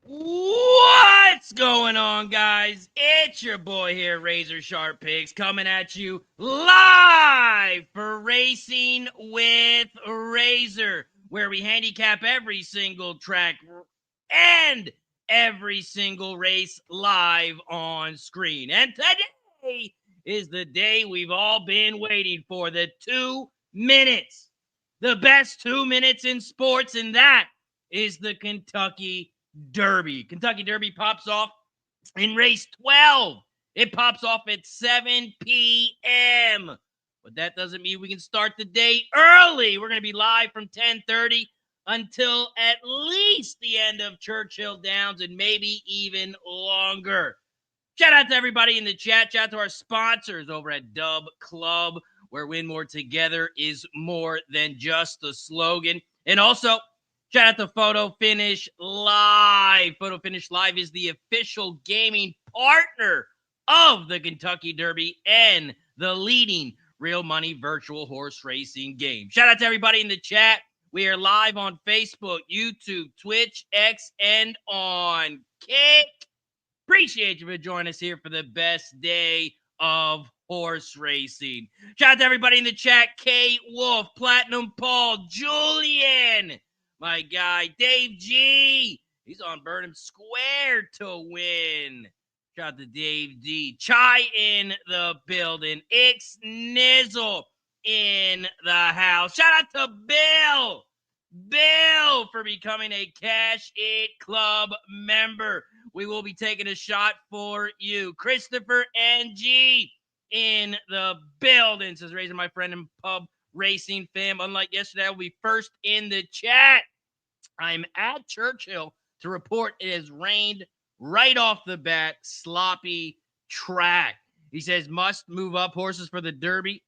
What's going on, guys? It's your boy here, RazorSharpPicks, coming at you live for Racing with Razor, where we handicap every single track and every single race live on screen. And today is the day we've all been waiting for, the 2 minutes. The best 2 minutes in sports, and that is the Kentucky Derby. Kentucky Derby pops off in race 12. It pops off at 7 p.m. But that doesn't mean we can start the day early. We're going to be live from 10:30 until at least the end of Churchill Downs and maybe even longer. Shout out to everybody in the chat. Shout out to our sponsors over at Dub Club, where win more together is more than just a slogan. And also, shout out to Photo Finish Live. Photo Finish Live is the official gaming partner of the Kentucky Derby and the leading real money virtual horse racing game. Shout out to everybody in the chat. We are live on Facebook, YouTube, Twitch, X, and on Kick. Appreciate you for joining us here for the best day of horse racing. Shout out to everybody in the chat. K Wolf, Platinum Paul, Julian, my guy, Dave G. He's on Burnham Square to win. Shout out to Dave D. Chai in the building. X Nizzle in the house. Shout out to Bill. Bill for becoming a Cash It Club member. We will be taking a shot for you. Christopher NG in the building. Says, raising my friend and pub racing fam. Unlike yesterday, I will be first in the chat. I'm at Churchill to report it has rained right off the bat. Sloppy track. He says, must move up horses for the Derby.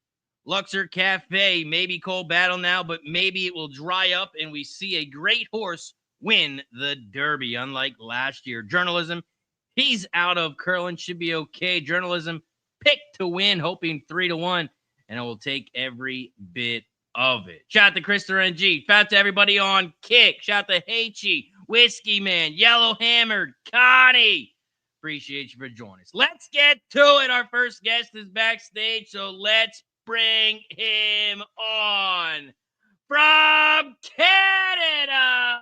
Luxor Cafe, maybe cold battle now, but maybe it will dry up and we see a great horse win the Derby, unlike last year. Journalism, he's out of curling, should be okay. Journalism, picked to win, hoping 3-1, and I will take every bit of it. Shout out to Christopher NG. Shout out to everybody on Kick. Shout out to Hachi, Whiskey Man, Yellow Hammered, Connie. Appreciate you for joining us. Let's get to it. Our first guest is backstage, so let's bring him on. From Canada,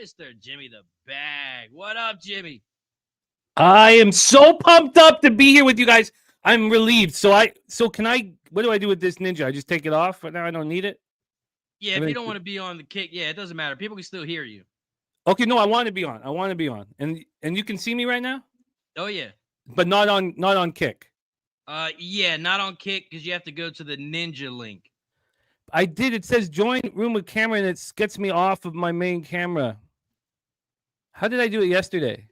Mr. Jimmy the Bag. What up, Jimmy? I am so pumped up to be here with you guys. I'm relieved. So can I, what do I do with this ninja? I just take it off, but now I don't need it? Yeah, if you don't want to be on the Kick, yeah, it doesn't matter. People can still hear you. Okay, no, I want to be on. And you can see me right now? Oh, yeah. But not on Kick. Yeah, not on Kick because you have to go to the Ninja link. I did. It says join room with camera, and it gets me off of my main camera. How did I do it yesterday?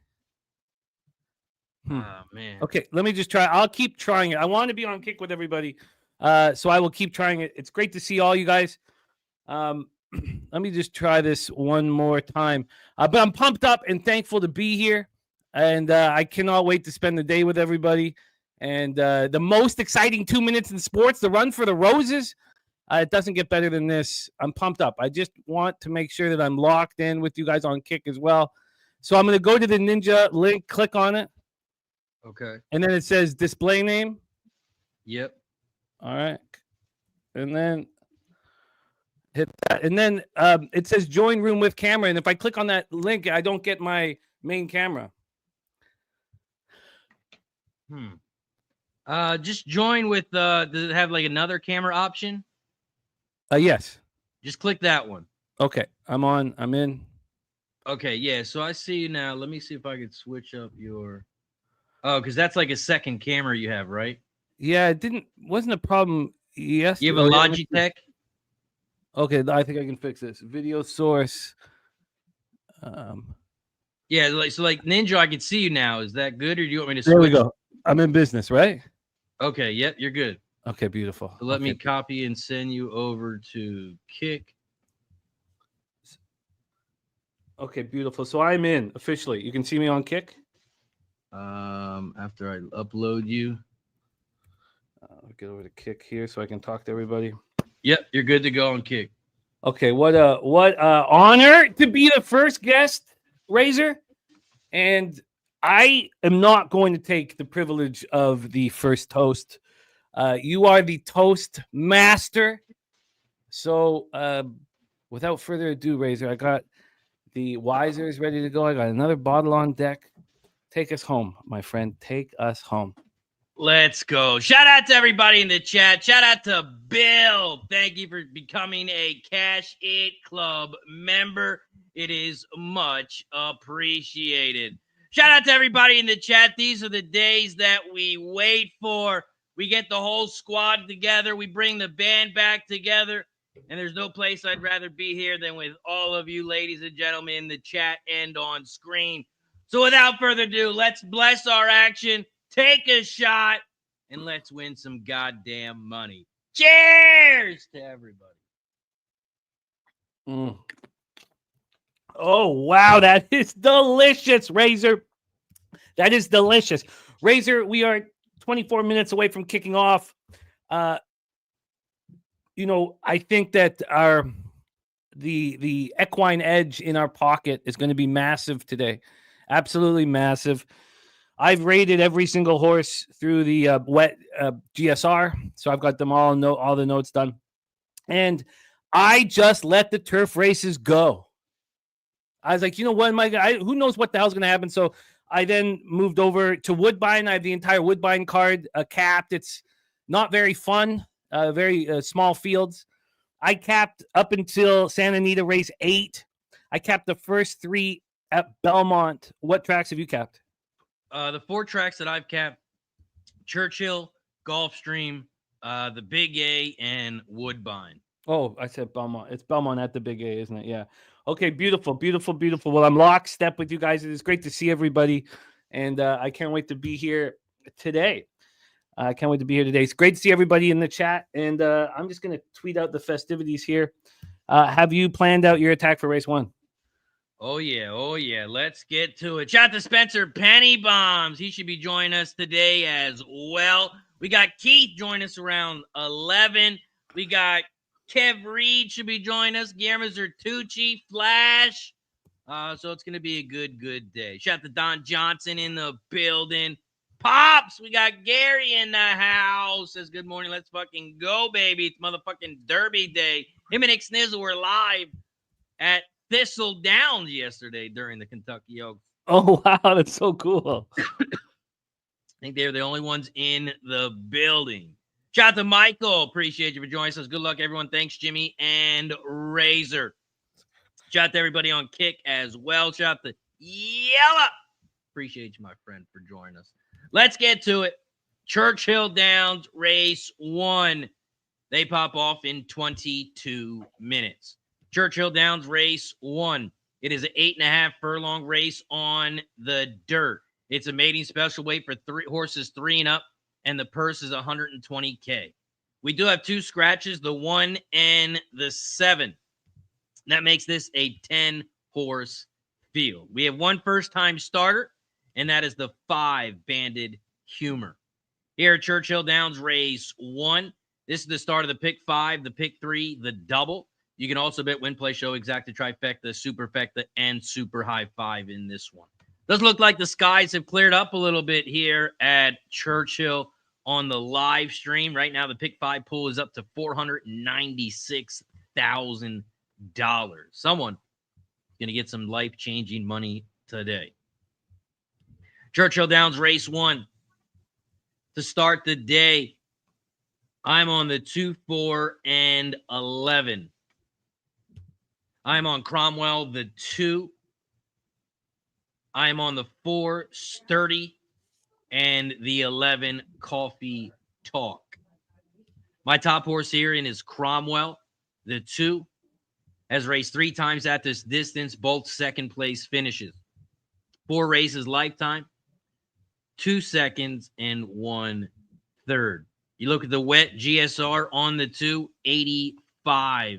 Oh, man. Okay, let me just try. I'll keep trying it. I want to be on Kick with everybody, so I will keep trying it. It's great to see all you guys. Let me just try this one more time. But I'm pumped up and thankful to be here, and I cannot wait to spend the day with everybody. And the most exciting 2 minutes in sports, the run for the roses. It doesn't get better than this. I'm pumped up. I just want to make sure that I'm locked in with you guys on Kick as well. So I'm going to go to the Ninja link, click on it. Okay. And then it says display name. Yep. All right. And then hit that. And then it says join room with camera. And if I click on that link, I don't get my main camera. Just join with, does it have like another camera option? Yes. Just click that one. Okay. I'm on. I'm in. Okay, yeah. So I see you now. Let me see if I could switch up your. Oh, because that's like a second camera you have, right? Yeah, it wasn't a problem. Yes. You have a Logitech? Okay, I think I can fix this. Video source. Yeah, like Ninja, I can see you now. Is that good, or do you want me to switch? There we go. I'm in business, right? Okay, yep, you're good. Okay, beautiful. So let me copy and send you over to Kick. Okay, beautiful. So I'm in officially. You can see me on Kick. After I upload you. I'll get over to Kick here so I can talk to everybody. Yep, you're good to go on Kick. Okay, what honor to be the first guest Razor, and I am not going to take the privilege of the first toast. You are the toast master. So, without further ado, Razor, I got the Wisers ready to go. I got another bottle on deck. Take us home, my friend. Take us home. Let's go. Shout out to everybody in the chat. Shout out to Bill. Thank you for becoming a Cash It Club member. It is much appreciated. Shout out to everybody in the chat. These are the days that we wait for. We get the whole squad together. We bring the band back together. And there's no place I'd rather be here than with all of you, ladies and gentlemen, in the chat and on screen. So without further ado, let's bless our action. Take a shot, and let's win some goddamn money. Cheers to everybody. Oh, wow. That is delicious, Razor. That is delicious. Razor, we are 24 minutes away from kicking off. I think that the equine edge in our pocket is going to be massive today. Absolutely massive. I've rated every single horse through the wet GSR, so I've got them all the notes done, and I just let the turf races go. I was like, you know what, Mike? Who knows what the hell's going to happen? So I then moved over to Woodbine. I have the entire Woodbine card capped. It's not very fun, very small fields. I capped up until Santa Anita race 8. I capped the first 3 at Belmont. What tracks have you capped? The 4 tracks that I've capped: Churchill, Gulfstream, the Big A, and Woodbine. Oh, I said Belmont. It's Belmont at the Big A, isn't it? Yeah. Okay, beautiful, beautiful, beautiful. Well, I'm lockstep with you guys. It is great to see everybody, and I can't wait to be here today. It's great to see everybody in the chat, and I'm just going to tweet out the festivities here. Have you planned out your attack for race 1? Oh, yeah. Let's get to it. Shout out to Spencer Penny Bombs. He should be joining us today as well. We got Keith join us around 11. We got Kev Reed should be joining us. Guillermo Zertucci, Flash. So it's going to be a good day. Shout out to Don Johnson in the building. Pops, we got Gary in the house. Says, good morning. Let's fucking go, baby. It's motherfucking Derby day. Him and Nick Snizzle were live at Thistledown yesterday during the Kentucky Oaks. Oh, wow. That's so cool. I think they're the only ones in the building. Shout out to Michael. Appreciate you for joining us. Good luck, everyone. Thanks, Jimmy and Razor. Shout out to everybody on Kick as well. Shout out to Yella. Appreciate you, my friend, for joining us. Let's get to it. Churchill Downs race 1. They pop off in 22 minutes. Churchill Downs race 1. It is an 8.5 furlong race on the dirt. It's a mating special weight for horses 3 and up, and the purse is $120K. We do have 2 scratches, the 1 and the 7. That makes this a 10-horse field. We have 1 first-time starter, and that is the 5 Banded Humor. Here at Churchill Downs race 1, this is the start of the pick 5, the pick 3, the double. You can also bet win, play, show, exacta, trifecta, superfecta, and super high 5 in this one. Does look like the skies have cleared up a little bit here at Churchill on the live stream. Right now, the pick 5 pool is up to $496,000. Someone is going to get some life-changing money today. Churchill Downs race 1. To start the day, I'm on the 2, 4, and 11. I'm on Cromwell, the 2. I'm on the 4, Sturdy, and the 11, Coffee Talk. My top horse here in is Cromwell, the 2. Has raced 3 times at this distance, both second-place finishes. 4 races lifetime, 2 seconds, and 1 third. You look at the wet GSR on the 2, 85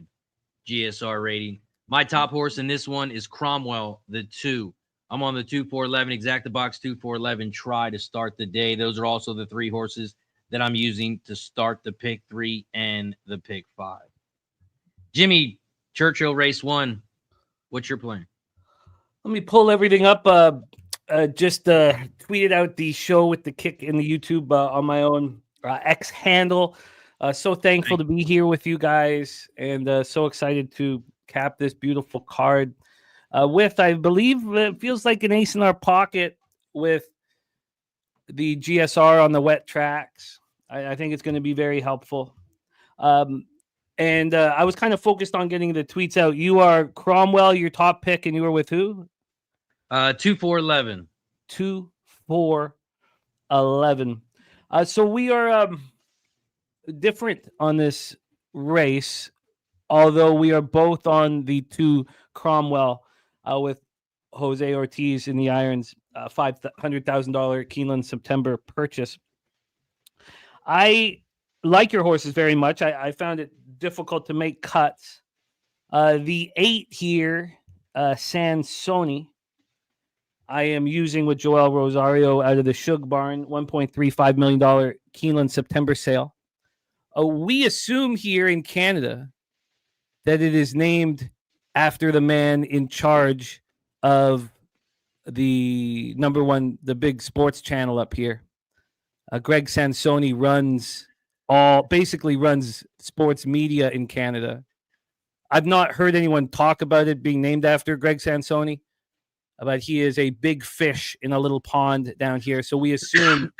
GSR rating. My top horse in this one is Cromwell, the 2. I'm on the 2, 4, 11, exacta box 2, 4, 11. Try to start the day. Those are also the 3 horses that I'm using to start the pick 3 and the pick 5. Jimmy, Churchill race 1. What's your plan? Let me pull everything up. Just tweeted out the show with the kick in the YouTube on my own X handle. So thankful to be here with you guys, and so excited to cap this beautiful card with, I believe, it feels like an ace in our pocket with the GSR on the wet tracks. I think it's going to be very helpful. And I was kind of focused on getting the tweets out. You are Cromwell, your top pick, and you were with who? 2-4-11. 2-4-11. So we are different on this race, although we are both on the 2 Cromwell with Jose Ortiz in the irons, $500,000 Keeneland September purchase. I like your horses very much. I found it difficult to make cuts. The 8 here, Sansoni, I am using with Joel Rosario out of the Shug Barn, $1.35 million Keeneland September sale. We assume here in Canada that it is named after the man in charge of the number one, the big sports channel up here. Greg Sansoni basically runs sports media in Canada. I've not heard anyone talk about it being named after Greg Sansoni, but he is a big fish in a little pond down here. So we assume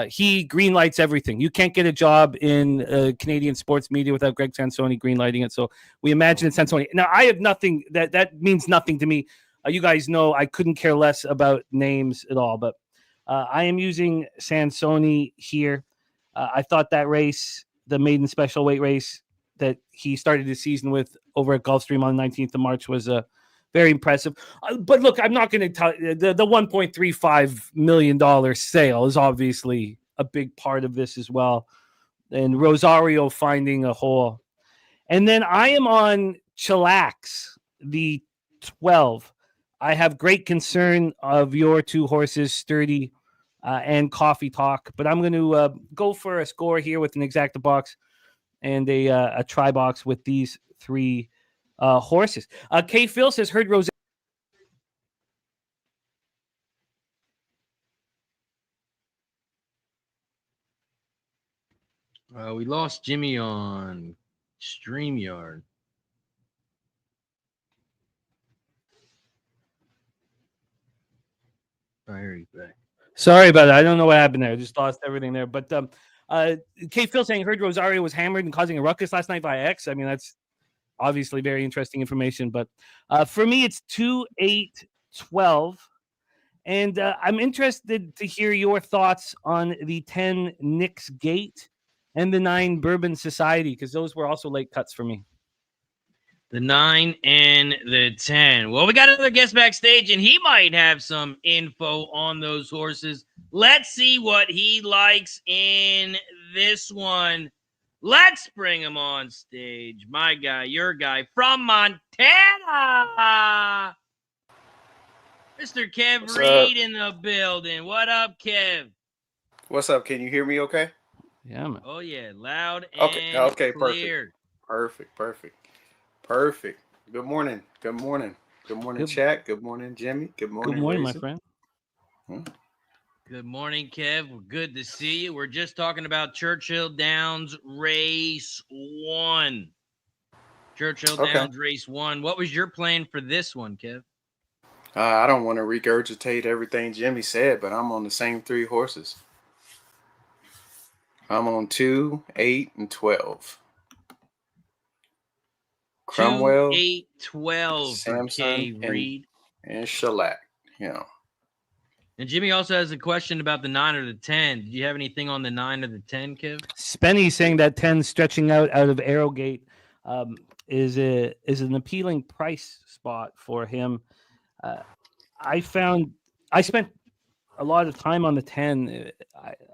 he greenlights everything. You can't get a job in Canadian sports media without Greg Sansoni greenlighting it. So we imagine it's Sansoni. Now, I have nothing that means nothing to me. You guys know I couldn't care less about names at all, but I am using Sansoni here. I thought that race, the maiden special weight race that he started the season with over at Gulfstream on the 19th of March was very impressive. But look, I'm not going to tell you, the $1.35 million sale is obviously a big part of this as well. And Rosario finding a hole. And then I am on Chillax, the 12. I have great concern of your 2 horses, Sturdy and Coffee Talk, but I'm going to go for a score here with an exacta box and a try box with these 3 horses. K. Phil says, heard Rose. We lost Jimmy on StreamYard. Oh, here he's back. Sorry about that. I don't know what happened there. I just lost everything there. But K. Phil saying, heard Rosario was hammered and causing a ruckus last night by X. I mean, that's obviously very interesting information. But for me, it's 2-8-12. And I'm interested to hear your thoughts on the 10 Knicks Gate and the 9 Bourbon Society, because those were also late cuts for me. The 9 and the 10. Well, we got another guest backstage, and he might have some info on those horses. Let's see what he likes in this one. Let's bring him on stage. My guy, your guy from Montana. Mr. Kev What's Reed up? in the building. What up, Kev? What's up? Can you hear me okay? Yeah, man. Oh, yeah. Loud and Okay, clear. Perfect. Good morning. Good morning, chat. Good morning, Jimmy. Good morning, Good morning, Razor. my friend. Good morning, Kev. Good to see you. We're just talking about Churchill Downs Race 1. Churchill Downs Race 1. What was your plan for this one, Kev? I don't want to regurgitate everything Jimmy said, but I'm on the same 3 horses. I'm on 2, 8, and 12. Cromwell, 2, 8, 12 for K. Samson, Reed. and Shellac. Yeah. And Jimmy also has a question about the 9 or the 10. Did you have anything on the 9 or the 10, Kev? Spenny saying that 10 stretching out of Arrowgate is an appealing price spot for him. I spent a lot of time on the 10.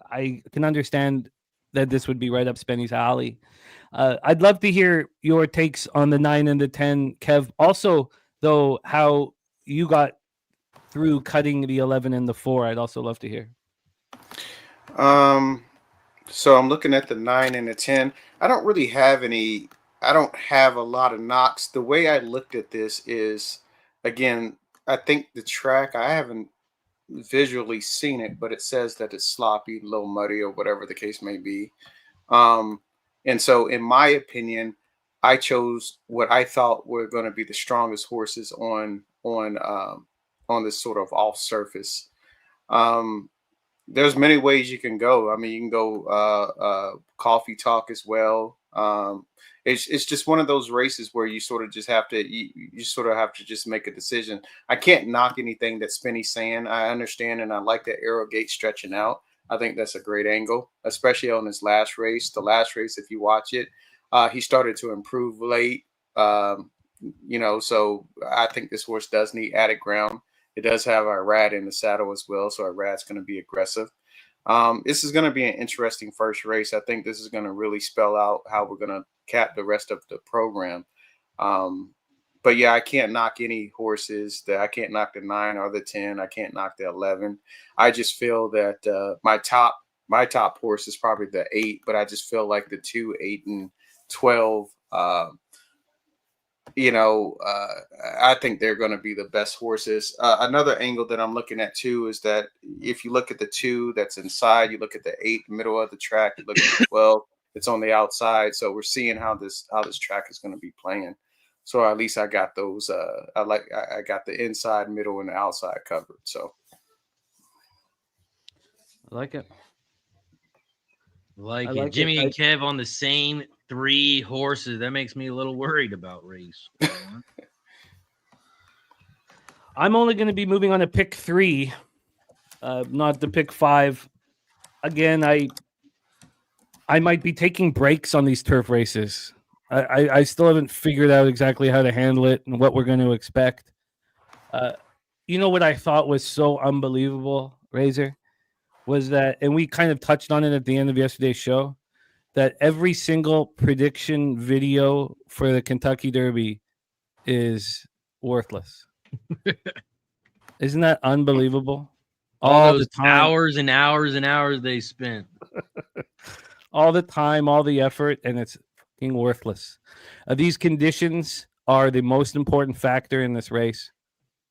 I can understand that this would be right up Spenny's alley. I'd love to hear your takes on the 9 and the 10, Kev. Also, though, how you got through cutting the 11 and the 4. I'd also love to hear. So I'm looking at the 9 and the 10. I don't have a lot of knocks. The way I looked at this is, again, I think the track, I haven't visually seen it, but it says that it's sloppy, a little muddy, or whatever the case may be. Um, and so, in my opinion, I chose what I thought were going to be the strongest horses on this sort of off surface. Um, there's many ways you can go. I mean, you can go coffee talk as well. It's just one of those races where you sort of just have to you sort of have to just make a decision. I can't knock anything that Spinny's saying. I understand, and I like that arrow gate stretching out. I think that's a great angle, especially on his last race. The last race, if you watch it, he started to improve late. So I think this horse does need added ground. It does have our Rad in the saddle as well, so our Rad's going to be aggressive. This is going to be an interesting first race. I think this is going to really spell out how we're going to cap the rest of the program. But yeah, I can't knock any horses. I can't knock the 9 or the 10. I can't knock the 11. I just feel that my top horse is probably the 8, but I just feel like the 2, 8, and 12. I think they're going to be the best horses. Another angle that I'm looking at too is that if you look at the 2 that's inside, you look at the 8 middle of the track, you look at the 12, it's on the outside. So we're seeing how this track is going to be playing. So at least I got those. I got the inside, middle, and the outside covered. So I like it. I like it. Jimmy and Kev on the same 3 horses. That makes me a little worried about race. I'm only going to be moving on to pick 3, not the pick 5. Again, I might be taking breaks on these turf races. I still haven't figured out exactly how to handle it and what we're going to expect. You know what I thought was so unbelievable, Razor, was that, and we kind of touched on it at the end of yesterday's show, that every single prediction video for the Kentucky Derby is worthless. Isn't that unbelievable? All those hours and hours and hours they spent. All the time, all the effort, and it's fucking worthless. These conditions are the most important factor in this race.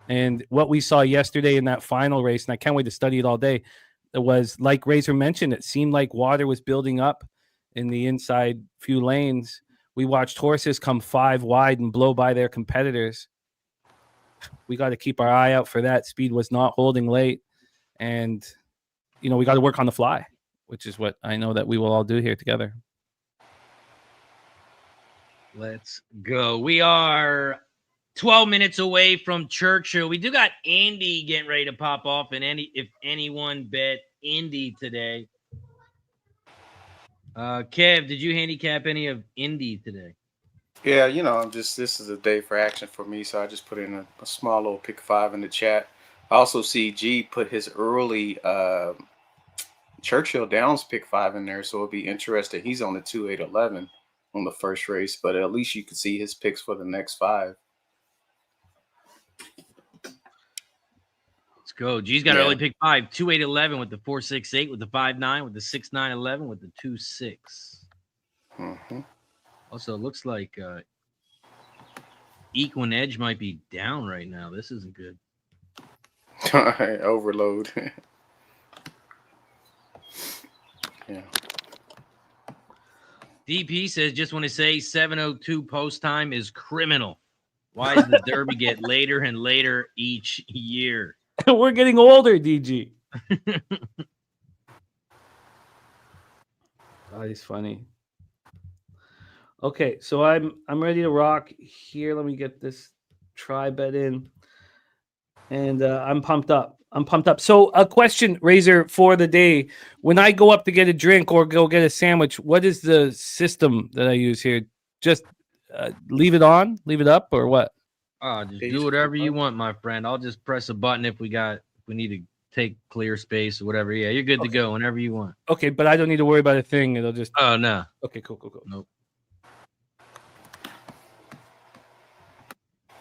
And what we saw yesterday in that final race, and I can't wait to study it all day, it was, like Razor mentioned, it seemed like water was building up in the inside few lanes. We watched horses come 5 wide and blow by their competitors. We got to keep our eye out for that. Speed was not holding late. And, we got to work on the fly, which is what I know that we will all do here together. Let's go. We are 12 minutes away from Churchill. We do got Indy getting ready to pop off. And if anyone bet Indy today. Kev, did you handicap any of Indy today? Yeah, this is a day for action for me, so I just put in a small little pick 5 in the chat. I also see G put his early Churchill Downs pick 5 in there, so it'll be interesting. He's on the 2, 8, 11 on the first race, but at least you can see his picks for the next 5. Let's go. G's got early pick 5, 2, 8, 11 with the 4, 6, 8, with the 5, 9, with the 6, 9, 11, with the 2, 6. Mm-hmm. Also, it looks like Equine Edge might be down right now. This isn't good. Overload. Yeah. DP says, just want to say 7:02 post time is criminal. Why does the Derby get later and later each year? We're getting older, DG. Oh, he's funny. Okay, so I'm ready to rock here. Let me get this try bet in, and I'm pumped up. So, a question, Razor, for the day: when I go up to get a drink or go get a sandwich, what is the system that I use here? Just leave it on, leave it up, or what? Just do whatever you want, my friend. I'll just press a button if we need to take clear space or whatever. Yeah, you're good to go whenever you want. Okay, but I don't need to worry about a thing. It'll just. Oh no. Okay, cool. Nope.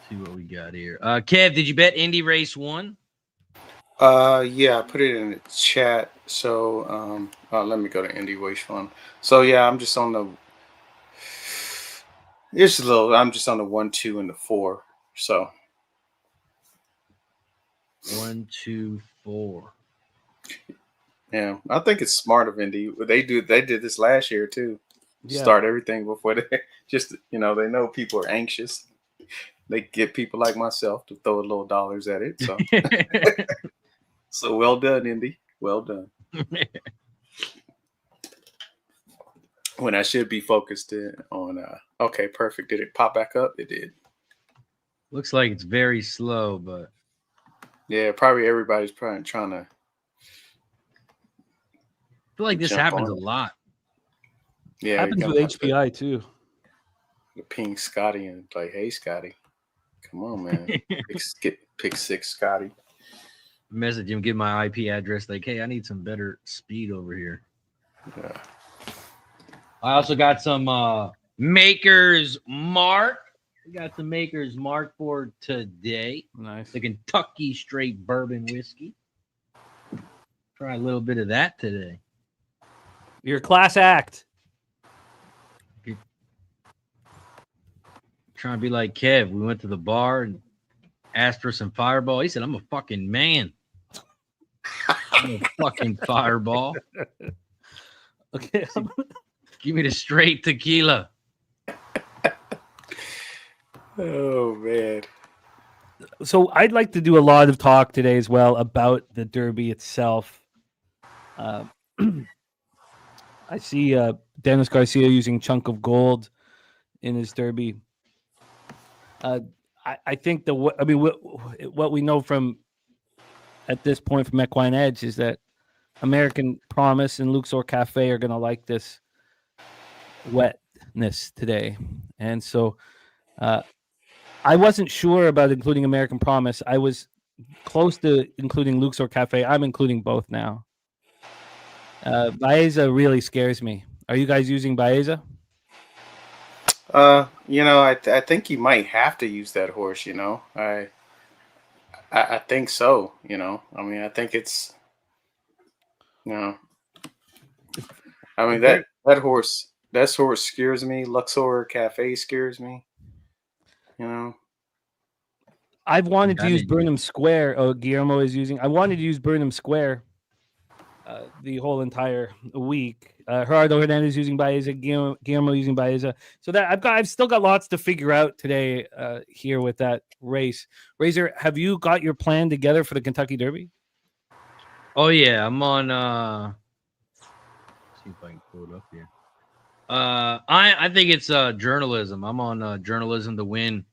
See what we got here. Kev, did you bet Indy race 1? Yeah, I put it in the chat. So let me go to Indy race 1. So yeah, I'm just on the. I'm just on the 1, 2, and the 4. So. 1, 2, 4. Yeah, I think it's smart of Indy. They did this last year too. Yeah. Start everything before they just they know people are anxious. They get people like myself to throw a little dollars at it. So so well done, Indy. Well done. When I should be focused on okay, perfect. Did it pop back up? It did. Looks like it's very slow, but Yeah, probably everybody's probably trying to. I feel like this jump happens a on it. lot. Yeah, Happens it with comes out HPI too. the ping Scotty and like, hey Scotty, come on, man. pick 6, Scotty. Message him, give my IP address. Like, hey, I need some better speed over here. Yeah. I also got some Maker's Mark. We got the Maker's Mark for today. Nice. The Kentucky Straight Bourbon Whiskey. Try a little bit of that today. Your class act. Trying to be like Kev. We went to the bar and asked for some Fireball. He said, I'm a fucking man. I'm a fucking Fireball. Okay. Give me the straight tequila. Oh man. So I'd like to do a lot of talk today as well about the Derby itself. I see Dennis Garcia using Chunk of Gold in his Derby. I think what we know from at this point from Equine Edge is that American Promise and Luxor Cafe are going to like this wetness today, and so I wasn't sure about including American Promise. I was close to including Luxor Cafe. I'm including both now. Baeza really scares me. Are you guys using Baeza? I think you might have to use that horse. I think so. I mean, I think it's. I mean that horse scares me. Luxor Cafe scares me. I've wanted to use Burnham Square. Oh, Guillermo is using. I wanted to use Burnham Square the whole entire week. Gerardo Hernandez using Baeza, Guillermo using Baeza. So that I've still got lots to figure out today here with that race. Razor, have you got your plan together for the Kentucky Derby? Oh yeah, I'm on. Let's see if I can pull it up here. I think it's journalism. I'm on journalism to win.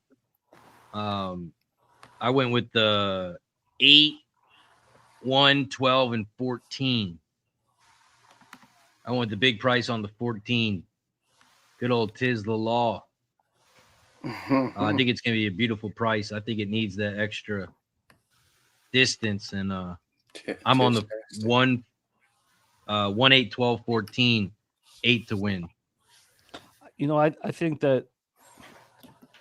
I went with the 8, 1, 12, and 14. I went the big price on the 14. Good old Tis the Law. I think it's going to be a beautiful price. I think it needs that extra distance. And I'm on the 1, 8, 12, 14, 8 to win. I think that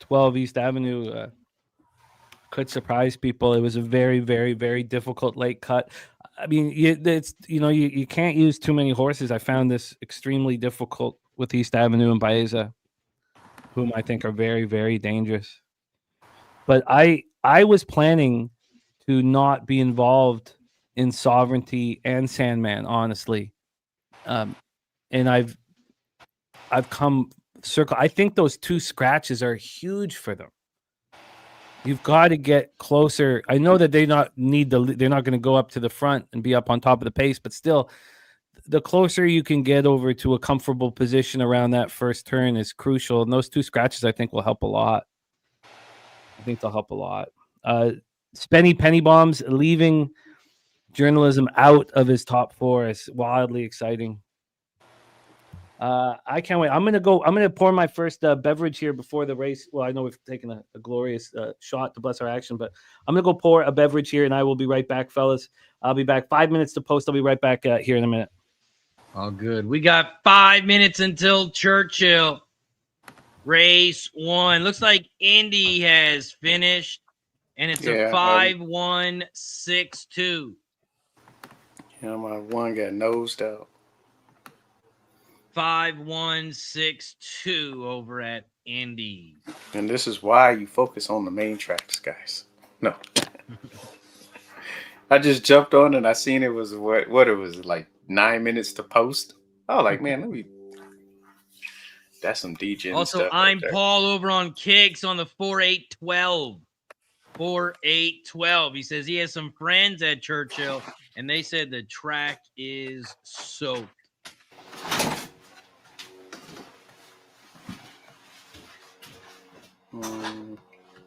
12 East Avenue could surprise people. It was a very, very, very difficult late cut. I mean, you can't use too many horses. I found this extremely difficult with East Avenue and Baeza, whom I think are very, very dangerous. But I was planning to not be involved in Sovereignty and Sandman, honestly. And I've come circle. I think those 2 scratches are huge for them. You've got to get closer. I know that they're not going to go up to the front and be up on top of the pace, but still, the closer you can get over to a comfortable position around that first turn is crucial. And those 2 scratches, I think, will help a lot. I think they'll help a lot. Spenny Penny Bombs leaving journalism out of his top 4 is wildly exciting. I can't wait. I'm gonna pour my first beverage here before the race. Well, I know we've taken a glorious shot to bless our action, but I'm gonna go pour a beverage here, and I will be right back, fellas. I'll be back 5 minutes to post. I'll be right back here in a minute. All good. We got 5 minutes until Churchill. Race 1. Looks like Indy has finished, and it's a 5-1-6-2. Yeah, my one got nosed out. 5-1-6-2 over at Indy. And this is why you focus on the main tracks, guys. No. I just jumped on and I seen it was what it was like 9 minutes to post. I was like, man, let me. That's some DGen Also, stuff. I'm right there. Paul over on Kicks on the 4812. 4812. He says he has some friends at Churchill, and they said the track is soaked.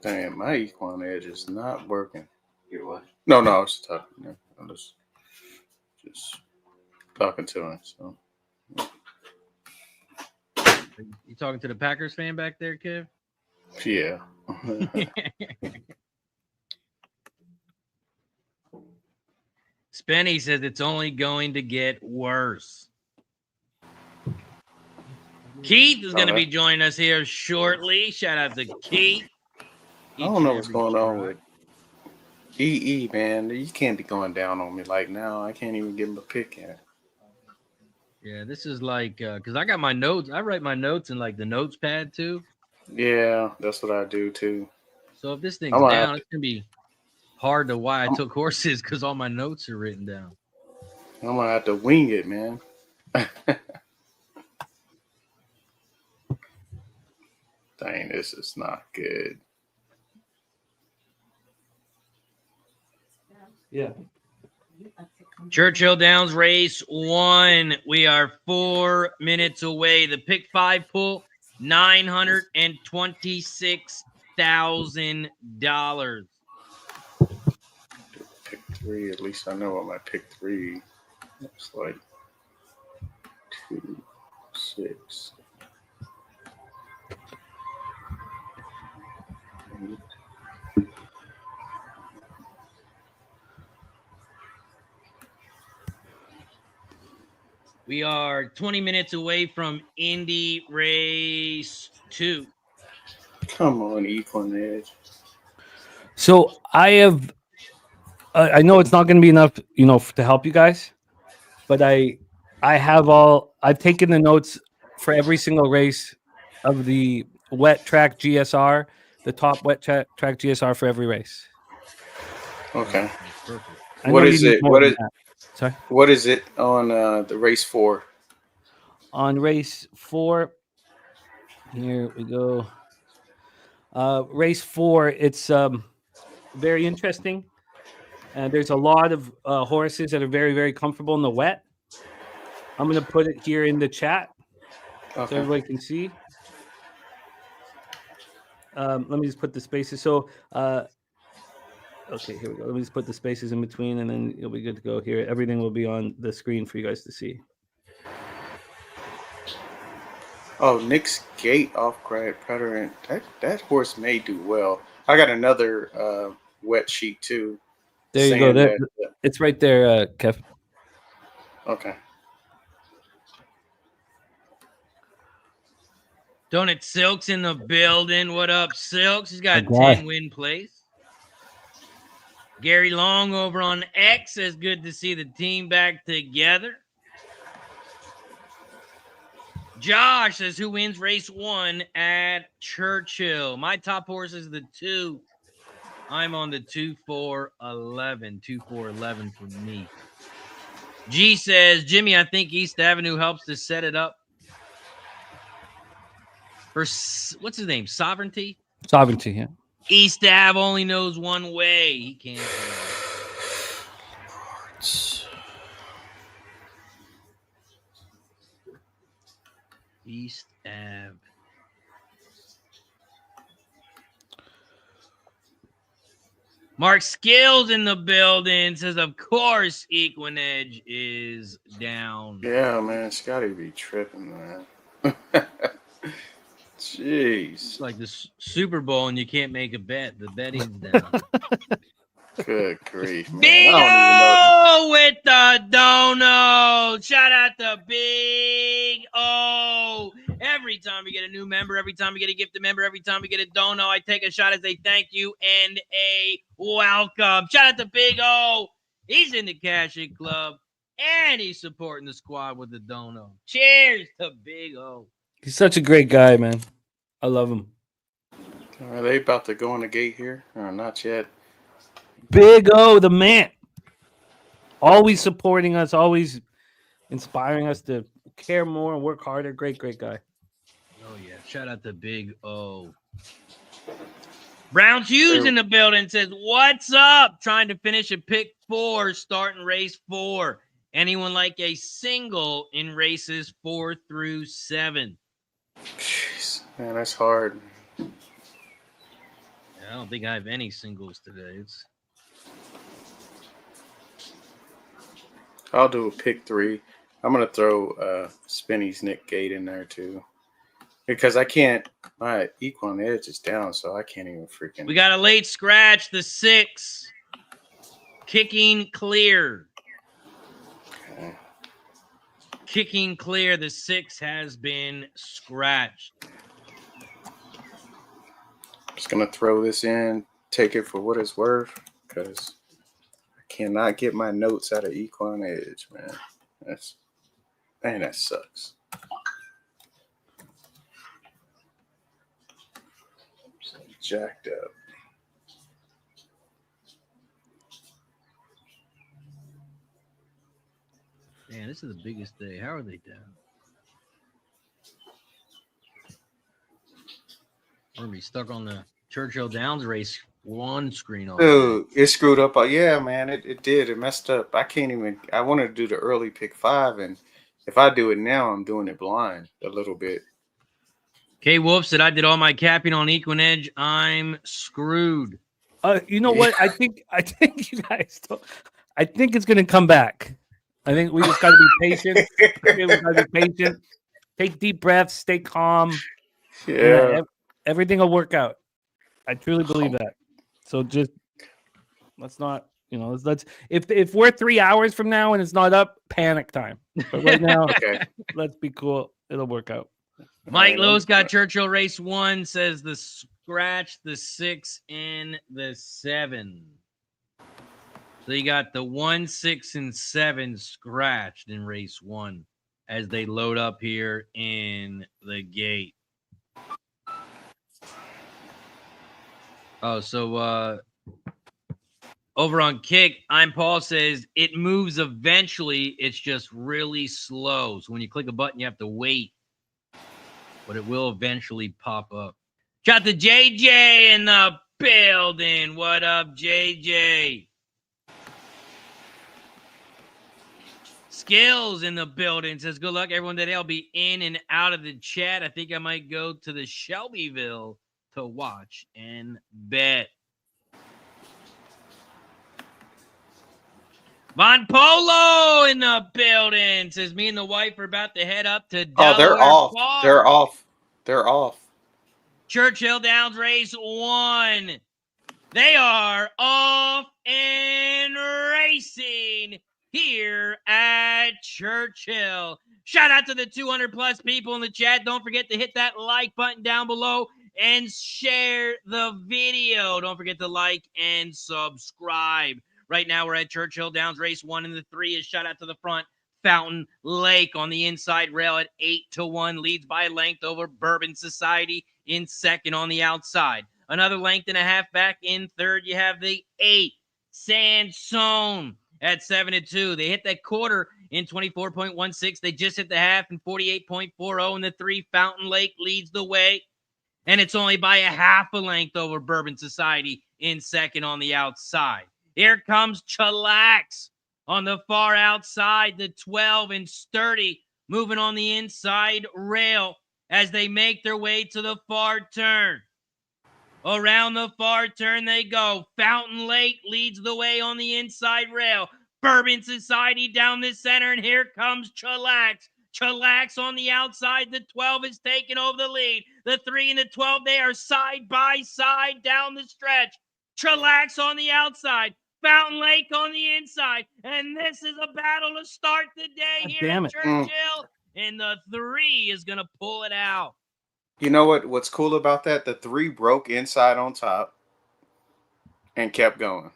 Damn, my Equine Edge is not working. Your what? No, I was talking. I'm just talking to him. So. You talking to the Packers fan back there, Kev? Yeah. Spenny says it's only going to get worse. Keith is going to be joining us here shortly. Shout out to Keith. I don't know what's going on with EE, man. You can't be going down on me like now. I can't even give him a pick in. Yeah, this is like, because I got my notes. I write my notes in like the notes pad too. Yeah, that's what I do too. So if this thing's down, it's going to be hard to why I took horses because all my notes are written down. I'm going to have to wing it, man. Dang, this is not good. Yeah. Churchill Downs race 1. We are 4 minutes away. The pick 5 pull, $926,000. Pick 3, at least I know what my pick 3 looks like. 2, 6. 8. We are 20 minutes away from Indy race 2. Come on, Equine Edge. So I have, I know it's not going to be enough, to help you guys, but I've taken the notes for every single race of the wet track GSR, the top wet track GSR for every race. Okay. Perfect. What is it? Sorry. What is it on the race 4? On race 4, here we go. Race 4, it's very interesting. And there's a lot of horses that are very, very comfortable in the wet. I'm going to put it here in the chat so everybody can see. Let me just put the spaces. So, okay, here we go. Let me just put the spaces in between, and then you'll be good to go here. Everything will be on the screen for you guys to see. Oh, Nick's Gate off Predator. That horse may do well. I got another wet sheet too. There you go. It's right there, Kev. Okay. Donut Silk's in the building. What up, Silks? He's got 10 win plays. Gary Long over on X says good to see the team back together. Josh says who wins race 1 at Churchill? My top horse is the 2. I'm on the 2-4-11. 2-4-11 for me. G says, Jimmy, I think East Avenue helps to set it up for, what's his name? Sovereignty? Sovereignty, yeah. East Ave only knows one way. He can't. East Ave. Mark Skills in the building says, of course, Equine Edge is down. Yeah, man. Scotty be tripping, man. Jeez. It's like the Super Bowl and you can't make a bet. The betting's down. Good grief, man. Big O with the dono. Shout out to Big O. Every time we get a new member, every time we get a gifted member, every time we get a dono, I take a shot as a thank you and a welcome. Shout out to Big O. He's in the Cash In Club and he's supporting the squad with the dono. Cheers to Big O. He's such a great guy, man. I love him. Are they about to go on the gate here? Or not yet? Big O, the man. always supporting us, always inspiring us to care more and work harder. Great guy. Oh yeah, shout out to Big O. Brown Hughes in the building says, "What's up? Trying to finish a pick 4, starting race 4. Anyone like a single in races 4 through 7?" Jeez, man, that's hard. I don't think I have any singles today. I'll do a pick 3. I'm gonna throw Spinny's Nick Gate in there too, because I can't. My Equine Edge is down, so I can't even freaking. We got a late scratch. The 6, Kicking Clear. Okay. Kicking Clear. The 6 has been scratched. Just gonna throw this in, take it for what it's worth, because I cannot get my notes out of Equine Edge, man. That sucks. So jacked up. Man, this is the biggest day. How are they down? We're gonna be stuck on the Churchill Downs race 1 screen all day. Dude, it screwed up. Yeah, man, it did. It messed up. I can't even. I wanted to do the early pick 5, and if I do it now, I'm doing it blind a little bit. K Wolf said, "I did all my capping on Equine Edge. I'm screwed." You know what? I think you guys. I think it's gonna come back. I think we just got to be patient. We got to be patient. Take deep breaths. Stay calm. Yeah. Everything will work out. I truly believe that. So just let's not, let's if we're 3 hours from now and it's not up, panic time. But right now, Okay. Let's be cool. It'll work out. Mike Lowe's got Churchill race 1, says the scratch, the 6, and the 7. So you got the 1, 6, and 7 scratched in race 1 as they load up here in the gate. Oh, so over on Kick, I'm Paul says it moves eventually. It's just really slow. So when you click a button, you have to wait, but it will eventually pop up. Shout out to JJ in the building. What up, JJ? Skills in the building says, "Good luck, everyone. Today I'll be in and out of the chat. I think I might go to the Shelbyville to watch and bet." Von Polo in the building says, "Me and the wife are about to head up to Delaware." Oh, they're off. Park. They're off. They're off. Churchill Downs race 1. They are off and racing here at Churchill. Shout out to the 200 plus people in the chat. Don't forget to hit that like button down below and share the video. Don't forget to like and subscribe. Right now, we're at Churchill Downs race 1, and the 3 is shot out to the front. Fountain Lake on the inside rail at 8-1, leads by length over Bourbon Society in second on the outside. Another length and a half back in third. You have the 8 Sansone at 7-2. They hit that quarter in 24.16. They just hit the half in 48.40, and the 3 Fountain Lake leads the way. And it's only by a half a length over Bourbon Society in second on the outside. Here comes Chillax on the far outside, the 12 and Sturdy moving on the inside rail as they make their way to the far turn. Around the far turn they go. Fountain Lake leads the way on the inside rail. Bourbon Society down the center, and here comes Chillax. Chillax on the outside. The 12 is taking over the lead. The 3 and the 12, they are side by side down the stretch. Chillax on the outside. Fountain Lake on the inside. And this is a battle to start the day here at Churchill. And the 3 is going to pull it out. You know what's cool about that? The 3 broke inside on top and kept going.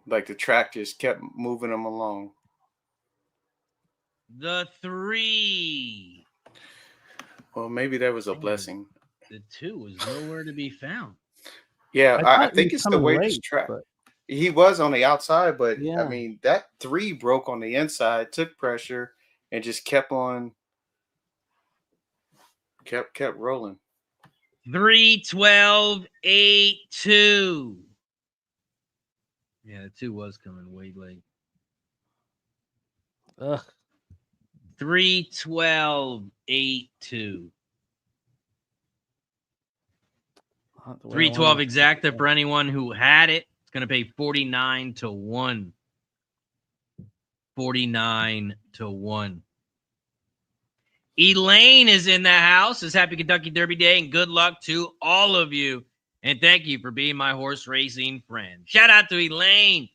Like the track just kept moving them along. The 3. Well, maybe that was a blessing. The 2 was nowhere to be found. Yeah, I think it's the way this track. He was on the outside, but I Yeah. mean that 3 broke on the inside, took pressure, and just kept rolling. 3:12, 8-2. Yeah, the 2 was coming way late. Ugh. 3:12, 8-2. Not the way I 312 wanted to- exacta for anyone who had it. It's going to pay 49-1. 49-1. Elaine is in the house. It's Happy Kentucky Derby Day, and good luck to all of you. And thank you for being my horse racing friend. Shout out to Elaine.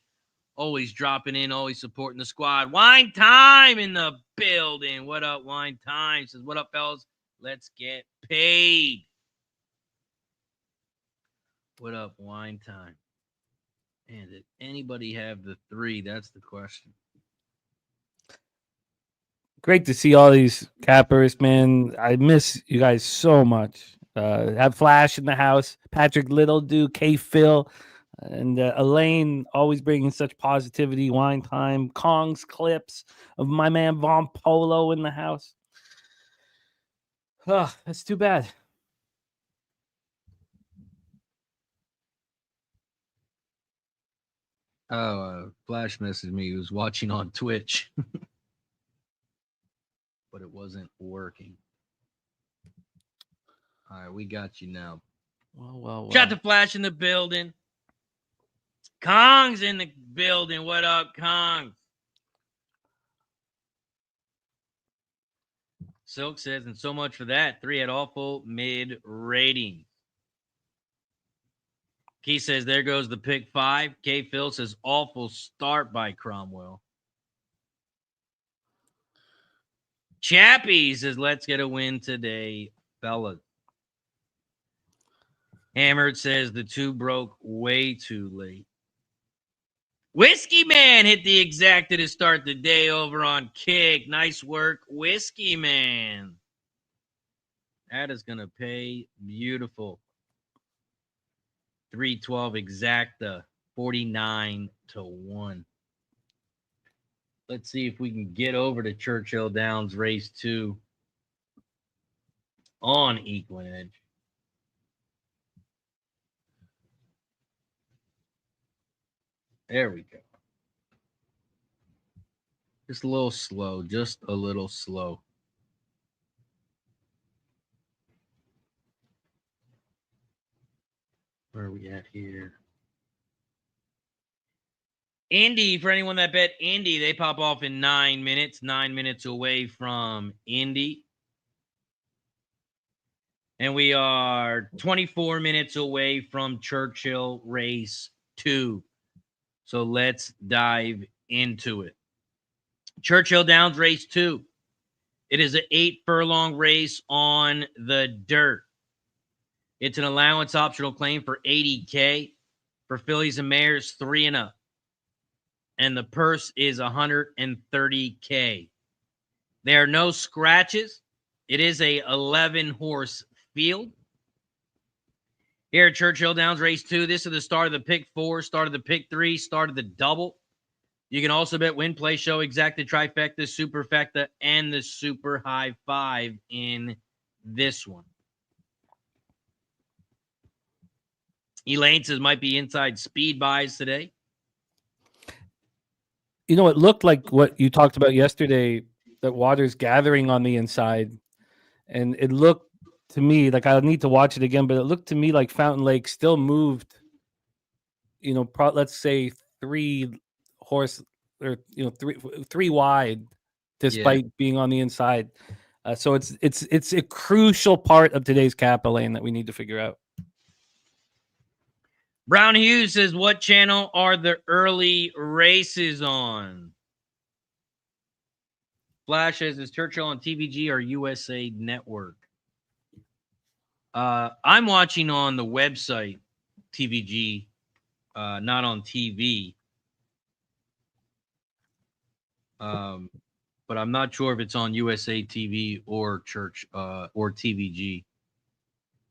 Always dropping in, always supporting the squad. Wine Time in the building. What up, Wine Time? Says, what up, fellas? Let's get paid. What up, Wine Time? And did anybody have the 3? That's the question. Great to see all these cappers, man. I miss you guys so much. Have Flash in the house, Patrick Littledew, K Phil, and Elaine always bringing such positivity. Wine Time, Kong's clips of my man Von Polo in the house. Oh, that's too bad. Flash messaged me. He was watching on Twitch, but it wasn't working. All right, we got you now. Well. Shout to Flash in the building. Kong's in the building. What up, Kong? Silk says, and so much for that. 3 had awful mid rating. Key says, there goes the pick 5. K Phil says, awful start by Cromwell. Chappie says, let's get a win today, fellas. Hammered says, the 2 broke way too late. Whiskey Man hit the exacta to start the day over on Kick. Nice work, Whiskey Man. That is going to pay beautiful. 312 exacta, 49-1. Let's see if we can get over to Churchill Downs race 2 on Equinedge. There we go. Just a little slow, just a little slow. Where are we at here? Indy, for anyone that bet Indy, they pop off in 9 minutes, 9 minutes away from Indy. And we are 24 minutes away from Churchill race 2. So let's dive into it. Churchill Downs race 2. It is an 8 furlong race on the dirt. It's an allowance optional claim for $80K for fillies and mares 3 and up. And the purse is $130K. There are no scratches. It is a 11-horse field. Here at Churchill Downs race 2, this is the start of the pick 4, start of the pick 3, start of the double. You can also bet win, play, show, exacta, trifecta, superfecta, and the super high 5 in this one. Elaine says might be inside speed buys today. You know, it looked like what you talked about yesterday, that water's gathering on the inside. And it looked to me like, I'll need to watch it again, but it looked to me like Fountain Lake still moved, you know, let's say 3 horse or, you know, three wide despite being on the inside. So it's a crucial part of today's Kappa lane that we need to figure out. Brown Hughes says, what channel are the early races on? Flash says, is Churchill on TVG or USA Network? I'm watching on the website TVG, not on TV. But I'm not sure if it's on USA TV or Church or TVG.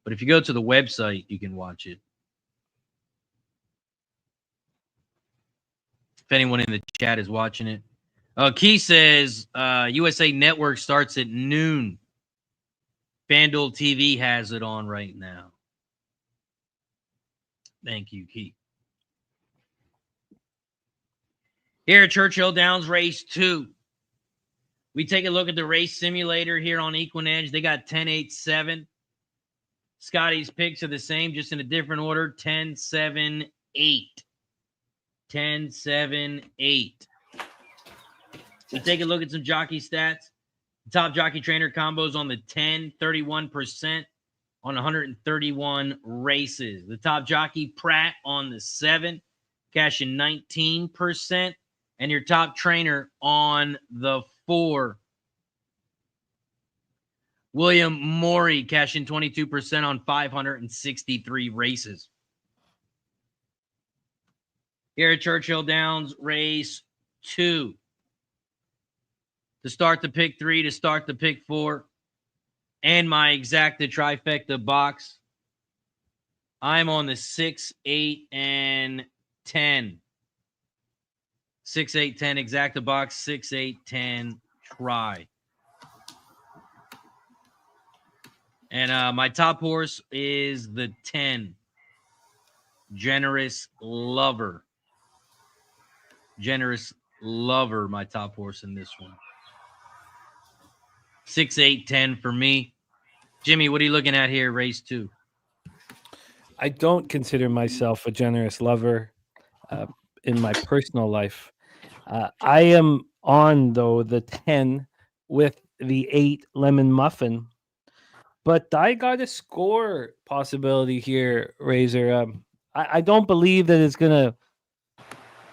But if you go to the website, you can watch it. if anyone in the chat is watching it. Key says USA Network starts at noon. FanDuel TV has it on right now. Thank you, Key. Here at Churchill Downs Race 2. We take a look at the race simulator here on Equinedge. They got 10-8-7. Scotty's picks are the same, just in a different order. 10-7-8. 10-7-8. We take a look at some jockey stats. The top jockey trainer combos on the 10, 31% on 131 races. The top jockey Pratt on the 7, cashing 19%. And your top trainer on the 4. William Morey cashing 22% on 563 races. Here at Churchill Downs, race 2. To start the pick 3, to start the pick 4, and my exacta trifecta box. I'm on the 6, 8, and 10. 6, 8, 10 exacta box, 6, 8, 10 try. And my top horse is the 10, Generous Lover. Generous Lover, my top horse in this one. 6, 8, 10 for me. Jimmy, what are you looking at here, race 2? I don't consider myself a generous lover in my personal life. I am on, though, the 10 with the 8 Lemon Muffin. But I got a score possibility here, Razor. I don't believe that it's going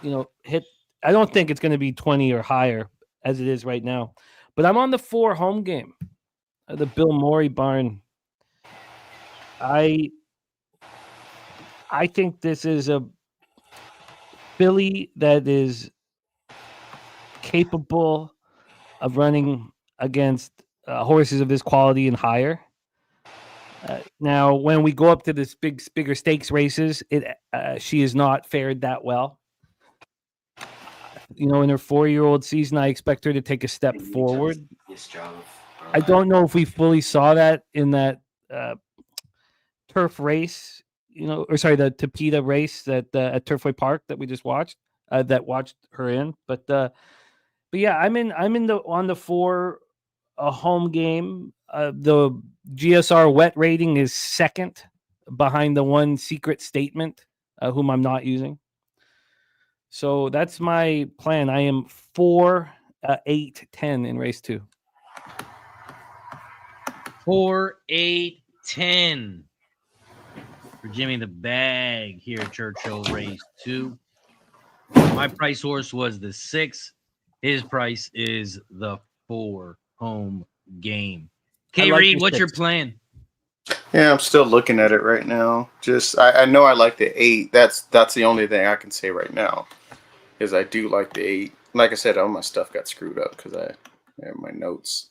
to, hit. I don't think it's going to be 20 or higher as it is right now. But I'm on the 4 home game, the Bill Morey barn. I think this is a filly that is capable of running against horses of this quality and higher. Now, when we go up to this bigger stakes races, she has not fared that well. In her 4-year-old season, I expect her to take a step forward. I don't know if we fully saw that in that turf race, the Tapeta race that at Turfway Park that we just watched, watched her in. But yeah, I'm on the 4 home game. The GSR wet rating is second behind the 1 Secret Statement, whom I'm not using. So that's my plan. I am 4, 8, 10 in race 2. 4, 8, 10 for Jimmy the Bag here at Churchill race 2. My price horse was the 6. His price is the 4 home game. K. Reed, what's your plan? Yeah, I'm still looking at it right now. Just I know I like the 8. That's the only thing I can say right now, is I do like the 8. Like I said, all my stuff got screwed up because I have my notes.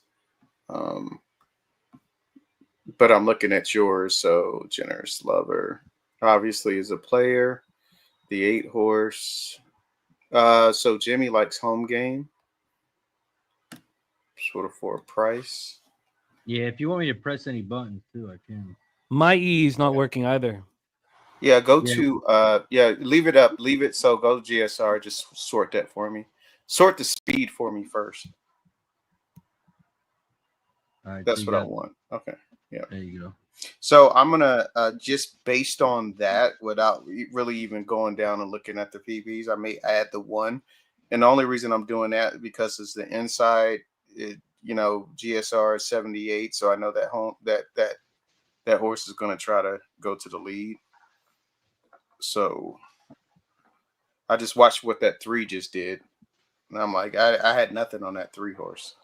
But I'm looking at yours. So Generous Lover obviously is a player. The 8 horse. So Jimmy likes home game. Sort of for a price. Yeah, if you want me to press any buttons too, I can. My E is not working either. Yeah, to leave it up. Leave it. So go to GSR. Just sort that for me. Sort the speed for me first. All right, that's what I want. Okay. Yeah. There you go. So I'm gonna just based on that, without really even going down and looking at the PBs, I may add the 1. And the only reason I'm doing that is because it's the inside. GSR is 78, so I know that horse is going to try to go to the lead. So I just watched what that 3 just did, and I'm like, I had nothing on that 3 horse.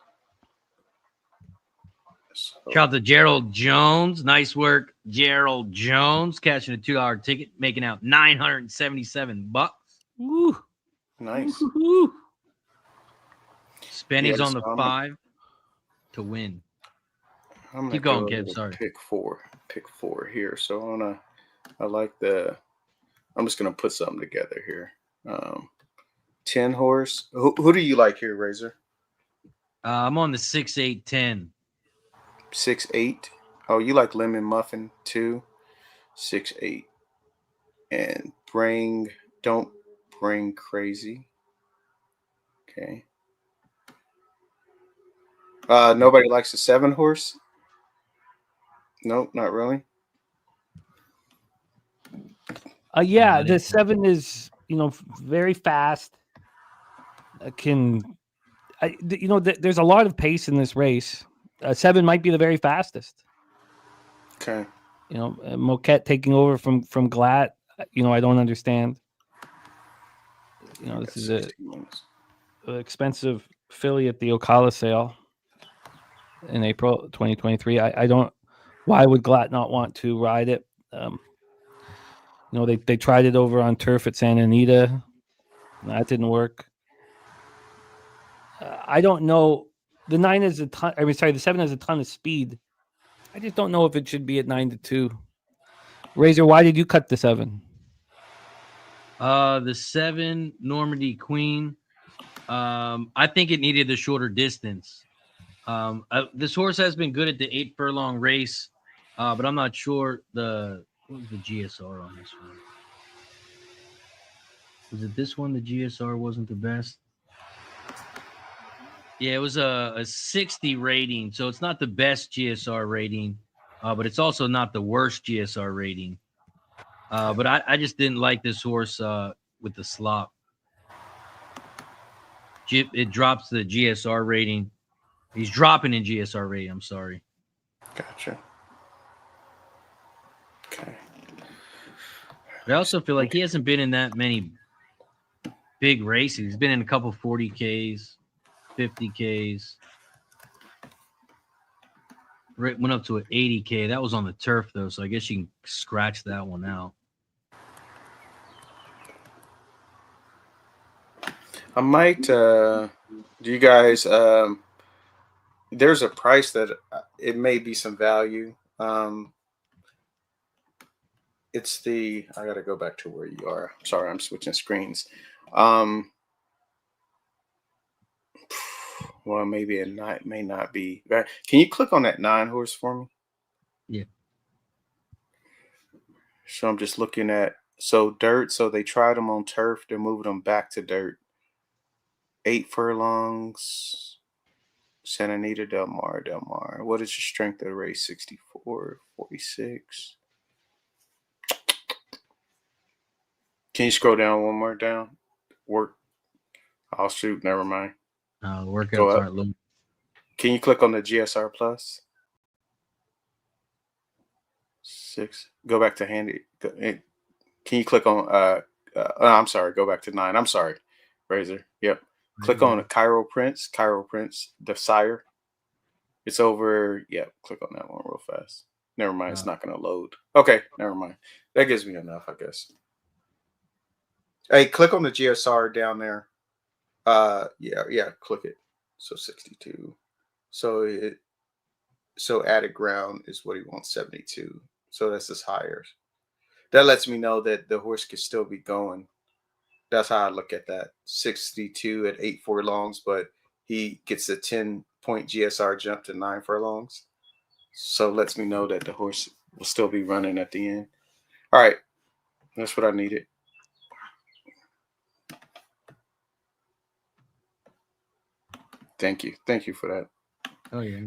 So. Shout out to Gerald Jones. Nice work, Gerald Jones, cashing a $2 ticket, making out $977. Woo, nice. Woo-hoo. Spenny's on the 5 to win. Keep going, Kev. Sorry. Pick 4 here. So I'm just gonna put something together here. 10 horse. Who do you like here, Razor? I'm on the 6, 8, 10. 6, 8. Oh, you like Lemon Muffin too? 6, 8. And don't bring crazy. Okay. Nobody likes the 7 horse? Nope, not really. Yeah, the 7 is, very fast. There's a lot of pace in this race. 7 might be the very fastest. Okay. Moquette taking over from Glatt. I don't understand. This is an expensive filly at the Ocala sale in April 2023. I don't. Why would Glatt not want to ride it? They tried it over on turf at Santa Anita. That didn't work. I don't know. The 9 is a ton. The 7 has a ton of speed. I just don't know if it should be at 9-2. Razor, why did you cut the 7? The 7 Normandy Queen. I think it needed the shorter distance. This horse has been good at the 8 furlong race, but I'm not sure what was the GSR on this one. Was it this one? The GSR wasn't the best. Yeah, it was a 60 rating, so it's not the best GSR rating, but it's also not the worst GSR rating. But I just didn't like this horse with the slop. It drops the GSR rating. He's dropping in GSR rating. I'm sorry. Gotcha. Okay. But I also feel like he hasn't been in that many big races. He's been in a couple 40Ks, 50Ks. Went up to an 80K. That was on the turf, though, so I guess you can scratch that one out. I might. Do you guys? There's a price that it may be some value. It's the. I got to go back to where you are. Sorry, I'm switching screens. Well, maybe it may not be. Can you click on that 9 horse for me? Yeah. So I'm just looking at dirt. So they tried them on turf. They're moving them back to dirt. 8 furlongs. Santa Anita, Del Mar. What is your strength of the race? 64, 46. Can you scroll down one more down? Work. I'll shoot. Never mind. Workouts aren't low. Can you click on the GSR Plus? 6. Go back to handy. Can you click on? I'm sorry. Go back to 9. I'm sorry, Razor. Yep. Click on Cairo Prince, the sire. It's over. Yeah, click on that one real fast. Never mind. It's not going to load. Okay, never mind. That gives me enough, I guess. Hey, click on the GSR down there. Yeah, click it. So 62. So added ground is what he wants, 72. So that's his higher. That lets me know that the horse could still be going. That's how I look at that. 62 at 8 furlongs, but he gets a 10-point GSR jump to 9 furlongs. So it lets me know that the horse will still be running at the end. All right. That's what I needed. Thank you. Thank you for that. Oh, yeah.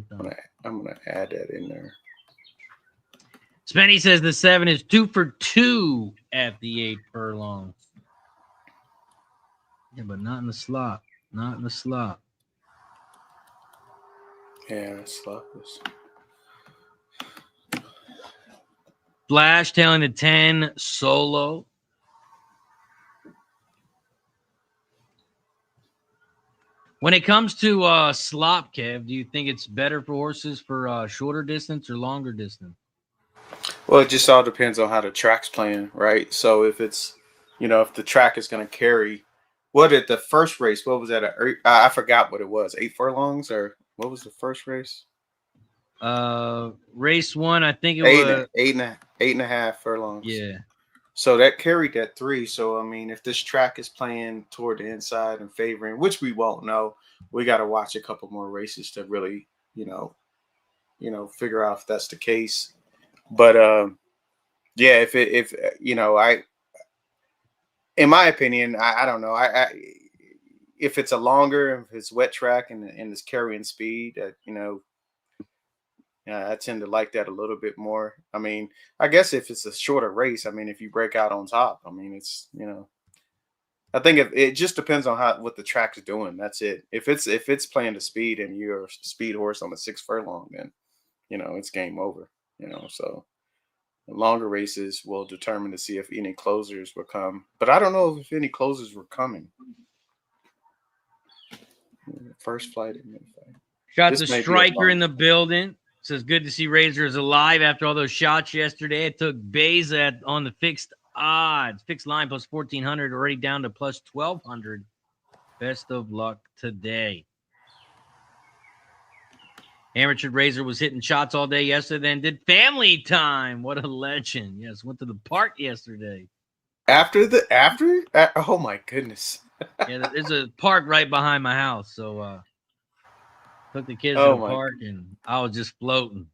I'm gonna add that in there. Spenny says the 7 is 2 for 2 at the 8 furlongs. Yeah, but not in the slot. Not in the slot. Yeah, slot is. Flash tailing to 10 solo. When it comes to slop, Kev, do you think it's better for horses for shorter distance or longer distance? Well, it just all depends on how the track's playing, right? So if it's, if the track is going to carry, what at the first race, what was that? I forgot what it was. 8 furlongs or what was the first race? Race 1, I think it was 8.5 furlongs. Yeah. So that carried that 3. So I mean, if this track is playing toward the inside and favoring, which we won't know, we got to watch a couple more races to really, figure out if that's the case. But yeah, if in my opinion, I don't know. If it's a longer, if it's wet track and it's carrying speed, I tend to like that a little bit more. I mean, I guess if it's a shorter race, I mean, if you break out on top, I mean, it's I think it just depends on what the track is doing. That's it. If it's playing the speed and you're a speed horse on the 6 furlong, then it's game over. So the longer races will determine to see if any closers will come. But I don't know if any closers were coming. First flight. Got the striker in the building. Says good to see Razors alive after all those shots yesterday. It took Beza on the fixed odds. Fixed line plus 1,400, already down to plus 1,200. Best of luck today. Amateur Razor was hitting shots all day yesterday and did family time. What a legend. Yes, went to the park yesterday. Oh my goodness. Yeah, there's a park right behind my house. So took the kids to the park and I was just floating.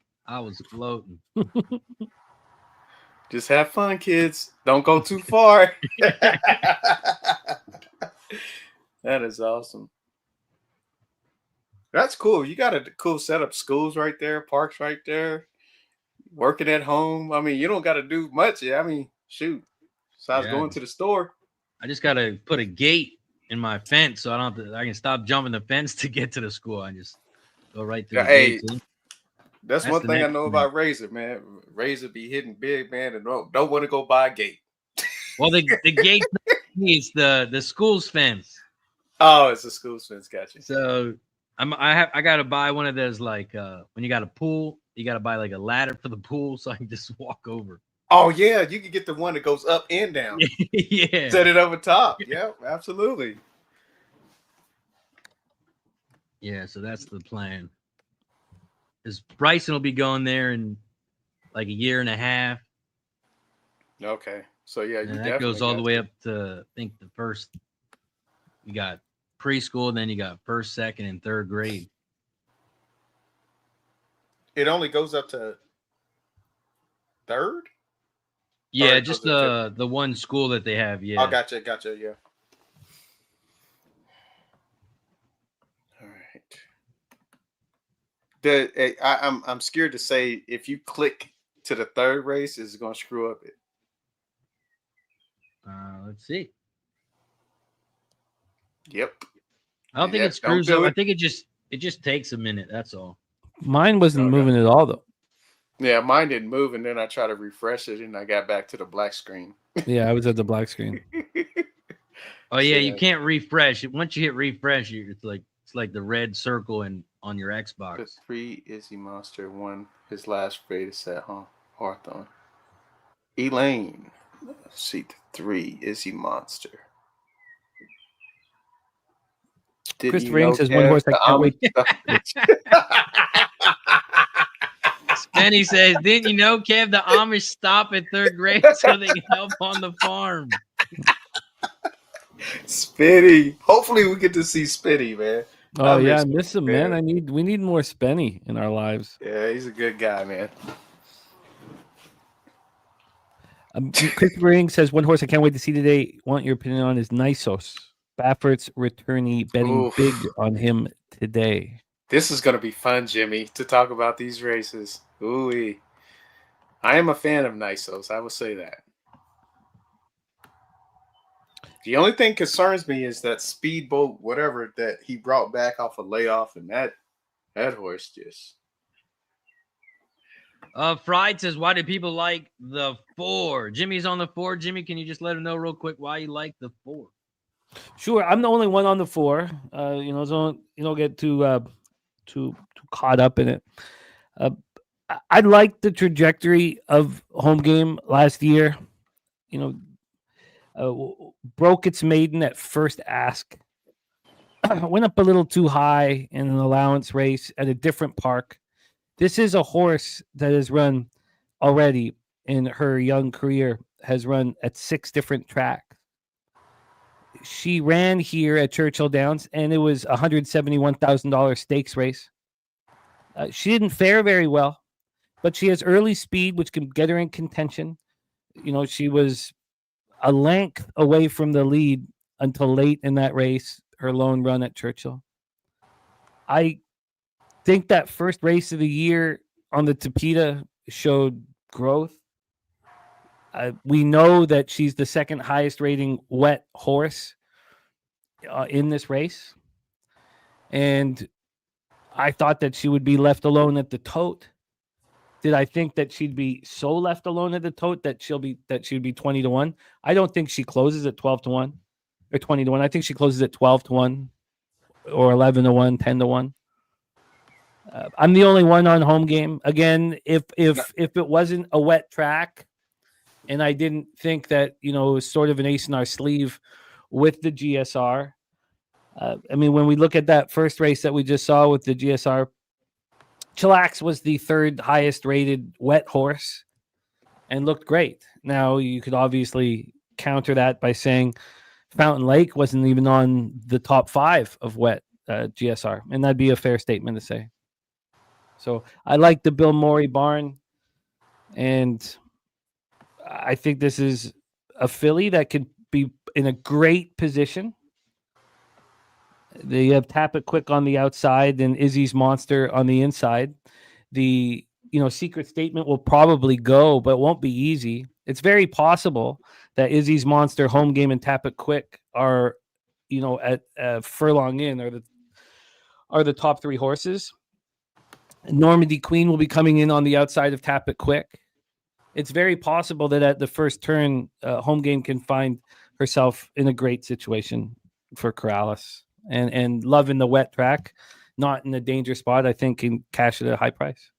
Just have fun, kids. Don't go too far. That is awesome. That's cool. You got a cool setup. Schools right there, parks right there, working at home. I mean, you don't got to do much. I mean, shoot. Besides going to the store. I just got to put a gate in my fence so I can stop jumping the fence to get to the school. I just go right through the gate. That's one thing I know about Razor, man. Razor be hitting big, man, and don't want to go buy a gate. Well, the gate is the school's fence. Oh, it's a school's fence. Gotcha. So I got to buy one of those, like when you got a pool, you got to buy like a ladder for the pool so I can just walk over. Oh yeah, you can get the one that goes up and down. Yeah, set it over top. Yeah, absolutely. Yeah, so that's the plan. Because Bryson will be going there in like a year and a half. Okay, so yeah, and that goes all the way up to, I think, the first. You got preschool, then you got first, second, and third grade. It only goes up to third? Yeah, just the one school that they have. Yeah. Oh, gotcha. Yeah. All right. I'm scared to say if you click to the third race, it's going to screw up it. Let's see. Yep. I don't think it screws up. I think it just takes a minute. That's all. Mine wasn't moving at all, though. Yeah, mine didn't move, and then I tried to refresh it, and I got back to the black screen. Yeah, I was at the black screen. Oh yeah, you can't refresh it. Once you hit refresh, it's like the red circle on your Xbox. The 3 Izzy Monster won his last race set, huh? Hawthorne. Elaine. Let's see, the 3 Izzy Monster. Christopher Ring says one horse I can't wait. Spenny says, didn't you know, Kev, the Amish stop at third grade so they can help on the farm? Spinny. Hopefully we get to see Spinny, man. Oh, yeah, I miss him, man. We need more Spenny in our lives. Yeah, he's a good guy, man. Christopher Ring says, one horse I can't wait to see today. Want your opinion on is Nisos. Baffert's returnee, betting big on him today. This is going to be fun, Jimmy, to talk about these races. Ooh-wee. I am a fan of Nisos. I will say that. The only thing concerns me is that speedboat, whatever, that he brought back off a layoff, and that horse just. Fried says, why do people like the 4? Jimmy's on the 4. Jimmy, can you just let him know real quick why you like the 4? Sure, I'm the only one on the 4. Don't get too caught up in it. I like the trajectory of home game last year. Broke its maiden at first ask. Went up a little too high in an allowance race at a different park. This is a horse that has run already in her young career has run at 6 different tracks. She ran here at Churchill Downs, and it was a $171,000 stakes race. She didn't fare very well, but she has early speed, which can get her in contention. She was a length away from the lead until late in that race, her lone run at Churchill. I think that first race of the year on the Tapeta showed growth. We know that she's the second highest rating wet horse in this race. And I thought that she would be left alone at the tote. Did I think that she'd be so left alone at the tote that she'd be 20-1? I don't think she closes at 12-1 or 20-1. I think she closes at 12-1 or 11-1, 10-1. I'm the only one on home game. Again, if it wasn't a wet track, and I didn't think that it was sort of an ace in our sleeve with the GSR. When we look at that first race that we just saw with the GSR, Chillax was the third highest rated wet horse and looked great. Now you could obviously counter that by saying Fountain Lake wasn't even on the top 5 of wet GSR, and that'd be a fair statement to say. So I like the Bill Morey barn, and I think this is a filly that could be in a great position. They have Tap It Quick on the outside and Izzy's Monster on the inside. The Secret Statement will probably go, but it won't be easy. It's very possible that Izzy's Monster, Home Game, and Tap It Quick are, at Furlong Inn are the top 3 horses. Normandy Queen will be coming in on the outside of Tap It Quick. It's very possible that at the first turn, Home Game can find herself in a great situation for Corrales. And loving the wet track, not in a danger spot, I think can cash it at a high price.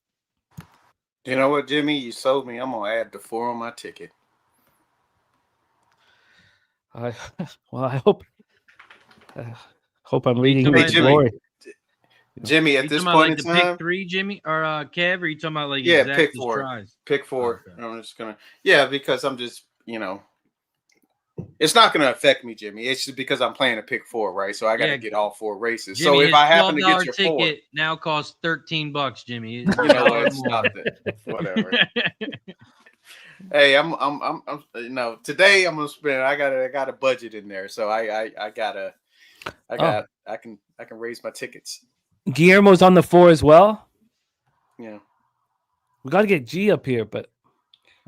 You know what, Jimmy? You sold me. I'm going to add the 4 on my ticket. I hope I'm leading you to glory. Jimmy, at this point in time, pick 3, Jimmy or Kev, or are you talking about pick 4? Tries? Pick 4. Okay. I'm just gonna because I'm just it's not gonna affect me, Jimmy. It's just because I'm playing a pick 4, right? So I got to get all 4 races. Jimmy, so if I happen to get your ticket 4, now costs $13, Jimmy. You know what? Stop it. Whatever. Hey, I'm today I'm gonna spend. I got a budget in there, so I can raise my tickets. Guillermo's on the 4 as well. Yeah, we got to get G up here, but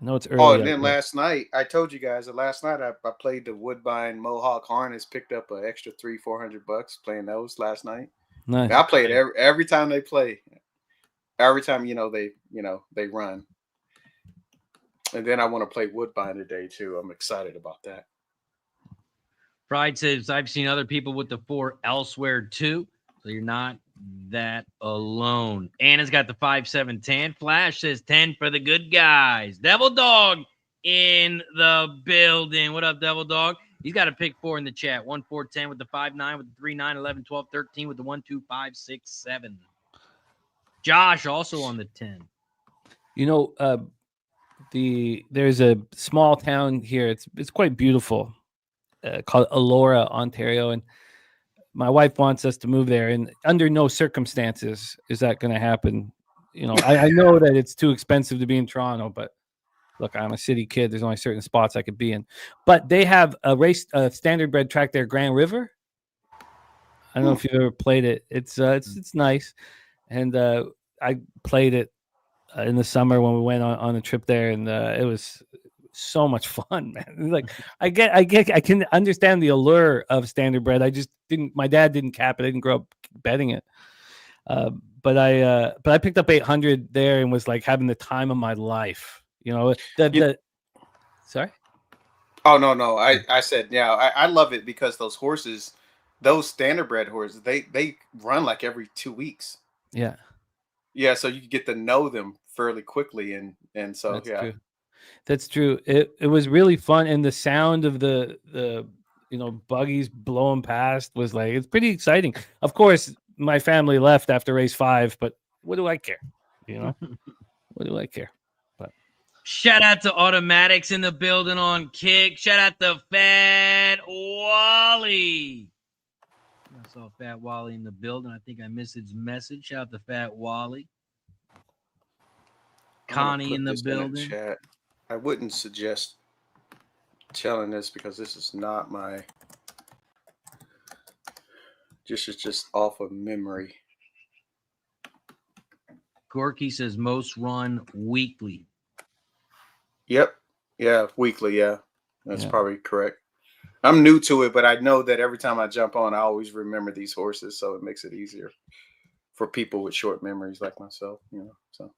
I know it's early. Oh, and then last night I told you guys that last night I played the Woodbine Mohawk Harness, picked up an extra $300-400 playing those last night. Nice. I play it every time they play. Every time they run. And then I want to play Woodbine today too. I'm excited about that. Pride says I've seen other people with the 4 elsewhere too, so you're not that alone. Anna's got the 5-7-10. Flash says 10 for the good guys. Devil Dog in the building. What up, Devil Dog? He's got a pick 4 in the chat. 1-4-10 with the 5-9 with the 3-9, 11, 12, 13 with the 1-2, 5, 6, 7. Josh also on the 10. There's a small town here. It's quite beautiful, called Elora, Ontario, and my wife wants us to move there. And under no circumstances is that going to happen. I know that it's too expensive to be in Toronto, but look, I'm a city kid. There's only certain spots I could be in. But they have a standard bred track there, Grand River. I don't know if you've ever played it. It's nice, and I played it in the summer when we went on a trip there, and it was so much fun, man. Like I can understand the allure of standard bred. My dad didn't cap it. I didn't grow up betting it. But I picked up 800 there and was like having the time of my life. Sorry. Oh no. I said, I love it because those horses, those standard bred horses, they run like every 2 weeks. Yeah. Yeah. So you get to know them fairly quickly. And so, That's true. That's true. It was really fun. And the sound of the buggies blowing past was like, it's pretty exciting. Of course, my family left after race 5, but what do I care? What do I care? But Shout out to Automatics in the building on Kick. Shout out to Fat Wally. I saw Fat Wally in the building. I think I missed his message. Shout out to Fat Wally. Connie in the building. Chat. I wouldn't suggest telling this because this is not my. This is just off of memory. Gorky says most run weekly. Yep. Yeah, weekly. Yeah, that's probably correct. I'm new to it, but I know that every time I jump on, I always remember these horses, so it makes it easier for people with short memories like myself. So.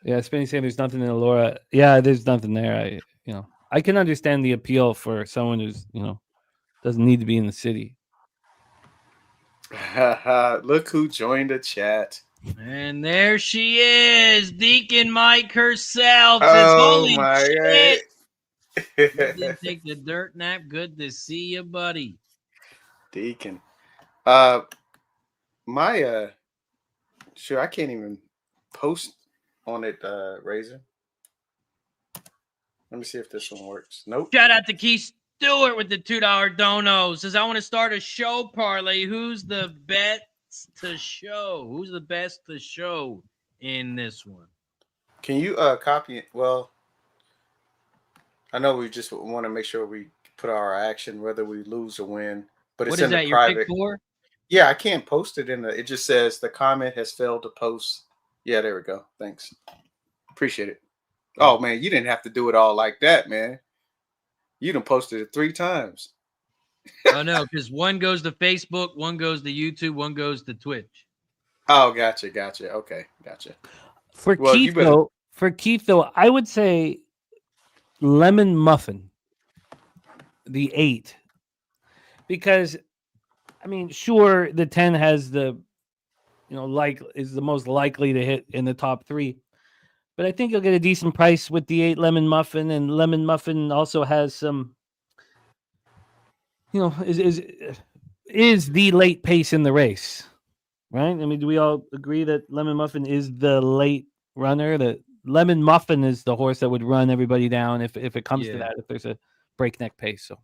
Yeah, Spinny saying there's nothing in Laura. Yeah, there's nothing there. I can understand the appeal for someone who's doesn't need to be in the city. Look who joined the chat. And there she is, Deacon Mike herself. Oh Holy my shit. God. You didn't take the dirt nap. Good to see you, buddy. Deacon. Sure, I can't even post on it, Razor. Let me see if this one works. Nope. Shout out to Keith Stewart with the $2 dono. Says, I want to start a show parlay. Who's the best to show? Who's the best to show in this one? Can you copy it? Well, I know we just want to make sure we put our action, whether we lose or win. But it's in the private. Your pick four? Yeah, I can't post it in the. It just says the comment has failed to post. Yeah, there we go. Thanks. Appreciate it. Oh man, you didn't have to do it all like that, man. You done posted it 3 times. Oh no, because one goes to Facebook, one goes to YouTube, one goes to Twitch. Oh, gotcha. Okay, gotcha. For Keith though, I would say lemon muffin, the 8, because I mean, sure, the 10 has the, is the most likely to hit in the top 3, but I think you'll get a decent price with the 8 lemon muffin, and lemon muffin also has some, is the late pace in the race, right? I mean, do we all agree that lemon muffin is the late runner? That lemon muffin is the horse that would run everybody down if it comes to that, if there's a breakneck pace. So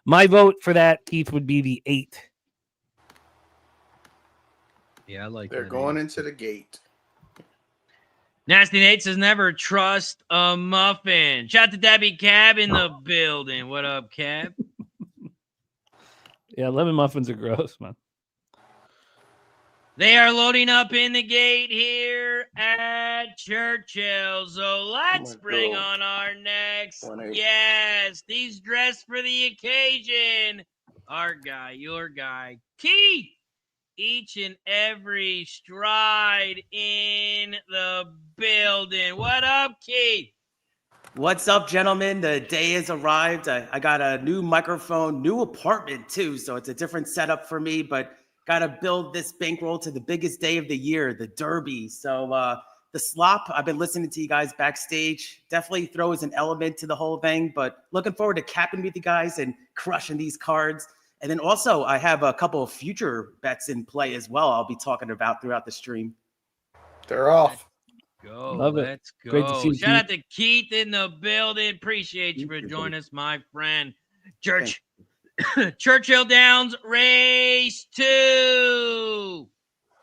my vote for that, Keith, would be the 8. Yeah, I like They're going into the gate. Nasty Nate says never trust a muffin. Shout out to Debbie Cab in the building. What up, Cab? Yeah, lemon muffins are gross, man. They are loading up in the gate here at Churchill. So let's bring on our next guest. He's dressed for the occasion. Our guy, your guy, Keith. Each and every stride in the building. What up, Keith? What's up, gentlemen? The day has arrived. I got a new microphone, new apartment too, so it's a different setup for me, but got to build this bankroll to the biggest day of the year, the Derby. So the slop, I've been listening to you guys backstage, definitely throws an element to the whole thing, but looking forward to capping with you guys and crushing these cards. And then also, I have a couple of future bets in play as well I'll be talking about throughout the stream. They're off. Let's go. Great to see you, Shout out to Keith in the building. Appreciate you for joining us, my friend. Churchill Downs Race 2.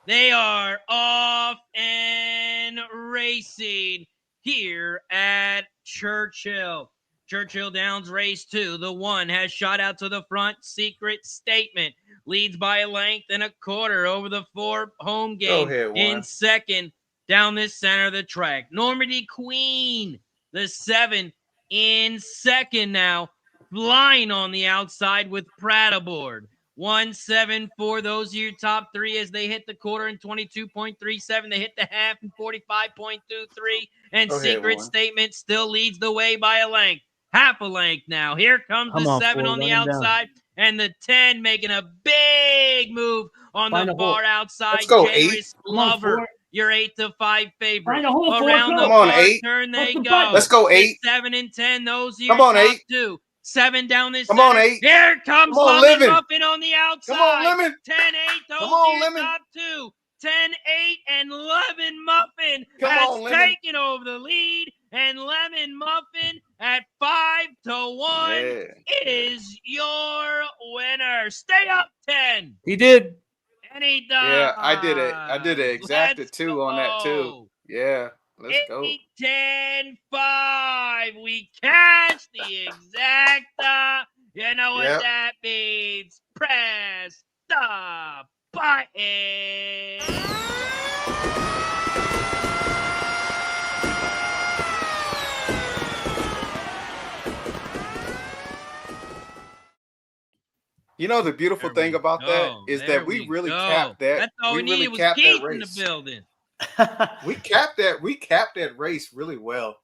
They are off and racing here at Churchill. Churchill Downs Race 2. The 1 has shot out to the front. Secret Statement leads by a length and a quarter over the 4 home game. In second, down this center of the track. Normandy Queen, the 7 in second now. Flying on the outside with Pratt aboard. 1-7-4. Those are your top 3 as they hit the quarter in 22.37. They hit the half in 45.23. And Secret Statement still leads the way by a length. Half a length now. Here comes the 7 on the outside. And the 10 making a big move on the far outside. Let's go, Generous Lover. Your 8-5 favorite. Around the far turn they go. Let's go 8. 7 and 10. Those are your top 2. 7 down this. Come on, 8. Here comes Lemon Muffin on the outside. Come on, Lemon. 10-8. Those are your top 2. 10-8, and Lemon Muffin Come has on, Lemon. taken over the lead. And Lemon Muffin at 5-1 is your winner. Stay up 10. He did. And he does. Yeah, I did it. I did it exacta Let's 2 on that too. go. Yeah, let's go. 8-10-5. We catch the exacta. You know what Yep. that means. Press the button. You know the beautiful There thing we about that go. is There that we we really go. capped that. That's all we really needed was capped that Keith in the race. building. We capped that. We capped that race really well.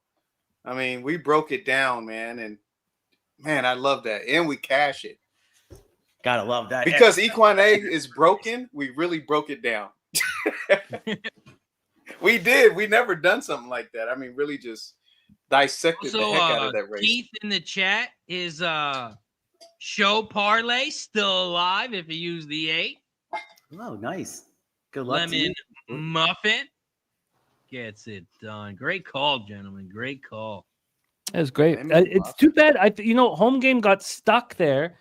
I mean, we broke it down, man, and man, I love that. And we cash it Gotta love that. because Equine A is broken. We really broke it down. We did. We never done something like that. I mean, really just dissected the Also, heck out of that race. Keith in the chat is show parlay still alive if you use the 8. Oh, nice. Good luck to you. Lemon Muffin gets it done. Great call, gentlemen. Great call. That was great. Lemon It's Muffin. too bad. Home game got stuck there.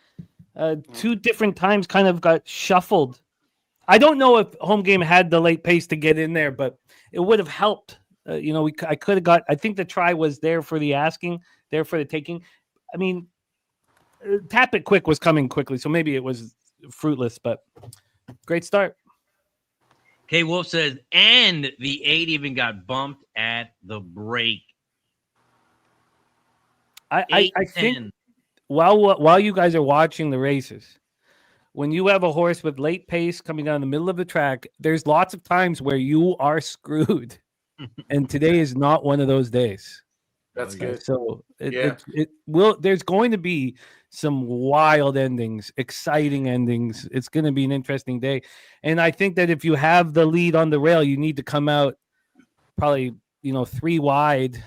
2 different times kind of got shuffled. I don't know if home game had the late pace to get in there, but it would have helped. I could have got. I think the try was there for the asking, there for the taking. I mean, Tap It Quick was coming quickly, so maybe it was fruitless. But great start. K Wolf says, and the 8 even got bumped at the break. I think while you guys are watching the races, when you have a horse with late pace coming down the middle of the track, there's lots of times where you are screwed. And today is not one of those days. That's good. So Yeah. it will. There's going to be some wild endings, exciting endings. It's going to be an interesting day. And I think that if you have the lead on the rail, you need to come out probably 3 wide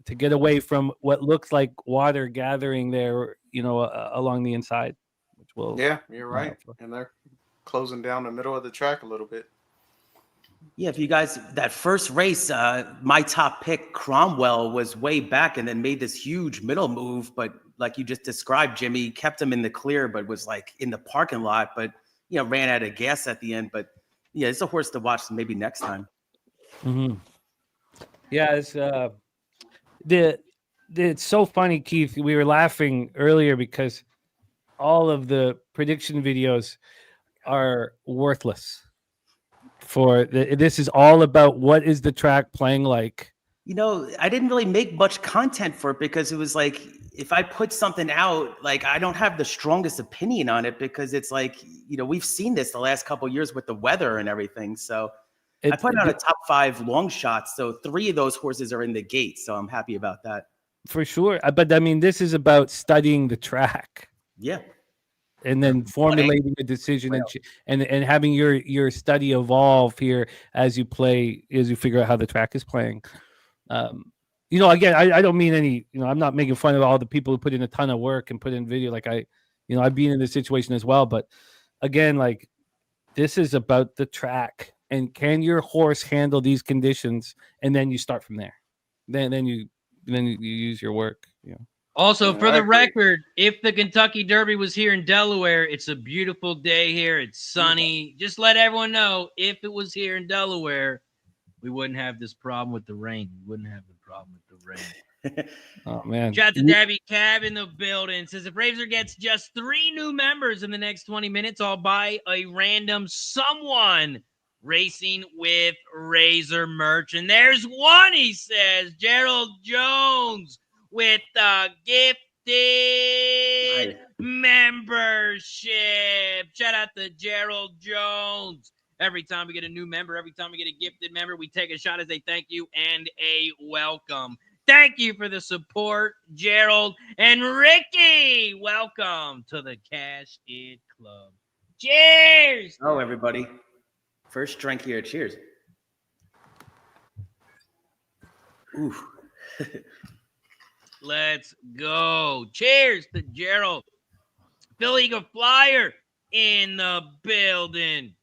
to get away from what looks like water gathering there, along the inside. Yeah, you're right. And they're closing down the middle of the track a little bit. Yeah, if you guys, that first race, my top pick, Cromwell, was way back and then made this huge middle move. But like you just described, Jimmy, kept him in the clear, but was like in the parking lot, but, ran out of gas at the end. But yeah, it's a horse to watch maybe next time. Mm-hmm. Yeah, it's so funny, Keith. We were laughing earlier because all of the prediction videos are worthless. This is all about what is the track playing like. I didn't really make much content for it because it was like, if I put something out, like I don't have the strongest opinion on it because it's like, we've seen this the last couple of years with the weather and everything. So I put out a top 5 long shots. So 3 of those horses are in the gate. So I'm happy about that. For sure. But I mean, this is about studying the track. Yeah. And then formulating a decision and having your study evolve here as you figure out how the track is playing. Again, I don't mean any, I'm not making fun of all the people who put in a ton of work and put in video. Like I've been in this situation as well. But again, like this is about the track and can your horse handle these conditions? And then you start from there. Then you use your work, Also, for the record, if the Kentucky Derby was here in Delaware, it's a beautiful day here. It's sunny. Just let everyone know, if it was here in Delaware, we wouldn't have this problem with the rain. We wouldn't have the problem with the rain. Oh, man. Shout out to Debbie Cab in the building. Says, if Razor gets just 3 new members in the next 20 minutes, I'll buy a random someone racing with Razor merch. And there's one, he says, Gerald Jones, with the gifted membership. Shout out to Gerald Jones. Every time we get a new member, every time we get a gifted member, we take a shot as a thank you and a welcome. Thank you for the support, Gerald. And Ricky, welcome to the Cash It Club. Cheers! Oh, everybody. First drink here. Cheers. Ooh. Let's go. Cheers to Gerald. Phil Eagle Flyer in the building.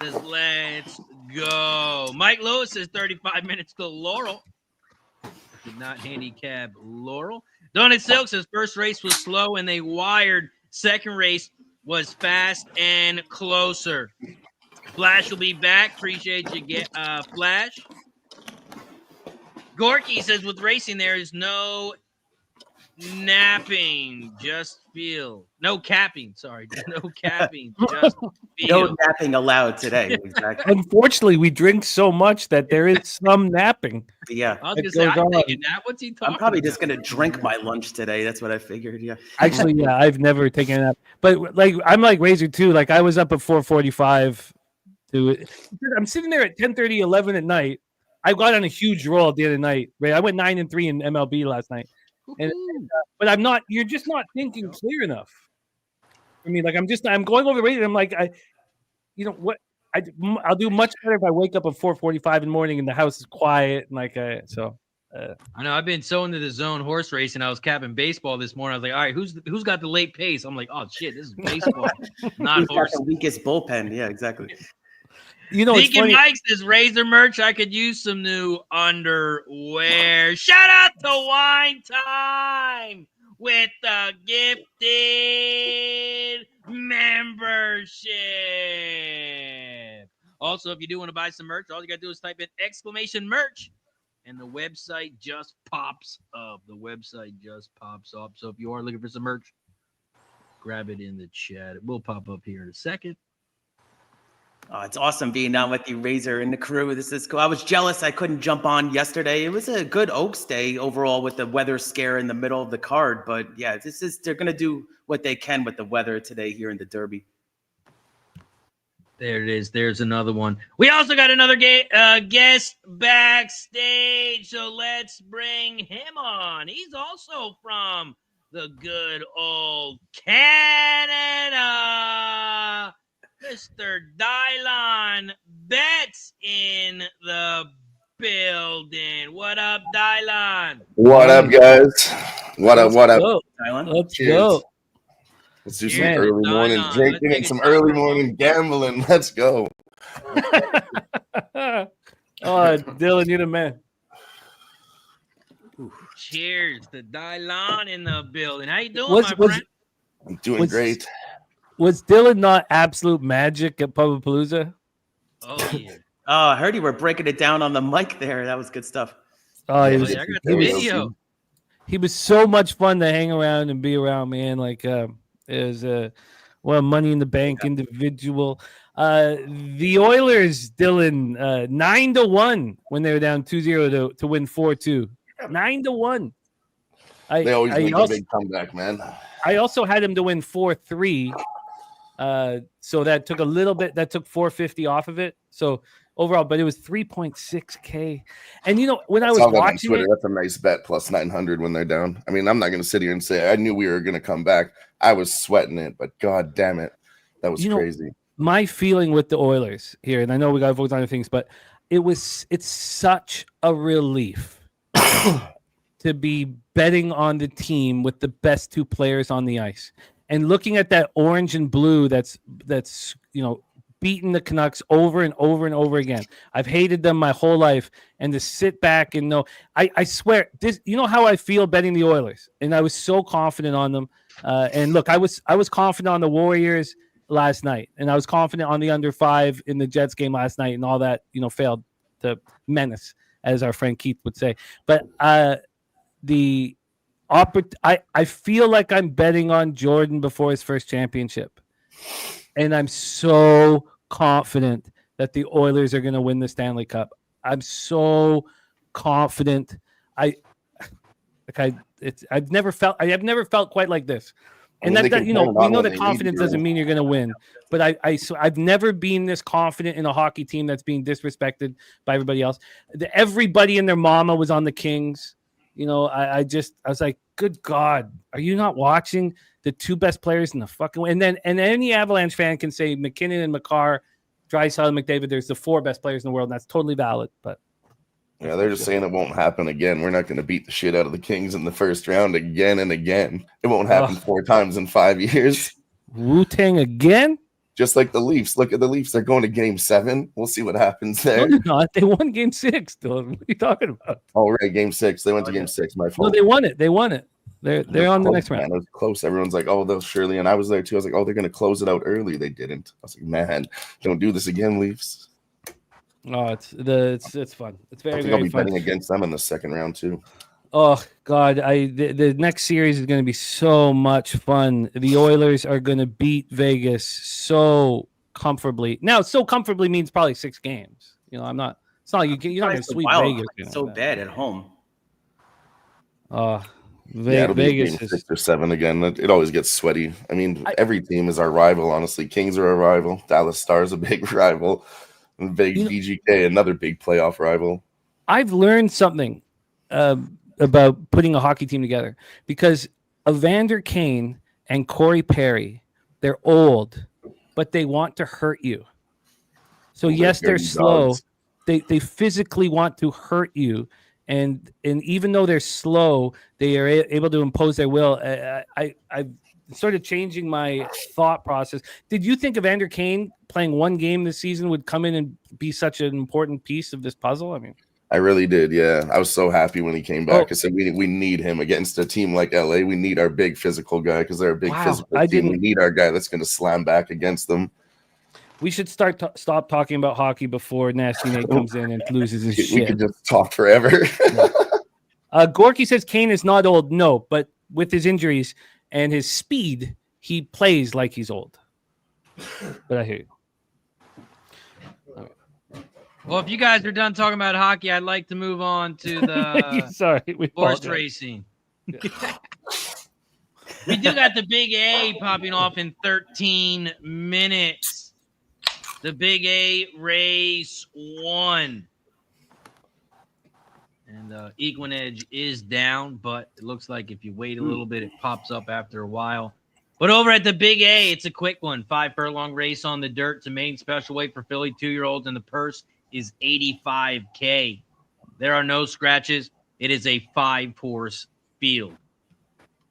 says, let's go. Mike Lewis says 35 minutes to Laurel. Did not handicap Laurel. Donut Silk says first race was slow and they wired. Second race was fast and closer. Flash will be back. Appreciate you, Flash. Gorky says with racing there is no napping, just feel. No capping, sorry. No capping, just feel. No napping allowed today. Exactly. Unfortunately, we drink so much that there is some napping. Yeah. I was going to say, I'm taking that. What's he talking I'm probably about? just going to drink my lunch today. That's what I figured, yeah. Actually, yeah, I've never taken a nap. But like I'm like Razor too. Like I was up at 4:45 I'm sitting there at 10:30, 11 at night. I got on a huge roll at the end of the night. Right? I went 9-3 in MLB last night. But I'm not. You're just not thinking clear enough. I mean, like I'm going over rated. I'm like, I'll do much better if I wake up at 4:45 in the morning and the house is quiet and like I know I've been so into the zone horse racing. I was capping baseball this morning. I was like, all right, who's got the late pace? I'm like, oh shit, this is baseball, not horse. The weakest bullpen. Yeah, exactly. Deacon Mike says Razor merch. I could use some new underwear. Shout out to Wine Time with the gifted membership. Also, if you do want to buy some merch, all you got to do is type in !merch and the website just pops up. The website just pops up. So if you are looking for some merch, grab it in the chat. It will pop up here in a second. Oh, it's awesome being on with you, Razor, and the crew. This is cool. I was jealous I couldn't jump on yesterday. It was a good Oaks day overall with the weather scare in the middle of the card. But yeah, they're going to do what they can with the weather today here in the Derby. There it is. There's another one. We also got another guest backstage, so let's bring him on. He's also from the good old Canada. Mr. Dylon Betts in the building. What up, Dylon? What up, guys? What up? Let's go. Let's do some early morning drinking and some early morning gambling. Let's go. Oh, Dylan, you're the man. Cheers to Dylon in the building. How you doing, my friend? I'm doing great. Was Dylan not absolute magic at Pubbapalooza? Oh, yeah. Oh, I heard you were breaking it down on the mic there. That was good stuff. Oh, I got the video. He was so much fun to hang around and be around, man. Like, it was a money in the bank individual. The Oilers, Dylan, 9-1 when they were down 2-0 to win 4-2. 9-1. They always make a big comeback, man. I also had him to win 4-3. So that took a little bit. That took 450 off of it. So overall, but it was 3.6K. And when I was watching Twitter, that's a nice bet plus 900 when they're down. I mean, I'm not going to sit here and say I knew we were going to come back. I was sweating it, but god damn it, that was crazy. My feeling with the Oilers here, and I know we got to focus on other things, but it's such a relief to be betting on the team with the best two players on the ice. And looking at that orange and blue that's beating the Canucks over and over and over again. I've hated them my whole life. And to sit back and know, I swear, this, how I feel betting the Oilers. And I was so confident on them. And look, I was confident on the Warriors last night. And I was confident on the under 5 in the Jets game last night. And all that, failed to menace, as our friend Keith would say. But I feel like I'm betting on Jordan before his first championship. And I'm so confident that the Oilers are going to win the Stanley Cup. I'm so confident. I've never felt quite like this. And we know that confidence doesn't mean you're going to win. But I've never been this confident in a hockey team that's being disrespected by everybody else. Everybody and their mama was on the Kings. I was like, good God, are you not watching the two best players in the fucking way? And any Avalanche fan can say McKinnon and Makar, Draisaitl and McDavid, there's the 4 best players in the world, and that's totally valid. But yeah, they're just saying it won't happen again. We're not going to beat the shit out of the Kings in the first round again and again. It won't happen 4 times in 5 years. Wu-Tang again? Just like the Leafs. Look at the Leafs. They're going to Game 7. We'll see what happens No, there. they're not. They won Game 6, Dylan. What are you talking about? Oh, right. Game 6. They went to Game 6. My fault. No, they won it. They won it. They're on the next round. Man, it was close. Everyone's like, oh, they'll surely. And I was there too. I was like, oh, they're going to close it out early. They didn't. I was like, man, don't do this again, Leafs. Oh, it's fun. It's I very, think I'll very be fun. betting against them in the second round too. Oh God, the next series is going to be so much fun. The Oilers are going to beat Vegas so comfortably. Now, so comfortably means probably 6 games. You know, I'm not. It's not like you're not going to sweep Vegas. So bad at home. Yeah, it'll Vegas be is 6 or 7 again. It always gets sweaty. I mean, every team is our rival. Honestly, Kings are a rival. Dallas Stars a big rival. And VGK another big playoff rival. I've learned something about putting a hockey team together because Evander Kane and Corey Perry, they're old, but they want to hurt you. So yes, they're slow. They physically want to hurt you, and even though they're slow, they are able to impose their will. I started changing my thought process. Did you think Evander Kane playing 1 game this season would come in and be such an important piece of this puzzle? I mean, I really did. Yeah, I was so happy when he came back. I said we need him against a team like LA. We need our big physical guy because they're a big physical team. We need our guy that's going to slam back against them. We should stop talking about hockey before Nasty Nate comes in and loses his shit. We could just talk forever. Gorky says Kane is not old. No, but with his injuries and his speed, he plays like he's old. But I hear you. Well, if you guys are done talking about hockey, I'd like to move on to the horse racing. Yeah. We do got the Big A popping off in 13 minutes. The Big A race 1. And Equinedge is down, but it looks like if you wait a little bit, it pops up after a while. But over at the Big A, it's a quick one. 5 furlong race on the dirt. It's a main special weight for filly 2-year-olds, and the purse is $85K. There are no scratches. It is a 5-horse field.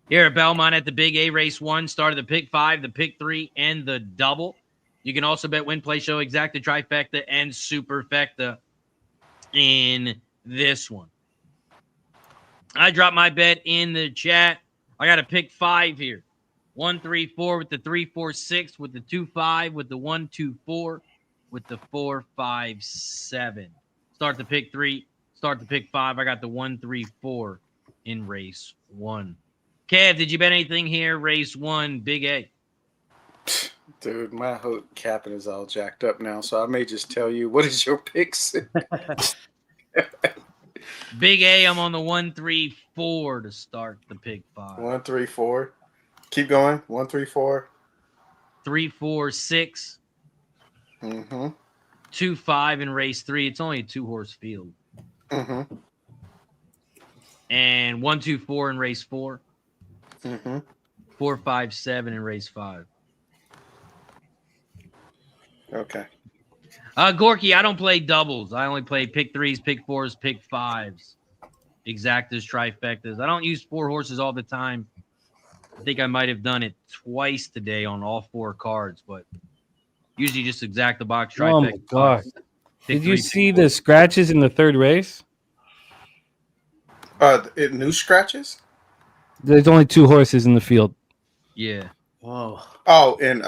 Here at Belmont at the Big A race 1, started the pick 5, the pick 3, and the double. You can also bet win, play, show, exacta, trifecta, and superfecta in this one. I dropped my bet in the chat. I got a pick 5 here. 1, 3, 4 with the 3, 4, 6 with the 2, 5 with the 1, 2, 4 with the 4, 5, 7. Start the pick 3. Start the pick 5. I got the 1, 3, 4 in race 1. Kev, did you bet anything here? Race 1, Big A. Dude, my whole cabin is all jacked up now, so I may just tell you, what is your picks? Big A, I'm on the 1, 3, 4 to start the pick 5. 1, 3, 4. Keep going. 1, 3, 4. 3, 4, 6. Mm-hmm. 2, 5 in race 3. It's only a 2-horse field. Mm-hmm. And 1, 2, 4 in race 4. Mm-hmm. 4, 5, 7 in race 5. Okay. Gorky, I don't play doubles. I only play pick 3s, pick 4s, pick 5s, exactas, trifectas. I don't use 4 horses all the time. I think I might have done it twice today on all 4 cards, but usually just exacta box, trifecta. Oh my God. Did you 3, see the scratches in the 3rd race? New scratches? There's only 2 horses in the field. Yeah. Whoa. Oh, in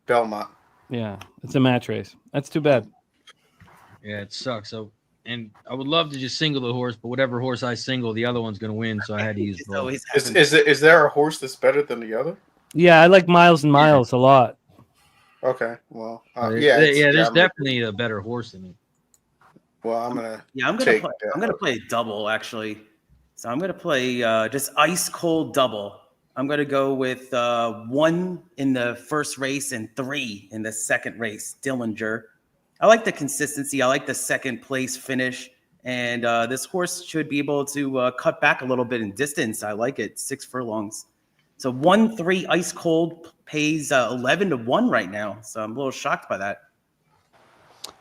Belmont. Yeah, it's a match race. That's too bad. Yeah, it sucks. So, and I would love to just single the horse, but whatever horse I single, the other one's going to win, so I had to use both. Is there a horse that's better than the other? Yeah, I like Miles and Miles a lot. Okay, well, there's definitely a better horse in it. Well, I'm gonna play a double actually. So I'm gonna play just ice cold double. I'm gonna go with 1 in the first race and 3 in the second race. Dillinger. I like the consistency. I like the second place finish, and this horse should be able to cut back a little bit in distance. I like it. 6 furlongs. So 1, 3 ice cold pays 11-1 right now. So I'm a little shocked by that.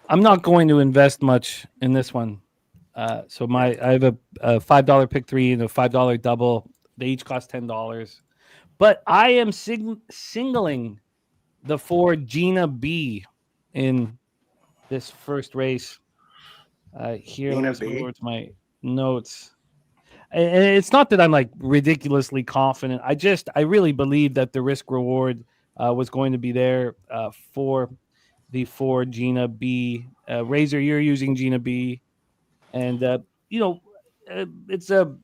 I'm not going to invest much in this one. So I have a $5 pick 3 and a $5 double. They each cost $10. But I am singling the 4 Gina B in this first race. Here, let me scroll over to my notes. And it's not that I'm like ridiculously confident. I really believe that the risk reward was going to be there for the 4 Gina B. Razor, you're using Gina B. And, it's a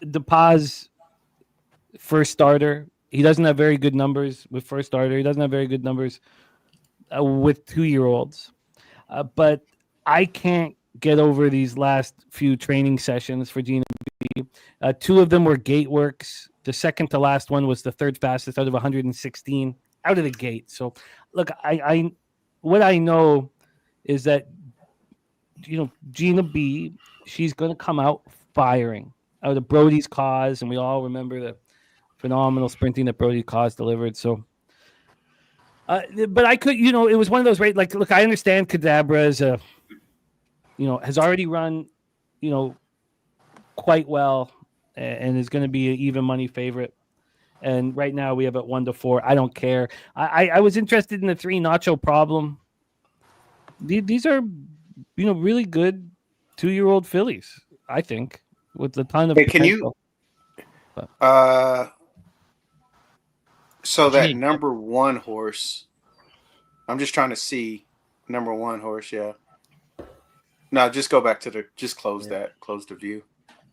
DePaz first starter. He doesn't have very good numbers with first starter. He doesn't have very good numbers with 2-year-olds. But I can't get over these last few training sessions for Gina B. 2 of them were gate works. The second to last one was the third fastest out of 116 out of the gate. So, look, what I know is that, Gina B, she's going to come out firing out of Brody's cause, and we all remember the phenomenal sprinting that Brody Cause delivered. So, but I could, it was one of those, right? Like, look, I understand Cadabra is has already run, quite well, and is going to be an even money favorite. And right now we have it 1-4. I don't care. I was interested in the 3 Nacho Problem. These are, really good 2-year-old fillies, I think, with a ton of potential. So that number 1 horse, I'm just trying to see number 1 horse. Yeah. No, just go back to close the view.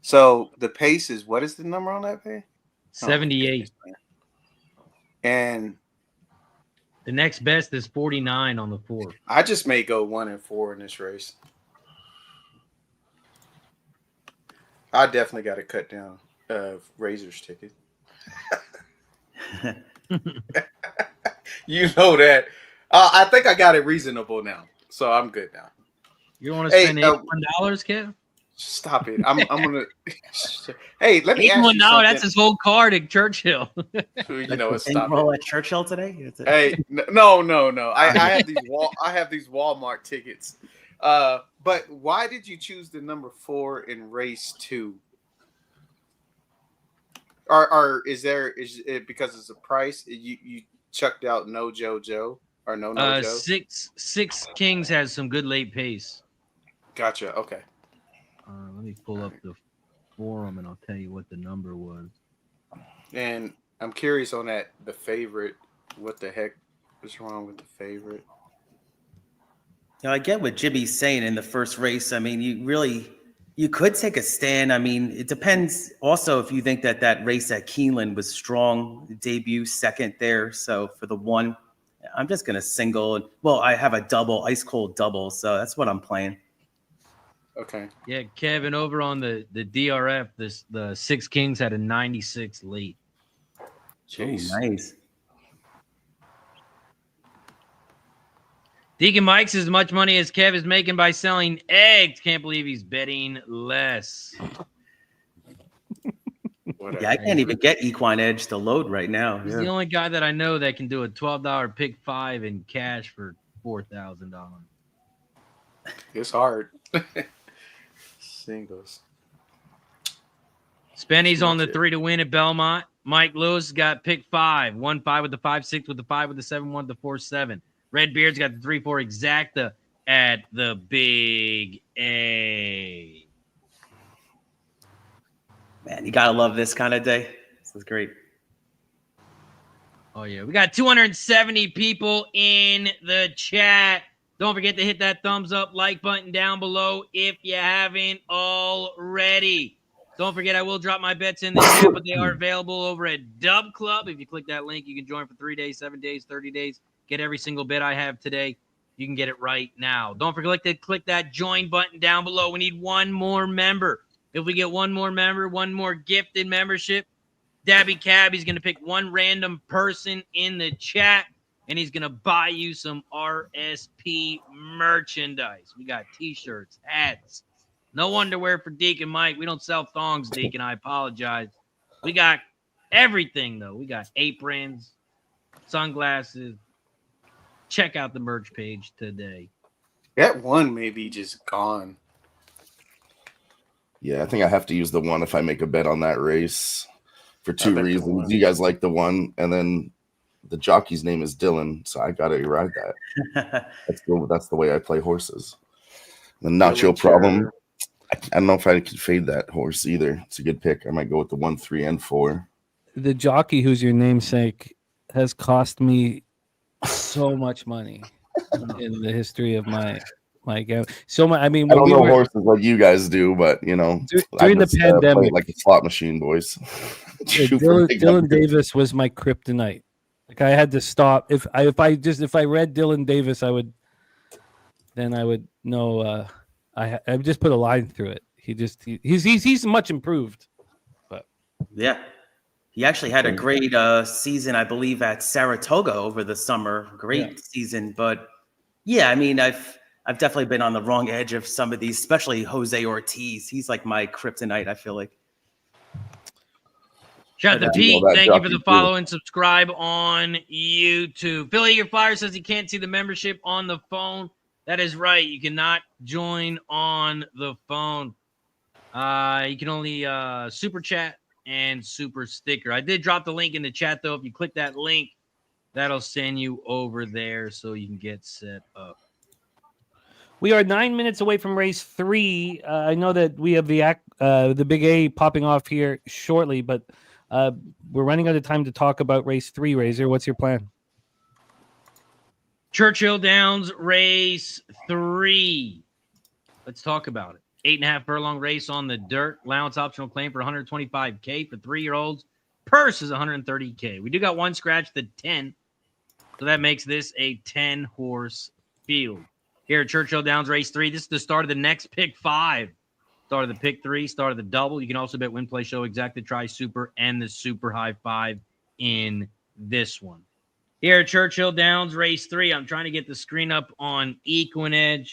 So the pace is, what is the number on that pay? 78. And the next best is 49 on the 4. I just may go 1 and 4 in this race. I definitely got to cut down Razor's ticket. You know that. I think I got it reasonable now, so I'm good now. You want to spend $81, Kev? Stop it! I'm gonna. Hey, let me ask you something. That's his whole card at Churchill. Stop it. At Churchill today. Hey, no. I have these Walmart tickets. But why did you choose the number 4 in race 2? Or is it because it's a price? You chucked out No Jojo or no Joe? Six Kings has some good late pace. Gotcha. Okay. Let me pull up the forum and I'll tell you what the number was. And I'm curious on that, the favorite. What the heck was wrong with the favorite? I get what Jimmy's saying in the first race. I mean, you could take a stand. I mean, it depends also if you think that race at Keeneland was strong, debut second there. So for the 1, I'm just going to single. Well, I have a double, ice cold double. So that's what I'm playing. Okay. Yeah, Kevin, over on the DRF, the 6 Kings had a 96 late. Jeez. Oh, nice. Deacon Mike's as much money as Kev is making by selling eggs. Can't believe he's betting less. Yeah, I can't even get Equine Edge to load right now. He's the only guy that I know that can do a $12 pick 5 in cash for $4,000. It's hard. Singles. Spenny's on the 3 to win at Belmont. Mike Lewis got pick 5. 1-5 with the 5-6 with the 5 with the 7-1 the 4-7. Redbeard's got the 3-4 exacta at the Big A. Man, you gotta love this kind of day. This is great. Oh yeah, we got 270 people in the chat. Don't forget to hit that thumbs up, like button down below if you haven't already. Don't forget, I will drop my bets in the chat, but they are available over at Dub Club. If you click that link, you can join for 3 days, 7 days, 30 days. Get every single bet I have today. You can get it right now. Don't forget to click that join button down below. We need 1 more member. If we get 1 more member, 1 more gifted membership, Dabby Cab, he's going to pick 1 random person in the chat, and he's going to buy you some RSP merchandise. We got T-shirts, hats. No underwear for Deacon Mike. We don't sell thongs, Deacon. I apologize. We got everything, though. We got aprons, sunglasses. Check out the merch page today. That 1 may be just gone. Yeah, I think I have to use the 1 if I make a bet on that race for 2 reasons. You guys like the 1, and then The jockey's name is Dylan, so I gotta ride that. That's the way I play horses. The Nacho Problem. I don't know if I could fade that horse either. It's a good pick. I might go with the 1, 3, and 4. The jockey, who's your namesake, has cost me so much money in the history of my game. So much. I mean, I don't know horses like you guys do, but during the pandemic, like a slot machine, boys. Dylan Davis was my kryptonite. Like I had to stop. If I read Dylan Davis, I would know. I just put a line through it. He's much improved. But yeah, he actually had a great season, I believe, at Saratoga over the summer. Great season, but yeah, I mean, I've definitely been on the wrong edge of some of these, especially Jose Ortiz. He's like my kryptonite, I feel like. Shout out to Pete. Thank you for the follow and subscribe on YouTube. Philly, your flyer says he can't see the membership on the phone. That is right. You cannot join on the phone. You can only super chat and super sticker. I did drop the link in the chat, though. If you click that link, that'll send you over there so you can get set up. We are 9 minutes away from race 3. I know that we have the Big A popping off here shortly, but we're running out of time to talk about race 3. Razor, what's your plan? Churchill Downs race 3. Let's talk about it. 8.5 furlong race on the dirt. Allowance optional claim for $125K for 3-year-olds. Purse is $130K. We do got one scratch, the 10. So that makes this a 10-horse field. Here at Churchill Downs race 3, this is the start of the next pick 5. Start of the pick 3, start of the double. You can also bet win, play, show, exact, the try, super, and the super high 5 in this one. Here at Churchill Downs race 3, I'm trying to get the screen up on Equinedge.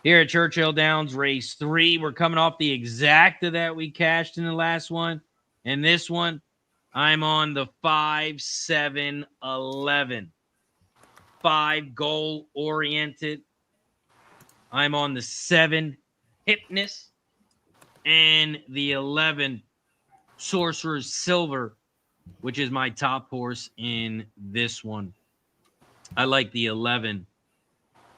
Here at Churchill Downs race 3, we're coming off the exacta that we cashed in the last one. And this one, I'm on the 5, 7, 11. 5 goal oriented. I'm on the 7 Hypness and the 11 Sorcerer's Silver, which is my top horse in this one. I like the 11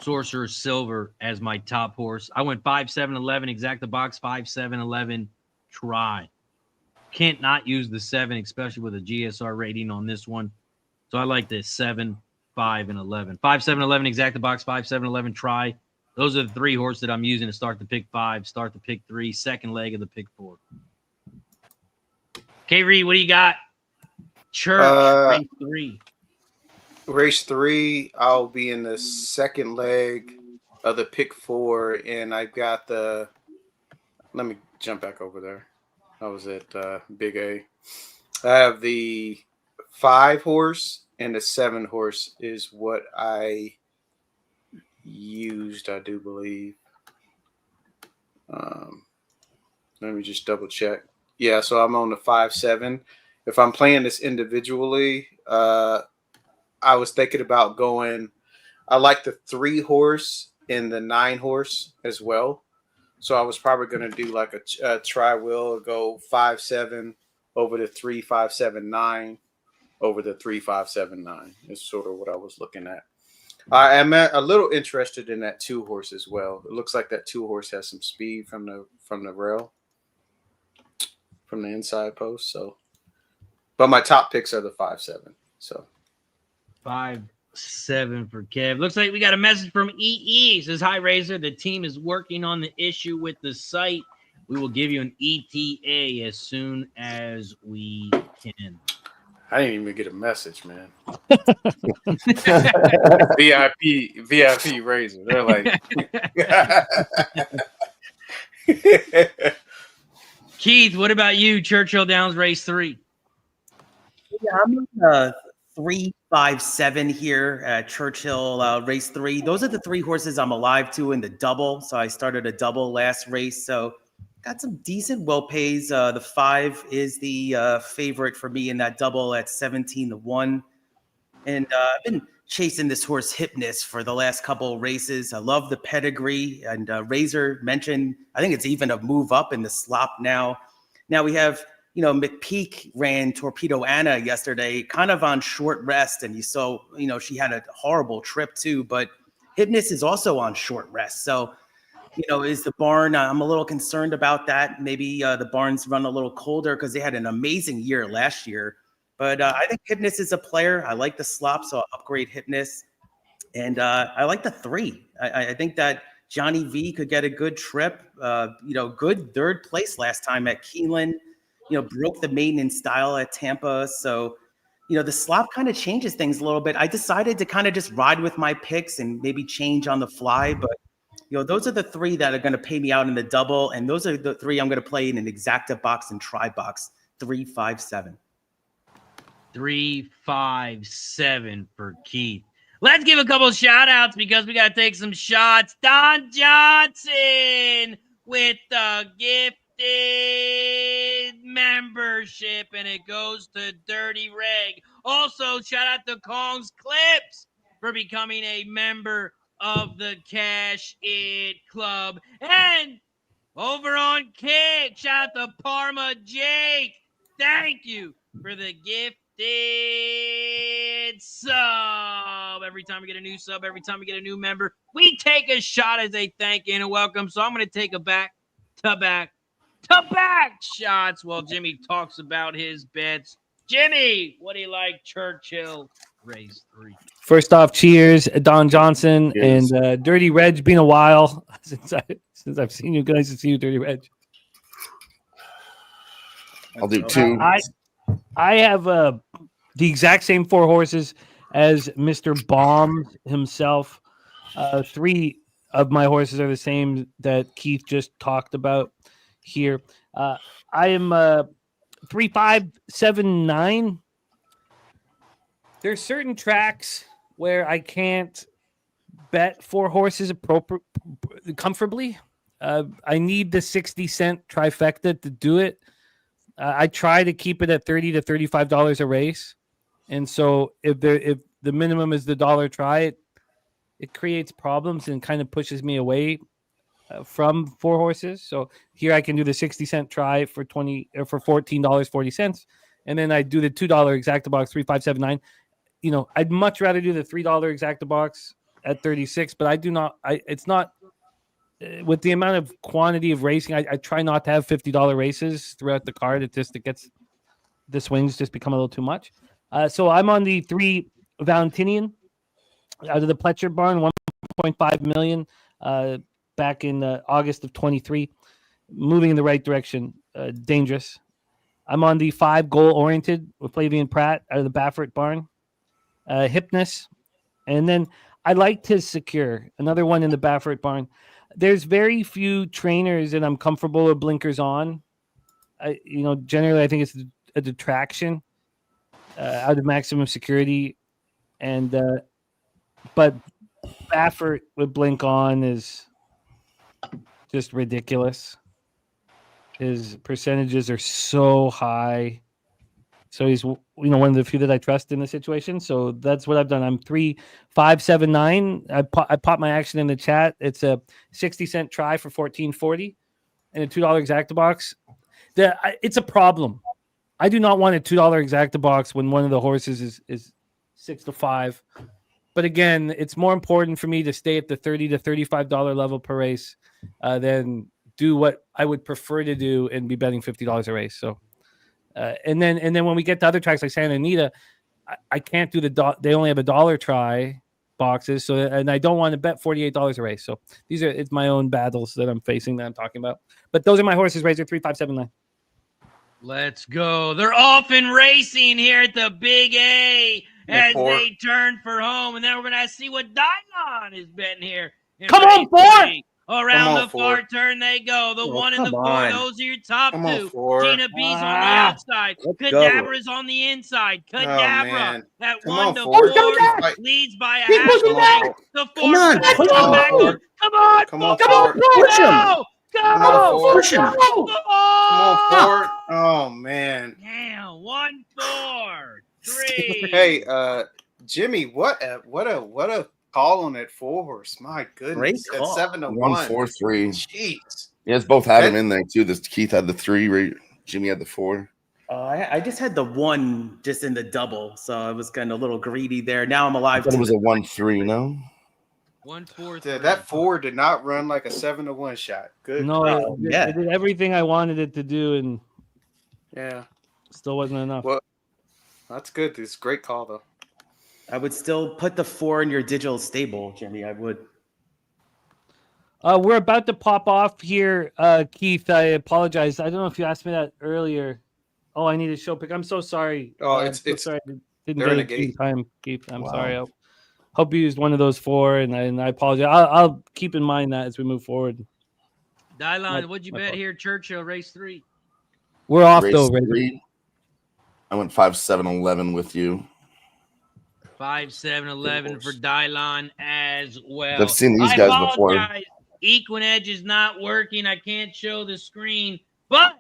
Sorcerer's Silver as my top horse. I went 5, 7, 11, exact the box, 5, 7, 11, try. Can't not use the 7, especially with a GSR rating on this one. So I like the 7, 5, and 11. 5, 7, 11, exact the box, 5, 7, 11, try. Those are the 3 horses that I'm using to start the pick 5, start the pick 3, second leg of the pick 4. Okay, Reed, what do you got? Church, race 3. Race 3, I'll be in the second leg of the pick 4, and I've got the. Let me jump back over there. I was at Big A. I have the 5 horse and the 7 horse is what I used, I do believe. Let me just double check. Yeah, so I'm on the 5, 7. If I'm playing this individually, I was thinking about going. I like the 3 horse and the 9 horse as well. So I was probably going to do like a try wheel, go 5, 7 over the 3, 5, 7, 9 over the 3, 5, 7, 9. Is sort of what I was looking at. I am a little interested in that 2 horse as well. It looks like that 2 horse has some speed from the rail, from the inside post. So, but my top picks are the 5, 7. So 5, 7 for Kev. Looks like we got a message from EE. It says, hi, Razor. The team is working on the issue with the site. We will give you an ETA as soon as we can. I didn't even get a message, man. VIP Razor. They're like, Keith, what about you? Churchill Downs race 3. Yeah, I'm on 3, 5, 7 here at Churchill race 3. Those are the 3 horses I'm alive to in the double. So I started a double last race. So got some decent well pays. The 5 is the favorite for me in that double at 17-1. And I've been chasing this horse Hypness for the last couple of races. I love the pedigree. And Razor mentioned, I think it's even a move up in the slop now. Now we have McPeak ran Torpedo Anna yesterday, kind of on short rest, and you saw, she had a horrible trip too. But Hypnus is also on short rest, so is the barn? I'm a little concerned about that. Maybe the barns run a little colder because they had an amazing year last year. But I think Hypnus is a player. I like the slop, so I'll upgrade Hypnus. And I like the 3. I think that Johnny V could get a good trip. Good third place last time at Keeneland. Broke the maiden in style at Tampa. So, the slop kind of changes things a little bit. I decided to kind of just ride with my picks and maybe change on the fly. But, those are the 3 that are going to pay me out in the double. And those are the 3 I'm going to play in an exacta box and try box. 3, 5, 7. 3, 5, 7 for Keith. Let's give a couple shout outs because we got to take some shots. Don Johnson with the gifted membership, and it goes to Dirty Reg. Also, shout out to Kong's Clips for becoming a member of the Cash It Club. And over on Kick, shout out to Parma Jake. Thank you for the gifted sub. Every time we get a new sub, every time we get a new member, we take a shot as a thank you and a welcome. So I'm going to take a back shots while Jimmy talks about his bets. Jimmy, what do you like? Churchill race 3. First off, cheers, Don Johnson and Dirty Reg. Been a while since I've seen you guys. To see you, Dirty Reg. I'll do 2. I have the exact same 4 horses as Mr. Baum himself. 3 of my horses are the same that Keith just talked about here. I am 3, 5, 7, 9. There's certain tracks where I can't bet 4 horses comfortably. I need the 60-cent trifecta to do it. I try to keep it at $30 to $35 a race, and so if the minimum is the $1 try, it creates problems and kind of pushes me away from 4 horses. So here I can do the 60-cent try for $14.40, and then I do the $2 exacta box 3, 5, 7, 9. I'd much rather do the $3 exacta box at 36, but I do not. It's not. With the amount of quantity of racing, I try not to have $50 races throughout the card. It gets the swings just become a little too much. So I'm on the 3 Valentinian out of the Pletcher barn, 1.5 million back in August of 23, moving in the right direction. Dangerous. I'm on the 5 Goal Oriented with Flavian Pratt out of the Baffert barn. Hypnus, and then I like to secure another one in the Baffert barn. There's very few trainers that I'm comfortable with blinkers on. Generally I think it's a detraction out of maximum security, and but Baffert with blink on is just ridiculous. His percentages are so high. So he's one of the few that I trust in the situation. So that's what I've done. I'm 3, 5, 7, 9. I pop my action in the chat. It's a 60-cent try for $14.40 and a $2 exacta box. It's a problem. I do not want a $2 exacta box when one of the horses is 6 to 5. But again, it's more important for me to stay at the $30 to $35 level per race than do what I would prefer to do and be betting $50 a race. So. And then when we get to other tracks like Santa Anita, I can't do they only have a $1 try boxes. So, and I don't want to bet $48 a race. So it's my own battles that I'm facing that I'm talking about. But those are my horses, Razor 3, 5, 7, 9. Let's go. They're off and racing here at the Big A as they turn for home. And then we're going to see what Dylon is betting here. Come on, Ford! Around the far turn they go. The 1 and the 4. Those are your top 2. Gina B's on the outside. Cadabra's on the inside. Cadabra at 1 to 4 leads by a half length. The 4 Come on, push him. Push him. Come on, Ford. Oh man. Yeah, 1, 4, 3. Hey, Jimmy, what a call on that 4 horse. My goodness. Great call. At 7 to 1, 4, 3. Jeez. Yes, both had him in there too. Keith had the 3, Jimmy had the 4. I just had the one just in the double, so I was kind of a little greedy there. Now I'm alive. It was a 1-3, no? 1-4. That 4 did not run like a 7-1 shot. Good. No, yeah. it did everything I wanted it to do, and Yeah. still wasn't enough. Well, that's good. It's a great call, though. I would still put the 4 in your digital stable, Jimmy. I would. We're about to pop off here, Keith. I apologize. I don't know if you asked me that earlier. Oh, I need a show pick. I'm so sorry. Oh, I'm so sorry. I didn't they're in get the it in gate. time, Keith. I'm Wow. sorry. I hope you used one of those 4, and I apologize. I'll keep in mind that as we move forward. Dylon, what'd you bet here? Churchill, race 3. We're off Race though, right? 3. I went 5-7-11 with you. 5-7-11 for Dylon as well. I've seen these guys before. Equinedge is not working. I can't show the screen, but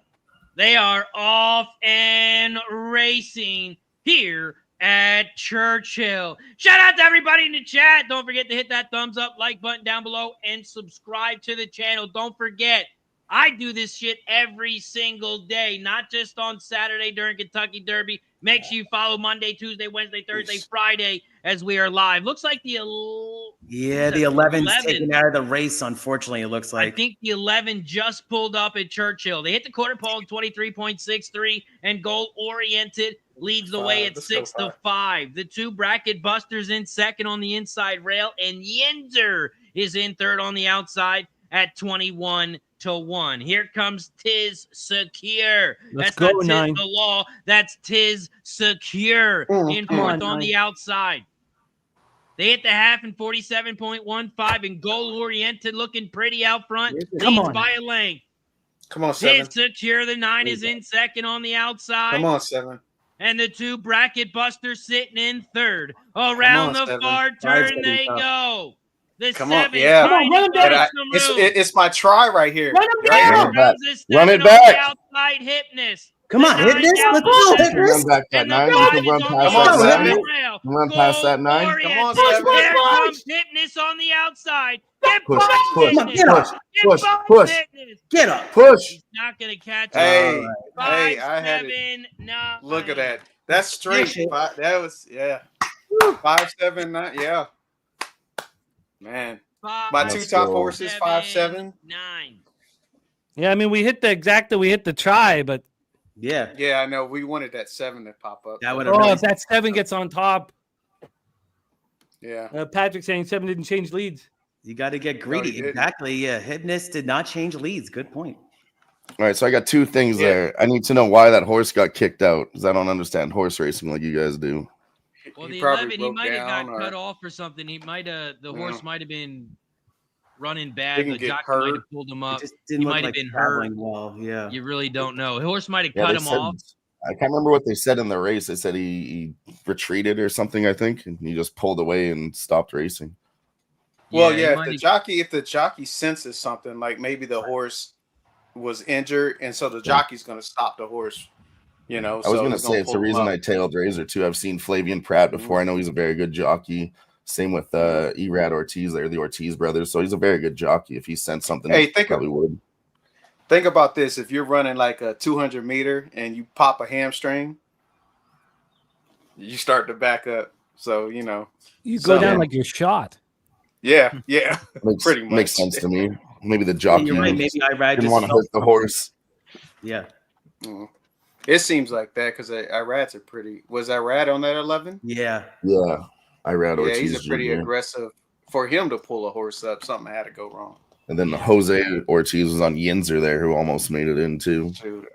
they are off and racing here at Churchill. Shout out to everybody in the chat. Don't forget to hit that thumbs up, like button down below, and subscribe to the channel. Don't forget, I do this shit every single day, not just on Saturday during Kentucky Derby. Make sure you follow Monday, Tuesday, Wednesday, Thursday, Friday as we are live. Looks like the 11's taken out of the race, unfortunately, it looks like. I think the 11 just pulled up at Churchill. They hit the quarter pole in 23.63, and goal-oriented leads the way at 6-5. The 2 bracket busters in second on the inside rail, and Yinzer is in third on the outside at 21-1. Here comes Tiz Secure. Let's That's go, not Tiz 9. the Law. That's Tiz Secure in fourth on the outside. They hit the half in 47.15, and goal-oriented looking pretty out front. Leads by a length. Come on, 7. Tiz Secure, the 9 is in second on the outside. Come on, 7. And the 2 bracket busters sitting in third. Around the 7. far turn they go. The Come 7 on, yeah. trying Come on, to run make him some room. It's my try right here. Run him Here down. back. comes the 7 Run it on back. the outside, Hypness. Come on, The hit 9 this. down Let's the go, center. hit this. Run back that And the 9. You 5 can is run on past the that outside 9. rail. You run past that 9. Goal-oriented. Come on, Here 7. comes Hypness on the outside. Get Push, by push, Hypness. get up. push, Get by push. Hypness. Get up. Push. He's not going to catch Hey, him. hey, I had it. 5-7-9. Look at that. That's straight. That was, yeah. 5-7-9. Yeah. Man. My 2 top horses, 5-7. 9. Yeah, I mean we hit the try, but Yeah. Yeah, I know. We wanted that 7 to pop up. That would if that 7 gets on top, Yeah. Patrick saying 7 didn't change leads. You got to get greedy. didn't. Exactly. Yeah. Hypness did not change leads. Good point. All right, so I got 2 things there. I need to know why that horse got kicked out, because I don't understand horse racing like you guys do. Well, He the probably 11, he broke might have got down or- cut off or something. He might have, the horse Yeah. might have been running bad. Didn't The get jockey might hurt. have pulled him It up. just He didn't look might have like been hurt. traveling well. Yeah. You really don't know. The horse might have Yeah, cut they him said- off. I can't remember what they said in the race. They said he retreated or something, I think, and he just pulled away and stopped racing. Well, he yeah, might if the jockey senses something, like maybe the horse was injured, and so the jockey's going to stop the horse. You know, I was going to say it's the reason I tailed Razor too. I've seen Flavian Pratt before. I know he's a very good jockey. Same with Erad Ortiz. They're the Ortiz brothers, so he's a very good jockey. If he sent something, Hey, he probably would. Think about this: if you're running like a 200 meter and you pop a hamstring, you start to back up. So you know, You go down yeah. like you're shot. yeah, pretty much Makes sense to me. Maybe the jockey You're right. Maybe Irad didn't just want to hurt the horse. Yeah. Mm. It seems like that because Irad's are pretty. Was Irad on that 11? Yeah. Yeah, Erad Ortiz. Yeah, he's a pretty Jr. aggressive. For him to pull a horse up, something had to go wrong. And then Jose Ortiz was on Yinzer there, who almost made it in too. Dude,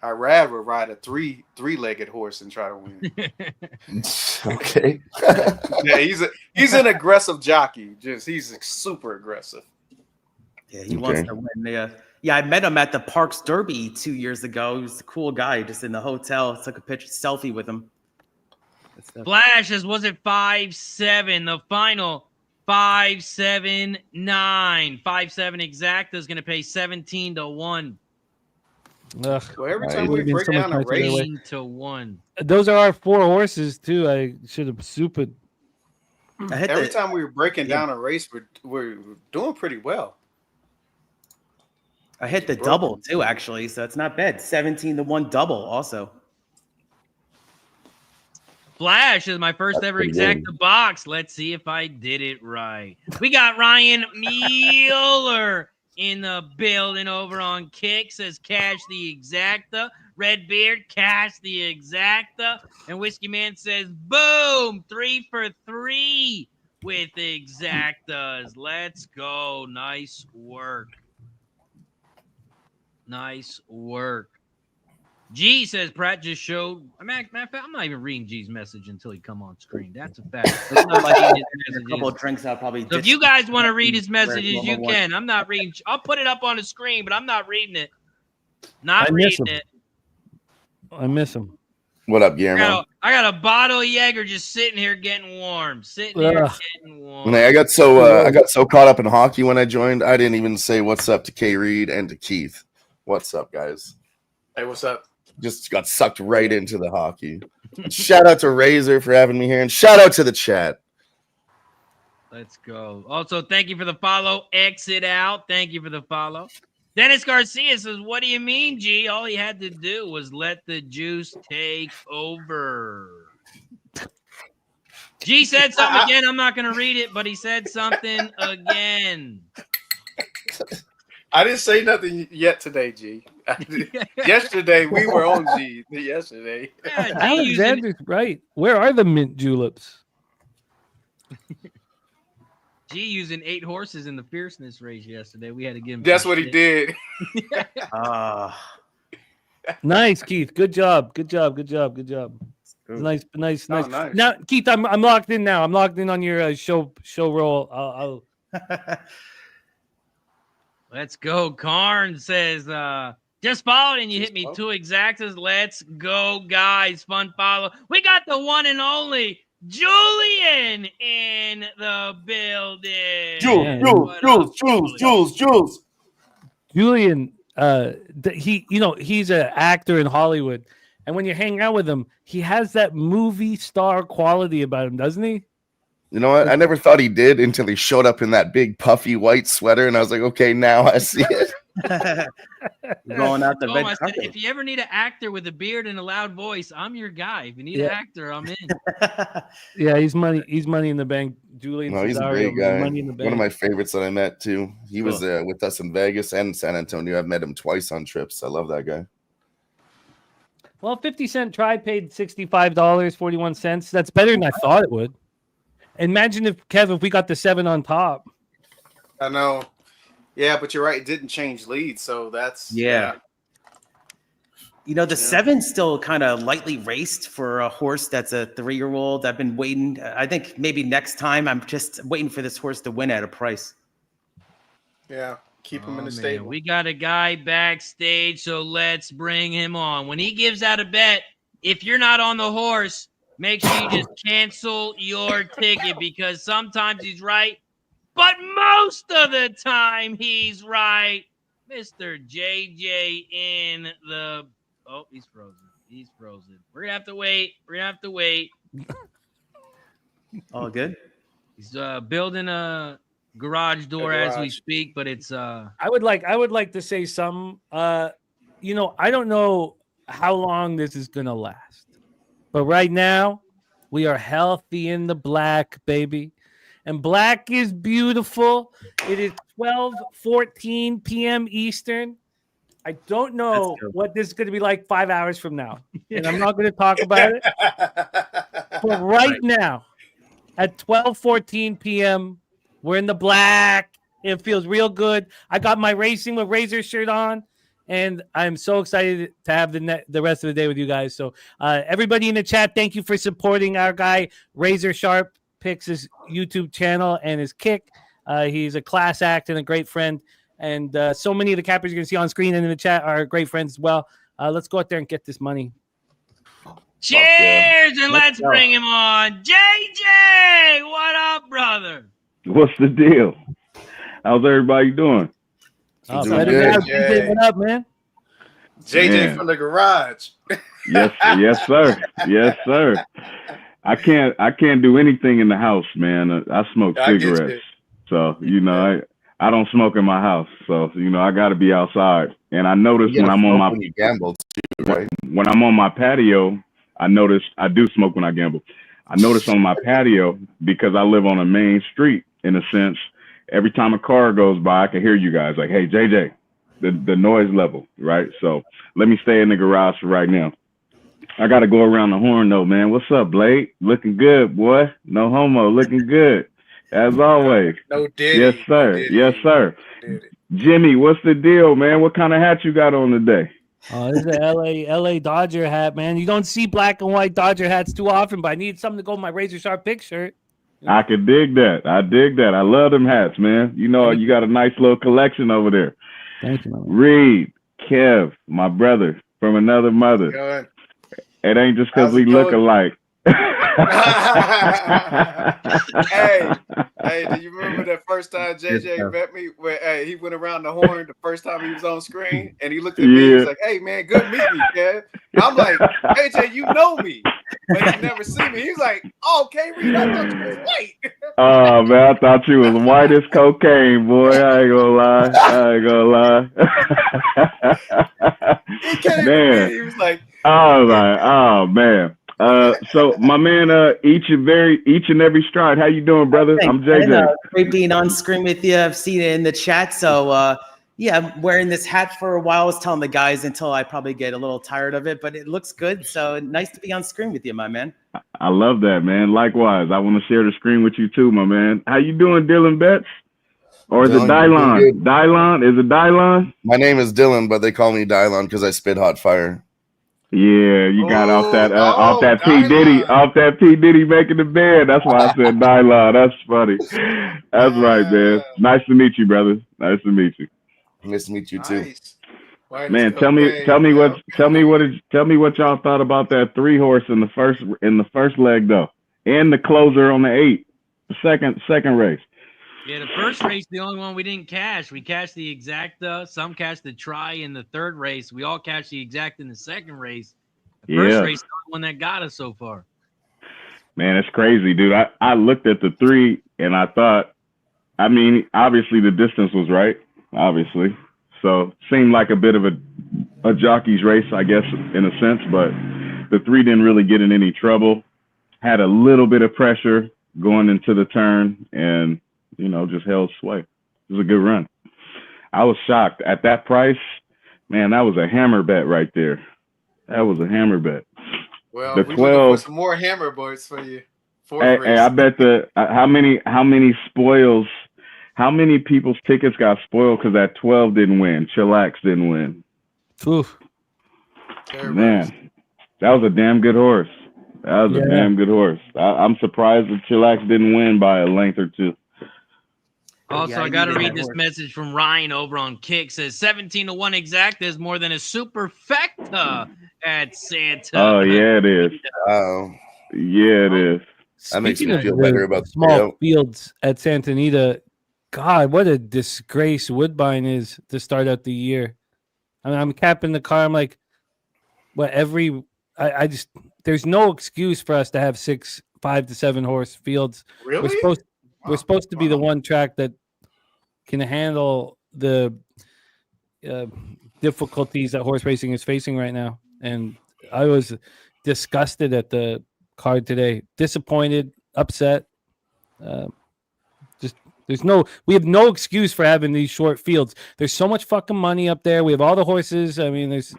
Irad would ride a three-legged horse and try to win. Okay. Yeah, he's an aggressive jockey. He's super aggressive. Yeah, he wants to win. Yeah, I met him at the Parx Derby 2 years ago. He was a cool guy, just in the hotel. Took a selfie with him. Flash was it 5-7? The final 5-7-9. 5-7 exacta is going to pay 17-1. Ugh. Well, every Right. time It we would've been break so much down a nicer that way. race, 18-1. Those are our 4 horses too. I should have stupid. every time we were breaking down a race, we're doing pretty well. I hit the double too, actually, so it's not bad. 17-1 double also. Flash is my first ever exacta box. Let's see if I did it right. We got Ryan Mueller in the building over on Kick. Says cash the exacta. Redbeard, cash the exacta. And Whiskey Man says, boom, 3 for 3 with exactas. Let's go. Nice work. Nice work. G says Pratt just showed. I'm not even reading G's message until he come on screen. That's a fact. It's not like a couple of drinks. I'll probably. So if you guys want to read his messages, you can. I'm not reading. I'll put it up on the screen, but I'm not reading it. Not reading it. I miss him. What up, Guillermo? I got a bottle of Jaeger just sitting here getting warm. Getting warm. Man, I got so caught up in hockey when I joined, I didn't even say what's up to K Reed and to Keith. What's up, guys? Hey, what's up? Just got sucked right into the hockey. Shout out to Razor for having me here, and shout out to the chat. Let's go. Also, thank you for the follow. Exit out. Thank you for the follow. Dennis Garcia says, what do you mean, G? All he had to do was let the juice take over. G said something again. I'm not going to read it, but he said something again. I didn't say nothing yet today, G. Yesterday, we were on G. Yesterday. Yeah, Alexander's right. Where are the mint juleps? G using 8 horses in the fierceness race yesterday. We had to give him. That's what he did. Nice, Keith. Good job. Good job. Good job. Good job. Nice. Nice. Now, Keith, I'm locked in now. I'm locked in on your show roll. I'll... Let's go. Karn says, just followed and you hit me 2 exactas. Let's go, guys. Fun follow. We got the one and only Julian in the building. Jules. Julian, he's an actor in Hollywood, and when you hang out with him, he has that movie star quality about him, doesn't he? You know what? I never thought he did until he showed up in that big puffy white sweater, and I was like, okay, now I see it. Going out the red carpet. If you ever need an actor with a beard and a loud voice, I'm your guy. If you need an actor, I'm in. Yeah, he's money in the bank. Julian, no, he's a great guy. Money in the bank. One of my favorites that I met too. He was with us in Vegas and San Antonio. I've met him twice on trips. I love that guy. Well, 50 Cent Tribe paid $65.41. That's better than I thought it would. Imagine if we got the 7 on top. I know. Yeah, but you're right. It didn't change leads, so that's the 7's still kind of lightly raced for a horse that's a 3-year-old. I've been waiting. I think maybe next time I'm just waiting for this horse to win at a price. Yeah, keep him in the stable. We got a guy backstage, so let's bring him on. When he gives out a bet, if you're not on the horse, make sure you just cancel your ticket because sometimes he's right, but most of the time he's right. Mr. JJ in the... Oh, he's frozen. We're going to have to wait. All good? He's building a garage door as we speak, but it's... I would like to say something. I don't know how long this is going to last. But right now, we are healthy in the black, baby. And black is beautiful. It is 12:14 p.m. Eastern. I don't know what this is going to be like 5 hours from now. And I'm not going to talk about it. But right now, at 12:14 p.m., we're in the black. It feels real good. I got my Racing with Razor shirt on. And I'm so excited to have the rest of the day with you guys. So everybody in the chat, thank you for supporting our guy, RazorSharpPicks' YouTube channel and his kick. He's a class act and a great friend. And so many of the cappers you're going to see on screen and in the chat are great friends as well. Let's go out there and get this money. Cheers, and let's bring him on. JJ, what up, brother? What's the deal? How's everybody doing? Oh, JJ, what up, man? JJ from the garage. Yes, sir. I can't do anything in the house, man. I smoke cigarettes, so I don't smoke in my house. So I got to be outside. And I notice when I'm on my gamble too, right? When I'm on my patio, I noticed I do smoke when I gamble. I noticed on my patio, because I live on a main street, in a sense, every time a car goes by, I can hear you guys like, hey, JJ, the noise level, right? So let me stay in the garage for right now. I got to go around the horn, though, man. What's up, Blade? Looking good, boy. No homo. Looking good, as always. No diddy. Yes, sir. No diddy. Yes, sir. Jimmy, what's the deal, man? What kind of hat you got on today? Oh, this is an LA Dodger hat, man. You don't see black and white Dodger hats too often, but I need something to go with my Razor Sharp Pick shirt. I could dig that. I dig that. I love them hats, man. You know, you got a nice little collection over there. Thank you, man. Reed, Kev, my brother from another mother. Good. It ain't just because we look alike. Hey, do you remember that first time JJ met me? Where he went around the horn the first time he was on screen, and he looked at me. He was like, "Hey, man, good meeting you, Kev." I'm like, "AJ, you know me, but you never see me." He's like, "Oh, okay, Reed, I thought you was white." Oh man, I thought you was white as cocaine, boy. I ain't gonna lie. He came Man. to me. He was like, Oh man. So my man, each and every stride. How you doing, brother? I'm JJ. Great being on screen with you. I've seen it in the chat. So yeah, I'm wearing this hat for a while. I was telling the guys until I probably get a little tired of it, but it looks good. So nice to be on screen with you, my man. I love that, man. Likewise, I want to share the screen with you too, my man. How you doing, Dylan Betts? Or is it Dylon? Dylon? Is it Dylon? My name is Dylan, but they call me Dylon because I spit hot fire. Yeah, you got off that P Diddy making the bed. That's why I said Dylon. That's funny. That's right, man. Nice to meet you, brother. Nice to meet you. Nice to meet you too. nice. Man, tell me what y'all thought about that 3-horse in the first leg though, and the closer on the 8, the second race. Yeah, the first race, the only one we didn't cash. We cashed the exacta. Some cashed the try in the third race. We all cashed the exact in the second race. The first race is the one that got us so far. Man, it's crazy, dude. I looked at the 3 and I thought, I mean, obviously the distance was right, obviously. So seemed like a bit of a jockey's race, I guess, in a sense. But the 3 didn't really get in any trouble. Had a little bit of pressure going into the turn and, you know, just held sway. It was a good run. I was shocked at that price. Man, that was a hammer bet right there. That was a hammer bet. Well, the we 12 for some more hammer boys for you. Hey, I bet how many spoils, how many people's tickets got spoiled because that 12 didn't win. Chillax didn't win. Oof. Man, that was a damn good horse. That was a damn good horse. I'm surprised that Chillax didn't win by a length or two. Also, I got to read this message from Ryan over on Kick. Says 17-1 exact is more than a superfecta at Santa. Oh, yeah, it is. Yeah, it is. That makes me feel better about the small fields at Santa Anita. God, what a disgrace Woodbine is to start out the year. I mean, I'm capping the car. I'm like, what I just, there's no excuse for us to have 5 to 7 horse fields. Really? We're supposed to be the one track that can handle the difficulties that horse racing is facing right now. And I was disgusted at the card today, disappointed, upset. We have no excuse for having these short fields. There's so much fucking money up there. We have all the horses. I mean, it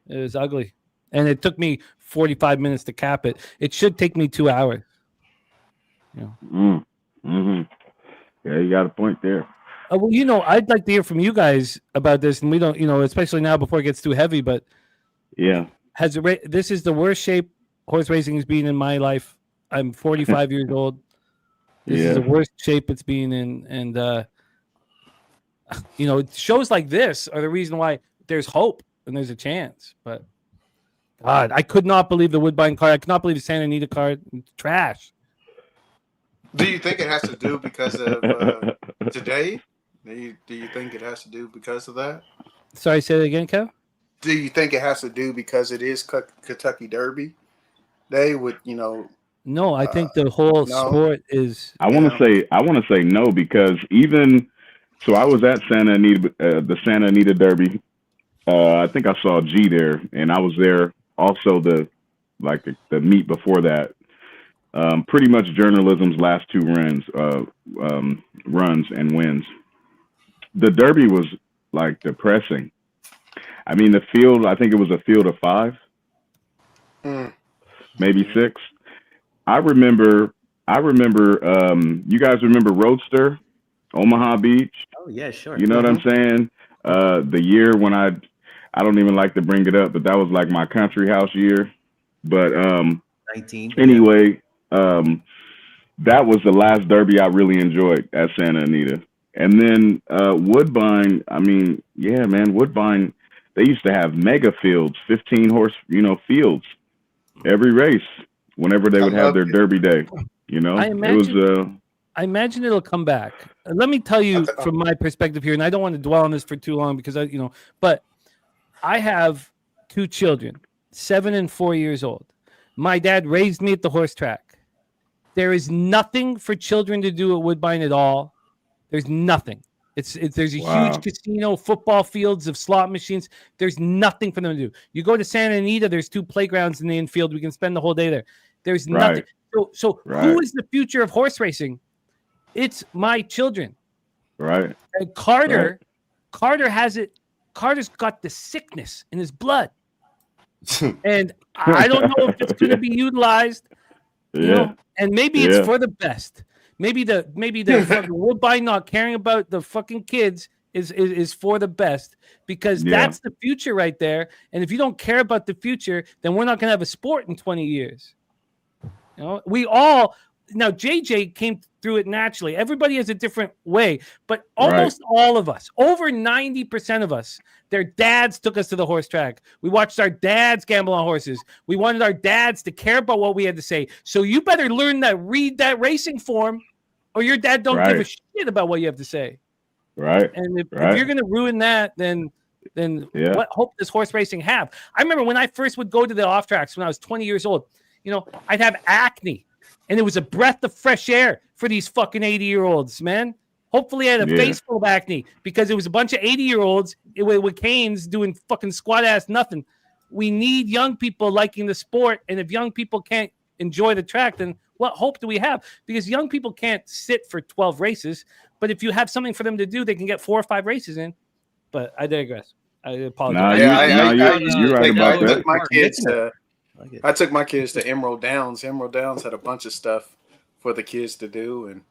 was ugly. And it took me 45 minutes to cap it. It should take me 2 hours. You know. Yeah, you got a point there. Well, you know, I'd like to hear from you guys about this, and we don't, you know, especially now before it gets too heavy. But yeah, this is the worst shape horse racing has been in my life. I'm 45 years old. This is the worst shape it's been in, and you know, shows like this are the reason why there's hope and there's a chance. But God, I could not believe the Woodbine card. I could not believe the Santa Anita card. It's trash. Do you think it has to do because of today? Do you think it has to do because of that? Sorry, say that again, Kev? Do you think it has to do because it is Kentucky Derby? They would, you know. No, I think the whole sport is. I want to say no, because even so, I was at Santa Anita, the Santa Anita Derby. I think I saw G there, and I was there also the like the meet before that. Pretty much journalism's last two runs and wins. The Derby was like depressing. I mean, the field, I think it was a field of 5, maybe 6. I remember, you guys remember Roadster, Omaha Beach? Oh, yeah, sure. You know what I'm saying? The year when I don't even like to bring it up, but that was like my country house year. But 19. Anyway, that was the last Derby I really enjoyed at Santa Anita. And then Woodbine, I mean, yeah, man, Woodbine, they used to have mega fields, 15 horse, fields every race whenever they would have their Derby day. I imagine it'll come back. Let me tell you from my perspective here, and I don't want to dwell on this for too long because but I have 2 children, 7 and 4 years old. My dad raised me at the horse track. There is nothing for children to do at Woodbine at all. There's nothing. There's a huge casino, football fields of slot machines. There's nothing for them to do. You go to Santa Anita, there's 2 playgrounds in the infield. We can spend the whole day there. There's nothing. So who is the future of horse racing? It's my children. Right. And Carter has it. Carter's got the sickness in his blood. And I don't know if it's going to be utilized. And maybe it's for the best. Maybe the fucking Woodbine not caring about the fucking kids is for the best, because that's the future right there. And if you don't care about the future, then we're not going to have a sport in 20 years. We all now JJ came through it naturally. Everybody has a different way, but almost all of us, over 90% of us, their dads took us to the horse track. We watched our dads gamble on horses. We wanted our dads to care about what we had to say. So you better read that racing form, or your dad don't give a shit about what you have to say. Right. And if you're going to ruin that, then what hope does horse racing have? I remember when I first would go to the off tracks when I was 20 years old, I'd have acne, and it was a breath of fresh air for these fucking 80-year-olds, man. Hopefully I had a face full of acne, because it was a bunch of 80-year-olds with canes doing fucking squat ass nothing. We need young people liking the sport, and if young people can't enjoy the track, then what hope do we have? Because young people can't sit for 12 races, but if you have something for them to do, they can get 4 or 5 races in. But I digress. I apologize. You're right about that. I took my kids to Emerald Downs. Emerald Downs had a bunch of stuff for the kids to do, and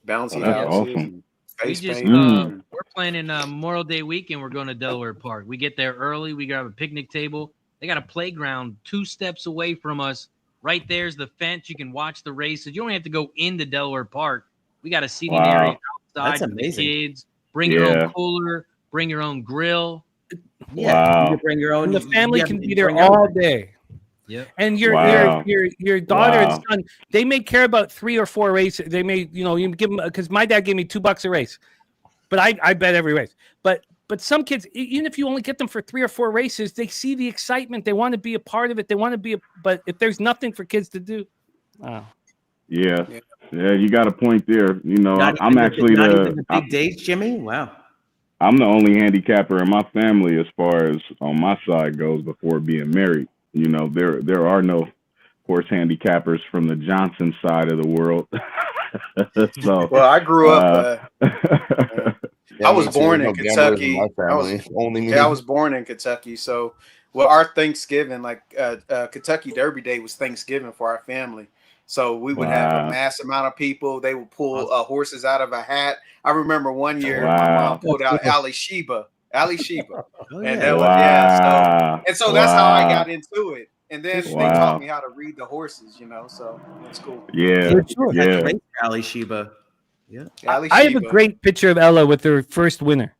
bouncy houses, and face paint. We're planning Memorial Day weekend. We're going to Delaware Park. We get there early. We grab a picnic table. They got a playground 2 steps away from us. Right there's the fence. You can watch the races. You don't have to go into Delaware Park. We got a seating area outside for the kids. Bring your own cooler. Bring your own grill. Yeah, you can bring your own. And the family can be there all day. Yep. And your daughter and son, they may care about 3 or 4 races. They may, you give them, because my dad gave me $2 a race, but I bet every race. But some kids, even if you only get them for 3 or 4 races, they see the excitement. They want to be a part of it. They want to be but if there's nothing for kids to do, yeah, you got a point there. I'm actually the big days, Jimmy. Wow. I'm the only handicapper in my family as far as on my side goes before being married. There are no horse handicappers from the Johnson side of the world. Well, I grew up. I was born in Kentucky. I was born in Kentucky. So, our Thanksgiving, Kentucky Derby Day was Thanksgiving for our family. So we would have a mass amount of people. They would pull horses out of a hat. I remember one year my mom pulled out Ali Sheba. And that was so that's how I got into it. And then they taught me how to read the horses, so it's cool. Ali Sheba. Yeah. I have a great picture of Ella with her first winner.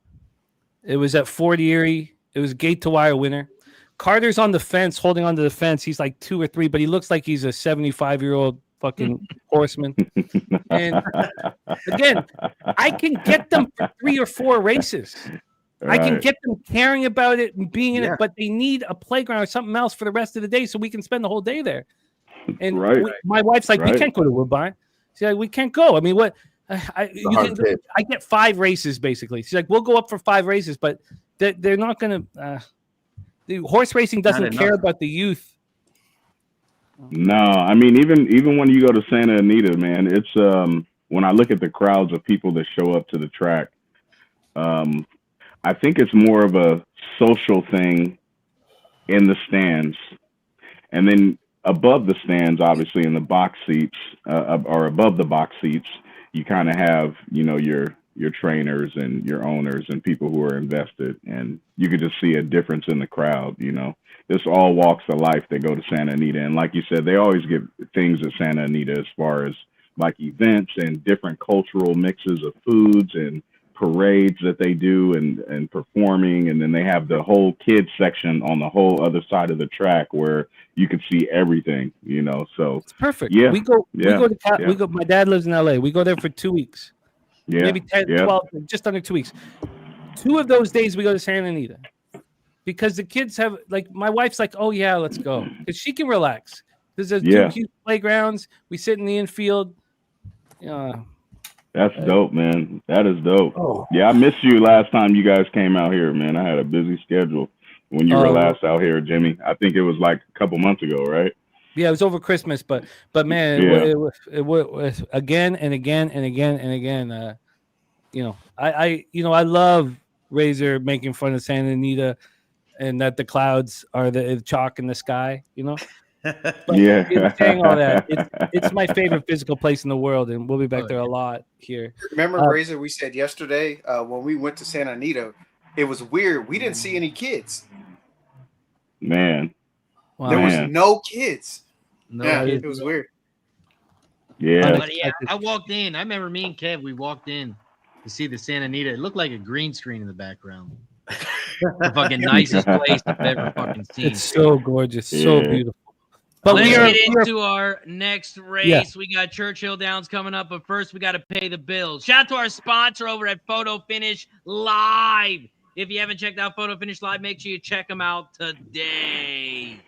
It was at Fort Erie. It was gate to wire winner. Carter's on the fence, holding onto the fence. He's like 2 or 3, but he looks like he's a 75-year-old fucking horseman. And again, I can get them for 3 or 4 races. I can get them caring about it and being in it, but they need a playground or something else for the rest of the day so we can spend the whole day there. And my wife's like, we can't go to Woodbine. She's like, we can't go. I mean, what? I get 5 races basically. She's like, we'll go up for 5 races, but they're not going to. The horse racing doesn't care about the youth. No, I mean even when you go to Santa Anita, man, it's when I look at the crowds of people that show up to the track, I think it's more of a social thing in the stands, and then above the stands, obviously in the box seats or above the box seats, you kind of have your trainers and your owners and people who are invested, and you could just see a difference in the crowd. It's all walks of life that go to Santa Anita, and like you said, they always get things at Santa Anita as far as like events and different cultural mixes of foods and parades that they do and performing, and then they have the whole kids section on the whole other side of the track where you can see everything, so it's perfect. Yeah, we go my dad lives in LA. We go there for 2 weeks. Maybe 10, 12, just under 2 weeks. 2 of those days we go to Santa Anita because the kids have, like, my wife's like, oh yeah, let's go, because she can relax. There's 2 cute playgrounds. We sit in the infield. That's dope, man. That is dope. Oh. Yeah, I missed you last time you guys came out here, man. I had a busy schedule when you were last out here, Jimmy. I think it was like a couple months ago, right? Yeah, it was over Christmas, but man, it was again and again and again and again. I love Razor making fun of Santa Anita and that the clouds are the chalk in the sky, But saying all that, it's my favorite physical place in the world, and we'll be back there a lot here. Remember, Razor, we said yesterday when we went to Santa Anita, it was weird. We didn't see any kids. Man. Wow. There was no kids. No, it was weird. Yeah. But yeah, I walked in. I remember me and Kev, we walked in to see the Santa Anita. It looked like a green screen in the background. The fucking nicest place I've ever fucking seen. It's so gorgeous, so beautiful. But let's get into our next race. Yeah. We got Churchill Downs coming up, but first we got to pay the bills. Shout out to our sponsor over at Photo Finish Live. If you haven't checked out Photo Finish Live, make sure you check them out today.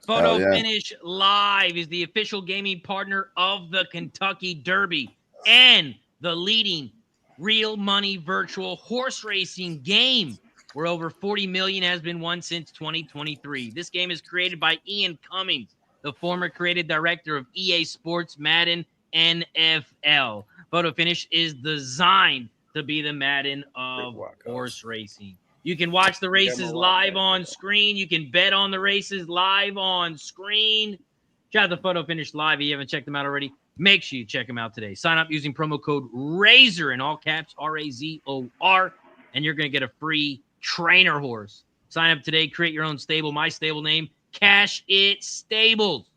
Photo Finish Live is the official gaming partner of the Kentucky Derby and the leading real money virtual horse racing game, where over 40 million has been won since 2023. This game is created by Ian Cummings, the former creative director of EA Sports, Madden, NFL. Photo Finish is designed to be the Madden of horse racing. You can watch the races live on screen. You can bet on the races live on screen. Shout out to Photo Finish Live. If you haven't checked them out already, make sure you check them out today. Sign up using promo code RAZOR in all caps, RAZOR, and you're going to get a free trainer horse. Sign up today. Create your own stable. My stable name, Cash It Stables.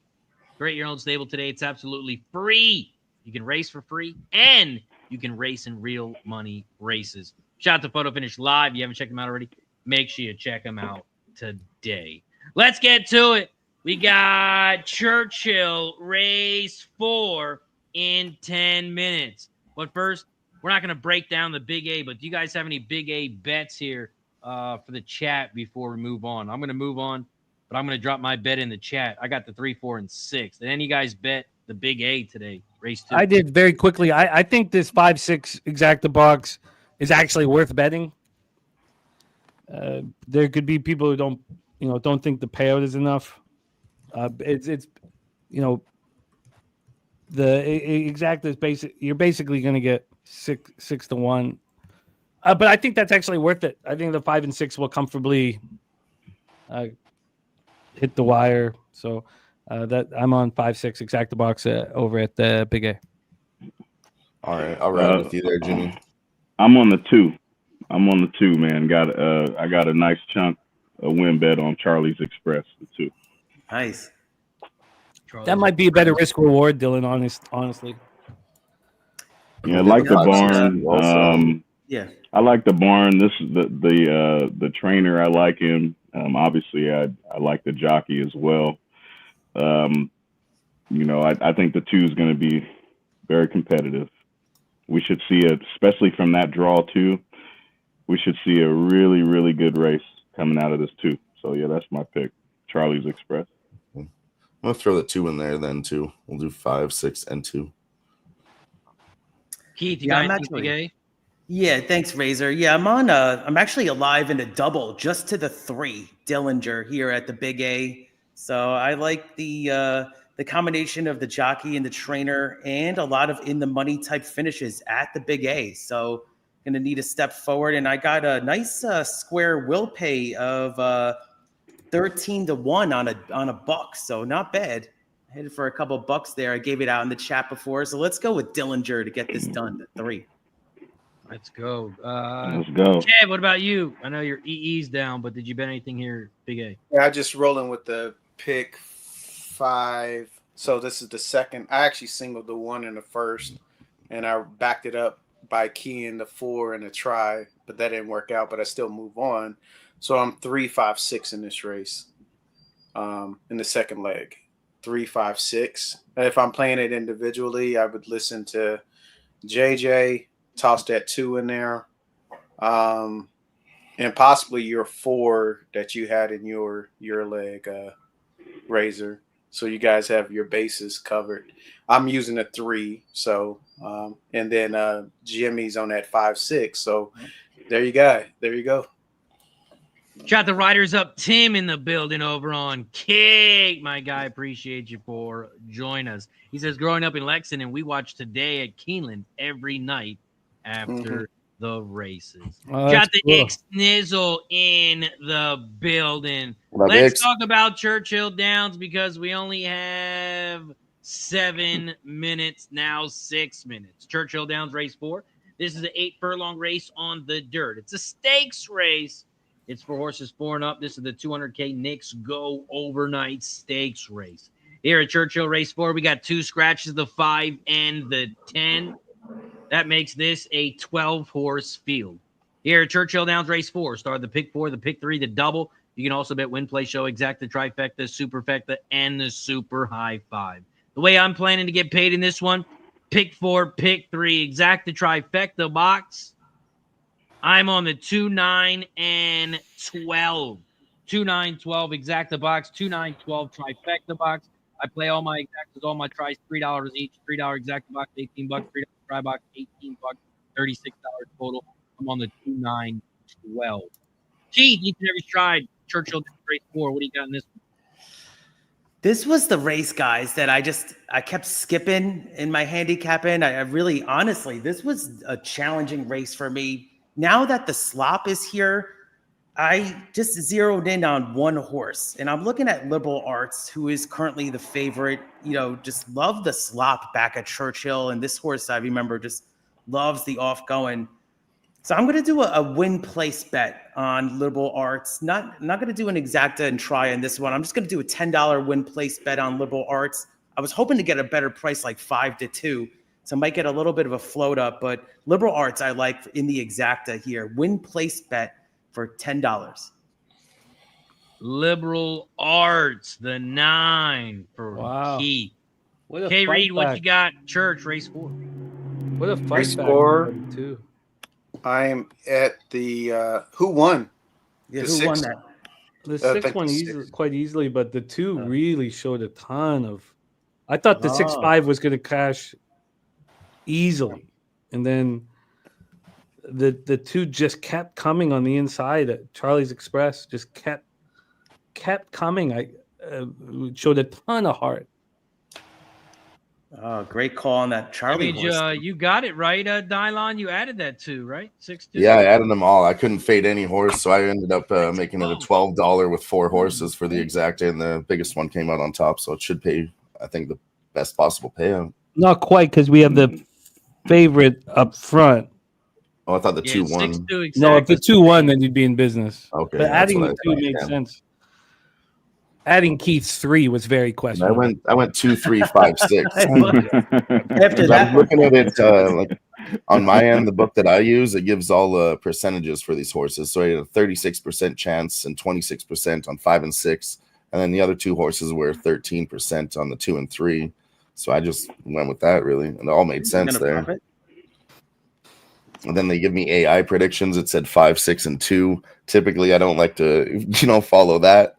Create your own stable today. It's absolutely free. You can race for free, and you can race in real money races. Shout out to Photo Finish Live. If you haven't checked them out already, make sure you check them out today. Let's get to it. We got Churchill race 4 in 10 minutes. But first, we're not going to break down the Big A, but do you guys have any Big A bets here for the chat before we move on? I'm going to move on, but I'm going to drop my bet in the chat. I got the 3, 4, and 6. Did any of you guys bet the Big A today, race 2? I did very quickly. I think this 5-6 exacta box is actually worth betting. There could be people who don't think the payout is enough. It's the exacta is basic. You're basically going to get 6 to 1. But I think that's actually worth it. I think the 5 and 6 will comfortably hit the wire. So that I'm on 5-6 exacta box over at the Big A. All right, I'll ride with you there, Jimmy. I'm on the 2. Man. I got a nice chunk of win bet on Charlie's Express, the 2. Nice. That might be a better risk reward, Dylan. Honestly. Yeah, I like the barn. Yeah, I like the barn. This is the trainer. I like him. Obviously, I like the jockey as well. I think the 2 is going to be very competitive. We should see it, especially from that draw too. We should see a really, really good race coming out of this 2. So yeah, that's my pick, Charlie's Express. I'm gonna throw the 2 in there then too. We'll do 5, 6, and 2. Keith, you Yeah, got anything big A? Yeah, thanks, Razor. Yeah, I'm actually alive in a double just to the 3 Dillinger here at the Big A. So I like the combination of the jockey and the trainer and a lot of in the money type finishes at the Big A. So gonna need a step forward, and I got a nice square will pay of 13-1 on a buck. So not bad. I headed for a couple bucks there. I gave it out in the chat before. So let's go with Dillinger to get this done. The 3. Let's go. Let's go. Chad, what about you? I know your EE's down, but did you bet anything here, Big A? Yeah, I just rolling with the pick 5. So this is the second. I actually singled the 1 in the first, and I backed it up by keying the 4 in a try, but that didn't work out. But I still move on. So I'm 3, 5, 6 in this race. In the second leg, 3, 5, 6. And if I'm playing it individually, I would listen to JJ. Toss that 2 in there, and possibly your 4 that you had in your leg, Razor. So you guys have your bases covered. I'm using a 3, so and then Jimmy's on that 5, 6. So there you go. There you go. Shot the Riders Up. Tim in the building over on Kick. My guy, appreciate you for joining us. He says, growing up in Lexington, we watch Today at Keeneland every night after the races. Got the cool. Ixnizzle in the building. Let's talk about Churchill Downs because we only have 7 minutes now, 6 minutes. Churchill Downs race 4. This is an 8 furlong race on the dirt. It's a stakes race. It's for horses 4 and up. This is the 200K Knicks Go Overnight Stakes race. Here at Churchill Race 4, we got 2 scratches, the 5 and the 10. That makes this a 12-horse field. Here at Churchill Downs Race 4, start the pick 4, the pick 3, the double. You can also bet win, play, show, exacta, trifecta, superfecta, and the super high 5. The way I'm planning to get paid in this one, pick 4, pick 3, exacta, trifecta box. I'm on the 2, 9, and 12. 2, 9, 12 exacta box, 2, 9, 12 trifecta box. I play all my exactas, all my tries, $3 each. $3 exacta box, $18. $3 try box, $18. $36 total. I'm on the 2, 9, 12. Keith, each and every stride. Churchill race 4. What do you got in this one? This was the race, guys, that I kept skipping in my handicapping. I really, honestly, this was a challenging race for me. Now that the slop is here, I just zeroed in on one horse, and I'm looking at Liberal Arts, who is currently the favorite. You know, just love the slop back at Churchill, and this horse, I remember, just loves the off-going. So I'm going to do a win place bet on Liberal Arts. Not going to do an exacta and try on this one. I'm just going to do a $10 win place bet on Liberal Arts. I was hoping to get a better price, like 5-2. So I might get a little bit of a float up, but Liberal Arts I like in the exacta here. Win place bet for $10. Liberal Arts, the 9 for Keith. Hey, Reed, what you got? Church, race 4. What a fight race 4, too. I'm at the who won? Yeah, who won that? The 6 won quite easily, but the 2 really showed a ton of. I thought the 6-5 was going to cash easily, and then the 2 just kept coming on the inside. Charlie's Express just kept coming. I showed a ton of heart. Oh, great call on that Charlie horse. You got it right, Dylon. You added that too, right? 6-2. Yeah, I added them all. I couldn't fade any horse, so I ended up making it a $12 with 4 horses for the exacta, and the biggest one came out on top, so it should pay, I think, the best possible payout. Not quite, because we have the favorite up front. Oh, I thought the 2 won. Exactly. No, if the 2 won, then you'd be in business. Okay, but adding the 2 made sense. Adding Keith's 3 was very questionable. I went 2, 3, 5, 6. After that, I'm looking at it like on my end, the book that I use, it gives all the percentages for these horses. So I had a 36% chance and 26% on 5 and 6, and then the other 2 horses were 13% on the 2 and 3. So I just went with that, really, and it all made sense there. Profit? And then they give me AI predictions. It said 5, 6, and 2. Typically, I don't like to, follow that.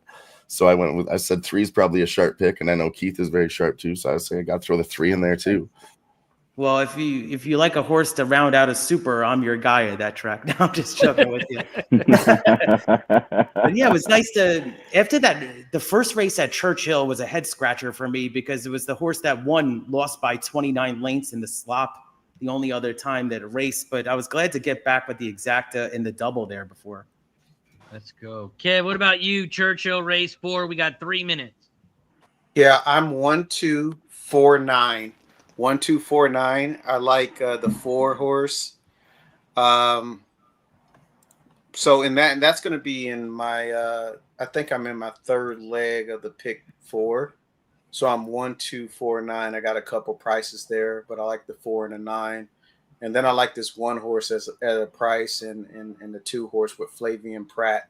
So I said 3 is probably a sharp pick, and I know Keith is very sharp too. So I say I got to throw the 3 in there too. Well, if you like a horse to round out a super, I'm your guy at that track. No, I'm just joking with you. But yeah, it was nice to after that. The first race at Churchill was a head scratcher for me because it was the horse that won, lost by 29 lengths in the slop. The only other time that it raced, but I was glad to get back with the exacta in the double there before. Let's go, Kev. What about you, Churchill race 4? We got 3 minutes. Yeah, I'm 1-2-4-9. 1-2-4-9. I like the 4 horse. So in that's going to be in my. I think I'm in my 3rd leg of the pick 4. So I'm 1-2-4-9. I got a couple prices there, but I like the 4 and the 9. And then I like this 1 horse at a price and the 2 horse with Flavian Pratt.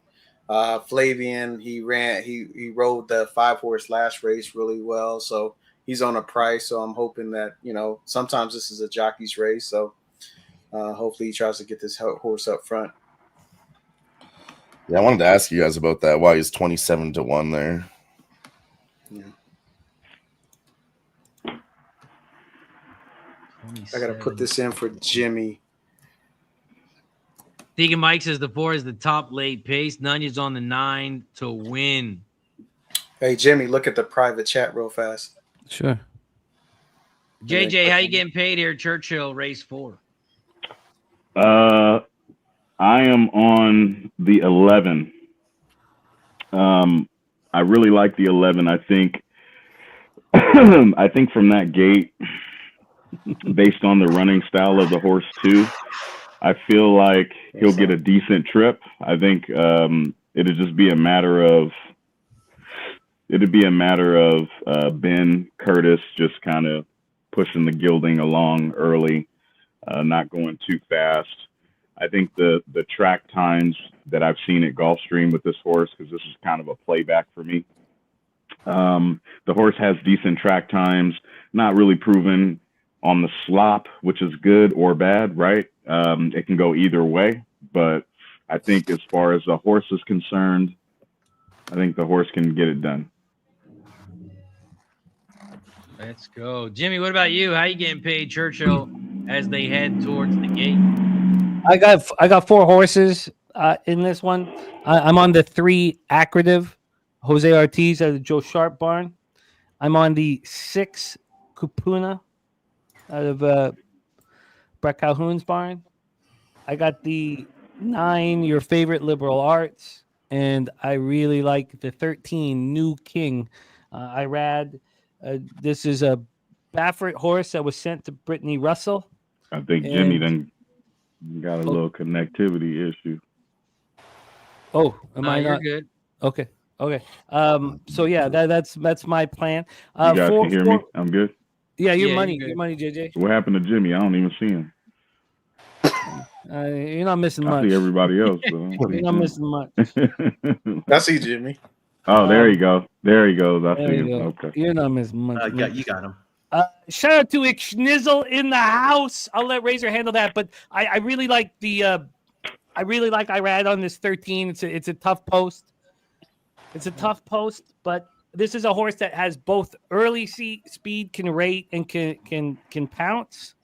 Flavian, he rode the 5 horse last race really well. So he's on a price. So I'm hoping that, sometimes this is a jockey's race. So hopefully he tries to get this horse up front. Yeah, I wanted to ask you guys about that. Why he's 27-1 there? Yeah. I got to put this in for Jimmy. Deacon Mike says the 4 is the top late pace. Nunez on the 9 to win. Hey, Jimmy, look at the private chat real fast. Sure. JJ, how you getting paid here, Churchill, race 4? I am on the 11. I really like the 11. I think from that gate, based on the running style of the horse too, I feel like he'll get a decent trip. I think it'll be a matter of Ben Curtis just kind of pushing the gelding along early, not going too fast. I think the track times that I've seen at Gulfstream with this horse, because this is kind of a playback for me, the horse has decent track times, not really proven on the slop, which is good or bad, right? It can go either way, but I think as far as the horse is concerned, I think the horse can get it done. Let's go. Jimmy, what about you? How you getting paid, Churchill, as they head towards the gate? I got 4 horses in this one. I'm on the 3 Accretive, Jose Ortiz at the Joe Sharp barn. I'm on the 6 Kupuna out of Brett Calhoun's barn. I got the 9, your favorite Liberal Arts, and I really like the 13 New King. This is a Baffert horse that was sent to Brittany Russell. I think Jimmy then got a little connectivity issue. Oh, am I not? You're good. Okay. So yeah, that's my plan. You guys can hear me? I'm good. Yeah, your money, JJ. What happened to Jimmy? I don't even see him. You're not missing much. I see everybody else. You're not missing much. I see Jimmy. Oh, there you go. There he goes. I see him. Okay. You're not missing much. You got him. Shout out to Ixnizzle in the house. I'll let Razor handle that, but I really like I really like Irad on this 13. It's a tough post. It's a tough post, but this is a horse that has both early speed, can rate, and can pounce.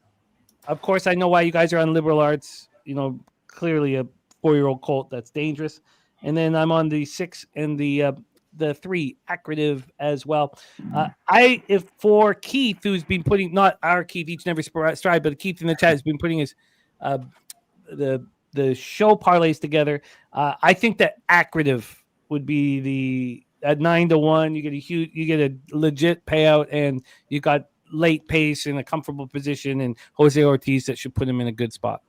Of course, I know why you guys are on Liberal Arts. Clearly a 4-year-old colt that's dangerous. And then I'm on the 6 and the 3 Accretive as well. If for Keith, who's been putting, not our Keith each and every stride, but Keith in the chat has been putting his the show parlays together. I think that Accretive would be at 9-1. You get a legit payout, and you got late pace in a comfortable position, and Jose Ortiz that should put him in a good spot.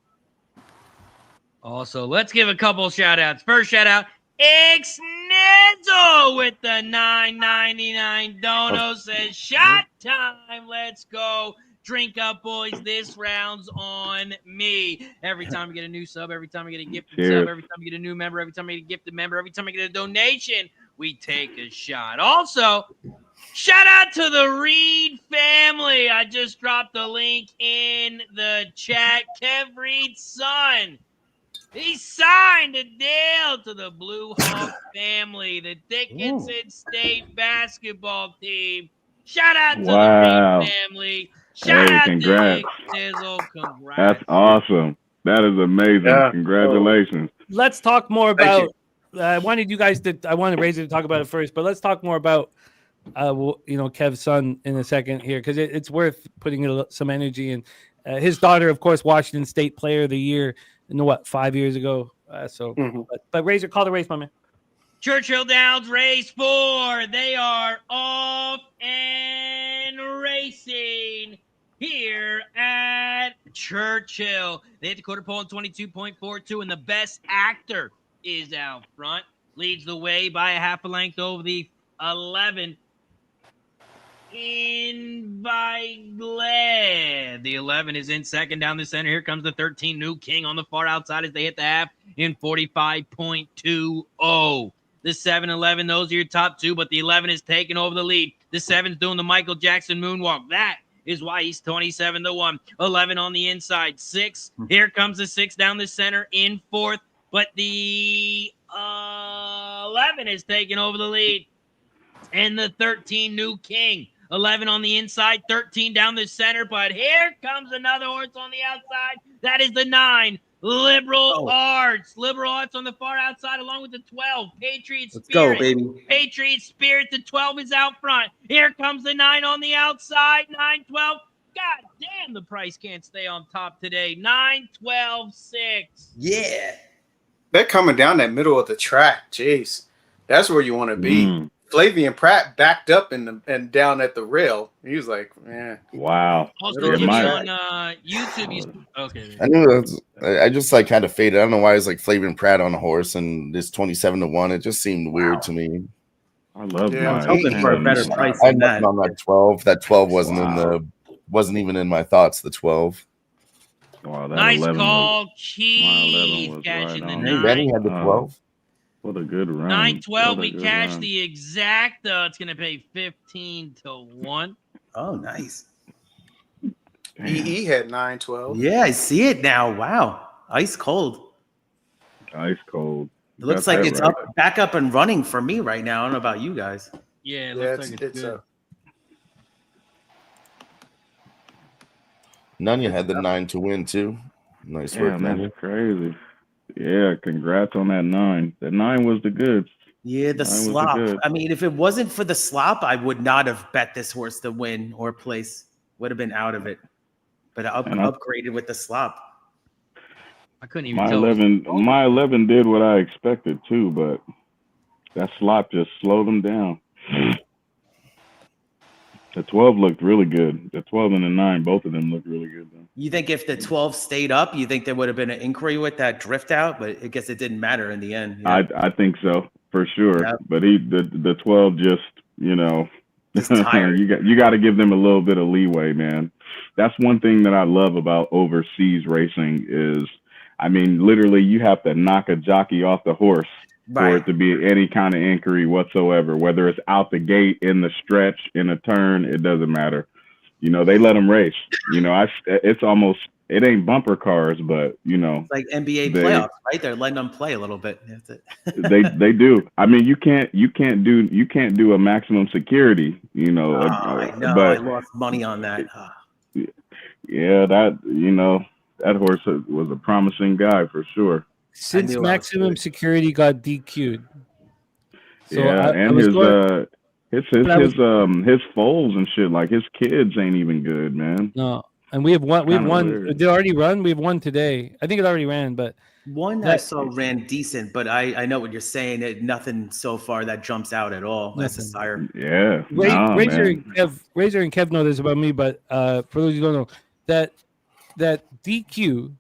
Also, let's give a couple shout outs. First shout out, Ixnizzle with the $9.99 dono says shot time. Let's go. Drink up, boys. This round's on me. Every time we get a new sub, every time we get a gifted sub, every time we get a new member, every time we get a gifted member, every time we get a donation, we take a shot. Also, shout out to the Reed family. I just dropped the link in the chat. Kev Reed's son. He signed a deal to the Blue Hawk family, the Dickinson State basketball team. Shout out to the Reed family. Shout out congrats. to Sizzle. Congrats. That's awesome. That is amazing. Yeah. Congratulations. Let's talk more about. you. I wanted Razor to talk about it first, but let's talk more about Kev's son in a second here, because it's worth putting some energy in. His daughter, of course, Washington State Player of the Year, 5 years ago. But Razor, call the race, my man. Churchill Downs race 4. They are off and racing here at Churchill. They hit the quarter pole in 22.42, and the best actor is out front. Leads the way by a half a length over the 11. Evangeline. The 11 is in second down the center. Here comes the 13, New King, on the far outside as they hit the half in 45.20. The 7-11, those are your top two, but the 11 is taking over the lead. The 7's doing the Michael Jackson moonwalk. That is why he's 27-1. 11 on the inside. 6. Here comes the 6 down the center in fourth, but the 11 is taking over the lead. And the 13, New King. 11 on the inside, 13 down the center, but here comes another horse on the outside. That is the 9, Liberal Arts. Liberal Arts on the far outside along with the 12, Patriot Spirit. Let's go, baby. Patriot Spirit, the 12 is out front. Here comes the 9 on the outside, 9-12. God damn, the price can't stay on top today. 9-12-6. Yeah. They're coming down that middle of the track. Jeez. That's where you want to be. Flavian Pratt backed up and down at the rail. He was like, "Man, wow." Also, on YouTube, okay. I knew I just kind of faded. I don't know why it's like Flavian Pratt on a horse and this 27-1. It just seemed weird to me. I love I was hoping for a better price I than that. on that 12. That 12 wasn't even in my thoughts. The 12. Wow, that Nice 11 call, was, Keith, catching the 9. Benny had the 12. What a good run. 9-12. We cashed the exact. It's going to pay 15-1. Oh, nice. he had 9-12. Yeah, I see it now. Wow, ice cold. Ice cold. It looks like it's back up and running for me right now. I don't know about you guys. Yeah, it looks like it's good. Nunya had the 9 to win too. Nice work, man. That's crazy. Yeah, congrats on that 9. That 9 was the goods. Yeah, the slop. I mean, if it wasn't for the slop, I would not have bet this horse to win or place. Would have been out of it. But I upgraded with the slop. I couldn't even tell. My 11 did what I expected too, but that slop just slowed them down. The 12 looked really good. The 12 and the 9, both of them looked really good, though. You think if the 12 stayed up, you think there would have been an inquiry with that drift out? But I guess it didn't matter in the end. I think so, for sure. Yep. But the 12 just, tired. you got to give them a little bit of leeway, man. That's one thing that I love about overseas racing is, I mean, literally you have to knock a jockey off the horse for it to be any kind of inquiry whatsoever, whether it's out the gate, in the stretch, in a turn, it doesn't matter. They let them race. It ain't bumper cars, but it's like NBA playoffs, right? They're letting them play a little bit. they do. I mean, you can't do a maximum security, I know. But I lost money on that. Yeah, that horse was a promising guy for sure. Since maximum security got DQ'd. So and his foals and shit, like his kids ain't even good, man. No, and we have one. Did it already run? We have one today. I think it already ran, but one I saw ran decent. But I know what you're saying. Nothing so far that jumps out at all. That's a sire. Yeah. Razor and Kev know this about me, but for those who don't know, that DQ.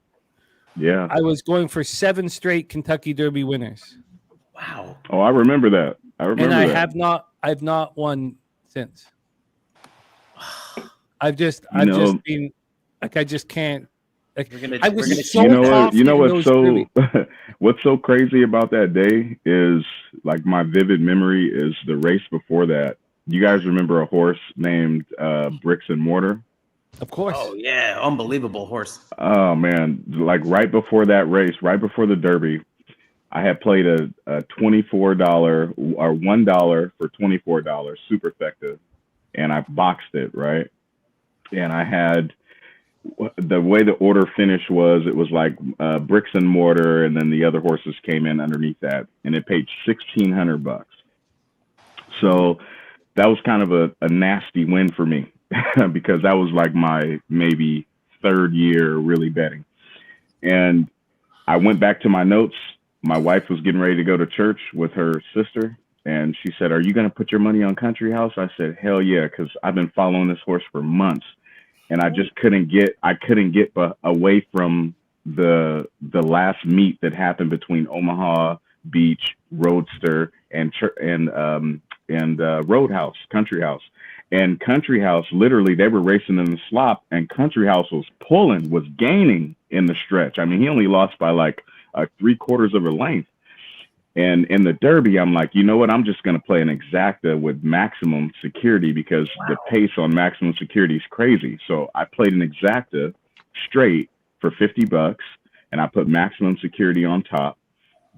Yeah, I was going for 7 straight Kentucky Derby winners. Wow. Oh, I remember that. I've not won since. I've just been like, I just can't. Like, I was so confident. What's so crazy about that day is, like, my vivid memory is the race before that. You guys remember a horse named Bricks and Mortar? Of course. Oh, yeah. Unbelievable horse. Oh, man. Like, right before that race, right before the Derby, I had played a $24 or $1 for $24 superfecta, and I boxed it, right? and I had the way the order finish was, it was like bricks and mortar, and then the other horses came in underneath that, and it paid $1,600. So that was kind of a nasty win for me because that was like my maybe third year really betting. And I went back to my notes. My wife was getting ready to go to church with her sister, and she said, "Are you going to put your money on Country House?" I said, "Hell yeah," because I've been following this horse for months. And I just couldn't get away from the last meet that happened between Omaha Beach, Roadster, and Roadhouse, Country House. And Country House, literally, they were racing in the slop, and Country House was gaining in the stretch. I mean, he only lost by like 3/4 of a length. And in the Derby, I'm like, you know what? I'm just going to play an exacta with maximum security because the pace on maximum security is crazy. So I played an exacta straight for $50, and I put maximum security on top,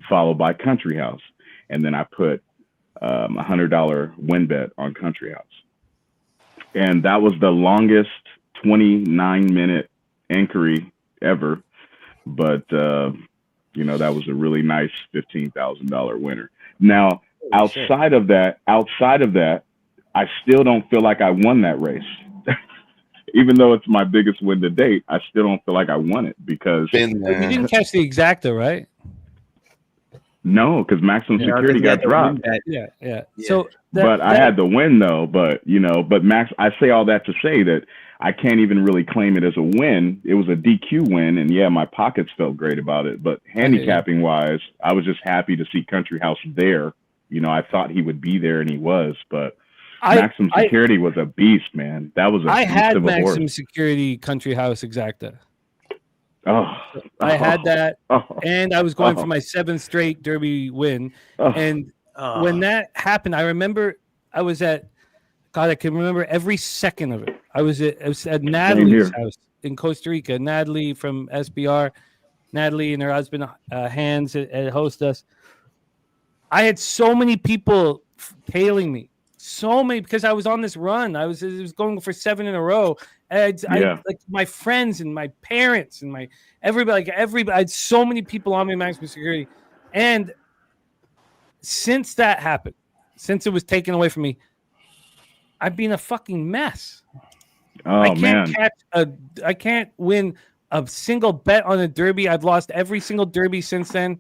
followed by Country House. And then I put $100 win bet on Country House. And that was the longest 29-minute inquiry ever. But, that was a really nice $15,000 winner. Now, outside of that, I still don't feel like I won that race. Even though it's my biggest win to date, I still don't feel like I won it because you didn't catch the exacta, right? No, because maximum security got dropped. Yeah. So, I had the win though. But I say all that to say that I can't even really claim it as a win. It was a DQ win, and yeah, my pockets felt great about it. But handicapping wise, I was just happy to see Country House there. I thought he would be there, and he was. But maximum security was a beast, man. That was I had maximum security Country House exacta. I had that, and I was going for my 7th straight Derby win. And when that happened, I remember I was at. God, I can remember every second of it. I was at Natalie's house in Costa Rica. Natalie from SBR, Natalie and her husband Hans had hosted us. I had so many people tailing me, because I was on this run. I was going for 7 in a row. I like my friends and my parents and everybody. I had so many people on me maximum security, and since that happened, since it was taken away from me, I've been a fucking mess. I can't win a single bet on a Derby. I've lost every single Derby since then.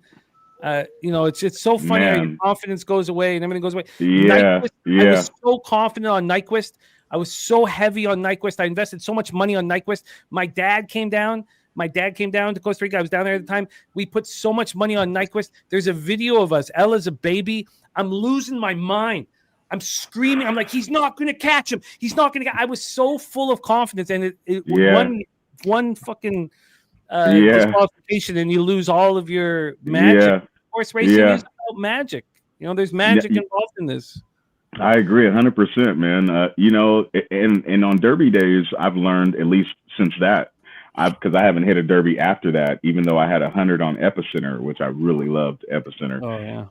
It's so funny how your confidence goes away and everything goes away. I was so confident on Nyquist. I was so heavy on Nyquist. I invested so much money on Nyquist. My dad came down to Costa Rica. I was down there at the time. We put so much money on Nyquist. There's a video of us. Ella's a baby. I'm losing my mind. I'm screaming. I'm like, he's not going to catch him. He's not going to. I was so full of confidence, and one fucking disqualification, and you lose all of your magic. Horse racing is about magic. There's magic involved in this. I agree 100%, man. And on Derby days, I've learned, at least since that, because I haven't hit a Derby after that, even though I had 100 on Epicenter, which I really loved Epicenter. Oh yeah.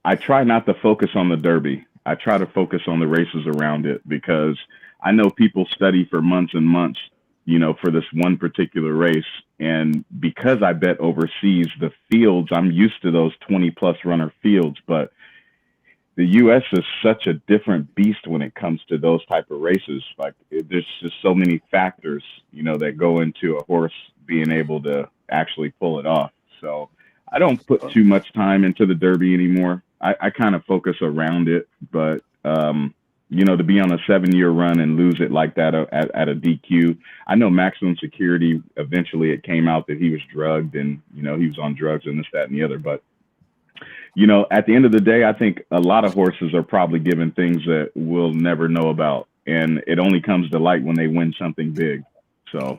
I try not to focus on the Derby. I try to focus on the races around it because I know people study for months and months, for this one particular race. And because I bet overseas, the fields, I'm used to those 20+ runner fields, but the U.S. is such a different beast when it comes to those type of races. Like there's just so many factors, that go into a horse being able to actually pull it off. So I don't put too much time into the Derby anymore. I kind of focus around it, but to be on a 7-year run and lose it like that at a DQ. I know maximum security, eventually it came out that he was drugged and, he was on drugs and this, that, and the other. But, at the end of the day, I think a lot of horses are probably given things that we'll never know about. And it only comes to light when they win something big. So,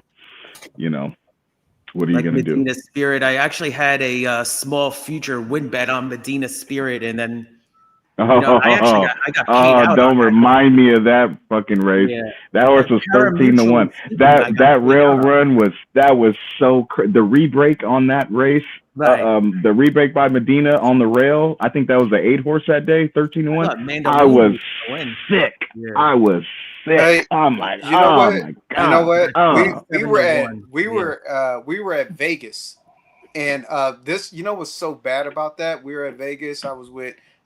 what are you going to do? Medina Spirit. I actually had a small future win bet on Medina Spirit, and then I got paid out. Don't remind me of that fucking race. Yeah. That horse was 13-1. That rail run was so the re-break on that race. the rebreak by Medina on the rail. I think that was the 8-horse that day, 13-1. I was sick. Yeah. I was sick. Hey, I'm like, you know what? My God. You know what? We were at Vegas, and this, you know, what's so bad about that? We were at Vegas.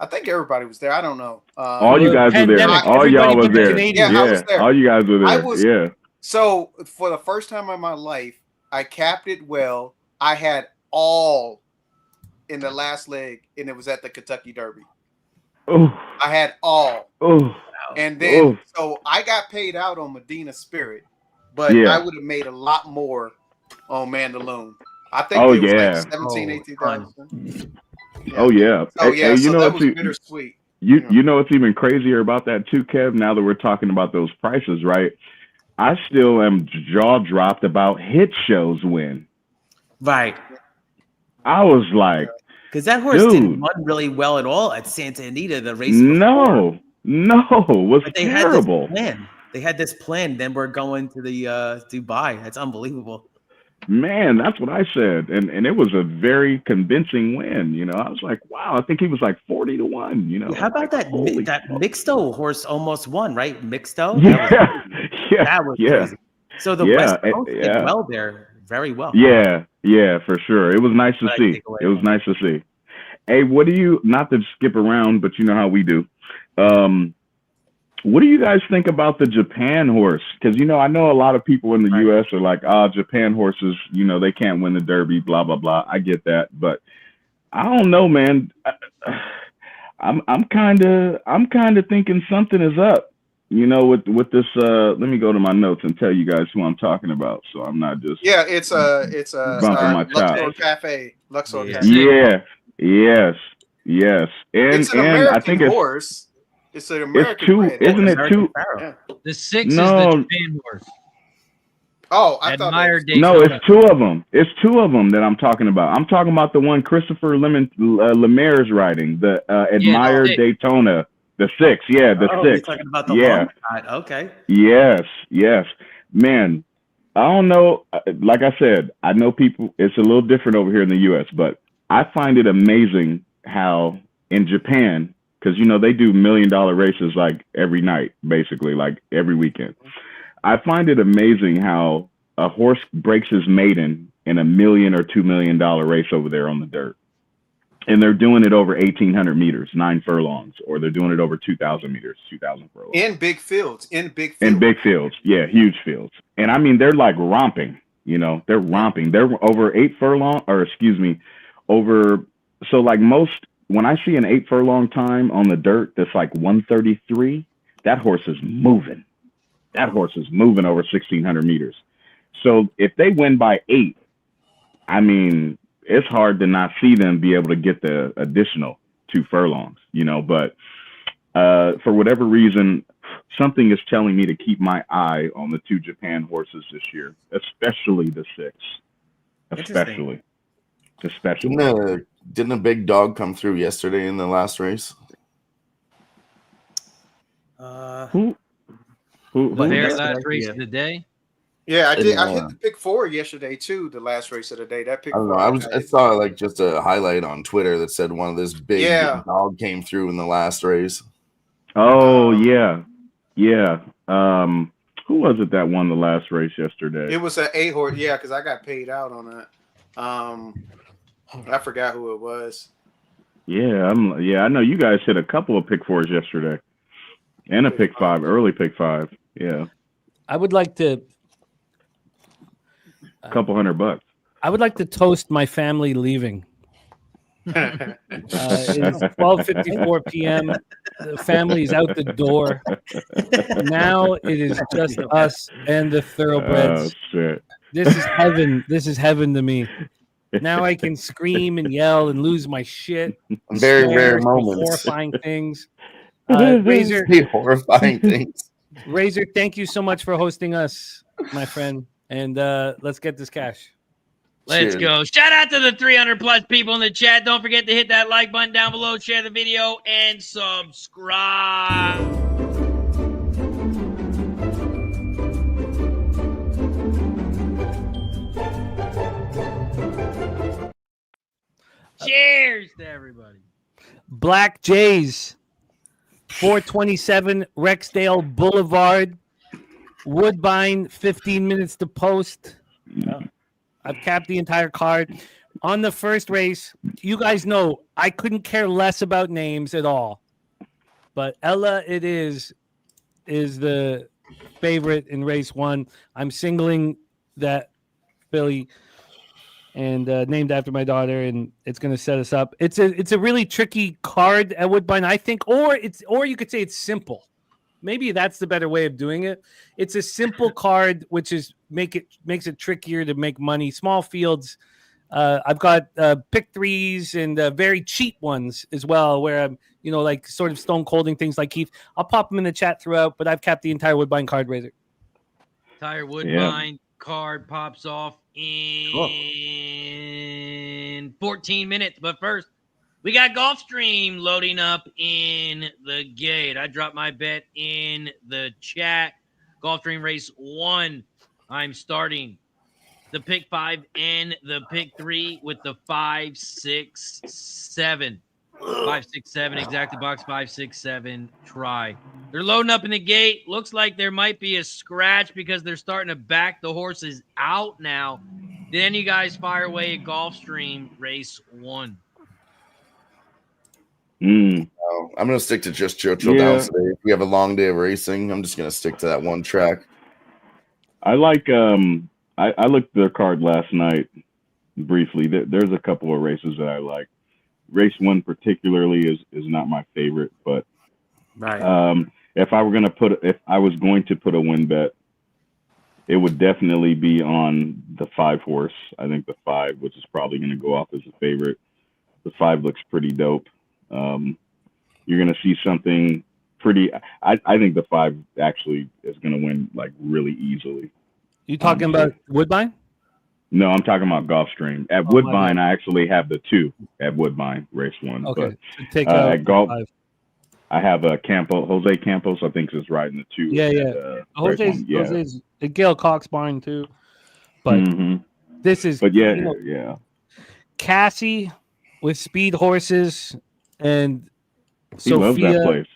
I think everybody was there. I don't know. All you guys were there. All y'all was there. Yeah, I was there. All you guys were there. Yeah. So for the first time in my life, I capped it well. I had all in the last leg, and it was at the Kentucky Derby. Oh. I had all. Oh. And then, so I got paid out on Medina Spirit, but I would have made a lot more on Mandaloon. I think it was like 17, 18,000. Oh yeah. Oh yeah. So that was bittersweet. You know what's even crazier about that too, Kev? Now that we're talking about those prices, right? I still am jaw dropped about Hit Show's win. Right. I was like, because that horse didn't run really well at all at Santa Anita, the race before. No, it was terrible. They had this plan. Then we're going to the Dubai. That's unbelievable. Man, that's what I said, and it was a very convincing win. You know, I was like, wow, I think he was like 40-1. You know, how about that Mixto horse almost won, right? Mixto. That was crazy. So the West Coast did well there, very well. Yeah, for sure. It was nice to see. It was nice to see. Hey, what do you? Not to skip around, but you know how we do. What do you guys think about the Japan horse? Because, you know, I know a lot of people in the U.S. are like, Japan horses, you know, they can't win the Derby, blah, blah, blah. I get that. But I don't know, man. I'm kind of thinking something is up, you know, with this. Let me go to my notes and tell you guys who I'm talking about. So I'm not just. Yeah, it's bumping my Luxor Cafe. Luxor Cafe. Yeah. Yes. And it's an American horse. It's an American brand. Isn't it two? Yeah. The 6 is the Japan horse. Oh, I thought no, it's two of them. It's two of them that I'm talking about. I'm talking about the one Christopher Lemaire's riding, the Admire Daytona, the 6. Yeah, the 6. You're talking about the long side. Okay. Yes. Man, I don't know. Like I said, I know people. It's a little different over here in the U.S., but I find it amazing how in Japan. Because, you know, they do $1 million races like every night, basically, like every weekend. I find it amazing how a horse breaks his maiden in $1 million or $2 million race over there on the dirt. And they're doing it over 1,800 meters, 9 furlongs, or they're doing it over 2,000 meters, 2,000 furlongs. In big fields. Yeah, huge fields. And I mean, they're like romping, you know, they're romping. They're over 8 furlong, so like most. When I see an 8 furlong time on the dirt that's like 133, that horse is moving. That horse is moving over 1,600 meters. So if they win by 8, I mean, it's hard to not see them be able to get the additional 2 furlongs, you know. But for whatever reason, something is telling me to keep my eye on the 2 Japan horses this year, especially the 6. Especially. Didn't a big dog come through yesterday in the last race? Who their last race of the day? Yeah, I did. I hit the pick 4 yesterday too. The last race of the day. That pick. I don't know. I saw like just a highlight on Twitter that said one of this big dog came through in the last race. Oh yeah. Who was it that won the last race yesterday? It was an 8 horse. Yeah, because I got paid out on that. I forgot who it was. Yeah, I know you guys hit a couple of pick 4s yesterday, and a pick 5, early pick 5. Yeah, I would like to. A couple $100. I would like to toast my family leaving. It's 12:54 p.m. The family's out the door. Now it is just us and the thoroughbreds. Oh, shit. This is heaven. This is heaven to me. Now I can scream and yell and lose my shit. Very rare moments. Horrifying things. Razor. Horrifying things. Razor, thank you so much for hosting us, my friend. And let's get this cash. Let's go. Shout out to the 300 plus people in the chat. Don't forget to hit that like button down below, share the video, and subscribe. Cheers to everybody. Black Jays, 427 Rexdale Boulevard, Woodbine, 15 minutes to post. I've capped the entire card. On the first race, you guys know I couldn't care less about names at all. But Ella, it is the favorite in race 1. I'm singling that filly and named after my daughter, and it's going to set us up. It's a really tricky card at Woodbine, I think, or you could say it's simple. Maybe that's the better way of doing it. It's a simple card, which makes it trickier to make money. Small fields. I've got pick threes and very cheap ones as well, where I'm, like sort of stone colding things like Keith. I'll pop them in the chat throughout, but I've capped the entire Woodbine card, Razor. Entire Woodbine card pops off in 14 minutes. But first, we got Gulfstream loading up in the gate. I dropped my bet in the chat. Gulfstream race 1. I'm starting the pick 5 and the pick 3 with the 5, 6, 7. 5, 6, 7, exactly box 5, 6, 7 try. They're loading up in the gate. Looks like there might be a scratch because they're starting to back the horses out now. Then you guys fire away at Gulfstream race 1. I'm going to stick to just Churchill Downs today. If we have a long day of racing, I'm just going to stick to that one track. I like I looked at their card last night briefly. There's a couple of races that I like. Race 1 particularly is not my favorite, but if I was going to put a win bet, it would definitely be on the 5 horse. I think the 5, which is probably going to go off as a favorite. The 5 looks pretty dope. You're going to see something pretty. I think the 5 actually is going to win like really easily. You talking about Woodbine? No, I'm talking about Gulfstream. At Woodbine, I actually have the 2 at Woodbine, race 1. Okay. But at Gulf, I have Jose Campos, I think, is riding the 2. Yeah. Jose's at Gail Cox barn too. But this is. But Cassie with speed horses and he loves that place.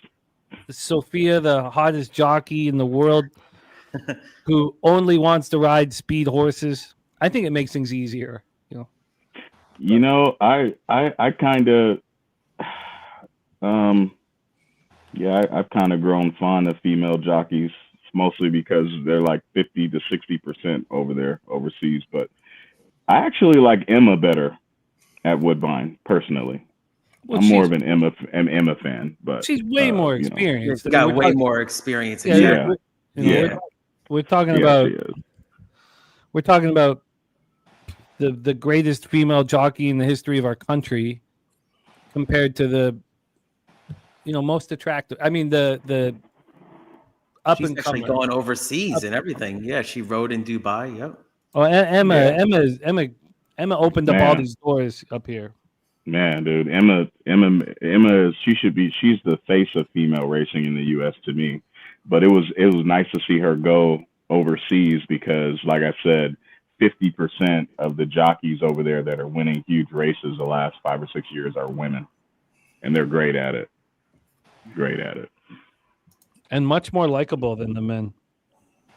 Sophia, the hottest jockey in the world, who only wants to ride speed horses. I think it makes things easier. I kind of, I've kind of grown fond of female jockeys, mostly because they're like 50 to 60% over there overseas. But I actually like Emma better at Woodbine, personally. Well, I'm more of an Emma fan, but she's way more experienced. She's got way more experience. We're talking about the greatest female jockey in the history of our country, compared to the most attractive. I mean the up she's and actually coming. going overseas and everything. Yeah, she rode in Dubai. Yep. Oh, Emma opened up all these doors up here. Man, dude, Emma she's the face of female racing in the U.S. to me. But it was nice to see her go overseas because, like I said, 50% of the jockeys over there that are winning huge races the last 5 or 6 years are women, and they're great at it. Great at it. And much more likable than the men.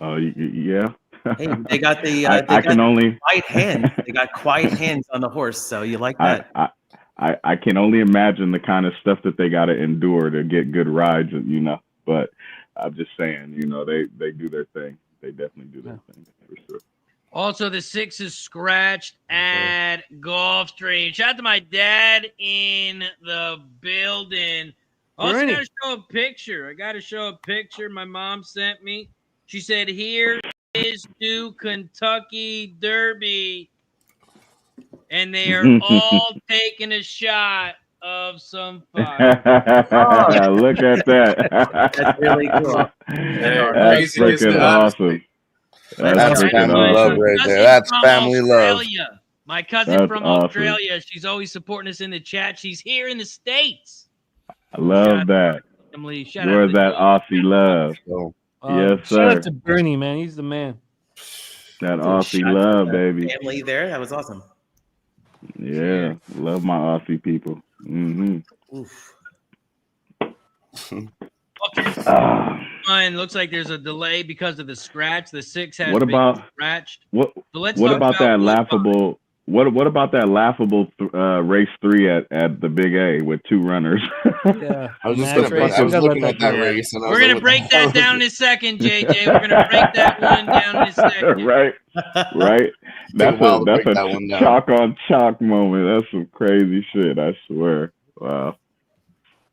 Oh, yeah. Hey, they got the quiet hands. They got quiet hands on the horse, so you like that. I can only imagine the kind of stuff that they got to endure to get good rides, but I'm just saying, they do their thing. They definitely do their thing, for sure. Also, the 6 is scratched at Gulfstream. Shout out to my dad in the building. Also, got to show a picture. I got to show a picture my mom sent me. She said, "Here is to Kentucky Derby." And they are all taking a shot of some fire. Look at that. That's really cool. That's freaking awesome. That's family love right there. That's family love. My cousin from Australia. She's always supporting us in the chat. She's here in the States. I love that. Where's that Aussie love? Yes, sir. Shout out to Bernie, man. He's the man. That Aussie love, baby. Family there. That was awesome. Yeah, love my Aussie people. Oof. Okay. Mine looks like there's a delay because of the scratch. The 6 has been scratched. What? So let's What talk about that Woodbine. laughable? What about that laughable race 3 at the Big A with 2 runners? Yeah, I was looking at that race, and we're gonna break that down in a second, JJ. We're gonna break that one down in a second. Right. That's a chalk on chalk moment. That's some crazy shit. I swear. Wow.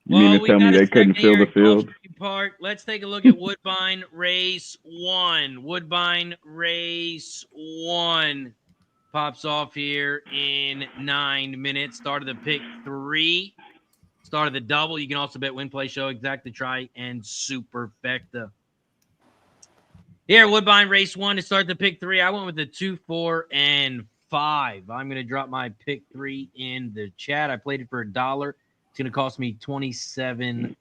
You mean to tell me they couldn't fill the field? Park. Let's take a look at Woodbine Race 1. Woodbine Race 1 pops off here in 9 minutes. Start of the pick 3. Start of the double. You can also bet win, play, show, exacta, try, and superfecta. Here, Woodbine Race 1 to start the pick 3. I went with the 2, 4, and 5. I'm going to drop my pick 3 in the chat. I played it for $1. It's going to cost me $27.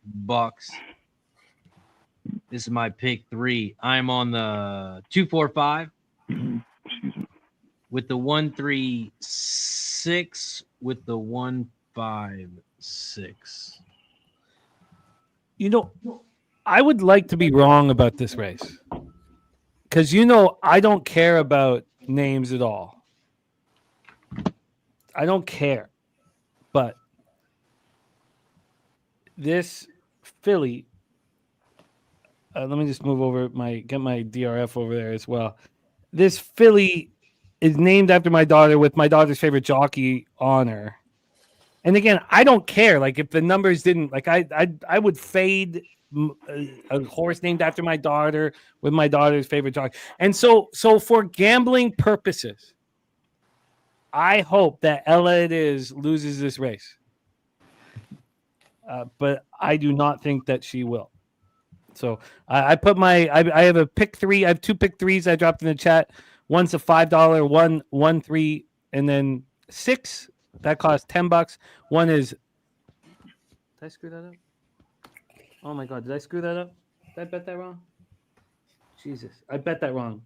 This is my pick 3. I'm on the 2, 4, 5 with the 1, 3, 6 with the 1, 5, 6. You know, I would like to be wrong about this race because I don't care about names at all. I don't care, but this filly. Let me just move over get my DRF over there as well. This filly is named after my daughter with my daughter's favorite jockey on her. And again, I don't care. Like if the numbers didn't, like I would fade a horse named after my daughter with my daughter's favorite jockey. And so for gambling purposes, I hope that Ella It Is loses this race. But I do not think that she will. So I put I have a pick 3. I have 2 pick 3s I dropped in the chat. One's a $5, 1, 3, and then 6 that costs $10. One is. Did I screw that up? Oh my God! Did I screw that up? Did I bet that wrong? Jesus, I bet that wrong.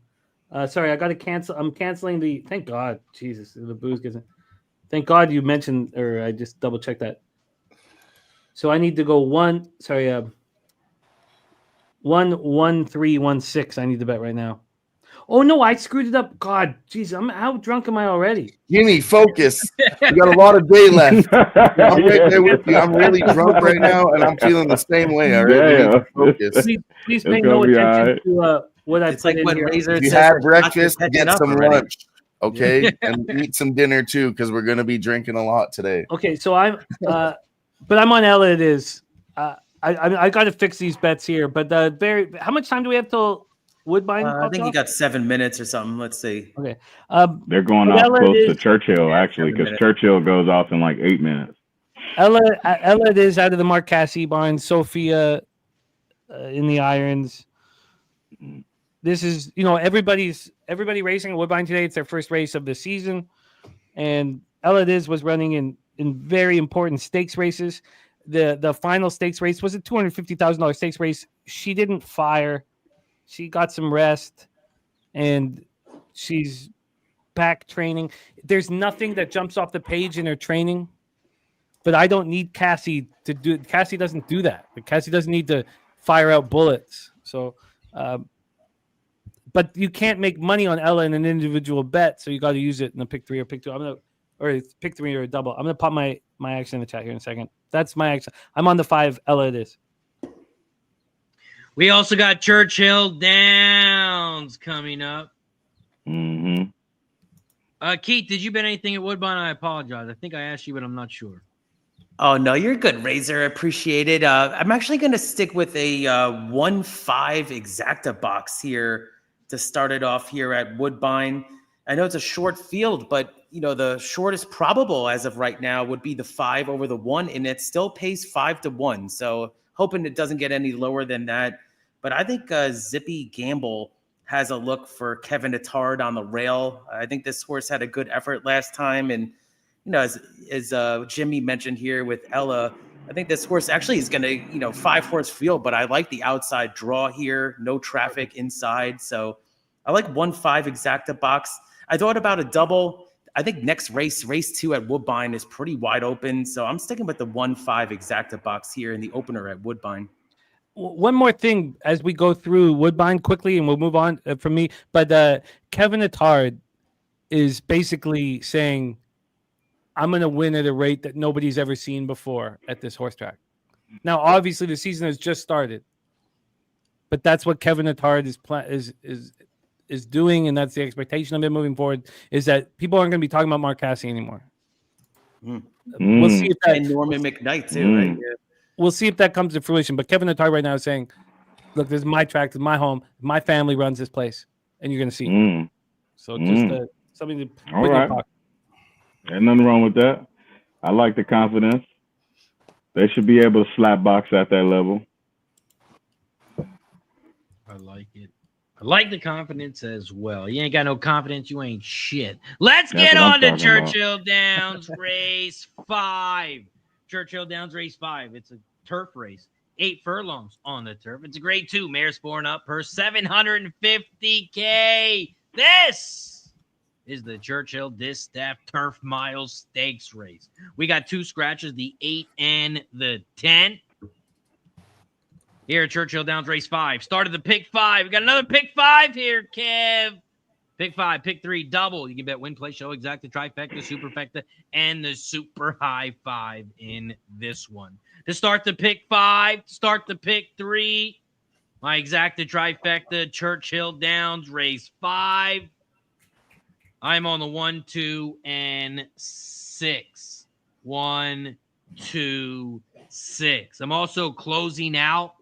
Sorry, I got to cancel. I'm canceling the. Thank God, Jesus, the booze gets in. Thank God you mentioned, or I just double checked that. So I need to go 1. Sorry, 1, 1, 3, 1, 6. I need to bet right now. Oh no, I screwed it up. God, jeez, how drunk am I already? Jimmy, focus. We got a lot of day left. I'm right there with you. I'm really drunk right now, and I'm feeling the same way. All right, focus. Please pay no attention to what I put in here. If you had breakfast, get some lunch, okay, and eat some dinner too, because we're gonna be drinking a lot today. Okay, so I'm, but I'm on Ella It Is. I got to fix these bets here, but how much time do we have till Woodbine? I think you got 7 minutes or something. Let's see. Okay. They're going off close to Churchill, actually, because Churchill goes off in like 8 minutes. Ella It Is out of the Mark Cassidy barn. Sophia in the irons. This is, everybody racing at Woodbine today. It's their first race of the season. And Ella It Is was running in very important stakes races. The final stakes race was a $250,000 stakes race. She didn't fire. She got some rest, and she's back training. There's nothing that jumps off the page in her training, but I don't need Cassie to do. Cassie doesn't do that. Cassie doesn't need to fire out bullets. So, but you can't make money on Ella in an individual bet, so you got to use it in a pick 3 or pick 2. Or pick 3 or a double. I'm gonna pop my action in the chat here in a second. That's my action. I'm on the 5. Ella It Is. We also got Churchill Downs coming up. Mm-hmm. Keith, did you bet anything at Woodbine? I apologize. I think I asked you, but I'm not sure. Oh, no, you're good, Razor. Appreciate it. I'm actually going to stick with a 1-5 exacta box here to start it off here at Woodbine. I know it's a short field, but, the shortest probable as of right now would be the 5 over the 1, and it still pays 5-1. So hoping it doesn't get any lower than that. But I think Zippy Gamble has a look for Kevin Attard on the rail. I think this horse had a good effort last time. And, as Jimmy mentioned here with Ella, I think this horse actually is going to, 5-horse field, but I like the outside draw here. No traffic inside. So I like 1-5 exacta box. I thought about a double. I think next race 2 at Woodbine is pretty wide open. So I'm sticking with the 1-5 exacta box here in the opener at Woodbine. One more thing as we go through Woodbine quickly, and we'll move on from me. But Kevin Attard is basically saying, I'm going to win at a rate that nobody's ever seen before at this horse track. Now, obviously, the season has just started, but that's what Kevin Attard is doing, and that's the expectation of him moving forward, is that people aren't going to be talking about Mark Casse anymore. Mm. We'll see if that... And Norman McKnight, too, right? Yeah. We'll see if that comes to fruition. But Kevin Attard right now is saying, look, this is my track, this is my home, my family runs this place, and you're going to see. So just something to put in your pocket. Ain't nothing wrong with that. I like the confidence. They should be able to slap box at that level. I like it. I like the confidence as well. You ain't got no confidence, you ain't shit. Let's get on to Churchill Downs Race 5. Churchill Downs Race 5. It's a turf race. 8 furlongs on the turf. It's a grade 2. Mares born up per 750K. This is the Churchill Distaff Turf Miles Stakes race. We got 2 scratches, the 8 and the 10. Here at Churchill Downs Race 5. Started the pick 5. We got another pick 5 here, Kev. Pick 5, pick 3, double. You can bet win, play, show, exacta, trifecta, superfecta, and the super high 5 in this one. To start the pick 5, start the pick 3. My exacta, trifecta, Churchill Downs Race 5. I'm on the 1, 2, and 6. 1, 2, 6. I'm also closing out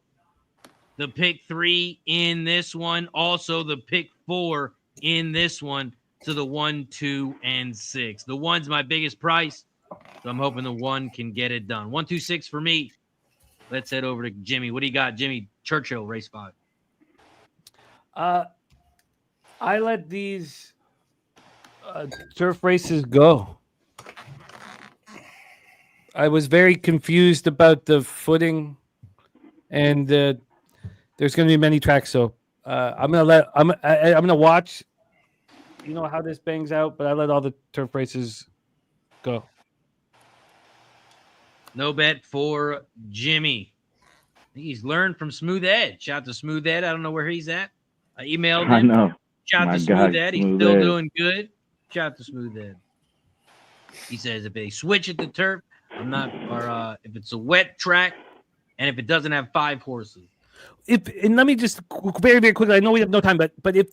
the pick 3 in this one. Also the pick 4 in this one to the 1, 2, and 6. The 1's my biggest price, so I'm hoping the 1 can get it done. 1, 2, 6 for me. Let's head over to Jimmy. What do you got, Jimmy? Churchill Race 5. I let these turf races go. I was very confused about the footing, and there's going to be many tracks. So I'm gonna watch. You know how this bangs out, but I let all the turf races go. No bet for Jimmy. I think he's learned from Smooth Ed. Shout out to Smooth Ed. I don't know where he's at. I emailed him. I know. Shout out to Smooth Ed. He's still doing good. Shout out to Smooth Ed. He says if they switch it to turf, I'm not, or if it's a wet track, and if it doesn't have 5 horses. And let me just very, very quickly, I know we have no time, but if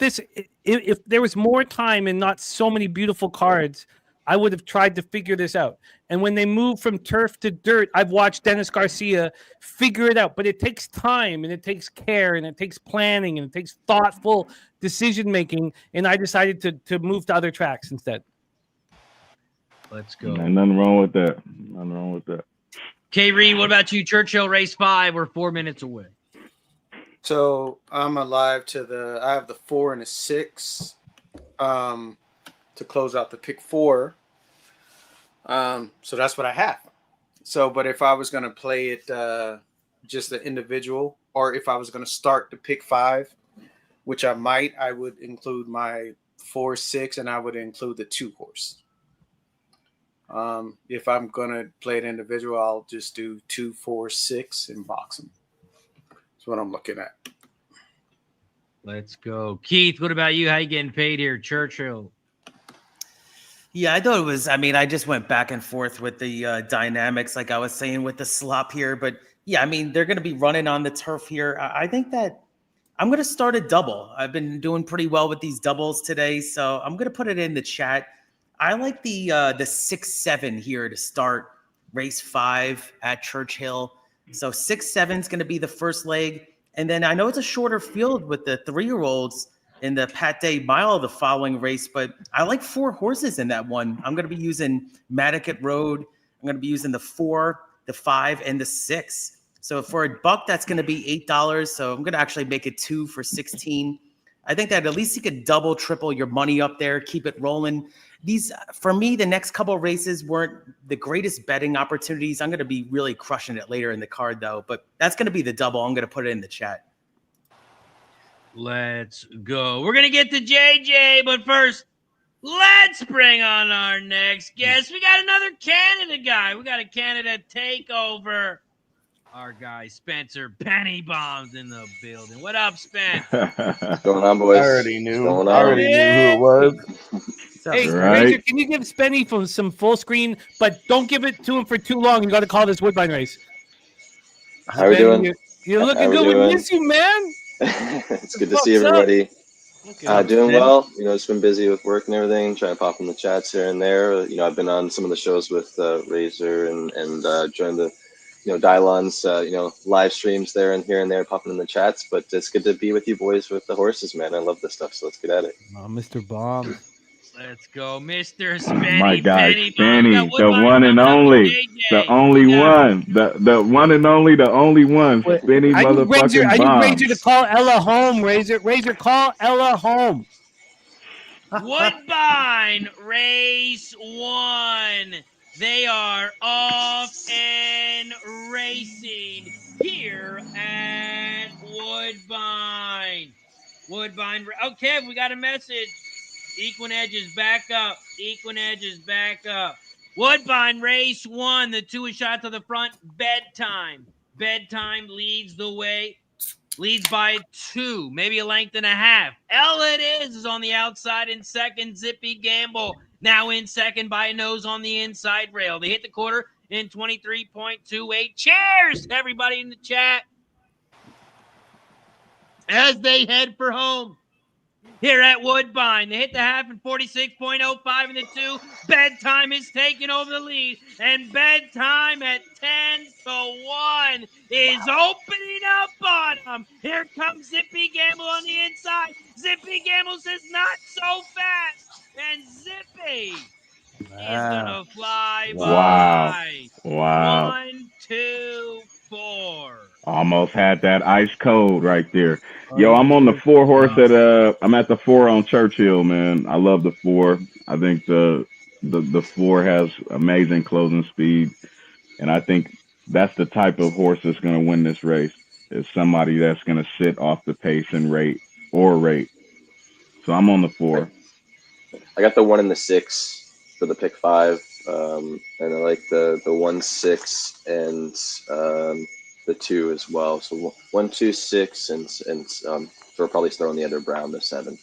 there was more time and not so many beautiful cards, I would have tried to figure this out. And when they move from turf to dirt, I've watched Dennis Garcia figure it out, but it takes time and it takes care and it takes planning and it takes thoughtful decision making. And I decided to move to other tracks instead. Let's go. Ain't nothing wrong with that. Nothing wrong with that. K. Reed, what about you? Churchill Race 5. We're 4 minutes away. So I'm alive to I have the 4 and a 6 to close out the pick 4. So that's what I have. So, but if I was going to play it just the individual, or if I was going to start the pick 5, which I might, I would include my 4, 6, and I would include the 2 horse. If I'm going to play it individual, I'll just do 2, 4, 6 and box them. That's what I'm looking at. Let's go. Keith, what about you? How you getting paid here? Churchill. Yeah, I thought it was, I just went back and forth with the dynamics, like I was saying with the slop here. But yeah, they're going to be running on the turf here. I think that I'm going to start a double. I've been doing pretty well with these doubles today, so I'm going to put it in the chat. I like the 6-7 here to start race 5 at Churchill. So 6-7 is going to be the first leg. And then I know it's a shorter field with the 3-year-olds in the Pat Day Mile the following race, but I like 4 horses in that one. I'm going to be using Madaket Road. I'm going to be using the 4, the 5, and the 6. So for $1, that's going to be $8. So I'm going to actually make it 2 for 16. I think that at least you could double, triple your money up there, keep it rolling. These, for me, the next couple of races weren't the greatest betting opportunities. I'm going to be really crushing it later in the card, though. But that's going to be the double. I'm going to put it in the chat. Let's go. We're going to get to JJ, but first, Let's bring on our next guest. We got another Canada guy. We got a Canada takeover. Our guy Spencer Penny Bombs in the building. What up, Spence? What's going on, boys? I already knew. What's going I on? already knew who it was. Hey, Right. Razor, can you give Spenny from some full screen, but don't give it to him for too long. You got to call this Woodbine race. How we doing? You're looking How we good. We doing? miss you, man. It's good to see everybody. Doing well. It's been busy with work and everything. Trying to pop in the chats here and there. I've been on some of the shows with Razor and joined the Dylon's live streams there and here and there, popping in the chats. But it's good to be with you boys with the horses, man. I love this stuff. So let's get at it. Oh, Mr. Bomb. Let's go, Mr. Spenny. My guy, Penny Spenny, Bomb. the one and only, the only one, the one and only, the only one, Spenny motherfucking Bomb. I need Razor to call Ella home, Razor. Razor, call Ella home. Woodbine, race 1. They are off and racing here at Woodbine. Okay, we got a message. Equinedge is back up. Woodbine, race 1. The 2 is shot to the front. Bedtime leads the way. Leads by 2, maybe a length and a half. Ella it is on the outside in second. Zippy Gamble now in second by a nose on the inside rail. They hit the quarter in 23.28. Cheers to everybody in the chat as they head for home here at Woodbine. They hit the half in 46.05 in the 2. Bedtime is taking over the lead, and Bedtime at 10-1 is opening up on them. Here comes Zippy Gamble on the inside. Zippy Gamble says not so fast, and Zippy is gonna fly by. Wow. 1, 2, 4. Almost had that ice cold right there. Yo, I'm on the 4 horse I'm at the 4 on Churchill, man. I love the 4. I think the 4 has amazing closing speed, and I think that's the type of horse that's going to win this race. Is somebody that's going to sit off the pace and rate. So I'm on the 4. I got the 1 and the 6 for the pick 5, and I like the 1, 6 and the 2 as well. So 1, 2, 6, and we'll probably throw in the other brown, the 7.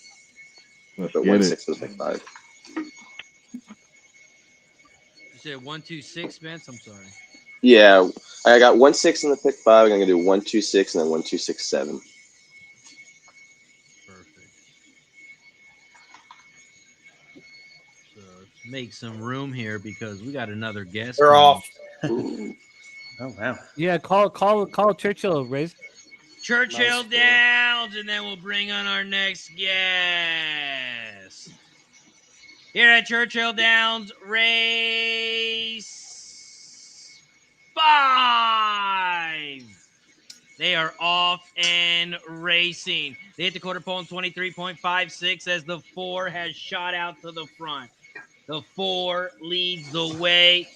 Let's but get 1, it. 6 was pick 5. You said 1, 2, 6, Spence? I'm sorry. Yeah, I got 1, 6 in the pick 5. I'm gonna do 1, 2, 6, and then 1, 2, 6, 7. Perfect. So let's make some room here because we got another guest. They're off. Oh wow. Yeah, call Churchill, Razor. Churchill Downs, and then we'll bring on our next guest. Here at Churchill Downs, race 5. They are off and racing. They hit the quarter pole in 23.56 as the 4 has shot out to the front. The 4 leads the way,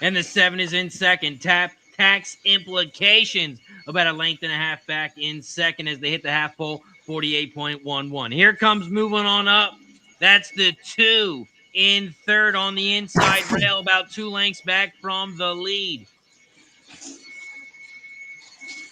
and the 7 is in second. Tax implications about a length and a half back in second as they hit the half pole, 48.11. Here comes moving on up. That's the 2 in third on the inside rail, about 2 lengths back from the lead.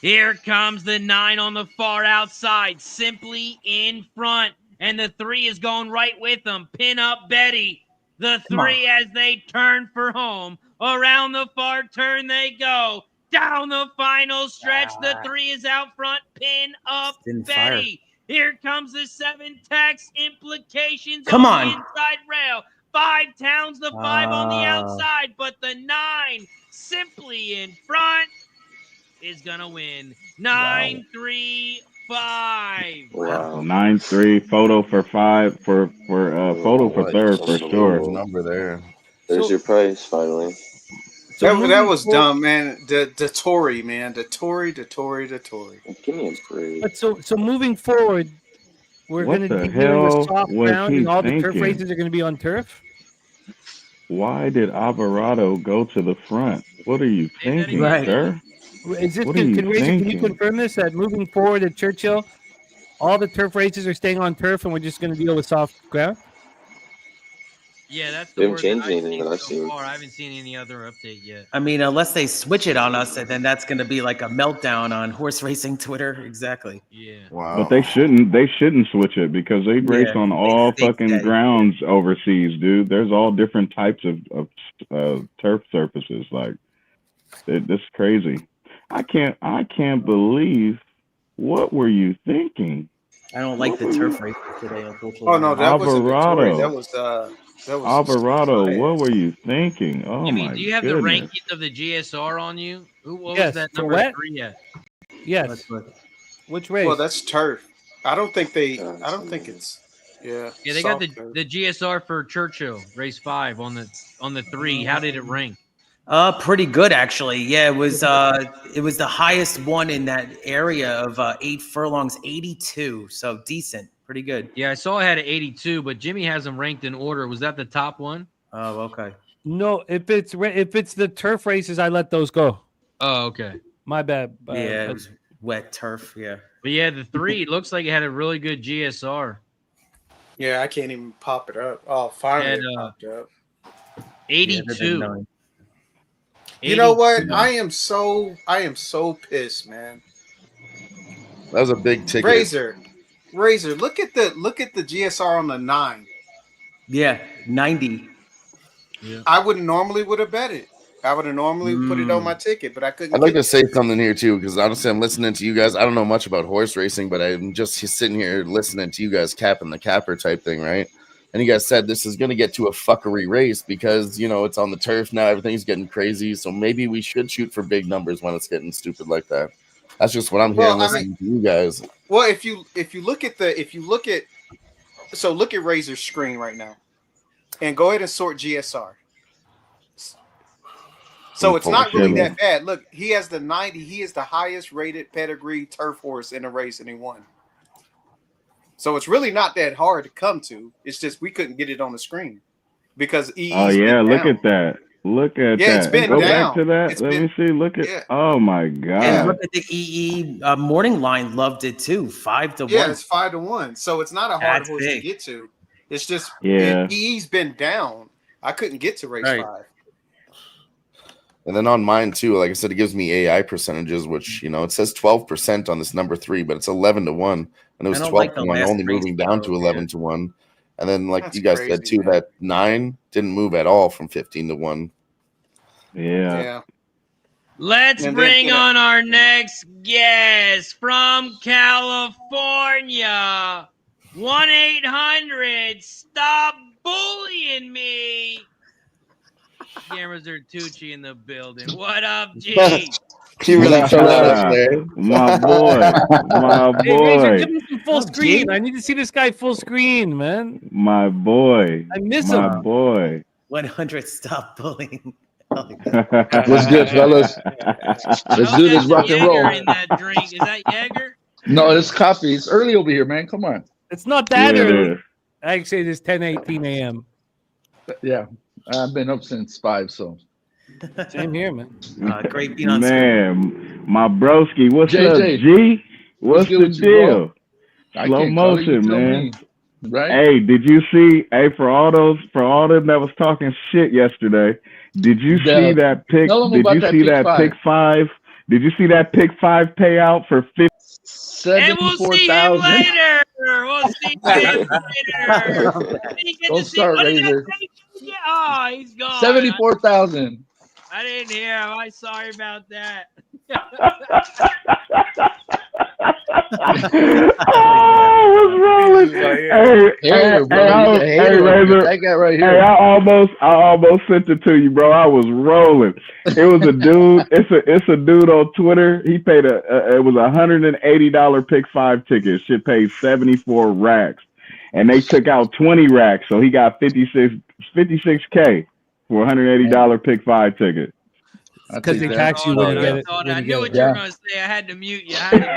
Here comes the 9 on the far outside, simply in front. And the 3 is going right with them. Pin up Betty. The 3 as they turn for home. Around the far turn they go. Down the final stretch. The 3 is out front. Pin up Betty. Here comes the 7. Tax implications on the inside rail. 5 Towns, the 5 on the outside. But the 9 simply in front is going to win. 9-3-5. Wow. 9-3, photo for 5 for photo for third for sure. Number there. There's your price finally. That was dumb, man. The Tory, man. The Tory. Give me a break. But so moving forward, we're going to be doing a soft ground, and all the turf races are going to be on turf. Why did Alvarado go to the front? What are you thinking, sir? Is this, can you confirm this, that moving forward at Churchill, all the turf races are staying on turf and we're just going to deal with soft ground? Yeah, that's They the haven't word changed that anything that I've so seen. far. I haven't seen any other update yet. I mean, unless they switch it on us, and then that's going to be like a meltdown on horse racing Twitter. Exactly. Yeah. Wow. But they shouldn't switch it because they race on all fucking grounds overseas, dude. There's all different types of turf surfaces. Like, this is crazy. I can't believe. What were you thinking? I don't like the turf races today, unfortunately. Oh no, that wasn't Victoria. That was Alvarado. What were you thinking? Oh Jimmy, my do you have goodness. the rankings of the GSR on you? What Yes, was that for number what? 3 at? Yes. Which race? Well, that's turf. I don't think it's. Yeah. Yeah, they got the turf. GSR for Churchill race 5 on the 3. How did it rank? Pretty good actually. Yeah, it was the highest one in that area of 8 furlongs, 82. So decent, pretty good. Yeah, I saw it had an 82, but Jimmy has them ranked in order. Was that the top one? Oh, okay. No, if it's the turf races, I let those go. Oh, okay. My bad. Yeah, it was wet turf. Yeah. But yeah, the 3 looks like it had a really good GSR. Yeah, I can't even pop it up. Oh, finally it popped up. 82. Yeah, you know what? I am so pissed, man. That was a big ticket. Razor, look at the GSR on the 9. Yeah, 90. Yeah. I would have bet it. I would have normally put it on my ticket, but I couldn't. I'd like to say something here too, because honestly, I'm listening to you guys. I don't know much about horse racing, but I'm just sitting here listening to you guys capping the capper type thing, right? And you guys said this is going to get to a fuckery race because, you know, it's on the turf now. Everything's getting crazy. So maybe we should shoot for big numbers when it's getting stupid like that. That's just what I'm hearing listening to you guys. Well, if you look at Razor's screen right now and go ahead and sort GSR. So it's not really that bad. Look, he has the 90. He is the highest rated pedigree turf horse in a race, and he won. So it's really not that hard to come to. It's just we couldn't get it on the screen because EE's look at that. Look at that. It's been Go down. back to that. Let me see. Look at. Oh my god. And look at the EE morning line. Loved it too. 5-1. Yeah, it's 5-1. So it's not a hard horse to get to. It's just EE's been down. I couldn't get to race 5. And then on mine too, like I said, it gives me AI percentages, which, you know, it says 12% on this number 3, but it's 11-1, and it was 12-1, only moving down to 11-1. And then, like you guys said too, that 9 didn't move at all from 15-1. Yeah. Let's bring on our next guest from California. 1-800-STOP BULLYING ME. Cameras are Tucci in the building. What up, G? He really threw that up there. My boy. Hey, Razor, give me some full screen. I need to see this guy full screen, man. My boy. I miss him. My boy. 100 stop bullying. What's good, fellas? Let's do this rock and roll. In that drink. Is that Jaeger? No, it's coffee. It's early over here, man. Come on. It's not that early. I say it's 10:18 a.m. Yeah. I've been up since 5, so. Same here, man. Great being on man, my broski. What's JJ. up, G? What's the deal? Slow motion, man. Right? Hey, did you see? Hey, for all them that was talking shit yesterday, did you see that pick? Did you see that pick 5? Did you see that pick 5 payout for 50? And we'll see him later. We'll see him later. Don't start, Razor. Oh, he's gone. 74,000. I didn't hear him. I'm sorry about that. What's wrong with Hey, Razor. That guy right here. Hey, I almost sent it to you, bro. I was rolling. It was a dude. It's a dude on Twitter. He paid it was $180 pick 5 ticket. Shit paid 74 racks, and they took out 20 racks, so he got 56K for $180 pick 5 ticket. Because they tax you when you get it. I knew what you were going to say. I had to mute you. I had to get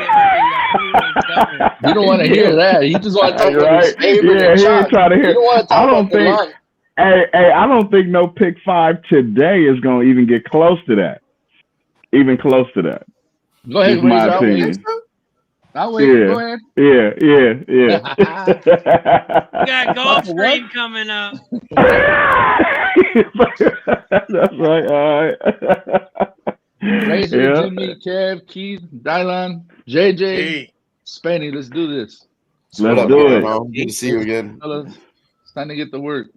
rid of you. You don't want to hear that. You just want to talk about his favorite. Yeah, he ain't trying to hear. You don't want to talk about the line. Hey, I don't think no pick 5 today is going to even get close to that. Even close to that. Go ahead, That's my opinion. I'll wait. Go ahead. Yeah. We got Gulfstream coming up. That's right. All right. Razor, Jimmy, Kev, Keith, Dylan, JJ, Hey. Spenny. Let's do this. Let's do it. Good to see you again. Fellas, it's time to get to work.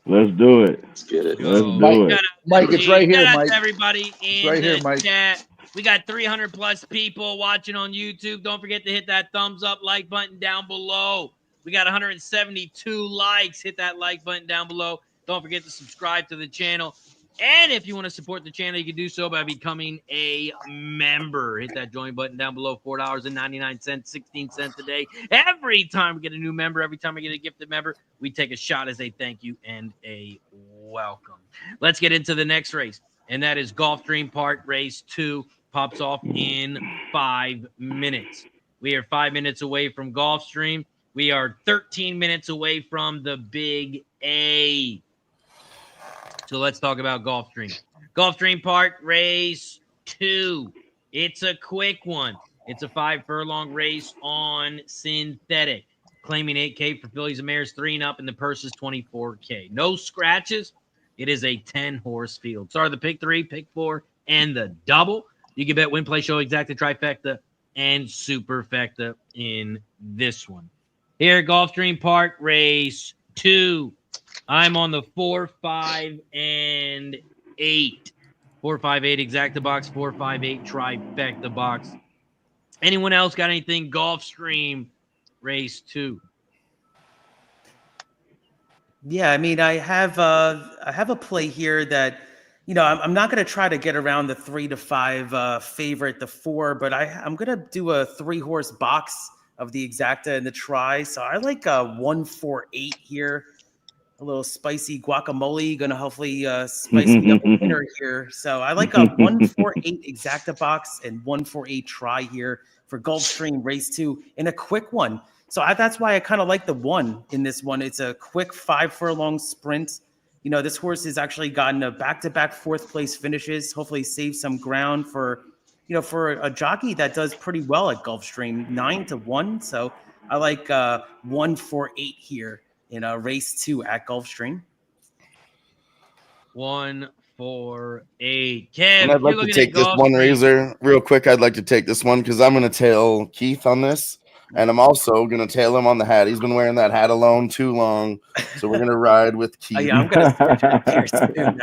Let's do it. Let's get it. Let's do it. Mike, it's right here, Shout out Mike. to everybody in right here, the Mike. chat. We got 300 plus people watching on YouTube. Don't forget to hit that thumbs up, like button down below. We got 172 likes. Hit that like button down below. Don't forget to subscribe to the channel. And if you want to support the channel, you can do so by becoming a member. Hit that join button down below. $4.99, 16 cents a day. Every time we get a new member, every time we get a gifted member, we take a shot as a thank you and a welcome. Let's get into the next race, and that is Gulfstream Park Race 2. Pops off in 5 minutes. We are 5 minutes away from Gulfstream. We are 13 minutes away from the Big A. So let's talk about Gulfstream. Gulfstream Park Race 2. It's a quick one. It's a 5 furlong race on synthetic. Claiming 8K for fillies and mares 3 and up, and the purse is 24K. No scratches. It is a 10-horse field. Sorry, the pick 3, pick 4, and the double. You can bet win, play, show, exacta, trifecta, and superfecta in this one. Here at Gulfstream Park Race 2. I'm on the 4, 5, and 8. 4, 5, 8 exacta box, 4, 5, 8 trifecta box. Anyone else got anything Gulfstream Race 2? Yeah, I mean, I have a play here that, you know, I'm not going to try to get around the 3 to 5 favorite, the 4, but I'm going to do a 3-horse box of the exacta and the try. So I like 1, 4, 8 here. A little spicy guacamole, going to hopefully spice me up a winner here. So I like a 1, 4, 8 exacta box and 1, 4, 8 try here for Gulfstream Race 2 in a quick one. So that's why I kind of like the 1 in this one. It's a quick 5 furlong sprint. You know, this horse has actually gotten a back-to-back 4th place finishes. Hopefully save some ground for, you know, for a jockey that does pretty well at Gulfstream, 9 to 1. So I like 1, 4, 8 here in Race 2 at Gulfstream. 1, 4, 8. Kev, and I'd like to take this one, Razor, real quick. I'd like to take this one because I'm going to tail Keith on this, and I'm also going to tail him on the hat. He's been wearing that hat alone too long, so we're going to ride with Keith. Yeah, I'm going to switch it here soon.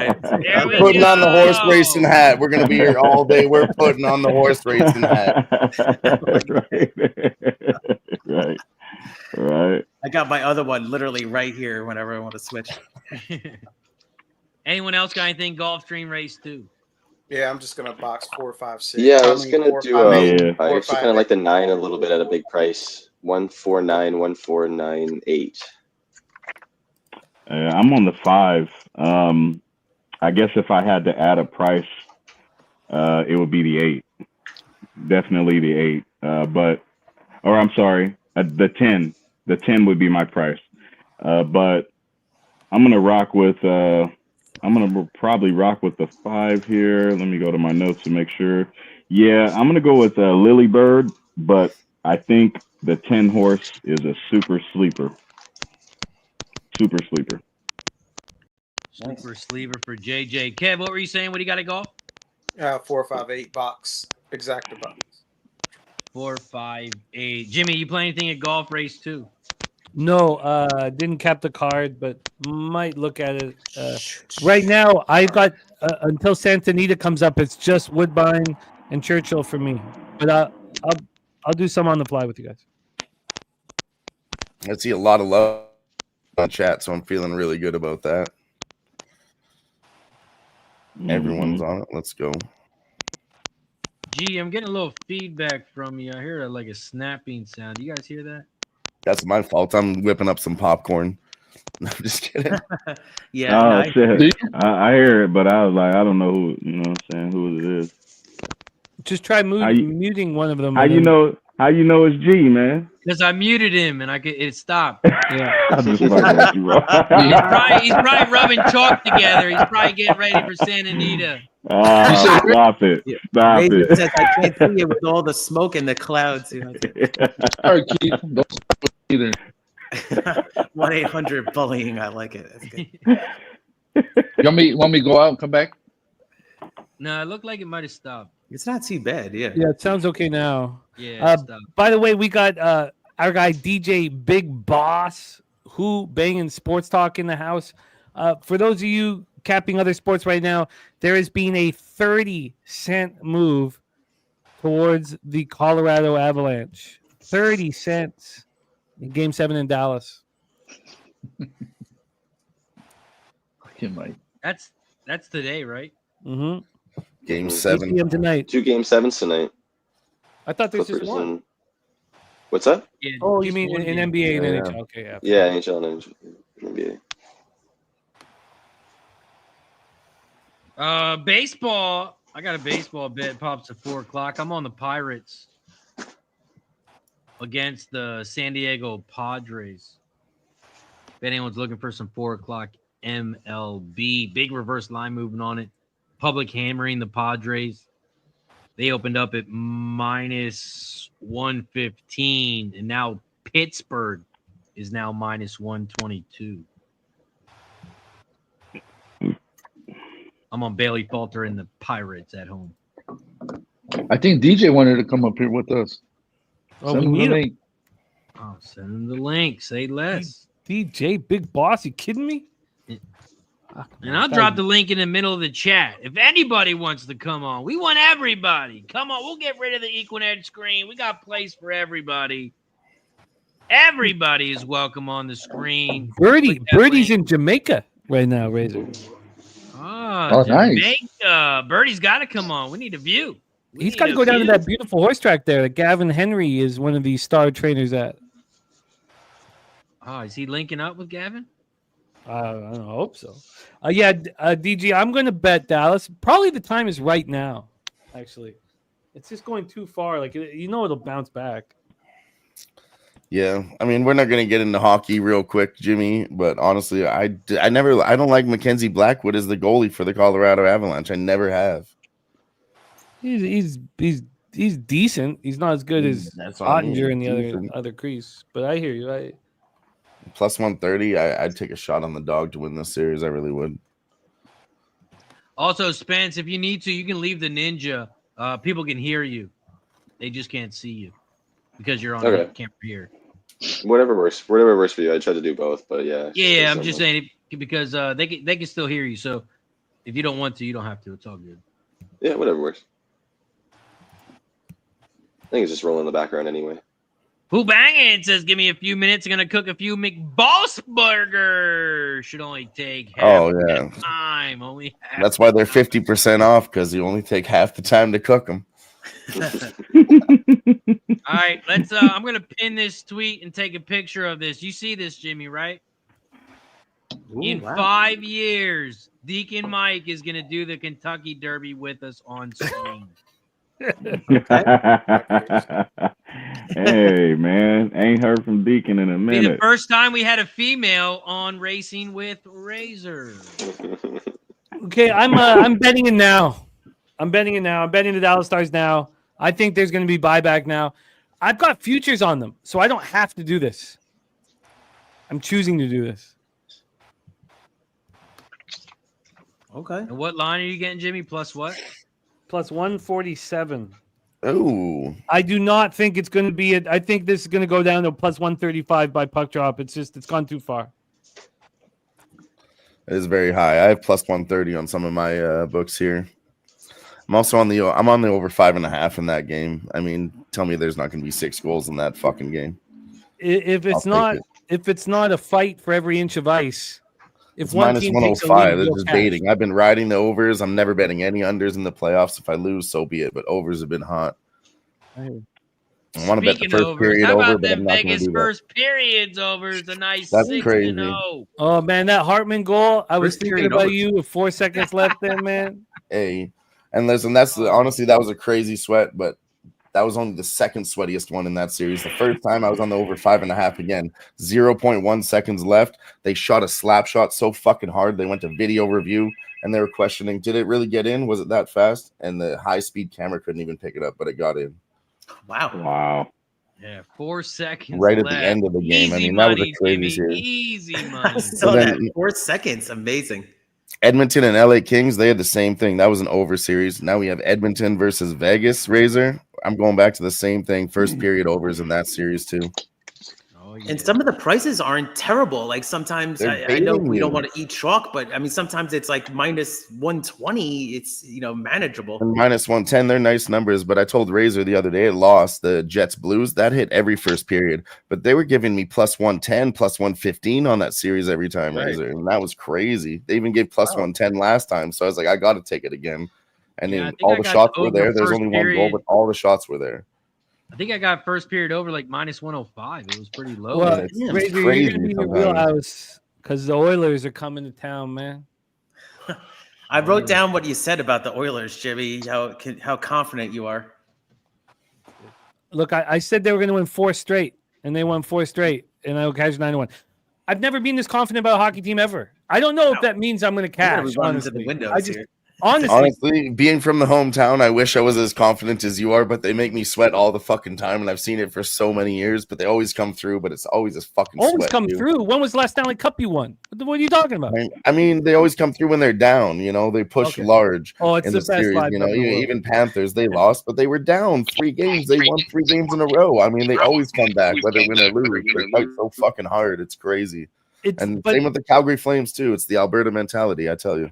I'm putting on the horse racing hat. We're going to be here all day. We're putting on the horse racing hat. Right. I got my other one literally right here whenever I want to switch. Anyone else got anything Gulfstream Race 2? Yeah, I'm just gonna box 4, 5, 6. Yeah, I was gonna do. I 4, actually 5, kind of like the 9 a little bit at a big price. 1, 4, 9, 1, 4, 9, 8. I'm on the 5. I guess if I had to add a price, it would be the 8. Definitely the 8. I'm sorry, the 10. The 10 would be my price. But I'm gonna rock with. I'm gonna probably rock with the 5 here. Let me go to my notes to make sure. Yeah, I'm gonna go with Lily Bird, but I think the 10 horse is a super sleeper. Super sleeper. Super sleeper for JJ. Kev, what were you saying? What do you got to golf? 4, 5, 8 box. Exacta box. 4, 5, 8. Jimmy, you play anything at Golf Race 2? No, didn't cap the card, but might look at it. Right now, I've got until Santa Anita comes up. It's just Woodbine and Churchill for me. But I'll do some on the fly with you guys. I see a lot of love on chat, so I'm feeling really good about that. Everyone's on it. Let's go. Gee, I'm getting a little feedback from you. I hear like a snapping sound. Do you guys hear that? That's my fault. I'm whipping up some popcorn. I'm just kidding. Yeah. Oh, shit. I hear it, but I was like, I don't know who, you know what I'm saying, who it is. Just try muting one of them. How you know it's G, man? Because I muted him and it stopped. Yeah. He's probably rubbing chalk together. He's probably getting ready for Santa Anita. Stop it. Stop Razor it. says, I can't see it with all the smoke and the clouds. You know? All right, Keith. Don't either. 1-800 bullying. I like it. That's good. You want me to go out and come back? No, it looked like it might have stopped. It's not too bad. Yeah. Yeah, it sounds okay now. Yeah. It stopped. By the way, we got our guy DJ Big Boss, who banging sports talk in the house. For those of you capping other sports right now, there has been a 30-cent move towards the Colorado Avalanche. 30 cents in Game 7 in Dallas. Okay, Mike. That's today, right? Mm-hmm. Game 8 7. p.m. tonight. 2 Game 7s tonight. I thought there's just Clippers one. and what's that? Yeah, Oh, you just mean one in game. NBA and Yeah. NHL? Okay, yeah. Yeah, NHL and NBA. Baseball. I got a baseball bet. Pops at 4:00. I'm on the Pirates against the San Diego Padres. If anyone's looking for some 4:00 MLB, big reverse line movement on it. Public hammering the Padres. They opened up at minus 115, and now Pittsburgh is now minus 122. I'm on Bailey Falter and the Pirates at home. I think DJ wanted to come up here with us. Oh, Send we him the need him. link. Oh, send him the link. Say less. DJ Big Boss, you kidding me? And I'll drop the link in the middle of the chat. If anybody wants to come on, we want everybody. Come on, we'll get rid of the Equined screen. We got place for everybody. Everybody is welcome on the screen. Birdie's in Jamaica right now, Razor. Oh, nice. Jamaica. Birdie's got to come on. We need a view. He's got to go down to that beautiful horse track there that Gavin Henry is one of the star trainers at. Oh, is he linking up with Gavin? I don't hope so. DG, I'm going to bet Dallas. Probably the time is right now, actually. It's just going too far. Like, it'll bounce back. Yeah, I mean, we're not going to get into hockey real quick, Jimmy, but honestly, I don't like Mackenzie Blackwood as the goalie for the Colorado Avalanche. I never have. He's decent. He's not as good as Ottinger in the other crease, but I hear you. Plus 130, I'd take a shot on the dog to win this series. I really would. Also, Spence, if you need to, you can leave the ninja. People can hear you. They just can't see you because you're on the camera here. Whatever works for you. I try to do both, but yeah. Yeah, I'm just saying it because they can still hear you. So if you don't want to, you don't have to. It's all good. Yeah, whatever works. I think it's just rolling in the background anyway. Who banging says, give me a few minutes. I'm going to cook a few McBoss burgers. Should only take half the time. That's why they're 50% off, because you only take half the time to cook them. All right, let's. I'm going to pin this tweet and take a picture of this. You see this, Jimmy, right? Ooh, In 5 years, Deacon Mike is going to do the Kentucky Derby with us on screen. Hey man, ain't heard from Deacon in a minute. Be the first time we had a female on Racing with Razor. Okay, I'm betting it now. I'm betting the Dallas Stars now. I think there's going to be buyback now. I've got futures on them, so I don't have to do this. I'm choosing to do this. Okay. And what line are you getting, Jimmy? Plus what? Plus 147. Oh, I do not think it's going to be I think this is going to go down to plus 135 by puck drop. It's gone too far. it is very high. I have plus 130 on some of my books here. I'm also on the over 5.5 in that game. I mean, tell me there's not going to be 6 goals in that fucking game. If it's not a fight for every inch of ice. It's minus 105. It's just baiting. I've been riding the overs. I'm never betting any unders in the playoffs. If I lose, so be it. But overs have been hot. I want to bet the first period how about over, but I'm them not going to Vegas do first periods overs? A nice That's 6-0. crazy. Oh man, that Hartman goal! I was First thinking period about over. you with 4 seconds left there, man. Hey, and listen, honestly, that was a crazy sweat, but that was only the second sweatiest one in that series. The first time I was on the over 5.5 again, 0.1 seconds left. They shot a slap shot so fucking hard. They went to video review. and they were questioning, did it really get in? Was it that fast? And the high-speed camera couldn't even pick it up, but it got in. Wow. Yeah, 4 seconds right left. at the end of the game. Easy I mean, money, that was a crazy Jimmy. series. Easy money. So that 4 seconds, amazing. Edmonton and LA Kings, they had the same thing. That was an over series. Now we have Edmonton versus Vegas Razor. I'm going back to the same thing. First period overs in that series too. And some of the prices aren't terrible. Like sometimes I know we don't want to eat chalk, but I mean sometimes it's like minus 120. It's manageable. And minus 110, they're nice numbers. But I told Razor the other day it lost the Jets Blues. That hit every first period, but they were giving me plus 110, plus 115 on that series every time, right. Razor, and that was crazy. They even gave plus 110 last time, so I was like, I got to take it again. And then all the shots were there. There's only one goal, but all the shots were there. I think I got first period over like minus 105. It was pretty low. Well, Razor, you're going to be in your wheelhouse because the Oilers are coming to town, man. I wrote down what you said about the Oilers, Jimmy, how confident you are. Look, I said they were going to win 4 straight, and they won 4 straight, and I will cash 9-1. I've never been this confident about a hockey team ever. I don't know if that means I'm going to cash, honestly. Honestly, being from the hometown, I wish I was as confident as you are, but they make me sweat all the fucking time, and I've seen it for so many years, but they always come through, but it's always a fucking always sweat. Come through? When was the last Stanley Cup you won? What are you talking about? I mean, they always come through when they're down, they push large in the series, even Panthers, they lost, but they were down 3 games. They won 3 games in a row. I mean, they always come back, whether win or lose. They fight so fucking hard. It's crazy. Same with the Calgary Flames, too. It's the Alberta mentality, I tell you.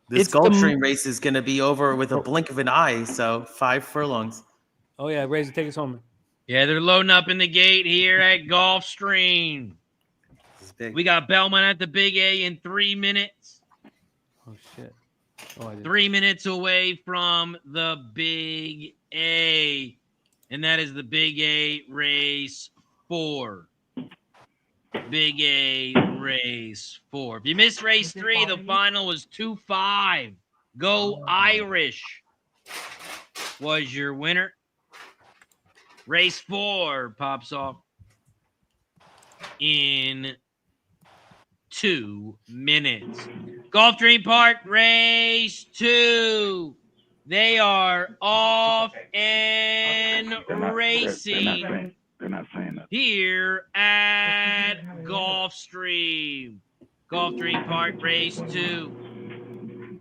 This Gulfstream race is going to be over with a blink of an eye, so 5 furlongs. Oh, yeah. Razor, take us home. Yeah, they're loading up in the gate here at Gulfstream. We got Belmont at the Big A in 3 minutes. Oh, shit. 3 minutes away from the Big A. And that is the Big A race 4. Big A race 4. If you missed race 3, the final was 2-5. Go Irish was your winner. Race 4 pops off in 2 minutes. Gulfstream Park race 2. They are off and racing. They're not saying that. Here at Gulfstream. Gulfstream Park race 2.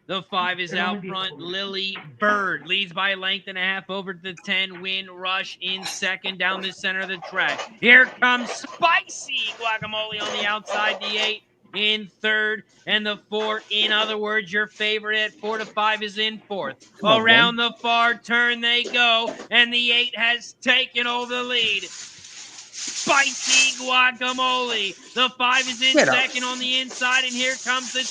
The 5 is out front. Lily Bird leads by a length and a half over the 10. Win Rush in second down the center of the track. Here comes Spicy Guacamole on the outside. The 8 in third, and the 4, in other words, your favorite at 4 to 5 is in fourth. Around the far turn they go, and the 8 has taken over the lead. Spicy Guacamole. The 5 is in second on the inside, and here comes the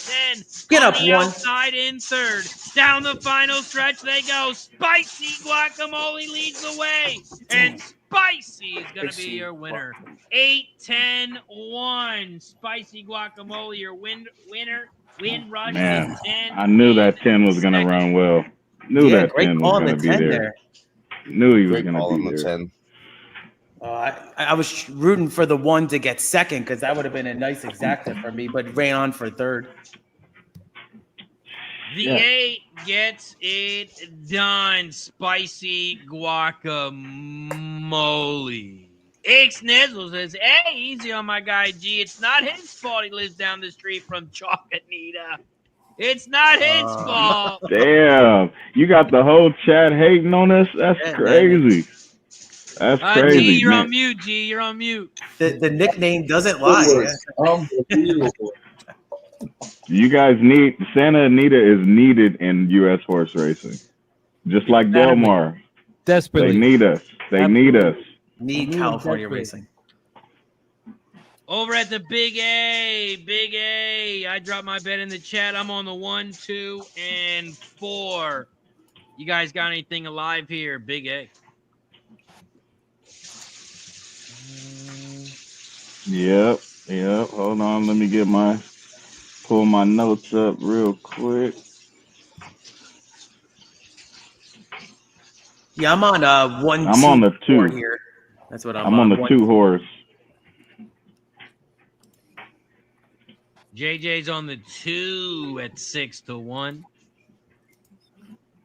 10. On the outside in third. Down the final stretch they go. Spicy Guacamole leads the way, and Spicy is going to be your winner. 8-10-1. Spicy Guacamole, your winner. Win Rush. Man, I knew that 10 was going to run well. Knew that 10 was going to be there. Knew he was going to be there. I was rooting for the 1 to get second because that would have been a nice exacta for me, but ran on for third. The 8 gets it done. Spicy Guacamole. X-Nizzle says, hey, easy on my guy G. It's not his fault he lives down the street from Chalk, Anita. It's not his fault. Damn. You got the whole chat hating on us? That's crazy. That's crazy. G, you're on mute, G. You're on mute. The nickname doesn't lie. You guys need Santa Anita is needed in U.S. horse racing, just like Delmar. Desperately, they need us. They need us. Need California racing. Over at the Big A, I dropped my bet in the chat. I'm on the 1, 2, and 4. You guys got anything alive here, Big A? Yep. Hold on, let me pull my notes up real quick. Yeah, I'm on 1. I'm on the 2 here. That's what I'm on the 2 horse. JJ's on the 2 at 6-1.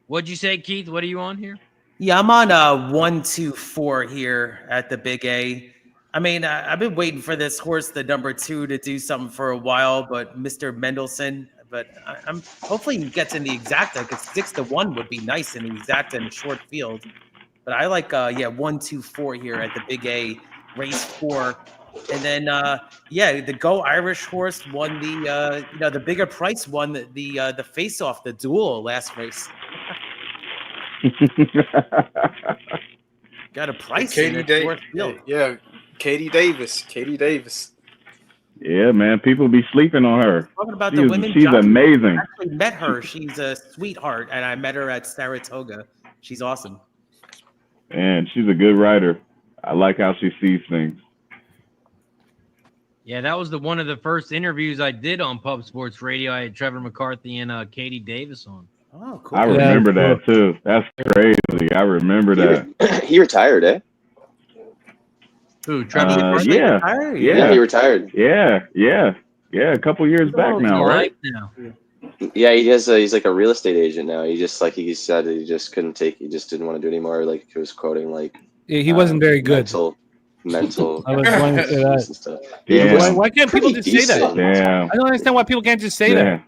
What'd you say, Keith? What are you on here? Yeah, I'm on 1, 2, 4 here at the Big A. I mean, I've been waiting for this horse, the number 2, to do something for a while, but Mr. Mendelssohn. But I'm hopefully he gets in the exacta, because 6-1 would be nice in the exacta in a short field. But I like 1, 2, 4 here at the Big A, race 4. And then the Go Irish horse won the bigger price won the face off, the duel last race. Got a price in it. Yeah, Katie Davis. Yeah, man, people be sleeping on her. Talking about the women, she's amazing. I actually met her. She's a sweetheart, and I met her at Saratoga. She's awesome. And she's a good rider. I like how she sees things. Yeah, that was one of the first interviews I did on Pub Sports Radio. I had Trevor McCarthy and Katie Davis on. Oh, cool. I remember that too. That's crazy. I remember that. He retired, eh? Who? Trevor? Yeah, he retired. Yeah. A couple years back now, right? Yeah, he's like a real estate agent now. He just he said he just couldn't take. He just didn't want to do it anymore. Like he was quoting he wasn't very good. Mental. I was going to say that. Why can't people just say that? Yeah. I don't understand why people can't just say that.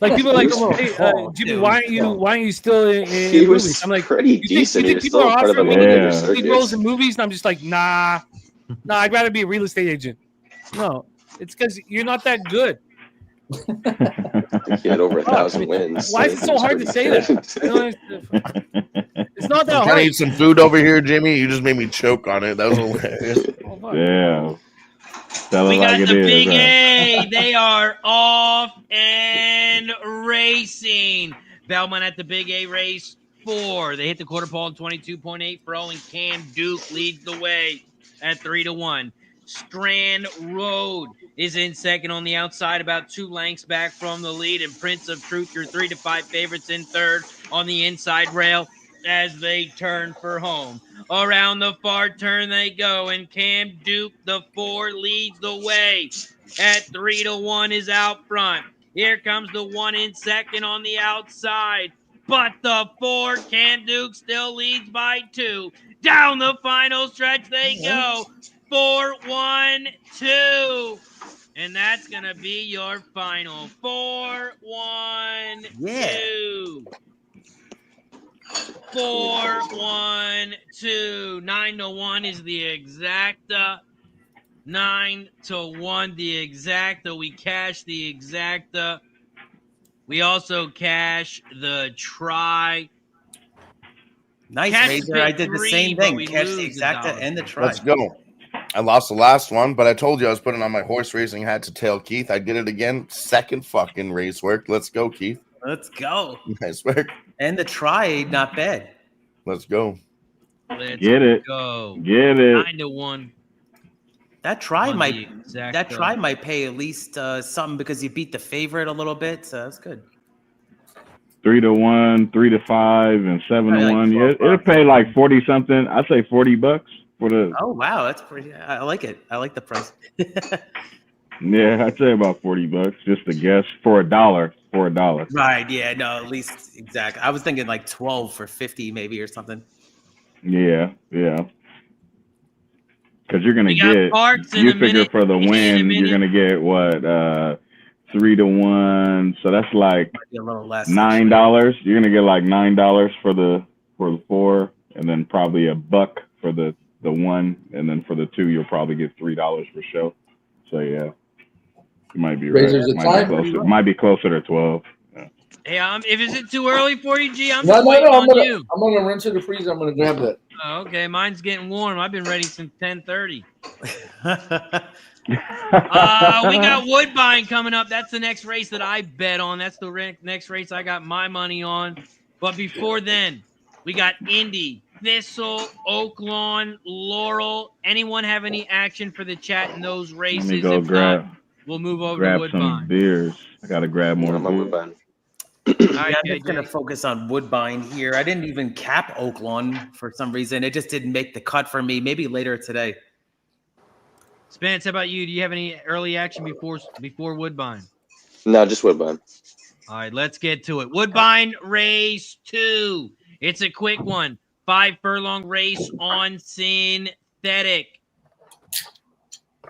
Like people are like, hey, Jimmy, why aren't you still in movies? I'm like, pretty decent. You think people are offering me lead roles in movies, and I'm just like, nah, I'd rather be a real estate agent. No, it's because you're not that good. He had over 1,000 wins. Why is it so hard to say that? It's not that hard. Can I eat some food over here, Jimmy? You just made me choke on it. That was hilarious. Yeah. We got the Big A. They are off and racing. Belmont at the Big A race 4. They hit the quarter pole in 22.8 pro, and Cam Duke leads the way at 3-1. Strand Road is in second on the outside, about 2 lengths back from the lead, and Prince of Truth, your 3-5 favorites, in third on the inside rail as they turn for home. Around the far turn they go, and Cam Duke, the 4, leads the way at 3-1, is out front. Here comes the 1 in second on the outside, but the 4, Cam Duke, still leads by 2. Down the final stretch they go. 4-1-2. And that's going to be your final. 4-1-2. 4-1-2. 9-1 is the exacta. 9-1 the exacta. We cash the exacta. We also cash the try. Nice, Razor. I did the same thing. Cash the exacta and the try. Let's go. I lost the last one, but I told you I was putting on my horse racing hat to tail Keith. I did it again. Second fucking race work. Let's go, Keith. Let's go. Nice work. And the try, not bad. Let's go. Let's Get go. Get it. 9-1. That try might pay at least something because you beat the favorite a little bit, so that's good. 3-1, 3-5, and 7-1. Yeah, it'll pay like 40 something. I'd say $40 for the. Oh wow, that's pretty. I like it. I like the price. Yeah, I'd say about $40 just to guess for $1. For $1. Right. Yeah. No. At least exactly. I was thinking like 12 for 50 maybe or something. Yeah. Because you're gonna get. Parx You figure for the win, you're gonna get what? 3-1. So that's like a little less. $9. You're gonna get like $9 for the 4, and then probably $1 for the 1, and then for the 2, you'll probably get $3 per show. So yeah, you might be right. Might be closer to 12. Yeah. Hey, if is it too early for you, G? I'm no. on you. I'm gonna run to the freezer. I'm gonna grab that. Oh, okay, mine's getting warm. I've been ready since 10:30. We got Woodbine coming up. That's the next race that I bet on. That's the next race I got my money on. But before then, we got Indy, Thistle, Oaklawn, Laurel. Anyone have any action for the chat in those races? Let me go if grab. Not, we'll move over grab to Woodbine. some beers. I gotta grab more Woodbine. I'm just going to focus on Woodbine here. I didn't even cap Oaklawn for some reason. It just didn't make the cut for me. Maybe later today. Spence, how about you? Do you have any early action before Woodbine? No, just Woodbine. All right, let's get to it. Woodbine race 2. It's a quick one. 5 furlong race on synthetic.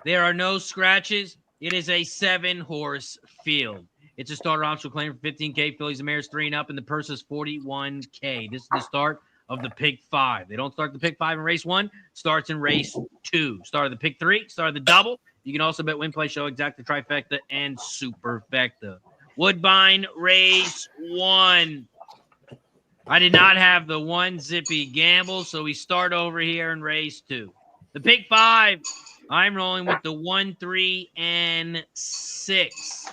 There are no scratches. It is a 7-horse field. It's a starter optional claim for $15K. Fillies and mares 3 and up, and the purse is $41K. This is the start of the pick 5. They don't start the pick 5 in race 1. Starts in race 2. Start of the pick 3. Start of the double. You can also bet win, play, show, exacta, trifecta, and superfecta. Woodbine race 1. I did not have the 1 zippy gamble, so we start over here in race 2. The pick 5, I'm rolling with the 1, 3, and 6.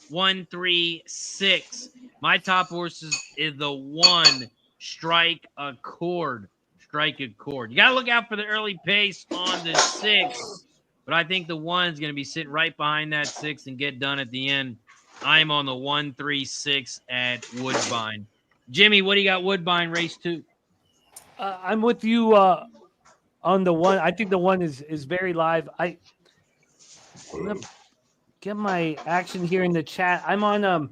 1, 3, 6. My top horses is the 1, Strike a Chord. Strike a Chord. You got to look out for the early pace on the 6, but I think the 1 is going to be sitting right behind that 6 and get done at the end. I'm on the 1, 3, 6 at Woodbine. Jimmy, what do you got? Woodbine race 2. I'm with you on the 1. I think the 1 is very live. I'm gonna get my action here in the chat. I'm on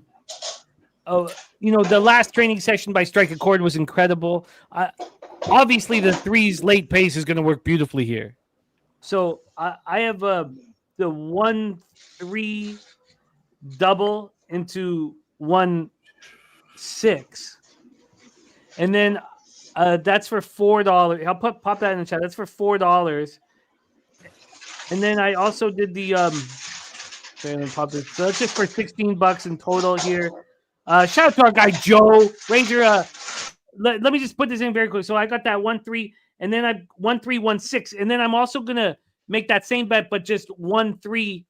the last training session by Strike Accord was incredible. Obviously the 3's late pace is going to work beautifully here. So I have the 1, 3 double into 1, 6. And then that's for $4. I'll pop that in the chat. That's for $4. And then I also did the so that's just for $16 in total here. Shout out to our guy Joe Razor. Let me just put this in very quick. So I got that 1, 3, and then I 1, 3, 1, 6, and then I'm also gonna make that same bet, but just 1, 3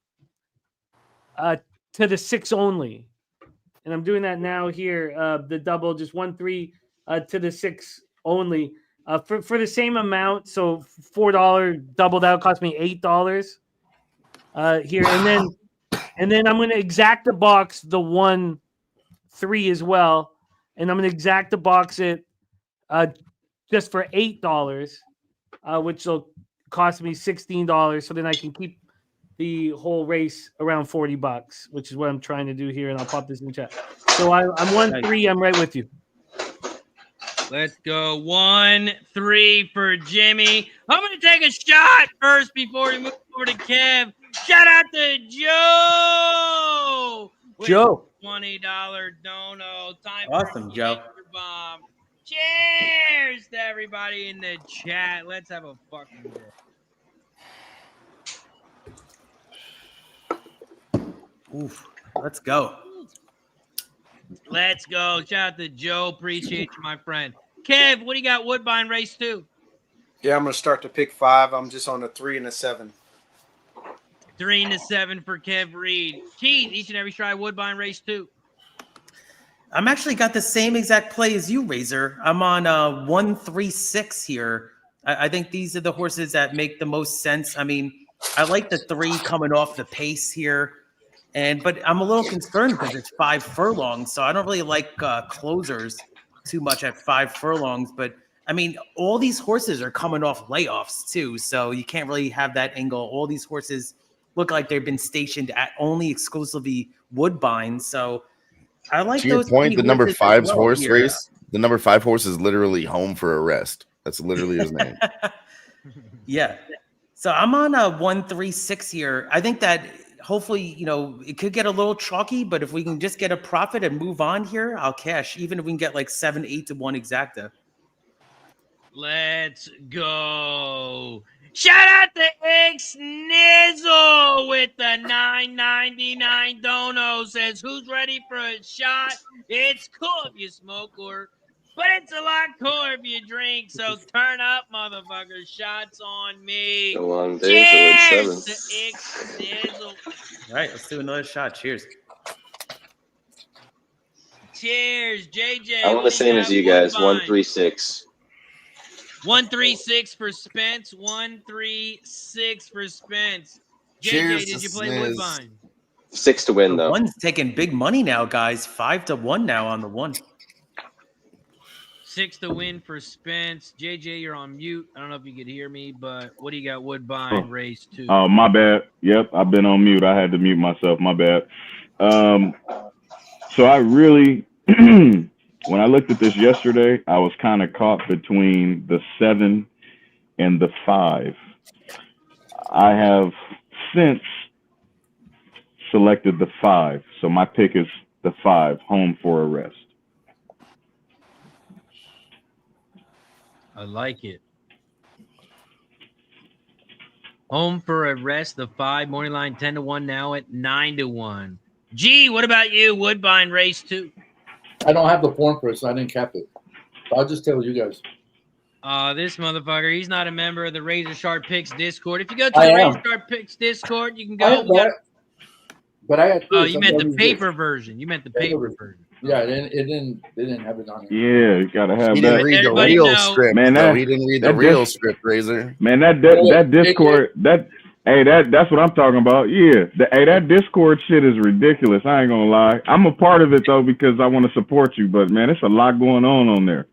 to the 6 only. And I'm doing that now here. The double, just 1, 3 to the 6 only for the same amount. So $4 double, that would cost me $8 here. Wow. And then I'm going to exact the box the 1, 3 as well, and I'm going to exact the box it just for $8, which will cost me $16. So then I can keep the whole race around $40, which is what I'm trying to do here, and I'll pop this in the chat. So I'm 1, 3. I'm right with you. Let's go 1, 3 for Jimmy. I'm going to take a shot first before we move over to Kev. Shout out to Joe. Joe. $20 dono. Time awesome, Joe. Bomb. Cheers to everybody in the chat. Let's have a fucking day. Oof. Let's go. Let's go. Shout out to Joe. Appreciate you, my friend. Kev, what do you got? Woodbine race 2. Yeah, I'm going to start to pick 5. I'm just on a 3 and a 7. 3 and a 7 for Kev Reed. Keith, each and every try Woodbine race 2. I'm actually got the same exact play as you, Razor. I'm on 1, 3, 6 here. I think these are the horses that make the most sense. I mean, I like the 3 coming off the pace here. But I'm a little concerned because it's 5 furlongs, so I don't really like closers too much at 5 furlongs. But I mean, all these horses are coming off layoffs too, so you can't really have that angle. All these horses look like they've been stationed at only exclusively Woodbine, so I like. To your point, the number 5's horse race. The number 5 horse is literally home for a rest. That's literally his name. Yeah. So I'm on a 1, 3, 6 here. I think that. Hopefully, it could get a little chalky, but if we can just get a profit and move on here, I'll cash, even if we can get like 7, 8 to 1 exacta. Let's go. Shout out to X Nizzle with the $9.99 dono. Says, who's ready for a shot? It's cool if you smoke, but it's a lot cooler if you drink. So turn up, motherfuckers. Shots on me. Go on, Dave. Cheers to X Nizzle. All right, let's do another shot. Cheers. Cheers, JJ. I'm on the same as you guys. 1, 3, 6. 1, 3, 6 for Spence. 1, 3, 6 for Spence. Cheers, JJ, did you play Woodbine? 6 to win, though. 1's taking big money now, guys. 5 to 1 now on the 1. 6 to win for Spence. JJ, you're on mute. I don't know if you could hear me, but what do you got? Woodbine race 2. Oh, my bad. Yep, I've been on mute. I had to mute myself. My bad. So I really, when I looked at this yesterday, I was kind of caught between the 7 and the 5. I have since selected the 5, so my pick is the 5, Home for a Rest. I like it. Home for a Rest, the 5, morning line 10-1, now at 9-1. G, what about you? Woodbine race 2. I don't have the form for it, so I didn't cap it. So I'll just tell you guys. This motherfucker, he's not a member of the Razor Sharp Picks Discord. If you go to the Razor Sharp Picks Discord, you can go. But I had. Oh, you meant the paper version. You meant the paper version. Yeah, it didn't have it on it. Yeah, you gotta have he that. Didn't read the real script, man. He didn't read the real script, Razor. Man, that Discord, that's what I'm talking about. Yeah, that Discord shit is ridiculous. I ain't gonna lie. I'm a part of it though because I want to support you. But man, it's a lot going on there.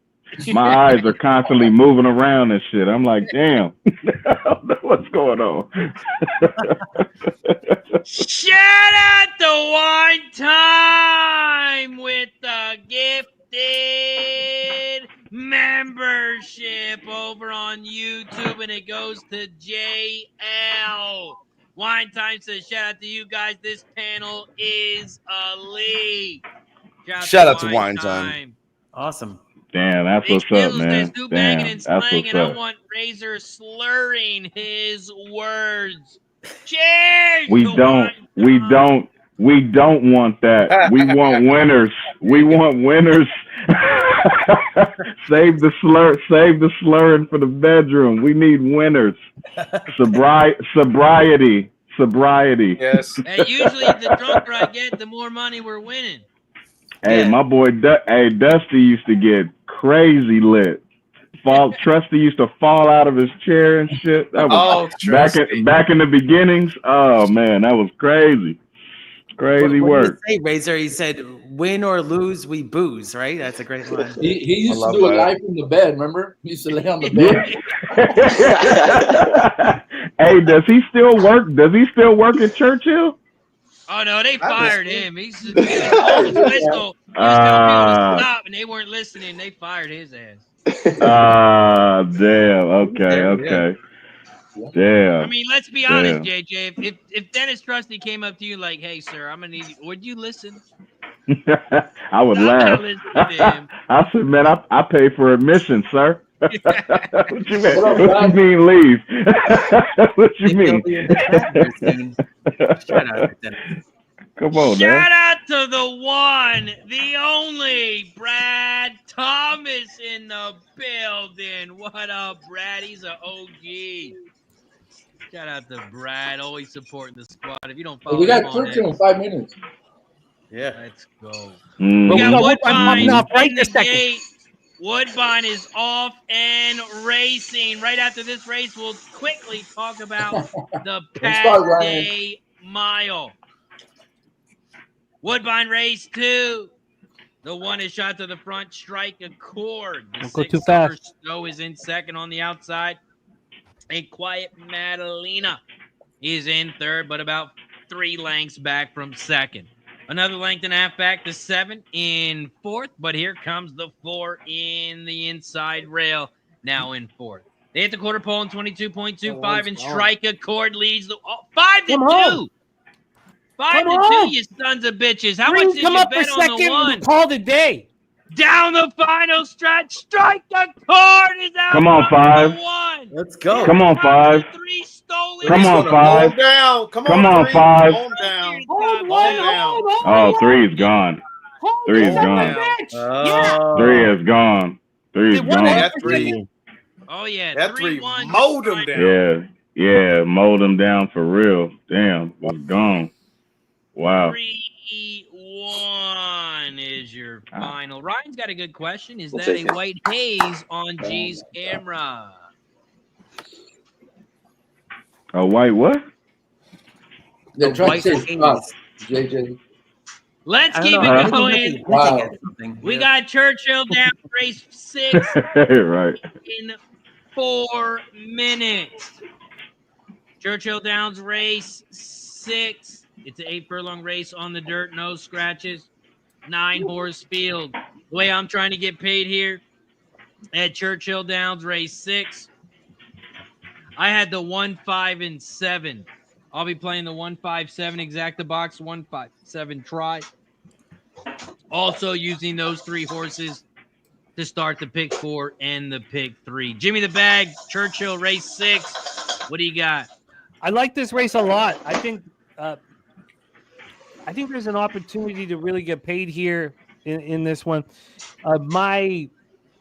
My eyes are constantly moving around and shit. I'm like, damn, I don't know what's going on. Shout out to Wine Time with the gifted membership over on YouTube, and it goes to JL. Wine Time says, shout out to you guys. This panel is elite. Shout out to Wine Time. Awesome. Damn, that's what's up, man. Damn, and slang, and I want Razor slurring his words. Cheers! We don't want that. We want winners. We want winners. Save the slurring for the bedroom. We need winners. Sobriety. Yes. Hey, usually the drunker I get, the more money we're winning. Hey, my boy, Dusty used to get crazy lit. Trusty used to fall out of his chair and shit. That was back in the beginnings. Oh man, that was crazy. Crazy what work. Did he say, Razor? He said, "Win or lose, we booze." Right? That's a great line. He used to do a live from the bed. Remember? He used to lay on the bed. Hey, does he still work? Does he still work at Churchill? Oh no, they fired him. He's just telling people to stop, and they weren't listening. They fired his ass. Damn. Okay. Damn. I mean, let's be honest, JJ. If Dennis Trusty came up to you like, "Hey, sir, I'm gonna need you," would you listen? I would laugh. I said, "Man, I pay for admission, sir." What you mean? What you mean leave? What you mean? Come on, man. Shout out to the one, the only Brad Thomas in the building. What up, Brad? He's an OG. Shout out to Brad, always supporting the squad. If you don't follow, we got Churchill in 5 minutes. Yeah, let's go. We got Woodbine off right this second. Gate. Woodbine is off and racing. Right after this race, we'll quickly talk about the past day mile. Woodbine race 2. The one is shot to the front, Strike Accord. The go too fast. Snow is in second on the outside. A Quiet Madalena is in third, but about 3 lengths back from second. Another length and a half back to 7 in fourth, but here comes the 4 in the inside rail, now in fourth. They hit the quarter pole in 22.25, and Strike Accord leads the 5-2. 5-2, you sons of bitches. How much did you bet on the one? Call the day. Down the final stretch, Strike Accord is out. Come on, 5. Let's go. Come on, 5. Come on, 5. Come on, 5. Oh, 3 is gone. 3 is gone. 3 is gone. 3 is gone. That 3. Oh yeah, that 3 mowed him down. Yeah, mowed him down for real. Damn, was gone. Wow. 3-1 is your final. Ryan's got a good question. Is that a white haze on G's camera? A white what? They're trying to say JJ. Let's keep it going. Wow. We got Churchill Downs race 6 right. in 4 minutes. Churchill Downs race 6 It's an 8-furlong race on the dirt, no scratches, 9-horse field. The way I'm trying to get paid here at Churchill Downs, race 6, I had the 1, 5, and 7. I'll be playing the 1, 5, 7 exacta box, 1, 5, 7 try. Also using those 3 horses to start the pick 4 and the pick 3. Jimmy the Bag, Churchill, race 6. What do you got? I like this race a lot. I think there's an opportunity to really get paid here in this one. My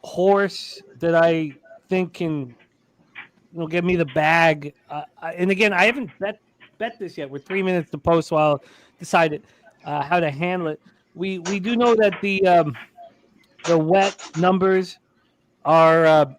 horse that I think can, give me the bag. And again, I haven't bet this yet. We're 3 minutes to post, so I'll decide how to handle it. We do know that the wet numbers are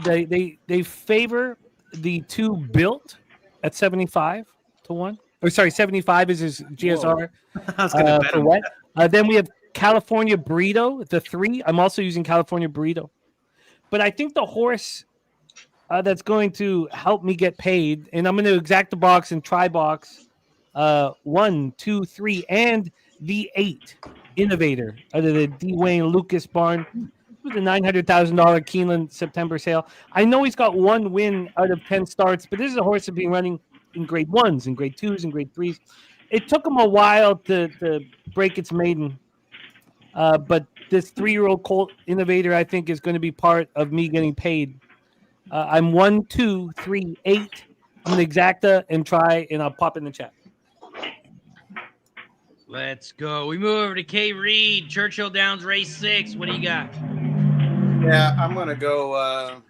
they favor the 2 built at 75 to 1. Or sorry, 75 is his GSR. I was gonna bet for wet. Then we have California Burrito, the 3. I'm also using California Burrito. But I think the horse that's going to help me get paid, and I'm going to exacta box and try box 1, 2, 3, and the 8 Innovator out of the D. Wayne Lucas barn with the $900,000 Keeneland September sale. I know he's got 1 win out of 10 starts, but this is a horse that's been running in grade 1s and grade 2s and grade 3s. It took him a while to break its maiden. But this 3-year-old Colt Innovator, I think, is going to be part of me getting paid. I'm 1, 2, 3, 8. I'm going to exacta and try, and I'll pop in the chat. Let's go. We move over to K. Reed, Churchill Downs, race 6. What do you got? Yeah, I'm gonna go.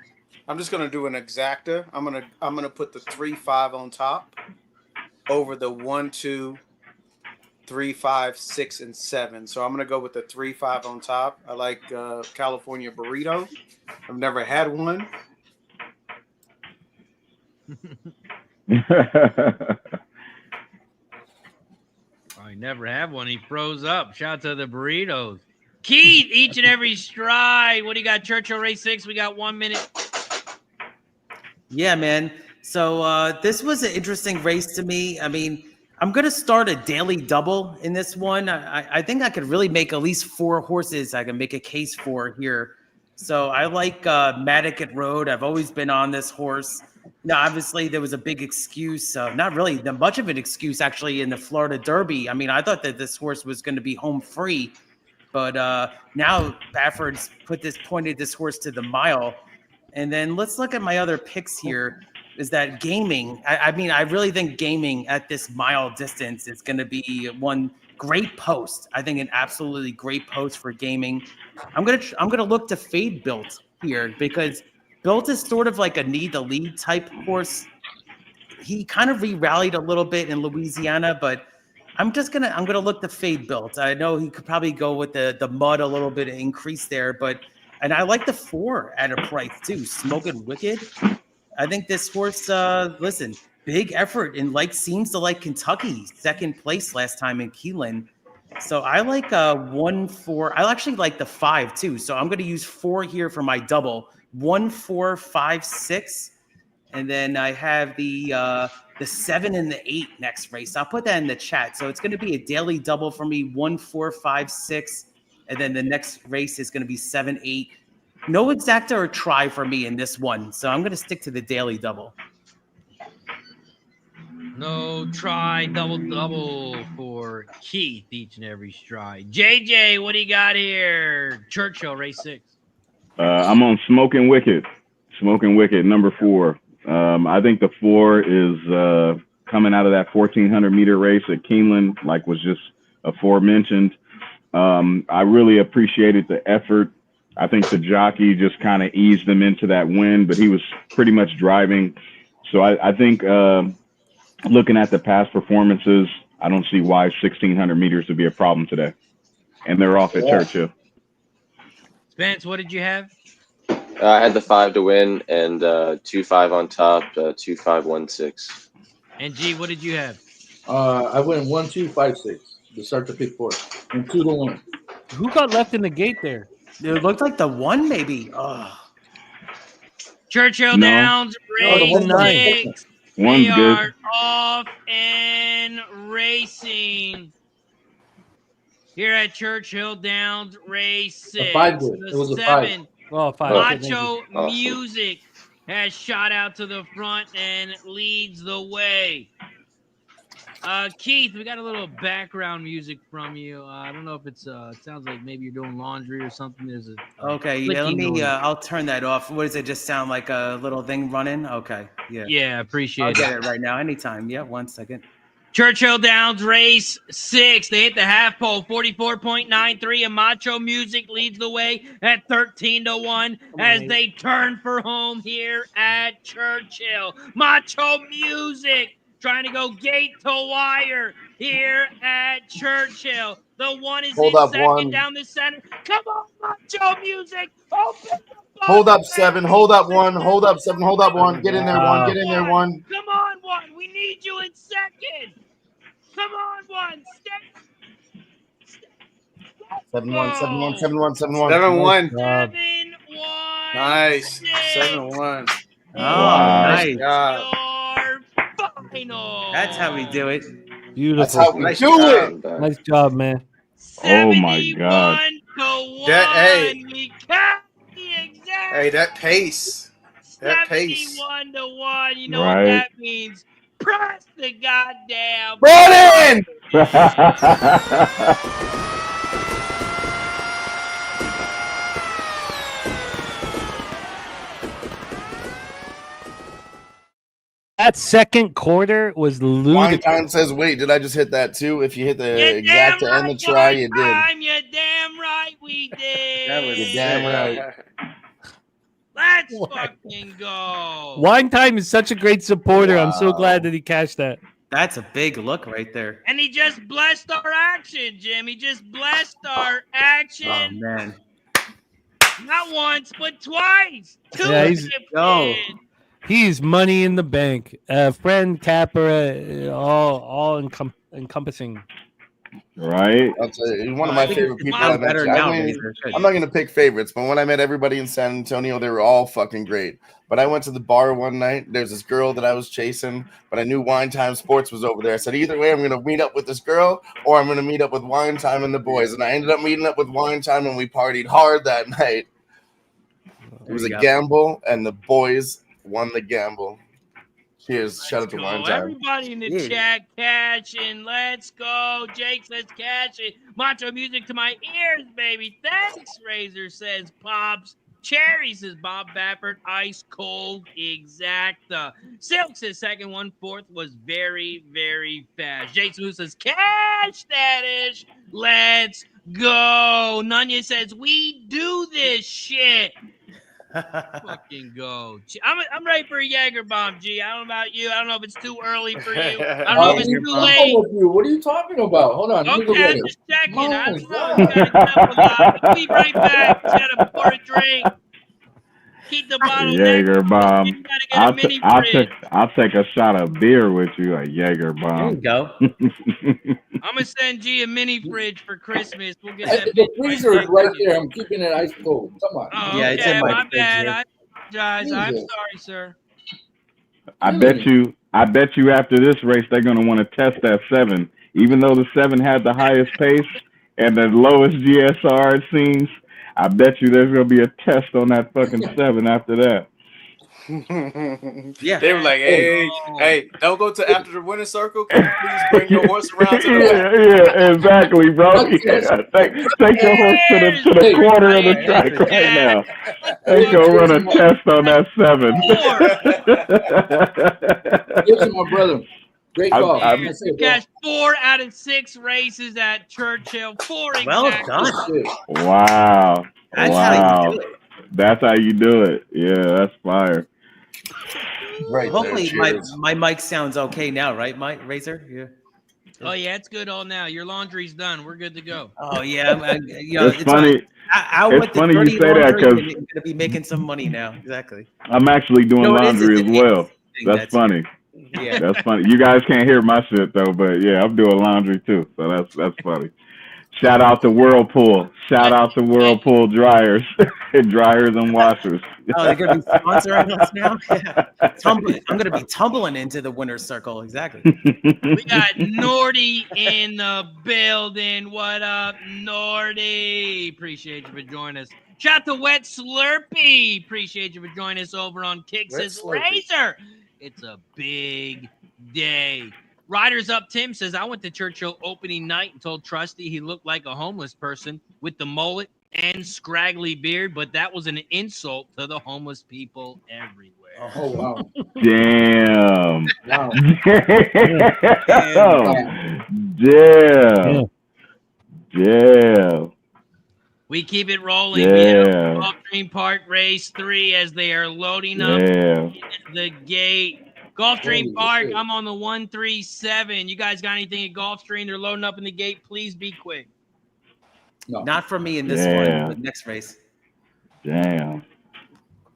I'm just gonna do an exacta. I'm gonna put the 3, 5 on top over the 1, 2, 3, 5, 6, and 7. So I'm gonna go with the 3, 5 on top. I like California Burrito. I've never had one. I never have one. He froze up. Shout out to the burritos. Keith, each and every stride. What do you got? Churchill race 6. We got 1 minute. Yeah, man. So this was an interesting race to me. I mean, I'm going to start a daily double in this one. I think I could really make at least 4 horses I can make a case for here. So I like Madden Road. I've always been on this horse. Now, obviously, there was a big excuse. Not really much of an excuse, actually, in the Florida Derby. I mean, I thought that this horse was going to be home free. But now Bafford's pointed this horse to the mile. And then let's look at my other picks here. Is that Gaming? I mean, I really think Gaming at this mile distance is going to be one great post. I think an absolutely great post for Gaming. I'm gonna look to fade Built here because Built is sort of like a need the lead type horse. He kind of re-rallied a little bit in Louisiana, but I'm gonna look to fade Built. I know he could probably go with the mud a little bit increase there, and I like the 4 at a price too. Smoking Wicked. I think this horse, listen, big effort and seems to like Kentucky, 2nd place last time in Keeneland. So I like 1, 4. I actually like the 5 too. So I'm going to use 4 here for my double. 1, 4, 5, 6, and then I have the 7 and the 8 next race. I'll put that in the chat. So it's going to be a daily double for me. 1, 4, 5, 6, and then the next race is going to be 7, 8. No exacta or try for me in this one. So I'm going to stick to the daily double. No try, double for Keith each and every stride. JJ, what do you got here? Churchill, race 6. I'm on Smoking Wicked. Smoking Wicked, number 4. I think the 4 is coming out of that 1,400-meter race at Keeneland, like was just aforementioned. I really appreciated the effort. I think the jockey just kind of eased him into that win, but he was pretty much driving. So I think looking at the past performances, I don't see why 1,600 meters would be a problem today. And they're off at Churchill. Spence, what did you have? I had the 5 to win and 2, 5 on top, 2, 5, 1, 6. And G, what did you have? I went 1, 2, 5, 6 to start the pick 4 and 2 to 1. Who got left in the gate there? It looked like the 1 maybe. Oh. Churchill Downs, race 6. One's they good. are off and fun racing here at Churchill Downs Race 6. It was a 7 5. Macho Awesome. Music has shot out to the front and leads the way. Keith, we got a little background music from you. I don't know if it's it sounds like maybe you're doing laundry or something. There's a Okay, yeah, let me I'll turn that off. What does it just sound like, a little thing running? Okay, yeah. Yeah, appreciate I'll it. get it right now, anytime. Yeah, 1 second. Churchill Downs Race 6. They hit the half pole, 44.93, and Macho Music leads the way at 13-1 as they turn for home here at Churchill. Macho Music trying to go gate to wire here at Churchill. The one is Hold in up, second one. down the center. Come on, Macho Music. Open the Hold up, box, 7. baby. Hold up, 1. Hold up, 7. Hold up, 1. Get in there, 1. Get in there, 1. Come on, 1. We need you in second. Come on, 1. Stay. 7-1, 7-1, 7-1, 7-1. 7-1. 7-1. Nice. 6. 7-1. Oh, Nice nice. job. Your final. That's how we do it. Beautiful. That's how we Nice do job. it. Nice job, man. Oh, my God. 71-1. Hey. We got the exact Hey, that pace. That pace. 71-1. You know what Right. that means? Press the goddamn Running! That second quarter was Wine ludicrous. Time says, wait, did I just hit that too? If you hit the You're exact to damn end the right, try, Wine you did. Time, you're damn right we did. That was You're damn right. Let's fucking go. Wine Time is such a great supporter. I'm so glad that he cashed that. That's a big look right there. And he just blessed our action, Jim. He just blessed our action. Oh, man. Not once, but twice. 2 Yeah, he's- tips Go. in. He's money in the bank. Friend Capra, all encompassing. Right? That's one of my favorite people I met. Better now, Razor. I'm not going to pick favorites, but when I met everybody in San Antonio, they were all fucking great. But I went to the bar one night. There's this girl that I was chasing, but I knew Wine Time Sports was over there. I said, either way, I'm going to meet up with this girl or I'm going to meet up with Wine Time and the boys. And I ended up meeting up with Wine Time, and we partied hard that night. It was a gamble, and the boys won the gamble. Cheers. Shout out to Wine Time. Everybody in the chat cashing. Let's go. Jake says cashing. Macho Music to my ears, baby. Thanks, Razor says Pops. Cherry says Bob Baffert. Ice cold exacta. Silk says second 1/4 was very, very fast. Jake Smooth says cash that ish. Let's go. Nunya says we do this shit. Fucking go. I'm ready for a Jaeger bomb, G. I don't know about you. I don't know if it's too early for you. I don't know if it's too late. What are you talking about? Hold on. Okay, I'm just checking. I don't know. You gotta jump a lot. We'll be right back. Gotta pour a drink. Keep the bottle. Jaeger bomb. You gotta get a mini fridge. I'll take a shot of beer with you, a Jaeger bomb. There you go. I'm gonna send G a mini fridge for Christmas. We'll get that. The freezer is right there. I'm keeping it ice cold. Come on. Oh, Yeah, okay, it's in my my fridge bad. here. I apologize. I'm sorry, sir. I bet you after this race they're gonna want to test that 7. Even though the 7 had the highest pace and the lowest GSR it seems, I bet you there's gonna be a test on that fucking 7 after that. Yeah. They were like, hey, don't go to after the winner's circle. Can you please bring your horse around to the back? Yeah, exactly, bro. Yeah, take your horse to the corner of the track right now. They gonna run a test on that 7. Give it to my brother. Great call. Cash 4 out of 6 races at Churchill. 4 exactly. Well done. Wow. That's how you do it. That's how you do it. Yeah, that's fire. Right. Hopefully my mic sounds okay now, right, Mike Razor? Yeah. Oh yeah, it's good all now. Your laundry's done. We're good to go. Oh yeah, it's funny. It's funny you say that because you're gonna be making some money now. Exactly. I'm actually doing laundry as well. That's funny. Yeah, that's funny. You guys can't hear my shit though, but yeah, I'm doing laundry too. So that's funny. Shout out to Whirlpool. Shout out to Whirlpool dryers, dryers and washers. Oh, they're gonna be sponsoring us now. Yeah. I'm gonna be tumbling into the winner's circle. Exactly. We got Nordy in the building. What up, Nordy? Appreciate you for joining us. Shout out to Wet Slurpee. Appreciate you for joining us over on Kicks' Razor. It's a big day. Riders Up Tim says, I went to Churchill opening night and told Trusty he looked like a homeless person with the mullet and scraggly beard, but that was an insult to the homeless people everywhere. Oh, wow. Damn. Wow. Damn. Damn. We keep it rolling. Yeah. We have Gulfstream Park Race 3 as they are loading up the gate. Gulfstream Park, I'm on the 137. You guys got anything at Gulfstream? They're loading up in the gate. Please be quick. No. Not for me in this one, but next race. Damn.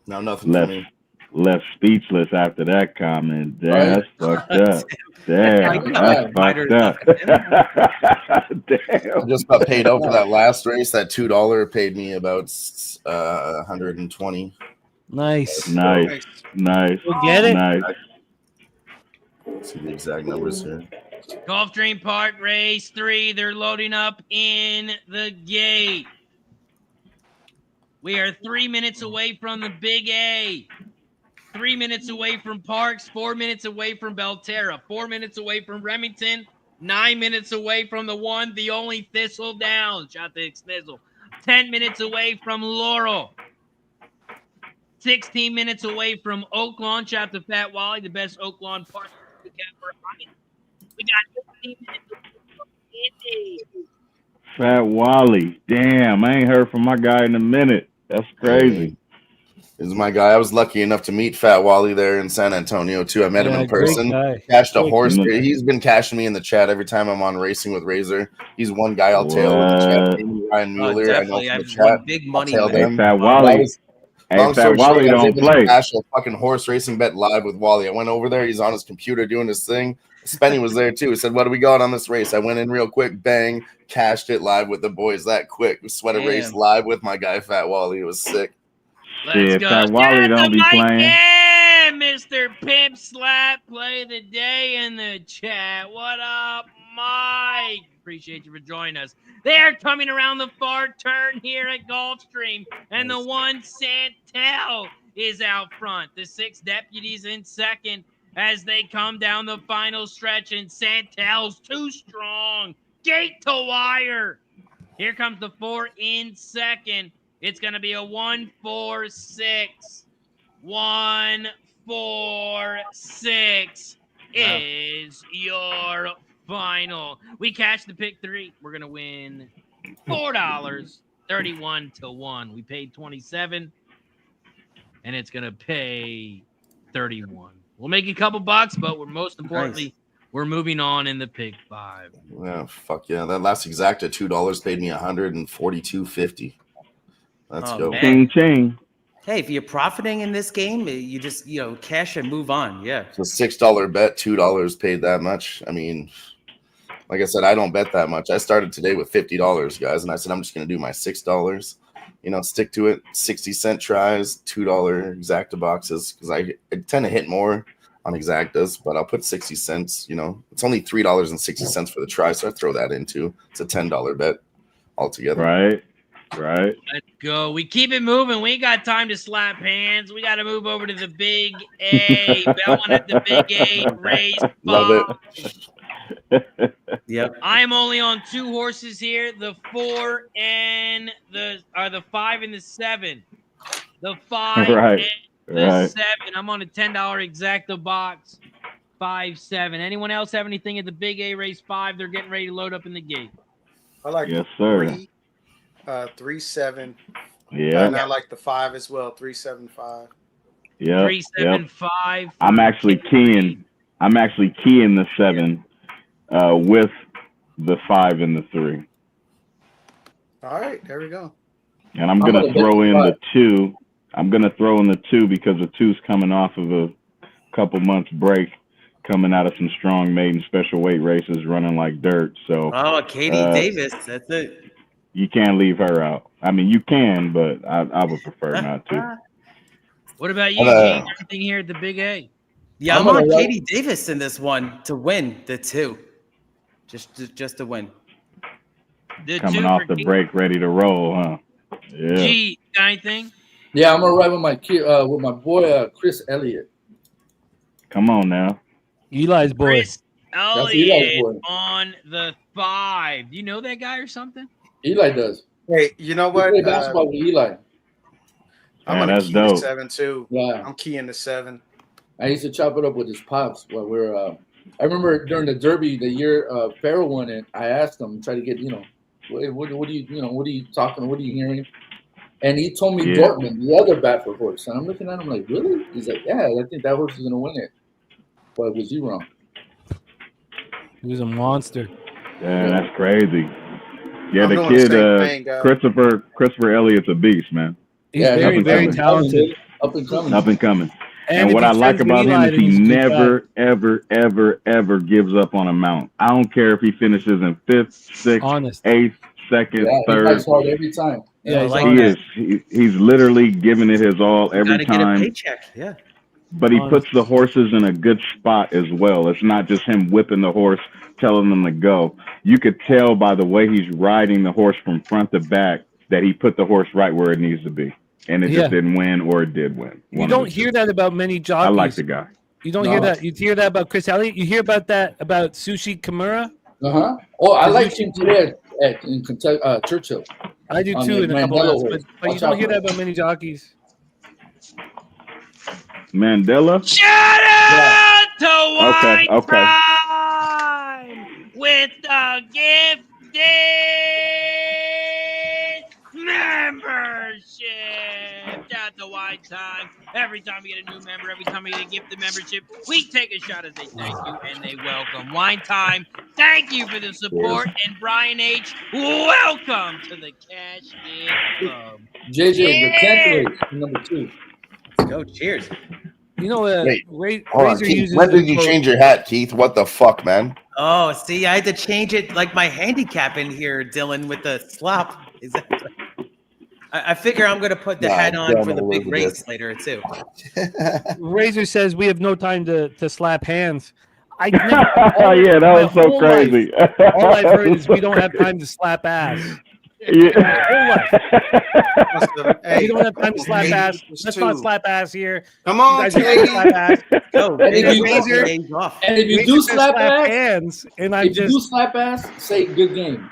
No, nothing for me. Left speechless after that comment. Damn, that's fucked up. Damn, that's fucked up. Damn. I just got paid out for that last race. That $2 paid me about 120. Nice. Nice. We'll get it. Nice. Let's see the exact numbers here. Gulfstream Park Race 3. They're loading up in the gate. We are 3 minutes away from the Big A. 3 minutes away from Parx. 4 minutes away from Belterra. 4 minutes away from Remington. 9 minutes away from the one, the only Thistledown. Shout out to Xnizzle. 10 minutes away from Laurel. 16 minutes away from Oaklawn. Shout out to Fat Wally, the best Oaklawn park. We got 15 minutes away from Indy. Fat Wally. Damn, I ain't heard from my guy in a minute. That's crazy. This is my guy. I was lucky enough to meet Fat Wally there in San Antonio too. I met him in person. Cashed a horse. He's been cashing me in the chat every time I'm on Racing with Razor. He's one guy I'll tail in the chat. Ryan Mueller. Definitely. I've won big money. Hey, Fat Wally. Hey, Fat Wally don't play. Cash a fucking horse racing bet live with Wally. I went over there. He's on his computer doing his thing. Spenny was there too. He said, "What do we got on this race?" I went in real quick, bang, cashed it live with the boys that quick. We sweat a race live with my guy Fat Wally. It was sick. Let's go. Fat Wally don't be playing. Yeah, Mr. Pimp Slap, play the day in the chat. What up, Mike? Appreciate you for joining us. They're coming around the far turn here at Gulfstream, and the one Santel is out front. The 6 deputies in second as they come down the final stretch, and Santel's too strong. Gate to wire. Here comes the 4 in second. It's going to be a 1-4-6. 1-4-6 is your final. We cashed the pick 3. We're going to win $4, 31-1. We paid 27, and it's going to pay 31. We'll make a couple bucks, but we're most importantly, we're moving on in the pick 5. Yeah, fuck yeah. That last exacta $2 paid me $142.50. Let's go. Ching ching. Hey, if you're profiting in this game, you just cash and move on. Yeah. It's a $6 bet, $2 paid that much. I mean, like I said, I don't bet that much. I started today with $50, guys, and I said I'm just gonna do my $6. Stick to it. 60-cent tries, $2 exacta boxes, because I tend to hit more on exactas, but I'll put 60 cents. It's only $3.60 for the try, so I throw that into. It's a $10 bet altogether. Right. Let's go. We keep it moving. We ain't got time to slap hands. We got to move over to the Big A. Belmont at the Big A race. Love it. Yep. I am only on 2 horses here: the 4 and the 5 and the 7. The 5 and the 7. I'm on a $10 exacta box. 5-7. Anyone else have anything at the Big A race 5? They're getting ready to load up in the gate. I like yes, sir. 3-7. Yeah. And I like the 5 as well. 3-7-5. Yeah. 3-7-5. I'm actually keying the 7 with the 5 and the 3. All right, there we go. And I'm gonna throw in the 2. I'm gonna throw in the 2 because the 2's coming off of a couple months break. coming out of some strong maiden special weight races, running like dirt. So, Katie Davis, that's it. You can't leave her out. I mean, you can, but I would prefer not to. What about you, G? Everything here at the Big A? Yeah, I'm on Katie Davis in this one to win the 2. Just to win. Coming off the break, ready to roll, huh? Yeah. G, got anything? Yeah, I'm gonna ride with my boy Chris Elliott. Come on now. Eli's boy. Chris Elliott on the 5. Do you know that guy or something? Eli does. Hey, you know what? Play basketball with Eli. I'm gonna key dope. the 7 too. Yeah, I'm keying the 7. I used to chop it up with his pops while we're. I remember during the Derby the year Farrell won it. I asked him, try to get what do you talking? What are you hearing? And he told me Dortmund, the other Bradford horse. And I'm looking at him like, really? He's like, yeah, I think that horse is gonna win it. But was you wrong? He was a monster. Yeah, that's crazy. Yeah, the kid, Christopher Elliott's a beast, man. He's very, very talented. Up and coming. And what I like about him is he never, ever gives up on a mount. I don't care if he finishes in 5th, 6th, 8th, 2nd, 3rd. He fights hard every time. Yeah, he's literally giving it his all every time. Get a paycheck. Yeah. But he puts the horses in a good spot as well. It's not just him whipping the horse, telling them to go. You could tell by the way he's riding the horse from front to back that he put the horse right where it needs to be. And it just didn't win, or it did win. You don't hear that about many jockeys. I like the guy. You don't hear that. You hear that about Chris Elliott. You hear about that about Sushi Kimura. Oh, I like him today in Churchill. I do too in a couple of months, but you don't hear that about many jockeys. Mandela. Shout out to Wine Time with the gifted membership. Shout out to Wine Time. Every time we get a new member, every time we get a gifted membership, we take a shot as they thank you and they welcome. Wine Time, thank you for the support. And Brian H., welcome to the Cash In Club. JJ, the 10th race, number 2. Let's go. Cheers. You know, Razor uses. When did you change your hat, Keith? What the fuck, man? Oh, see, I had to change it like my handicap in here, Dylan, with the slop. Is that? I figure I'm going to put the hat on for the big race later, too. Razor says we have no time to slap hands. Yeah, that was so crazy. All I've heard is we don't have time to slap ass. Yeah. We don't have time to slap ass. Let's not slap ass here. Come on, slap ass. Go. And if you do slap ass, hands, and if you do slap ass, say good game.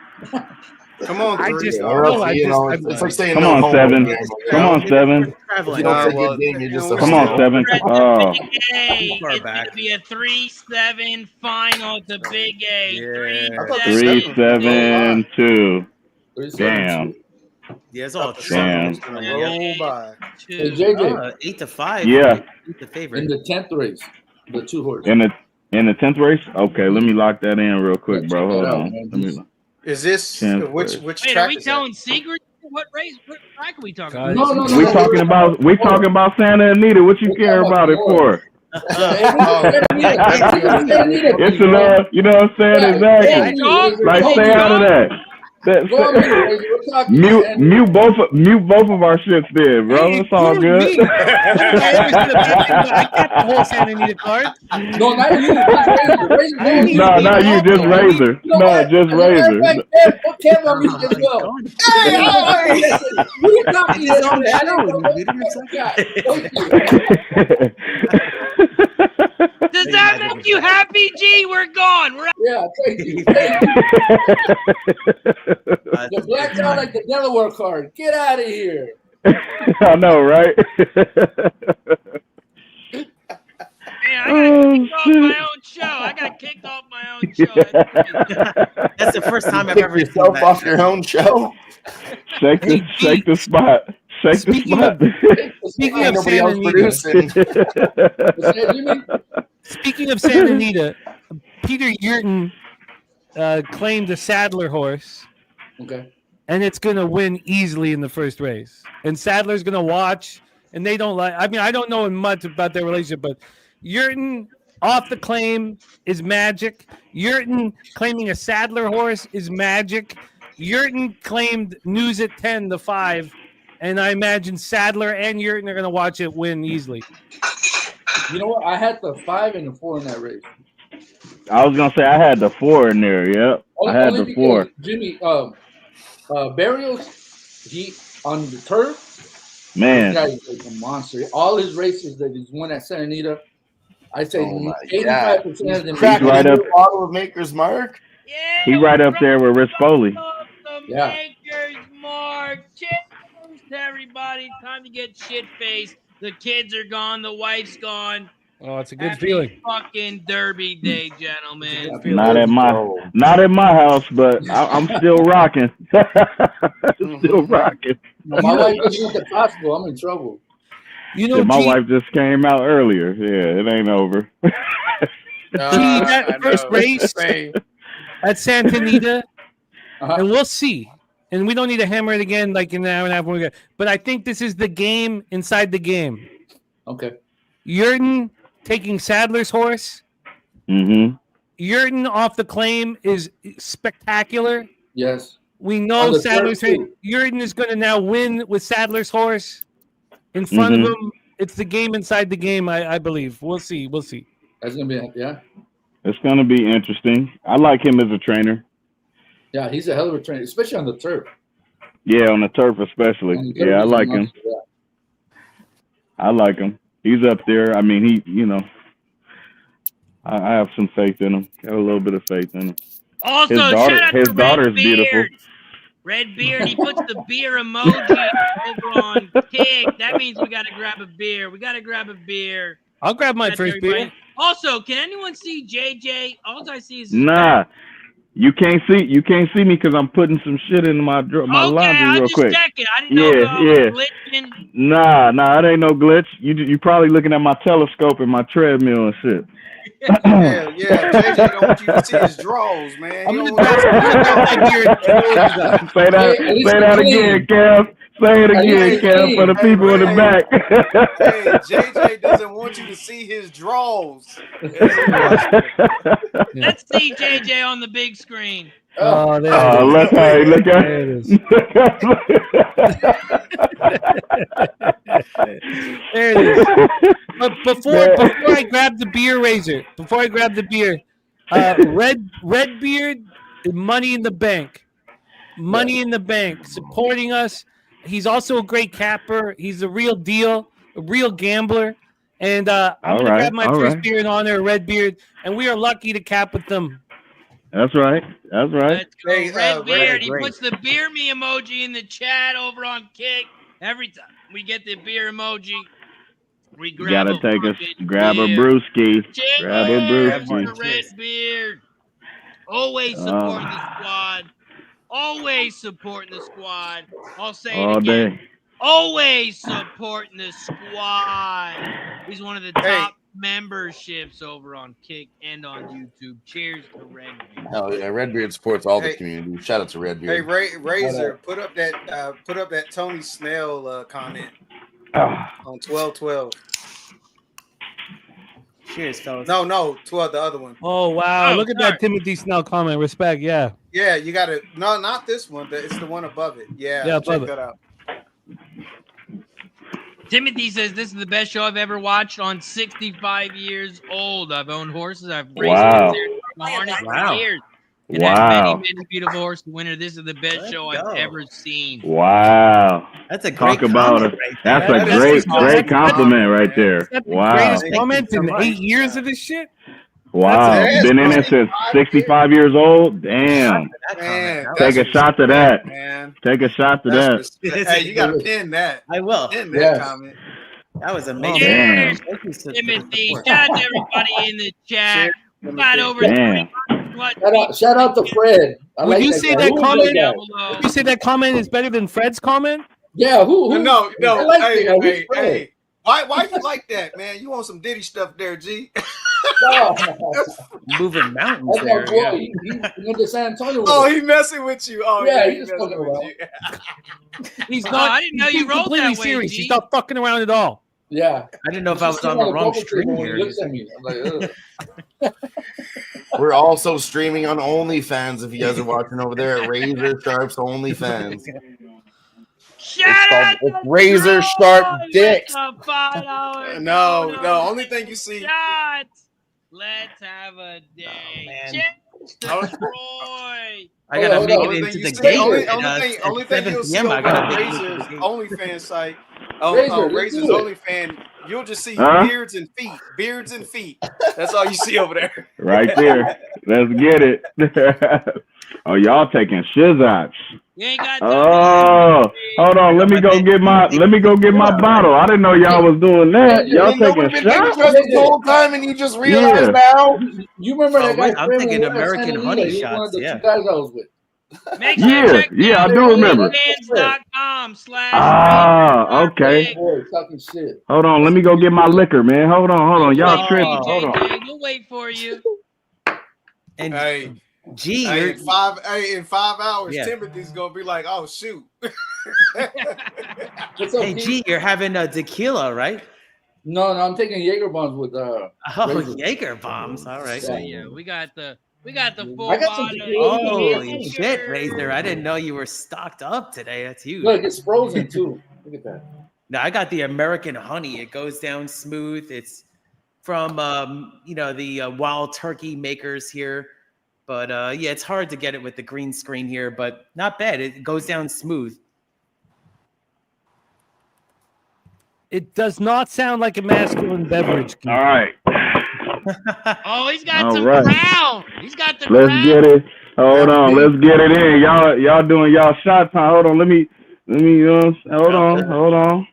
Come on, it's like saying come on, 7. Come on, 7. If you don't say good game, you're just come on, 7. Oh. It's going to be a 3-7 final to Big A. 3-7-2. Damn. Yeah, it's all damn. Roll by. Hey, JJ. 8-5. Yeah. The favorite. In the 10th race, the 2 horses. In the 10th race? Okay, let me lock that in real quick, bro. Hold on. Is this which Wait, track? Are we telling secrets? What race? What track are we talking about? No. We talking about Santa Anita. What you care about it for? It's enough. You know what I'm saying? Exactly. Like, stay out of that. Mute both of our shits there, bro. It's all good. I got the whole Santa Anita card. No, not you. No, not you. Just Razor. No, just Razor. Put Kevin on me as well. Hey, you got me on that. Does that make you happy, G? We're gone. Yeah, thank you. The black's out like the Delaware card. Get out of here. I know, right? Man, I got kicked off my own show. That's the first time I've Kick ever yourself off your own show. Shake the spot. Speaking of Santa Anita, speaking of Santa Anita, Peter Yurton claimed a Sadler horse. Okay. And it's going to win easily in the first race. And Sadler's going to watch, and they don't like. I mean, I don't know much about their relationship, but Yurton off the claim is magic. Yurton claiming a Sadler horse is magic. Yurton claimed News at 10, the 5. And I imagine Sadler and Yurton are going to watch it win easily. You know what? I had the 5 and the 4 in that race. I was gonna say I had the 4 in there. Yep, I had the 4. Jimmy, Barrios, he on the turf. Man, this guy is a monster. All his races that he's won at Santa Anita, I say 85% of them. He's right up. Auto of Maker's Mark. Yeah, He right up there with Rich Foley. Yeah. Maker's Mark. Cheers to everybody. Time to get shit-faced. The kids are gone. The wife's gone. Oh, it's a good Happy feeling. Fucking Derby Day, gentlemen. Not at my house, but I'm still rocking. Still rocking. My wife just went to Costco. I'm in trouble. You know, Yeah, my G, wife just came out earlier. Yeah, it ain't over. that first race at Santa Anita, and we'll see. And we don't need to hammer it again like in an hour and a half. But I think this is the game inside the game. Okay. Yurton taking Sadler's horse. Mm-hmm. Yurton off the claim is spectacular. Yes. We know Sadler's horse. Yurton is going to now win with Sadler's horse in front of him. It's the game inside the game, I believe. We'll see. We'll see. That's going to be, yeah. It's going to be interesting. I like him as a trainer. Yeah, he's a hell of a trainer, especially on the turf. Yeah, on the turf especially. Yeah, I like him. I like him. He's up there. I mean, I have some faith in him. Got a little bit of faith in him. Also, his daughter's beautiful. Redbeard, he puts the beer emoji over on Kick. That means we got to grab a beer. I'll grab my first beer. Also, can anyone see JJ? All I see is Nah. You can't see me because I'm putting some shit in my laundry real quick. Checking. I didn't know if I was glitching. Nah, it ain't no glitch. You probably looking at my telescope and my treadmill and shit. Yeah, JJ don't want you to see his draws, man. Say that again, Kev. Say it again, Kev, for the people in the back. Hey, JJ doesn't want you to see his draws. Let's see JJ on the big screen. Oh, there look at it. There it is. But before I grab the beer, Razor, Redbeard, Money in the Bank. Money in the Bank, supporting us. He's also a great capper. He's a real deal, a real gambler. And I'm going to grab my first beer in honor of Redbeard. And we are lucky to cap with them. That's right. Let's go. Hey, Redbeard, he puts the beer me emoji in the chat over on Kick. Every time we get the beer emoji, we grab grab a brewski. Grab a brewski. Redbeard. Always supporting the squad. Always supporting the squad. I'll say it all again. Day. Always supporting the squad. He's one of the top memberships over on Kick and on YouTube. Cheers to Redbeard. Hell yeah, Redbeard supports all the community. Shout out to Redbeard. Hey, Razor, put up that Tony Snell comment on 12-12. Cheers, fellas. No, 12, the other one. Oh, wow. Look at that Timothy Snell comment. Respect, yeah. Yeah, you got to. No, not this one. It's the one above it. Yeah, check that out. Timothy says, this is the best show I've ever watched on 65 years old. I've owned horses. I've raced harness for years. And had many beautiful horses. Winner, this is the best show I've ever seen. Wow. That's a great compliment. That's a great compliment right there. Wow. Greatest comment in 8 years of this shit? Wow. Been in it since 65 years old? Damn. Man, take a shot to that. Man. Take a shot to that. Hey, you got to pin that. I will. Pin that comment. That was amazing. Cheers, Timothy. Shout out to everybody in the chat. Got over 300. Shout out to Fred. Would you say that comment? Would you say that comment is better than Fred's comment? Yeah. Who? No. Like Hey. Why you like that, man? You want some Diddy stuff there, G? Moving mountains that's there. My boy. He went to San Antonio. He messing with you. Oh yeah, he's fucking around. He's not. I didn't know you rolled completely that way, serious. G. He's not fucking around at all. Yeah. I didn't know if I was on the wrong stream here. He looks at me. I'm like, ugh. We're also streaming on OnlyFans if you guys are watching over there at Razor Sharp's OnlyFans. It's Razor Sharp Dicks. No, only thing you see. Shots. Let's have a day. Troy. I gotta make it into the game. Only thing you'll see on Razor's OnlyFans site, Razor's OnlyFans, you'll just see beards and feet. That's all you see over there. Right there. Let's get it. Oh, y'all taking shizots. Oh, hold on. Let me go get my bottle. I didn't know y'all was doing that. Y'all taking shots the whole time, and you just realized now. You remember that guy? I'm thinking American honey shots. Yeah. Two guys I was with. Make sure you check yeah, I do remember. Okay. Boy, talking shit. Hold on, let me go get my liquor, man. Hold on. Y'all tripping. Hold on. We'll wait for you. And in 5 hours, Timothy's gonna be like, "Oh shoot." Hey, G, you're having a tequila, right? No, I'm taking Jaeger bombs with Jaeger bombs. All right. So yeah, we got the full I got some bottle. tequila. Holy shit, Razor! I didn't know you were stocked up today. That's huge. Look, it's frozen too. Look at that. Now I got the American honey. It goes down smooth. It's from the Wild Turkey makers here. But yeah, it's hard to get it with the green screen here, but not bad. It goes down smooth. It does not sound like a masculine beverage. All right. Oh, he's got some crown. He's got the Let's crown. get it. Hold on. Let's get it in. Y'all doing y'all shot time. Hold on. Let me hold on.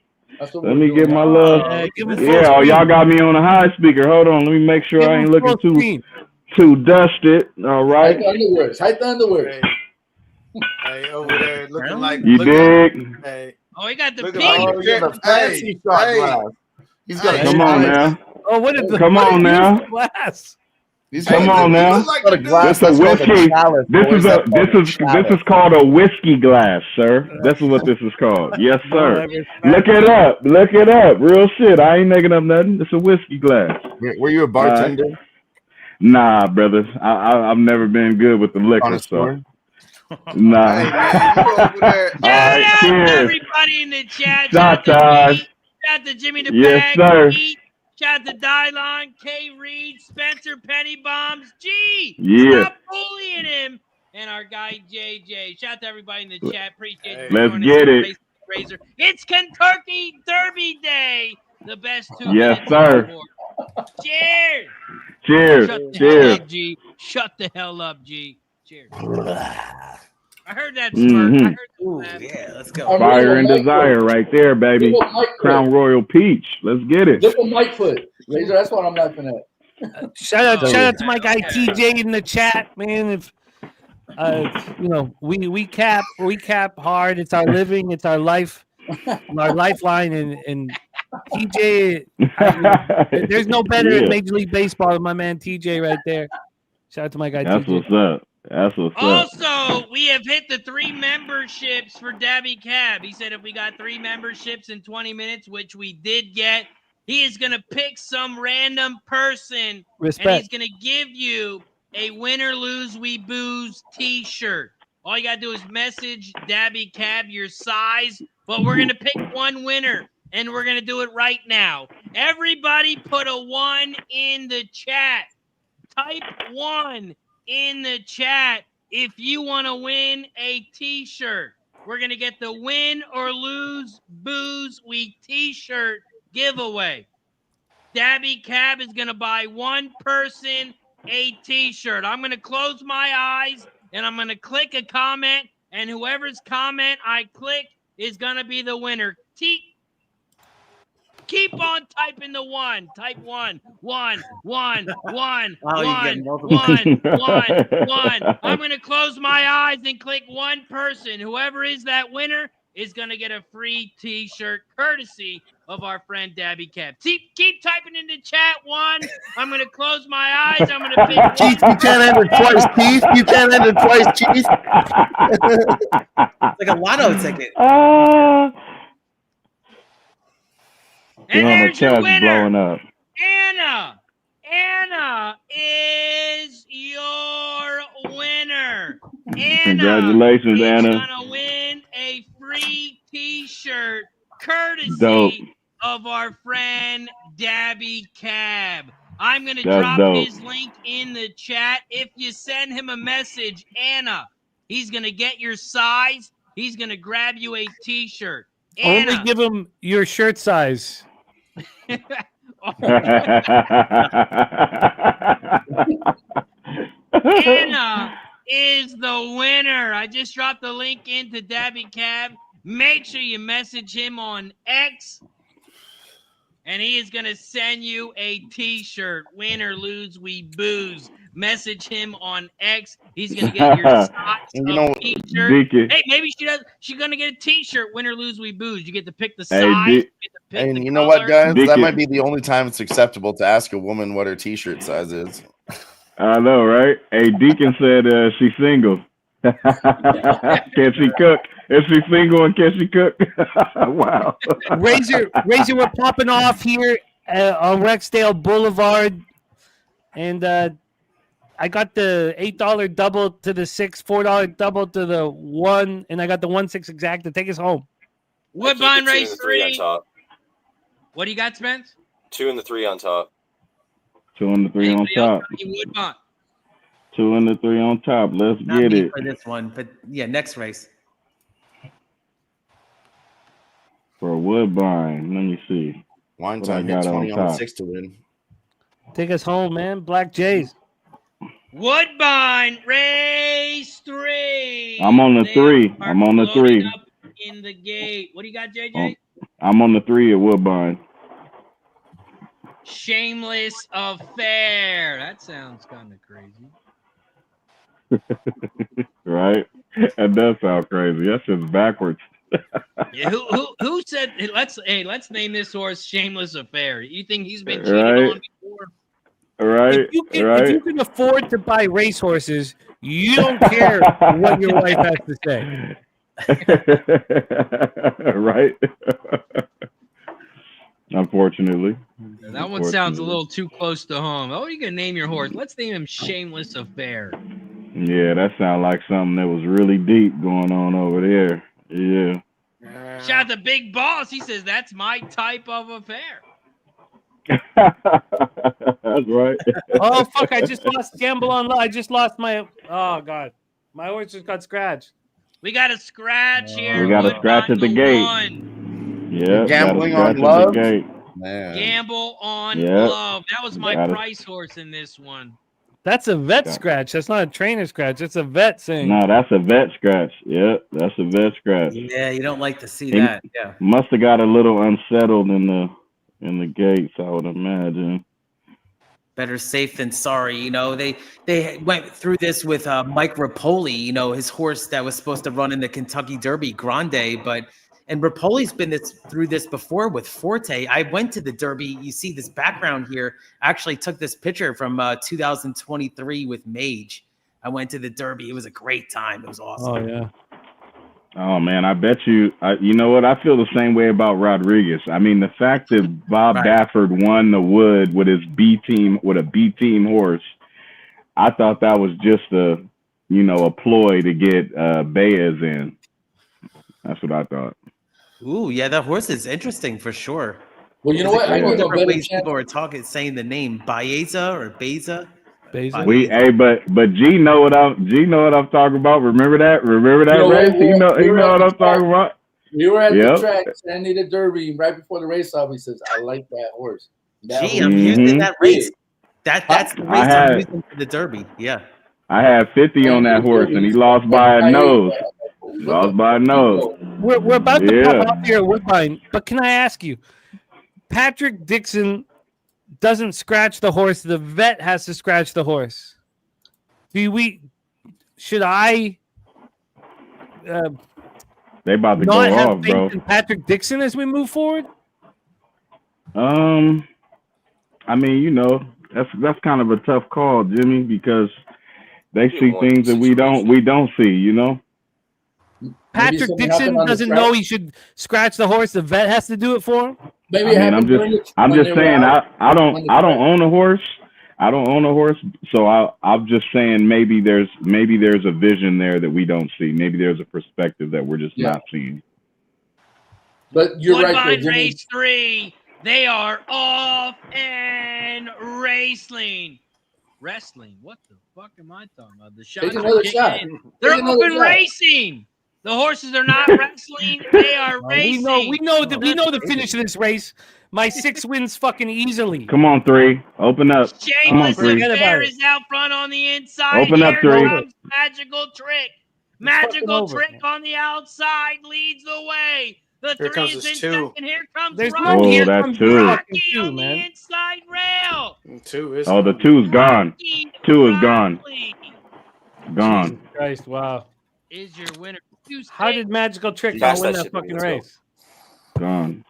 Let me get my love. Yeah, y'all got me on a high speaker. Hold on. Let me make sure I ain't looking too dusted. All right. Hide the underwear. Hey, over there looking like you dig. Hey. Oh, he got the pink. He's got come on now. Oh, what is the come on now? Glass? Come on now. This is a whiskey. This is called a whiskey glass, sir. This is what this is called. Yes, sir. Look it up. Real shit. I ain't making up nothing. It's a whiskey glass. Were you a bartender? Nah, brother. I've never been good with the liquor, so. Nah. Cheers. Everybody in the chat. Shout out to Jimmy the Yes, Bag. sir. Shout out to Dylon, K. Reed, Spencer, Penny Bombs. G. Yeah. Stop bullying him. And our guy JJ. Shout out to everybody in the chat. Appreciate you. Let's get it. Razor. It's Kentucky Derby Day. The best 2 Yes, minutes. sir. Cheers. Cheers. Hell up, G. Shut the hell up, G. Cheers. I heard that smirk. Yeah, let's go. Fire and desire right there, baby. Crown Royal Peach. Let's get it. Look at Mike foot. Razor, that's what I'm laughing at. Shout out to my guy TJ in the chat, man. If we cap hard. It's our living, it's our life, our lifeline, and TJ. There's no better in Major League Baseball than my man TJ right there. Shout out to my guy That's TJ. That's what's up. Also, we have hit the 3 memberships for Dabby Cab. He said if we got 3 memberships in 20 minutes, which we did get, he is going to pick some random person. Respect. And he's going to give you a Win or Lose We Booze t-shirt. All you got to do is message Dabby Cab your size, but we're going to pick one winner, and we're going to do it right now. Everybody put a 1 in the chat. Type 1 in the chat if you want to win a t-shirt. We're going to get the Win or Lose Booze Week t-shirt giveaway. Dabby Cab is going to buy one person a t-shirt. I'm going to close my eyes and I'm going to click a comment, and whoever's comment I click is going to be the winner. Keep on typing the 1. Type 1. 1. 1. 1. 1. 1. 1. I'm going to close my eyes and click one person. Whoever is that winner is going to get a free t-shirt courtesy of our friend Dabby Cab. Keep typing in the chat 1. I'm going to close my eyes. I'm going to pick Chief, you can't enter twice, Chief. You can't enter twice, Chief. It's like a lotto ticket. And there's your winner. Blowing up. Anna is your winner. Congratulations, Anna. Anna is gonna win a free T-shirt courtesy of our friend Dabby Cab. I'm gonna drop his link in the chat. If you send him a message, Anna, he's gonna get your size. He's gonna grab you a T-shirt. Anna, only give him your shirt size. Anna is the winner. I just dropped the link into Dabby Cab. Make sure you message him on X, and he is going to send you a T-shirt. Win or lose, we booze. Message him on X. He's going to get your T-shirt. Hey, maybe she's going to get a T-shirt. Win or lose, we booze. You get to pick the size. And you know what, guys? That might be the only time it's acceptable to ask a woman what her T-shirt size is. I know, right? Hey, Deacon said she's single. Can she cook? Is she single and can she cook? Wow. Razor, we're popping off here on Rexdale Boulevard. And I got the $8 double to the 6, $4 double to the 1, and I got the 1/6 exact to take us home. Woodbine race 3. What do you got, Spence? 2 and the 3 on top. 2 and the 3 on top. 2 and the 3 on top. Let's get it. For this one, but yeah, next race. For Woodbine, let me see. Wine time hit 20 on the 6 to win. Take us home, man. Black Jays. Woodbine race 3. I'm on the 3. I'm on the 3. In the gate. What do you got, JJ? I'm on the 3 at Woodbine. Shameless Affair. That sounds kind of crazy. Right? That does sound crazy. That's just backwards. Yeah, who said let's name this horse Shameless Affair? You think he's been cheated on before? Right. If you can afford to buy racehorses, you don't care what your wife has to say. Right. Unfortunately. That one sounds a little too close to home. Oh, you can name your horse. Let's name him Shameless Affair. Yeah, that sounds like something that was really deep going on over there. Yeah. Shout out to Big Boss. He says that's my type of affair. That's right. Oh fuck! I just lost gamble on. I just lost my. Oh god, my horse just got scratched. We got a scratch here. We got a scratch at the gate. Yeah, gambling on love. Man. Gamble on love. That was my price horse in this one. That's a vet scratch. That's not a trainer scratch. It's a vet thing. No, that's a vet scratch. Yeah, that's a vet scratch. Yeah, you don't like to see that. Yeah. Must have got a little unsettled in the gates, I would imagine. Better safe than sorry. You know, they went through this with Mike Rapoli, you know, his horse that was supposed to run in the Kentucky Derby Grande, and Rapoli's been through this before with Forte. I went to the Derby. You see this background here. I actually took this picture from 2023 with Mage. I went to the Derby. It was a great time. It was awesome. Oh, yeah. Oh, man, I bet you know what? I feel the same way about Rodriguez. I mean, the fact that Bob Baffert won the Wood with his B team, with a B team horse, I thought that was just a ploy to get Baez in. That's what I thought. Ooh, yeah, that horse is interesting for sure. Well, you know what? I know different ways people are saying the name Baeza or Beza. But G know what I'm talking about. Remember that race? He know what I'm talking about. We were at the track, Anita Derby, right before the race off. He says, "I like that horse." I'm using that race. That's the race I'm using for the Derby. Yeah. I had 50 on that horse, and he lost by a nose. We're about to pop out here at Woodbine, but can I ask you, Patrick Dixon doesn't scratch the horse; the vet has to scratch the horse. Should I? They about to not go have off, faith bro. in Patrick Dixon as we move forward. I mean, that's kind of a tough call, Jimmy, because they see things that we don't see, Patrick Dixon doesn't know he should scratch the horse. The vet has to do it for him. Maybe I mean, I'm just saying I don't own a horse. I don't own a horse, so I'm just saying maybe there's a vision there that we don't see. Maybe there's a perspective that we're just not seeing. But you're Woodbine right. race 3. They are off and racing. Wrestling. What the fuck am I talking about? The shots Take another are kicking shot. in. They're open racing. The horses are not wrestling. They are racing. We know the finish of this race. My 6 wins fucking easily. Come on, 3. Open up. Shameless Affair is out front on the inside. Open up, 3. Comes Magical Trick. Magical Trick on the outside leads the way. The Here 3 comes is this in 2. second. Here comes There's Rocky. no here that's comes 2. Rocky Two, on man. the inside rail. 2 is. Oh, the 2's gone. 2 is gone. Gone. Jesus Christ, wow. Is your winner. How did Magical Trick Pass not win that that shit, fucking let's go. race? Gone.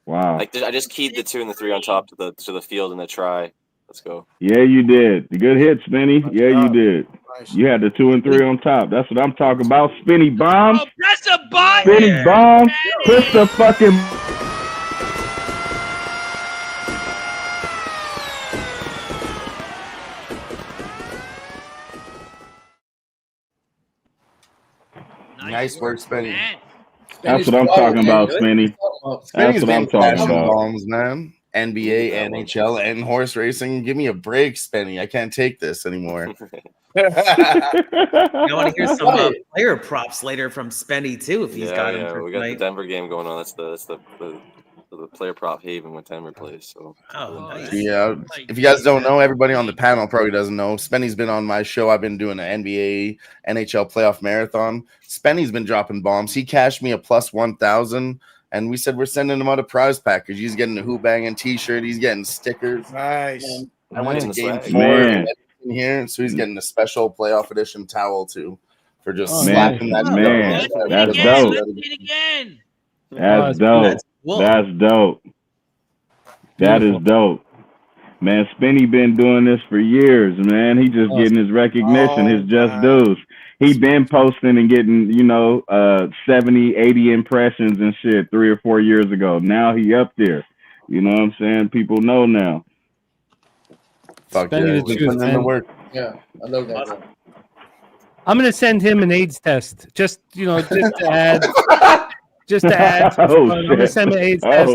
Wow. Like I just keyed the 2 and the 3 on top to the field and the try. Let's go. Yeah, you did. Good hit, Spinny. Yeah, you did. You had the 2 and 3 on top. That's what I'm talking about. Spinny bombs. Oh, press a button. Spinny bombs. Push the fucking. Nice work, Spenny. That's what I'm talking about, Spinny. That's what I'm talking about. Bombs, man. NBA, NHL, and horse racing. Give me a break, Spenny. I can't take this anymore. I want to hear some player props later from Spenny too, if he's got him. Yeah, for we got tonight. the Denver game going on. That's the player prop haven when Denver plays. So nice. Yeah, if you guys don't know, everybody on the panel probably doesn't know. Spenny's been on my show. I've been doing an NBA, NHL playoff marathon. Spenny's been dropping bombs. He cashed me a plus 1,000, and we said we're sending him out a prize package. He's getting a Who Bangin' t-shirt. He's getting stickers. Nice. And I went to game 4 Man. in here, so he's getting a special playoff edition towel too for just Man. slapping that. Man. down. That's Again, dope. let's do it again. That's dope. That's dope. That is dope. Man, Spinny been doing this for years, man. He just getting his recognition, his just dues. He been posting and getting, 70, 80 impressions and shit 3 or 4 years ago. Now he up there. You know what I'm saying? People know now. Fuck yeah, he's putting in the work. Yeah, I love that guy. I'm gonna send him an AIDS test, just to add. Just to add, Oh, I'm gonna send him an AIDS test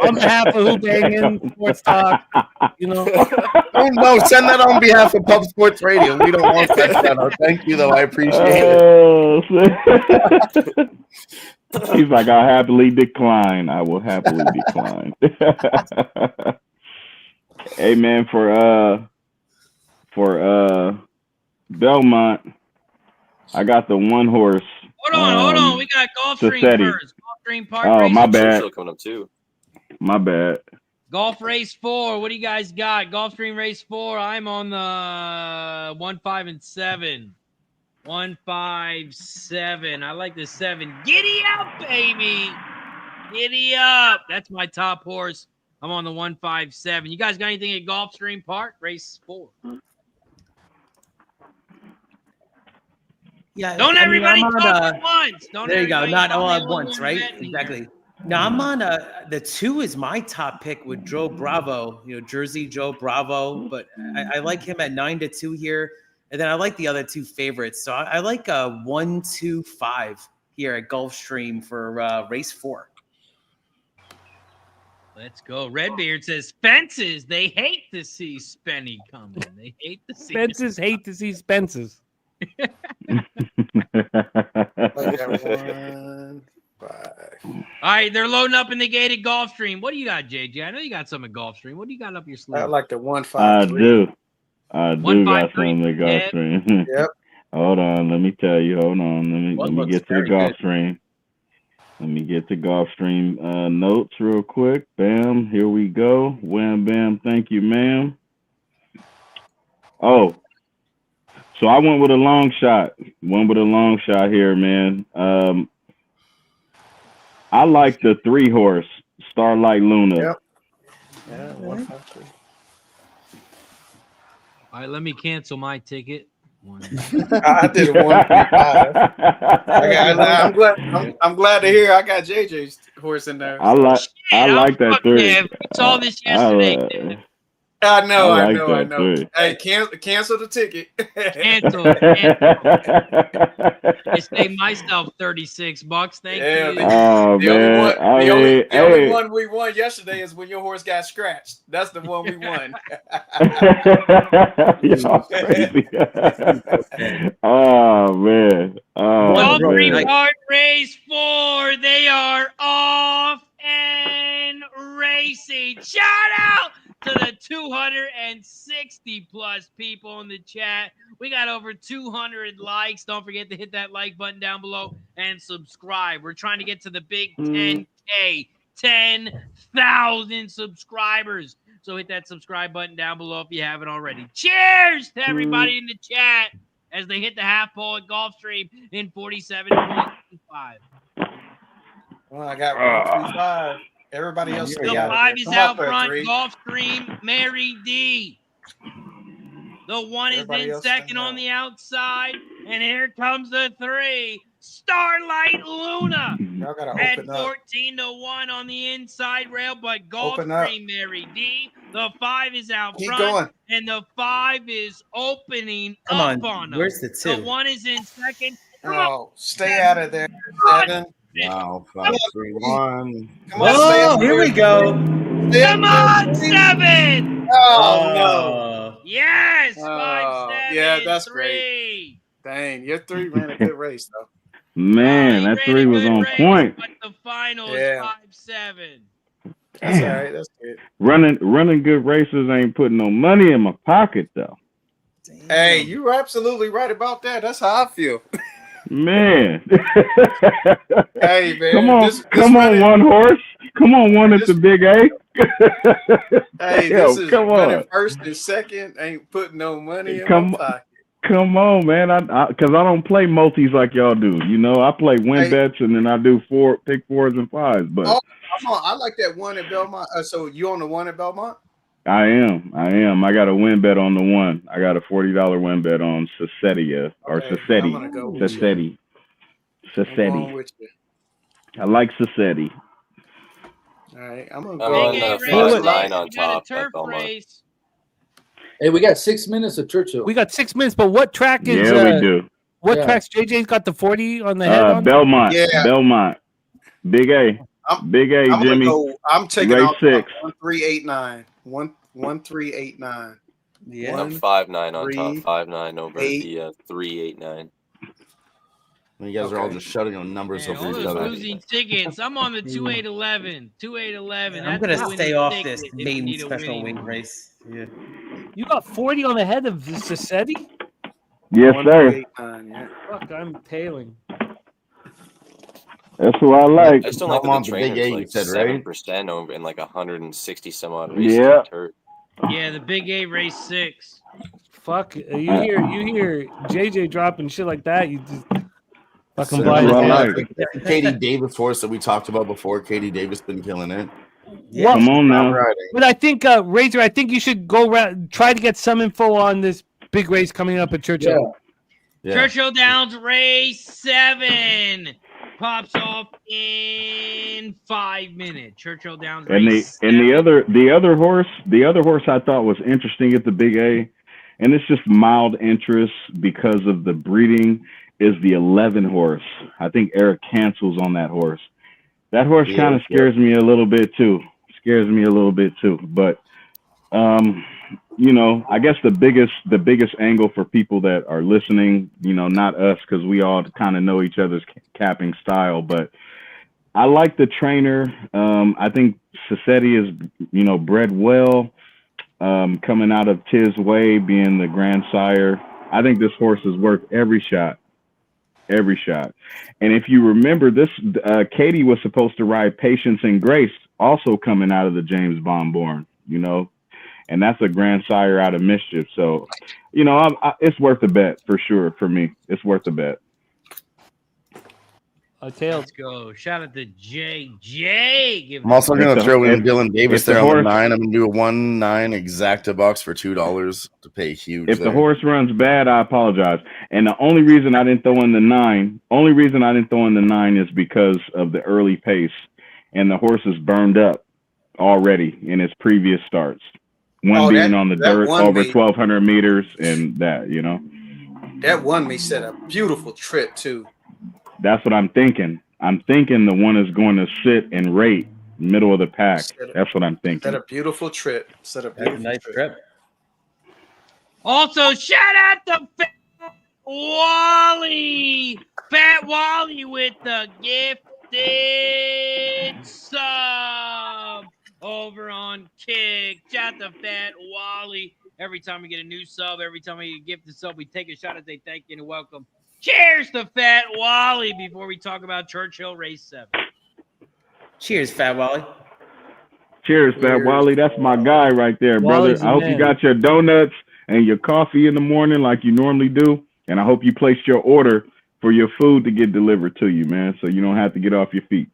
on behalf of Who Bangin' Sports Talk. Oh no, send that on behalf of Pub Sports Radio. We don't want that shout out. Thank you, though. I appreciate it. He's like, I'll happily decline. I will happily decline. Hey man, for Belmont, I got the 1 horse. Hold on. We got Gulfstream first. Gulfstream Park. Oh, my bad. Churchill coming up too. My bad. Golf race 4. What do you guys got? Gulfstream race 4. I'm on the 1, 5, and 7. 1, 5, 7. I like the 7. Giddy up, baby. Giddy up. That's my top horse. I'm on the 1, 5, 7. You guys got anything at Gulfstream Park? Race 4. Yeah. Don't everybody talk at once. There you go. Not all at once, right? Exactly. Now I'm on the 2 is my top pick with Joe Bravo, Jersey Joe Bravo, but I like him at 9-2 here, and then I like the other 2 favorites. So I like 1, 2, 5 here at Gulfstream for race 4. Let's go. Redbeard says fences. They hate to see Spenny coming. They hate to see Fences hate to see Spences. All right, they're loading up in the gated Gulfstream. What do you got, JJ? I know you got some at Gulfstream. What do you got up your sleeve? I like the 1, 5, I 3. do. I do 1, 5, got 3. some at Gulfstream. Yep. Hold on, let me tell you. Hold on, let me get to the Gulfstream. Let me get to Gulfstream notes real quick. Bam, here we go. Wham, bam. Thank you, ma'am. Oh, so I went with a long shot. Went with a long shot here, man. I like the 3 horse, Starlight Luna. Yep. Yeah, 1, 5, 3. All right, let me cancel my ticket. I did a 1.5. I'm glad to hear I got JJ's horse in there. I like that three. We saw this yesterday. I know. Three. Hey, cancel the ticket. Cancel. I saved myself $36. Thank you. The only one we won yesterday is when your horse got scratched. That's the one we won. Y'all crazy. Oh man. Gulfstream Park Race 4. They are off and racing. Shout out to the 260 plus people in the chat. We got over 200 likes. Don't forget to hit that like button down below and subscribe. We're trying to get to the big 10K, 10,000 subscribers. So hit that subscribe button down below if you haven't already. Cheers to everybody in the chat as they hit the half pole at Gulfstream in 47.25. Well, I got 135. Everybody else. The 5 is out front. Gulfstream, Mary D. The 1 is in second on the outside. And here comes the 3. Starlight Luna at 14-1 on the inside rail. But Gulfstream, Mary D. The 5 is out front. And the 5 is opening up on them. Where's the 2? The 1 is in second. Stay out of there. 7. Wow, 5, 3, 1. Come on, here we go. Come on, 7. Oh, no. Yes, 5, 7. Yeah, that's 3. Great. Dang, your 3 ran a good race, though. Man, that 3 was on point. But the final is 5, 7. That's all right. That's good. Running good races ain't putting no money in my pocket, though. Hey, you're absolutely right about that. That's how I feel. Man. Hey, man. Come on, one horse. Come on, one at the big A. Hey, this is running first and second. Ain't putting no money in my pocket. Come on, man. Because I don't play multis like y'all do. You know, I play win bets and then I do pick 4s and 5s. But I like that 1 at Belmont. So you on the 1 at Belmont? I am. I got a win bet on the 1. I got a $40 win bet on Sassetti or Sassetti. Sassetti. I like Sassetti. All right, I'm gonna go on the first 9 on top. Hey, we got 6 minutes of Churchill. We got 6 minutes, but what track is? Yeah, we do. What tracks? JJ's got the 40 on the head. On? Belmont. Yeah. Belmont. Big A. Big A, Jimmy. I'm taking race off 6. 1389. 1389. Yeah. I'm 5-9 on top. 5-9 over the 389. You guys are all just shutting on numbers over each other. Losing tickets. I'm on the 2811. 2811. I'm gonna stay off this main special wing race. Yeah. You got 40 on the head of Sassetti? Yes, sir. Fuck, I'm tailing. That's what I like. I still like the trainers, like 7% over in like 160 some odd races. Yeah. Yeah, the big A race 6. Fuck, you hear JJ dropping shit like that, you just fucking blind. Katie Davis horse that we talked about before. Katie Davis been killing it. Yeah, come on now. But I think Razor, I think you should go around, try to get some info on this big race coming up at Churchill. Yeah. Churchill Downs race 7 pops off in 5 minutes. Churchill Downs race 7. And the other horse I thought was interesting at the big A, and it's just mild interest because of the breeding, is the 11 horse. I think Eric Cancel's on that horse. That horse kind of scares me a little bit too. But you know, I guess the biggest angle for people that are listening, you know, not us, because we all kind of know each other's capping style, but I like the trainer. I think Sassetti is, you know, bred well, coming out of Tiz Way, being the grandsire. I think this horse is worth every shot. And if you remember, this Katie was supposed to ride Patience and Grace, also coming out of the James Bond born, you know, and that's a grandsire out of Mischief. So, you know, it's worth a bet for sure. For me, it's worth a bet. Tails. Let's go. Shout out to JJ. I'm also going to throw in Dylan Davis there on the 9. I'm going to do a 1-9 exacta box for $2 to pay huge. If the horse runs bad, I apologize. And the only reason I didn't throw in the 9 is because of the early pace. And the horse is burned up already in his previous starts. One being on the dirt over 1,200 meters and that, you know. That won me set a beautiful trip, too. That's what I'm thinking. I'm thinking the one is going to sit and rate middle of the pack. That's what I'm thinking. Set a beautiful trip. Set a beautiful nice trip. Also, shout out to Fat Wally. Fat Wally with the gifted sub over on Kick. Shout out to Fat Wally. Every time we get a new sub, every time we get a gifted sub, we take a shot and say thank you and welcome. Cheers to Fat Wally before we talk about Churchill Race 7. Cheers, Fat Wally. Cheers, Fat Wally. That's my guy right there, Wally's brother. I hope you got your donuts and your coffee in the morning like you normally do. And I hope you placed your order for your food to get delivered to you, man, so you don't have to get off your feet.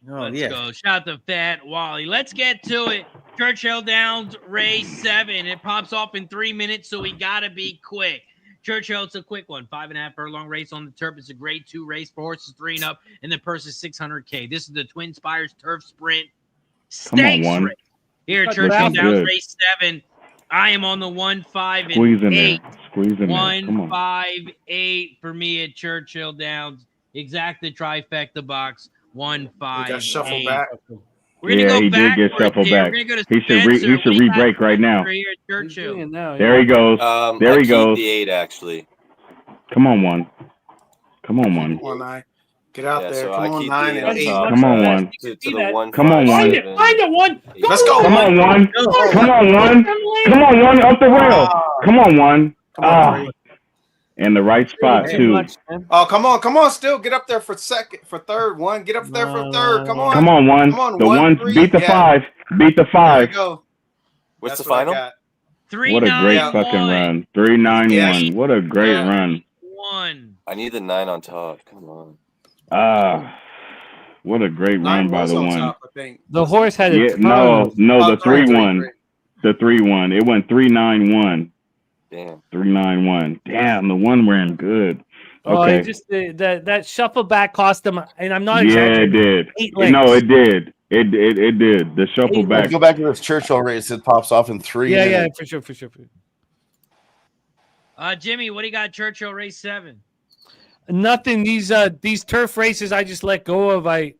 Let's go. Shout out to Fat Wally. Let's get to it. Churchill Downs Race 7. It pops off in 3 minutes, so we got to be quick. Churchill, it's a quick one. 5.5 furlong race on the turf. It's a grade 2 race for horses 3 and up, and the purse is $600K. This is the Twin Spires Turf Sprint Stakes race. Here at Churchill Downs Race 7. I am on the 1, 5, and 8. Squeeze in 1, 5, 8 for me at Churchill Downs. Exact the trifecta box. 1, 5, got shuffle 8. back. We're gonna go he back did get shuffled back. Go He should re-break right now. There he goes. There he goes. The 8 actually. Come on, 1. Come on, 1. Come on, 9. Get out there. So Come on, 9 and 8. Come on, 1. To the 1. Come on, 1. Find it, 1. Let's go. Come on, 1. Come on, 1. Come on, 1. Up the rail. Come on, 1. In the right spot, too. Oh, come on. Still get up there for third. 1. Get up there for third. Come on. Come on, 1. The 1 beat the 5. Beat the 5. There we go. What's the final? 3, What a 9, great 1. fucking run. 3, 9, 1. What a great run. 1. I need the 9 on top. Come on. What a great run by the 1. Top, I think. The horse had a no, the 3-1. The 3-1. It went 3-9-1. Damn. 3-9-1. Damn, the 1 ran good. Okay. It just that shuffle back cost them, and I'm not. Yeah, it did. No, it did. It did. The shuffle back. Go back to this Churchill race. It pops off in 3 minutes. Yeah, for sure. Jimmy, what do you got? Churchill Race 7. Nothing. These turf races, I just let go of. I'm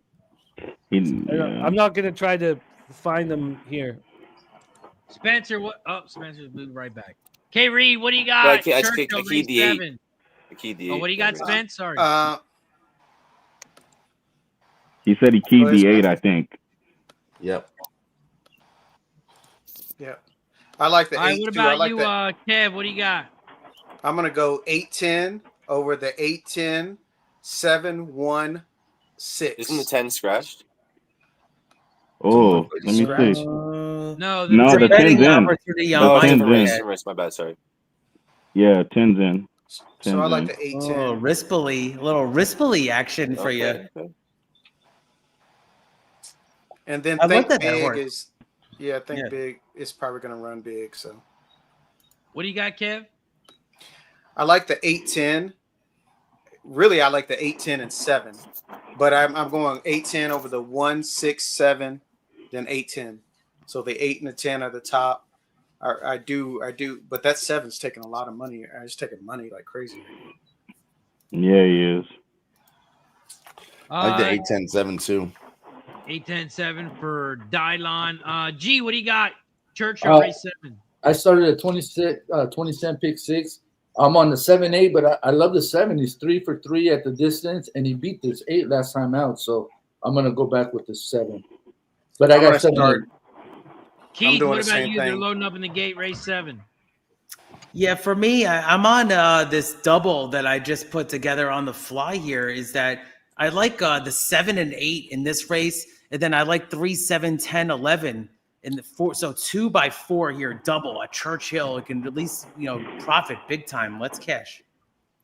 not gonna try to find them here. Spencer, what? Oh, Spencer's moved right back. K. Reed, what do you got? I keyed the 8. I keyed the 8. What do you got, Spence? Sorry. He said he keyed the 8, I think. Yep. I like the 8. All right, what about you, Kev? What do you got? I'm going to go 8-10 over the 8-10, 7-1, 6. Isn't the 10 scratched? Oh, let me see. No, the 10's in. No, 10's in. My bad, sorry. Yeah, 10's in. So I like the 8-10. A little rispily action for you. Okay. And then Big is probably going to run big. So, what do you got, Kev? I like the 8-10. Really, I like the 8-10 and 7, but I'm going 8-10 over the 1, 6, 7, then 8-10. So the 8 and the 10 are the top. I do, but that 7's taking a lot of money. It's taking money like crazy. Yeah, he is. I like the 8-10-7 too. 8-10-7 for Dylon. G, what do you got? Churchill Race 7. I started at 20 cent pick 6. I'm on the 7-8, but I love the 7. He's 3 for 3 at the distance, and he beat this 8 last time out. So I'm gonna go back with the 7. But I got 7. Keith, what about you? They're loading up in the gate, Race 7. Yeah, for me, I'm on this double that I just put together on the fly here. Is that I like the 7 and 8 in this race, and then I like 3, 7, 10, 11 in the 4. So 2 by 4 here, double at Churchill. It can at least profit big time. Let's cash.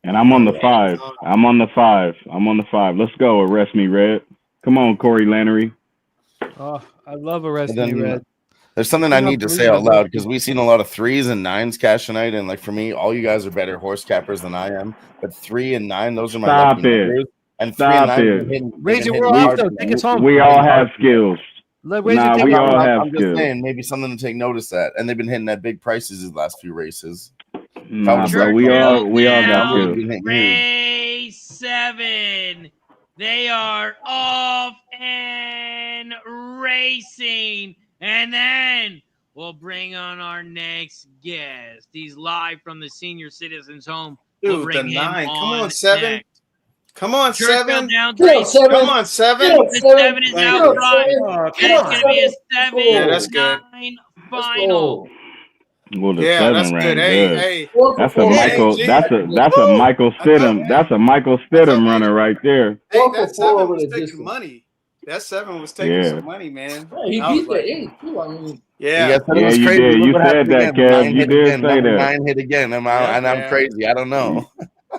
And I'm on the 5. I'm on the 5. Let's go. Arrest Me Red. Come on, Corey Lannery. Oh, I love Arrest Me Red. There's something I need to say out loud because we've seen a lot of 3s and 9s cash tonight, and like for me, all you guys are better horse cappers than I am. But 3 and 9, those are my lucky numbers. And 3 and 9, Razor, we're off though. Take us home. We all have skills. We all have I'm skills. just saying, maybe something to take notice at, and they've been hitting at big prices these last few races. Nah, bro, we all got skills. Race 7. They are off and racing. And then we'll bring on our next guest. He's live from the Senior Citizens Home. We'll Dude, the 9. Come on, 7. Next. Come on, Churchill 7. Downs Come Derby. on, 7. The 7 is out front. It's going to be a 7-9 Yeah, that's good. final. Well, the Yeah, 7 that's ran good. good. Hey, That's a Michael. That's a Michael Stidham. That's a Michael Stidham runner right there. Hey, that 7 was taking money. That 7 was taking some money, man. He beat the 8 too. I mean, yeah, you did. You said that, Kev. You did say that. 9 hit again. I'm crazy. I don't know.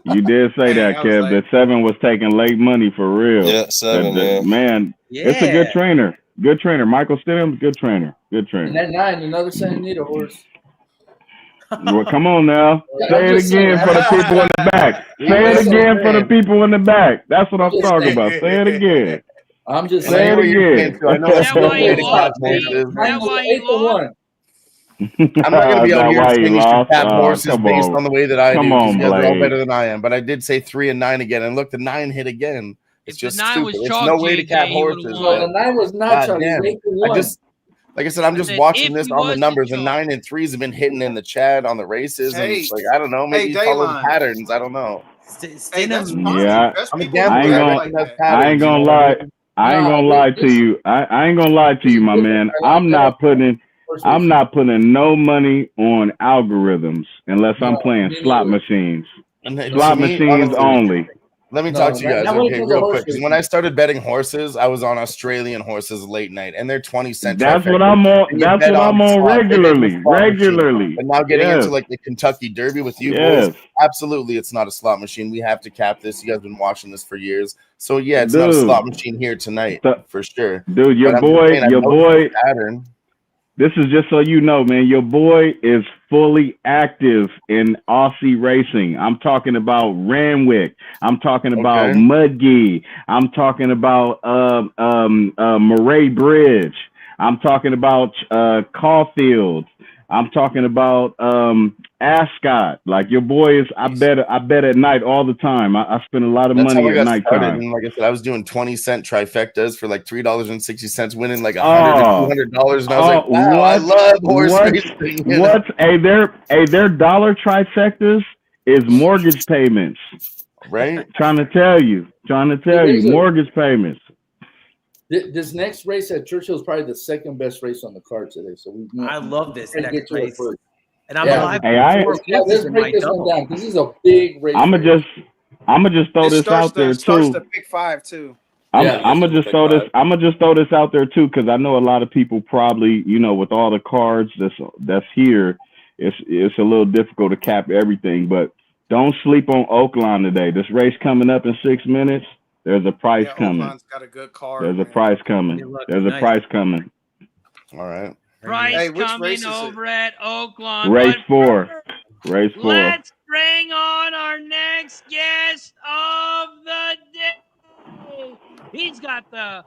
You did say that, Kev. The 7 was taking late money for real. Yeah, 7. Man, it's a good trainer. Good trainer. Michael Stidham, good trainer. Good trainer. And that 9, another Santa Anita horse. Well, come on now. Say it again for the people in the back. Say it again for the people in the back. That's what I'm talking about. Say it again. I'm just saying it again. I know That's why you lost. That's why you lost. I'm not going to be out here saying you should tap horses based on the way that I do. Come on, they're all Blade. better than I am. But I did say 3 and 9 again, and look, the 9 hit again. It's If just the 9 stupid. was There's chalk, no way to JJ, cap he horses. would've No, the 9 was not Charlie. Like I said, I'm just said, watching if this he on the was numbers, to and chalk. 9 and 3s have been hitting in the Chad on the races, Hey. and like I don't know, maybe Hey, follow the Daylon. patterns. I don't know. Hey, that's fine. Yeah, Best I'm a people gambler. do I like that. I ain't gonna lie. I ain't gonna lie to you. I ain't gonna lie to you, my man. I'm not putting no money on algorithms unless I'm playing slot machines. And to Slot me, machines honestly, only. Let me talk to you guys, not when it okay, comes to real horse quick. Because when I started betting horses, I was on Australian horses late night, and they're 20-cent. That's what trifectas. I'm on. And you That's bet what I'm on slots. They bet regularly. the slot machine. Regularly. But now getting Yes. into like the Kentucky Derby with you Yes. boys, absolutely, it's not a slot machine. We have to cap this. You guys have been watching this for years, so yeah, it's not a Dude. slot machine here tonight for sure. Dude, your But I'm just boy, saying, I your know boy. the pattern. This is just so you know, man. Your boy is fully active in Aussie racing. I'm talking about Ranwick. I'm talking about Okay. Mudgee. I'm talking about Murray Bridge. I'm talking about Caulfield. I'm talking about Ascot. Like your boy is. I bet at night all the time. I spend a lot of That's how money I at got night started. time. And like I said, I was doing 20-cent trifectas for like $3.60, winning like $100 and $200. And I was like, wow, I love horse racing. You know? Their dollar trifectas is mortgage payments. Right? Trying to tell you, mortgage payments. This next race at Churchill is probably the second best race on the card today. So I love this We're gonna next get to it race. first. And I'm Yeah. live. Hey, Let's break this one down. This is a big race. I'm gonna just throw It this starts out there starts too. to pick 5 too. I'm gonna just throw this. I'm gonna just throw this out there too, because I know a lot of people probably, with all the cards that's here, it's a little difficult to cap everything. But don't sleep on Oaklawn today. This race coming up in 6 minutes. There's a price coming. Oaklawn's got a good card. There's a man. price coming. There's a price coming. All right. Price Hey, which coming race is it? over at Oaklawn. Race But 4. first, Race 4. let's bring on our next guest of the day. He's got the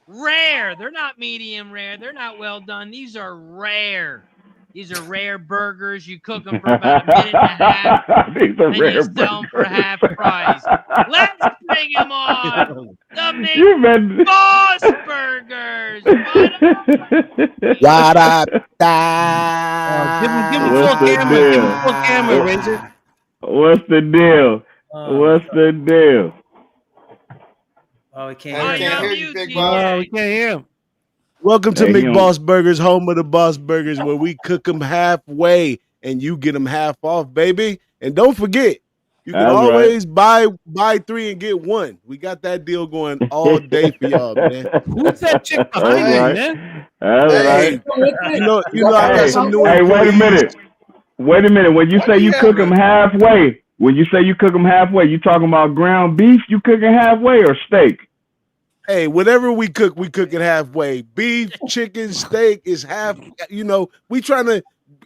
rare. They're not medium rare. They're not well done. These are rare. These are rare burgers. You cook them for about a minute and a half. These are and rare you sell them for half price. Let's bring him on. The You big bet. Boss Burgers. What up? Give him What's full the camera. Give him deal? full camera, Razor. What's the deal? What's the deal? Oh, we Hey, can't we hear can't you. hear you, big boss. Oh, we can't hear him. Welcome to Hey, you McBoss Burgers, home of the Boss Burgers, where we cook them halfway and you get them half off, baby. And don't forget, you can That's right. always buy 3 and get 1. We got that deal going all day for y'all, man. Who's that chick behind him, man? That's Hey, right. you know, I got some new Hey, wait a employees. minute. Wait a minute. When you say you cook them halfway, When you say you cook them halfway, you talking about ground beef? You cooking halfway or steak? Hey, whatever we cook it halfway. Beef, chicken, steak is half. You know, we trying to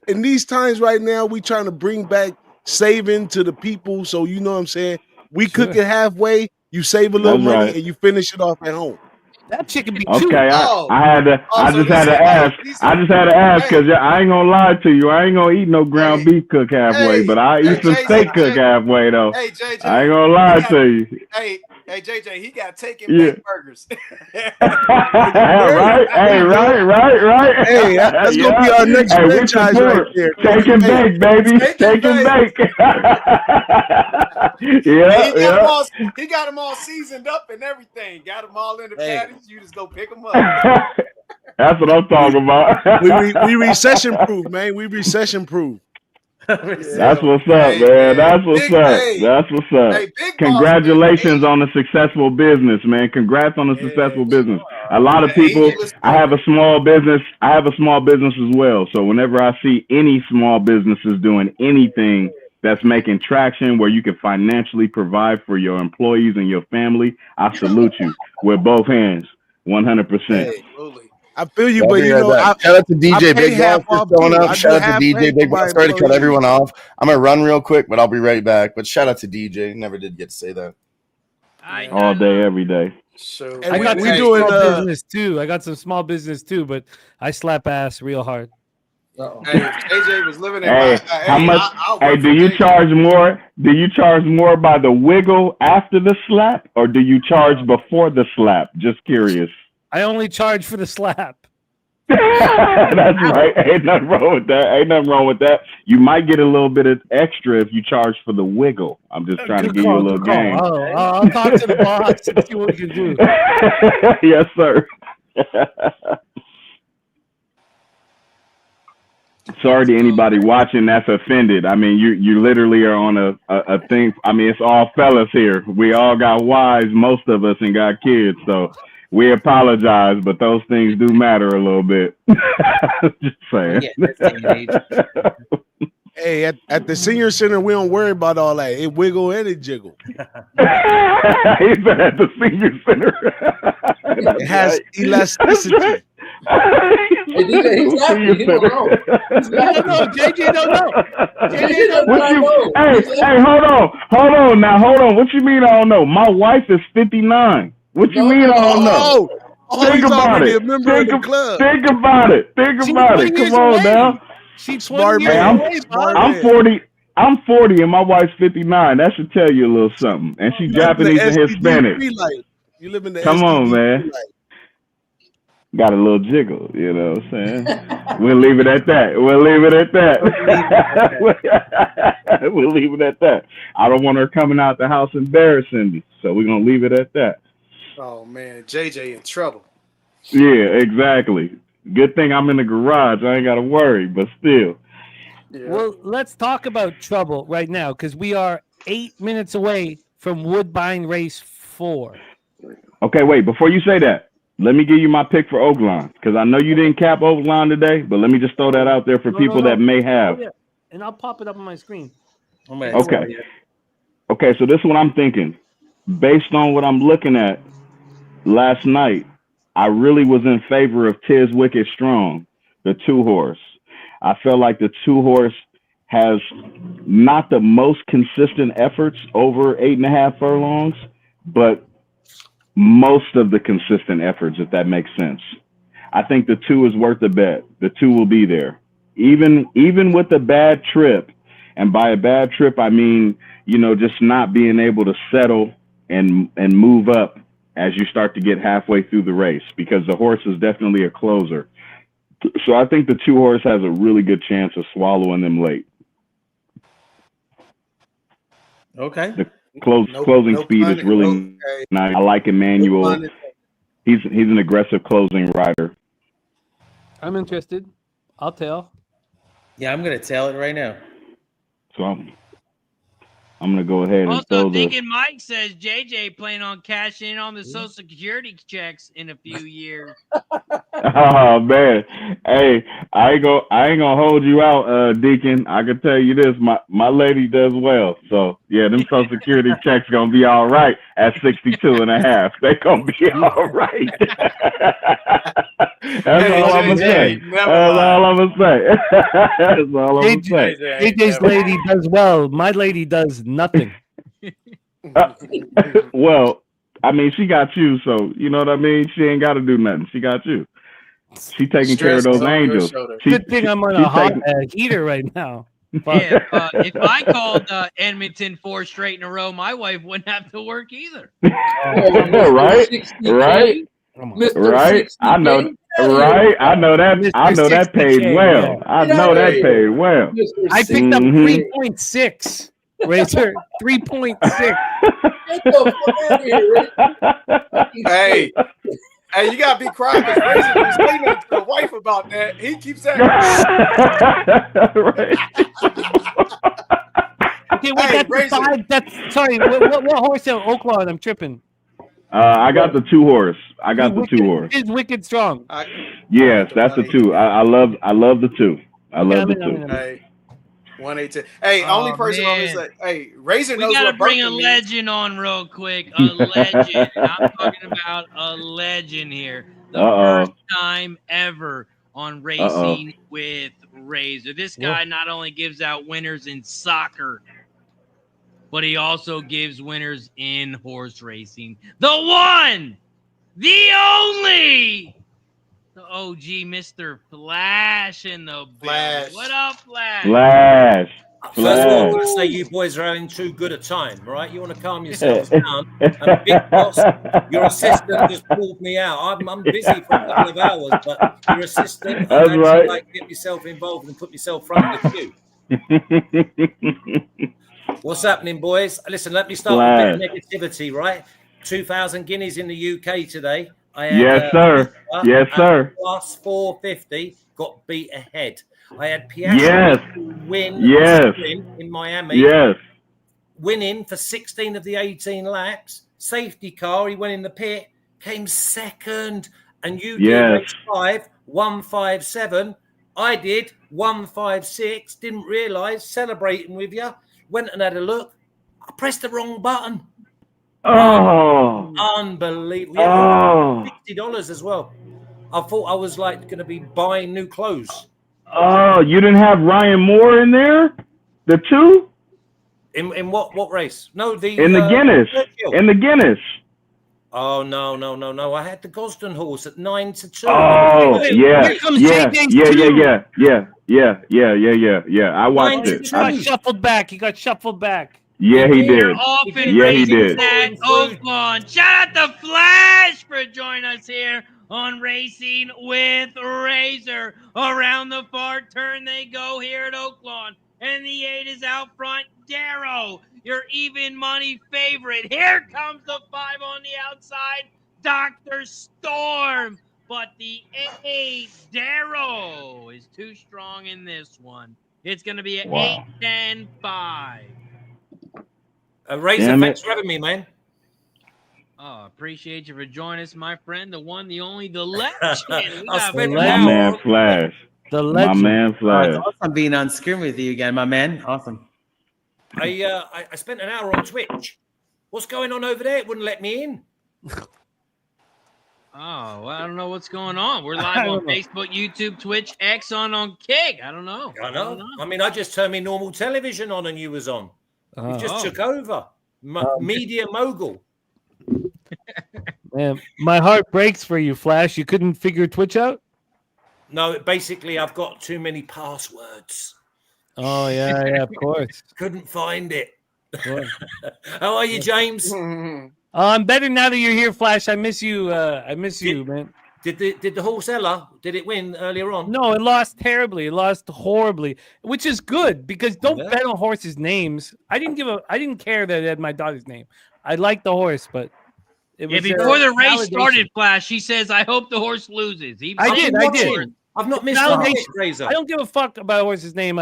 in these times right now. We trying to bring back saving to the people. So you know what I'm saying. We cook it halfway. You save a little money and you finish it off at home. That chicken be okay. chewy. I just had to ask because I ain't gonna lie to you. I ain't gonna eat no ground beef cook halfway, but I eat some steak cook halfway though. Hey, JJ, I ain't gonna lie to you. Hey, JJ, he got taken back burgers. right. Hey, that's gonna be our next franchise right there. Take and bake, baby. Take and bake. He got them all seasoned up and everything. Got them all in the patties. You just go pick them up. That's what I'm talking about. we recession proof, man. We recession proof. That's what's up, man. That's what's up. That's what's up. Congratulations on the successful business, man. Congrats on the successful business. A lot of people. I have a small business. as well. So whenever I see any small businesses doing anything that's making traction where you can financially provide for your employees and your family, I salute you with both hands, 100%. I feel you, but you know, shout out to DJ Big Boss for showing up. Shout out to DJ Big Boss. Sorry to cut everyone off. I'm gonna run real quick, but I'll be right back. But shout out to DJ. Never did get to say that. All day, every day. So I got some small business too. I got some small business too, but I slap ass real hard. Hey, AJ was living in. How much? Do you charge more? Do you charge more by the wiggle after the slap, or do you charge before the slap? Just curious. I only charge for the slap. That's right. Ain't nothing wrong with that. You might get a little bit of extra if you charge for the wiggle. I'm just trying to give you a little game. I'll talk to the boss and see what we can do. Yes, sir. Sorry to anybody watching that's offended. I mean, you literally are on a thing. I mean, it's all fellas here. We all got wives, most of us, and got kids. So we apologize, but those things do matter a little bit. Just saying. Hey, at the senior center, we don't worry about all that. It wiggle and it jiggle. He said at the senior center. It has elasticity. Hey, DJ, he's happy. He don't know. JJ don't know. Hey, hold on. Now, hold on. What you mean I don't know? My wife is 59. What you mean I don't know? Think about it. Think about it. Come on now. She's 20 years away, I'm 40. I'm 40 and my wife's 59. That should tell you a little something. And she's Japanese and Hispanic. You live in the Come on, man. Got a little jiggle, you know what I'm saying? We'll leave it at that. We'll leave it at that. I don't want her coming out the house embarrassing me. So we're going to leave it at that. Oh, man. JJ in trouble. Yeah, exactly. Good thing I'm in the garage. I ain't got to worry, but still. Yeah. Well, let's talk about trouble right now because we are 8 minutes away from Woodbine Race 4. Okay, wait. Before you say that, let me give you my pick for Oaklawn because I know you didn't cap Oaklawn today, but let me just throw that out there for people that may have. Oh, yeah. And I'll pop it up on my screen. Okay. Okay, so this is what I'm thinking. Based on what I'm looking at last night, I really was in favor of Tiz Wicked Strong, the 2-horse. I felt like the 2-horse has not the most consistent efforts over 8.5 furlongs, but most of the consistent efforts, if that makes sense. I think the 2 is worth the bet. The 2 will be there. Even with a bad trip, and by a bad trip, I mean, you know, just not being able to settle and move up as you start to get halfway through the race, because the horse is definitely a closer. So I think the 2-horse has a really good chance of swallowing them late. Okay. The closing speed is really nice. I like Emmanuel. He's an aggressive closing rider. I'm interested. I'll tail. Yeah, I'm gonna tail it right now. So I'm I'm gonna go ahead and Also, throw the. Deacon Mike says JJ planning on cashing in on the Social Security checks in a few years. Oh man, hey, I ain't gonna hold you out, Deacon. I can tell you this, my lady does well. So yeah, them Social Security checks gonna be all right at 62 and a half. They gonna be all right. That's all I'm gonna say. That's all I'm gonna say. That's all I'm gonna say. AJ's lady does well. My lady does nothing. Well, I mean, she got you, so you know what I mean. She ain't got to do nothing. She got you. She taking care of those angels. Good thing I'm on a heater right now. Yeah, if I called Edmonton 4 straight in a row, my wife wouldn't have to work either. Right? I know. Right? I know that. I know that paid well. I know that paid well. I picked up 3.6. Razor 3.6. Hey, you gotta be quiet because Razor was explaining to the wife about that. He keeps saying, okay, wait, hey, that's 5. That's sorry. What horse? Oaklawn? I'm tripping. I got the 2 horse. I got the 2 horse. It's wicked strong. Yes, that's the 2. I love the 2. I love the 2. Hey, 118. Hey, only person on this. Hey, Razor knows we gotta what bring a burping legend on real quick. A legend. I'm talking about a legend here. The first time ever on Racing with Razor. This guy not only gives out winners in soccer, but he also gives winners in horse racing. The one, the only, the OG Mr. Flash in the Flash. What up, Flash? Flash. First of all, I'm going to say you boys are having too good a time, right? You want to calm yourselves down. And Big Boss, your assistant just pulled me out. I'm busy for a couple of hours, but your assistant, I actually like to get myself involved and put myself front of the queue. What's happening, boys? Listen, let me start with a bit of negativity, right? 2,000 guineas in the UK today. I had, yes, sir. Yes, sir. Plus 450, got beat ahead. I had Piastri win in Miami. Yes. Winning for 16 of the 18 laps. Safety car, he went in the pit, came second. And you did race 5, 157. I did 156. Didn't realise. Celebrating with you. Went and had a look. I pressed the wrong button. Oh. Unbelievable. Yeah, $60 as well. I thought I was like going to be buying new clothes. Oh, you didn't have Ryan Moore in there? The 2? In what race? No, in the Guinness. In the Guinness. Oh no! I had the Gosden horse at 9-2. Oh yeah. I watched it. He got shuffled back. Yeah, he did. Yeah, he did. Oaklawn. Shout out to Flash for joining us here on Racing with Razor. Around the far turn they go here at Oaklawn. And the 8 is out front. Darrow, your even money favorite. Here comes the 5 on the outside. Dr. Storm. But the 8, Darrow, is too strong in this one. It's going to be an 8-10-5. Razor, thanks for having me, man. Oh, appreciate you for joining us, my friend. The one, the only, the legend. My man Flash. The legend. My man Flash. It's awesome being on screen with you again, my man. Awesome. I spent an hour on Twitch. What's going on over there? It wouldn't let me in. Oh, well, I don't know what's going on. We're live on Facebook, YouTube, Twitch, X on Kick. I don't know. I know. I mean, I just turned my normal television on and you was on. You just took over. Media mogul. Man, my heart breaks for you, Flash. You couldn't figure Twitch out? No, basically, I've got too many passwords. Oh, yeah, of course. Couldn't find it. How are you, James? I'm better now that you're here, Flash. I miss you. Man. Did the horse Ella? Did it win earlier on? No, it lost terribly. It lost horribly, which is good because don't bet on horses' names. I didn't care that it had my daughter's name. I liked the horse, but it was before the race started, Flash, she says, "I hope the horse loses." I did. I've not missed a race, Razor. I don't give a fuck about a horse's name.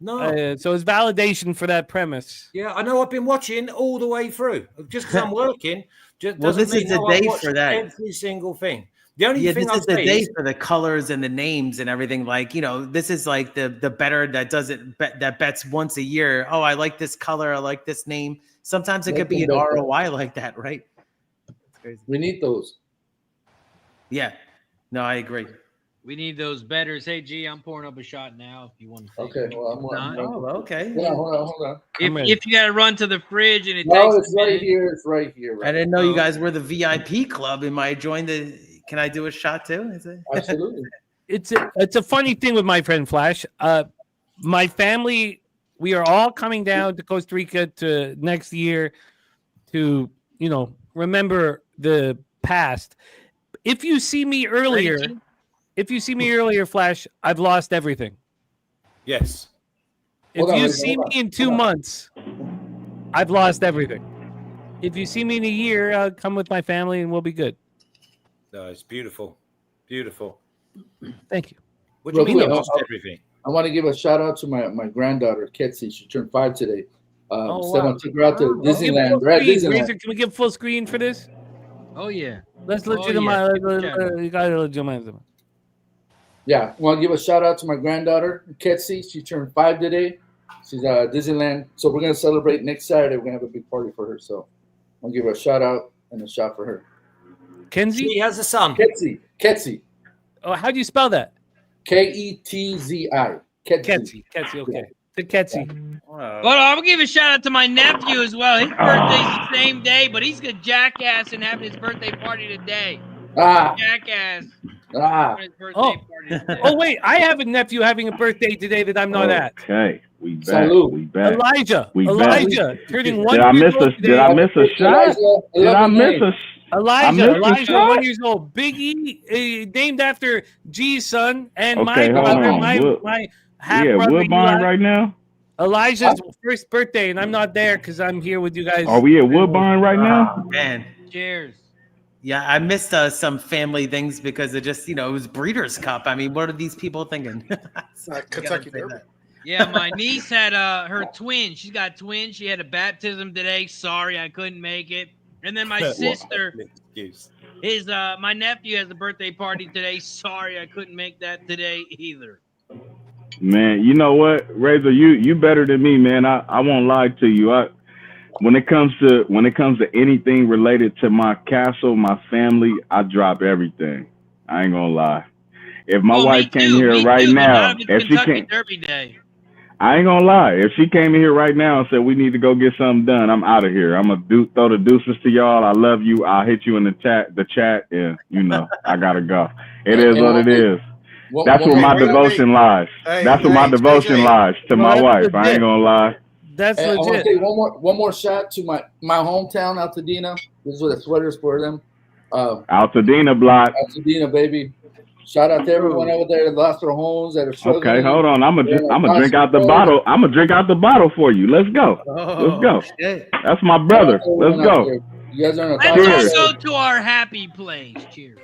No. So it's validation for that premise. Yeah, I know. I've been watching all the way through. Just because I'm working, just Well, doesn't this mean is the how I day watch for that. every single thing. The only thing this I'll is the say day is, for the colors and the names and everything. Like, this is like the better that doesn't that bets once a year. Oh, I like this color. I like this name. Sometimes it could be an ROI like that, right? That's crazy. We need those. Yeah. No, I agree. We need those betters. Hey, G, I'm pouring up a shot now if you want to take Okay, it. well, Oh, okay. Yeah, hold on. If you got to run to the fridge and it No, takes it's right here. It's right here. Right. I didn't know you guys were the VIP club. Am I joined the? Can I do a shot too? Is it? Absolutely. It's a funny thing with my friend Flash. My family, we are all coming down to Costa Rica to next year to remember the past. If you see me earlier, Flash, I've lost everything. yes. If you see me in 2 months, I've lost everything. If you see me in a year, I'll come with my family and we'll be good. No, it's beautiful. Beautiful. Thank you. What do you Real mean you quick, lost everything? I want to give a shout out to my granddaughter, Ketsi. She turned 5 today. Wow. Took her out to Disneyland. We're at Disneyland. Razor, can we get full screen for this? Oh, yeah. Let's Oh, legitimize. yeah. You got to legitimize them. Yeah, I want to give a shout out to my granddaughter, Ketsi. She turned 5 today. She's at Disneyland. So we're going to celebrate next Saturday. We're going to have a big party for her. So I'll give her a shout out and a shot for her. Kenzie? She has a son. Ketsi. Oh, how do you spell that? Ketzi. Ketzi. Okay. The Ketzi. Well, I'm gonna give a shout out to my nephew as well. His birthday's the same day, but he's a jackass and having his birthday party today. Jackass. His birthday party today. Oh, wait. I have a nephew having a birthday today that I'm not at. Okay, we back. Salute. We back. Elijah. We Elijah. Turning 1 Did I year miss old a? today. Did I miss a shot? Did I miss a? Elijah, shot? 1 year old. Big E, named after G's son and my Okay, hold brother, on. my half Yeah, brother. Woodbine right now. Elijah's first birthday, and I'm not there because I'm here with you guys. Are we at Woodbine right now? Oh, man. Cheers. Yeah, I missed some family things because it just, it was Breeders' Cup. I mean, what are these people thinking? Kentucky Derby. Yeah, my niece had her twin. She's got twins. She had a baptism today. Sorry, I couldn't make it. And then my sister, my nephew has a birthday party today. Sorry, I couldn't make that today either. Man, you know what, Razor, you better than me, man. I won't lie to you. When it comes to anything related to my castle, my family, I drop everything. I ain't gonna lie. If my wife came here right now, if she came, Derby day. I ain't gonna lie. If she came in here right now and said we need to go get something done, I'm out of here. I'm gonna throw the deuces to y'all. I love you. I'll hit you in the chat, and I gotta go. It is what it is. That's where my devotion lies. That's where my devotion lies to my wife. I ain't gonna lie. That's I want to legit. take one more shot to my hometown, Altadena. This is what the sweaters for them. Altadena block. Altadena, baby. Shout out to everyone over there that lost their homes, that are struggling. Okay, hold on. I'm gonna drink out the bottle. I'm gonna drink out the bottle for you. Let's go. Let's go. That's my brother. Let's go. You guys are Let's all go to our happy place. Cheers.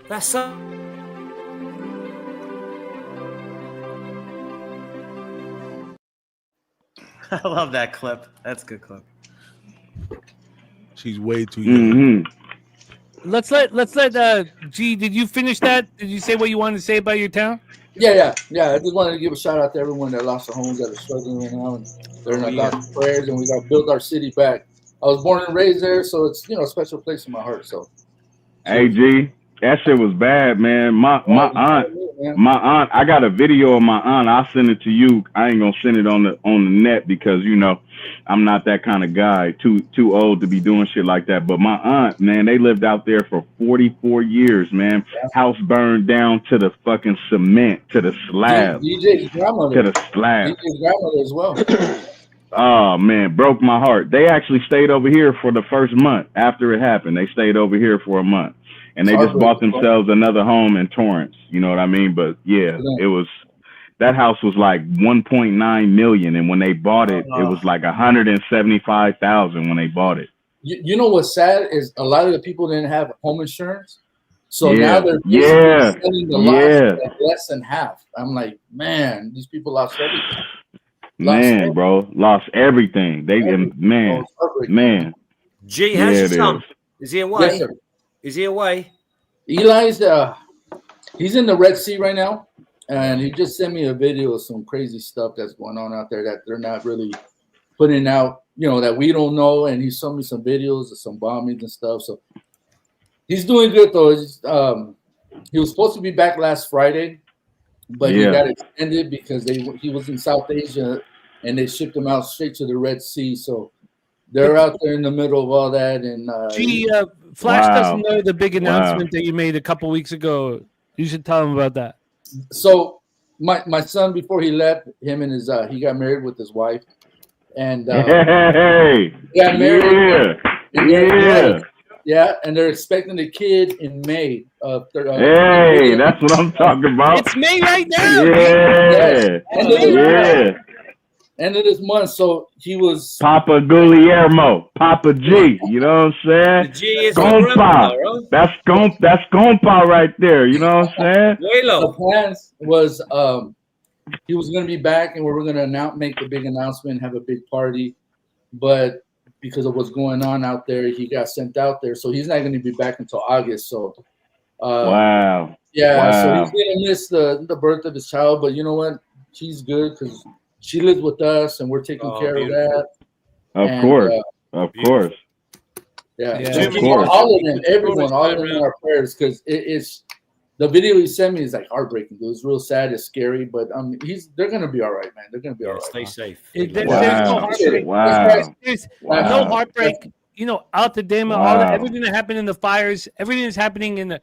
That's so. I love that clip. That's a good clip. She's way too young. Let's let G, did you finish that? Did you say what you wanted to say about your town? Yeah. I just wanted to give a shout out to everyone that lost their homes, that are struggling right now, and they're in our thoughts and prayers, and we got to build our city back. I was born and raised there, so it's a special place in my heart. So, hey G, that shit was bad, man. My aunt, I got a video of my aunt. I'll send it to you. I ain't gonna send it on the net because I'm not that kind of guy. Too old to be doing shit like that. But my aunt, man, they lived out there for 44 years, man. House burned down to the fucking cement, to the slab. DJ's grandmother. To the slab. DJ's grandmother as well. Oh man, broke my heart. They actually stayed over here for the first month after it happened. They stayed over here for a month. And they just bought themselves another home in Torrance. You know what I mean? But yeah, that house was like 1.9 million. And when they bought it, it was like 175,000 when they bought it. You know what's sad is a lot of the people didn't have home insurance. So Yeah. now they're Yeah. selling the lots at less than half. I'm like, man, these people lost everything. Man, bro, lost everything. Man. G, how's your son? Is he away? Yes, sir. Is he away? Eli's he's in the Red Sea right now, and he just sent me a video of some crazy stuff that's going on out there that they're not really putting out, that we don't know. And he sent me some videos of some bombings and stuff. So he's doing good though. He was supposed to be back last Friday, but he got extended because he was in South Asia and they shipped him out straight to the Red Sea. So they're out there in the middle of all that. And Flash doesn't know the big announcement that you made a couple weeks ago. You should tell him about that. So my son, before he left, him and he got married with his wife, and he got married. And they're expecting a kid in May. That's what I'm talking about. It's May right now. End of this month. So he was Papa Guillermo, Papa G. You know what I'm saying? The G is Gompa. That's Gompa right there. You know what I'm saying? The plans was he was going to be back, and we were going to make the big announcement, have a big party, but because of what's going on out there, he got sent out there, so he's not going to be back until August. So, so he's going to miss the birth of his child. But you know what? She's good because she lives with us, and we're taking care of that. Of course. Yeah, of course. All of them, everyone, all of them in our prayers, because it's the video he sent me is like heartbreaking. It was real sad, it's scary, but they're gonna be all right, man. They're gonna be all right. Stay safe. There's no heartbreak. There's no heartbreak. Out the dam, everything that happened in the fires, everything that's happening in the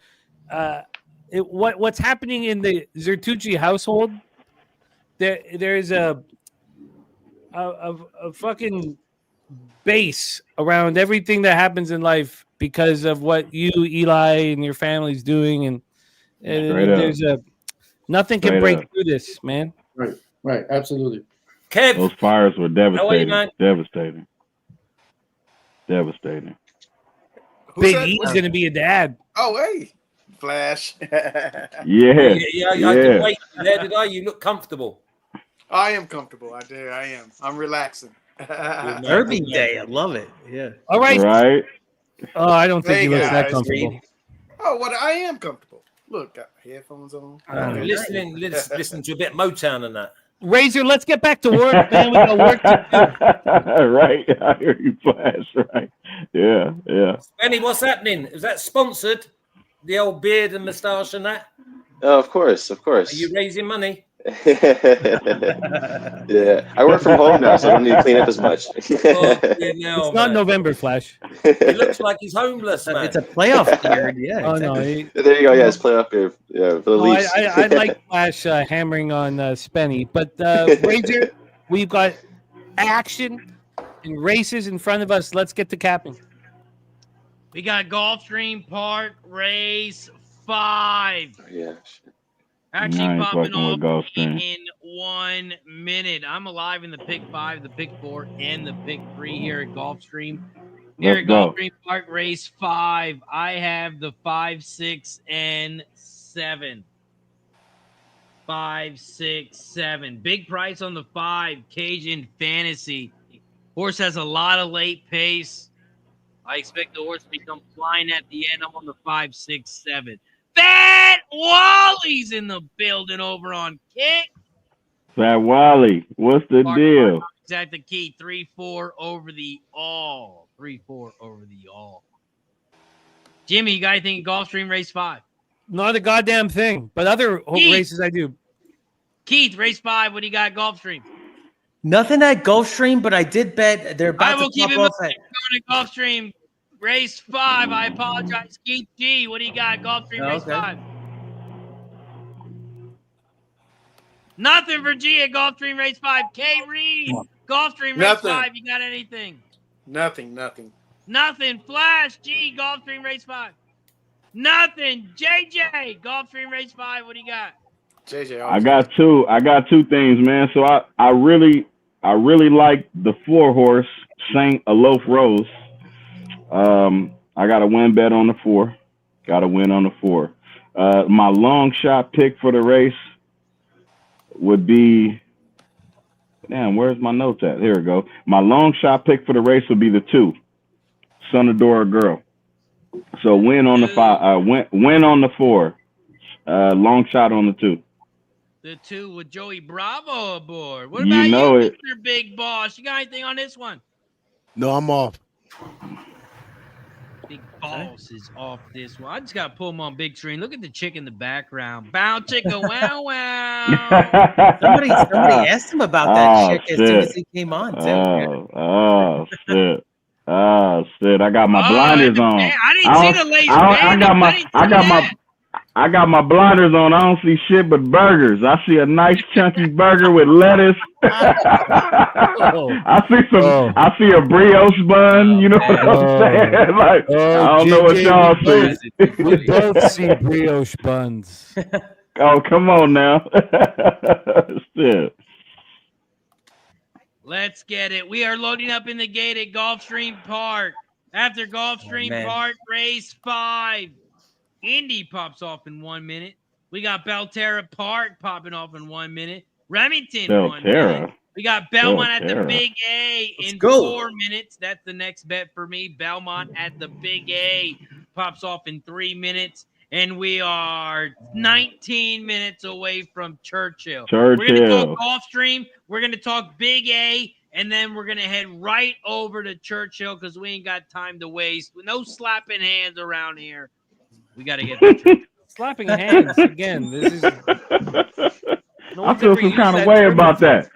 what's happening in the Zertucci household. There's a fucking base around everything that happens in life because of what you, Eli, and your family's doing, and there's nothing can break through this, man. Right, absolutely. Kev, those fires were devastating. man? Devastating. Big E's gonna be a dad. Oh, hey, Flash. I didn't wait there, did I? You look comfortable. I am comfortable. I am. I'm relaxing. Derby day. I love it. Yeah. All right. Right. Oh, I don't think he looks that comfortable. I am comfortable. Look, got headphones on. Listen to a bit of Motown and that. Razor, let's get back to work, man. We got work to do. Right. I hear you, Flash. Right. Yeah. Benny, what's happening? Is that sponsored? The old beard and moustache and that? Oh, of course. Are you raising money? Yeah, I work from home now, so I don't need to clean up as much. It's not November, Flash. It looks like he's homeless, man. It's a playoff beard. Yeah. Oh exactly. no. There you go. Yeah, it's playoff beard. Yeah, for the Leafs. I like Flash hammering on Spenny, but Razor, we've got action and races in front of us. Let's get to capping. We got Gulfstream Park Race 5. Yeah. Actually popping off in 1 minute. I'm alive in the pick 5, the pick 4, and the pick 3 here at Gulfstream. Here at Gulfstream Park Race 5, I have the 5, 6, and 7. 5, 6, 7. Big price on the 5, Cajun Fantasy. Horse has a lot of late pace. I expect the horse to come flying at the end. I'm on the 5, 6, 7. Fat Wally's in the building over on Kick. Fat Wally, what's the deal? He's at the key. 3-4 over the all. 3-4 over the all. Jimmy, you got anything in Gulfstream Race 5? Not a goddamn thing, but other races I do. Keith, Race 5, what do you got Gulfstream? Nothing at Gulfstream, but I did bet they're about to keep pop it off going at Gulfstream Race 5. I apologize. Keith G, what do you got Gulfstream Race 5? Nothing for G at Gulfstream Race 5. K Reed, Gulfstream Race 5. You got anything? Nothing. Nothing. Flash G, Gulfstream Race 5. Nothing. JJ, Gulfstream Race 5. What do you got? JJ, I got two things, man. So I really like the 4-horse Saint Alof Rose. I got a win bet on the 4. Got a win on the 4. My long shot pick for the race would be Damn, where's my notes at? Here we go. My long shot pick for the race would be the 2, Sonadora Girl. So win on the 5, win on the 4, long shot on the 2. The 2 with Joey Bravo aboard. What You about know you, it. Mr. Big Boss? You got anything on this one? No, I'm off. Big Boss is off this one. I just got to pull him on big screen. Look at the chick in the background. Bow chicka wow wow. Somebody asked him about that chick as soon as he came on, too. Oh, shit. Oh, shit. I got my blinders on. I didn't see the lace I got my blinders on. I don't see shit but burgers. I see a nice chunky burger with lettuce. I see a brioche bun. You know what I'm saying? Like, I don't know what y'all see. We both see brioche buns. Oh, come on now. Shit. Let's get it. We are loading up in the gate at Gulfstream Park. After Gulfstream Park, race 5. Indy pops off in 1 minute. We got Belterra Park popping off in 1 minute. Remington, 1 minute. We got Belmont at the Big A in 4 minutes. That's the next bet for me. Belmont at the Big A pops off in 3 minutes. And we are 19 minutes away from Churchill. We're going to talk Gulfstream. We're going to talk Big A. And then we're going to head right over to Churchill because we ain't got time to waste. No slapping hands around here. We got to get that. Slapping hands again. This is. I feel some kind of way about that.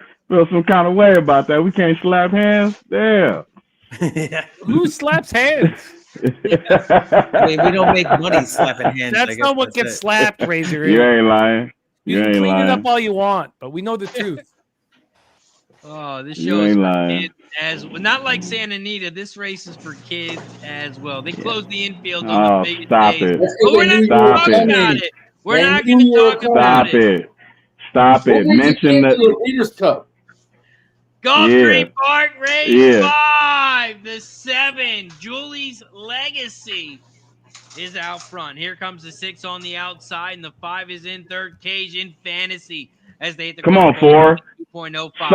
We can't slap hands. Damn. Who slaps hands? I mean, we don't make money slapping hands. That's not what gets slapped, Razor. You ain't lying. You can clean it up all you want, but we know the truth. Oh, this show is for kids as well. Not like Santa Anita. This race is for kids as well. They close the infield on the biggest days. But we're not going to talk about it. We're not going to talk about it. Stop it. Mention the Leaders Cup. Gulfstream Park race 5. The 7. Julie's Legacy is out front. Here comes the 6 on the outside, and the 5 is in third. Cage in Fantasy as they hit the Come on, 4. 2.05.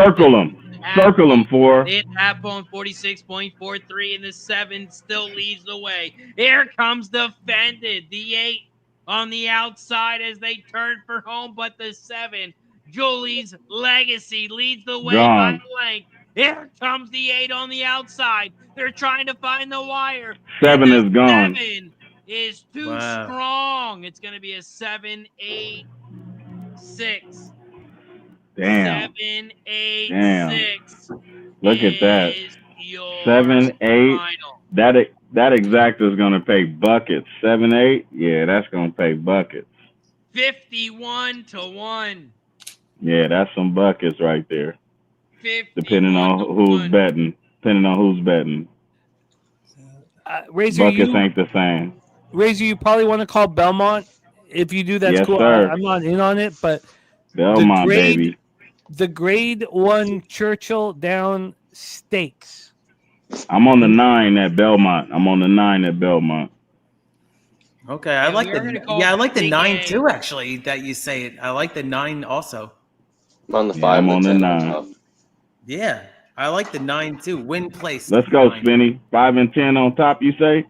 Circle them, 4. They hit half bone 46.43, and the 7 still leads the way. Here comes Defended, the 8 on the outside as they turn for home, but the 7, Julie's Legacy, leads the way by length. Here comes the 8 on the outside. They're trying to find the wire. 7 is gone. 7 is too strong. It's going to be a 7-8-6. Damn. 7-8-6. Look at that. 7-8. That exacta is gonna pay buckets. 7-8. Yeah, that's gonna pay buckets. 51-1. Yeah, that's some buckets right there. Depending on who's betting. Razor, buckets ain't the same. Razor, you probably want to call Belmont. If you do, that's cool. Sir. I'm not in on it, but Belmont, baby. The grade 1 Churchill Downs Stakes. I'm on the 9 at Belmont. Okay, I like the 9 too. Actually, that you say it. I like the 9 also. I'm on the 5. I'm on the 9. Yeah, I like the 9 too. Win place. Let's go, Spinny. 5 and 10 on top. You say?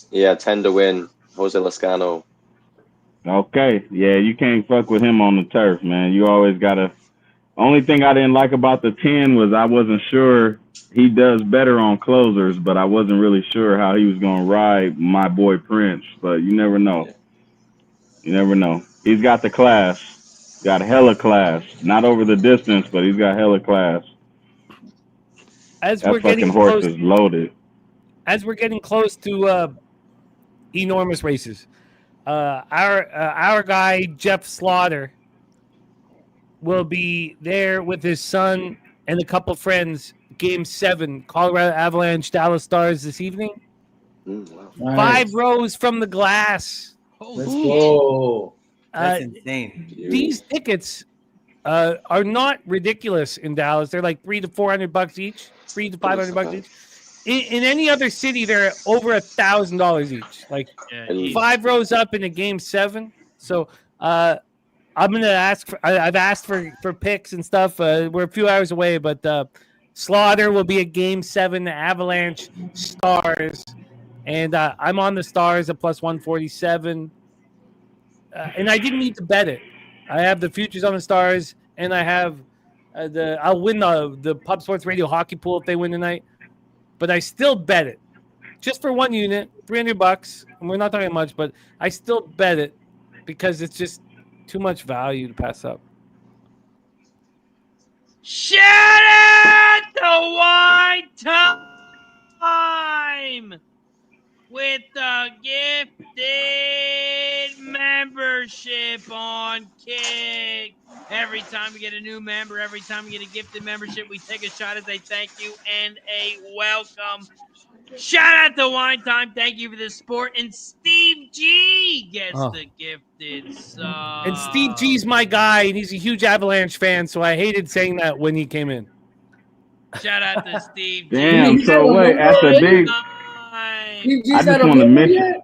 Yeah, 10 to win. Jose Lascano. Okay, yeah, you can't fuck with him on the turf, man. You always gotta. Only thing I didn't like about the 10 was I wasn't sure. He does better on closers, but I wasn't really sure how he was gonna ride my boy Prince. But you never know. He's got the class. Got hella class. Not over the distance, but he's got hella class. That fucking horse is loaded. As we're getting close to enormous races, our guy Jeff Slaughter will be there with his son and a couple friends. Game 7, Colorado Avalanche, Dallas Stars this evening. Nice. 5 rows from the glass. Let's go. That's insane. These tickets are not ridiculous in Dallas. They're like $300 to $400 each, $300 to $500 each. In any other city, they're over $1,000 each. Like 5 rows up in a game 7. So I'm gonna ask for. I've asked for picks and stuff. We're a few hours away, but Slaughter will be at Game 7. The Avalanche Stars, and I'm on the Stars at plus 147. And I didn't need to bet it. I have the futures on the Stars, and I have I'll win the Pub Sports Radio hockey pool if they win tonight. But I still bet it, just for one unit, $300. And we're not talking much, but I still bet it because it's just too much value to pass up. Shout out to White Time with the gifted membership on Kick. Every time we get a new member, every time we get a gifted membership, we take a shot as a thank you and a welcome. Shout out to Wine Time. Thank you for the support. And Steve G gets the gifted sub. And Steve G's my guy, and he's a huge Avalanche fan, so I hated saying that when he came in. Shout out to Steve G. Damn, so wait, at the big... I just want to mention...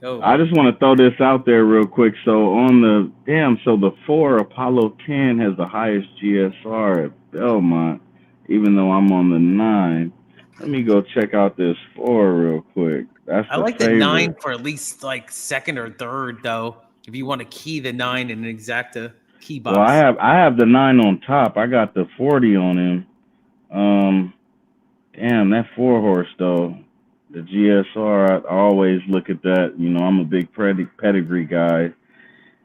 I just want to throw this out there real quick. So on the... Damn, so the 4 Apollo 10 has the highest GSR at Belmont, even though I'm on the 9. Let me go check out this 4 real quick. I like the 9 for at least like second or third, though. If you want to key the 9 in an exacta key box. Well, I have the 9 on top. I got the 40 on him. Damn, that 4 horse though. The GSR, I always look at that. You know, I'm a big pedigree guy.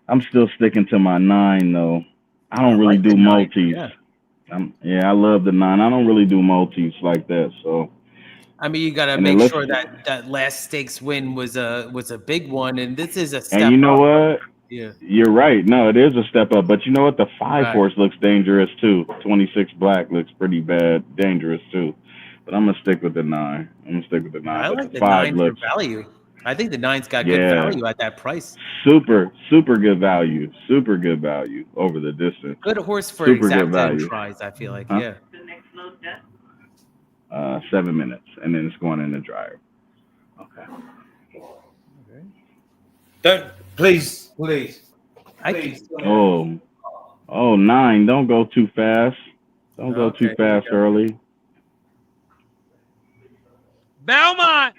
I'm still sticking to my 9 though. I don't really do multis. Yeah, I love the 9. I don't really do multis like that. So, I mean, you gotta make sure that last stakes win was a big one, and this is a step. And you know what? Yeah, you're right. No, it is a step up. But you know what? The 5 horse looks dangerous too. 26 black looks pretty bad, dangerous too. But I'm gonna stick with the 9. I like the 9 for value. I think the 9's got good value at that price. Super good value. Super good value over the distance. Good horse for exact tries, I feel like. Yeah. 7 minutes, and then it's going in the dryer. Okay. Don't please. Oh, 9. Don't go too fast. Don't go too fast early. Belmont,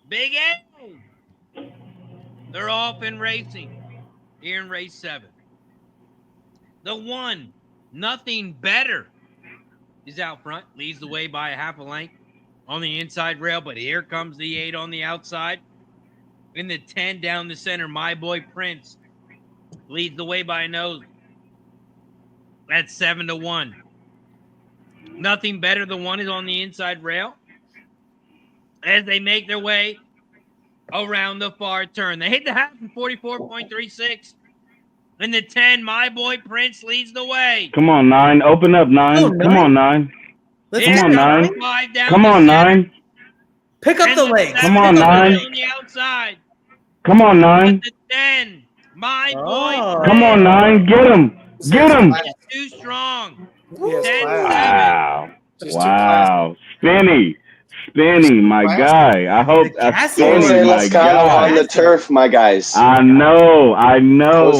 Big A. They're off in racing here in race 7. The 1, Nothing Better, is out front, leads the way by a half a length on the inside rail, but here comes the 8 on the outside. In the 10 down the center, My Boy Prince leads the way by a nose. That's 7-1. Nothing Better, the 1 is on the inside rail as they make their way around the far turn. They hit the half in 44.36. In the 10, My Boy Prince leads the way. Come on, 9. Open up, 9. Come on, 9. Come on, 9. Come on, 9. Pick up the legs. Come on, 9. On the outside. Come on, 9. The 10, My Boy. Come on, 9. Get him. Get him. Too strong. Wow. Wow. Spinny, my guy. I hope Spinny, my guy. On the turf, my guys. I know. I know.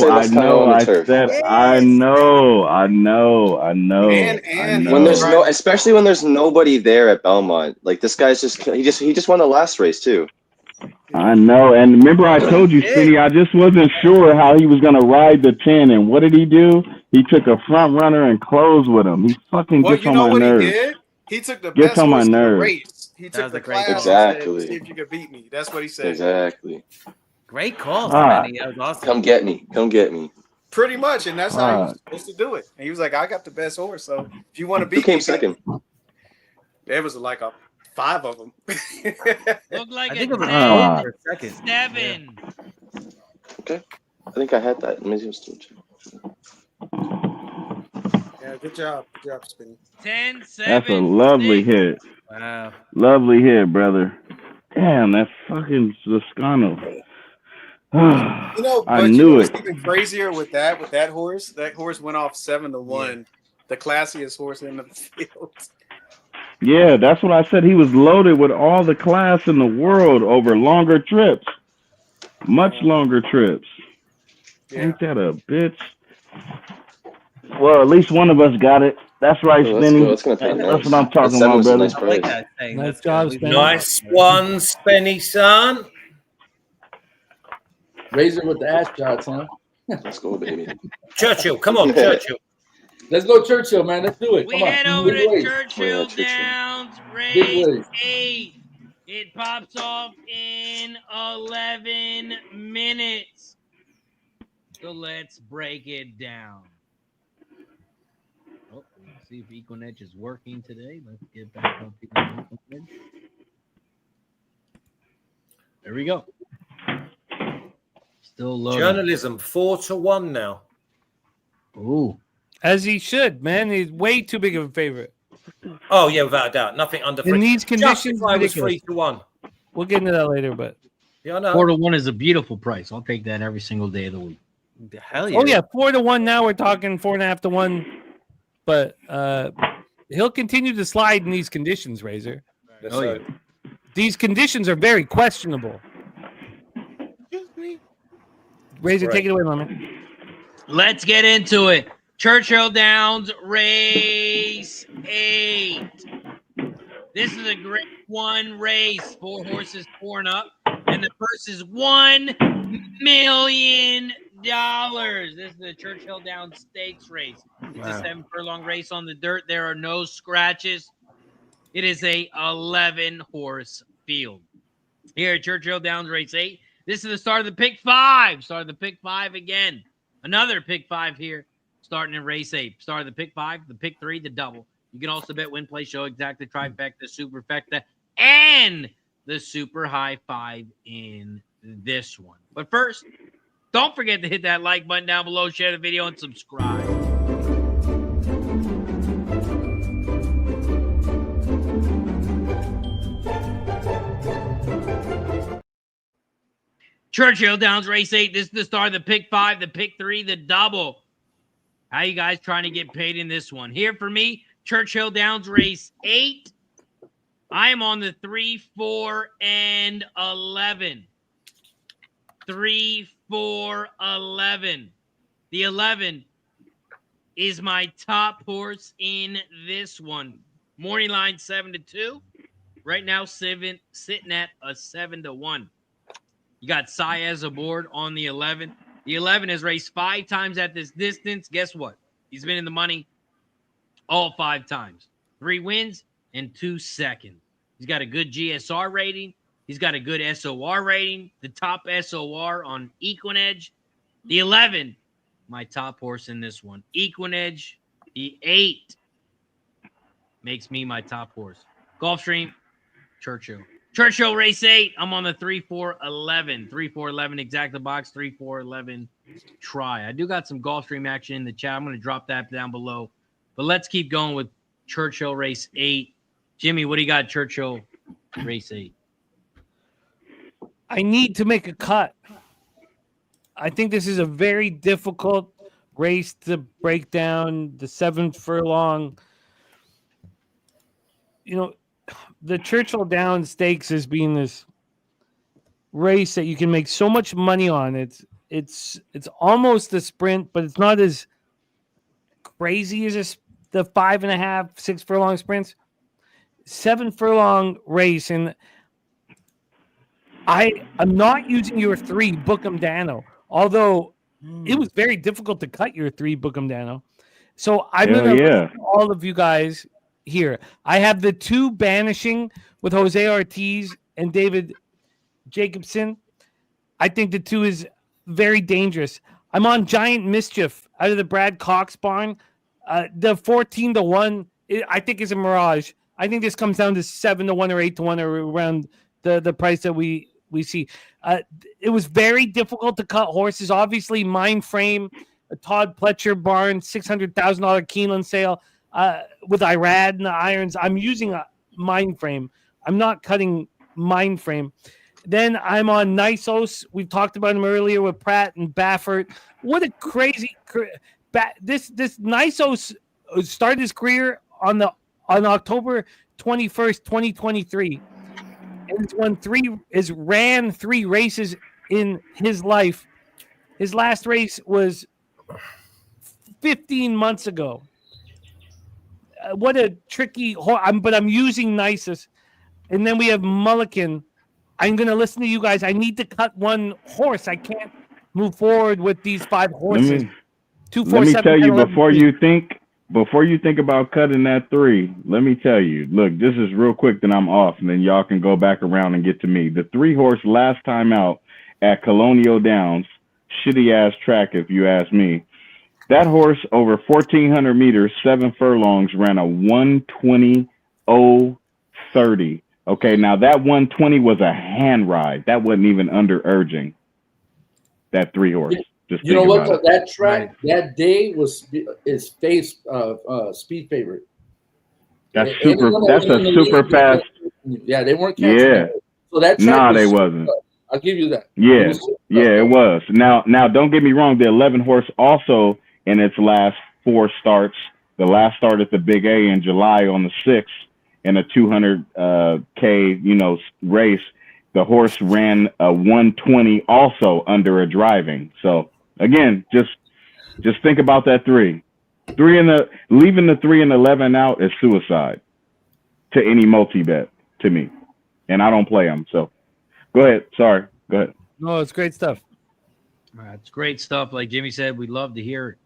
When there's especially when there's nobody there at Belmont. Like this guy's he just won the last race too. I know. And remember I told you, Spinny, I just wasn't sure how he was gonna ride the 10. And what did he do? He took a front runner and closed with him. He fucking gets on my nerves. He took the gets best on my horse in the nerves. race. He took the class exactly. and said, see if you could beat me. That's what he said. Exactly. Great call, Manny. That was awesome. Come get me. Pretty much, and that's how he was supposed to do it. And he was like, I got the best horse, so if you want to beat me. Who came second? There was like 5 of them. Looked like I think a it was for second. 7. Okay. I think I had that. Let me just check. Yeah, good job. Good job, Spinny. 10-7. That's a lovely hit. Wow. Lovely hit, brother. Damn, that fucking Toscano. You know, but I knew what's it. even crazier with that horse? That horse went off 7-1. The classiest horse in the field. Yeah, that's what I said. He was loaded with all the class in the world over longer trips. Much longer trips. Yeah. Ain't that a bitch? Well, at least one of us got it. That's right, Oh, Spenny. that's gonna pay That's nice. what I'm talking That about, was a brother. nice price. Nice job, Spenny. Nice one, Spenny, son. Razor with the ass shots, huh? Let's go, baby. Churchill, come on, Churchill. Let's go, Churchill, man. Let's do it. We Come on. head over Big to ways. Churchill Churchill. Downs, Big race ways. 8. It pops off in 11 minutes. So let's break it down. Oh, let's see if Equinedge is working today. Let's get back up to Equinedge. There we go. Still loading. Journalism 4-1 now. Ooh. As he should, man. He's way too big of a favorite. Oh yeah, without a doubt. Nothing under In these conditions, Justify was ridiculous. 3-1. We'll get into that later, but Yeah, I know. 4-1 is a beautiful price. I'll take that every single day of the week. Hell yeah. oh yeah, 4-1. Now we're talking 4.5 to 1. But he'll continue to slide in these conditions, Razor. Oh, yeah. These conditions are very questionable. Razor, Right. take it away, Lemon. Let's get into it. Churchill Downs, race 8. This is a grade 1 race. 4 horses, 4 and up. And the purse is $1 million. This is the Churchill Downs Stakes race. It's a 7 furlong race on the dirt. There are no scratches. It is a 11-horse field. Here at Churchill Downs, race 8. This is the start of the pick 5. Start of the pick 5 again. Another pick 5 here, starting in race 8. Start of the pick 5, the pick 3, the double. You can also bet win, play, show, exact, the trifecta, superfecta, and the super high 5 in this one. But first, don't forget to hit that like button down below, share the video, and subscribe. Churchill Downs race 8. This is the start of the pick 5, the pick 3, the double. How you guys trying to get paid in this one? Here for me, Churchill Downs race 8. I am on the 3, 4, and 11. 3, 4, 11. The 11 is my top horse in this one. Morning line 7-2. Right now, sitting at a 7-1. You got Saez aboard on the 11. The 11 has raced 5 times at this distance. Guess what? He's been in the money all 5 times. 3 wins and 2 seconds. He's got a good GSR rating. He's got a good SOR rating. The top SOR on Equinedge. The 11, my top horse in this one. Equinedge, the 8 makes me my top horse. Gulfstream, Churchill. Churchill race 8. I'm on the 3, 4, 11. 3, 4, 11 exact the box. 3, 4, 11 try. I do got some Gulfstream action in the chat. I'm going to drop that down below. But let's keep going with Churchill race 8. Jimmy, what do you got, Churchill race 8? I need to make a cut. I think this is a very difficult race to break down. The 7th furlong. You know, the Churchill Downs Stakes has been this race that you can make so much money on. It's almost a sprint, but it's not as crazy as the 5.5, 6 furlong sprints. 7 furlong race, and I'm not using your 3 Bookham Dano, although it was very difficult to cut your 3 Bookham Dano. So I'm going to look at all of you guys here. I have the 2 Banishing with Jose Ortiz and David Jacobson. I think the 2 is very dangerous. I'm on Giant Mischief out of the Brad Cox barn. The 14-1, I think, is a mirage. I think this comes down to 7-1 or 8-1 or around the price that we see. It was very difficult to cut horses. Obviously, Mind Frame, a Todd Pletcher barn, $600,000 Keeneland sale with Irad and the irons. I'm using a Mind Frame. I'm not cutting Mind Frame. Then I'm on Nisos. We've talked about him earlier with Pratt and Baffert. What a crazy this Nisos started his career on October 21st, 2023. And he's ran 3 races in his life. His last race was 15 months ago. What a tricky horse. But I'm using nicest. And then we have Mulligan. I'm going to listen to you guys. I need to cut one horse. I can't move forward with these 5 horses. Let me tell you, before you think about cutting that 3, let me tell you, look, this is real quick, then I'm off, and then y'all can go back around and get to me. The 3 horse last time out at Colonial Downs, shitty ass track if you ask me. That horse over 1,400 meters, 7 furlongs, ran a 1:20.030. Okay, now that 1:20 was a hand ride. That wasn't even under urging. That 3 horse. Just you know what? That track that day was face speed favorite. That's a super fast. Yeah, they weren't catching it. So that track they wasn't. I'll give you that. Yeah, it was. Now, don't get me wrong. The 11 horse also in its last 4 starts. The last start at the Big A in July on the 6th in a 200K race. The horse ran a 1:20 also under a driving. So again, just think about that 3. Leaving the 3 and 11 out is suicide to any multi-bet to me, and I don't play them. So go ahead. Sorry. Go ahead. No, it's great stuff. It's great stuff. Like Jimmy said, we'd love to hear it.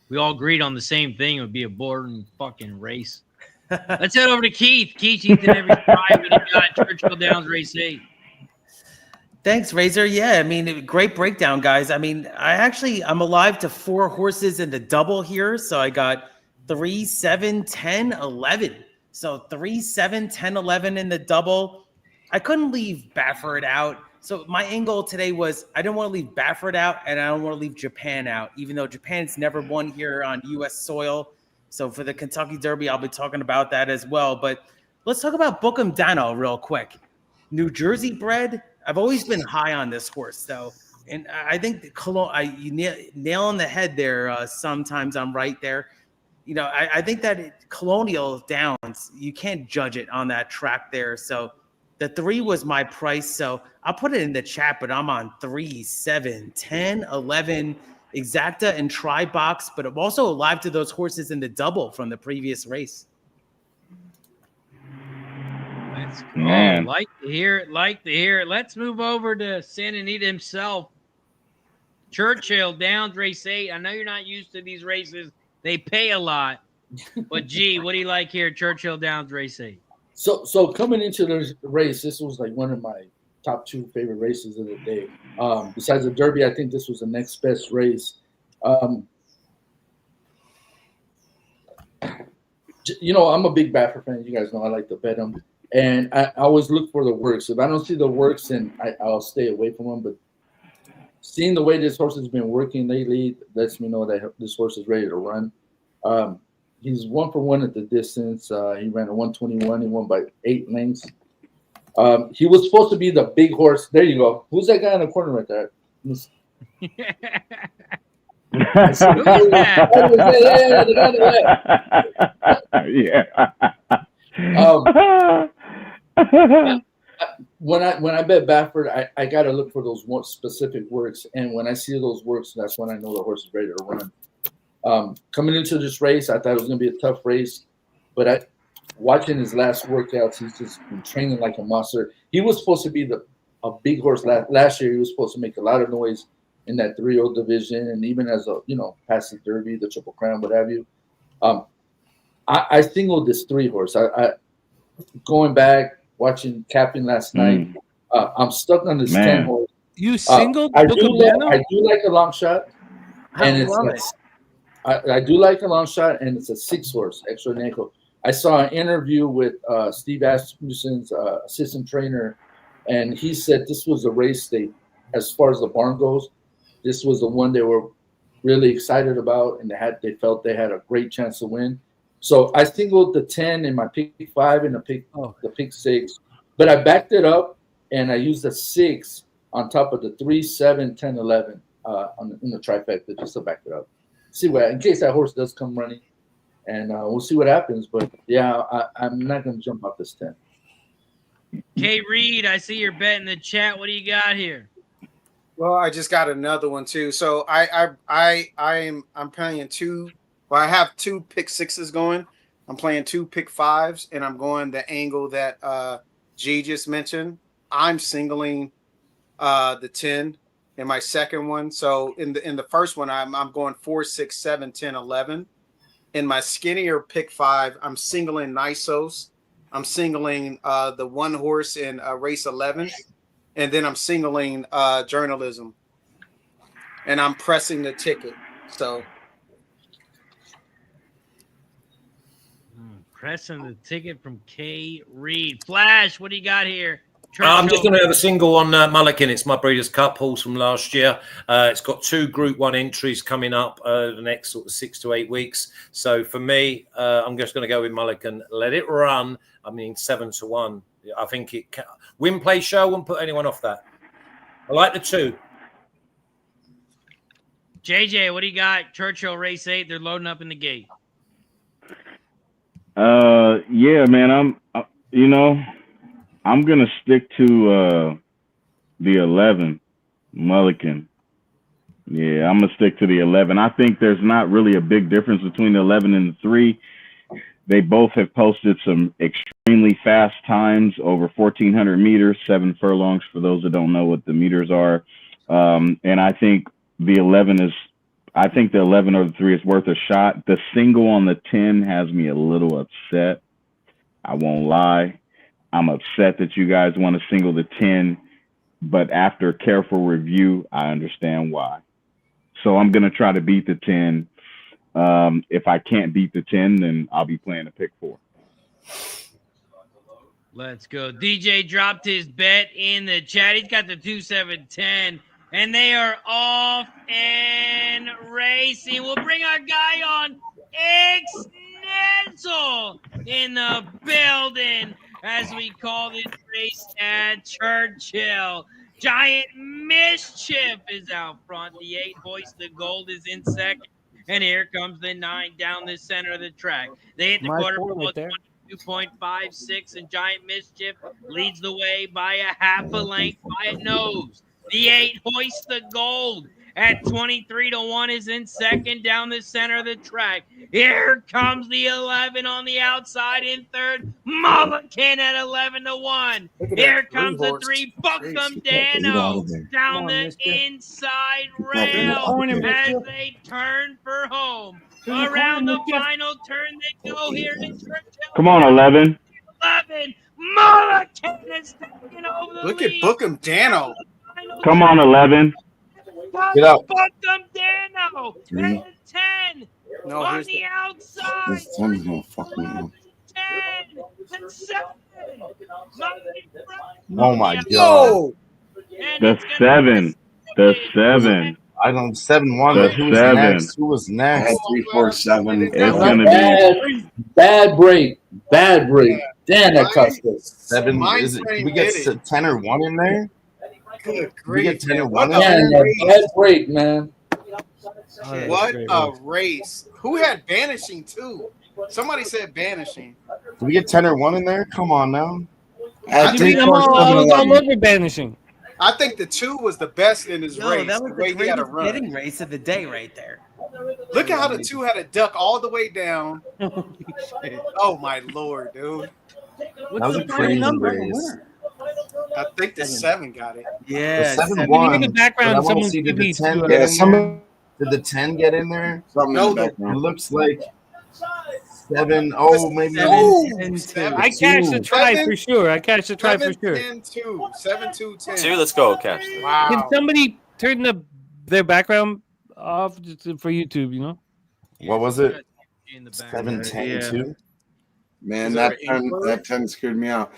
We all agreed on the same thing. It would be a boring fucking race. Let's head over to Keith. Keith, he's in every drive that he got Churchill Downs Race 8. Thanks, Razor. Yeah, I mean, great breakdown, guys. I mean, I'm alive to 4 horses in the double here. So I got 3, 7, 10, 11. So 3, 7, 10, 11 in the double. I couldn't leave Baffert out. So my angle today was I didn't want to leave Baffert out, and I don't want to leave Japan out, even though Japan's never won here on U.S. soil. So for the Kentucky Derby, I'll be talking about that as well. But let's talk about Bookham Dano real quick. New Jersey bred. I've always been high on this horse, though. And I think you nail on the head there. Sometimes I'm right there. I think that Colonial Downs, you can't judge it on that track there. So the 3 was my price. So I'll put it in the chat, but I'm on 3, 7, 10, 11, Exacta and Tri-Box. But I'm also alive to those horses in the double from the previous race. Let's go. Like to hear it. Let's move over to Santa Anita himself. Churchill Downs Race 8. I know you're not used to these races. They pay a lot. But, gee, what do you like here at Churchill Downs Race 8? So coming into the race, this was like one of my top 2 favorite races of the day. Besides the Derby, I think this was the next best race. I'm a big Baffert fan. You guys know I like to bet them. And I always look for the works. If I don't see the works, then I'll stay away from them. But seeing the way this horse has been working lately lets me know that this horse is ready to run. He's 1 for 1 at the distance. He ran a 1:21. He won by 8 lengths. He was supposed to be the big horse. There you go. Who's that guy in the corner right there? When I bet Baffert, I got to look for those more specific works, and when I see those works, that's when I know the horse is ready to run. Coming into this race, I thought it was going to be a tough race, but watching his last workouts, he's just been training like a monster. He was supposed to be a big horse last year. He was supposed to make a lot of noise in that 3-0 division, and even as past the Derby, the Triple Crown, what have you. I singled this 3 horse. I going back watching capping last night. I'm stuck on this 10 horse. You singled? I do like a long shot, and I do like a long shot, and it's a 6 horse extra nickel. I saw an interview with Steve Asmussen's assistant trainer, and he said this was a race as far as the barn goes, this was the one they were really excited about, and they felt they had a great chance to win. So I singled the 10 in my pick 5 and the pick 6, but I backed it up and I used the 6 on top of the 3, 7, 10, 11 in the trifecta just to back it up. See what in case that horse does come running, and we'll see what happens. But yeah, I'm not going to jump off this 10. Kay Reed, I see your bet in the chat. What do you got here? Well, I just got another one too. So I'm playing two Well, I have 2 pick 6s going. I'm playing 2 pick 5s, and I'm going the angle that G just mentioned. I'm singling the 10 in my second one. So in the first one, I'm going 4, 6, 7, 10, 11. In my skinnier pick 5, I'm singling Nisos. I'm singling the 1 horse in race 11, and then I'm singling journalism, and I'm pressing the ticket. So pressing the ticket from K. Reed. Flash, what do you got here? I'm just going to have a single on Mulligan. It's my Breeders' Cup horse from last year. It's got 2 Group 1 entries coming up the next sort of 6 to 8 weeks. So for me, I'm just going to go with Mulligan. Let it run. I mean, 7 to 1. I think it can. Win, play, show. Wouldn't put anyone off that. I like the 2. JJ, what do you got? Churchill race 8. They're loading up in the gate. Yeah, man. I'm gonna stick to the 11 Mulligan. Yeah, I'm gonna stick to the 11. I think there's not really a big difference between the 11 and the 3. They both have posted some extremely fast times over 1,400 meters, 7 furlongs for those that don't know what the meters are. And I think the 11 or the 3 is worth a shot. The single on the 10 has me a little upset. I won't lie. I'm upset that you guys want to single the 10, but after careful review, I understand why. So I'm going to try to beat the 10. If I can't beat the 10, then I'll be playing a pick 4. Let's go. DJ dropped his bet in the chat. He's got the 2-7-10, and they are off and racing. We'll bring our guy on, X-Nizzle, in the building as we call this race at Churchill. Giant Mischief is out front. The 8 Hoist the Gold is in second. And here comes the 9 down the center of the track. They hit the quarter post 22.56, and Giant Mischief leads the way by a half a length by a nose. The 8 Hoist the Gold at 23 to 1 is in second down the center of the track. Here comes the 11 on the outside in third. Mulligan at 11 to 1. Here comes the 3 Buckham Dano down the inside rail as they turn for home. Around the final turn they go here in Churchill. Come on, 11. 11. Mulligan is taking over the look lead. at Buckham Dano. Come on, 11. Get out. Buckham Dano at the 10. No, on the outside. This 10's gonna fuck me up. 10 and 7. Oh my god. The 7. The 7. I don't 7-1. The Who was 7. next? Who was next? 3, 4, 7. It's gonna be bad break. Bad break. Damn, that cost us. 7. Is it? Can we get 10 or 1 in there? Good Can we get grief, 10 or man. 1 in Damn, there? bad break, man. What a race. Who had Banishing too? Somebody said Banishing. Can we get 10 or 1 in there? Come on now. I was all over Banishing. I think the 2 was the best in his race. That was the way the he had a greatest run. hitting race of the day right there. Look at how the 2 had a duck all the way down. Oh my lord, dude. That was a crazy race. I think the 7 got it. Yeah. The 7 In won. the background, I want to someone's see, did the TV 10 too. get in there? Did the 10 get in there? No, It looks like 7. Oh, maybe. I cashed the try for sure. 10, 2. 7, 2, 10. 2, let's go, Cash. Wow. Can somebody turn their background off just for YouTube, you know? What was it? 7, 10, 2? Man, that 10 screwed me out.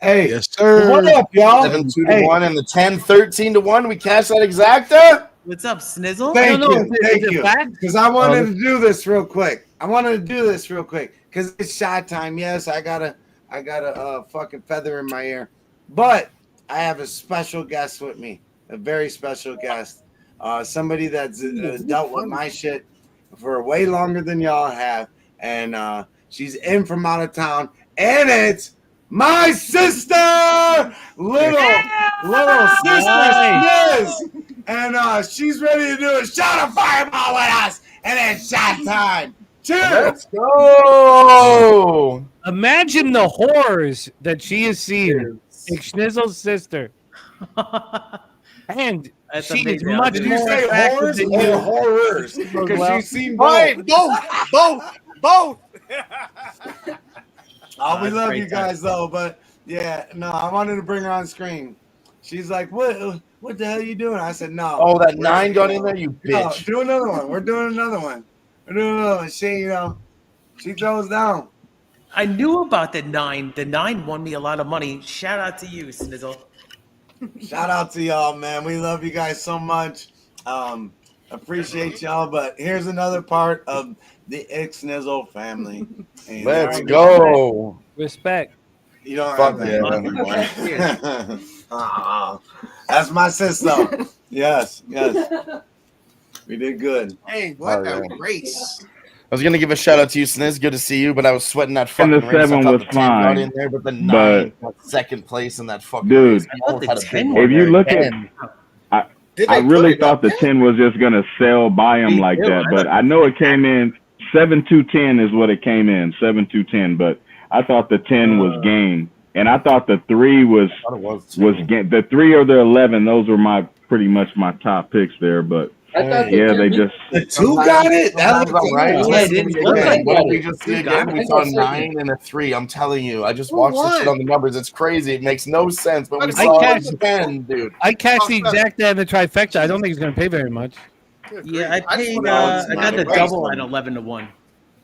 Hey, yes, sir. What up, y'all? 7, 2 to 1 and the 10, 13 to 1. We cashed that exacta. What's up, Snizzle? Thank you. Because I wanted to do this real quick. Because it's shot time. Yes, I got a fucking feather in my ear. But I have a special guest with me. A very special guest. Somebody that's dealt with my shit for way longer than y'all have. And she's in from out of town. And it's my sister, little sister, yes. And she's ready to do a shot of fireball with us, and it's shot time. Cheers. Let's go. Imagine the horrors that she has seen. Schnizzle's sister. And That's she is amazing. much Did you more say attractive horrors than or you. horrors? Because Well, she's seen Right, both. both. Oh, we that's love great you guys though, but yeah, no, I wanted to bring her on screen. She's like, what the hell are you doing? I said, no. Oh, that 9 got in there, you No, bitch. do another one. We're doing another one. She, she throws down. I knew about the 9. The 9 won me a lot of money. Shout out to you, Snizzle. Shout out to y'all, man. We love you guys so much. Appreciate y'all. But here's another part of the Ixnizzle family. And Let's go. Respect. You don't Fuck have that. That's my sister. Yes. We did good. Hey, what Oh, a yeah. race. I was gonna give a shout out to you, Sniz. Good to see you, but I was sweating that And fucking the race. I 7 thought was the 10 got fine, in there, but the 9 but- got second place in that fucking Dude, race. I almost had a big one if you there. look at, 10. I really thought the 10 was just gonna sail by him like that, but I know it came in 7-2-10 is what it came in, 7-2-10. But I thought the 10 was game, and I thought the 3 was game. The 3 or the 11, those were pretty much my top picks there. But yeah, they just the 2 got it. That looks all right. cool. Yeah, It didn't look like what did we it. just see again? We saw 9 and a 3. I'm telling you, I just watched this shit on the numbers. It's crazy. It makes no sense. But we saw 10, dude. I cashed the exact and the trifecta. I don't think he's going to pay very much. Yeah, I paid. I got the double at 11-1.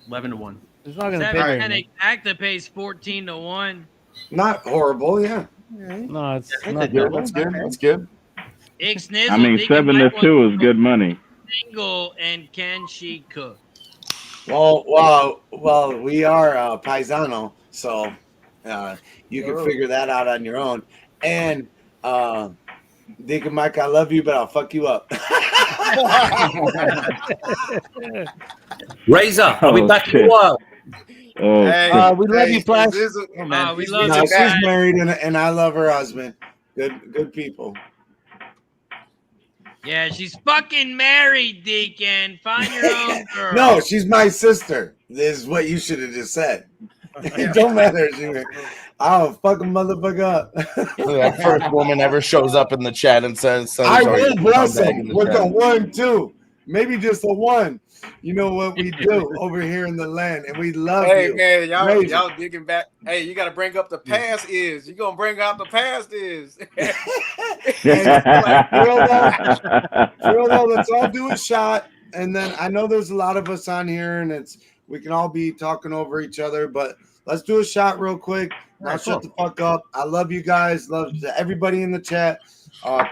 11-1. It's not going to pay very Seven much. exacta pays 14-1. Not horrible, yeah. No, it's I not think That's good. That's good. Ixnizzle, I mean, think you 7-2 is good money. Single, and can she cook? Well, we are paisano, so you can figure that out on your own. And Dick and Mike, I love you, but I'll fuck you up. Razor, are we back in a while? Oh, we love you, Flash. we love No, you she's guys. married, and I love her husband. Good people. Yeah, she's fucking married, Deacon. Find your own girl. No, she's my sister. This is what you should have just said. It don't matter. I'll fuck a motherfucker up. That first woman ever shows up in the chat and says, I sorry, will bless I'm back him in the with chat. a 1, 2, maybe just a 1. You know what we do over here in the land, and we love Hey you. man, Razor. y'all digging back. Hey, you gotta bring up the past is. You gonna bring out the past is. Real though, let's all do a shot, and then I know there's a lot of us on here, and we can all be talking over each other, but let's do a shot real quick. Now shut the fuck up. I love you guys. Love to everybody in the chat.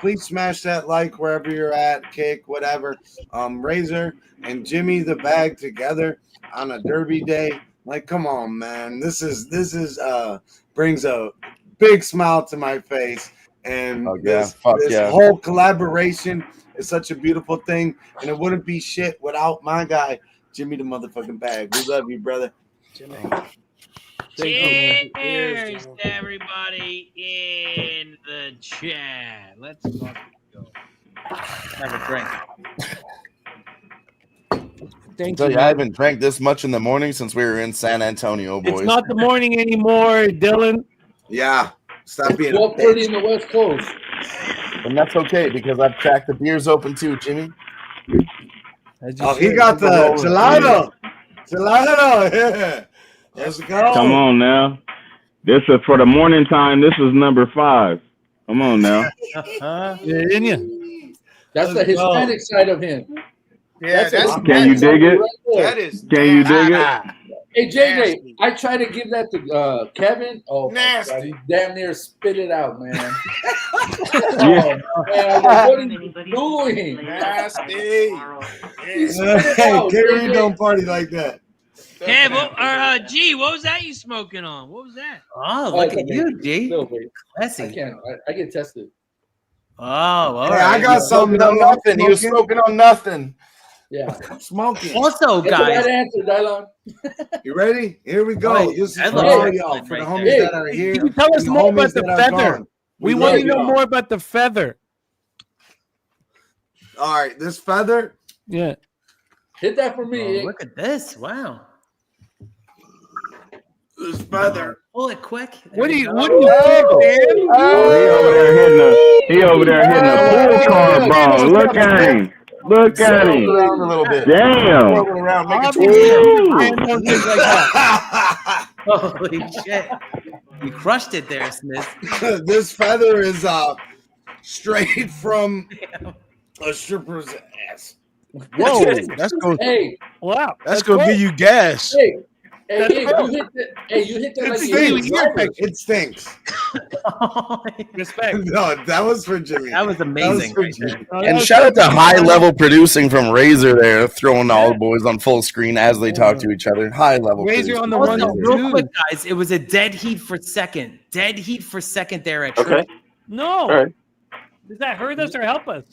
Please smash that like wherever you're at, kick, whatever. Razor and Jimmy the Bag together on a derby day. Like, come on, man. This is brings a big smile to my face. And this whole collaboration is such a beautiful thing. And it wouldn't be shit without my guy, Jimmy the motherfucking Bag. We love you, brother. Jimmy. Cheers to everybody in the chat. Let's fucking go. Have a drink. Thank So you. I haven't drank this much in the morning since we were in San Antonio, boys. It's not the morning anymore, Dylan. Yeah. Stop being 12:30 in the West Coast. And that's okay because I've cracked the beers open too, Jimmy. Oh, he got the gelato. Gelato. Yeah. Let's go. Come on now. This is for the morning time. This is number 5. Come on now. Yeah, didn't you? That's the Hispanic side of him. Yeah, Can you dig it? That is. Can you dig it? Hey, JJ, I tried to give that to Kevin. Oh, nasty. God, he damn near spit it out, man. Yeah. Oh, man, what are you doing? Nasty. He spit it out, Gary JJ. don't party like that. Kev, G, what was that you smoking on? What was that? Oh, look at you, G. No, wait. I Classy. can't. I get tested. Oh, all Hey, right. I got something. Smoking on nothing. He was smoking on nothing. Yeah. Smoking. Also, That's the right guys, answer, Dylan. You ready? Here we go. Wait, This is that for looks all like y'all, something for the right homies there. that are here. Can you tell us and the more about homies the that are feather? gone. We love want to know y'all. more about the feather. All right, this feather. Yeah. Hit that for me. Oh, look at this. Wow. This feather. Pull it quick. What do you go. think, Oh, he over there hitting a pool car ball. Look at him. Look at him. Around a little bit. Damn. Rolling around, make it Holy shit. You crushed it there, Smith. This feather is straight from a stripper's ass. Whoa, that's going. Hey, wow, that's gonna give you gas. Hey, you hit that It like stinks. you It stinks. Respect. No, that was for Jimmy. That was amazing. for Jimmy. And shout out to high level producing from Razor there, throwing all the boys on full screen as they talk to each other. High level. Razor on the Also, one. real quick, guys, it was a dead heat for second. Dead heat for second there at Churchill. No. All right. Does that hurt us or help us?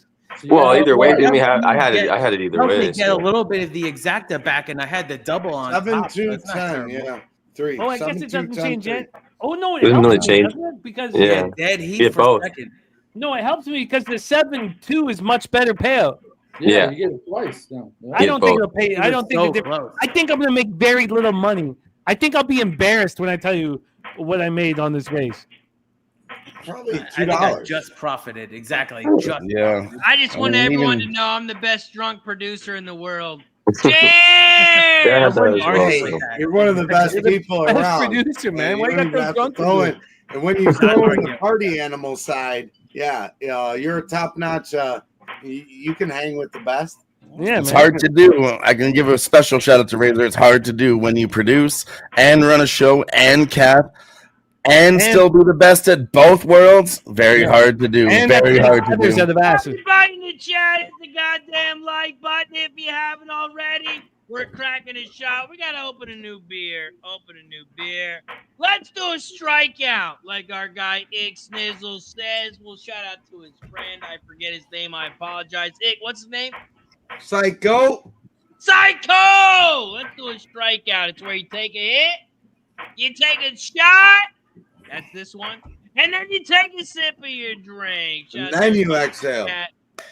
Well, either way, didn't we have? I had it either Helped way. me get a little bit of the exacta back, and I had the double on. 7, top, 2, so it's not 10. terrible. Yeah. 3. Oh, I guess 7, it 2, doesn't 10, change 3. it. Oh no, it Doesn't helps really me, change. doesn't it? Because Yeah. Dead heat Get for both. second. no, it helps me because the 7-2 is much better payout. Yeah, Yeah. you get it twice now. Yeah. I don't think it'll pay. It I was don't think so the difference. close. I think I'm gonna make very little money. I think I'll be embarrassed when I tell you what I made on this race. Probably I think I $2. just profited. Exactly. Just Yeah. I just want mean, everyone even- to know I'm the best drunk producer in the world. Yeah, Cheers! that is Hey, awesome. you're one of the best people Best around. producer, man. Why You you don't got even those have to drunk throw producers? it. And when you throw in the party animal side, you're a top notch. You can hang with the best. Yeah, It's man. hard to do. I can give a special shout out to Razor. It's hard to do when you produce and run a show and cap and still be the best at both worlds. Very hard to do. And Very hard to others do. out of asses. Everybody in the chat, hit the goddamn like button if you haven't already. We're cracking a shot. We gotta open a new beer. Let's do a strikeout, like our guy Ick Snizzle says. We'll shout out to his friend. I forget his name. I apologize. Ick, what's his name? Psycho. Let's do a strikeout. It's where you take a hit, you take a shot. That's this one. And then you take a sip of your drink. And then you exhale.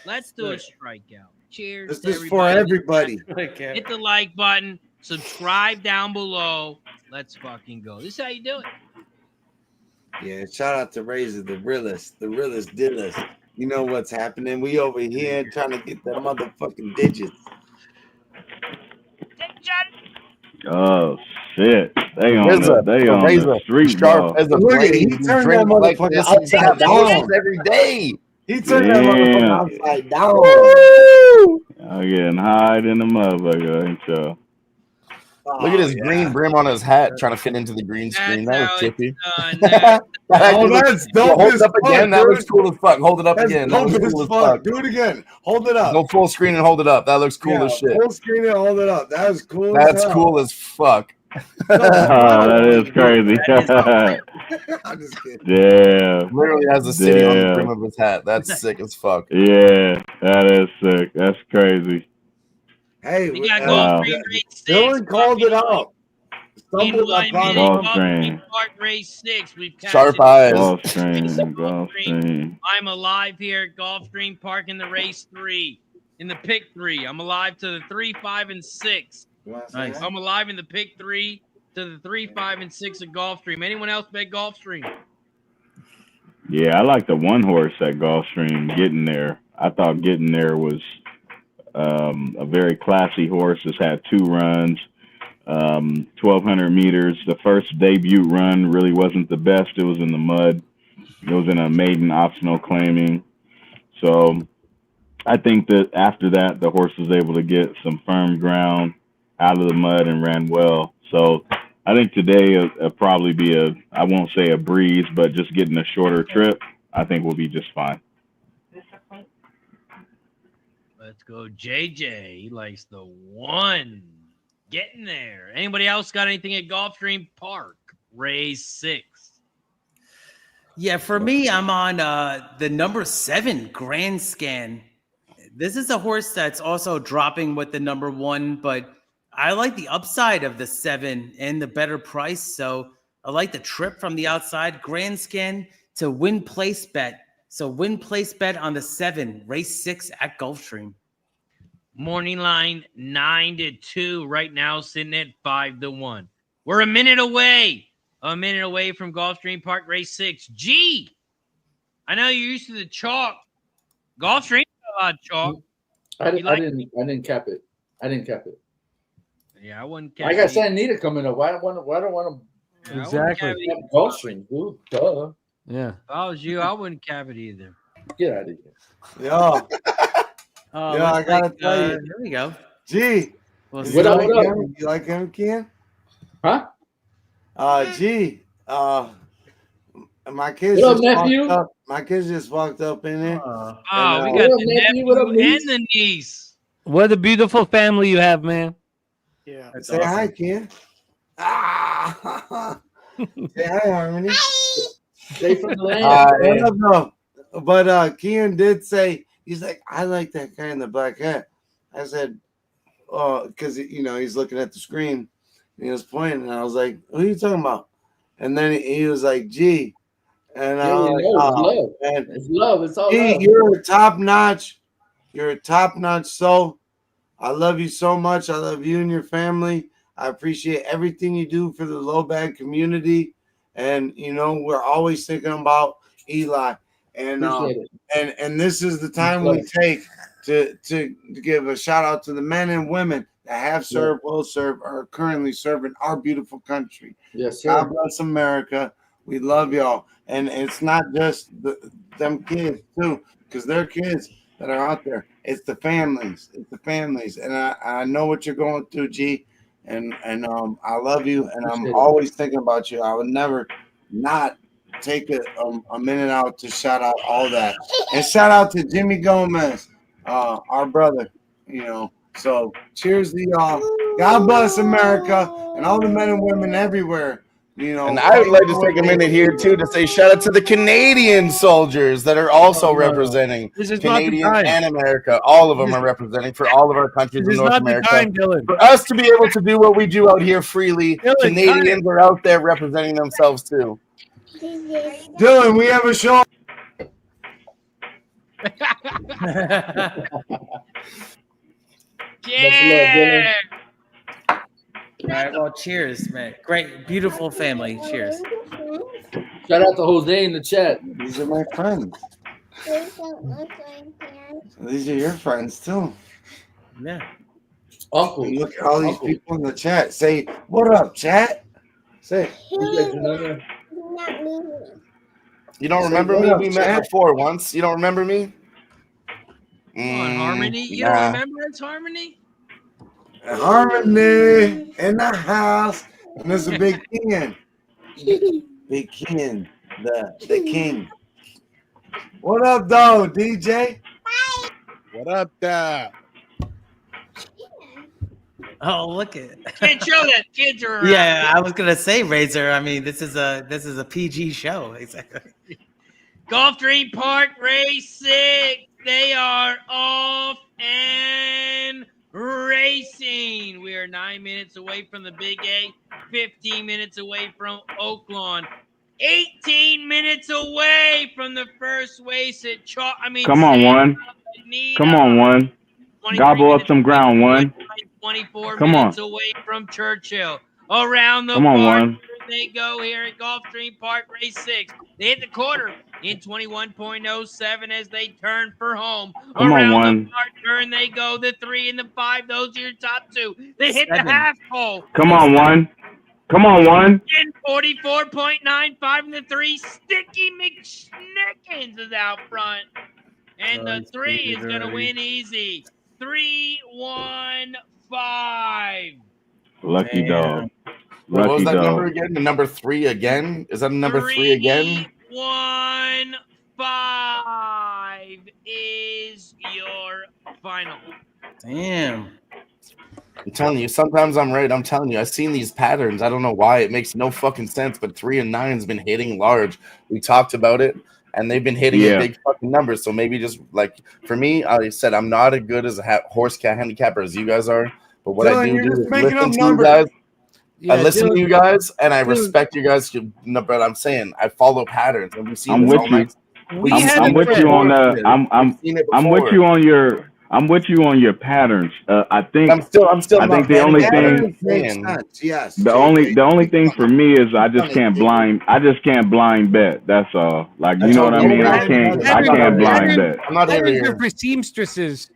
Let's do a strikeout. Cheers. This to is for everybody. Hit the like button. Subscribe down below. Let's fucking go. This is how you do it. Yeah, shout out to Razor, the realest dillest. You know what's happening. We over here trying to get that motherfucking digits. Oh shit! They on Razor, the street sharp ball. as a Look at blade. he turned Drink that like motherfucker the upside outside down. every day. He turned that motherfucker upside down. I'm getting high in the motherfucker, ain't y'all? Look at his green brim on his hat, trying to fit into the green screen. That was chippy. That's dope Hold as it up fuck, again. That dude. looks cool as fuck. Hold it up That's again. That dope looks as cool as fuck. fuck. Do it again. Hold it up. Go full screen and hold it up. That looks cool as shit. Full screen and hold it up. That was cool. That's as hell. cool as fuck. Oh, that is crazy. I'm just kidding. Yeah. Literally has the city on the brim of his hat. That's sick as fuck. Yeah, that is sick. That's crazy. Hey, We got Gulfstream race 6. Dylan called it out. Stumbled upon Gulfstream. Park race 6. We've Sharp captured eyes. Gulfstream. I'm alive here at Gulfstream Park in the race 3. In the pick 3. I'm alive to the 3, 5, and 6. Nice. I'm alive in the pick 3 to the 3, 5, and 6 at Gulfstream. Anyone else bet Gulfstream? Yeah, I like the one horse at Gulfstream getting there. I thought getting there was a very classy horse. It's had 2 runs, 1,200 meters. The first debut run really wasn't the best. It was in the mud. It was in a maiden optional claiming. So I think that after that, the horse was able to get some firm ground out of the mud and ran well. So I think today will probably be I won't say a breeze, but just getting a shorter trip, I think we'll be just fine. Let's go, JJ. He likes the 1. Getting there. Anybody else got anything at Gulfstream Park? Race 6. Yeah, for me, I'm on the number 7 Grand Scan. This is a horse that's also dropping with the number 1, but I like the upside of the 7 and the better price. So I like the trip from the outside. Grand Scan to win place bet. So win place bet on the 7, race 6 at Gulfstream. Morning line 9-2. Right now, sitting at 5-1. We're a minute away from Gulfstream Park Race 6. G, I know you're used to the chalk. Gulfstream a lot of chalk. I didn't cap it. Yeah, I wouldn't cap I it. got Anita coming up. Why don't want Yeah, Exactly. Gulfstream, dude. Duh. Yeah. If I was you, I wouldn't cap it either. Get out of here. Yo. Oh, Yo, I gotta tell you. There we go. Gee. Well, You like him, Ken? Huh? Gee. My kids What up, just nephew? walked up. My kids just walked up in there. Oh, we got the nephew and the niece. What a beautiful family you have, man. Yeah. Say hi, Ken. Say hi, Harmony. They from the land. What up, though? But Ken did say, he's like, I like that guy in the black hat. I said, oh, because he's looking at the screen and he was pointing, and I was like, who are you talking about? And then he was like, G. And I was like, oh, man. It's love. It's all G, love. you're a top notch. You're a top notch soul. I love you so much. I love you and your family. I appreciate everything you do for the low bag community. And we're always thinking about Eli. And and this is the time we take to give a shout out to the men and women that have served, will serve, or are currently serving our beautiful country. Yes, sir. God bless America. We love y'all. And it's not just them kids too, because they're kids that are out there. It's the families. And I know what you're going through, G. And I love you, and I'm always thinking about you. I would never not take a minute out to shout out all that. And shout out to Jimmy Gomez, our brother, So cheers to y'all. God bless America and all the men and women everywhere. And I would like to take a minute here too to say shout out to the Canadian soldiers that are also representing Canadian and America. All of them are representing for all of our countries in North America. For us to be able to do what we do out here freely, Canadians are out there representing themselves too. Dylan, we have a show. Yeah. All right, well, cheers, man. Great, beautiful family. Cheers. Shout out to Jose in the chat. These are my friends. These are your friends too. Yeah. Uncle, look at all these people in the chat. Say, what up, chat? Say, you don't remember me? We met before once. You don't remember me? Come on, Harmony. You don't remember us, Harmony? Harmony in the house. And there's a big Ken. Big Ken, the king. What up, though, DJ? What up, there? Oh, look at Can't show that kids are around. Yeah, I was gonna say, Razor. I mean, this is a PG show. Exactly. Gulfstream Park Race 6. They are off and racing. We are 9 minutes away from the Big A, 15 minutes away from Oaklawn, 18 minutes away from the first race at Chalk. Come on, one. Come on, one. Gobble up some ground, one. 24 Come minutes on. away from Churchill. Around the Come on, park one. they go here at Gulfstream Park Race 6. They hit the quarter in 21.07 as they turn for home. Come on, Around one. the park turn they go. The 3 and the 5, those are your top two. They hit the half pole. Come on, one. Come on, one. 44.95 in the 3. Sticky McSnickens is out front. And the 3 is going to win easy. 3-1-5. Lucky dog. What was Lucky that number dog. again? The number 3 again? Is that a number 3 again? 3-1-5 is your final. Damn. I'm telling you, sometimes I'm right. I'm telling you, I've seen these patterns. I don't know why. It makes no fucking sense, but 3 and 9's been hitting large. We talked about it, and they've been hitting at big fucking numbers. So maybe just like for me, I said I'm not as good as a horse handicapper as you guys are. But what I do is listen to you guys. I listen to you guys, and I respect you guys. But I'm saying I follow patterns, and we see. I'm with you. I'm with you on the. I'm with you on your. I'm with you on your patterns. I think I'm still. I think the only thing makes sense. Yes. the only thing for me is I just can't blind bet. That's all. Like, you know what I mean? I can't blind bet. I'm not here for seamstresses.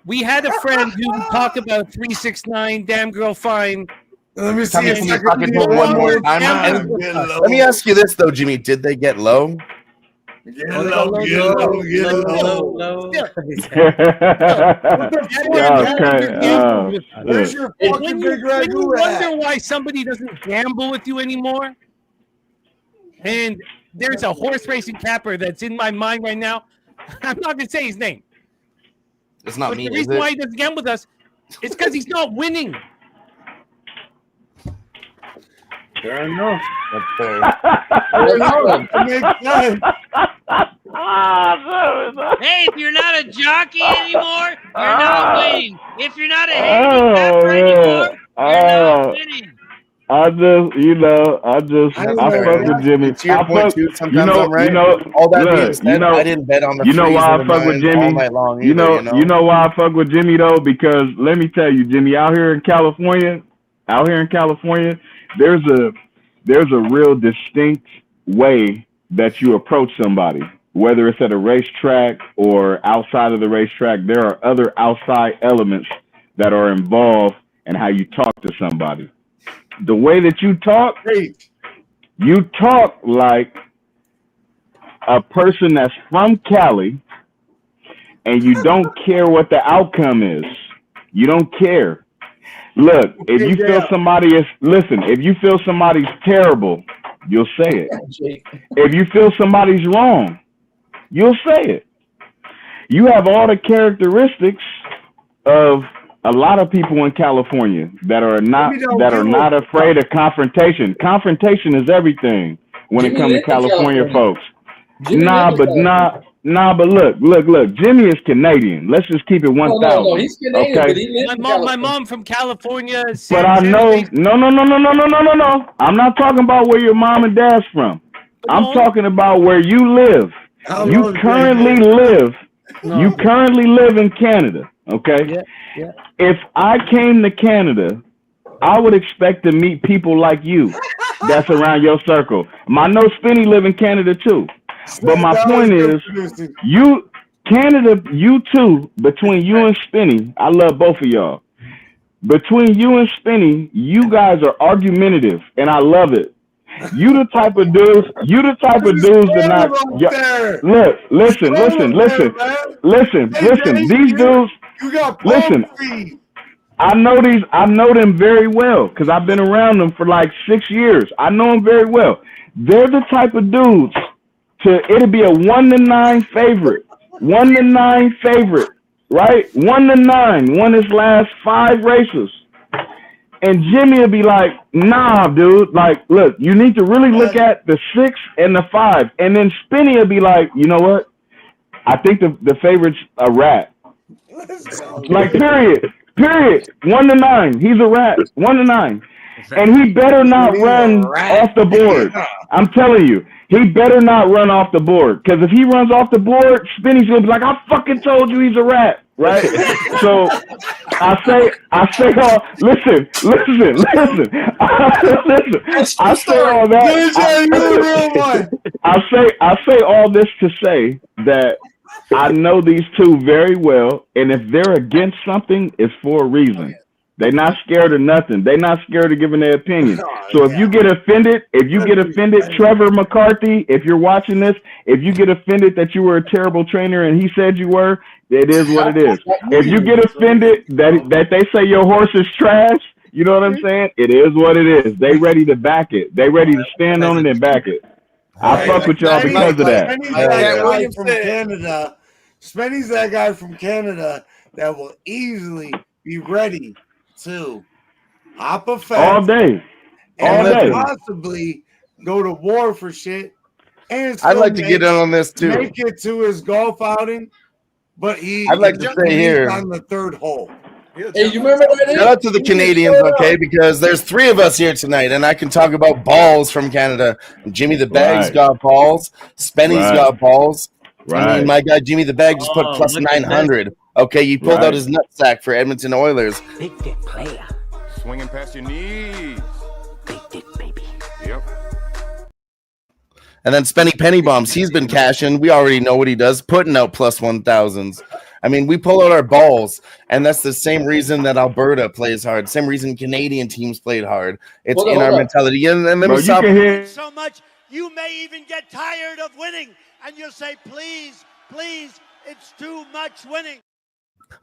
We had a friend who talked about 369, damn girl fine. Let me see if I can do one more time. Let me ask you this though, Jimmy. Did they get low? Get low. Where's your fucking big red? You wonder why somebody doesn't gamble with you anymore? And there's a horse racing capper that's in my mind right now. I'm not gonna say his name. It's not me. The reason why he doesn't gamble with us is because he's not winning. Fair enough. That's fair. Hey, if you're not a jockey anymore, you're not winning. If you're not a handicapper anymore, you're not winning. I fuck with Jimmy. All that being said, I didn't bet on the. You know why I fuck with Jimmy all night long. You know why I fuck with Jimmy though, because let me tell you, Jimmy, out here in California, there's a real distinct way that you approach somebody, whether it's at a racetrack or outside of the racetrack. There are other outside elements that are involved in how you talk to somebody. The way that you talk like a person that's from Cali, and you don't care what the outcome is. You don't care. Look, if you feel somebody's terrible, you'll say it. If you feel somebody's wrong, you'll say it. You have all the characteristics of a lot of people in California that are not afraid of confrontation. Confrontation is everything when it comes to California folks. But look. Jimmy is Canadian. Let's just keep it 1,000. No, he's Canadian, okay? but he lives in my mom from California. But I know, no. I'm not talking about where your mom and dad's from. I'm talking about where you live. You currently live in Canada. Okay. Yeah. If I came to Canada, I would expect to meet people like you that's around your circle. I know Spinny live in Canada too. But my point is, you two, between you and Spinny, I love both of y'all. Between you and Spinny, you guys are argumentative, and I love it. You the type of dudes that not look, listen. These dudes, listen. I know them very well because I've been around them for like 6 years. I know them very well. They're the type of dudes. It'll be a 1-9 favorite. 1-9 favorite, right? 1-9, won his last 5 races. And Jimmy will be like, nah, dude. Like, look, you need to really look at the 6 and the 5. And then Spinny will be like, you know what? I think the favorite's a rat. Like, period. 1-9. He's a rat. 1-9. And he better not run off the board. I'm telling you. He better not run off the board, because if he runs off the board, Spinny's gonna be like, I fucking told you he's a rat, right? So I say listen. I say all that. I say all this to say that I know these two very well, and if they're against something, it's for a reason. They're not scared of nothing. They're not scared of giving their opinion. So if you get offended, Trevor McCarthy, if you're watching this, if you get offended that you were a terrible trainer and he said you were, it is what it is. If you get offended that they say your horse is trash, you know what I'm saying? It is what it is. They ready to back it. They ready to stand on it and back it. I fuck with y'all because of that. Spenny's that guy from Canada that will easily be ready to hop a fence all day, and possibly go to war for shit. And I'd like to get in on this too. Make it to his golf outing, but I'd like to stay here on the 3rd hole. Hey, you remember that? Shout out to the Canadians, okay? Because there's 3 of us here tonight, and I can talk about balls from Canada. Jimmy the Bag's got balls. Spenny's got balls. Right. I mean, my guy Jimmy the Bag just put plus 900 Okay, you pulled out his nutsack for Edmonton Oilers. Big dick player. Swinging past your knees. Big dick, baby. Yep. And then Spenny Penny Bombs, he's been cashing. We already know what he does, putting out plus 1,000s. I mean, we pull out our balls, and that's the same reason that Alberta plays hard. Same reason Canadian teams played hard. It's in our mentality. And then So much, you may even get tired of winning, and you'll say, please, please, it's too much winning.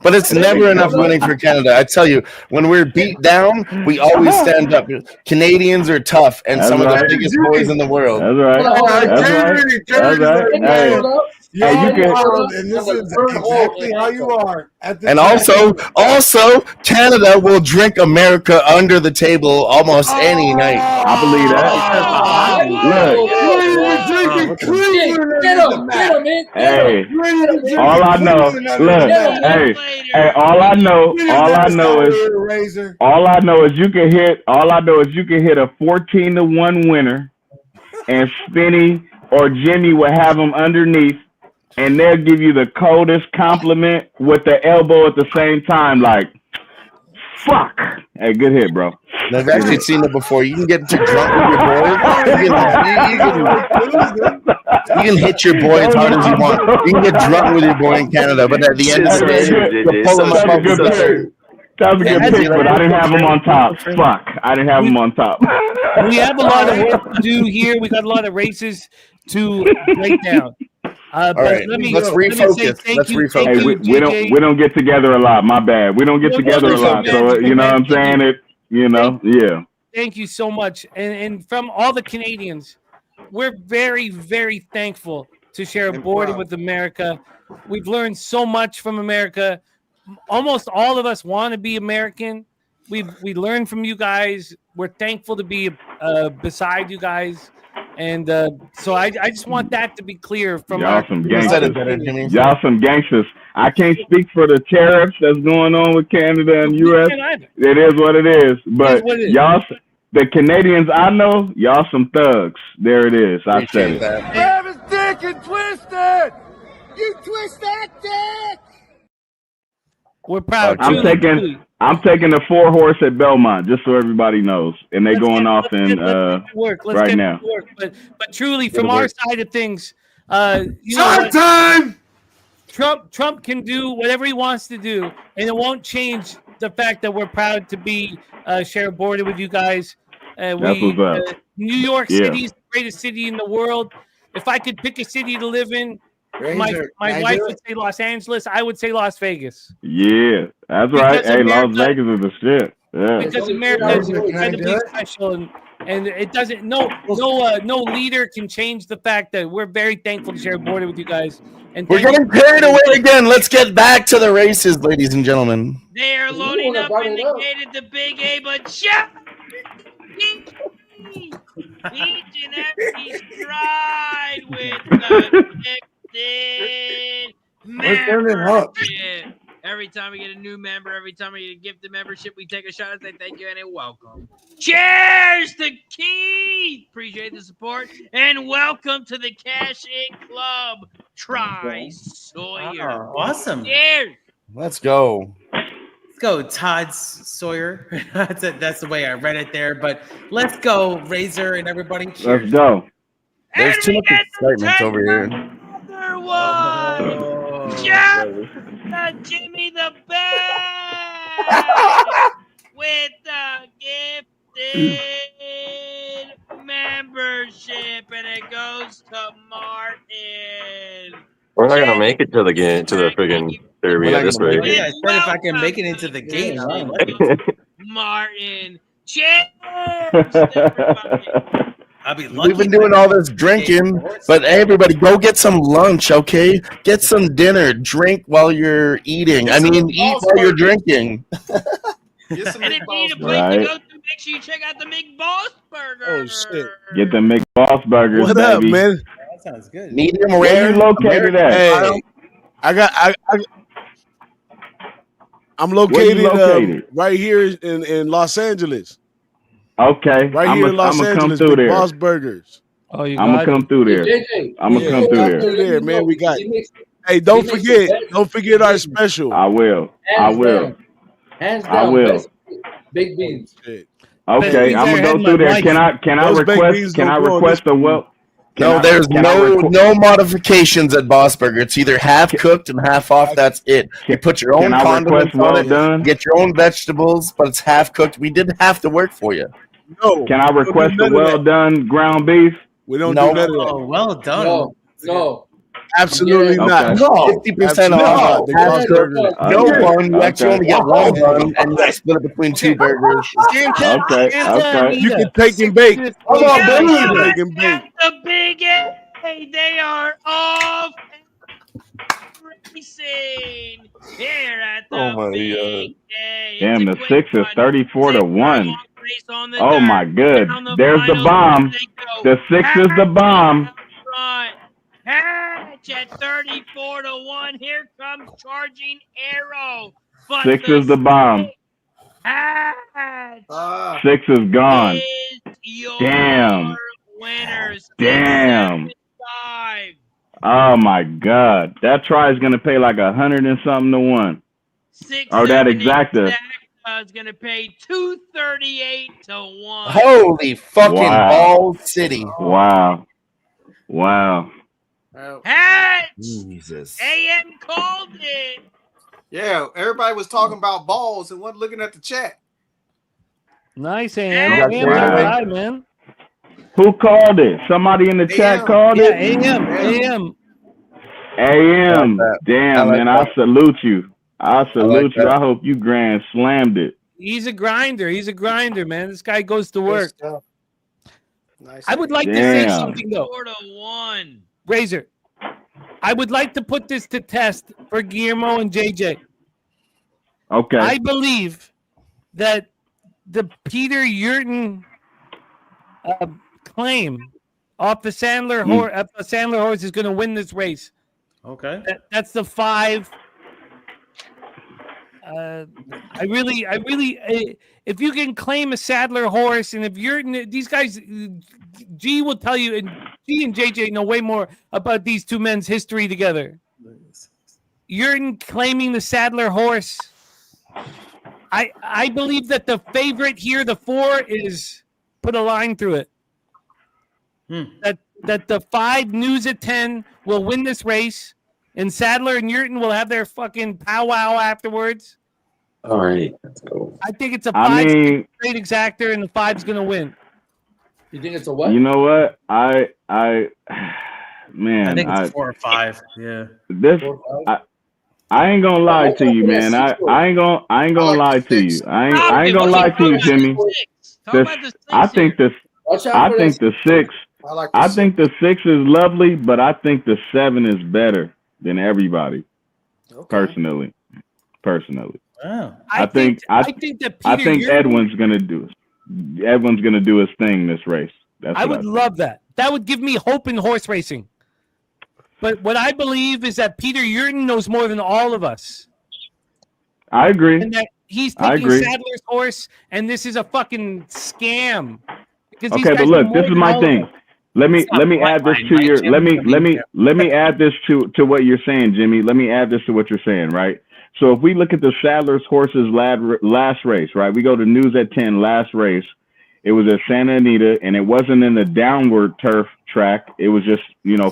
But it's never enough winning for Canada. I tell you, when we're beat down, we always stand up. Canadians are tough and some of the biggest boys in the world. That's right. That's right. Hey, you can, and this is exactly how you are. And also, Canada will drink America under the table almost any night. I believe that. Look, Get him, man. hey, all I know, look, hey, all I know is you can hit a 14-1 winner, and Spinny or Jimmy will have them underneath. And they'll give you the coldest compliment with the elbow at the same time, like, fuck. Hey, good hit, bro. I've actually seen it before. You can get too drunk with your boy. You can hit your boy as hard as you want. You can get drunk with your boy in Canada, but at the end of the day, you pull him up. That was a good pick, but I didn't have him on top. Fuck. I didn't have him on top. We have a lot of work to do here. We got a lot of races to break down. All right, let's refocus. Hey, we don't get together a lot. My bad. We don't get together a lot. So you know what I'm saying? Yeah. Thank you so much. And from all the Canadians, we're very, very thankful to share a border with America. We've learned so much from America. Almost all of us want to be American. We learned from you guys. We're thankful to be beside you guys. And so I just want that to be clear from y'all some gangsters. Y'all some gangsters. I can't speak for the tariffs that's going on with Canada and U.S. It is what it is. But y'all, the Canadians I know, y'all some thugs. There it is. I said it. Grab his dick and twist it. You twist that dick. We're proud. I'm taking the 4-horse at Belmont, just so everybody knows, and they're going off in right now. But truly, from our side of things, time. Trump can do whatever he wants to do, and it won't change the fact that we're proud to be share a border with you guys. That's what's up. New York City is the greatest city in the world. If I could pick a city to live in, my wife would say Los Angeles. I would say Las Vegas. Yeah, that's right. Hey, Las Vegas is the shit. Yeah. Because America is incredibly special, and it doesn't. No leader can change the fact that we're very thankful to share a border with you guys. And we're getting carried away again. Let's get back to the races, ladies and gentlemen. They are loading up in the gate at the Big A, but shut. Each and every stride with the membership. Every time we get a new member, every time we get a gift of membership, we take a shot and say thank you and a welcome. Cheers to Keith. Appreciate the support. And welcome to the Cash In Club. Try Sawyer. Awesome. Cheers. Let's go. Let's go, Todd Sawyer. That's the way I read it there. But let's go, Razor and everybody. Cheers. Let's go. There's too much excitement over here. Jimmy the Best with the gifted membership, and it goes to Martin. We're not gonna make it to the game to the friggin' derby at this rate. Yeah, I said if I can make it into the game. Martin, cheers! We've been doing all this drinking, but everybody go get some lunch, okay? Get some dinner, drink while you're eating. I mean, eat while you're drinking. And if you need a place to go to, make sure you check out the McBoss Burger. Oh shit! Get the McBoss burgers, what baby. Up, man? That sounds good. Medium rare. Where you located at? Hey, I'm located right here in Los Angeles. Okay, Right here in Los Angeles, come through Boss Burgers. Oh, I'm gonna come through there. I'm gonna come through there. Man, we got Hey, don't forget our special. I will. Hands down. I will. Baked beans. Okay, I'm gonna go through there. Can I request a well? No, there's no modifications at Boss Burger. It's either half cooked and half off. That's it. You put your own condiments on it, get your own vegetables, but it's half cooked. We didn't have to work for you. No. Can I request a well done ground beef? We don't do none of that. Oh, well done. No. Absolutely not. No, 50% off. No bun. You actually only get one bun, and you got to split it between two burgers. Okay. You can take and bake. Come on, baby. Take and bake. The big A, they are off racing here at the big A. Damn, the 6 is 34-1. Oh my good. There's the bomb. The 6 is the bomb. Hatch at 34-1. Here comes Charging Arrow. But 6 is the bomb. Hatch 6 is gone. Damn. Winners. Damn. Oh my God. That try is gonna pay like 100 and something to 1. Or that exacta. Is gonna pay 238 to 1. Holy fucking ball city! Wow. Hatch! Jesus. AM called it. Yeah, everybody was talking about balls and wasn't looking at the chat. Nice, AM. AM, man. Who called it? Somebody in the chat called it? AM. Damn, man, I salute you. I hope you grand slammed it. He's a grinder, man. This guy goes to work. Nice. I would like to say something, though. 4-1. Razor, I would like to put this to test for Guillermo and JJ. Okay. I believe that the Peter Yurton claim off the Sandler horse is going to win this race. Okay. That's the 5. I really, if you can claim a Sadler horse, and if you're these guys, G will tell you, and G and JJ know way more about these two men's history together. You're claiming the Sadler horse. I believe that the favorite here, the 4, is put a line through it. That the 5 News at 10 will win this race. And Sadler and Yurton will have their fucking powwow afterwards. All right, let's go. I think it's a 5 straight exactor, and the 5's going to win. You think it's a what? You know what? I think it's 4 or 5. Yeah. I ain't gonna lie to you, man. I ain't gonna lie to you. I ain't gonna lie to you, Jimmy. I think the 6. I think the 6 is lovely, but I think the 7 is better than everybody. Personally. Wow. I think Edwin's gonna do his thing this race. I would love that. That would give me hope in horse racing. But what I believe is that Peter Yurton knows more than all of us. I agree. And that he's taking Sadler's horse, and this is a fucking scam. Okay, but look, this is my thing. Let me add this to your let me add this to what you're saying, Jimmy. Let me add this to what you're saying, right? So if we look at the Sadler's horses last race, right? We go to News at 10 last race. It was at Santa Anita, and it wasn't in the downward turf track. It was just,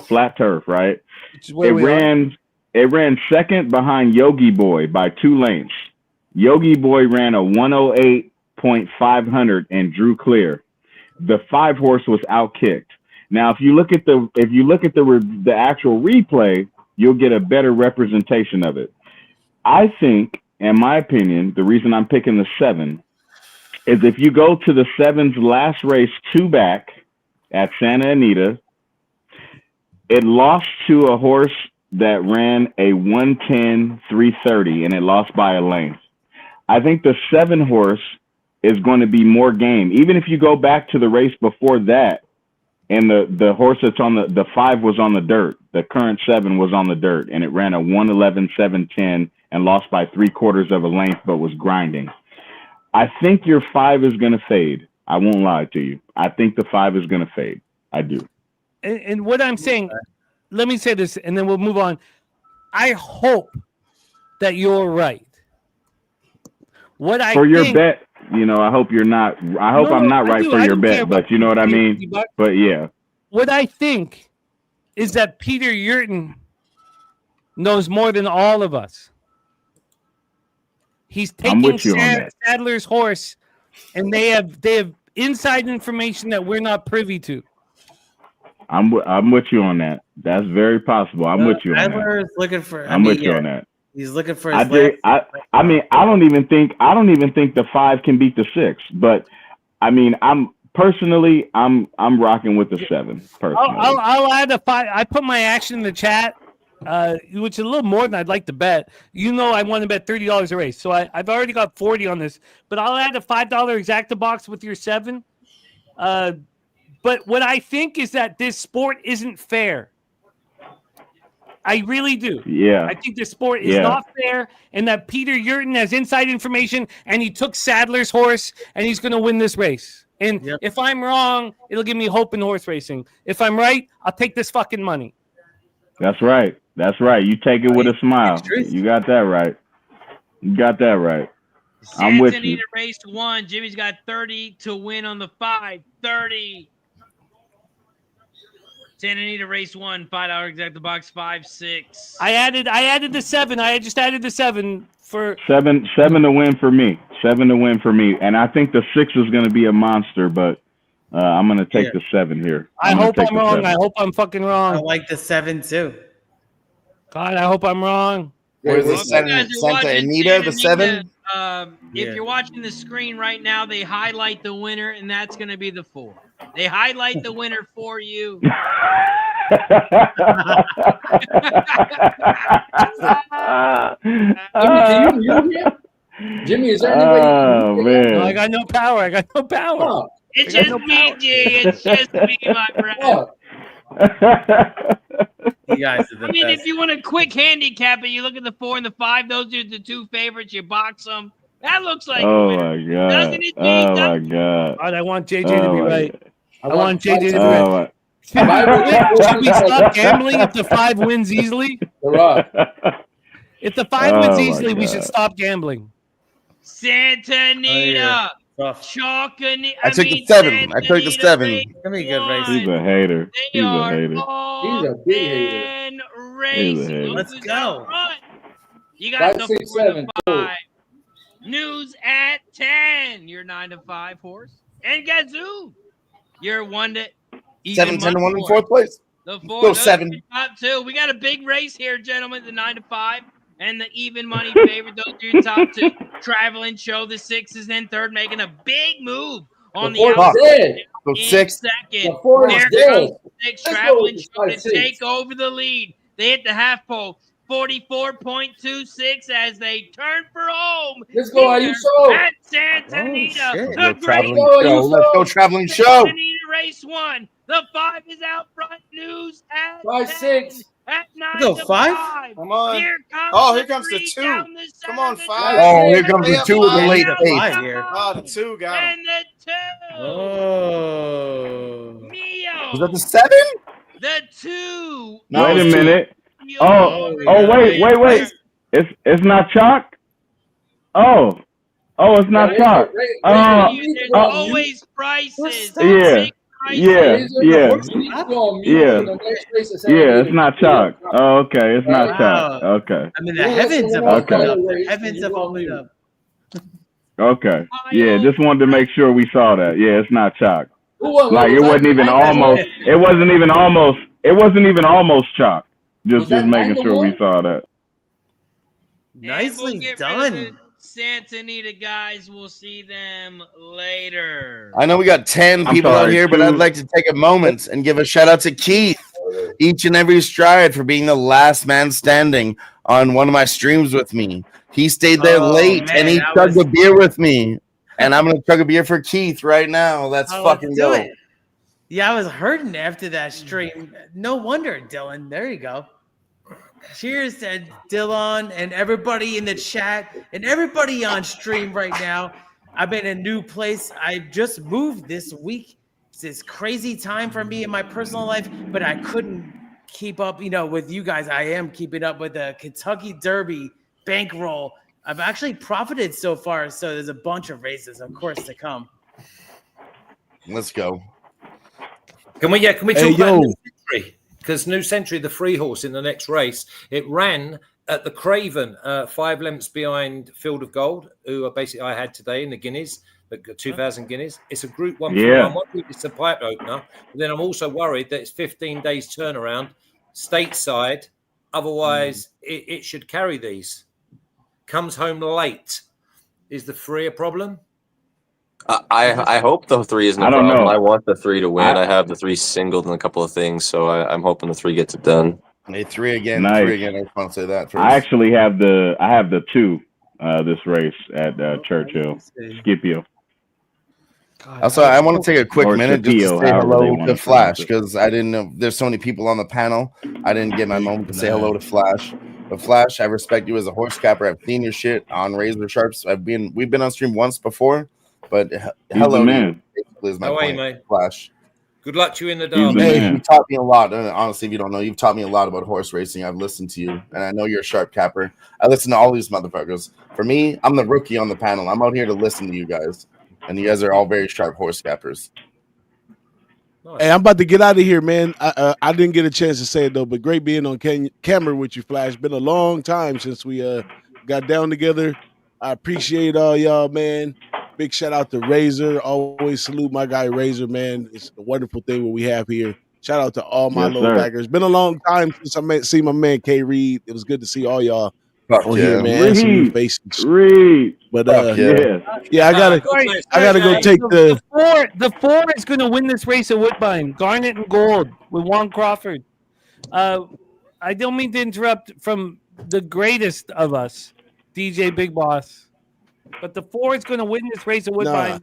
flat turf, right? It ran second behind Yogi Boy by 2 lengths. Yogi Boy ran a 108.500 and drew clear. The 5 horse was outkicked. Now, if you look at the actual replay, you'll get a better representation of it. I think, in my opinion, the reason I'm picking the 7 is if you go to the 7's last race 2 back at Santa Anita, it lost to a horse that ran a 110.330, and it lost by a length. I think the 7 horse is going to be more game. Even if you go back to the race before that, and the horse that's on the 5 was on the dirt, the current 7 was on the dirt, and it ran a 111.710 and lost by 3/4 of a length, but was grinding. I think your 5 is going to fade. I won't lie to you. I think the 5 is going to fade. I do. And what I'm saying, let me say this, and then we'll move on. I hope that you're right. What I for your think, bet, I hope you're not. I hope I'm not right for your bet, but you know what I mean. But yeah, what I think is that Peter Yurton knows more than all of us. He's taking Sadler's horse, and they have inside information that we're not privy to. I'm with you on that. That's very possible. I'm with you on that. Looking for. I'm with you on that. He's looking for. I don't even think the 5 can beat the 6. But I mean, I'm rocking with the 7 personally. I'll add a 5. I put my action in the chat, which is a little more than I'd like to bet. I want to bet $30 a race, so I've already got 40 on this. But I'll add a $5 exacta box with your 7. But what I think is that this sport isn't fair. I really do. Yeah. I think this sport is not fair, and that Peter Yurton has inside information, and he took Sadler's horse, and he's going to win this race. And if I'm wrong, it'll give me hope in horse racing. If I'm right, I'll take this fucking money. That's right. That's right. You take it with a smile. You got that right. You got that right. I'm with you. Anita raced 1. Jimmy's got 30 to win on the 5. 30. Santa Anita race 1, $5 exact the box, 5, 6. I added the 7. I just added the 7 for 7 to win for me. 7 to win for me. And I think the 6 is going to be a monster, but I'm going to take the 7 here. I hope I'm wrong. 7. I hope I'm fucking wrong. I like the 7 too. God, I hope I'm wrong. Where's the Santa Anita, the 7? If you're watching the screen right now, they highlight the winner, and that's going to be the 4. They highlight the winner for you. Jimmy, is there any way? Man. No, I got no power. Oh. It's just me, G. It's just me, my brother. You guys are the best. If you want a quick handicap it, you look at the 4 and the 5. Those are the 2 favorites. You box them. That looks like. Oh my god! Doesn't it, Oh my god! I want JJ to be right. I want JJ to be right. Should we stop gambling if the 5 wins easily? If the 5 wins easily, we should stop gambling. Santa Anita. Chalk Anita. I took the 7. I took the 7. Be good race. He's a hater. He's a hater. He's a big hater. He's a hater. Let's go. You got 5, the 6, 4 7. to 5. News at 10. You're 9 to 5 horse. And Gazoo. You're 1 to 7, 10 to 1 in 4th place. The 4 Go 7. Top 2. We got a big race here, gentlemen. The 9 to 5 and the even money favorite. Those are your top 2. Traveling show. The 6 is in 3rd, making a big move on the outside. Go 6. Second. The 4 is There dead. goes the 6 traveling show to 5, 6. take over the lead. They hit the half pole. 44.26 as they turn for home. Let's go, Ayuso. At Santa Anita. The Traveling great show. Let's go, traveling show. Anita race 1. The 5 is out front. News at 5, 6. At 9 Go to 5? 5. Come on. Here comes Here comes the 2. Come on, 5. Oh, here comes the 2 with the late 8. Here. Oh, the 2 got him. And the 2. Oh. Mio. Was that the 7? The 2. No, Wait a it's 2. minute. Wait. It's not chalk. Oh, it's not chalk. There's always prices. Yeah. It's not chalk. Oh, okay, it's not chalk. Okay. I mean, the heavens have opened up. The heavens have opened up. Okay. Yeah, just wanted to make sure we saw that. Yeah, it's not chalk. Like it wasn't even almost. It wasn't even almost. It wasn't even almost chalk. Just making sure we saw that. Nicely done. Santa Anita guys, we'll see them later. I know we got 10 people out here, but I'd like to take a moment and give a shout out to Keith, each and every stride, for being the last man standing on one of my streams with me. He stayed there late and he chugged a beer with me. And I'm going to chug a beer for Keith right now. Let's fucking go. It. Yeah, I was hurting after that stream. No wonder, Dylan. There you go. Cheers to Dylan and everybody in the chat and everybody on stream right now. I'm in a new place. I just moved this week. It's this crazy time for me in my personal life, but I couldn't keep up, with you guys. I am keeping up with the Kentucky Derby bankroll. I've actually profited so far, so there's a bunch of races, of course, to come. Let's go. Can we talk about New Century? Because New Century, the free horse in the next race, it ran at the Craven, 5 lengths behind Field of Gold, who basically I had today in the Guineas, the 2,000 Guineas. It's a Group 1. Yeah. I'm wondering if it's a pipe opener. But then I'm also worried that it's 15 days turnaround stateside. Otherwise, it should carry these. Comes home late. Is the 3 a problem? I hope the 3 isn't a don't problem. know. I want the 3 to win. I have the 3 singled in a couple of things, so I'm hoping the 3 gets it done. Hey, 3 again. Nice. 3 again. I just want to say that first. I actually have the 2 this race at Churchill. Scipio. Also, I want to take a quick Or minute just to Scipio, say however they hello want to to Flash pronounce it. because I didn't know there's so many people on the panel. I didn't get my moment to say hello to Flash. But Flash, I respect you as a horse capper. I've seen your shit on Razor Sharps. We've been on stream once before, but hello to man. you. Basically is my How are you, point, mate? Flash. Good luck to you in the He's Derby. the Hey, man. you taught me a lot. And honestly, if you don't know, you've taught me a lot about horse racing. I've listened to you, and I know you're a sharp capper. I listen to all these motherfuckers. For me, I'm the rookie on the panel. I'm out here to listen to you guys, and you guys are all very sharp horse cappers. Hey, I'm about to get out of here, man. I didn't get a chance to say it though, but great being on camera with you, Flash. Been a long time since we got down together. I appreciate all y'all, man. Big shout out to Razor. Always salute my guy Razor, man. It's a wonderful thing what we have here. Shout out to all my Yes, low sir. backers. Been a long time since I see my man K Reed. It was good to see all y'all Fuck on yeah. here, man. Some new Reed. faces. Reed. But Fuck yeah. Yes. yeah, I gotta go take the. The four is going to win this race at Woodbine. Garnet and Gold with Juan Crawford. I don't mean to interrupt from the greatest of us, DJ Big Boss, but the 4 is going to win this race at Woodbine.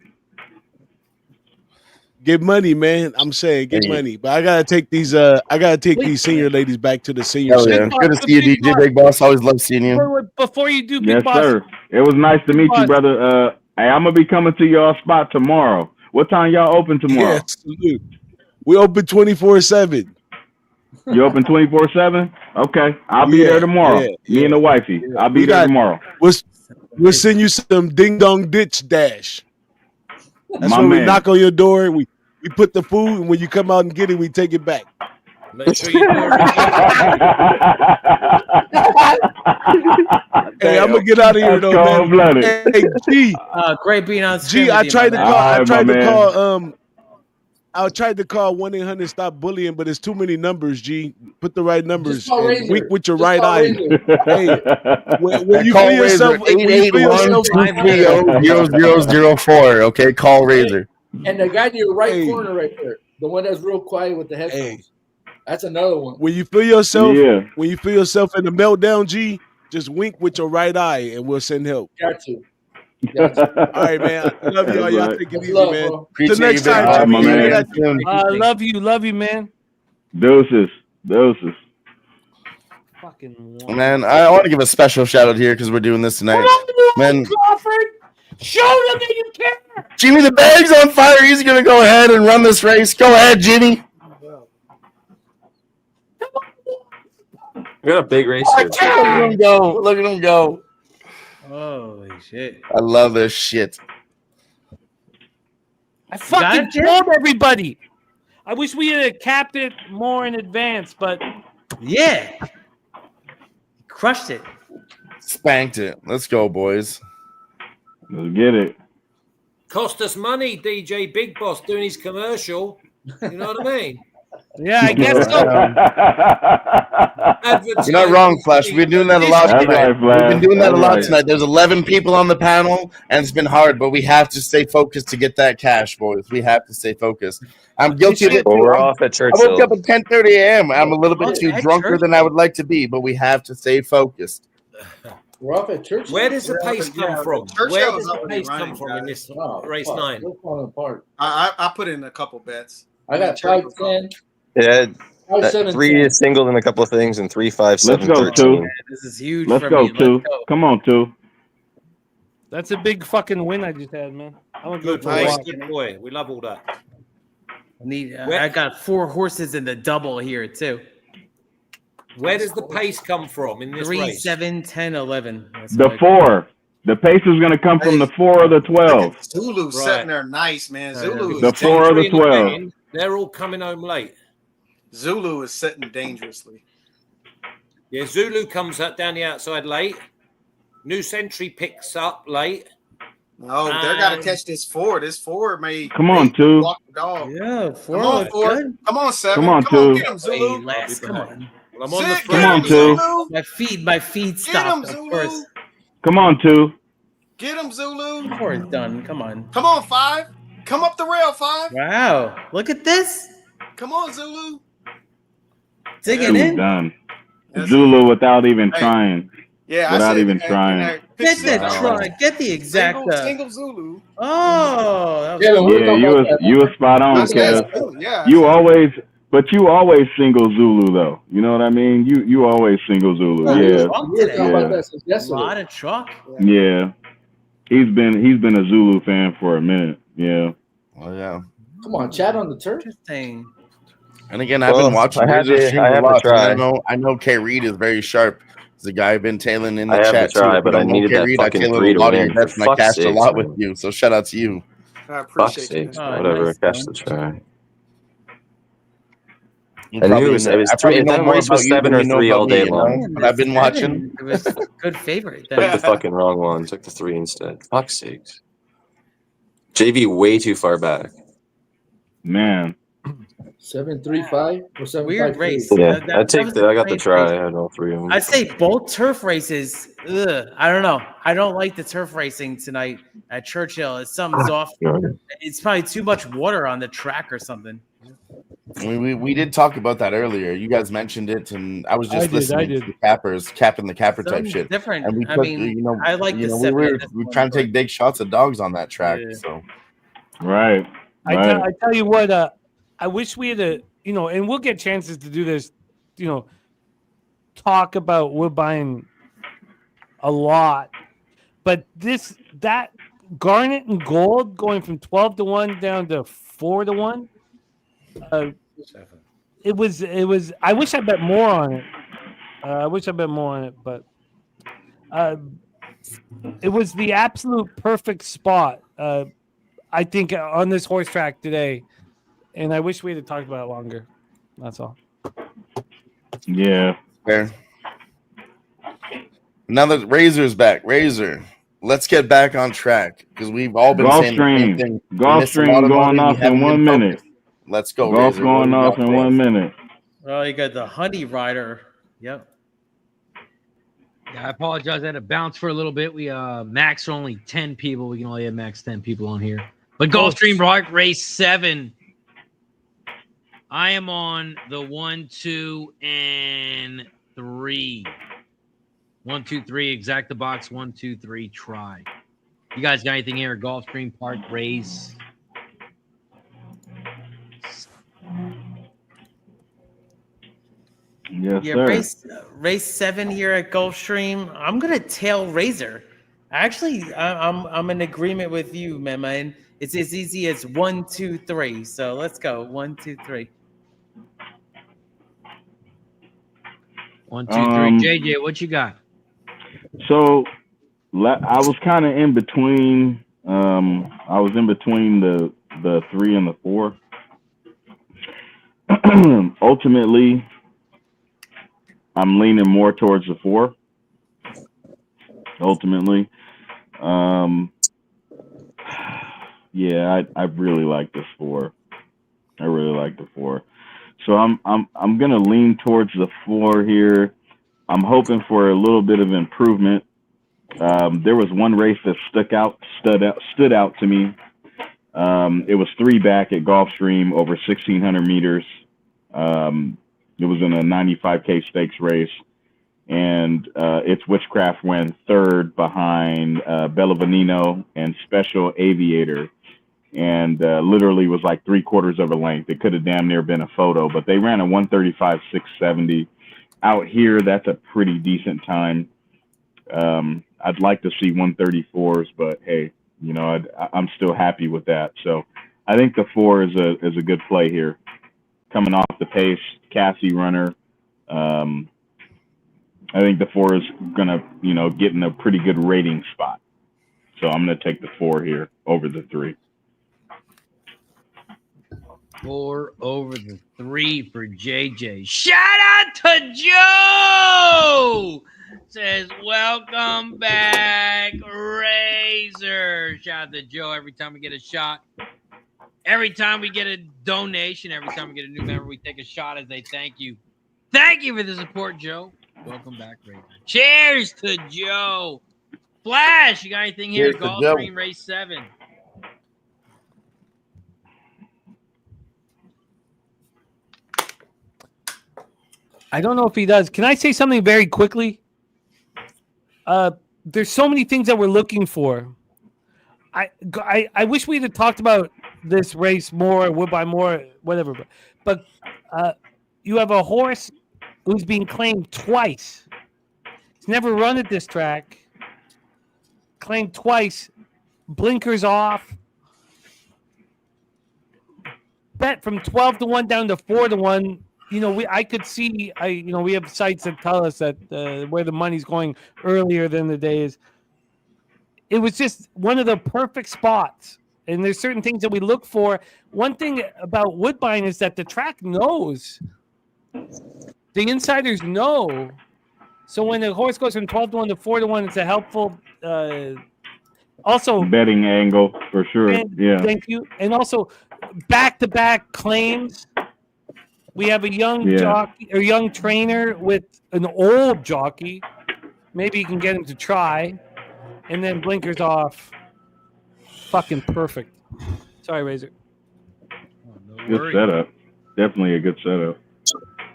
Get money, man. I'm saying get money, but I gotta take these. These senior ladies back to the senior Hell center. yeah. Good to see you, DJ Big Boss. Always love seeing you. Before you do, Big Yes, Boss. sir. It was nice to meet you, brother. Hey, I'm gonna be coming to y'all spot tomorrow. What time y'all open tomorrow? Yes, salute. We open 24/7. You open 24/7? Okay, I'll be there tomorrow. Me and the wifey. I'll be there tomorrow. We'll send you some ding dong ditch dash. That's My when we man. knock on your door. We put the food, and when you come out and get it, we take it back. Make sure you do Hey, I'm gonna get out of here That's though, man. cold-blooded. Hey, G. Great being on screen. G, I tried to call. I tried to man. call. I tried to call 1-800 stop bullying, but it's too many numbers. G, put the right numbers. Just call Razor. Wink with your Just right call eye. Razor. Hey, when you Call feel yourself, Razor 881-230-0004. Okay, call Razor. And the guy in your right corner right there, the one that's real quiet with the headphones. That's another one. when you feel yourself, Yeah. when you feel yourself in the meltdown, G, just wink with your right eye, and we'll send help. Got to. All right, man. I love y'all. Y'all take it easy, Love, man. bro. Till next you, big time, boss. Jimmy. my man. Love you, man. Deuces. Fucking Man, I want to give a special shout out here because we're doing this tonight. Man, Crawford, show them that you care. Jimmy, the bag's on fire. He's gonna go ahead and run this race. Go ahead, Jimmy. We got a big race here. Look at him go. Look at him go. Holy shit! I love this shit. I fucking Gotcha. told everybody. I wish we had capped it more in advance, but Yeah, crushed it. Spanked it. Let's go, boys. Let's get it. cost us money, DJ Big Boss doing his commercial. You know what I mean? Yeah, I guess so. You're not wrong, Flash. We've been doing that a lot tonight. We've been doing that a lot tonight. There's 11 people on the panel, and it's been hard, but we have to stay focused to get that cash, boys. We have to stay focused. I'm guilty of it. Well, too. we're off at I woke Churchill. up at 10:30 a.m. I'm a little bit too drunker than I would like to be, but we have to stay focused. We're off at Churchill. Where does the pace come from? Churchill Where is does the already pace come running, from in guys. this Oh, race fuck. 9? We're falling apart. I put in a couple bets. I got Churchill's 5-10. Yeah, 5-7. 3 is singled in a couple of things, and 3, 5, 7, Let's go, 13. Two. This is huge. Let's for go, me. Two. Let's go. Come on, Two. That's a big fucking win I just had, man. I'm gonna go Good for a boy, walk. good boy. We love all that. I got 4 horses in the double here too. Where does the pace come from in this 3, race? 7, 10, 11. The 4. The pace is going to come from the 4 or the 12. Zulu sitting there nice, man. Zulu The is 4 or the 12. They're all coming home late. Zulu is sitting dangerously. Yeah, Zulu comes up down the outside late. New Century picks up late. No, they're got to catch this 4. This 4 may Come on, 2. walk the dog. Yeah, 4. Come on, 4. Come on, 7. Come on, Come on, 2. get him, Zulu. Come on. Well, I'm on the 3. Come on, 2. My feed stopped. Of course. Come on, 2. Get him, Zulu. 4 is done. Come on. Come on, 5. Come up the rail, 5. Wow. Look at this. Come on, Zulu. Digging in. Done. Zulu without even trying. Yeah, without even trying. Get that try. Get the exact. Single Zulu. Oh. Yeah, you was spot on, Kev. Yeah. You always single Zulu though. You know what I mean? You always single Zulu. A Yeah. lot of truck. Yeah. He's been a Zulu fan for a minute. Yeah. Oh yeah. Come on, chat on the turf. Interesting. And again, I've been watching. I have to try. I know K Reed is very sharp. He's a guy I've been tailing in the I have chat to try, too. but I needed that fucking 3 to win. And I cashed a lot with you, so shout out to you. I appreciate Sakes, you. whatever. Nice, Catch the try. You I knew probably it was know- I 3. probably If know that more race about was you 7 than or you know 3 all about me, day you know? long. But I've been watching. It was a good favorite. Took the fucking wrong one. Took the 3 instead. Fuck's sakes. JV way too far back. Man. 7-3-5 or 7-5-3. Weird race. Yeah, That I was take a the. I got the strange try. race. I had all 3 of them. I'd say both turf races. I don't know. I don't like the turf racing tonight at Churchill. Something's off. It's probably too much water on the track or something. We did talk about that earlier. You guys mentioned it, and I was just listening did. to the cappers, capping the capper type Something shit. different. And we I took, mean, I like the we 7 were at this point, trying to but- take big shots at dogs on that track. Yeah. So Right. I tell you what, I wish we had and we'll get chances to do this, talk about Woodbine a lot. But that garnet and gold going from 12-1 down to 4-1, it was. I wish I bet more on it. But it was the absolute perfect spot. I think on this horse track today, and I wish we had talked about it longer. That's all. Yeah. fair. Now that Razor's back, Razor, let's get back on track because we've all been saying the same thing. Gulfstream going off in 1 minute. Let's go. Golf Razor. going off in 1 minute. Oh, you got the Honey Rider. Yep. Yeah, I apologize. I had to bounce for a little bit. We max for only 10 people. We can only have max 10 people on here. But Gulfstream Park race 7. I am on the 1, 2, and 3. 1, 2, 3. Exact the box. 1, 2, 3. Try. You guys got anything here? Gulfstream Park race. Yes, Yeah, sir. race 7 here at Gulfstream. I'm gonna tail Razor. Actually, I'm in agreement with you, man. It's as easy as 1, 2, 3. So let's go. 1, 2, 3. 1, 2, 3. JJ, what you got? So I was kind of in between. I was in between the 3 and the 4. Ultimately, I'm leaning more towards the 4. Ultimately, yeah, I really like this 4. I really like the 4. So I'm gonna lean towards the 4 here. I'm hoping for a little bit of improvement. There was one race that stood out to me. It was 3 back at Gulfstream over 1,600 meters. It was in a 95K stakes race, and its Witchcraft went 3rd behind Bellavenino and Special Aviator, and literally was like 3/4 of a length. It could have damn near been a photo, but they ran a 1:35.670. Out here, that's a pretty decent time. I'd like to see 1:34s, but hey, I'm still happy with that. So I think the 4 is a good play here. Coming off the pace, Cassie runner, I think the 4 is gonna, get in a pretty good rating spot. So I'm gonna take the 4 here over the 3. 4 over the 3 for JJ. Shout out to Joe! Says, welcome back, Razor. Shout out to Joe every time we get a shot. Every time we get a donation, every time we get a new member, we take a shot as they thank you. Thank you for the support, Joe. Welcome back, Razor. Cheers to Joe. Flash, you got anything here? Gulfstream race 7. I don't know if he does. Can I say something very quickly? There's so many things that we're looking for. I wish we'd have talked about this race more, Woodbine more, whatever. But you have a horse who's being claimed twice. He's never run at this track. Claimed twice. Blinkers off. Bet from 12-1 down to 4-1. I could see. We have sites that tell us that where the money's going earlier than the days. It was just one of the perfect spots. And there's certain things that we look for. One thing about Woodbine is that the track knows. The insiders know. So when the horse goes from 12-1 to 4-1, it's a helpful. Also betting angle for sure. Yeah. Thank you. And also back-to-back claims. We have a young jockey, or young trainer with an old jockey. Maybe you can get him to try, and then blinkers off. Fucking perfect. Sorry, Razor. Good setup. Definitely a good setup,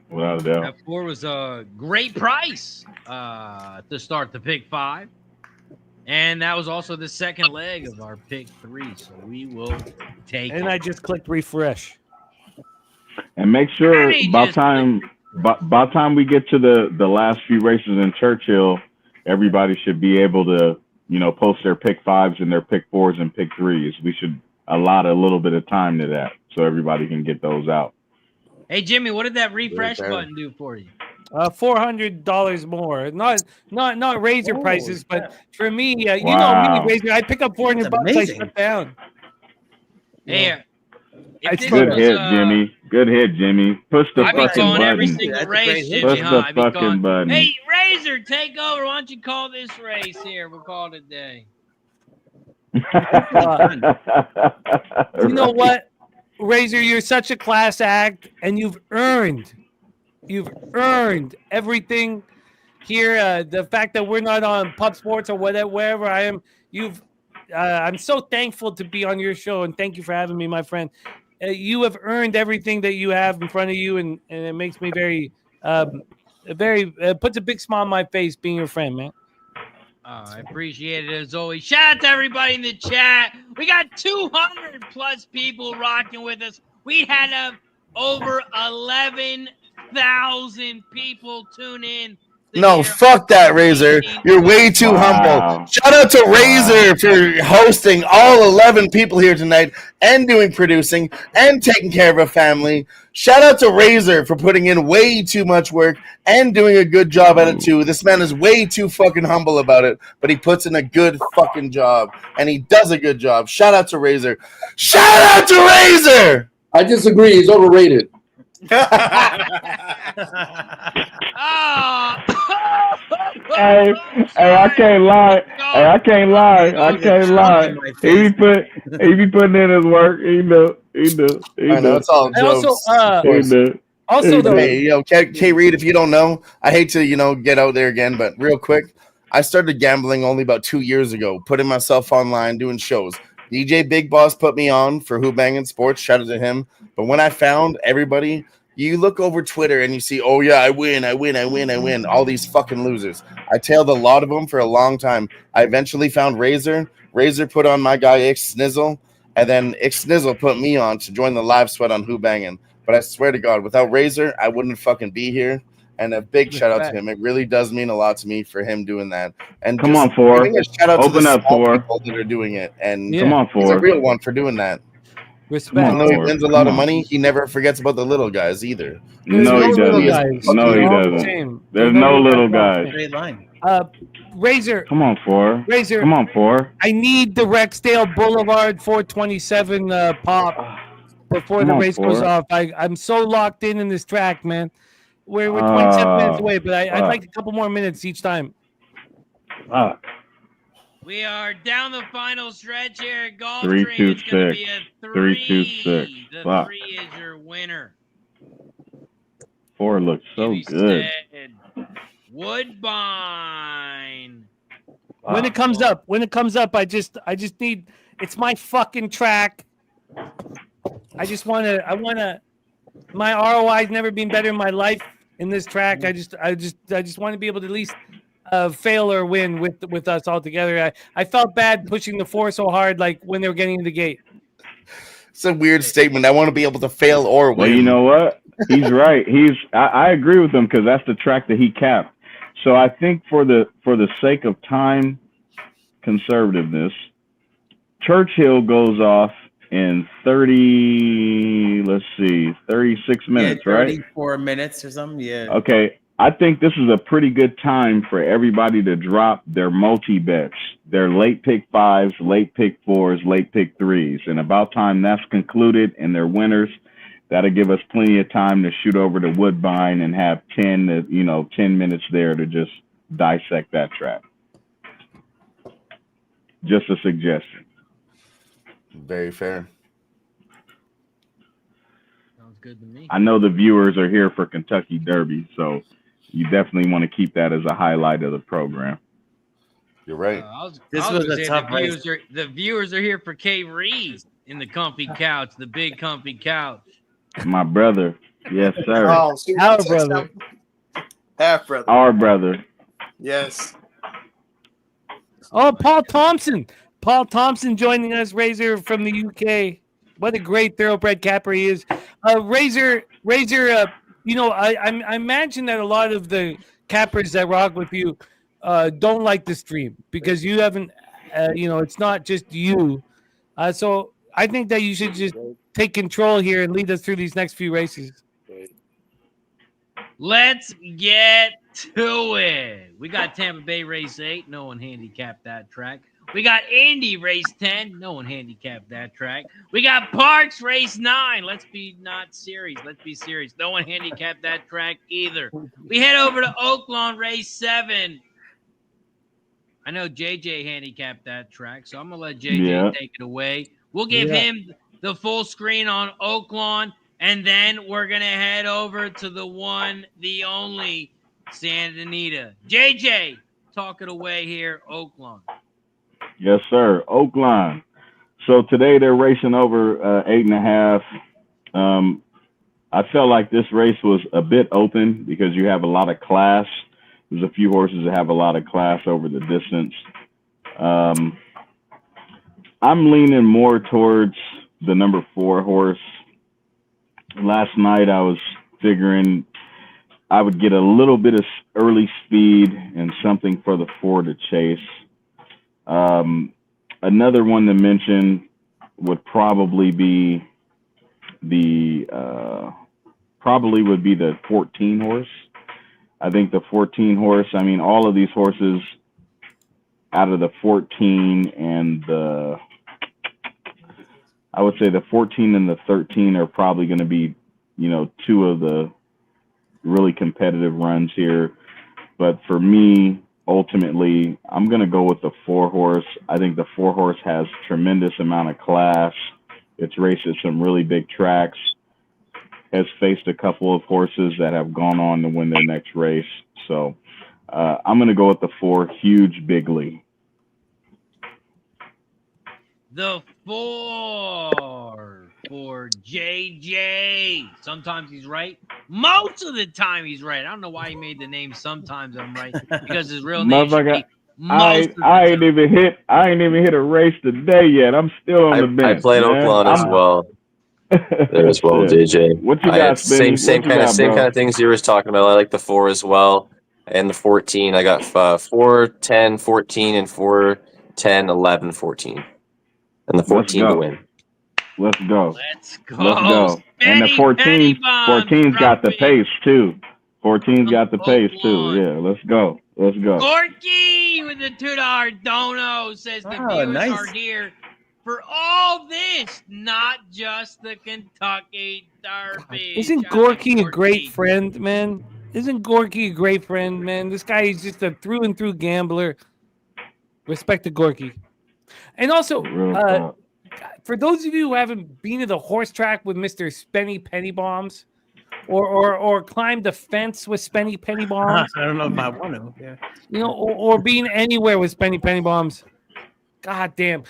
without a doubt. That 4 was a great price to start the pick 5, and that was also the second leg of our pick 3. So we will take. And I just clicked refresh. And make sure by time we get to the last few races in Churchill, everybody should be able to, post their pick 5s and their pick 4s and pick 3s. We should allot a little bit of time to that so everybody can get those out. Hey Jimmy, what did that refresh button do for you? $400 more. Not Razor prices, but for me, you know me, Razor. I pick up $400. I shut down. Hey. Good hit, Jimmy. Good hit, Jimmy. Push the fucking button. Every single race, Jimmy, Push the fucking button. Hey, Razor, take over. Why don't you call this race here? We'll call it a day. You know what, Razor? You're such a class act, and you've earned everything here. The fact that we're not on Pub Sports or whatever, wherever I am, I'm so thankful to be on your show, and thank you for having me, my friend. You have earned everything that you have in front of you, and it makes me very puts a big smile on my face being your friend, man. I appreciate it as always. Shout out to everybody in the chat. We got 200 plus people rocking with us. We had over 11,000 people tune in. No, fuck that, Razor. You're way too humble. Shout out to Razor for hosting all 11 people here tonight and doing producing and taking care of a family. Shout out to Razor for putting in way too much work and doing a good job at it too. This man is way too fucking humble about it, but he puts in a good fucking job and he does a good job. Shout out to Razor. Shout out to Razor! I disagree. He's overrated. Hey, I can't lie. I can't lie. He be putting in his work. He do. I know, it's all jokes. Hey, K Reed, if you don't know, I hate to, get out there again, but real quick, I started gambling only about 2 years ago, putting myself online, doing shows. DJ Big Boss put me on for Who Bangin' Sports. Shout out to him. But when I found everybody, you look over Twitter and you see, oh yeah, I win. All these fucking losers. I tailed a lot of them for a long time. I eventually found Razor. Razor put on my guy Ix Snizzle, and then Ix Snizzle put me on to join the live sweat on Who Bangin'. But I swear to God, without Razor, I wouldn't fucking be here. And a big shout out to him. It really does mean a lot to me for him doing that. And come on, Four. Shout out Open to the up, Four. people that are doing it. And come on, he's Four. a real one for doing that. Respect. I know he wins a lot of money. He never forgets about the little guys either. No, he doesn't. No, he All the doesn't. same. There's no little guys. Straight line. Razor. Come on, four. Razor. Come on, four. I need the Rexdale Boulevard 427 pop before Come the on, race goes four. off. I'm so locked in this track, man. We're 27 minutes away, but I'd like a couple more minutes each time. We are down the final stretch here at Gulfstream. 3, 2, It's going to 6. be a 3, 2, 6. The Fuck. 3 is your winner. 4 looks so good. Woodbine. When it comes up, I just need. It's my fucking track. I want to. My ROI's never been better in my life in this track. I just want to be able to at least fail or win with us all together. I felt bad pushing the 4 so hard, like when they were getting in the gate. It's a weird statement. I want to be able to fail or win. Well, you know what? He's right. I agree with him because that's the track that he capped. So I think for the sake of time conservativeness, Churchill goes off in 36 minutes, right? 34 minutes or something. Yeah. Okay. I think this is a pretty good time for everybody to drop their multi-bets, their late pick 5s, late pick 4s, late pick 3s. And about time that's concluded and they're winners, that'll give us plenty of time to shoot over to Woodbine and have 10 minutes there to just dissect that track. Just a suggestion. Very fair. Sounds good to me. I know the viewers are here for Kentucky Derby, so you definitely want to keep that as a highlight of the program. You're right. This was a tough race. The viewers are here for K. Reed in the comfy couch, the big comfy couch. My brother. Yes, sir. Oh, see, Our that's brother. Half brother. Our brother. Yes. Oh, Paul Thompson. Paul Thompson joining us, Razor from the UK. What a great thoroughbred capper he is. Razor, I imagine that a lot of the cappers that rock with you don't like the stream because you haven't, it's not just you. So I think that you should just take control here and lead us through these next few races. Let's get to it. We got Tampa Bay race 8. No one handicapped that track. We got Indy race 10. No one handicapped that track. We got Parx race 9. Let's be not serious. Let's be serious. No one handicapped that track either. We head over to Oaklawn race 7. I know JJ handicapped that track, so I'm going to let JJ take it away. We'll give him the full screen on Oaklawn, and then we're going to head over to the one, the only, Santa Anita. JJ, talk it away here, Oaklawn. Yes, sir. Oaklawn. So today they're racing over 8.5. I felt like this race was a bit open because you have a lot of class. There's a few horses that have a lot of class over the distance. I'm leaning more towards the number 4 horse. Last night I was figuring I would get a little bit of early speed and something for the 4 to chase. Another one to mention would probably be the 14 horse. I think the 14 horse, I mean, all of these horses out of the 14 and I would say the 14 and the 13 are probably going to be, 2 of the really competitive runs here. But for me, ultimately, I'm going to go with the 4 horse. I think the 4 horse has tremendous amount of class. It's raced at some really big tracks, has faced a couple of horses that have gone on to win their next race. So I'm going to go with the 4, Huge Bigley. The 4 for JJ. Sometimes he's right. Most of the time he's right. I don't know why he made the name Sometimes I'm Right, because his real name should be I ain't even hit a race today yet. I'm still on the bench. I played Oaklawn as well. There as well, JJ. What you got, same kind of things you were talking about. I like the 4 as well, and the 14. I got 4, 10, 14, and 4, 10, 11, 14, and the 14 to win. Let's go. Let's go. Let's go. And the Penny 14's Bombs 14's got the Penny Bombs 14's got the dropping. pace too. 14's got the pace too. Yeah, let's go. Let's go. Gorky with the $2 dono says the viewers are here for all this, not just the Kentucky Derby. Isn't Shout out Gorky to a great friend, man? Isn't Gorky a great friend, man? This guy is just a through and through gambler. Respect to Gorky. And also, for those of you who haven't been to the horse track with Mr. Spenny Penny Bombs, or climbed the fence with Spenny Penny Bombs, I don't know if I want to. Yeah. you know, or being anywhere with Spenny Penny Bombs. God damn.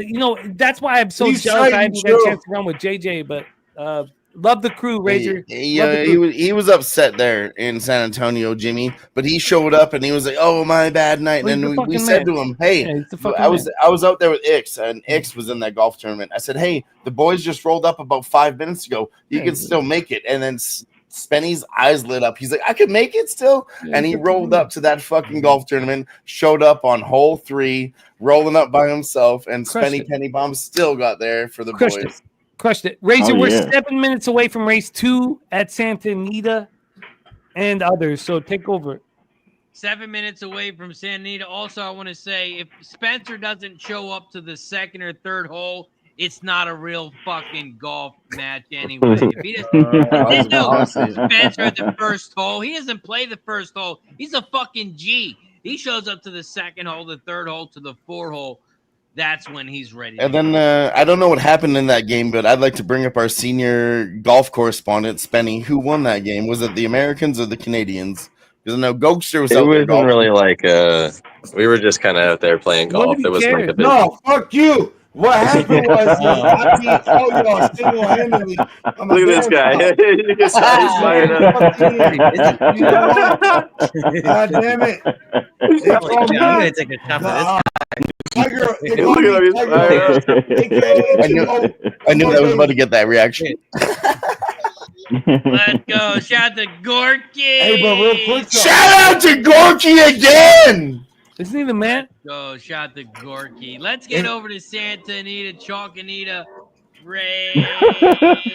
You know, that's why I'm so He's jealous I trying haven't got a to. chance to run with JJ, but love the crew, Razor. He was upset there in San Antonio, Jimmy. But he showed up and he was like, "Oh, my bad night." Well, And he's the then we fucking said man. to him, "Hey, Yeah, he's the fucking I was man. out there with Ix, and Ix was in that golf tournament." I said, "Hey, the boys just rolled up about 5 minutes ago. You can still make it." And then Spenny's eyes lit up. He's like, "I could make it still." And he rolled up to that fucking golf tournament, showed up on hole 3, rolling up by himself, and Spenny Penny Bomb still got there for the boys. Crushed it. Razor, we're 7 minutes away from race 2 at Santa Anita and others, so take over. 7 minutes away from Santa Anita. Also, I want to say, if Spencer doesn't show up to the second or third hole, it's not a real fucking golf match anyway. If he doesn't know Spencer at the first hole, he doesn't play the first hole. He's a fucking G. He shows up to the second hole, the third hole, to the fourth hole. That's when he's ready. And then I don't know what happened in that game, but I'd like to bring up our senior golf correspondent, Spenny. Who won that game? Was it the Americans or the Canadians? Because I know Gulfstream was It out there wasn't golfing. really like we were just kind of out there playing golf. It wasn't like a big. No, fuck you. What happened was I beat all y'all single-handedly. Look at this guy. He's fired up. God damn it. I'm gonna take a shot for I knew that was about to get that reaction. Let's go. Shout out to Gorky. Hey, but real quick, shout out to Gorky again. Isn't he the man? Go. Shout out to Gorky. Let's get over to Santa Anita, Chalk Anita, Ray.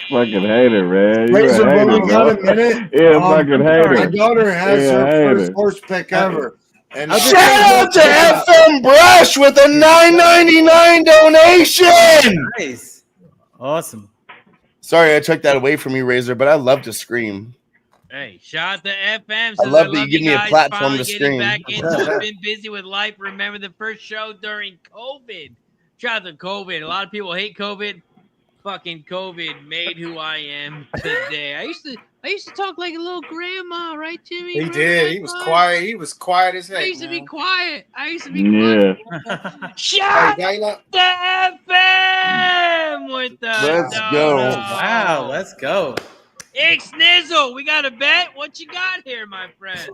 Fucking hater, man. You Razor, a hater, we got a bro. minute. Yeah, fucking hater. My daughter has Yeah, her hater. first horse pick ever. And Shout out to FM Brush with a $9.99 donation. Nice. Awesome. Sorry, I took that away from you, Razor, but I love to scream. Hey, shout out to FM. I love that you give me a guys platform finally to getting scream. Back into it. Been busy with life. Remember the first show during COVID. Shout out to COVID. A lot of people hate COVID. Fucking COVID made who I am today. I used to talk like a little grandma, right, Jimmy? He Remember did. that He was time? quiet. He was quiet as heck. I used to be man. quiet. Shout out to FM with the Let's go. Wow, let's go. Hey, Snizzle, we got a bet. What you got here, my friend?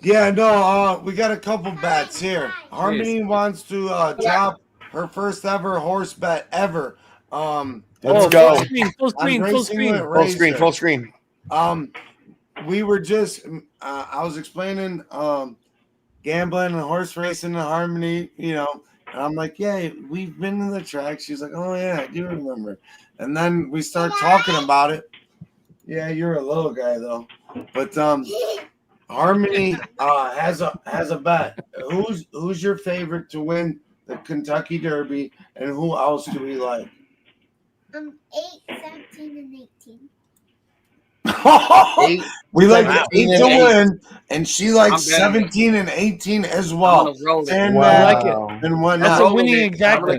yeah, no, we got a couple bets here. Harmony wants to drop her first ever horse bet ever. Let's go. Full screen. We were just I was explaining gambling and horse racing and Harmony, you know, and I'm like, yeah, we've been to the track. She's like, oh yeah, I do remember. And then we start talking about it. Yeah, you're a little guy though. But Harmony has a bet. Who's your favorite to win the Kentucky Derby, and who else do we like? 8, 17, and 18. We like 8 to 8. win, and she likes 17 and 18 as well. And I like it. And whatnot. That's a winning exactly.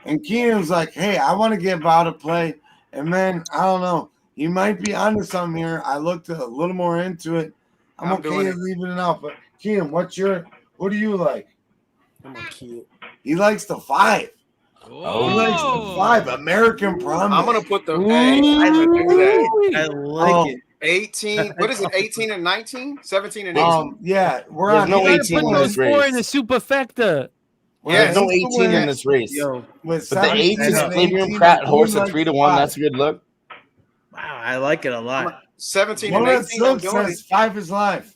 And Kean's like, hey, I want to give out a play. And man, I don't know. You might be onto something here. I looked a little more into it. I'm okay with leaving it out. But Kean, what do you like? I'm a kid. He likes the 5. Oh. He likes the 5. American Promise. I'm gonna put the. I like it. 18. What is it? 18 and 19? 17 and 18. Yeah, we're There's on. no You 18 gotta in put this those 4 race. in the superfecta. There's no 18 in this race. Yo, With But the 8 is 17 and Flavian 18, Pratt he horse at likes 3 to 1. 5. That's a good look. wow, I like it a lot. 17 One and of 18. I'm Silk doing says 5 is life.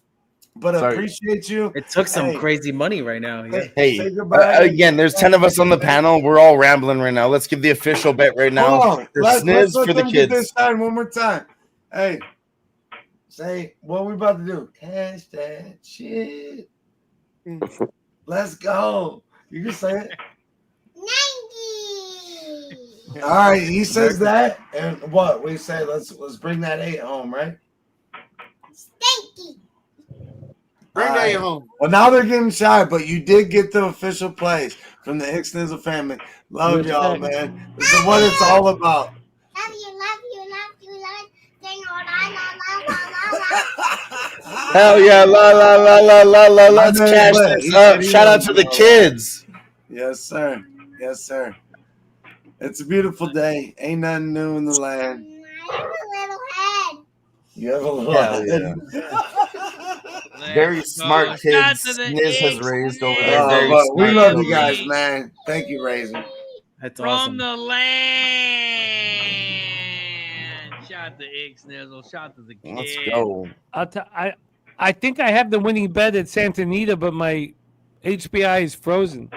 but appreciate you. It took some crazy money right now. Yeah. Hey, say goodbye. again, there's 10 of us on the panel. We're all rambling right now. Let's give the official bet right now. Hold on. There's Let's sniz let for the them get this kids. shine one more time. Hey, say what we about to do. Cash that shit. Let's go. You can say it. 90. All right, he says that, and what we say? Let's bring that 8 home, right? Stanky. Bring that 8 home. Well, now they're getting shy, but you did get the official plays from the Hicksnizzle family. Love y'all, man. This is what it's all about. Love you, love you, love you, love you. La. Hell yeah, la. Let's cash this up. Shout out to the kids. Yes, sir. Yes, sir. It's a beautiful day. Ain't nothing new in the land. I have a little head. You have a little Hell head. Very smart kids Sniz has raised over there. Very Look, we smart love you kids. guys, man. Thank you, Razor. That's From awesome. the land. Shout to Ixnizzle. Shout to the kid. Let's go. I think I have the winning bet at Santa Anita, but my HBI is frozen.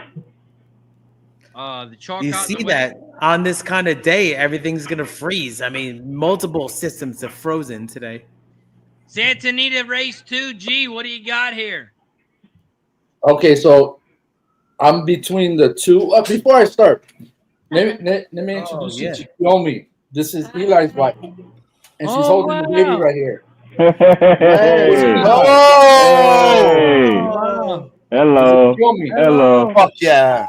The chalk You out see the that on this kind of day, everything's gonna freeze. I mean, multiple systems are frozen today. Santa Anita race 2G. What do you got here? Okay, so I'm between the two. Before I start, let me introduce you to Yomi. This is Eli's wife, and she's holding the baby right here. Hey. Oh! Hello. Hello. Fuck yeah.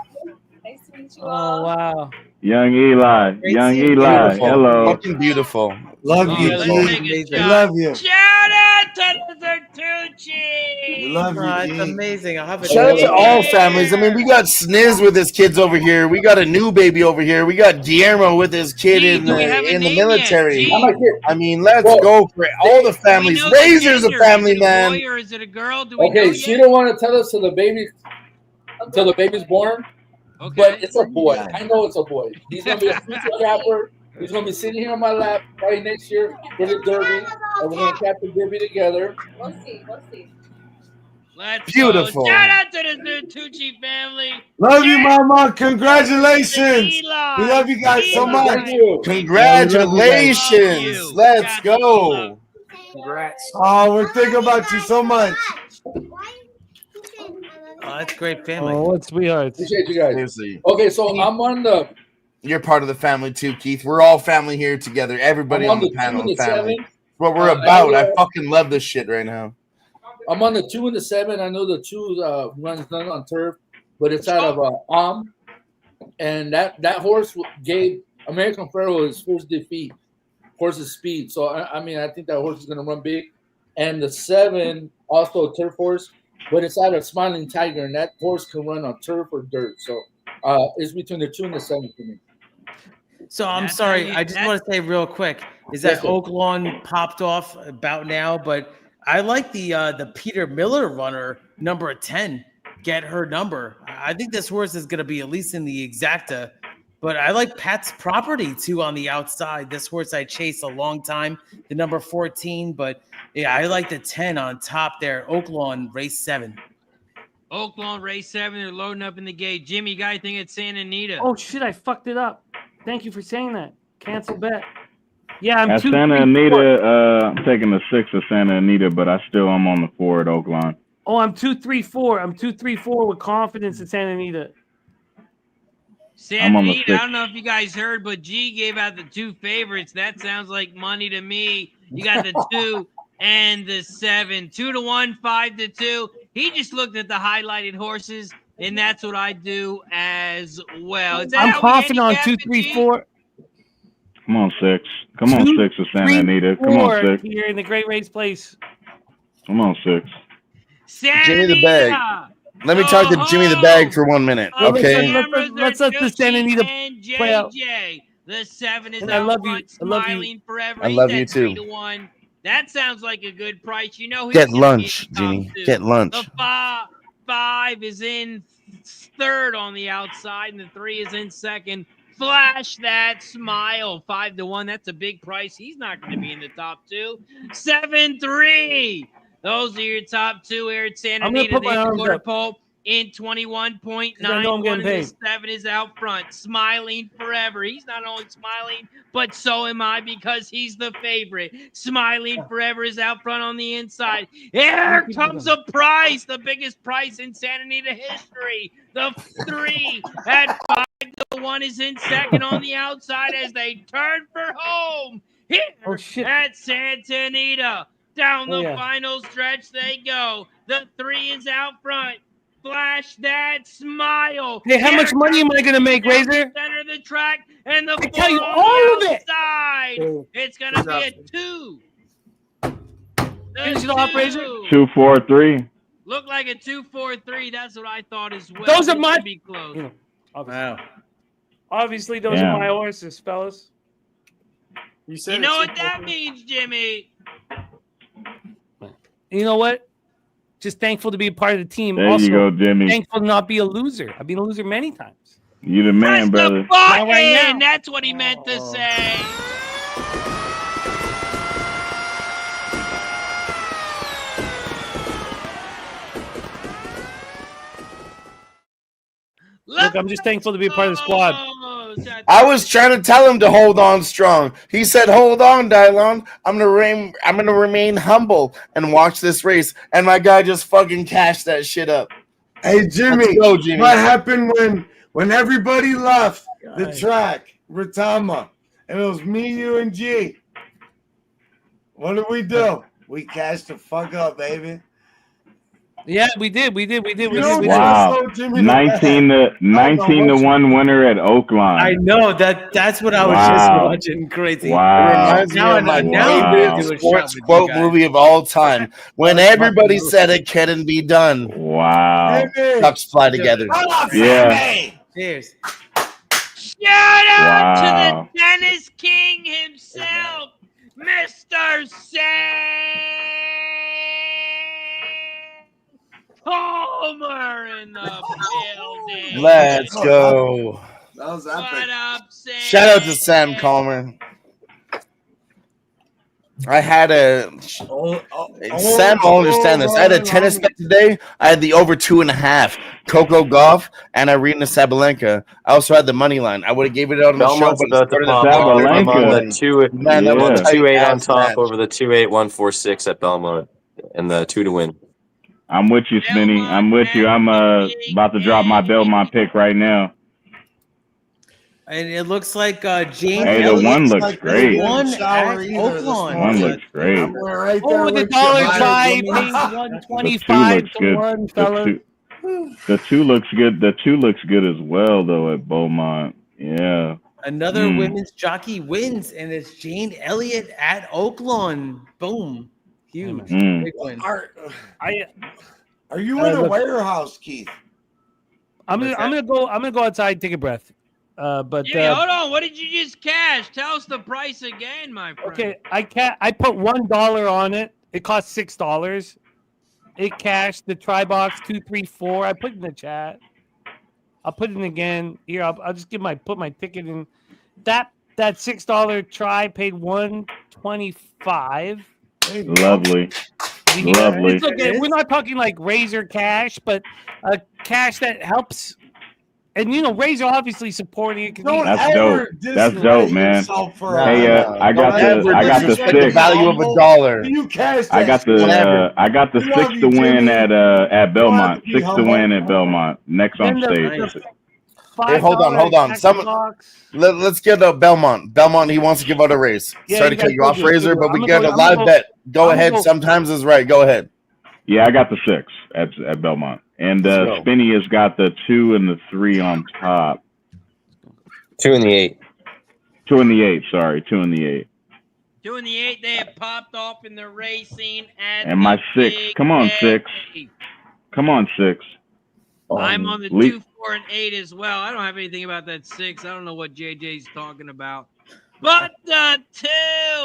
Oh wow. Young Eli. Young Eli. Beautiful. Hello. Fucking beautiful. Love you, let's G. take a We shot. love you. Shout out to the Tucci. We love you, It's G. amazing. I'll have a Shout out to all families. I mean, we got Sniz with his kids over here. We got a new baby over here. We got Guillermo with his kid Gee, in do we have a the name military. yet? Gee. I mean, let's go for it. All the Do we families. know the Razor's a gender? family, Is it a man. boy or is it a girl? Do we know Okay, yet? she don't want to tell us till the baby's born. Okay. But it's a boy. I know it's a boy. He's gonna be a future capper. He's gonna be sitting here on my lap right next year for the Derby, and we're gonna cap the Derby together. We'll see. We'll see. Let's Beautiful. go. Shout out to the Tucci family. Love you, Mama. Congratulations. Eli. We love you guys so much. Thank you. Congratulations. Let's go. Congrats. Oh, we're thinking about you so much. Oh, that's great family. Oh, what sweethearts. Appreciate you guys. Seriously. Okay, so I'm on the You're part of the family too, Keith. We're all family here together. Everybody on the panel is family. That's what we're about. I fucking love this shit right now. I'm on the 2 and the 7. I know the 2 runs done on turf, but it's out of and that horse gave American Pharoah his first defeat. Horse's speed. So I mean, I think that horse is gonna run big. And the 7 also a turf horse, but it's out of Smiling Tiger, and that horse can run on turf or dirt. So it's between the 2 and the 7 for me. So I'm sorry. I just want to say real quick is that Oaklawn popped off about now, but I like the Peter Miller runner number 10. Get her number. I think this horse is going to be at least in the exacta, but I like Pat's Property too on the outside. This horse I chased a long time, the number 14, but yeah, I like the 10 on top there. Oaklawn race 7. Oaklawn race 7. They're loading up in the gate. Jimmy, you got anything at Santa Anita? Oh shit! I fucked it up. Thank you for saying that. Cancel bet. Yeah, I'm At 2, Santa 3, 4. Anita, I'm taking the 6 of Santa Anita, but I'm on the 4 at Oaklawn. Oh, I'm 2, 3, 4. I'm 2, 3, 4 with confidence at Santa Anita. Santa on the Anita, I 6. don't know if you guys heard, but G gave out the 2 favorites. That sounds like money to me. You got the 2 and the 7. 2 to 1, 5 to 2. He just looked at the highlighted horses, and that's what I do as well. Is that I'm how we confident on handicap 2, it, 3, G? 4. Come on, 6. Come on, 6 of Santa 3, Anita. Come 4 on, 6. here in the Great Race Place. Come on, 6. Santa Jimmy the Bag. Anita. Let me talk to Jimmy the Bag for 1 minute, okay? Let's let the Santa Anita and play out. JJ. The 7 is And I love you. outright I love you. smiling forever. I He's love at you 3 too. to 1. That sounds like a good price. You know, he's Get gonna lunch, be in the top Jimmy. 2. Get lunch. The 5 is in 3rd on the outside, and the 3 is in 2nd. Flash that smile. 5 to 1. That's a big price. He's not going to be in the top 2. 7-3. Those are your top two here at Santa I'm gonna Anita. put my The arms quarter up. pole in 21.9. I know I'm getting One of the paid. 7 is out front, smiling forever. He's not only smiling, but so am I because he's the favorite. Smiling forever is out front on the inside. Here comes a prize, the biggest prize in Santa Anita history. The 3 at 5-1 is in second on the outside as they turn for home. Here at Santa Anita. Down the final stretch they go. The 3 is out front. Flash that smile. Hey, how much money am I going to make, down the Razor? center of the track and the I 4 tell you, on all the of it. outside. It's going to be a 2. Finish it off, Razor. 2, 4, 3. Look like a 2, 4, 3. That's what I thought as well. Those are This my- should be close. Wow. Obviously, those are my horses, fellas. You know what that means, Jimmy? You know what? Just thankful to be a part of the team. There also, you go, Jimmy. Thankful to not be a loser. I've been a loser many times. You the man, brother. Not right now. And that's what he meant to say. Look, I'm just thankful to be a part of the squad. I was trying to tell him to hold on strong. He said, "Hold on, Dylon. I'm gonna remain humble and watch this race." And my guy just fucking cashed that shit up. Hey, Jimmy, Let's go, Jimmy. what happened when everybody left the track, Retama, and it was me, you, and G? What did we do? We cashed the fuck up, baby. Yeah, we did. Wow. 19 to 1 winner at Oaklawn. I know that's what I was just watching. Crazy. Wow. It reminds me of my favorite sports quote movie of all time. When everybody said it couldn't be done. Wow. Ducks fly together. Yeah. Cheers. Shout out to Wow. the tennis king himself, Mr. Sam Homer in the building. Let's go. That was What epic. up, Sam? Shout out to Sam Calmer. I had Sam will understand this. I had a tennis bet today. I had the over 2.5. Coco Golf and Irina Sabalenka. I also had the money line. I would have gave it out on the show, Belmont's but about to instead of pop off. I'm Sabalenka. on the 2 Man, that was a tight 2-8 on ass top match. over the 2-8 1-4-6 at Belmont and the 2 to win. I'm with you, Smitty. I'm with you. I'm about to drop my Belmont pick right now. And it looks like Jane. Hey, the Elliott one looks great. Won Shower at either this Oaklawn. One looks great. I'm right there Oh, the with dollar you. try Jimmy. pays The 125 looks to good. 1, fella. The 2 looks good. The 2 looks good as well, though, at Beaumont. Yeah. Another women's jockey wins, and it's Jane Elliott at Oaklawn. Boom. Huge. Big win. Are you in a warehouse, Keith? I'm gonna go outside and take a breath. But Jimmy, hold on. What did you just cash? Tell us the price again, my friend. okay, I put $1 on it. It cost $6. It cashed the try box 234. I put it in the chat. I'll put it in again. Here, I'll just put my ticket in. That $6 try paid $125. Lovely. Lovely. It's okay. We're not talking like Razor cash, but cash that helps. And Razor obviously supporting it. That's dope. That's dope, man. Hey, I got the 6. The value of $1. You cash I got the 6 to win at Belmont. 6 to win at Belmont. Next on stage. Hey, hold on. Let's get Belmont. Belmont, he wants to give out a race. Yeah, Sorry to cut you off, Razor, but we get a I'm live gonna bet. Go ahead. Sometimes is right. Go ahead. Yeah, I got the 6 at Belmont. And Spinny has got the 2 and the 3 on top. 2 and the 8. 2 and the 8, sorry. 2 and the 8. 2 and the 8, they have popped off in the racing. And my 6. Come on, 6. Come on, 6. I'm on the 2, 4, and 8 as well. I don't have anything about that 6. I don't know what JJ's talking about. But the 2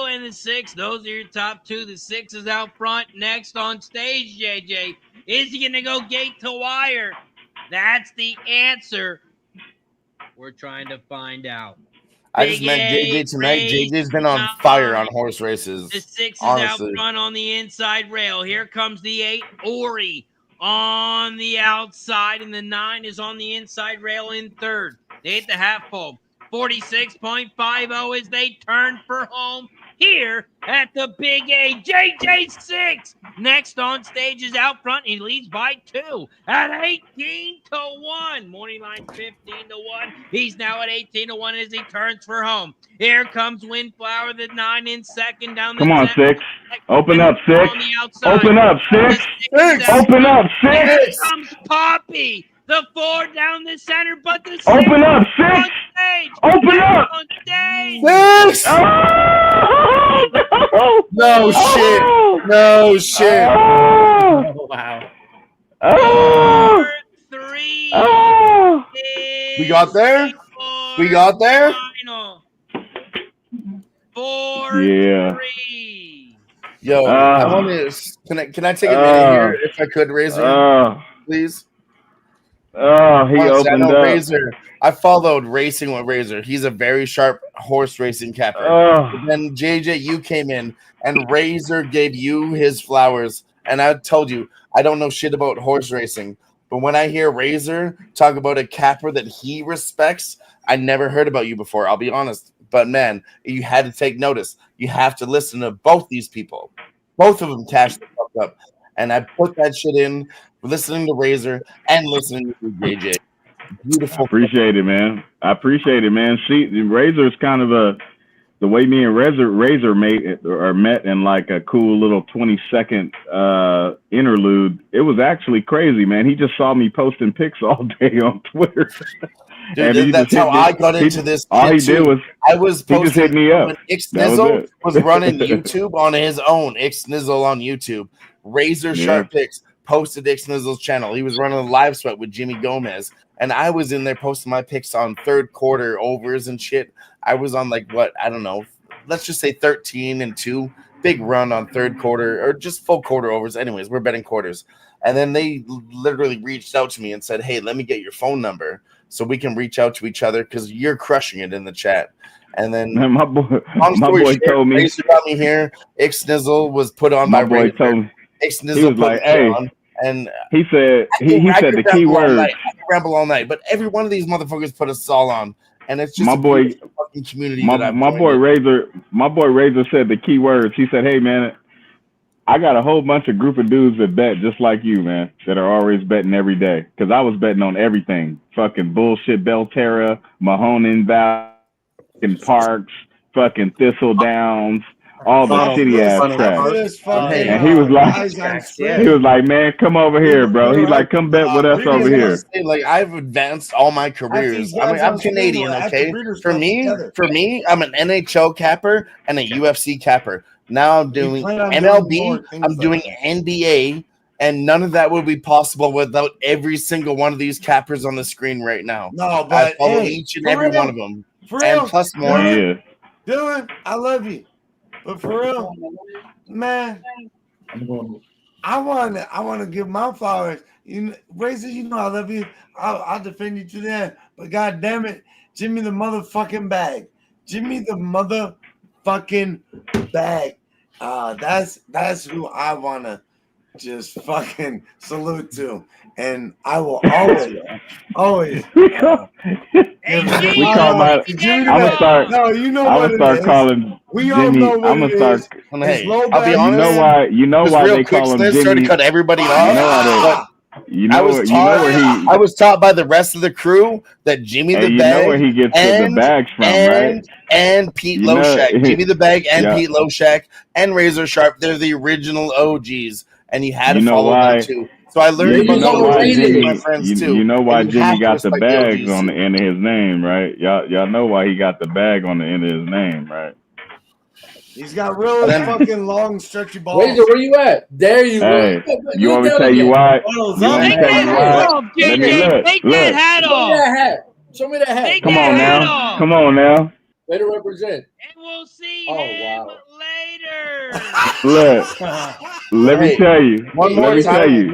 and the 6, those are your top 2. The 6 is out front. Next on stage, JJ. Is he going to go gate to wire? That's the answer we're trying to find out. I just met JJ tonight. JJ's been on fire on horse races. The 6 is honestly. out front on the inside rail. Here comes the 8, Ori, on the outside, and the 9 is on the inside rail in third. They hit the half pole. 46.50 as they turn for home here at the Big A. JJ6 next on stage is out front. He leads by 2 at 18-1. Morning line 15-1. He's now at 18-1 as he turns for home. Here comes Windflower, the 9 in second down the Come on, 6. Open up, 6. Open up, 6. Open up, 6. Here comes Poppy, the 4 down the center, but the 6 Open up, 6. on stage. Open up. On stage. 6. Oh, no shit. No shit. Oh, wow. Oh. 3. Oh. We got there. We got there. Final. 4. Yeah. 3. Yo, I want to. Can I take a minute here, if I could, Razor, please? Oh, he opened up. Razor. I followed Racing with Razor. He's a very sharp horse racing capper. But then JJ, you came in, and Razor gave you his flowers. And I told you, I don't know shit about horse racing. But when I hear Razor talk about a capper that he respects, I never heard about you before. I'll be honest. But man, you had to take notice. You have to listen to both these people. Both of them cashed the fuck up. And I put that shit in, listening to Razor and listening to JJ. Beautiful. I appreciate it, man. I appreciate it, man. Razor's kind of the way me and Razor met in like a cool little 20-second interlude. It was actually crazy, man. He just saw me posting pics all day on Twitter. Dude, that's how I got into this. All he did was I was posting he just hit me up. When Ixnizzle was running YouTube on his own. Ixnizzle on YouTube. RazorSharpPicks posted Ixnizzle's channel. He was running a live sweat with Jimmy Gomez, and I was in there posting my picks on third quarter overs and shit. I was on like what, I don't know, let's just say 13-2, big run on third quarter or just full quarter overs. Anyways, we're betting quarters, and then they literally reached out to me and said, "Hey, let me get your phone number so we can reach out to each other because you're crushing it in the chat." And then my boy told me, Razor got me here. Ixnizzle was put on my boy told me. Ixnizzle He was like, "Hey," and he said the key word. I can ramble all night, but every one of these motherfuckers put a Saul on, and it's just my boy fucking community. My boy Razor said the key words. He said, "Hey man, I got a whole bunch of group of dudes that bet just like you, man, that are always betting every day. Because I was betting on everything, fucking bullshit, Belterra, Mahoning Valley, fucking Parx, fucking Thistledowns." All the shitty ass tracks. And he was like, "Man, come over here, bro." He's like, "Come bet with us over here." Like, I've advanced all my careers. I mean, I'm Canadian, okay? For me, I'm an NHL capper and a UFC capper. Now I'm doing MLB, I'm doing NBA, and none of that would be possible without every single one of these cappers on the screen right now. No, but I follow each and every one of them, for and real, plus more. Dylan, I love you. But for real, man, I want to give my flowers. Razor, you know I love you. I'll defend you to that. But God damn it, give me the motherfucking bag. Give me the motherfucking bag. That's who I want to just fucking salute to. And I will always. We call my. I'm gonna start. No, you know I'm what gonna start it is. calling We all Jimmy. know what I'm gonna start. Hey, I'll be honest. You know why they call him Jimmy? Sorry to cut everybody off. I was taught by the rest of the crew that Jimmy the Bag. You know where he gets the bags from, right? And Pete Loshak, Jimmy the Bag, and Pete Loshak, and Razor Sharp. They're the original OGs, and you had to follow them too. So I learned my friends too. You know why Jimmy got the bags on the end of his name, right? Y'all know why he got the bag on the end of his name, right? He's got real fucking long, stretchy balls. Razor, where you at? There you go. You want me to tell you why? Take that hat off, JJ. Take that hat off. Show me that hat. Come on now. Come on now. Way to represent. And we'll see him later. Look. Let me tell you. One more time,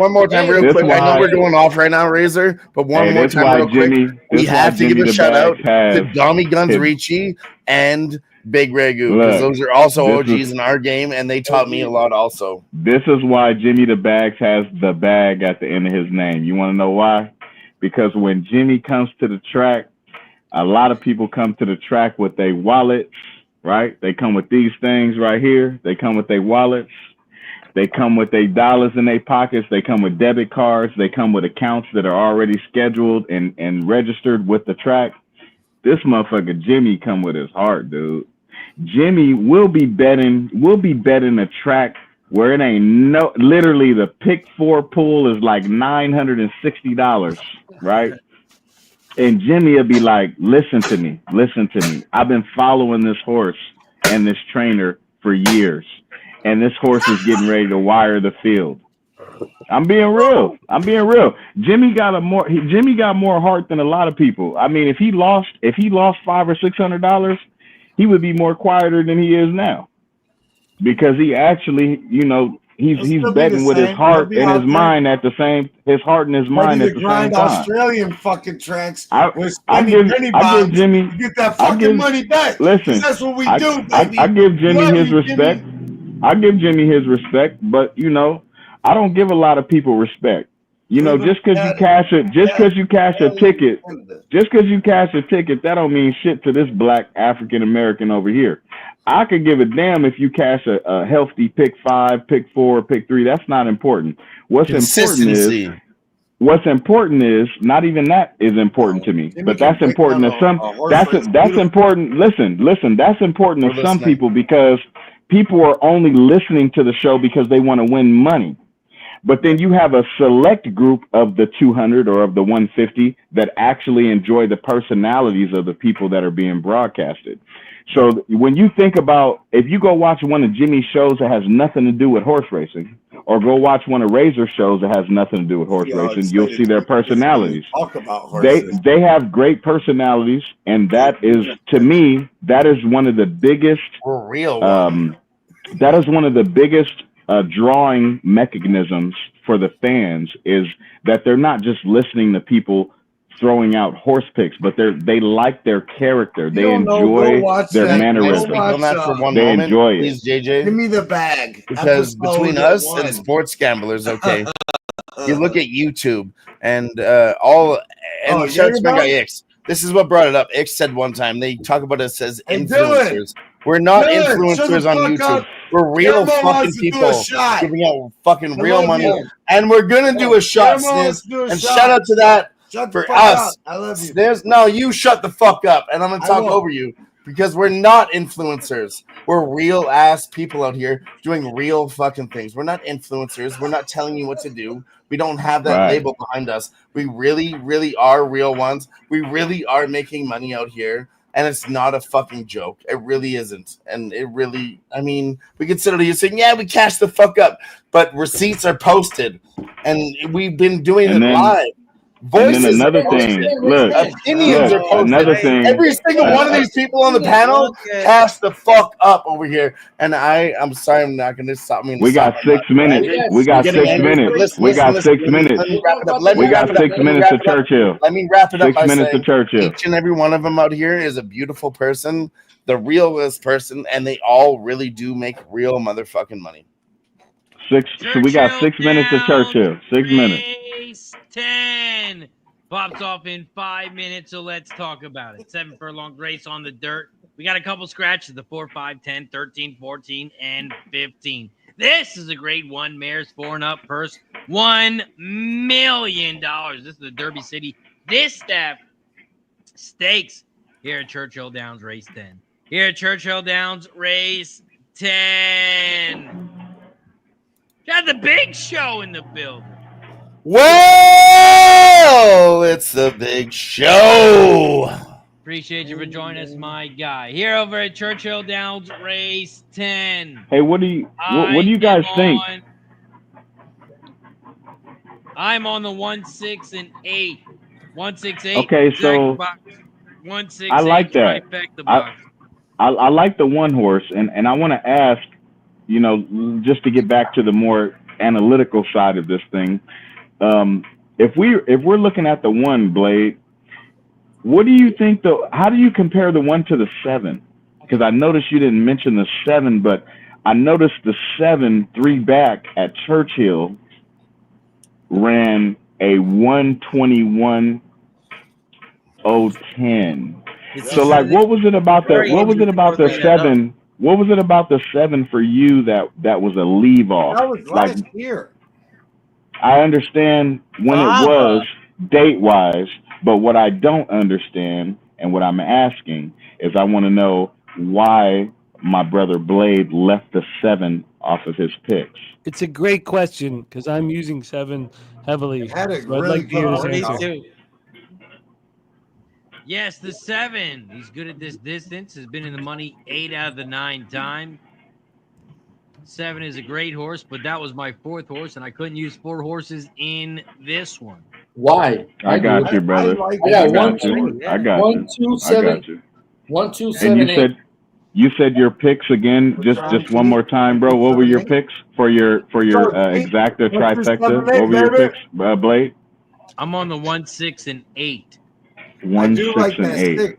real quick. I know we're going off right now, Razor, but one more time, real quick. We have to give a shout out to Dommy Guns Ricci and Big Ragu, because those are also OGs in our game, and they taught me a lot also. This is why Jimmy the Bags has the bag at the end of his name. You want to know why? Because when Jimmy comes to the track, a lot of people come to the track with their wallets, right? They come with these things right here. They come with their wallets. They come with their dollars in their pockets. They come with debit cards. They come with accounts that are already scheduled and registered with the track. This motherfucker Jimmy come with his heart, dude. Jimmy will be betting a track where it ain't literally the pick 4 pool is like $960, right? And Jimmy will be like, listen to me. I've been following this horse and this trainer for years. And this horse is getting ready to wire the field. I'm being real. Jimmy got more heart than a lot of people. I mean, if he lost $500 or $600, he would be more quieter than he is now, because he actually, he's betting with his heart and his mind at the same. His heart and his mind at the same time. Australian fucking tracks with I give Jimmy, get that fucking money back. Listen, that's what we do, baby. I give Jimmy his respect. I give Jimmy his respect, but I don't give a lot of people respect. Just because you cash a ticket, that don't mean shit to this black African American over here. I could give a damn if you cash a healthy pick 5, pick 4, pick 3. That's not important. What's important is not even that is important to me, but that's important to some. That's important. Listen. That's important to some people, because people are only listening to the show because they want to win money. But then you have a select group of the 200 or of the 150 that actually enjoy the personalities of the people that are being broadcasted. So when you think about, if you go watch one of Jimmy's shows that has nothing to do with horse racing, or go watch one of Razor's shows that has nothing to do with horse racing, you'll see their personalities. They have great personalities, and that is, to me, that is one of the biggest that is one of the biggest drawing mechanisms for the fans, is that they're not just listening to people throwing out horse picks, but they like their character. They enjoy their mannerisms. They enjoy it. Please, JJ, give me the bag. Because between us and sports gamblers, okay, you look at YouTube and shout out to my guy Ix. This is what brought it up. Ix said one time, they talk about us as influencers. We're not influencers on YouTube. We're real fucking people giving out fucking real money. And we're going to do a shot, Sniz. And shout out to that for us. I love you. You shut the fuck up. And I'm going to talk over you, because we're not influencers. We're real ass people out here doing real fucking things. We're not influencers. We're not telling you what to do. We don't have that label behind us. We really, really are real ones. We really are making money out here. And it's not a fucking joke. It really isn't. And it really, we could sit here saying, yeah, we cashed the fuck up. But receipts are posted. And we've been doing it live. Voices, and then another thing, opinions are posted. Another thing, every single one of these people on the panel cast the fuck up over here. And I'm sorry, I'm not going to stop me. We got 6 minutes. We got 6 minutes. We got 6 minutes. We got 6 minutes to Churchill. Let me wrap it up. 6 minutes to Churchill. Each and every one of them out here is a beautiful person, the realest person, and they all really do make real motherfucking money. So we got 6 minutes to Churchill. 6 minutes. 10 pops off in 5 minutes, so let's talk about it. 7 furlong race on the dirt. We got a couple scratches, the 4, 5, 10, 13, 14, and 15. This is a grade 1 mare's 4 and up purse, $1 million. This is the Derby City Distaff Stakes here at Churchill Downs Race 10. Here at Churchill Downs Race 10. Got the big show in the building. Well, it's the big show. Appreciate you for joining us, my guy. Here over at Churchill Downs Race 10. Hey, what do you guys think? I'm on the 1, 6, and 8. 1, 6, 8. Okay, so 1, 6, I like 8, that. I like the one horse, and I want to ask, you know, just to get back to the more analytical side of this thing, if we're looking at the 1, Blade, what do you think how do you compare the 1 to the 7? Because I noticed you didn't mention the 7, but I noticed the 7 3 back at Churchill ran a 121.010. So like, what was it about the 7? What was it about the 7 for you that was a leave off? That was like, last year. I understand when it was date wise, but what I don't understand and what I'm asking is I want to know why my brother Blade left the 7 off of his picks. It's a great question because I'm using 7 heavily. Had a So I'd really like to hear good his answer. answer. Yes, the 7. He's good at this distance. Has been in the money 8 out of the 9 times. 7 is a great horse, but that was my 4th horse, and I couldn't use 4 horses in this one. Why? I got you, brother. I got 1, 2, I got 1, you. 2, I 7. got you. 1, 2, And 7, 8. you said your picks again, just one more time, bro. What were your picks for your exacta trifecta? What were your picks, Blade? I'm on the 1, 6, and 8. 1, 6, and 8.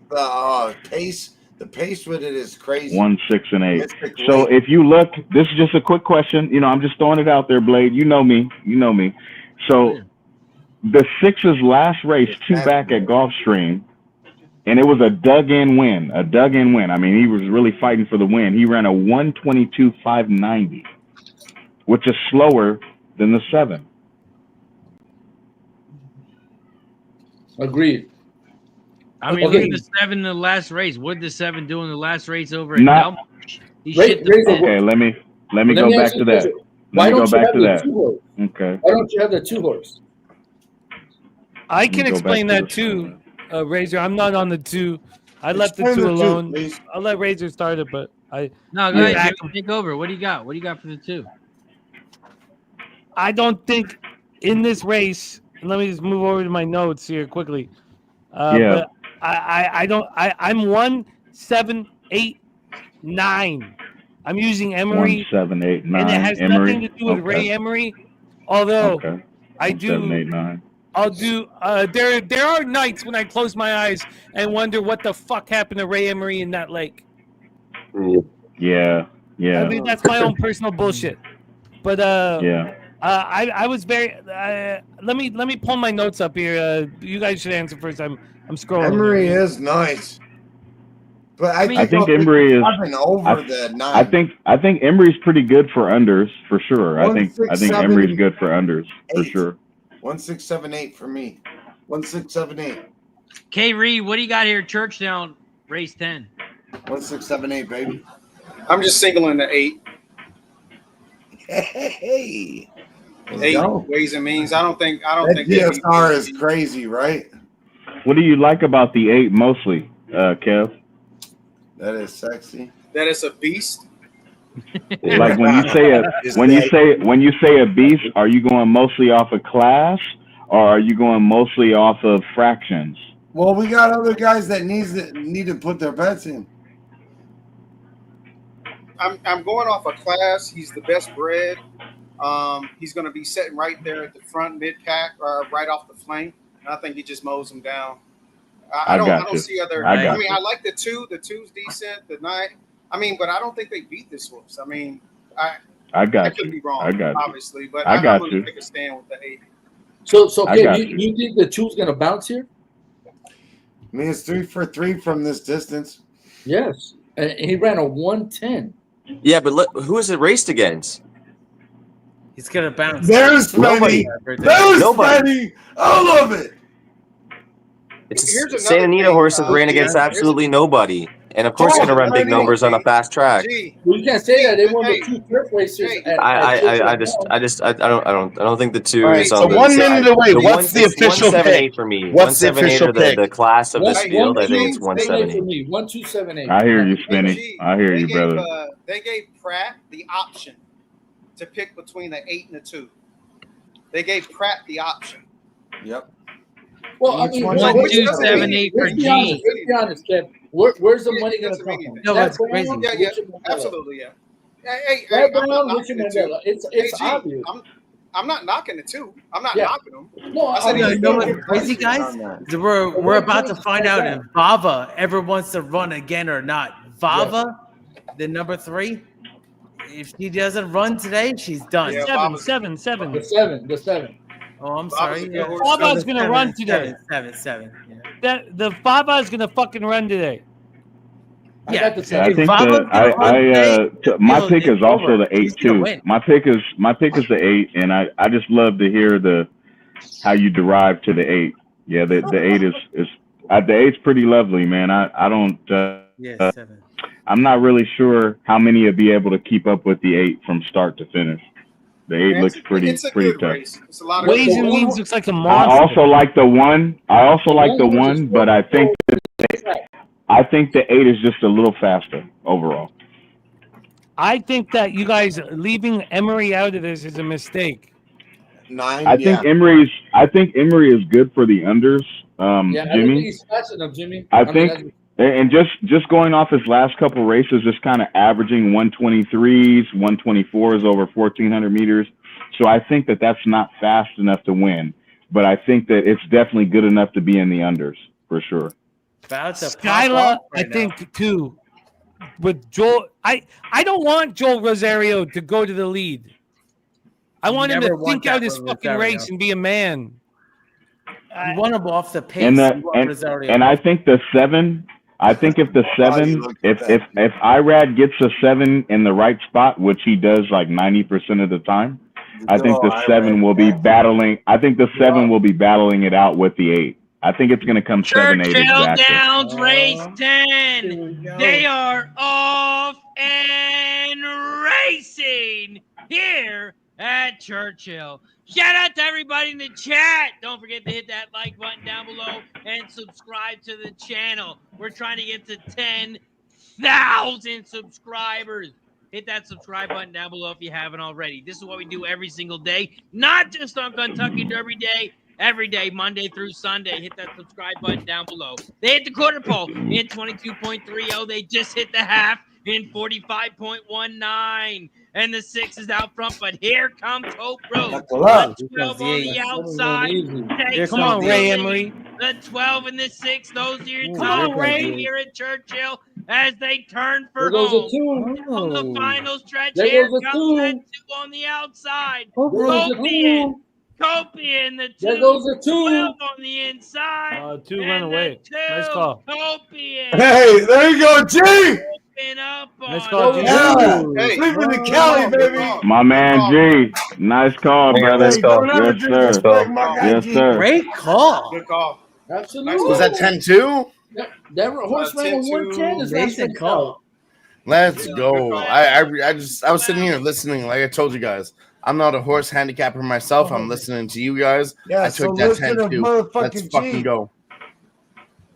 6. The pace with it is crazy. 1, 6, and 8. So if you look, this is just a quick question. You know, I'm just throwing it out there, Blade. You know me. So the 6's last race, 2 back at Gulfstream, and it was a dug-in win. I mean, he was really fighting for the win. He ran a 122.590, which is slower than the 7. Agreed. I mean, Okay. look at the 7 in the last race. What did the 7 do in the last race over at Not- Belmont? He shit the bed. Okay, let me go back to that. Why Let me don't go you back have to the that. 2 horse? Okay. Why don't you have the 2 horse? I can go explain back to that too, Razor. I'm not on the 2. I left the Explain 2 the 2, alone. please. I'll let Razor start it, but I. No, go Yeah. ahead. Jimmy, take over. What do you got? What do you got for the 2? I don't think in this race. Let me just move over to my notes here quickly. Yeah. But I don't. I'm 1, 7, 8, 9. I'm using 1, Emery, 7, 8, 9. and it has Emery. nothing to do with Okay. Ray Emery. Although Okay. I 1, 7, do. 8, 9. I'll do. There are nights when I close my eyes and wonder what the fuck happened to Ray Emery in that lake. Yeah. I mean, that's my own personal bullshit. But Yeah. I was very. Let me pull my notes up here. You guys should answer first. I'm scrolling. Emery is nice. But I I think I'll pick Emery is. 7 over the 9. I think Emery's pretty good for unders for sure. I 1, think 6, Emery's 7, good for unders for 8. sure. 1, 6, 7, 8 for me. 1, 6, 7, 8. K. Reed, what do you got here? Churchtown, race 10. 1, 6, 7, 8, baby. I'm just singling the 8. Hey. 8 ways and means. I don't think. That DSR is crazy, right? What do you like about the 8 mostly, Kev? That is sexy. That it's a beast. Like when you say a beast, are you going mostly off of class, or are you going mostly off of fractions? Well, we got other guys that need to put their bets in. I'm going off a class. He's the best bred. He's going to be sitting right there at the front mid pack or right off the flank. I think he just mows him down. I don't see other. I mean, I like the 2. The 2's decent. The 9. I mean, but I don't think they beat this horse. I mean, I could be wrong. I got you. Obviously, but I got I'm you. going to take a stand with the 8. So Kid, you think the 2's gonna bounce here? I mean, it's 3 for 3 from this distance. Yes, and he ran a 110. Yeah, but who is it raced against? He's gonna bounce. There's Nobody. There's Nobody. I love it. It's Santa Anita horses ran against absolutely nobody, and of course, going to run big numbers on a fast track. Well, you can't say that. They won the 2 turf racers. I don't think the 2 Right, is so on the 1 minute away. the What's the official 178 pick? for me? What's the 178 official or pick? the class of this field. I think it's 170. For me, 1, 2, 7, 8. I hear you, Spinny. I hear you, brother. They gave Pratt the option to pick between the 8 and the 2. They gave Pratt the option. Yep. Well, I mean, 1, 2, 7, 8 for let's be G. honest. Let's be honest, Kev. Where's the money going to come from? No, that's crazy. Yeah, absolutely, yeah. Hey, Right I'm not down knocking Richard the two. Mandela. It's G, obvious. I'm not knocking the two. I'm not Yeah. knocking them. No, I said You he's know good. what's crazy, guys? We're about to find out if Vava ever wants to run again or not. Vava, the number 3, if she doesn't run today, she's done. Yeah, Seven. The seven. Oh, I'm Baba's sorry. a good Yeah. horse. Baba's gonna run today. Seven. Yeah. That the Baba is gonna fucking run today. I got the I seven. think my pick is also the 8 too. My pick is the 8, and I just love to hear how you derive to the 8. Yeah, the 8 is the 8's pretty lovely, man. I don't. 7. I'm not really sure how many will be able to keep up with the 8 from start to finish. The 8 looks pretty It's a pretty good tough. race. It's a lot of Ways and Means looks like a I monster. also like the 1. But I think the 8 is just a little faster overall. I think that you guys leaving Emery out of this is a mistake. 9. I think Emery is good for the unders. Yeah, I don't think Jimmy. he's faster than Jimmy. I mean, think, and just going off his last couple races, just kind of averaging 123s, 124s over 1,400 meters. So I think that that's not fast enough to win, but I think that it's definitely good enough to be in the unders for sure. Skyla, I think too. With Joel, I don't want Joel Rosario to go to the lead. I want him to think out his fucking race and be a man. You want him off the pace. And I think the 7. I think if the 7, if Irad gets a 7 in the right spot, which he does like 90% of the time, I think the 7 will be battling. I think the 7 will be battling it out with the 8. I think it's going to come 7-8 Churchill exactly. Downs race 10. They are off and racing here at Churchill. Shout out to everybody in the chat. Don't forget to hit that like button down below and subscribe to the channel. We're trying to get to 10,000 subscribers. Hit that subscribe button down below if you haven't already. This is what we do every single day, not just on Kentucky Derby Day. Every day, Monday through Sunday. Hit that subscribe button down below. They hit the quarter pole in 22.30. They just hit the half in 45.19. And the 6 is out front, but here comes Hope Road. The 12 on the outside. Come on, Ray Emery. The 12 and the 6. Those are your top three here at Churchill as they turn for home. On the final stretch, here comes that 2 on the outside. Copian, the 2. There goes the 2. 12 on the inside. 2 run away. Nice call. Copian. Hey, there you go, G. Nice call, G. Sleeping in Cali, baby. My man G, nice call, brother. Nice call. Yes, sir. Yes, sir. Great call. Good call. Absolutely. Was that 10-2? That horse ran a 110. Is Amazing call. Let's go. I was sitting here listening, like I told you guys. I'm not a horse handicapper myself. I'm listening to you guys. Yeah, I took that 10-2. Let's fucking go.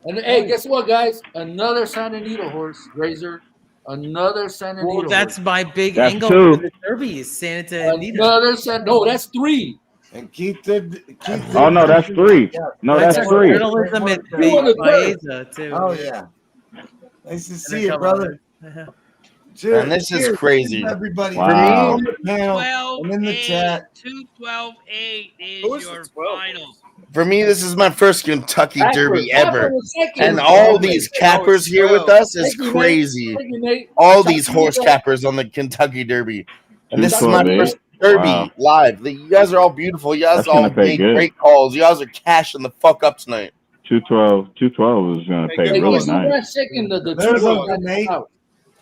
And hey, guess what, guys? Another Santa Anita horse, Razor. Another Santa Anita. Well, that's horse. my big That's angle 2. for the Derby is Santa Anita. Another Santa. No, that's 3. And keep the. Oh no, that's 3. No, that's 3. Journalism and Baeza, too. Oh yeah. Nice to see you, brother. Cheers. And this is crazy. Everybody, Wow. for me on the panel 12, and in the 8, chat. 2-12-8 is your final. For me, this is my first Kentucky Derby ever. Second. And all these cappers here with us is crazy. All these horse cappers on the Kentucky Derby. And this is my first Derby live. You guys are all beautiful. You guys That's all gonna pay made good. great calls. You guys are cashing the fuck up tonight. 212 is going to pay really nice. Second, the There's 12. a Nate.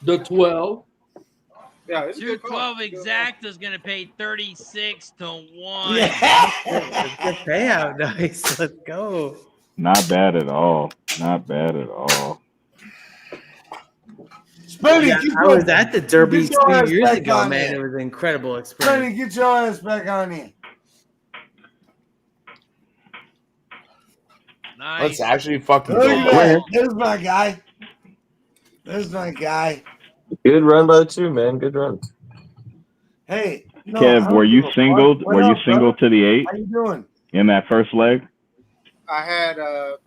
The 12. Yeah, it's a good call. 212 exact is going to pay 36 to 1. Yeah. Good payout, nice. Let's go. Not bad at all. Not bad at all. Spinny, Yeah, get I was at the Derby get your 2 ass years back ago, on man. there. It was an incredible experience. Spinny, get your ass back on here. Nice. Let's actually fucking Look go. at that. There's my guy. There's my guy. Good run by the 2, man. Good run. Hey, no, Kev, were you singled? Were you singled to the 8 How you doing? in that first leg? I had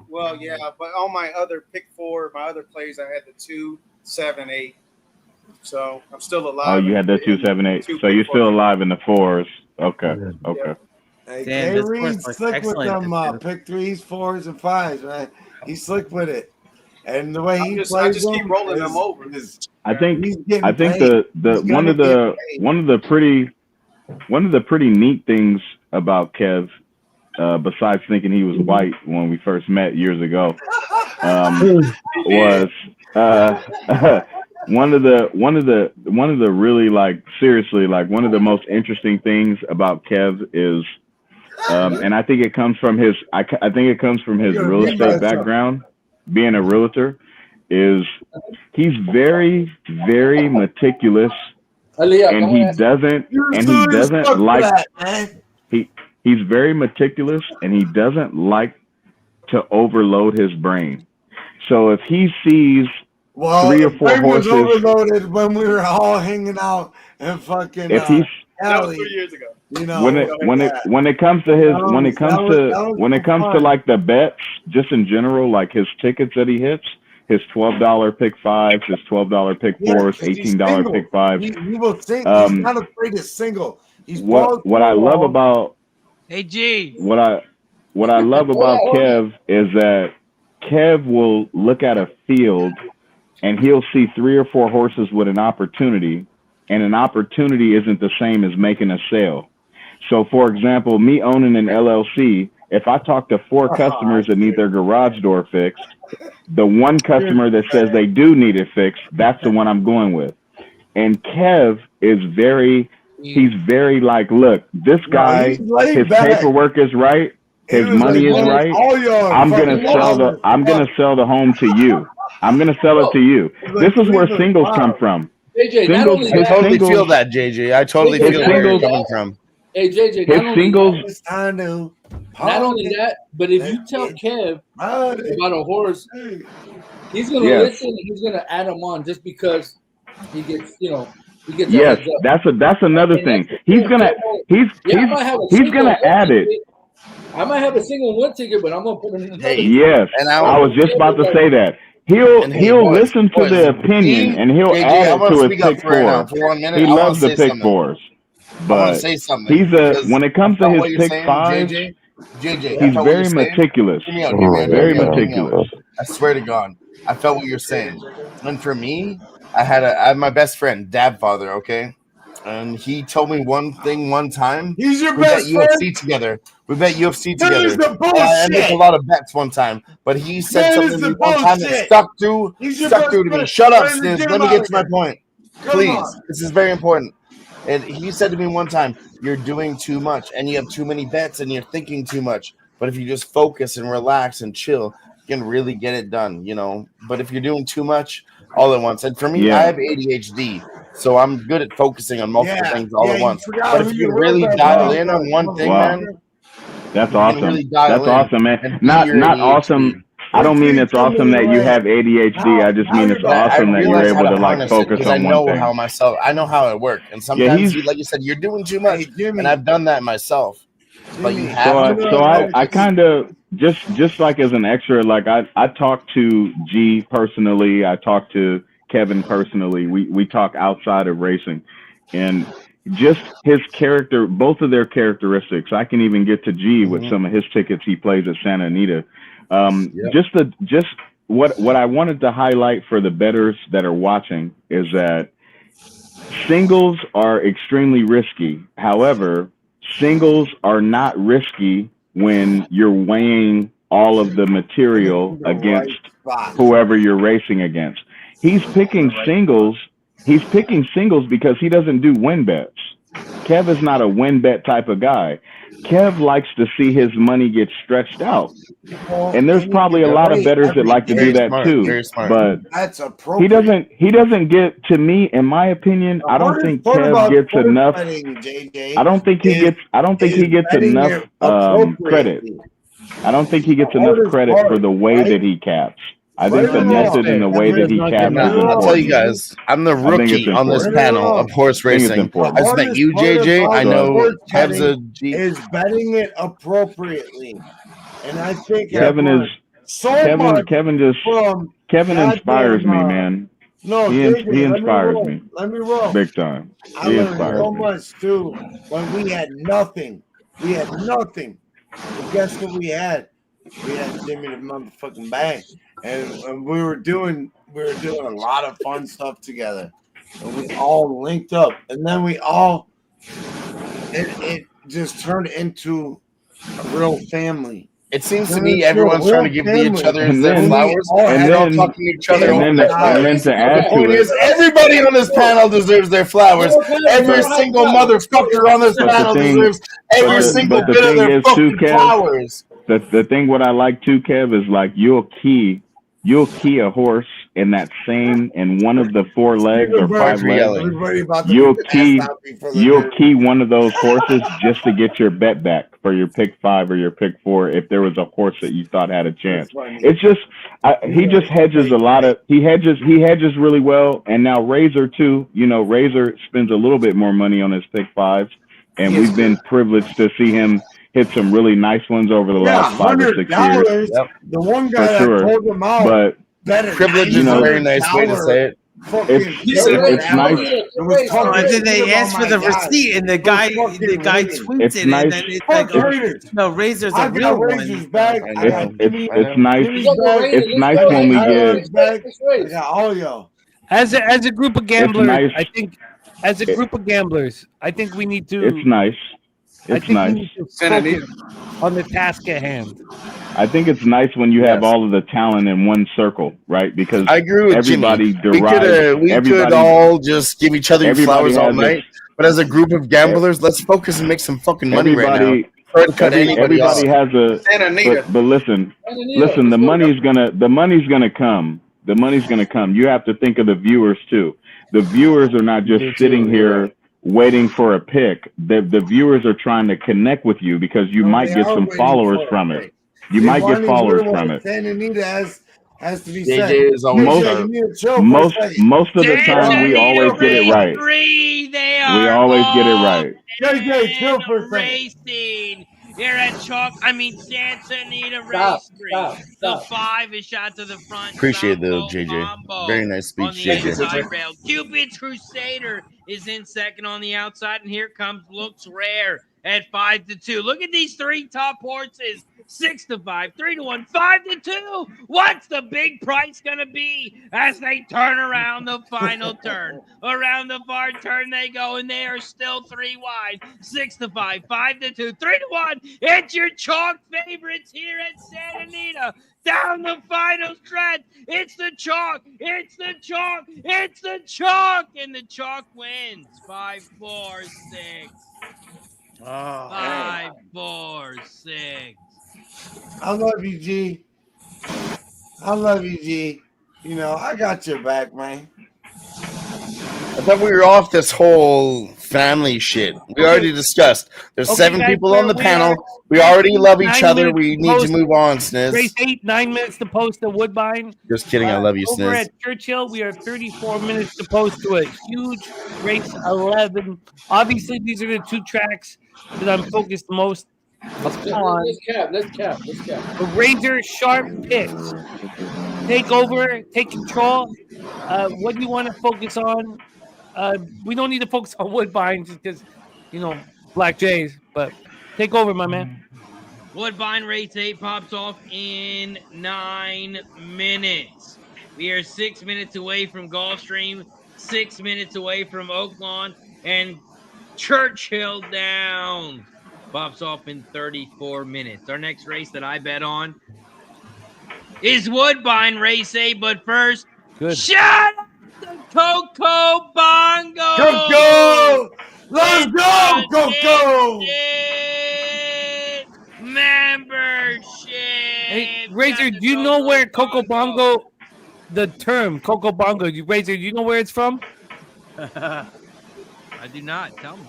well, yeah, but on my other pick 4, my other plays, I had the 2, 7, 8. So I'm still alive. Oh, you had that 278. So you're still alive in the 4s. Okay. Okay. Hey, Damn, Jay this Reed's course looks slick with excellent. them pick 3s, 4s, and 5s, man. He's slick with it, and the way he I plays just keep rolling them over. I think he's getting I think paid. the He's one gonna of the get paid. one of the pretty neat things about Kev, besides thinking he was white when we first met years ago, was one of the really, like, seriously, like, one of the most interesting things about Kev is, and I think it comes from his real estate background, being a realtor, is he's very, very meticulous, and he doesn't like he's very meticulous, and he doesn't like to overload his brain. So if he sees 3 or 4 brain was horses, overloaded when we were all hanging out and fucking. if he's That was 2 years ago. You know, when it comes to like the bets, just in general, like his tickets that he hits, his $12 pick 5s, his $12 pick 4s, $18 pick 5s. He will sing. He's not afraid to single. He's what I love about G. What I love about Kev is that Kev will look at a field and he'll see 3 or 4 horses with an opportunity, and an opportunity isn't the same as making a sale. So, for example, me owning an LLC, if I talk to 4 customers that need their garage door fixed, the one customer that says they do need it fixed, that's the one I'm going with. And Kev is he's very like, look, this guy, his paperwork is right, his money is right. I'm gonna sell the home to you. I'm gonna sell it to you. This is where singles come from. JJ, I totally feel that, JJ. I totally feel where you're coming from. Hey, JJ, not only that, but if you tell Kev about a horse, he's going to listen and he's going to add him on just because he gets, Yes, that's another thing. He's gonna add it. I might have a single 1 ticket, but I'm gonna put him in the Yes, and I was just about to say that. He'll listen to the opinion and he'll add it to his pick 4. He loves the pick 4s, but when it comes to his pick 5s, he's very meticulous. Very meticulous. I swear to God, I felt what you're saying. And for me, I had my best friend, dad father, okay? And he told me one thing one time. He's your best friend? UFC together. We bet UFC together. That is the bullshit. I make a lot of bets one time, but he said something to me one time that stuck through to me. Shut up, Stiz. Let me get to my point. Please. This is very important. And he said to me one time, you're doing too much and you have too many bets and you're thinking too much. But if you just focus and relax and chill, you can really get it done, But if you're doing too much all at once, and for me, I have ADHD, so I'm good at focusing on multiple things all at once. But if you really dial in on one thing, man, that's awesome. That's awesome, man. Not awesome. I don't mean it's awesome that you have ADHD. I just mean it's awesome that you're able to like focus on one thing. I know how it works, and sometimes, like you said, you're doing too much, and I've done that myself. But you have so I kind of just like as an extra, like I talk to G personally, I talk to Kevin personally. We talk outside of racing, and just his character, both of their characteristics. I can even get to G with some of his tickets he plays at Santa Anita. Just what I wanted to highlight for the bettors that are watching is that singles are extremely risky. However, singles are not risky when you're weighing all of the material against whoever you're racing against. He's picking singles because he doesn't do win bets. Kev is not a win bet type of guy. Kev likes to see his money get stretched out. And there's probably a lot of bettors that like to do that too. But he doesn't get, to me, in my opinion, I don't think Kev gets enough. I don't think he gets enough credit. I don't think he gets enough credit for the way that he caps. I think the method and the way that he caps. I'll tell you guys, I'm the rookie on this panel of horse racing. I just met you, JJ. I know Kev's a G. Is betting it appropriately, and I think Kevin inspires me, man. No, he JJ, inspires me. Let me roll. Big time. I He learned inspires so me. much too when we had nothing. We had nothing. But guess what we had? We had Jimmy the motherfucking Bang, and we were doing a lot of fun stuff together, and we all linked up, and then we all it just turned into a real family. It seems to me everyone's trying to give each other their flowers, and they're all then talking to each other. and then to add The point to is, it, everybody on this panel deserves their flowers. Every single motherfucker on this panel deserves every single bit of their fucking flowers. The thing what I like too, Kev, is like you'll key a horse in that same in one of the 4 legs or 5 legs. You'll key one of those horses just to get your bet back for your pick 5 or your pick 4 if there was a horse that you thought had a chance. It's just he just hedges a lot of he hedges really well, and now Razor too. You know, Razor spends a little bit more money on his pick 5s, and we've been privileged to see him hit some really nice ones over the last 5 or 6 years. The one guy that told him out. But privilege is a very nice way to say it. It's nice. And then they ask for the receipt, and the guy tweets it, nice. and then it's like, no, Razor's a real one. It's nice. It's nice when we get all y'all. As a group of gamblers, nice. I think as a group of gamblers, I think we need to. It's nice. It's nice. We need to focus on the task at hand. I think it's nice when you have all of the talent in one circle, right? Because I agree with everybody Jimmy. derives. We could all just give each other flowers all night, but as a group of gamblers, let's focus and make some fucking money right now. Everybody has a. But listen, the money's gonna come. The money's gonna come. You have to think of the viewers too. The viewers are not just sitting here waiting for a pick. The viewers are trying to connect with you because you might get some followers from it. You might get followers from it. Anita has to be JJ said. is always Most of the time we always get it right. We always get it right. JJ, chill for a second. Racing. Here at Santa Anita Racetrack. The 5 is shot to the front. Appreciate it, though, JJ. Very nice speech, on the JJ. inside rail. Cupid's Crusader is in second on the outside, and here comes Looks Rare at 5-2. Look at these 3 top horses. 6-5, 3-1, 5-2. What's the big price gonna be as they turn around the final turn? Around the far turn they go, and they are still 3 wide. 6-5, 5-2, 3-1. It's your chalk favorites here at Santa Anita. Down the final stretch, it's the chalk, it's the chalk, it's the chalk, and the chalk wins 5-4-6. 5-4-6. I love you, G. I love you, G. You know, I got your back, man. I thought we were off this whole family shit. We already discussed. There's 7 guys, people on the we panel. are- We already love each 9 other. minutes We to need to post. move on, Sniz. Race 8, 9 minutes to post to Woodbine. Just kidding. I love you, Over Sniz. at Churchill, we are 34 minutes to post to a huge race 11. Obviously, these are the 2 tracks that I'm focused most on. Let's cap. The Razor Sharp Picks. Take over, take control. What do you want to focus on? We don't need to focus on Woodbine just because, Black Jays, but take over, my man. Woodbine race 8 pops off in 9 minutes. We are 6 minutes away from Gulfstream, 6 minutes away from Oaklawn, and Churchill Downs pops off in 34 minutes. Our next race that I bet on is Woodbine race 8, but first, shout out to Coco Bongo! Coco! Let's go, Coco! Membership! Hey, Razor, do you know where Coco Bongo, the term Coco Bongo, Razor, do you know where it's from? I do not. Tell me.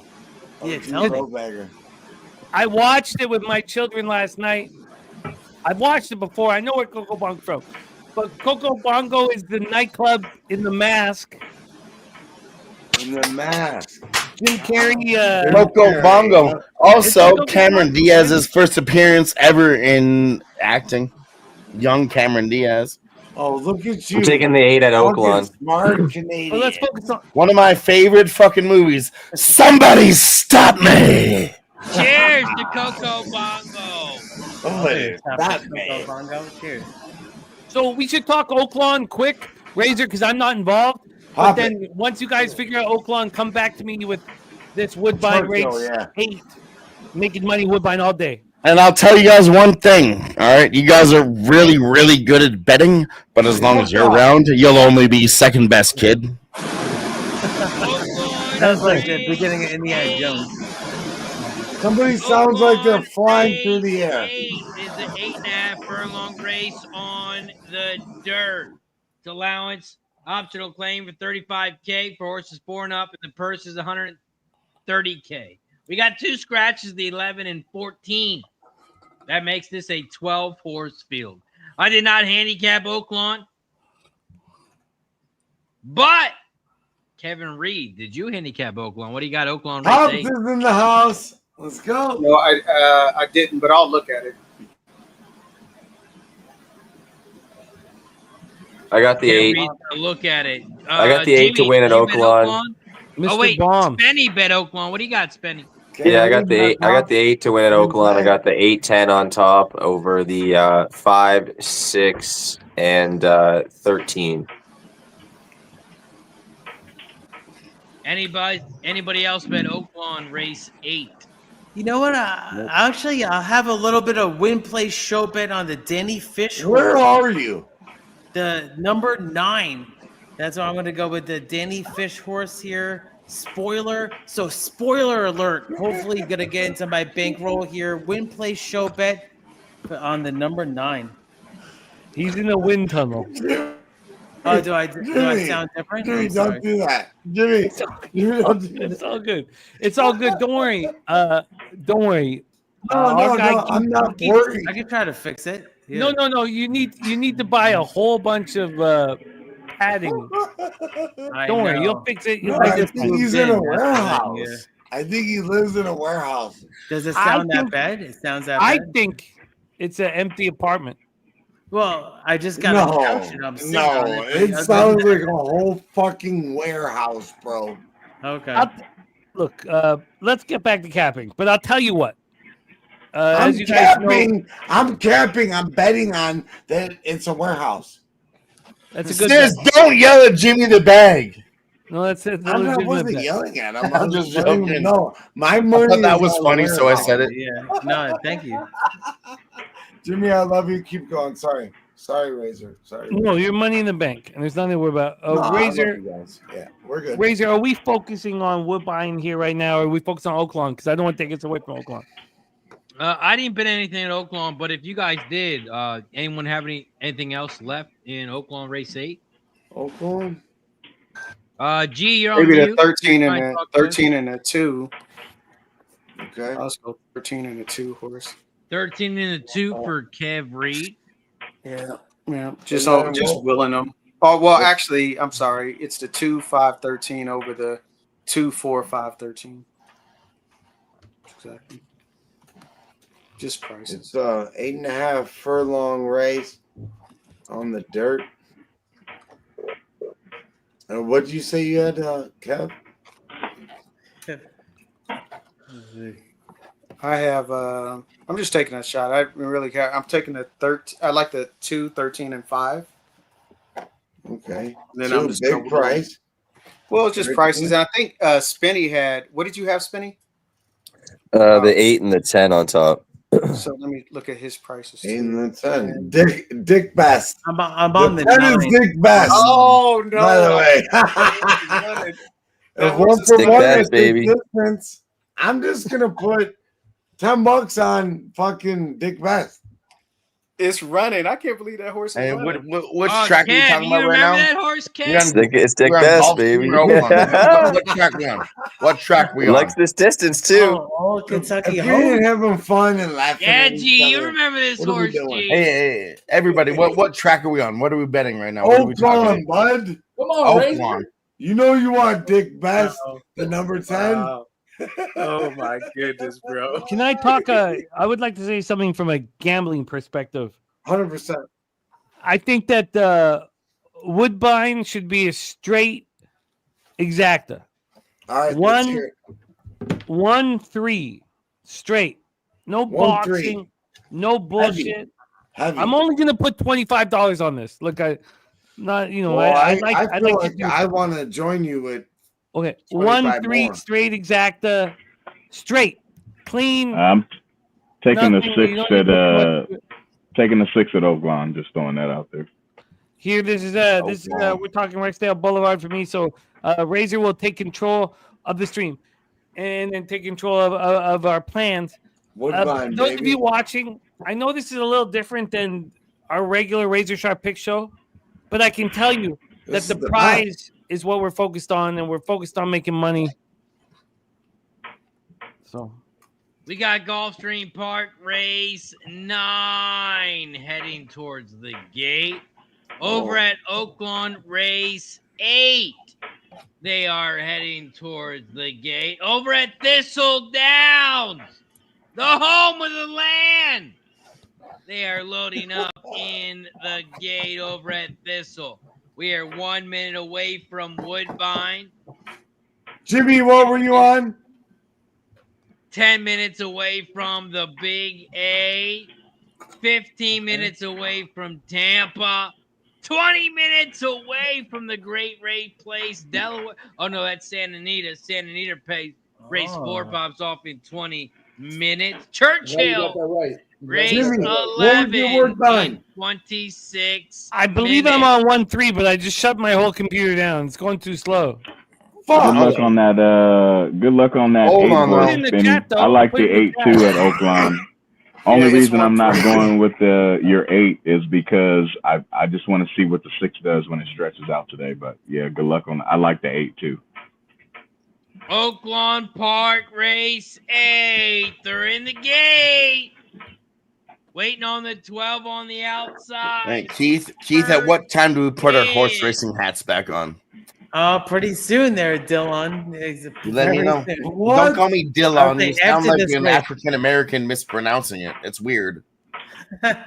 Yeah, tell me. I watched it with my children last night. I've watched it before. I know where Coco Bongo's from. But Coco Bongo is the nightclub in The Mask. In The Mask. Jim Carrey. Coco Bongo. Also, Cameron Diaz's first appearance ever in acting. Young Cameron Diaz. Oh, look at you. I'm taking the 8 at Fucking Oaklawn. smart Canadian. Well, let's focus on One of my favorite fucking movies. Somebody stop me! Cheers to Coco Bongo. Somebody stop Coco me. Bongo. Cheers. So we should talk Oaklawn quick, Razor, because I'm not involved. But Pop then once you guys figure out Oaklawn, come back to me with this Woodbine Churchill, race yeah. 8. Making money Woodbine all day. And I'll tell you guys one thing, all right? You guys are really, really good at betting, but as long as you're around, you'll only be second best, kid. Sounds like the beginning of Indiana Jones. Somebody sounds like they're flying through the air. 8 is an 8.5 furlong race on the dirt. It's allowance, optional claim for $35K for horses 4 and up, and the purse is $130K. We got 2 scratches, the 11 and 14. That makes this a 12-horse field. I did not handicap Oaklawn, but Kevin Reed, did you handicap Oaklawn? What do you got, Oaklawn Pops race is 8? in the house. Let's go. No, I didn't, but I'll look at it. I got the 8. Look at it. I got the 8 to win at you bet Oaklawn. Oh wait, Bomb. Spenny bet Oaklawn. What do you got, Spenny? Yeah, I got the 8. I got the 8 to win at Oaklawn. I got the 8-10 on top over the 5, 6, and 13. Anybody else bet Oaklawn race 8? You know what? Actually, I'll have a little bit of win play show bet on the Denny Fish. Where are you? The number 9. That's why I'm going to go with the Denny Fish horse here. Spoiler. So spoiler alert. Hopefully going to get into my bankroll here. Win play show bet on the number 9. He's in the wind tunnel. Oh, do I sound different? Jimmy, I'm sorry. don't do that. Jimmy, don't do that. It's all good. It's all good. Don't worry. Don't worry. No, I'm not worried. I can try to fix it. No. You need to buy a whole bunch of padding. Don't worry, you'll fix it. No, I think he's in a warehouse. Yeah. I think he lives in a warehouse. Does it sound that bad? It sounds that I bad. think it's an empty apartment. Well, I just got a couch and I'm sitting on it. It sounds like a whole fucking warehouse, bro. Okay. Look, let's get back to capping. But I'll tell you what. I'm as you guys know, I'm capping. I'm betting on that it's a warehouse. That's a good. Sis, don't yell at Jimmy the Bag. No, that's it. I wasn't yelling at him. I'm just joking. No, my I money. thought that was funny, so I said it. Yeah. No, thank you. Jimmy, I love you. Keep going. Sorry, Razor. Sorry. No, you're money in the bank, and there's nothing to worry about. No, I love Razor, you guys. Yeah, we're good. Razor, are we focusing on Woodbine here right now, or are we focused on Oaklawn? Because I don't want to take us away from Oaklawn. I didn't bet anything at Oaklawn, but if you guys did, anyone have anything else left in Oaklawn race 8? Oaklawn? G, you're on Maybe mute. the 13 and a 2. Okay. Let's go 13 and a 2 horse. 13 and a 2 for Kev Reed. Yeah. Just willing them. Oh well, actually, I'm sorry. It's the 2, 5, 13 over the 2, 4, 5, 13. Exactly. Just prices. It's 8.5 furlong race on the dirt. And what did you say you had, Kev? I have. I'm just taking a shot. I really care. I'm taking the 13. I like the 2, 13, and 5. Okay. And then So I'm just big price. Well, it's just Big prices. price. And I think Spenny had. What did you have, Spenny? The 8 and the 10 on top. So let me look at his prices. 8 and the 10. Dick Best. I'm on the 10 9. is Dick Best. Oh no! By the way. If one for Dick one Best, is baby. difference, I'm just gonna put $10 on fucking Dick Best. It's running. I can't believe that horse is Hey, running. which track are you talking about right now? That horse, Kev? It's Dick We're on Best, Gulfstream baby. or Oaklawn? What track we on? What track we He on? likes this distance too. Oh, Kentucky If home. you're having fun and laughing, Yeah, at each G, you other, remember this what are we horse, doing? G. Hey, everybody, what track are we on? What are we betting right now? What are we Oaklawn, talking? bud. Come on, Oaklawn. Razor. You know you want Dick Best, the number 10. Wow. Oh my goodness, bro. Can I talk? I would like to say something from a gambling perspective. 100%. I think that Woodbine should be a straight exacta. All right, let's hear it. 1-3 straight. No 1-3. boxing. No bullshit. Heavy. I'm only gonna put $25 on this. Look, I not Well, I feel like I want to join you with. Okay, 25 1-3 more. straight exacta, straight, clean. I'm taking Nothing, you don't need to taking the 6 at Oaklawn. Just throwing that out there. Here, this is we're talking Rexdale Boulevard for me. So Razor will take control of the stream, and then take control of our plans. Woodbine, those baby. of you watching, I know this is a little different than our regular Razor Sharp Pick show, but I can tell you that the prize is what we're focused on, and we're focused on making money. So we got Gulfstream Park race 9 heading towards the gate. Over at Oaklawn race 8, they are heading towards the gate. Over at Thistledown, the home of the land, they are loading up in the gate over at Thistle. We are 1 minute away from Woodbine. Jimmy, what were you on? 10 minutes away from the Big A. 15 minutes away from Tampa. 20 minutes away from the Great Ray Place, Delaware. Oh, no, that's Santa Anita. Santa Anita race 4 pops off in 20 minutes. Churchill, race Jimmy, 11 what was your Woodbine? 26 I believe I'm on 1-3, but I just shut my whole computer down. It's going too slow. Good luck on that. Good luck on that. Hold 8 on, horse though. In the spinning. chat, though. I like Put it the in the 8-2 chat. at Oaklawn. Only reason I'm not going with your 8 is because I just want to see what the 6 does when it stretches out today. But yeah, good luck on that. I like the 8 too. Oaklawn Park race 8. They're in the gate. Waiting on the 12 on the outside. Hey, Keith, at what time do we put our horse racing hats back on? Pretty soon there, Dylan. You let me know. What? Don't call me Dylan. Okay, You sound after like this you're an race. African American mispronouncing it. It's weird. Well,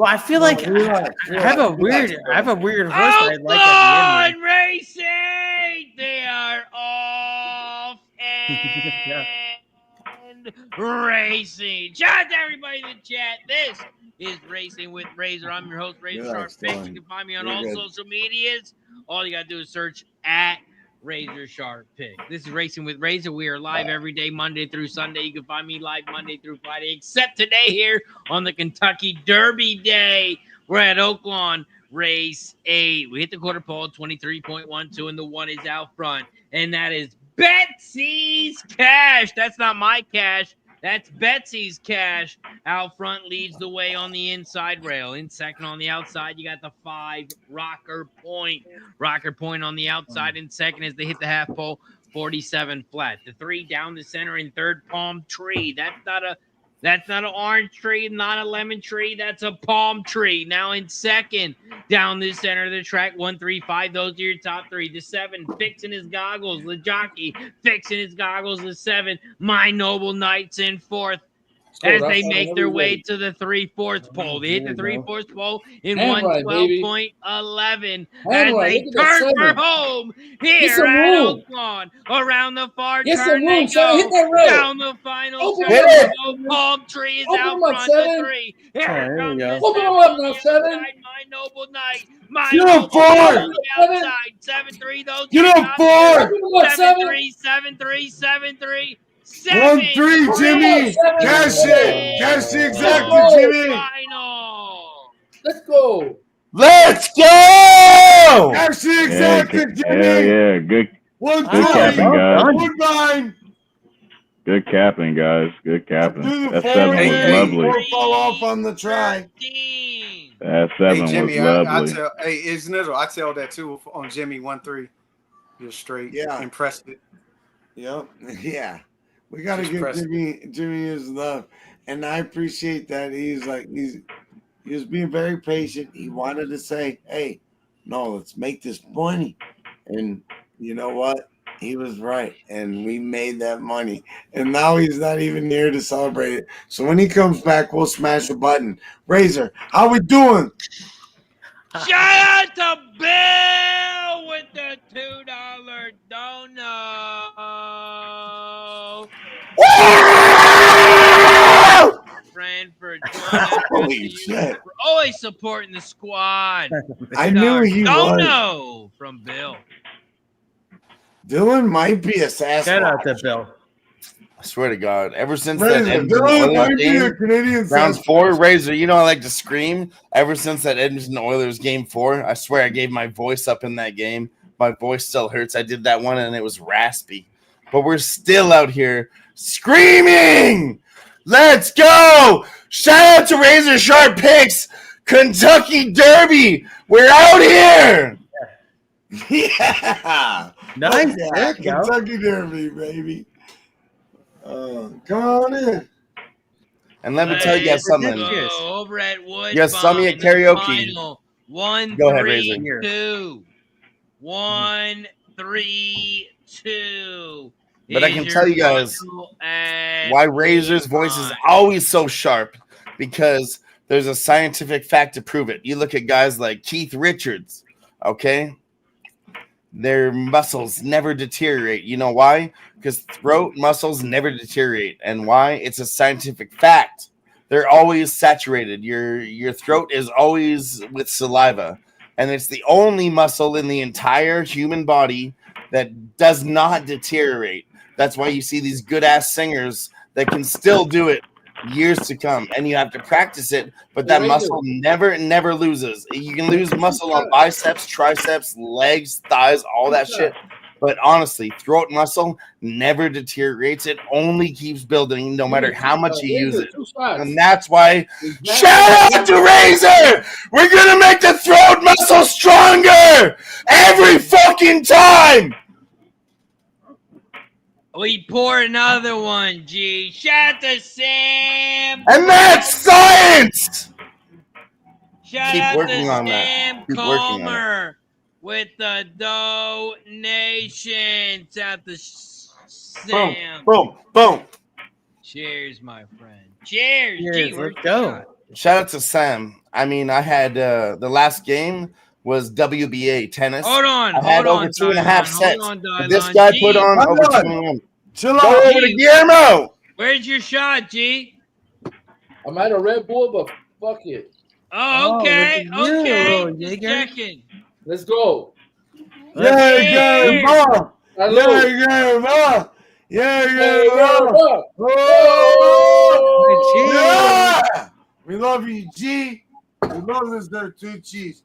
I feel like I have a weird horse that I like at the end. Oaklawn racing. They are off and racing. Shout out to everybody in the chat. This is Racing with Razor. I'm your host, Razor Sharp Picks. You can find me on all social medias. All you got to do is search at Razor Sharp Pick. This is Racing with Razor. We are live every day, Monday through Sunday. You can find me live Monday through Friday, except today here on the Kentucky Derby Day. We're at Oaklawn race 8. We hit the quarter pole, 23.12, and the 1 is out front. And that is Betsy's Cash. That's not my cash. That's Betsy's Cash. Out front leads the way on the inside rail. In second on the outside, you got the 5 Rocker Point. Rocker Point on the outside in second as they hit the half pole, 47 flat. The 3 down the center in third, Palm Tree. That's not an orange tree, not a lemon tree. That's a palm tree. Now in second, down the center of the track, 1, 3, 5. Those are your top 3. The 7, fixing his goggles. The jockey, fixing his goggles. The 7, My Noble Knights in fourth. As they make their way to the 3/4 pole. They hit the 3/4 pole in 1:12.11 as they turn for home here at Oaklawn. Around the far turn they go. Down the final turn. Palm Tree is out front to 3. Here comes the 7 on the outside. My Noble Knight. My Noble Knight on the outside. 7-3. Those Get up, 4. 7-3. 7-3. 7-3. 1-3, Jimmy. Cash it. Cash the exacta, Jimmy. Final. Let's go. Let's go. Cash the exacta, Jimmy. Yeah. Good 1-3. capping, guys. Woodbine. Good capping, guys. Good capping. That 7 was lovely. 4 fall off on the try. That 7 was Jimmy, lovely. isn't it? I tell that too on Jimmy 1-3. You're straight. Yeah. Impressed it. Yep. Yeah. We gotta give Jimmy his love, and I appreciate that. He was being very patient. He wanted to say, "Hey, no, let's make this money," and you know what? He was right, and we made that money. And now he's not even here to celebrate it. So when he comes back, we'll smash a button. Razor, how we doing? Shout out to Bill with the $2 dono. Friend for joining Holy shit. for always supporting the squad. I knew he was. Dono from Bill. Dylan might be a Sasquatch. Shout out to Bill. I swear to God, ever since Razor, that Edmonton Dylan might Oilers be a game, Canadian round Sasquatch. 4, Razor, you know I like to scream. Ever since that Edmonton Oilers game 4, I swear I gave my voice up in that game. My voice still hurts. I did that one and it was raspy. But we're still out here screaming. Let's go! Shout out to Razor Sharp Picks, Kentucky Derby. We're out here. Yeah. Nice. Yeah, There you go. Kentucky Derby, baby. Come on in. And let me tell you guys something. Over at Woodbine. Yes, saw me at karaoke. Final. 1, Go ahead, 3, Razor. 2. 1, 3, 2. But I can tell you guys why Razor's voice is always so sharp, because there's a scientific fact to prove it. You look at guys like Keith Richards, okay? Their muscles never deteriorate. You know why? Because throat muscles never deteriorate. And why? It's a scientific fact. They're always saturated. Your throat is always with saliva. And it's the only muscle in the entire human body that does not deteriorate. That's why you see these good-ass singers that can still do it years to come. And you have to practice it, but that muscle never loses. You can lose muscle on biceps, triceps, legs, thighs, all that shit. But honestly, throat muscle never deteriorates. It only keeps building no matter how much you use it. And that's why, shout out to Razor! We're going to make the throat muscle stronger every fucking time! We pour another one, G. Shout out to Sam. And that's science! Shout Keep out working to on that. Sam Keep working on it. Comer with the donation. Shout out to Sam. Boom, boom. Cheers, my friend. Cheers, G. Cheers, Where's let's go. Shout out to Sam. I mean, I had the last game was WBA tennis. Hold on. I had hold over on, 2.5 sets. Hold on, But this guy put on over 21. Chill Go out. over to Guillermo. Where's your shot, G? I'm at a Red Bull, but fuck it. Oh, okay. look at you, Okay. little Just Jaeger. checking. Let's go. Yeah, yeah, mom. Hello. Yeah, mom. Yeah, Oh! yeah. We love you, G. We love this there 2 cheese.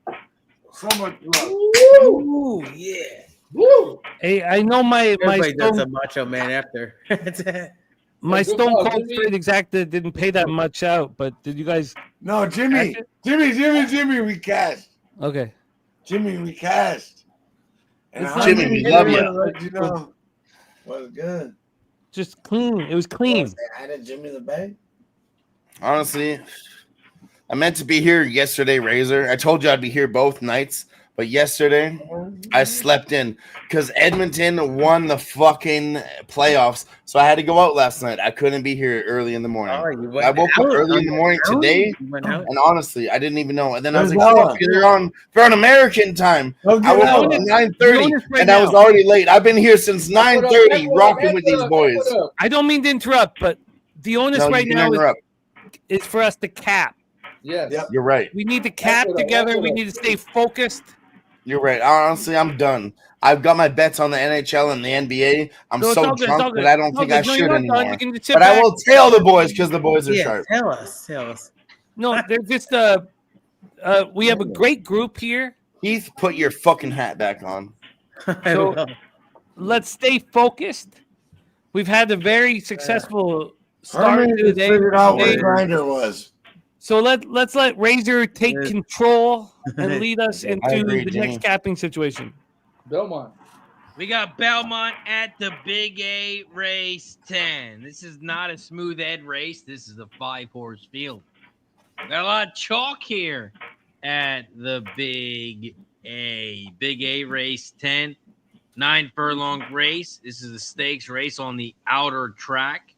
So much love. Ooh, yeah. Woo! Hey, I know my Everybody does a Stone, Macho Man after. my Good Stone call, Cold Jimmy. Straight Exacta didn't pay that much out, but did you guys? No, Jimmy, we cashed. Okay. Jimmy, we cashed. And It's I not Jimmy, wanted we to love let ya. you know what's good. Just clean. It was clean. I added Jimmy the bag. Honestly, I meant to be here yesterday, Razor. I told you I'd be here both nights, but yesterday I slept in because Edmonton won the fucking playoffs. So I had to go out last night. I couldn't be here early in the morning. Oh, you went I woke up out? early in the morning Out? today, You went out? and honestly, I didn't even know. And then I was Where's like, Bella? fuck, they're on American time. Go I get woke up Bella. at 9:30, right and I was now. already late. I've been here since 9:30, rocking with these boys. I don't mean to interrupt, but the onus No, right you now can interrupt. is for us to cap. Yes. Yep. You're right. We need to cap what I- together. that's what We I- need to stay focused. You're right. Honestly, I'm done. I've got my bets on the NHL and the NBA. I'm No, it's so all good, it's all drunk good. that I don't It's all think I good. No, should you're not done. anymore. You can just sit But I back. will tail the boys because the boys are Yeah, sharp. tell us. No, there's just we have a great group here. Heath, put your fucking hat back on. So let's stay focused. We've had a very successful start Harmony to the just day. figured out what Today. grinder was. So let's let Razor take control and lead us I into agree, the Jimmy. next capping situation. Belmont. We got Belmont at the Big A Race 10. This is not a smooth Ed race. This is a 5-horse field. Got a lot of chalk here at the Big A. Big A Race 10. 9-furlong race. This is a stakes race on the outer track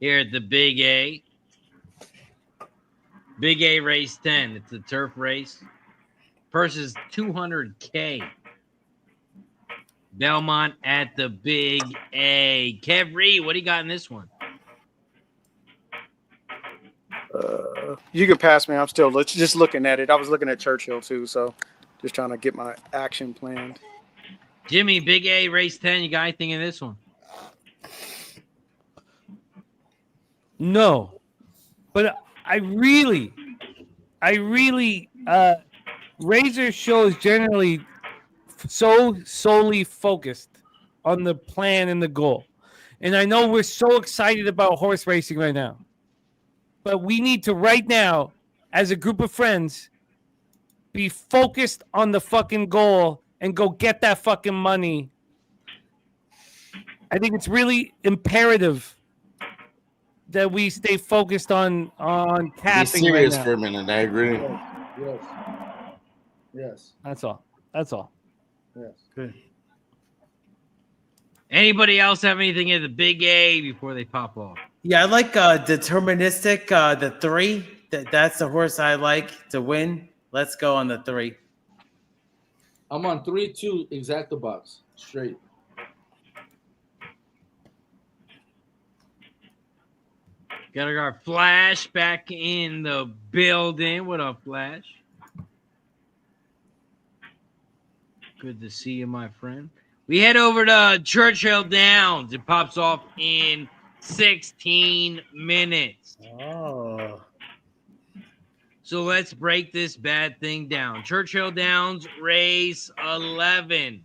here at the Big A. Big A Race 10. It's a turf race. versus 200K. Belmont at the Big A. Kev Reed, what do you got in this one? You can pass me. I'm still just looking at it. I was looking at Churchill too, so just trying to get my action planned. Jimmy, Big A, race 10. You got anything in this one? No, but I really, Razor shows generally so solely focused on the plan and the goal. And I know we're so excited about horse racing right now, but we need to right now, as a group of friends, be focused on the fucking goal and go get that fucking money. I think it's really imperative that we stay focused on tapping. Be serious right now. for a minute. I agree. Yes. That's all. That's all. Yes. Good. Anybody else have anything in the Big A before they pop off? Yeah, I like deterministic. The 3. That's the horse I like to win. Let's go on the 3. I'm on 3-2 exacta box straight. Got our Flash back in the building. What up, Flash? Good to see you, my friend. We head over to Churchill Downs. It pops off in 16 minutes. Oh. So let's break this bad thing down. Churchill Downs, race 11.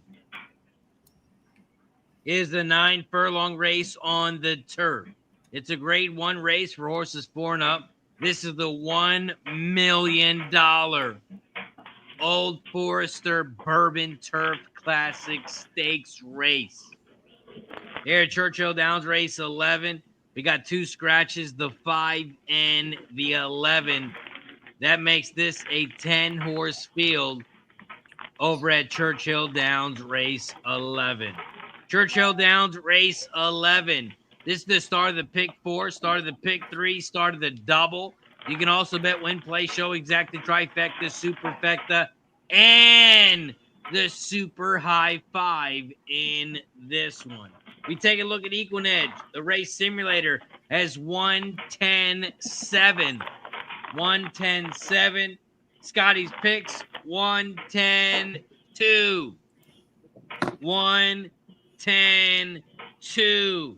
Is the 9 furlong race on the turf. It's a grade 1 race for horses 4 and up. This is the $1 million Old Forester Bourbon Turf Classic Stakes race. Here at Churchill Downs, race 11. We got 2 scratches, the 5 and the 11. That makes this a 10-horse field over at Churchill Downs, race 11. Churchill Downs, race 11. This is the start of the pick 4, start of the pick 3, start of the double. You can also bet win, play, show, exacta, trifecta, superfecta, and the super high 5 in this one. We take a look at Equinedge. The race simulator has 110.7. 110.7. Scotty's picks 110.2. 110.2.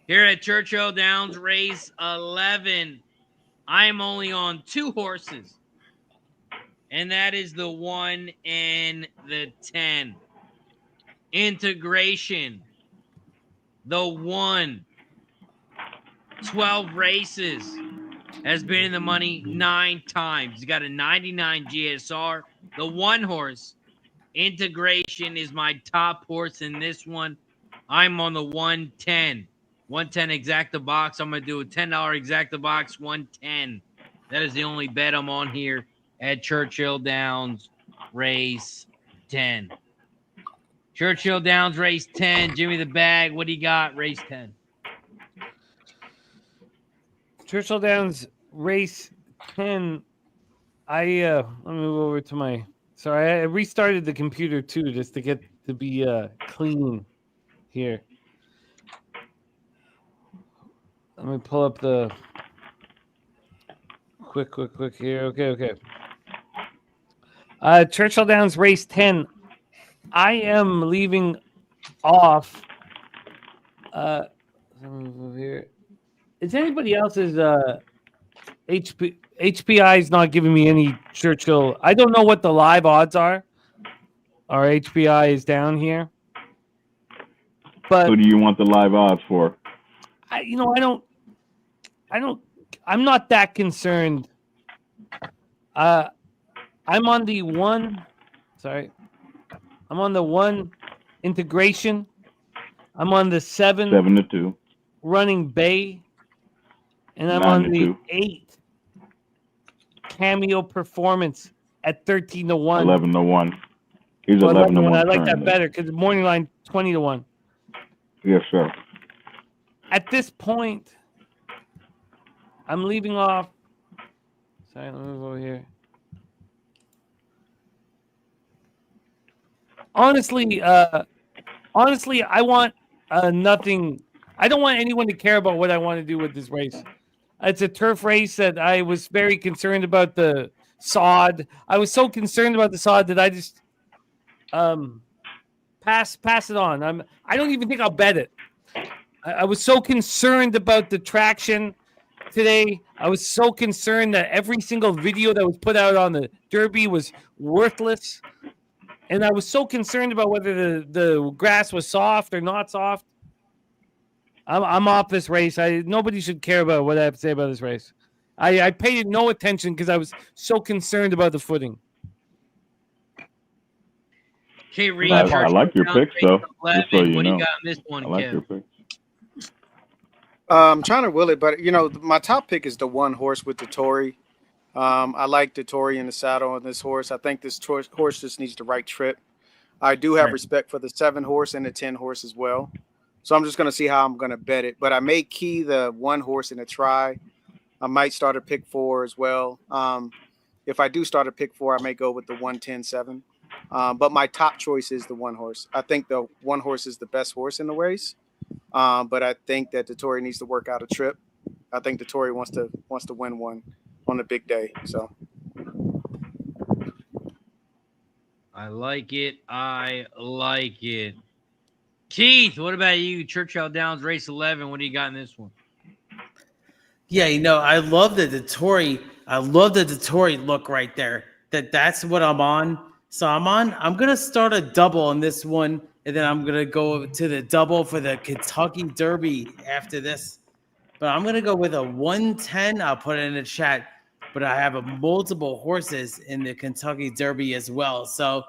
Here at Churchill Downs, race 11, I'm only on 2 horses, and that is the 1 and the 10. Integration, the 1, 12 races, has been in the money 9 times. He's got a 99 GSR. The 1 horse, Integration, is my top horse in this one. I'm on the 110. 110 exacta box. I'm going to do a $10 exacta box, 110. That is the only bet I'm on here at Churchill Downs, race 10. Churchill Downs, race 10. Jimmy the Bag, what do you got, race 10? Churchill Downs, race 10. Let me move over to my... Sorry, I restarted the computer too, just to get to be clean here. Let me pull up the quick here. Okay. Churchill Downs, race 10. I am leaving off. Let me move here. Is anybody else's HPI is not giving me any Churchill? I don't know what the live odds are. Our HPI is down here. But who do you want the live odds for? I'm not that concerned. I'm on the 1. Sorry. I'm on the 1 Integration. I'm on the 7. 7-2. Running Bay. And I'm on the 8 Cameo Performance at 13-1. 11-1. He's 11-1. I like that better because the morning line 20-1. Yes, sir. At this point, I'm leaving off Silent move over here. Honestly, I want nothing. I don't want anyone to care about what I want to do with this race. It's a turf race that I was very concerned about the sod. I was so concerned about the sod that I just pass it on. I don't even think I'll bet it. I was so concerned about the traction today. I was so concerned that every single video that was put out on the Derby was worthless. And I was so concerned about whether the grass was soft or not soft. I'm off this race. Nobody should care about what I have to say about this race. I paid no attention because I was so concerned about the footing. Okay, Reed. I like your picks, though. Just so you what do know. you got in this one, I like Kev? your picks. I'm trying to will it, but my top pick is the one horse with the Tory. I like the Tory in the saddle on this horse. I think this horse just needs the right trip. I do have respect for the 7 horse and the 10 horse as well. So I'm just going to see how I'm going to bet it. But I may key the 1 horse in a try. I might start a pick 4 as well. If I do start a pick 4, I may go with the 1-10-7. But my top choice is the 1 horse. I think the 1 horse is the best horse in the race. But I think that the Tory needs to work out a trip. I think the Tory wants to win one on a big day. So I like it. Keith, what about you? Churchill Downs Race 11. What do you got in this one? Yeah, I love the Tory. I love the Tory look right there. That's what I'm on. So I'm gonna start a double on this one, and then I'm gonna go to the double for the Kentucky Derby after this. But I'm gonna go with a 110. I'll put it in the chat. But I have multiple horses in the Kentucky Derby as well. So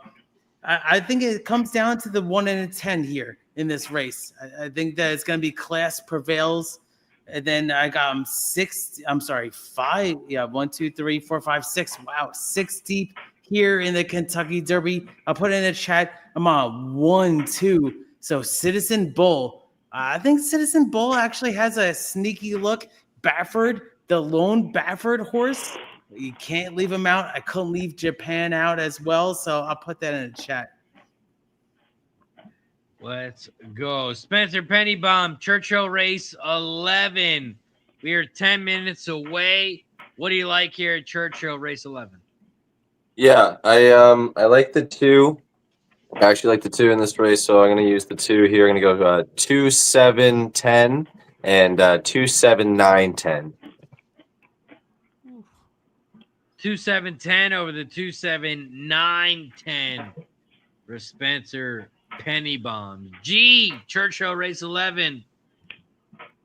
I think it comes down to the 1 and a 10 here in this race. I think that it's going to be class prevails. And then I got 5. Yeah, 1, 2, 3, 4, 5, 6. Wow, 6 deep here in the Kentucky Derby. I'll put it in the chat. I'm on 1, 2. So Citizen Bull. I think Citizen Bull actually has a sneaky look. Baffert, the lone Baffert horse. You can't leave him out. I couldn't leave Japan out as well. So I'll put that in the chat. Let's go. Spencer Pennybomb, Churchill Race 11. We are 10 minutes away. What do you like here at Churchill Race 11? Yeah, I like the 2. I actually like the 2 in this race, so I'm going to use the 2 here. I'm going to go 2, 7, 10 and 2, 7, 9, 10. 2, 7, 10 over the 2, 7, 9, 10 for Spencer Pennybomb. Churchill Race 11.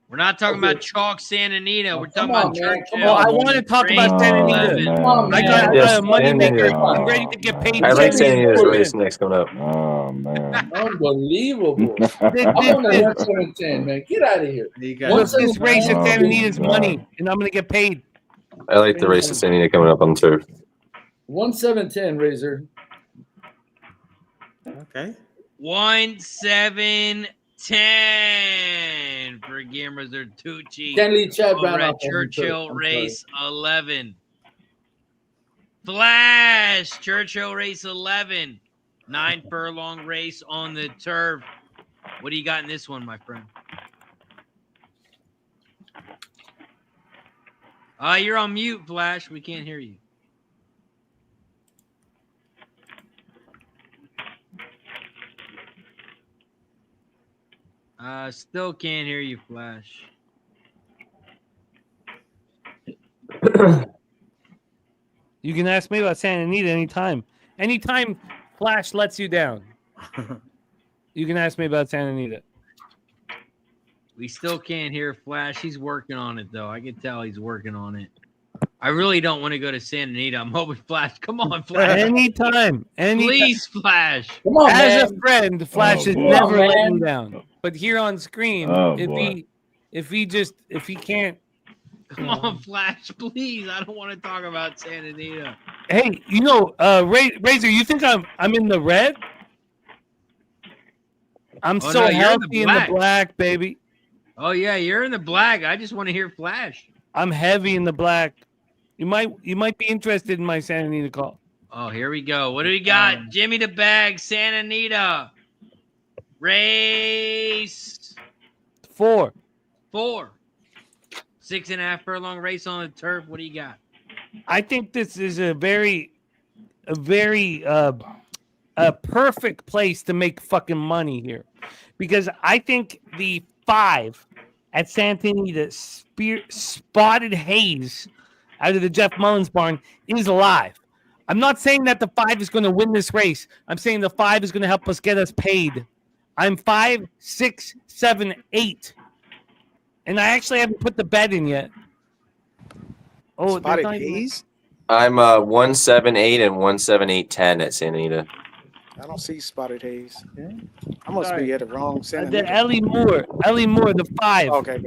We're not talking about Chalk Santa Anita. We're talking about Churchill. I want to talk about Santa Anita. I got a moneymaker. I'm ready to get paid. I like Santa Anita's race next coming up. Oh, man. Unbelievable. I'm on the 110, man. Get out of here. Look, this race at Santa Anita's money, and I'm going to get paid. I like the race of Santa Anita coming up on the turf. 1-7-10, Razor. Okay. 1-7-10 for Guillermo Zertucci. Can't leave Chad over Brown at off. Churchill Race 11. Flash, Churchill Race 11. 9 furlong race on the turf. What do you got in this one, my friend? You're on mute, Flash. We can't hear you. Still can't hear you, Flash. You can ask me about Santa Anita anytime. Anytime Flash lets you down, you can ask me about Santa Anita. We still can't hear Flash. He's working on it, though. I can tell he's working on it. I really don't want to go to Santa Anita. I'm hoping Flash. Come on, Flash. Anytime. Please, Flash. Come on, As man. a friend, Flash has boy. never Come on, let man. me down. But here on screen, if he can't. Come on, Flash, please. I don't want to talk about Santa Anita. Hey, Razor, you think I'm in the red? I'm so no, you're healthy in the black, baby. Oh, yeah, you're in the black. I just want to hear Flash. I'm heavy in the black. You might be interested in my Santa Anita call. Oh, here we go. What do we got? Jimmy the Bag, Santa Anita. Race 4. 6.5 furlong race on the turf. What do you got? I think this is a very perfect place to make fucking money here, because I think the 5 at Santa Anita, Spotted Haze, out of the Jeff Mullins barn, is alive. I'm not saying that the 5 is going to win this race. I'm saying the 5 is going to help us get us paid. I'm 5, 6, 7, 8. And I actually haven't put the bet in yet. Oh, Spotted Haze? I'm 178 and 178.10 at Santa Anita. I don't see Spotted Haze. I must be at the wrong Santa The Anita. Ellie Moore, the 5. Okay.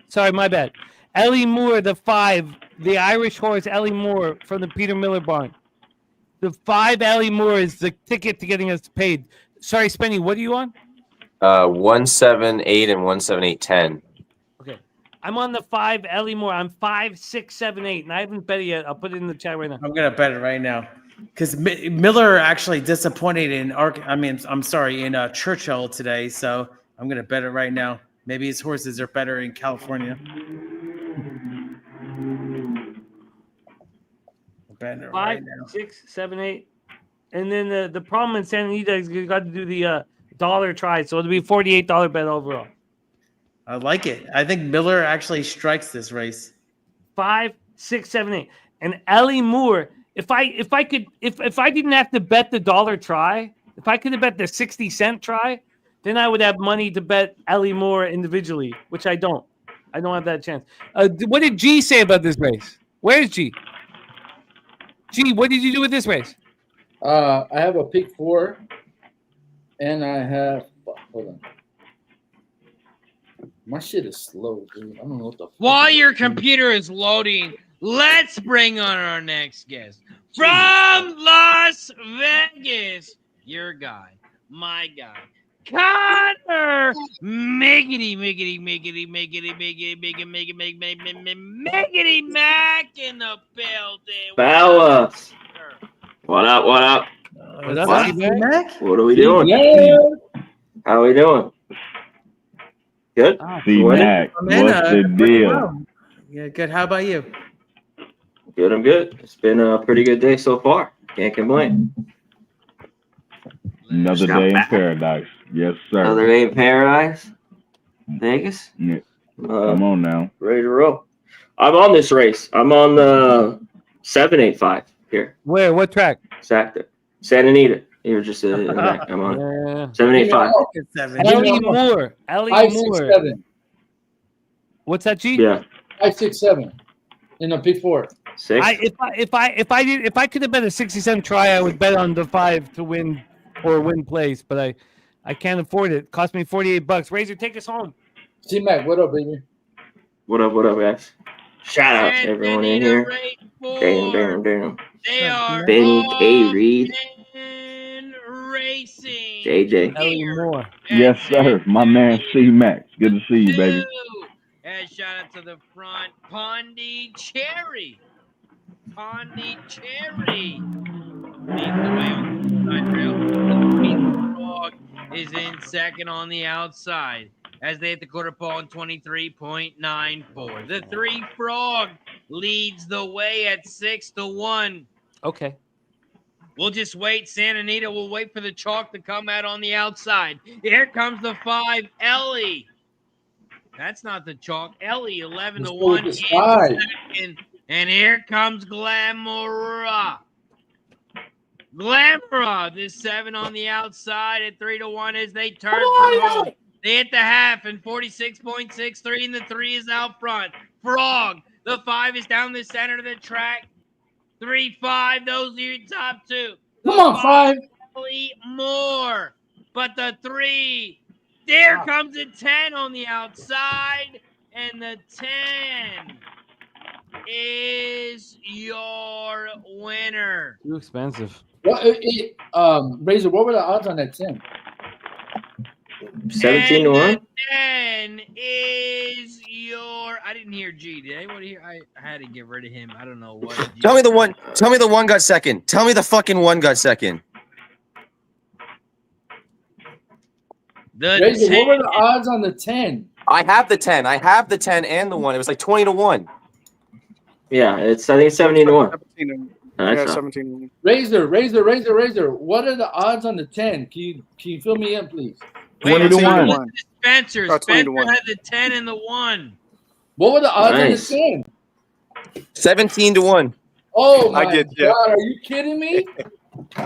Sorry, my bad. Ellie Moore, the 5, the Irish horse Ellie Moore from the Peter Miller barn. The 5 Ellie Moore is the ticket to getting us paid. Sorry, Spenny, what are you on? 178 and 178.10. Okay. I'm on the 5 Ellie Moore. I'm 5, 6, 7, 8, and I haven't bet it yet. I'll put it in the chat right now. I'm gonna bet it right now because Miller actually disappointed in Churchill today, so I'm gonna bet it right now. Maybe his horses are better in California. I'm betting it 5, right now. 6, 7, 8. And then the problem in Santa Anita is you got to do the dollar try, so it'll be $48 bet overall. I like it. I think Miller actually strikes this race. 5, 6, 7, 8. And Ellie Moore, if I didn't have to bet the dollar try, if I could have bet the 60-cent try, then I would have money to bet Ellie Moore individually, which I don't. I don't have that chance. What did G say about this race? Where's G? G, what did you do with this race? I have a pick 4, and I have. Hold on. My shit is slow, dude. I don't know what the. While your computer is loading, let's bring on our next guest from Las Vegas. Your guy, my guy, Connor Miggity Mac in the building. Fellas. What up? What up? What are we doing? How are we doing? Good. C-Mac, what's the deal? Yeah, good. How about you? Good. I'm good. It's been a pretty good day so far. Can't complain. Another day in paradise. Yes, sir. Another day in paradise. Vegas. Yeah. Come on now. Ready to roll. I'm on this race. I'm on the 785 here. Where? What track? Santa Anita. You're just in the back. I'm on 785. Ellie Moore. Ellie 5, Moore. 6, 7. What's that, G? Yeah. 5, 6, 7. In a pick 4. 6. If I could have bet a 60-cent try, I would bet on the 5 to win or win place, but I can't afford it. It cost me $48. Razor, take us home. C-Mac, what up, baby? What up, guys? Shout out to everyone in here. Damn. They are Benny, K. Reed, racing. JJ. Ellie Moore. Yes, sir. My man C-Mac. Good to see you, baby. And shout out to the front, Pondicherry. Leads the way on the side rail. The Frog is in second on the outside as they hit the quarter pole in 23.94. The 3 Frog leads the way at 6-1. Okay. We'll just wait. Santa Anita will wait for the chalk to come out on the outside. Here comes the 5 Ellie. That's not the chalk. Ellie 11-1 in second. And here comes Glamora. This 7 on the outside at 3-1 as they turn home. They hit the half and 46.63, and the 3 is out front. Frog, the 5 is down the center of the track. 3-5, those are your top 2. Come on, 5. Ellie Moore, but the 3. There comes a 10 on the outside, and the 10 is your winner. Too expensive. Razor, what were the odds on that 10? 17-1. 10 is your. I didn't hear G. Did anybody hear? I had to get rid of him. I don't know what. Tell me the one. Tell me the one got second. Tell me the fucking one got second. Razor, what were the odds on the 10? I have the 10. I have the 10 and the 1. It was like 20-1. Yeah, I think it's 17-1. 17. Razor. What are the odds on the 10? Can you fill me in, please? 20-1. Spencer. Oh, Spencer 20-1. had the 10 and the 1. What were the odds Nice. on the 10? 17-1. Oh my get you. God! Are you kidding me?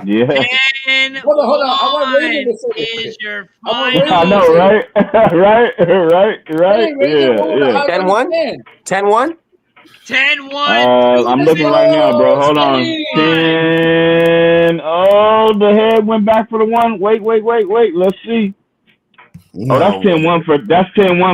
Yeah. 10 Hold on. I want Razor to say is this. your I final. I know, right? right. Hey, Razor, what were the Yeah. odds on 10-1? the 10? 10-1. 10-1. I'm looking right now, bro. Hold on. 10. Oh, the head went back for the 1. Wait. Let's see. Oh, that's 10-1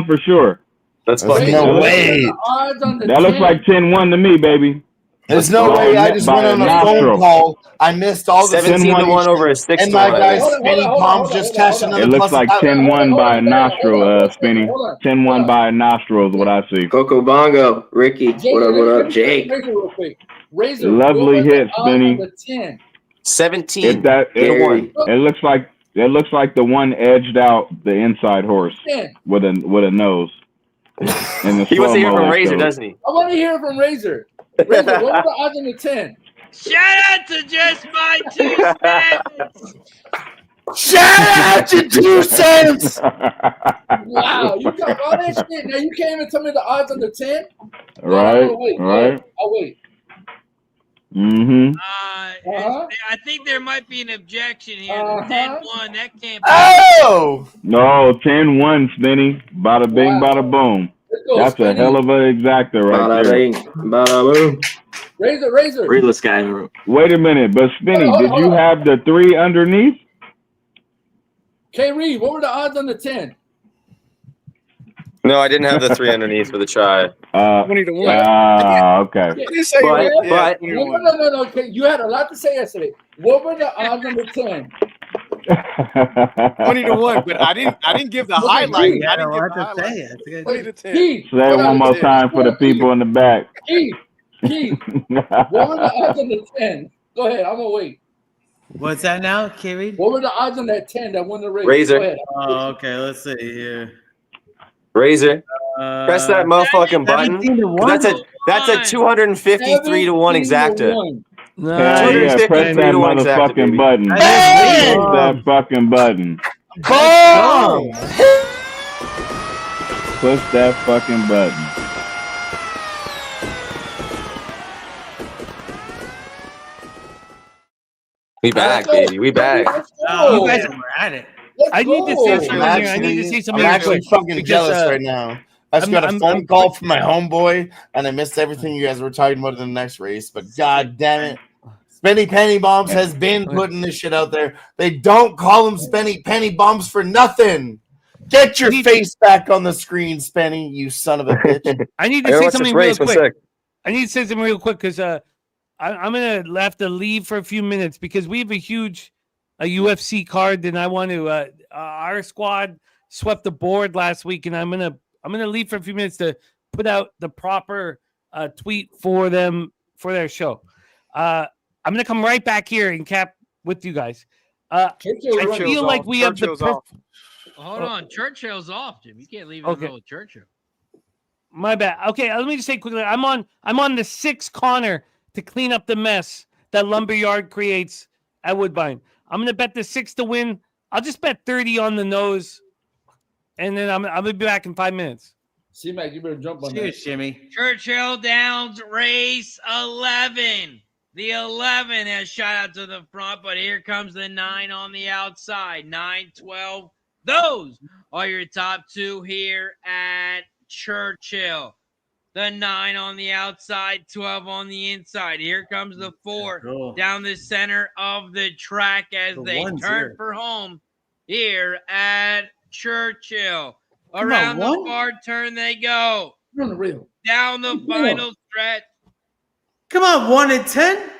for sure. That's There's fucking. no way. The odds on the That looks 10? like 10-1 to me, baby. There's no way. I just went on a phone call. I missed all the 17-1 over a 6 and to my 1. guy Spinny Palms just cashed another It looks plus like 10-1 by a nostril, Spinny. 10-1 by a nostril is what I see. Coco Bongo, Ricky. What up, Jake? Razor, real quick. Razor, Lovely what were the hit, odds Spinny. on the 10? 17 it looks like the 1 edged out the inside horse 10. with a nose. He wants to hear from Razor, doesn't he? I want to hear from Razor. Razor, what were the odds on the 10? Shout out to Just My 2 Cents. Shout out to 2 cents. Wow, you got all that shit. Now you can't even tell me the odds on the 10? Right. I'll wait. Mm-hmm. I think there might be an objection here. The 10-1, that can't be. Oh! No, 10-1, Spinny. Bada bing, bada boom. That's a hell of a exactor right there. Bada boom. Razor. Realist guy. Wait a minute, but Spinny, Hold on, did you hold on. have the 3 underneath? K. Reed, what were the odds on the 10? No, I didn't have the 3 underneath for the try. 20-1. Okay. But No. Okay, you had a lot to say yesterday. What were the odds on the 10? 20-1, but I didn't give the highlight. I didn't give the highlight. 20-10. Keith, Say it one more time for the people in the back. Keith, what were the odds on the 10? Go ahead, I'm gonna wait. What's that now, Kerry? What were the odds on that 10 that won the race? Razor. Go ahead. Oh, okay. Let's see here. Razor, press that motherfucking button. 'Cause that's a 253 to 1 exacta. Yeah, press that motherfucking button. Press that fucking button. Boom! Push that fucking button. We back, baby. We back. Oh, you guys were at it. I need to say something. I need to say something. I'm actually fucking because, jealous right now. I just got a phone call from my homeboy, and I missed everything you guys were talking about in the next race. But god damn it, Spenny Penny Bombs has been putting this shit out there. They don't call them Spenny Penny Bombs for nothing. Get your face back on the screen, Spenny, you son of a bitch. I need to say something real quick. I need to say something real quick because I'm gonna have to leave for a few minutes because we have a huge UFC card, and I want to. Our squad swept the board last week, and I'm gonna leave for a few minutes to put out the proper tweet for them for their show. I'm gonna come right back here and cap with you guys. I feel like we have the. Hold on, Churchill's off, Jim. You can't leave in the middle of Churchill. My bad. Okay, let me just say quickly. I'm on the 6 corner to clean up the mess that Lumberyard creates at Woodbine. I'm gonna bet the 6 to win. I'll just bet 30 on the nose, and then I'm gonna be back in 5 minutes. C-Mac, you better jump on Cheers, that. Jimmy. Churchill Downs race 11. The 11 has shot out to the front, but here comes the 9 on the outside. 9, 12. Those are your top 2 here at Churchill. The 9 on the outside, 12 on the inside. Here comes the 4 down the center of the track as they turn for home here at Churchill. Around the far turn they go. Down the final stretch. Come on, 1 and 10.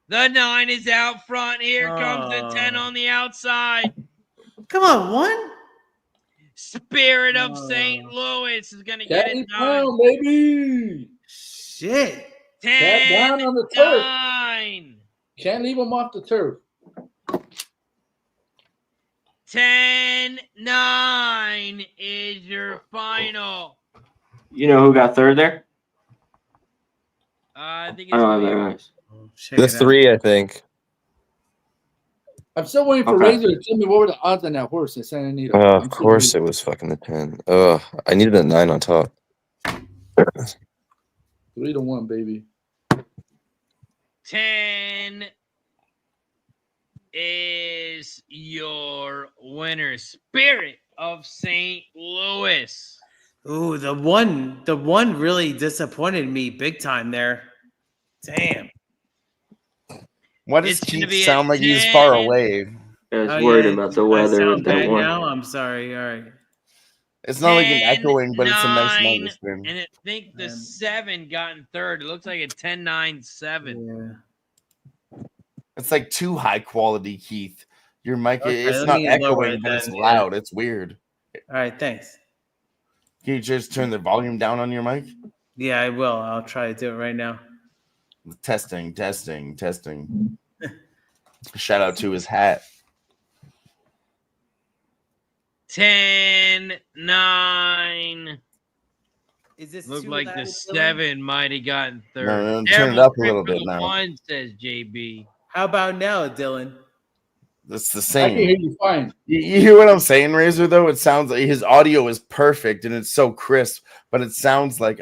The 9 is out front. Here comes the 10 on the outside. Come on, 1. Spirit of St. Louis is going to get Caddy it done. Brown, baby. Shit. Cat 10, down on the turf. 9. Can't leave him off the turf. 10-9 is your final. You know who got third there? I think I it's don't have their eyes. The 3, I think. I'm still waiting for Okay. Razor to tell me what were the odds on that horse in Santa Anita. Of course it was fucking the 10. Ugh, I needed a 9 on top. 3-1, baby. 10 is your winner. Spirit of St. Louis. Ooh, the one really disappointed me big time there. Damn. Why does It's gonna Keith be sound a like he's far 10. away? I was worried about the weather I with sound that bad one. now. I'm sorry. All right. It's not like an 10, echoing, but it's a nice 9, minus spin. and I think the 7 got in third. It looks like a 10-9-7. Yeah. It's like too high quality, Keith. Your mic, Okay, it's let not me lower echoing, it but it's then, yeah. loud. It's weird. All right, thanks. Can you just turn the volume down on your mic? Yeah, I will. I'll try to do it right now. Testing. Shout out to his hat. 10-9. Is this Looked too like loud, the Dylan? 7 might have gotten third. No, Never turn it up a trip little for bit the now. 1, says JB. How about now, Dylan? It's the I same. can hear you fine. You hear what I'm saying, Razor? Though it sounds like his audio is perfect and it's so crisp, but it sounds like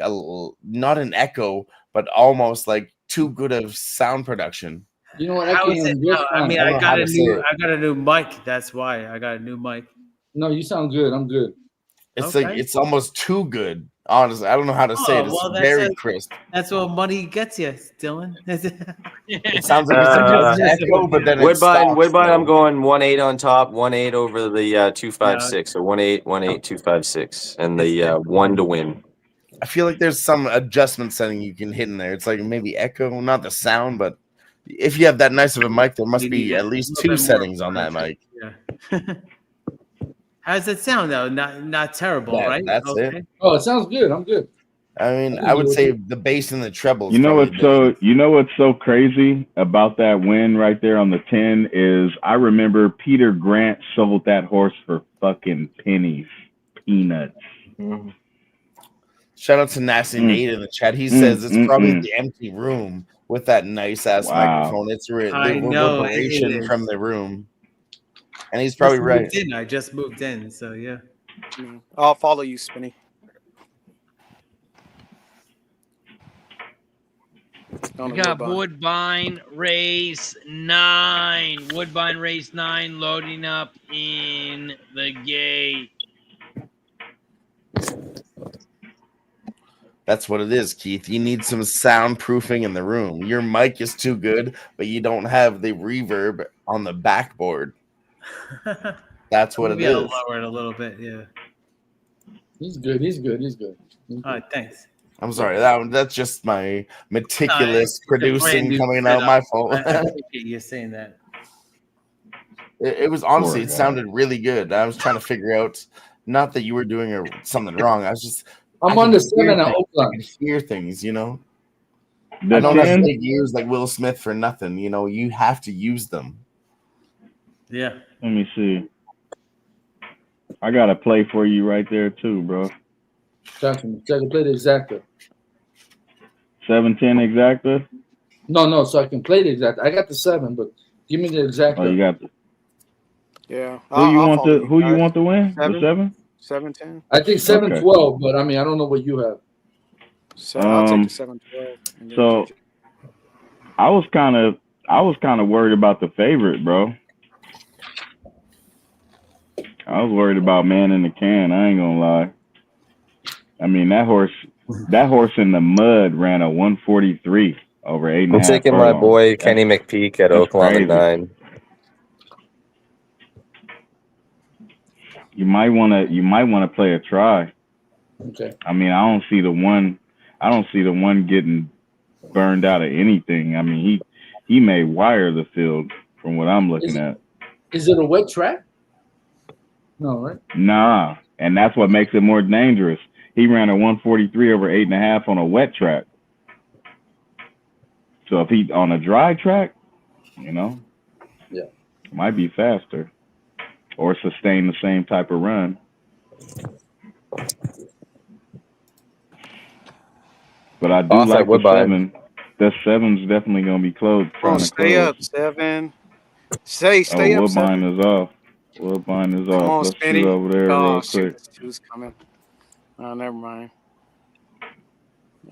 not an echo, but almost like too good of sound production. You know what? I How can is hear it? him just I fine. mean, I don't I know got how a to say new, it. I got a new mic. That's why I got a new mic. No, you sound good. I'm good. It's Okay. like it's almost too good. Honestly, I don't know how to say it. It's well, very crisp. That's what money gets you, Dylan. It sounds like it's an echo, but then it Woodbine, stops. I'm going 1-8 on top, 1-8 over the 256. So 1-8, 1-8, 256, and the 1 to win. I feel like there's some adjustment setting you can hit in there. It's like maybe echo, not the sound, but if you have that nice of a mic, there must be at least 2 settings on that mic. Yeah. How does it sound though? Not terrible, right? That's it. Oh, it sounds good. I'm good. I mean, I would say the bass and the treble. You know what's so crazy about that win right there on the 10 is I remember Peter Grant sold that horse for fucking peanuts. Shout out to Nasty Nate in the chat. He says it's probably the empty room with that nice ass microphone. It's the reverberation from the room, and he's probably right. I just moved in, so yeah. I'll follow you, Spinny. We got Woodbine race 9. Woodbine race 9 loading up in the gate. That's what it is, Keith. You need some soundproofing in the room. Your mic is too good, but you don't have the reverb on the backboard. That's what it Maybe I'll is. lower it a little bit. Yeah. He's good. All right, thanks. I'm sorry. That's just my meticulous producing coming out my fault. I appreciate you saying that. It was honestly, it sounded really good. I was trying to figure out, not that you were doing something wrong. I'm on the 7 at Oaklawn. I can hear things, you know. The I don't have 10? big ears like Will Smith for nothing. You know, you have to use them. Yeah. Let me see. I got a play for you right there too, bro. Johnson, so I can play the exacta. 7-10 exacta? No, so I can play the exacta. I got the 7, but give me the exacta. Oh, you got the. Yeah. Who you want to win? The 7? 7-10. I think 7-12, but I mean I don't know what you have. So I'll take the 7-12. So I was kind of worried about the favorite, bro. I was worried about Man in the Can. I ain't gonna lie. I mean that horse in the mud ran a 143 over 8.5. I'm taking my boy Kenny McPeak at Oaklawn at 9. You might want to play a try. Okay. I mean, I don't see the one getting burned out of anything. I mean, he may wire the field from what I'm looking at. Is it a wet track? No, right? Nah, and that's what makes it more dangerous. He ran a 143 over 8.5 on a wet track. So if he on a dry track, you know, might be faster or sustain the same type of run. But I do like the 7. That 7's definitely gonna be closed. Stay up, 7. Stay up. Woodbine is off. Woodbine is off. On, Let's Spinny. shoot over there real quick. Who's coming? Oh, never mind.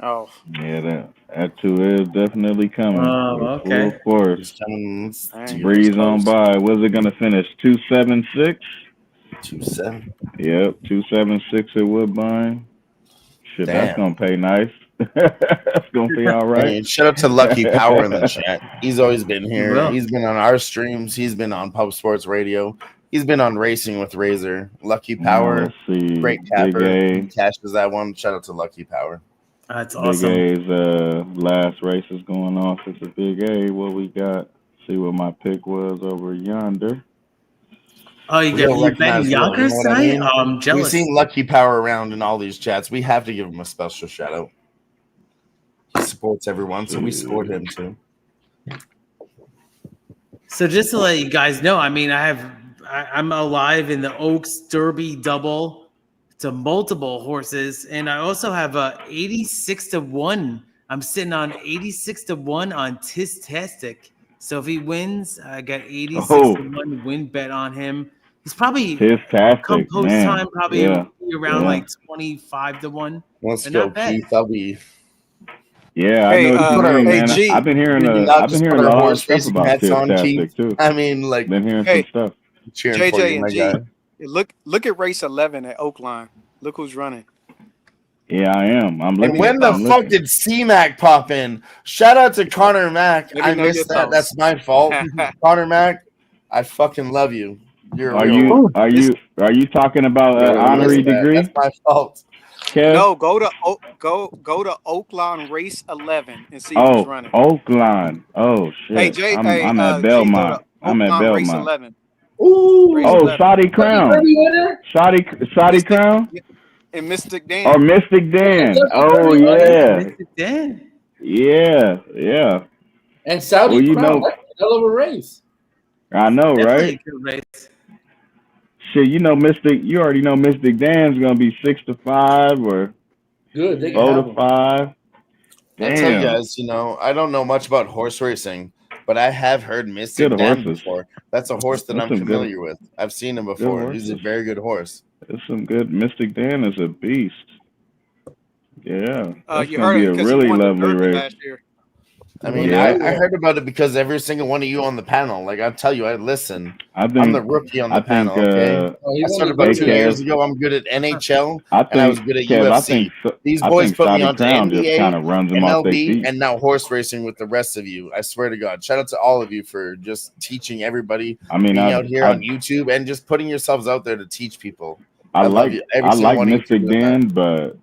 Oh. Yeah, that 2 is definitely coming. Oh, okay. Of course. Breeze on by. Where's it gonna finish? 276. 2-7. Yep, 276 at Woodbine. Shit, Damn. that's gonna pay nice. That's gonna be all right. Hey, shout out to Lucky Power in the chat. He's always been here. Well. He's been on our streams. He's been on Pub Sports Radio. He's been on Racing with Razor. Lucky Power, Let's see. great Big capper. A. Cashes that one. Shout out to Lucky Power. That's Big awesome. A's last race is going off. It's a Big A. What we got? See what my pick was over yonder. Oh, you betting Yonkers tonight? I'm jealous. We've seen Lucky Power around in all these chats. We have to give him a special shout out. He supports everyone, so we support him too. So just to let you guys know, I mean, I'm alive in the Oaks Derby double to multiple horses, and I also have a 86-1. I'm sitting on 86-1 on Tistastic. So if he wins, I got 86-1 win bet on him. He's probably come post time, probably be around like 25-1. Let's go, Keith. I'll be. Yeah, I know what you're hearing, man. I've been hearing a lot of stuff about Tistastic too. I mean, like, been hearing some stuff. Cheering for you, JJ my and guy. G. Look at race 11 at Oaklawn. Look who's running. Yeah, I am. I'm looking. And when the fuck did C-Mac pop in? Shout out to Connor Mack. I missed that. That's my fault. Connor Mack, I fucking love you. Are you talking about an honorary degree? That's my fault. Kev? No, go to Oaklawn race 11 and see who's running. Oaklawn. Oh shit. Hey, Jay, I'm at Belmont. I'm at Oaklawn race Belmont. 11. Ooh. Race Oh, 11. Saudi Crown. Saudi Crown. And Mystic Dan. Oh, Mystic Dan. Oh yeah. Mystic Dan. Yeah. And Saudi Well, you Crown, know- that's a hell of a race. I know, Definitely right? a good race. Shit, you already know Mystic Dan's gonna be 6-5 or Good. They can have 4-5. I tell you Damn. guys, I don't know much about horse racing, but I have heard Mystic Good Dan horses. before. That's a horse that That's I'm some good- familiar with. I've seen him before. horses. He's a very good horse. It's some good. Mystic Dan is a beast. Yeah, that's You gonna heard be it a because he really won the lovely Derby race. last year. I mean, Yeah. I heard about it because every single one of you on the panel, like I tell you, I listen. I think I'm the rookie on the I panel. think, Okay, I started about 2 years Kev, ago. I'm good at NHL, I and I was think good at Kev, UFC. These I boys think put me Saudi onto Crown just NBA, kind of runs them off their MLB, feet. and now horse racing with the rest of you. I swear to God, shout out to all of you for just teaching everybody. I mean, being I- out here I- on YouTube and just putting yourselves out there to teach people. I love like you. Every I single like one of you Mystic for doing Dan, but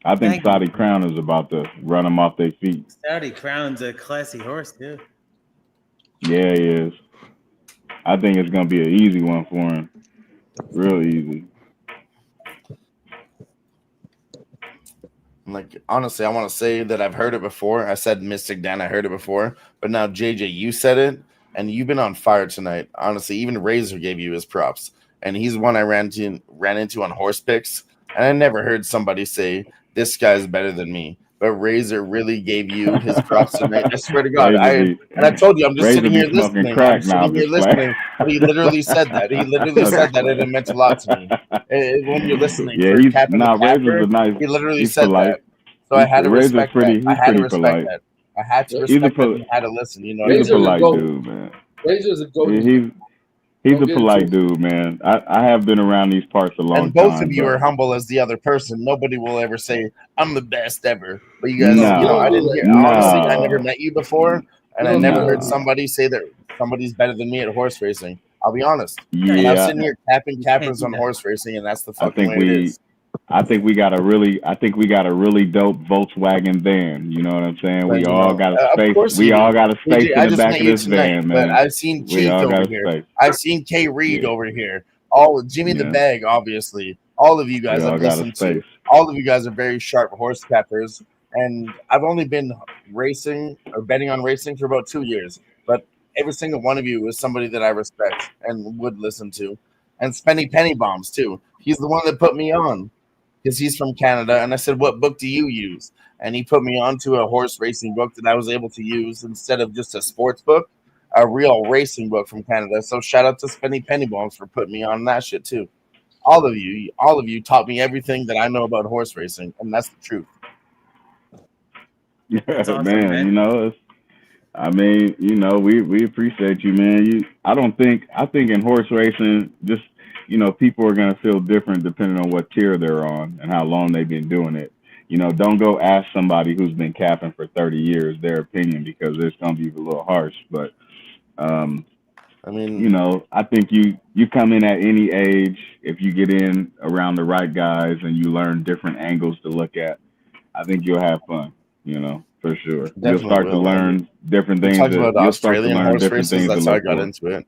I think Thank you. Saudi Crown is about to run them off their feet. Saudi Crown's a classy horse, too. Yeah, he is. I think it's gonna be an easy one for him. Real easy. Like, honestly, I want to say that I've heard it before. I said Mystic Dan, I heard it before, but now JJ, you said it, and you've been on fire tonight. Honestly, even Razor gave you his props, and he's one I ran into on horse picks, and I never heard somebody say this guy's better than me. But Razor really gave you his props tonight. I swear to God, I told you, I'm just Razor sitting be here smoking listening. crack I'm sitting now, here just listening. like- But he literally said that. He literally said that, and it meant a lot to me. When you're listening, Yeah, for he's Cap and nah. the Capper, Razor's a nice. he literally he's said polite. that. So I had to Razor's respect pretty. that. I He's had to pretty respect polite. that. I had to He's a respect that pol- and had to listen. You know what I He's a mean? polite goat. dude, man. Razor's a goat. He's a Don't get polite into dude, man. I have been around these parts a long And both time. of you but- are humble as the other person. Nobody will ever say I'm the best ever. But you guys, No. I didn't hear. No. Honestly, I never met you before, and I never No. heard somebody say that somebody's better than me at horse racing. I'll be honest. And I'm Yeah, sitting here capping cappers on horse racing, and that's the I fucking think way it we. is. I think we got a really dope Volkswagen van. You know what I'm saying? But, We you all know, got a of space. course We you all do. got a space I in the just back met of you this tonight, van, but man. I've seen We Keith all got over a here. space. I've seen K Reed Yeah. over here. All Jimmy the Yeah. Bag, obviously. all of you guys We all I've got a listened to. space. All of you guys are very sharp horse peppers, and I've only been racing or betting on racing for about 2 years, but every single one of you is somebody that I respect and would listen to. And Spenny Penny Bombs too. He's the one that put me on because he's from Canada, and I said, "What book do you use?" And he put me onto a horse racing book that I was able to use instead of just a sports book, a real racing book from Canada. So shout out to Spenny Penny Bombs for putting me on that shit too. All of you taught me everything that I know about horse racing, and that's the truth. Awesome, man. You know, I mean, you know, we appreciate you, man. I think in horse racing, just, you know, people are gonna feel different depending on what tier they're on and how long they've been doing it. You know, don't go ask somebody who's been capping for 30 years their opinion, because it's gonna be a little harsh. But I mean, you know, I think you come in at any age, if you get in around the right guys and you learn different angles to look at, I think you'll have fun, you know, for sure. You'll start to learn different things. Talked about You'll start to Australian learn horse different races. things to That's how I look got for. into it.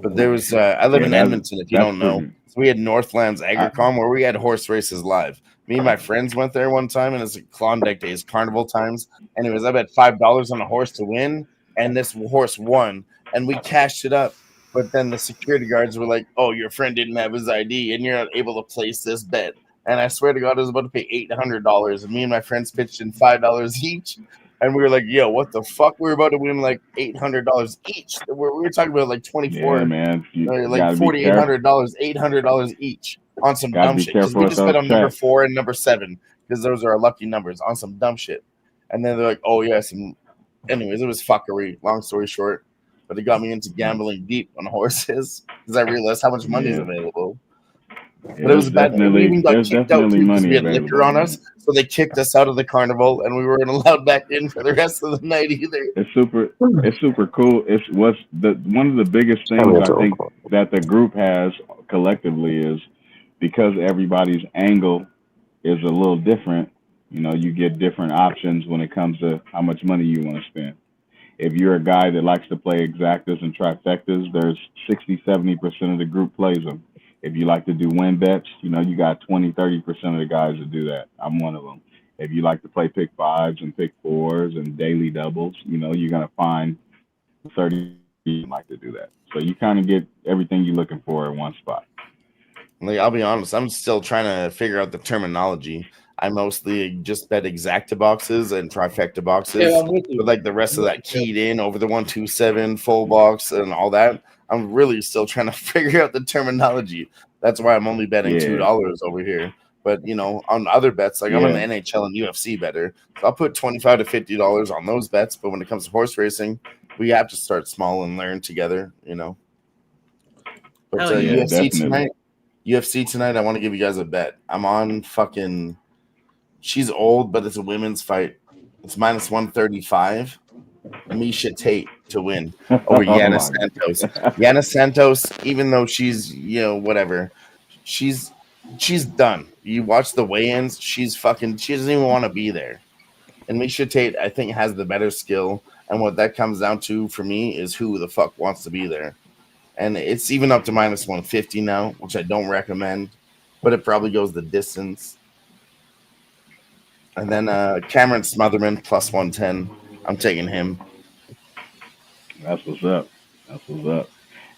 But there was, I live in Edmonton, if you don't know. So we had Northlands Agricom where we had horse races live. Me and my friends went there one time, and it's like Klondike Days, carnival times. And it was, I bet $5 on a horse to win, and this horse won, and we cashed it up. But then the security guards were like, "Oh, your friend didn't have his ID, and you're not able to place this bet." And I swear to God, I was about to pay $800, and me and my friends pitched in $5 each. And we were like, "Yo, what the fuck?" We were about to win like $800 each. We were talking about like 24, Yeah, man. You like gotta be careful. $4,800, $800 each on some Gotta dumb be shit. Because careful we with just bet those on number checks. 4 and number 7 because those are our lucky numbers on some dumb shit. And then they're like, "Oh yes," and anyways, it was fuckery. Long story short, but it got me into gambling deep on horses because I realized how much money is Yeah. available. Yeah, But it was bad. We even got there's kicked out definitely too because money we had liquor available, on man. us, so they kicked us out of the carnival, and we weren't allowed back in for the rest of the night either. It's super cool. It's what's one of the biggest things I think that the group has collectively is because everybody's angle is a little different. You know, you get different options when it comes to how much money you want to spend. If you're a guy that likes to play exactas and trifectas, there's 60-70% of the group plays them. If you like to do win bets, you know, you got 20-30% of the guys that do that. I'm one of them. If you like to play pick 5s and pick 4s and daily doubles, you know, you're going to find 30 people like to do that. So you kind of get everything you're looking for in one spot. Like, I'll be honest, I'm still trying to figure out the terminology. I mostly just bet exacta boxes and trifecta boxes, Yeah, I'm with you. but like the rest of that keyed in over the 127 full box and all that. I'm really still trying to figure out the terminology. That's why I'm only betting $2 over here. But you know, on other bets, like I'm an NHL and UFC better, so I'll put $25 to $50 on those bets. But when it comes to horse racing, we have to start small and learn together. You know. But UFC tonight, I want to give you guys a bet. I'm on fucking. She's old, but it's a women's fight. It's minus 135. Misha Tate to win over Yana Santos. Yana Santos, even though she's, you know, whatever, she's done. You watch the weigh-ins, she doesn't even want to be there. And Misha Tate, I think, has the better skill. And what that comes down to for me is who the fuck wants to be there. And it's even up to minus 150 now, which I don't recommend, but it probably goes the distance. And then Cameron Smotherman plus 110. I'm taking him. That's what's up.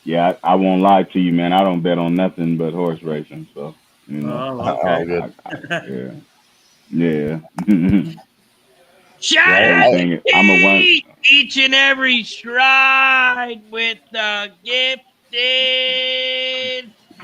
Yeah, I won't lie to you, man. I don't bet on nothing but horse racing. So, you know. Okay. Yeah. Shout out Everything. I'm a one. each and every stride with the gifted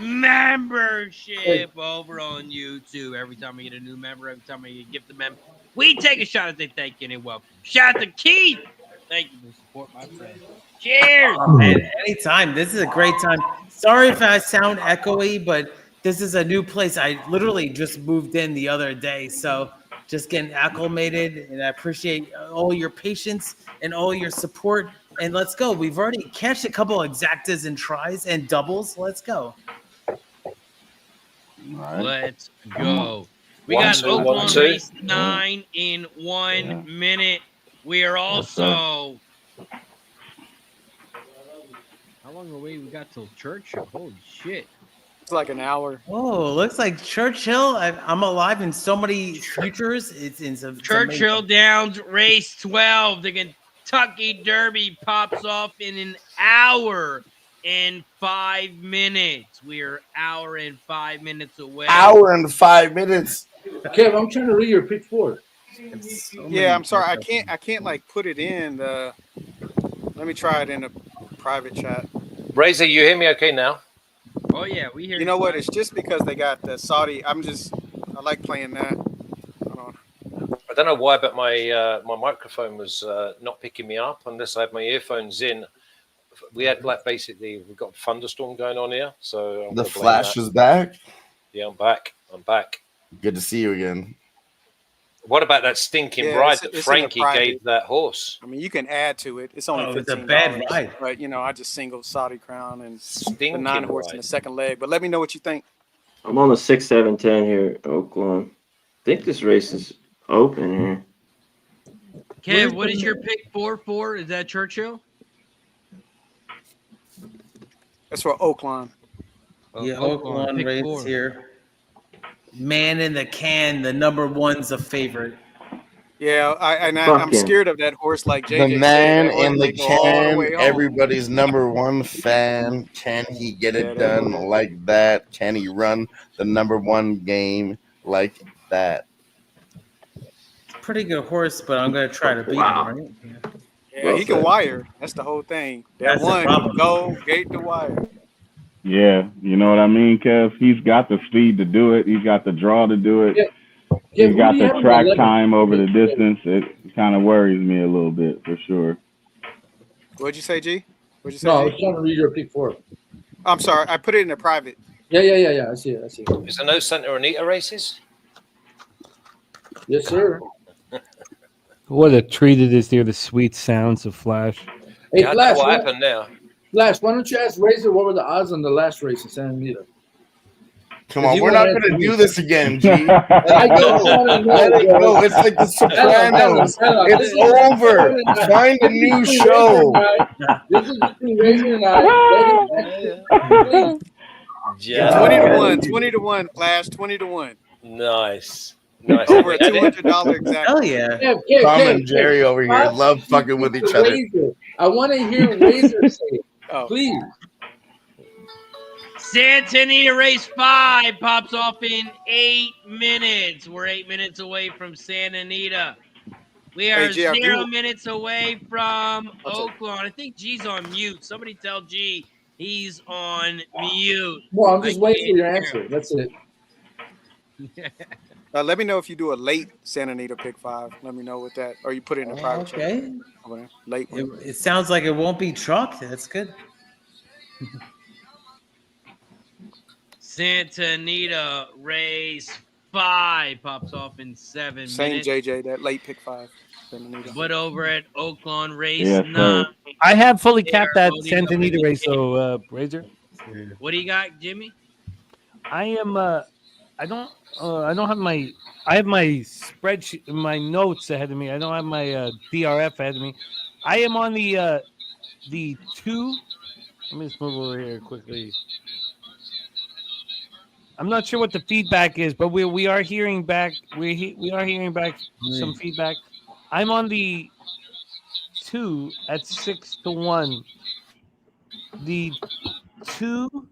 membership over on YouTube. Every time we get a new member, every time we get a gifted member, we take a shot and say thank you and welcome. Shout out to Keith. Thank you for support, my friend. Cheers. Oh, man, anytime. This is a great time. Sorry if I sound echoey, but this is a new place. I literally just moved in the other day, so just getting acclimated, and I appreciate all your patience and all your support. And let's go. We've already cashed a couple of exactas and tries and doubles. Let's go. Right. Let's go. We got Oaklawn race 9 in 1 minute. We are also. How long away we got till Churchill? Holy shit. It's like an hour. Oh, looks like Churchill. I'm alive in so many futures. It's Churchill Downs race 12. The Kentucky Derby pops off in an hour and 5 minutes. We're hour and 5 minutes away. Hour and 5 minutes. Kev, I'm trying to read your pick 4. Yeah, I'm sorry. I can't like put it in the. Let me try it in a private chat. Razor, you hear me okay now? Oh yeah, we hear. You know what? It's just because they got the Saudi. I like playing that. I don't know why, but my my microphone was not picking me up unless I had my earphones in. We had we got a thunderstorm going on here, so the Flash is back. Yeah, I'm back. Good to see you again. What about that stinking ride that Frankie gave that horse? I mean, you can add to it. It's only it's a $15. bad ride. But I just singled Saudi Crown and Stinking the 9 horse in the second leg. But let me know what you think. I'm on the 6, 7, 10 here, Oaklawn. I think this race is open here. Kev, what is your pick 4 for? Is that Churchill? That's for Oaklawn. Yeah, Oaklawn race here. Man in the can, the number 1's a favorite. Yeah, I'm scared of that horse like JJ. The man in the can, everybody's number 1 fan. Can he get it done like that? Can he run the number 1 game like that? Pretty good horse, but I'm going to try to beat him, right? Yeah, he can wire. That's the whole thing. That one, go, gate to wire. Yeah, you know what I mean, Kev? He's got the speed to do it. He's got the draw to do it. Yeah, He's got the track time over the distance. It kind of worries me a little bit, for sure. What'd you say, G? What'd you say? No, I G? was trying to read your pick 4. I'm sorry. I put it in a private. Yeah. I see it. Is there no Santa Anita races? Yes, sir. What a treat it is to hear the sweet sounds of Flash. Hey, Yeah, Flash, what happened now? Flash, why don't you ask Razor what were the odds on the last race in Santa Anita? Come on, we're not going to do this again, G. Let it go. It's like the Sopranos. It's over. Find a new show. This is between Razor and I. Yeah. 20 to 1, Flash. 20 to 1. Nice. Over a $200 exactly. Hell yeah. Tom and Jerry over here love fucking with each other. I want to hear Razor say it. Please. Santa Anita race 5 pops off in 8 minutes. We're 8 minutes away from Santa Anita. We are 0 minutes away from Oaklawn. I think G's on mute. Somebody tell G he's on mute. Well, I'm just waiting for your answer. That's it. Let me know if you do a late Santa Anita pick 5. Let me know with that, or you put it in a private chat. Late. It sounds like it won't be trucked. That's good. Santa Anita race 5 pops off in 7 Same minutes. JJ, that late pick 5. But over at Oaklawn race Yes, 9. I have fully capped that Santa Anita race, though, Razor. What do you got, Jimmy? I am. I don't have my. I have my spreadsheet, my notes ahead of me. I don't have my DRF ahead of me. I am on the 2. Let me just move over here quickly. I'm not sure what the feedback is, but we are hearing back. We are hearing back some feedback. I'm on the 2 at 6 to 1. The 2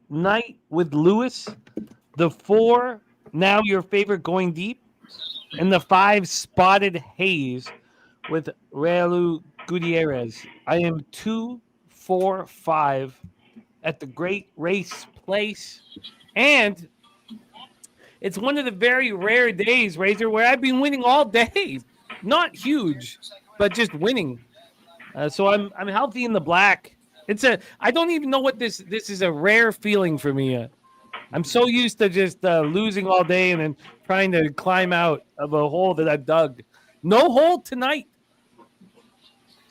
night with Lewis. The 4 now your favorite going deep, and the 5 spotted haze with Raulu Gutierrez. I am 2, 4, 5 at the Great Race Place. And it's one of the very rare days, Razor, where I've been winning all day. Not huge, but just winning. So I'm healthy in the black. I don't even know what this is a rare feeling for me. I'm so used to just losing all day and then trying to climb out of a hole that I've dug. No hole tonight.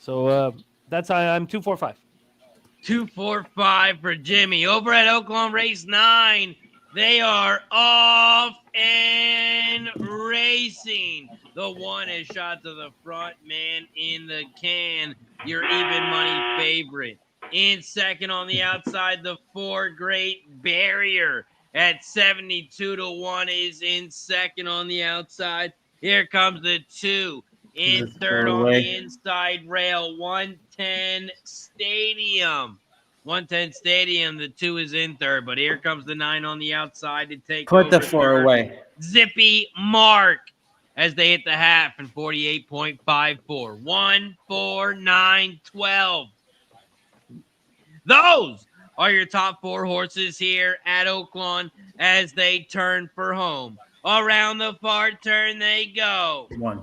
So that's how I'm 2, 4, 5. 2, 4, 5 for Jimmy. Over at Oaklawn race 9, they are off and racing. The 1 is shot to the front, man in the can. Your even money favorite. In second on the outside, the 4 Great Barrier at 72-1 is in second on the outside. Here comes the 2 in third on the inside rail. 110 Stadium. 110 Stadium. The 2 is in third, but here comes the 9 on the outside to take Put over the 4 third. away. Zippy Mark as they hit the half in 48.54. 1, 4, 9, 12. Those are your top 4 horses here at Oaklawn as they turn for home. Around the far turn they go. 1.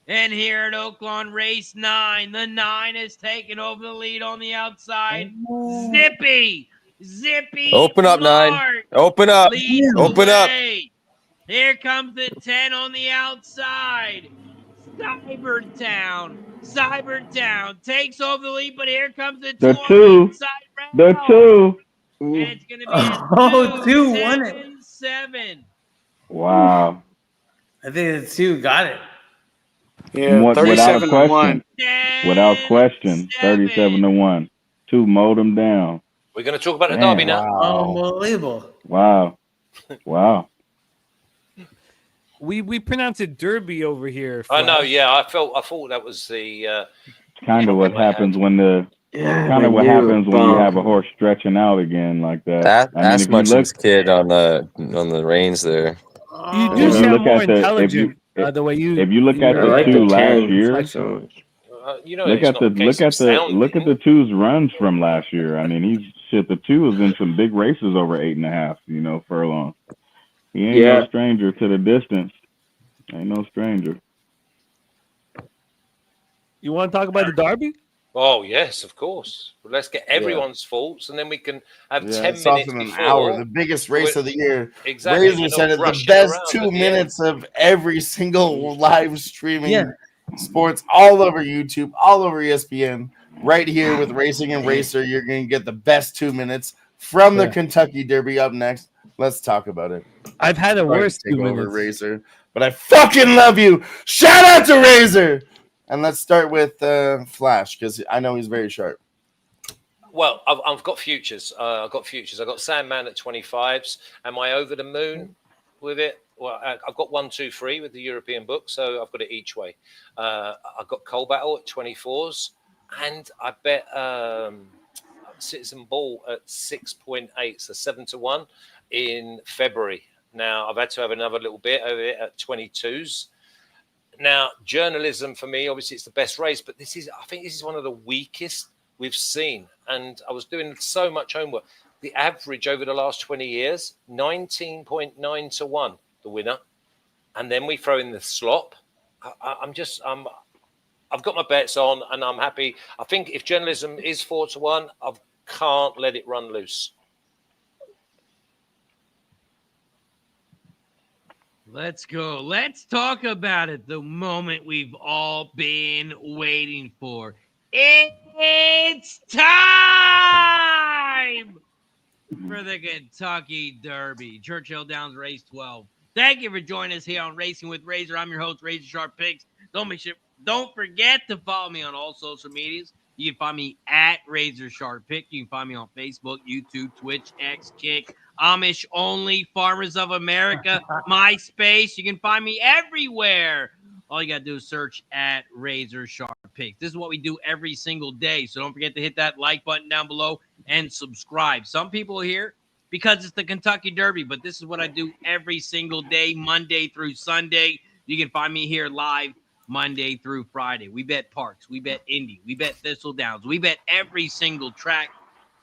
And here at Oaklawn, race 9, the 9 has taken over the lead on the outside. Zippy Open up, Mark 9. Open up. leads Open the up. way. Here comes the 10 on the outside. Cybertown takes over the lead, but here comes the 2 The on the two. inside The rail. two. And it's going to be a 2 won it. 7. Wow. I think the 2 got it. Yeah, Without 37-1. question. Without question. 37-1. 2 mowed them down. We're going to talk about the Man, derby now. Unbelievable. Wow. Wow. We pronounce it Derby over here. I know, Flash. yeah. I thought that was the Kind of what happens when the kind of what happens when you have a horse stretching out again like that. I mean, Ask if you look, Munchin's kid on the reins there. You do if you sound look more at the intelligent the way you. if you look at I the like 2 the last 10 year, so much. you know, look it's at not the a case of sound. look at the 2's runs from last year. I mean, the 2 was in some big races over 8.5, furlong. He ain't no stranger to the distance. Ain't no stranger. You want to talk about the Derby? Oh yes, of course. Well, let's get everyone's thoughts, and then we can have 10 it's minutes off in an before. hour, the biggest race of the year. Exactly. Razor We're said not it's the rushing best around 2 at the end. minutes of every single live streaming sports all over YouTube, all over ESPN. Right here with Racing and Racer, you're going to get the best 2 minutes from the Kentucky Derby. Up next, let's talk about it. I've had a Sorry worse to take 2 over, minutes. Razor, but I fucking love you. Shout out to Razor. And let's start with Flash because I know he's very sharp. Well, I've got futures. I've got Sandman at 25s. Am I over the moon with it? Well, I've got 1, 2, 3 with the European book, so I've got it each way. I've got Coal Battle at 24s, and I bet Citizen Ball at 6.8, so 7-1 in February. Now, I've had to have another little bit over it at 22s. Now, journalism for me, obviously, it's the best race, but I think this is one of the weakest we've seen. And I was doing so much homework. The average over the last 20 years, 19.9-1, the winner. And then we throw in the slop. I've got my bets on, and I'm happy. I think if journalism is 4-1, I can't let it run loose. Let's go. Let's talk about it. The moment we've all been waiting for. It's time for the Kentucky Derby. Churchill Downs Race 12. Thank you for joining us here on Racing with Razor. I'm your host, RazorSharpPicks. Don't forget to follow me on all social medias. You can find me at RazorSharpPick. You can find me on Facebook, YouTube, Twitch, X, Kick, Amish Only, Farmers of America, MySpace. You can find me everywhere. All you got to do is search at RazorSharpPicks. This is what we do every single day. So don't forget to hit that like button down below and subscribe. Some people here, because it's the Kentucky Derby, but this is what I do every single day, Monday through Sunday. You can find me here live Monday through Friday. We bet Parx, we bet Indy, we bet Thistledowns, we bet every single track,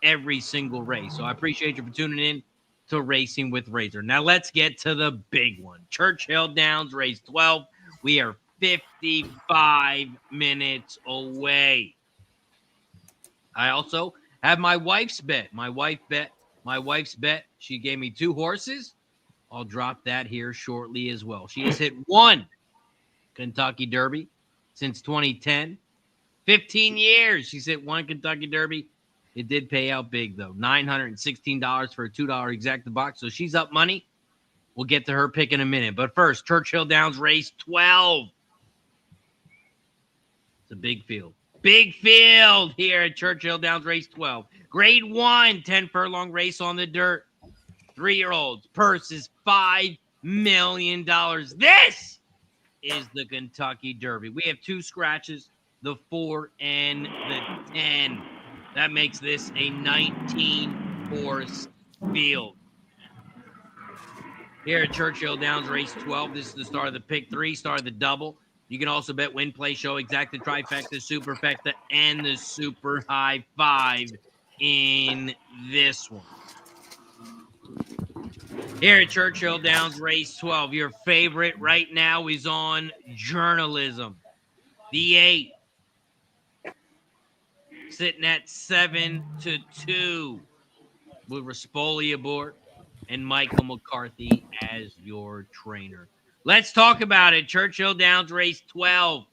every single race. So I appreciate you for tuning in to Racing with Razor. Now let's get to the big one. Churchill Downs Race 12. We are 55 minutes away. I also have my wife's bet. My wife's bet. She gave me 2 horses. I'll drop that here shortly as well. She has hit 1 Kentucky Derby since 2010. 15 years she's hit 1 Kentucky Derby. It did pay out big, though. $916 for a $2 exacta box. So she's up money. We'll get to her pick in a minute. But first, Churchill Downs Race 12. It's a big field. Big field here at Churchill Downs Race 12. Grade 1, 10 furlong race on the dirt. 3-year-olds. Purse is $5 million. This is the Kentucky Derby. We have 2 scratches, the 4 and the 10. That makes this a 19-horse field. Here at Churchill Downs Race 12, this is the start of the pick 3, start of the double. You can also bet win, play, show, exacta, trifecta, superfecta, and the super high 5 in this one. Here at Churchill Downs Race 12, your favorite right now is on journalism. The 8, sitting at 7-2 with Rispoli aboard and Michael McCarthy as your trainer. Let's talk about it. Churchill Downs Race 12.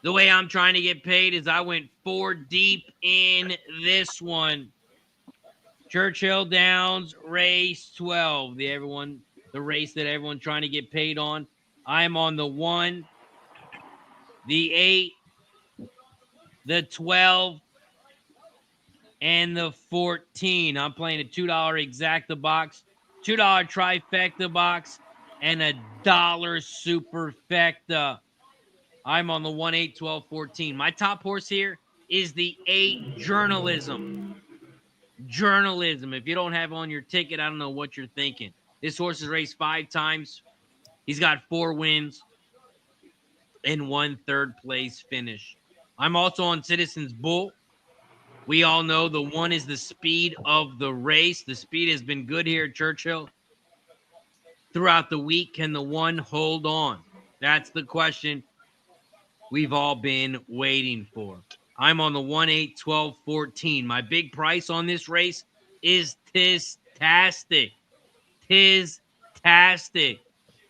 The way I'm trying to get paid is I went 4 deep in this one. Churchill Downs Race 12. The race that everyone's trying to get paid on. I'm on the 1, the 8, the 12, and the 14. I'm playing a $2 exacta box, $2 trifecta box, and a $1 superfecta. I'm on the 1, 8, 12, 14. My top horse here is the 8 journalism. Journalism. If you don't have on your ticket, I don't know what you're thinking. This horse has raced 5 times. He's got 4 wins and 1 third-place finish. I'm also on Citizens Bull. We all know the 1 is the speed of the race. The speed has been good here at Churchill throughout the week. Can the 1 hold on? That's the question we've all been waiting for. I'm on the 1, 8, 12, 14. My big price on this race is Tiztastic. Tiztastic.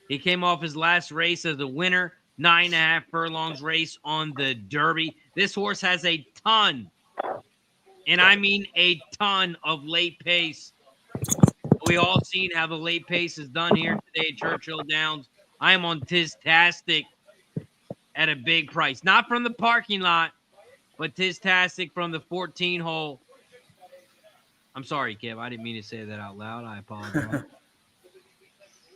He came off his last race as a winner, 9.5 furlongs race on the Derby. This horse has a ton, and I mean a ton of late pace. We all seen how the late pace is done here today at Churchill Downs. I am on Tiztastic at a big price. Not from the parking lot, but Tiztastic from the 14 hole. I'm sorry, Kev. I didn't mean to say that out loud. I apologize.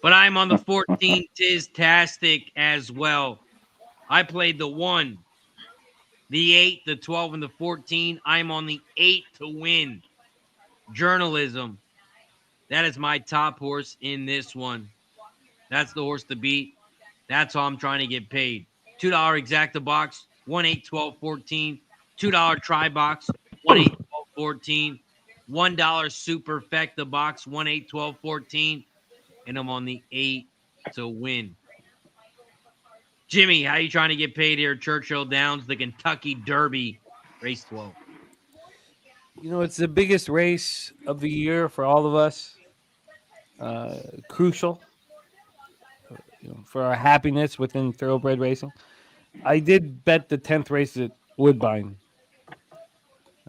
But I'm on the 14 Tiztastic as well. I played the 1, the 8, the 12, and the 14. I'm on the 8 to win. Journalism. That is my top horse in this one. That's the horse to beat. That's how I'm trying to get paid. $2 exacta box, 1, 8, 12, 14. $2 try box, 1, 8, 12, 14. $1 superfecta box, 1, 8, 12, 14. And I'm on the 8 to win. Jimmy, how are you trying to get paid here at Churchill Downs, the Kentucky Derby, race 12? You know, it's the biggest race of the year for all of us. Crucial, for our happiness within thoroughbred racing. I did bet the 10th race at Woodbine.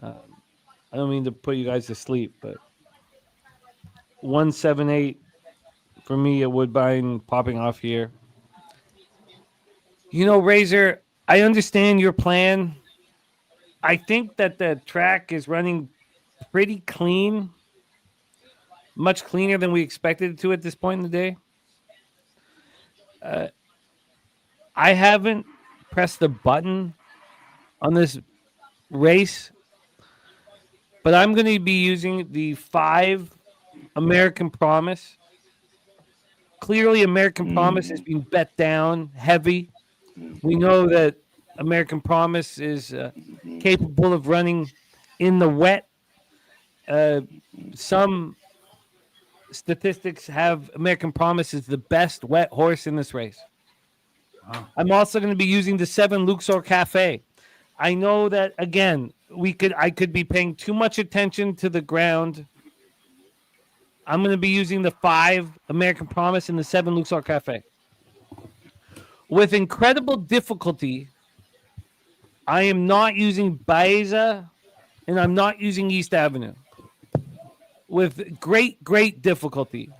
I don't mean to put you guys to sleep, but 178 for me at Woodbine popping off here. You know, Razor, I understand your plan. I think that the track is running pretty clean, much cleaner than we expected it to at this point in the day. I haven't pressed the button on this race, but I'm going to be using the 5 American Promise. Clearly, American Promise is being bet down heavy. We know that American Promise is capable of running in the wet. Some statistics have American Promise as the best wet horse in this race. Wow. I'm also going to be using the 7 Luxor Cafe. I know that, again, I could be paying too much attention to the ground. I'm going to be using the 5 American Promise and the 7 Luxor Cafe. With incredible difficulty, I am not using Baeza and I'm not using East Avenue. With great, great difficulty.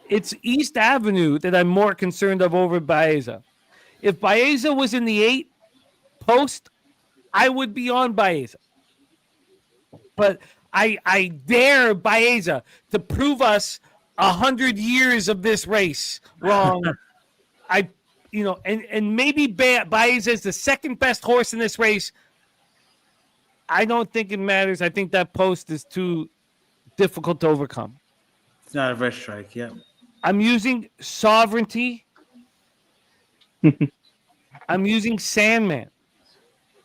It's East Avenue that I'm more concerned of over Baeza. If Baeza was in the 8 post, I would be on Baeza. But I dare Baeza to prove us 100 years of this race wrong. And maybe Baeza is the second best horse in this race. I don't think it matters. I think that post is too difficult to overcome. It's not a red strike. Yeah. I'm using Sovereignty. I'm using Sandman.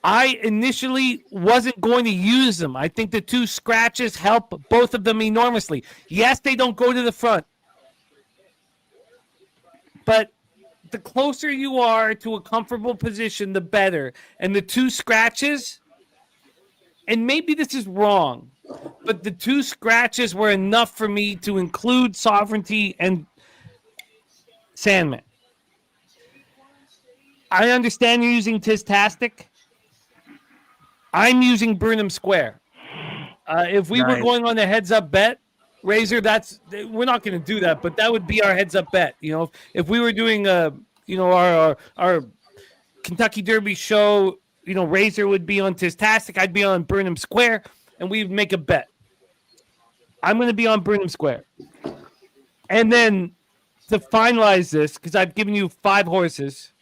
I initially wasn't going to use them. I think the 2 scratches help both of them enormously. Yes, they don't go to the front. But the closer you are to a comfortable position, the better. And the 2 scratches, and maybe this is wrong, but the 2 scratches were enough for me to include Sovereignty and Sandman. I understand you're using Tistastic. I'm using Burnham Square. If we were going on a heads-up bet, Razor, we're not going to do that, but that would be our heads-up bet. If we were doing our Kentucky Derby show, Razor would be on Tistastic, I'd be on Burnham Square, and we'd make a bet. I'm going to be on Burnham Square. And then to finalize this, because I've given you 5 horses,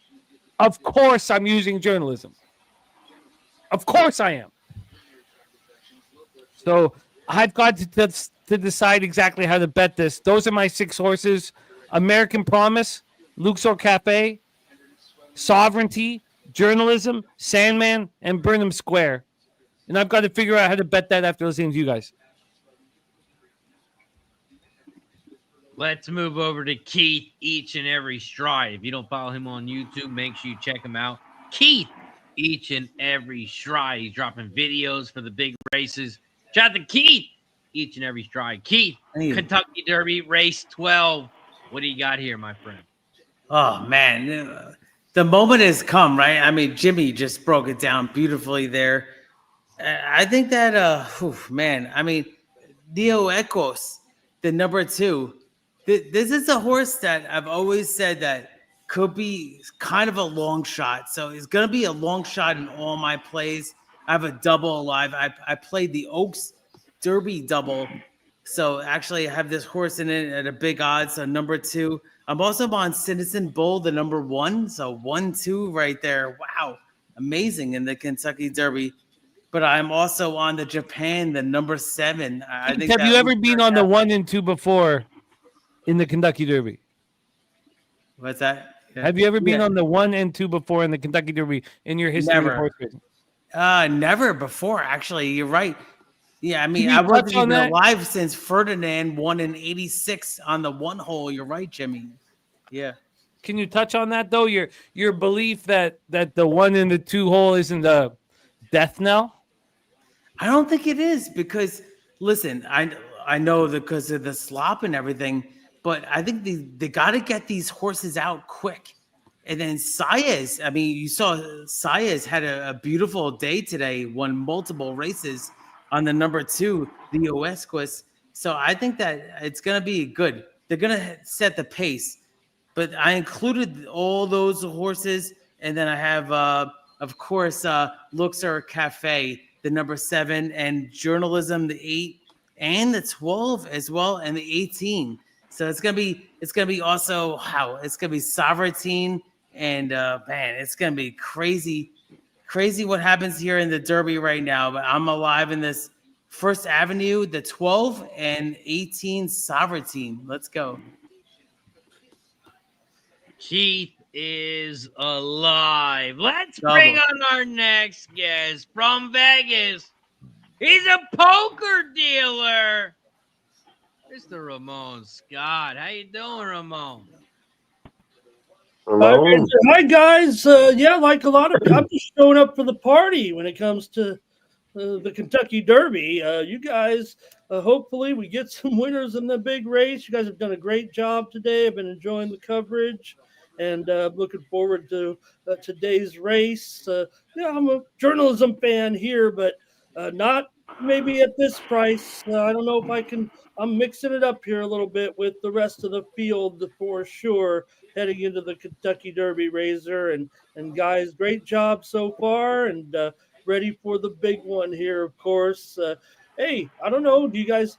of course I'm using Journalism. Of course I am. So I've got to decide exactly how to bet this. Those are my 6 horses. American Promise, Luxor Cafe, Sovereignty, Journalism, Sandman, and Burnham Square. And I've got to figure out how to bet that after listening to you guys. Let's move over to Keith, Each and Every Stride. If you don't follow him on YouTube, make sure you check him out. Keith, Each and Every Stride. He's dropping videos for the big races. Shout out to Keith, Each and Every Stride. Keith, Kentucky Derby, race 12. What do you got here, my friend? Oh, man. The moment has come, right? I mean, Jimmy just broke it down beautifully there. I think that, Neo Ecos, the number 2, this is a horse that I've always said that could be kind of a long shot. So it's going to be a long shot in all my plays. I have a double alive. I played the Oaks Derby double. So actually I have this horse in it at a big odds. So number 2. I'm also on Citizen Bull, the number 1. So 1-2 right there. Wow. Amazing in the Kentucky Derby. But I'm also on the Japan, the number 7. I think. Have you ever been on the 1 and 2 before in the Kentucky Derby? What's that? Yeah. Have you ever been on the 1 and 2 before in the Kentucky Derby in your history of horse racing? Never before, actually. You're right. Yeah, I mean, I wasn't even alive since Ferdinand won in 86 on the 1 hole. You're right, Jimmy. Yeah. Can you touch on that, though? Your belief that the 1 and the 2 hole isn't a death knell? I don't think it is because, listen, I know because of the slop and everything, but I think they got to get these horses out quick. And then Saez, I mean, you saw Saez had a beautiful day today, won multiple races on the number 2, the Oesquist. So I think that it's going to be good. They're going to set the pace. But I included all those horses. And then I have, of course, Luxor Cafe, the number 7, and Journalism, the 8, and the 12 as well, and the 18. So it's gonna be also it's gonna be Sovereignty, and man, it's gonna be crazy what happens here in the Derby right now. But I'm alive in this First Avenue, the 12 and 18 Sovereignty. Let's go. Keith is alive. Let's bring on our next guest from Vegas. He's a poker dealer. Mr. Ramon Scott. How you doing, Ramon? Hi, guys. Like a lot of I'm just showing up for the party when it comes to the Kentucky Derby. You guys, hopefully we get some winners in the big race. You guys have done a great job today. I've been enjoying the coverage and looking forward to today's race. I'm a journalism fan here, but not maybe at this price, I don't know if I can. I'm mixing it up here a little bit with the rest of the field for sure, heading into the Kentucky Derby, Razor. And guys, great job so far, and ready for the big one here, of course. Hey, I don't know. Do you guys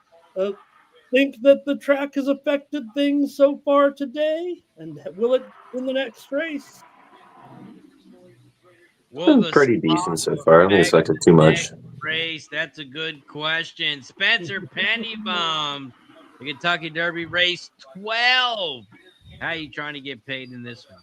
think that the track has affected things so far today? And will it in the next race? Will Been pretty decent so far. I don't expect it too much. race? That's a good question. Spencer Pennybum, the Kentucky Derby race 12. How are you trying to get paid in this one?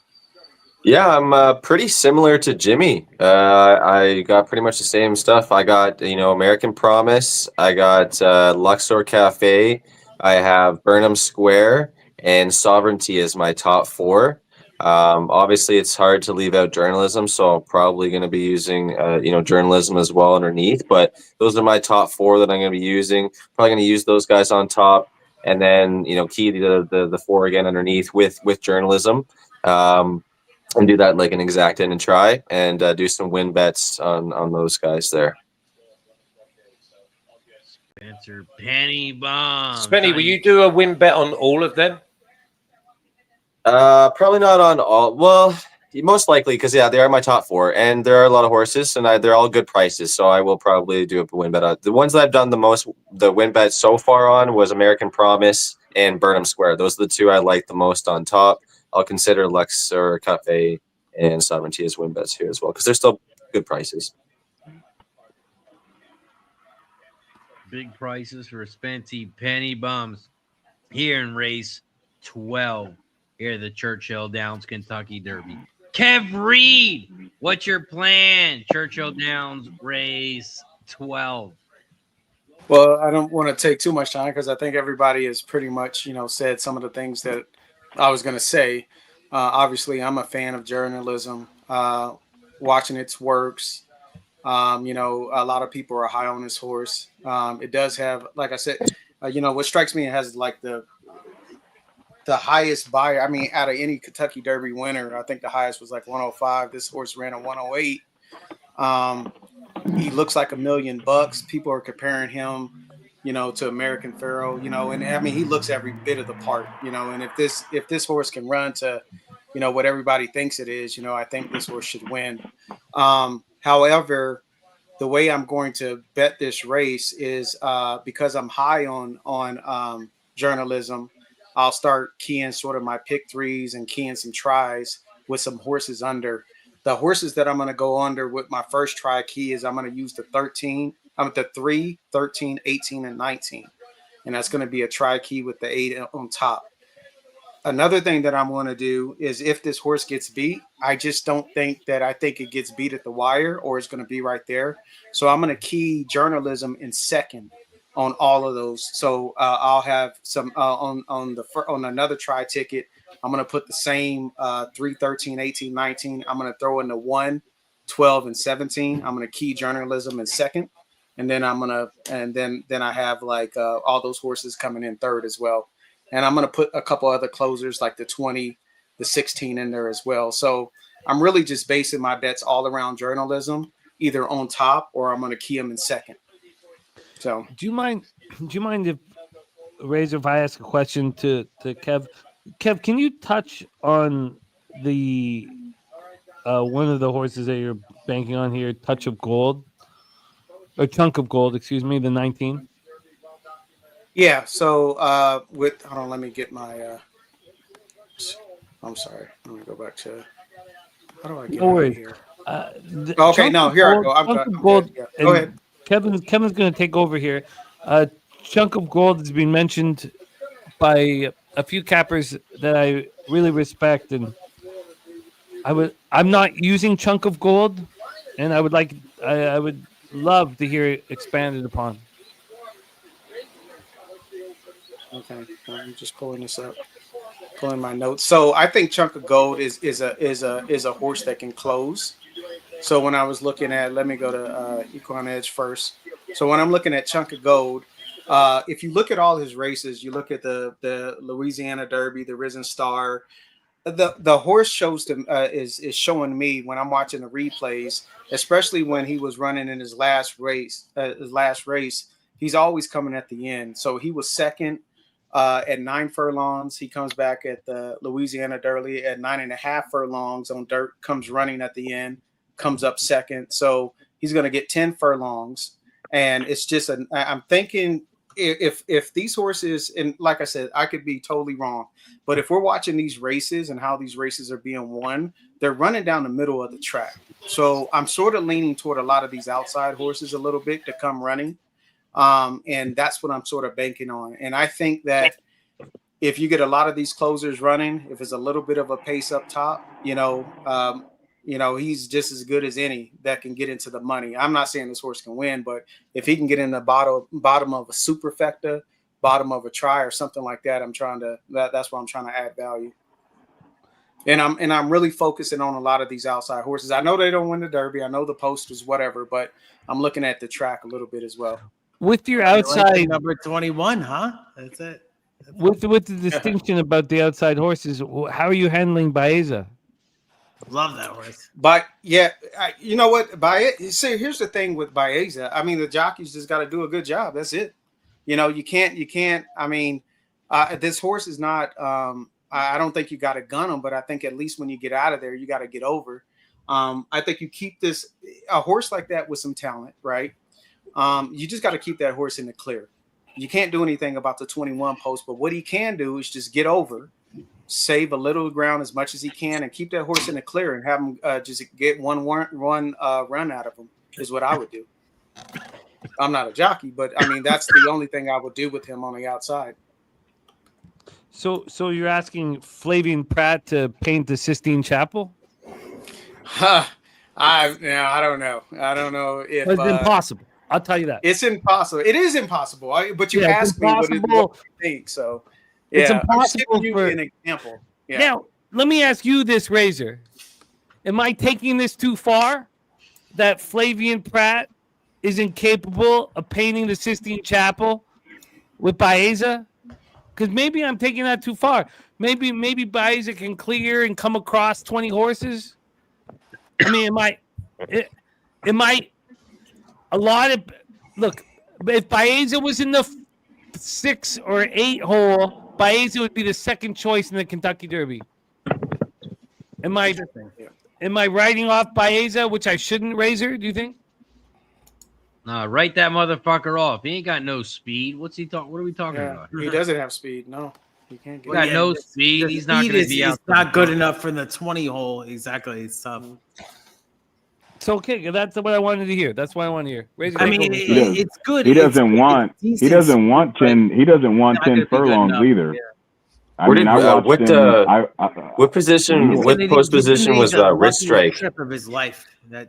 Yeah, I'm pretty similar to Jimmy. I got pretty much the same stuff. I got, American Promise. I got Luxor Cafe. I have Burnham Square and Sovereignty as my top four. Obviously, it's hard to leave out journalism, so I'm probably going to be using, journalism as well underneath. But those are my top four that I'm going to be using. Probably going to use those guys on top, and then key the four again underneath with journalism. And do that like an exact in and try, and do some win bets on those guys there. Spencer Pennybum. Spenny, will you do a win bet on all of them? Probably not on all. Well, most likely, because they are my top four, and there are a lot of horses, and they're all good prices. So I will probably do a win bet. The ones that I've done the win bet so far on was American Promise and Burnham Square. Those are the two I like the most on top. I'll consider Luxor Cafe and Sovereignty as win bets here as well, because they're still good prices. Big prices for Spency Pennybums here in race 12. Here at the Churchill Downs Kentucky Derby. Kev Reed, what's your plan? Churchill Downs race 12. Well, I don't want to take too much time because I think everybody has pretty much, said some of the things that I was going to say. Obviously, I'm a fan of journalism, watching its works. A lot of people are high on this horse. It does have, like I said, what strikes me, it has like the highest buyer. I mean, out of any Kentucky Derby winner, I think the highest was like 105. This horse ran a 108. He looks like $1 million. People are comparing him, to American Pharoah, and I mean, he looks every bit of the part, and if this horse can run to, what everybody thinks it is, I think this horse should win. However, the way I'm going to bet this race is because I'm high on journalism. I'll start keying sort of my pick threes and keying some tries with some horses under. The horses that I'm going to go under with my first try key is I'm going to use the 3, 13, 18, and 19. And that's going to be a try key with the 8 on top. Another thing that I'm going to do is if this horse gets beat, I just don't think that I think it gets beat at the wire or it's going to be right there. So I'm going to key journalism in second on all of those. So I'll have some on another try ticket. I'm going to put the same 3, 13, 18, 19. I'm going to throw in the 1, 12, and 17. I'm going to key journalism in second. And then then I have like all those horses coming in third as well. And I'm going to put a couple other closers like the 20, the 16 in there as well. So I'm really just basing my bets all around journalism, either on top or I'm going to key them in second. So do you mind if Razor, if I ask a question to Kev? Kev, can you touch on the one of the horses that you're banking on here, Touch of Gold? Or Chunk of Gold, excuse me, the 19. Yeah, so hold on, let me get my I'm sorry. Let me go back to how do I get out of here? Okay, no, here I go. I'm good. Yeah. Go ahead. Kevin's going to take over here. Chunk of Gold has been mentioned by a few cappers that I really respect, and I'm not using Chunk of Gold, and I would love to hear it expanded upon. Okay, I'm just pulling this up, pulling my notes. So I think Chunk of Gold is a horse that can close. So when I was looking at, let me go to Equine Edge first. So when I'm looking at Chunk of Gold, if you look at all his races, you look at the Louisiana Derby, the Risen Star, the horse shows them is showing me when I'm watching the replays, especially when he was running in his last race. He's always coming at the end. So he was second at 9 furlongs. He comes back at the Louisiana Derby at 9.5 furlongs on dirt. Comes running at the end. Comes up second. So he's going to get 10 furlongs. And it's just I'm thinking. If these horses, and like I said, I could be totally wrong, but if we're watching these races and how these races are being won, they're running down the middle of the track. So I'm sort of leaning toward a lot of these outside horses a little bit to come running. And that's what I'm sort of banking on. And I think that if you get a lot of these closers running, if it's a little bit of a pace up top, he's just as good as any that can get into the money. I'm not saying this horse can win, but if he can get in the bottom of a superfecta, bottom of a try or something like that, that's where I'm trying to add value. And I'm really focusing on a lot of these outside horses. I know they don't win the Derby. I know the post is whatever, but I'm looking at the track a little bit as well. With your outside number 21, huh? That's it. With the distinction about the outside horses, how are you handling Baeza? Love that horse. But yeah, you know what? See, here's the thing with Baeza. I mean, the jockeys just got to do a good job. That's it. You can't. I mean, this horse is not. I don't think you got to gun him, but I think at least when you get out of there, you got to get over. I think you keep a horse like that with some talent, right? You just got to keep that horse in the clear. You can't do anything about the 21 post, but what he can do is just get over. Save a little ground as much as he can and keep that horse in the clear and have him just get one run out of him is what I would do. I'm not a jockey, but I mean, that's the only thing I would do with him on the outside. So you're asking Flavian Pratt to paint the Sistine Chapel? I don't know. I don't know if it's impossible. I'll tell you that. It's impossible. It is impossible. But you asked me what you think, so. Yeah, it's impossible you an example. Yeah. Now, let me ask you this, Razor. Am I taking this too far? That Flavian Pratt is incapable of painting the Sistine Chapel with Baeza? Because maybe I'm taking that too far. Maybe Baeza can clear and come across 20 horses. I mean, look, if Baeza was in the 6 or 8 hole, Baeza would be the second choice in the Kentucky Derby. Am I writing off Baeza, which I shouldn't, Razor, do you think? No, write that motherfucker off. He ain't got no speed. What are we talking about? He doesn't have speed. No, he can't get got no speed. He's not going to be out. He's not good enough for the 20 hole. Exactly. It's tough. It's okay. That's what I wanted to hear. That's what I want to hear. Razor, it's good. He doesn't want 10 furlongs either. Yeah. What position? What post position was Rich Strike? Trip of his life. I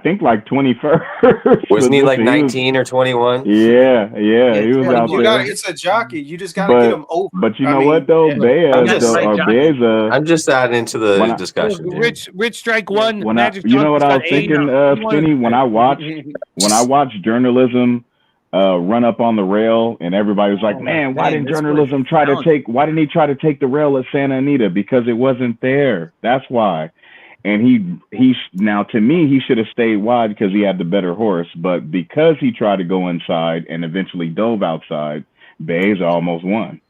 think 21st. Wasn't he like 19 or 21? Yeah, he was out there. It's a jockey. You just got to get him over. But you know what though, Baeza. I'm just adding into the discussion. Rich Strike won. You know what I was thinking, Skinny? When I watched journalism run up on the rail, and everybody was like, "Man, why didn't journalism why didn't he try to take the rail at Santa Anita? Because it wasn't there. That's why." And he now, to me, he should have stayed wide because he had the better horse. But because he tried to go inside and eventually dove outside, Baeza almost won.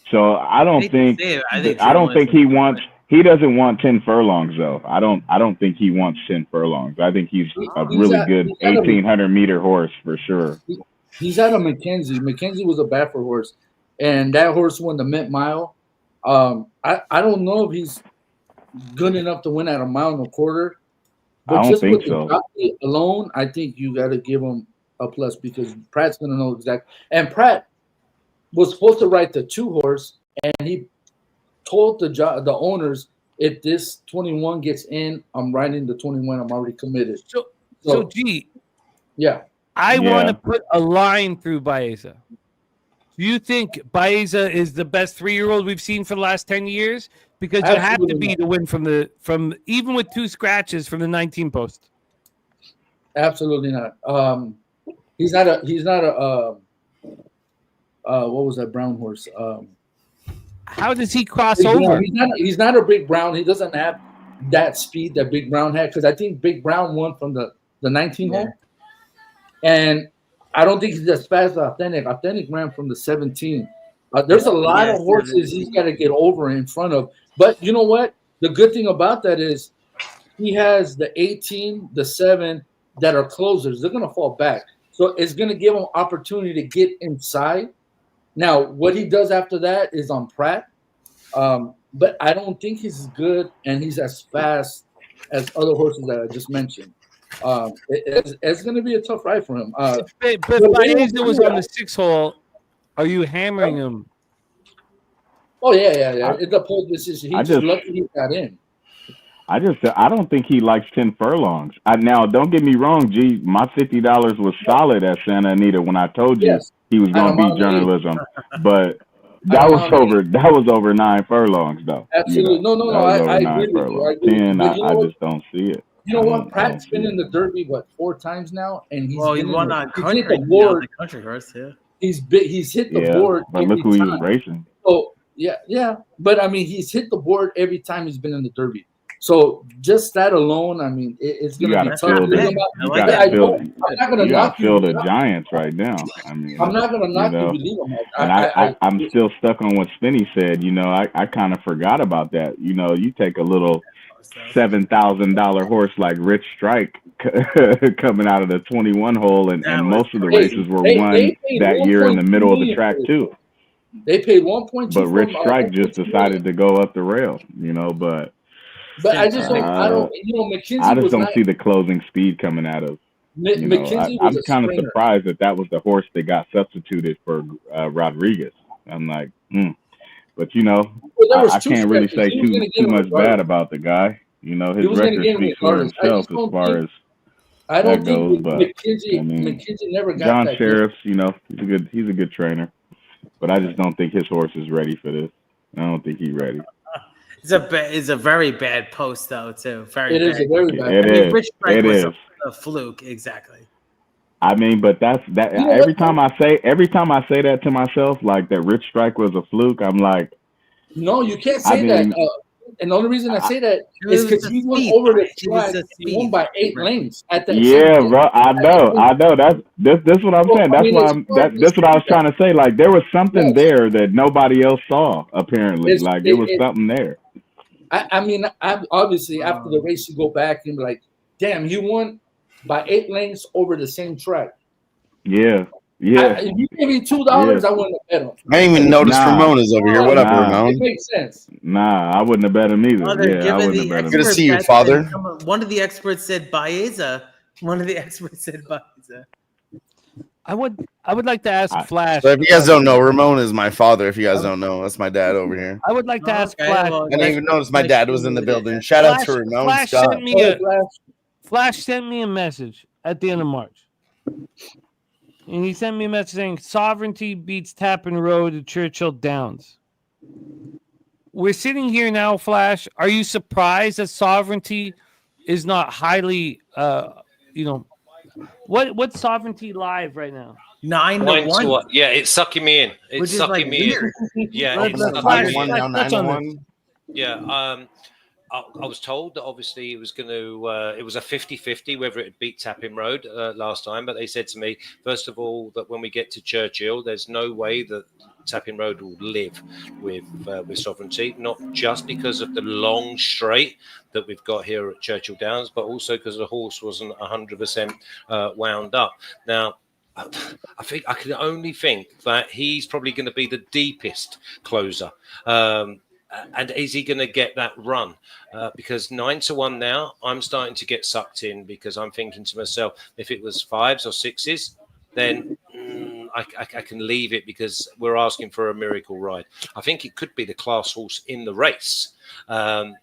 So I don't think he wants. He doesn't want 10 furlongs though. I don't think he wants 10 furlongs. I think he's a really good 1,800-meter horse for sure. He's out of McKenzie. McKenzie was a Baffer horse, and that horse won the Mint Mile. I don't know if he's good enough to win at a mile and a quarter, but I don't just think with so. the jockey alone, I think you got to give him a plus because Pratt's going to know exactly. And Pratt was supposed to ride the 2 horse, and he told the owners, if this 21 gets in, I'm riding the 21. I'm already committed. So G, yeah, I want to put a line through Baeza. Do you think Baeza is the best 3-year-old we've seen for the last 10 years? Because you have to be to win from even with 2 scratches from the 19 post. Absolutely not. He's not a what was that brown horse? How does he cross He's over? He's not a Big Brown. He doesn't have that speed that Big Brown had, because I think Big Brown won from the 19 hole, and I don't think he's as fast as Authentic. Authentic ran from the 17. There's a lot of horses he's got to get over in front of. But you know what? The good thing about that is he has the 18, the 7 that are closers. They're going to fall back. So it's going to give him opportunity to get inside. Now, what he does after that is on Pratt. But I don't think he's as good and he's as fast as other horses that I just mentioned. It's going to be a tough ride for him. But Baeza was on the 6 hole. Are you hammering him? Oh yeah. It's a pole decision. He's just lucky he got in. I don't think he likes 10 furlongs. Now, don't get me wrong, G. My $50 was solid at Santa Anita when I told you he was going to beat journalism, but that was over 9 furlongs though. Absolutely, you know, no. I agree with you. 10, I just don't see it. You know what? Pratt's been in the Derby 4 times now, and he won on country, the board. Country horse, yeah. He's hit the board. But look who he was racing. So yeah. But I mean, he's hit the board every time he's been in the Derby. So just that alone, I mean, it's going to be tough. You got to fill the Giants right now. I mean, I'm not going to knock you. And I'm still stuck on what Spinney said. You know, I kind of forgot about that. You know, you take a little $7,000 horse like Rich Strike coming out of the 21 hole, and most of the races were won that year in the middle of the track too. They paid 1.2. But Rich Strike just decided to go up the rail. You know, But I just don't. I don't. You know, McKenzie. I just don't see the closing speed coming out of. You know, I'm kind of surprised that was the horse that got substituted for Rodriguez. I'm like, but you know, I can't really say too much bad about the guy. You know, his record speaks for himself as far as that goes. But McKenzie never got John that Sheriff. You know, he's a good trainer, but I just don't think his horse is ready for this. I don't think he's ready. It's a very bad post though too. It is a very bad. Rich Strike was a fluke, exactly. I mean, but that's that. You know, every time I say that to myself, like that Rich Strike was a fluke, I'm like, no, you can't say that. And the only reason I say that is because he went over the track. He won by 8 lengths at that. Yeah, bro. I know. That's what I'm saying. That's what I was trying to say. Like there was something there that nobody else saw. Apparently, there was something there. I mean, obviously after the race, you go back and be like, damn, he won by 8 lengths over the same track. Yeah. If you gave me $2, I wouldn't have bet him. I didn't even notice Ramona's over here. What up, Ramon? It makes sense. Nah, I wouldn't have bet him either. I wouldn't have bet him. Good to see you, Father. One of the experts said Baeza. I would like to ask Flash. So if you guys don't know, Ramon is my father. If you guys don't know, that's my dad over here. I would like to ask Flash. I didn't even notice my dad was in the building. Shout out to Ramon Scott. Flash sent me a message at the end of March. And he sent me a message saying Sovereignty beats Tappan Road at Churchill Downs. We're sitting here now, Flash. Are you surprised that Sovereignty is not highly, what's Sovereignty live right now? 9-1. Yeah, it's sucking me in. It's sucking me in. Yeah, it's sucking me in. Yeah, I was told that obviously it was going to, it was a 50-50 whether it would beat Tapping Road last time. But they said to me, first of all, that when we get to Churchill, there's no way that Tapping Road will live with Sovereignty, not just because of the long straight that we've got here at Churchill Downs, but also because the horse wasn't 100% wound up. Now, I think I can only think that he's probably going to be the deepest closer. And is he going to get that run? Because 9-1 now, I'm starting to get sucked in because I'm thinking to myself, if it was 5s or 6s, then I can leave it because we're asking for a miracle ride. I think it could be the class horse in the race. I'm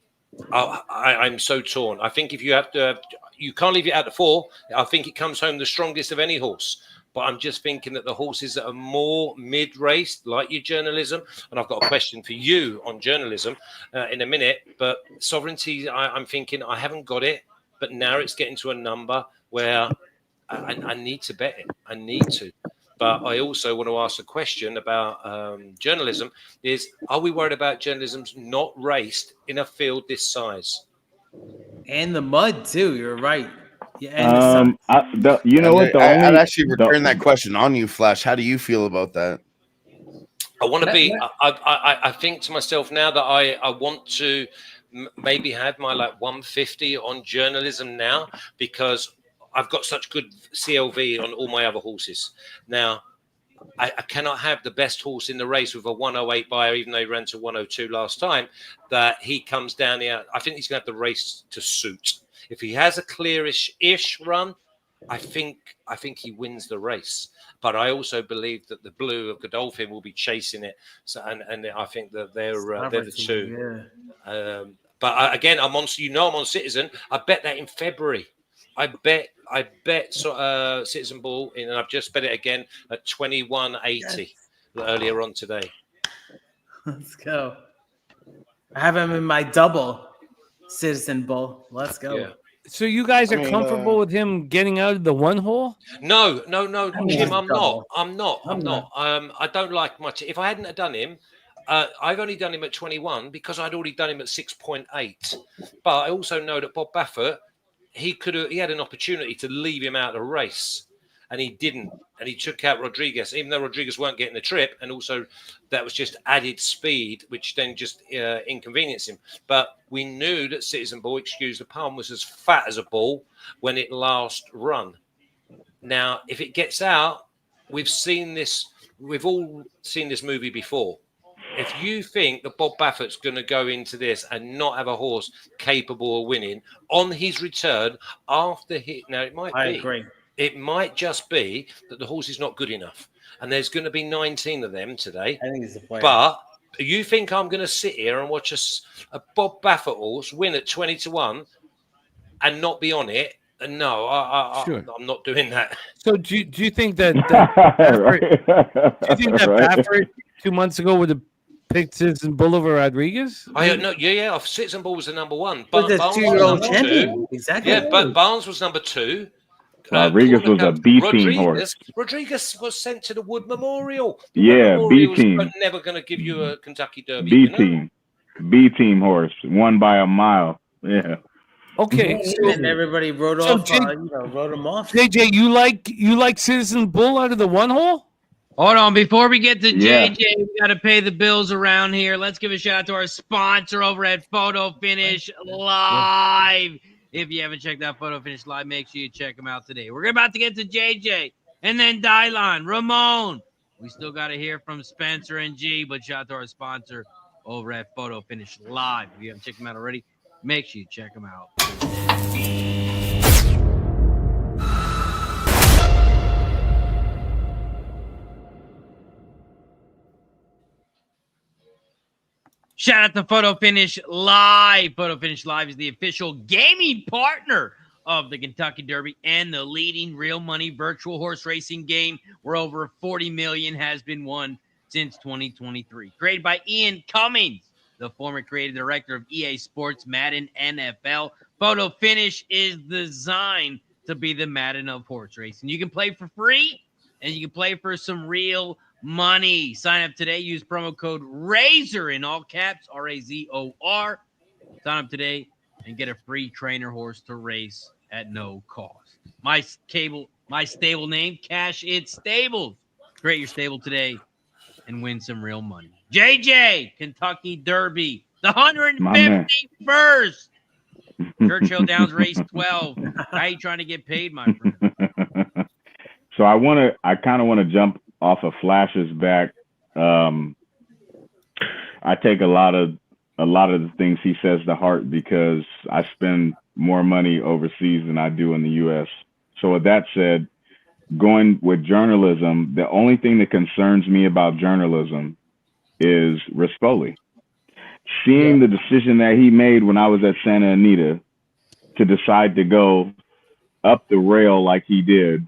so torn. I think if you have to, you can't leave it at the 4. I think it comes home the strongest of any horse. But I'm just thinking that the horses that are more mid-race, like your journalism, and I've got a question for you on journalism in a minute, but Sovereignty, I'm thinking I haven't got it, but now it's getting to a number where I need to bet it. I need to. But I also want to ask a question about journalism: are we worried about journalism's not raced in a field this size? And the mud too. You're right. Yeah, and the sun. I'd actually return that question on you, Flash. How do you feel about that? I want to be. I think to myself now that I want to maybe have my 150 on journalism now, because I've got such good CLV on all my other horses. Now, I cannot have the best horse in the race with a 108 buyer, even though he ran to 102 last time, that he comes down here. I think he's going to have the race to suit. If he has a clearish-ish run, I think he wins the race. But I also believe that the blue of Godolphin will be chasing it. So, and I think that they're the two. Yeah. But again, I'm on Citizen. I bet that in February. I bet Citizen Bull in, and I've just bet it again at 21.80 earlier on today. Let's go. I have him in my double Citizen Bull. Let's go. Yeah. So you guys are comfortable with him getting out of the one hole? No, Jim, I'm not. I don't like much. If I hadn't have done him, I've only done him at 21 because I'd already done him at 6.8. But I also know that Bob Baffert, he had an opportunity to leave him out of the race, and he didn't. And he took out Rodriguez, even though Rodriguez weren't getting the trip, and also that was just added speed, which then just inconvenienced him. But we knew that Citizen Bull, excuse the pun, was as fat as a ball when it last run. Now, if it gets out, we've all seen this movie before. If you think that Bob Baffert's going to go into this and not have a horse capable of winning on his return after now it might be. I agree. It might just be that the horse is not good enough, and there's going to be 19 of them today. I think it's the point. But you think I'm going to sit here and watch a Bob Baffert horse win at 20-1 and not be on it? No, I'm not doing that. So do you think that Baffert 2 months ago would have picked Citizen Bull over Rodriguez? Citizen Bull was the number one. But Barnes was number two. Exactly. Yeah, but Barnes was number 2. Rodriguez was a B team horse. Rodriguez was sent to the Wood Memorial. B team. Never going to give you a Kentucky Derby. B team horse, won by a mile. Yeah. Okay. And everybody wrote him off. JJ, you like Citizen Bull out of the one hole? Hold on, before we get to JJ, we got to pay the bills around here. Let's give a shout out to our sponsor over at Photo Finish Live. If you haven't checked out Photo Finish Live, make sure you check them out today. We're about to get to JJ and then Dylon, Ramon. We still got to hear from Spencer and G, but shout out to our sponsor over at Photo Finish Live. If you haven't checked them out already, make sure you check them out. Shout out to Photo Finish Live. Photo Finish Live is the official gaming partner of the Kentucky Derby and the leading real money virtual horse racing game where over 40 million has been won since 2023. Created by Ian Cummings, the former creative director of EA Sports, Madden, NFL. Photo Finish is designed to be the Madden of horse racing. You can play for free and you can play for some real money. Sign up today. Use promo code RAZOR in all caps, RAZOR. Sign up today and get a free trainer horse to race at no cost. My stable name, Cash It Stables. Create your stable today and win some real money. JJ, Kentucky Derby, the 151st. Churchill Downs Race 12. How you trying to get paid, my friend? So I kind of want to jump off of Flash's back. I take a lot of the things he says to heart because I spend more money overseas than I do in the U.S. So with that said, going with journalism, the only thing that concerns me about journalism is Rispoli. Seeing the decision that he made when I was at Santa Anita to decide to go up the rail like he did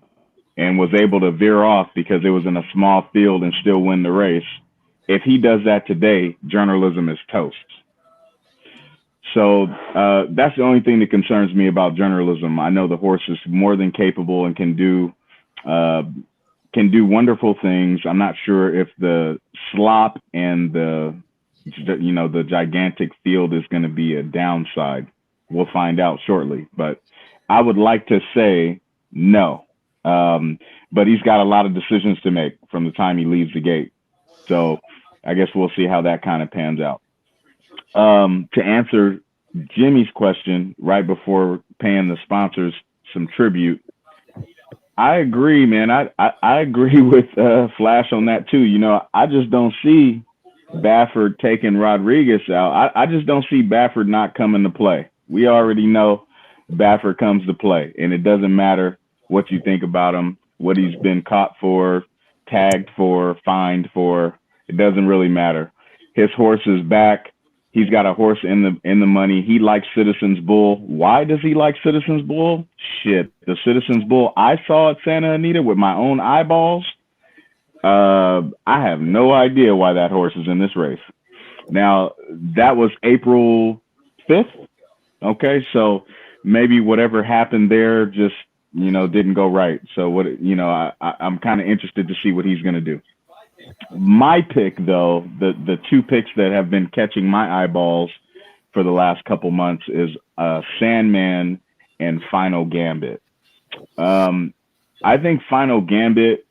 and was able to veer off because it was in a small field and still win the race. If he does that today, journalism is toast. So that's the only thing that concerns me about journalism. I know the horse is more than capable and can do can do wonderful things. I'm not sure if the slop and the gigantic field is going to be a downside. We'll find out shortly, but I would like to say no. But he's got a lot of decisions to make from the time he leaves the gate. So I guess we'll see how that kind of pans out. To answer Jimmy's question right before paying the sponsors some tribute, I agree, man. I agree with Flash on that too. You know, I just don't see Baffert taking Rodriguez out. I just don't see Baffert not coming to play. We already know Baffert comes to play, and it doesn't matter what you think about him, what he's been caught for, tagged for, fined for. It doesn't really matter. His horse is back. He's got a horse in the money. He likes Citizens Bull. Why does he like Citizens Bull? Shit, the Citizens Bull I saw at Santa Anita with my own eyeballs. I have no idea why that horse is in this race. Now, that was April 5th. Okay, so maybe whatever happened there just, didn't go right. So I'm kind of interested to see what he's going to do. My pick, though, the two picks that have been catching my eyeballs for the last couple months is Sandman and Final Gambit. I think Final Gambit,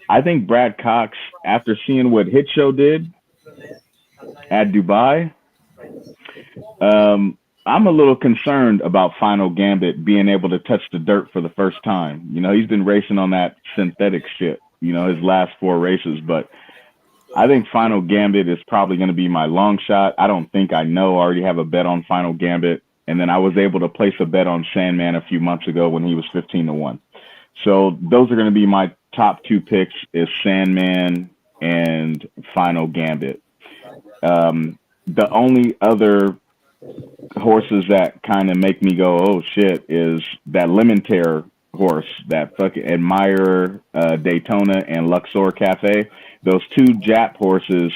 I think Brad Cox, after seeing what Hit Show did at Dubai, I'm a little concerned about Final Gambit being able to touch the dirt for the first time. He's been racing on that synthetic shit, his last 4 races, but I think Final Gambit is probably going to be my long shot. I don't think I know. I already have a bet on Final Gambit, and then I was able to place a bet on Sandman a few months ago when he was 15-1. So those are going to be my top 2 picks, is Sandman and Final Gambit. The only other horses that kind of make me go, oh shit, is that Lemon Tear horse, that fucking Admire Daytona and Luxor Cafe. Those 2 Jap horses,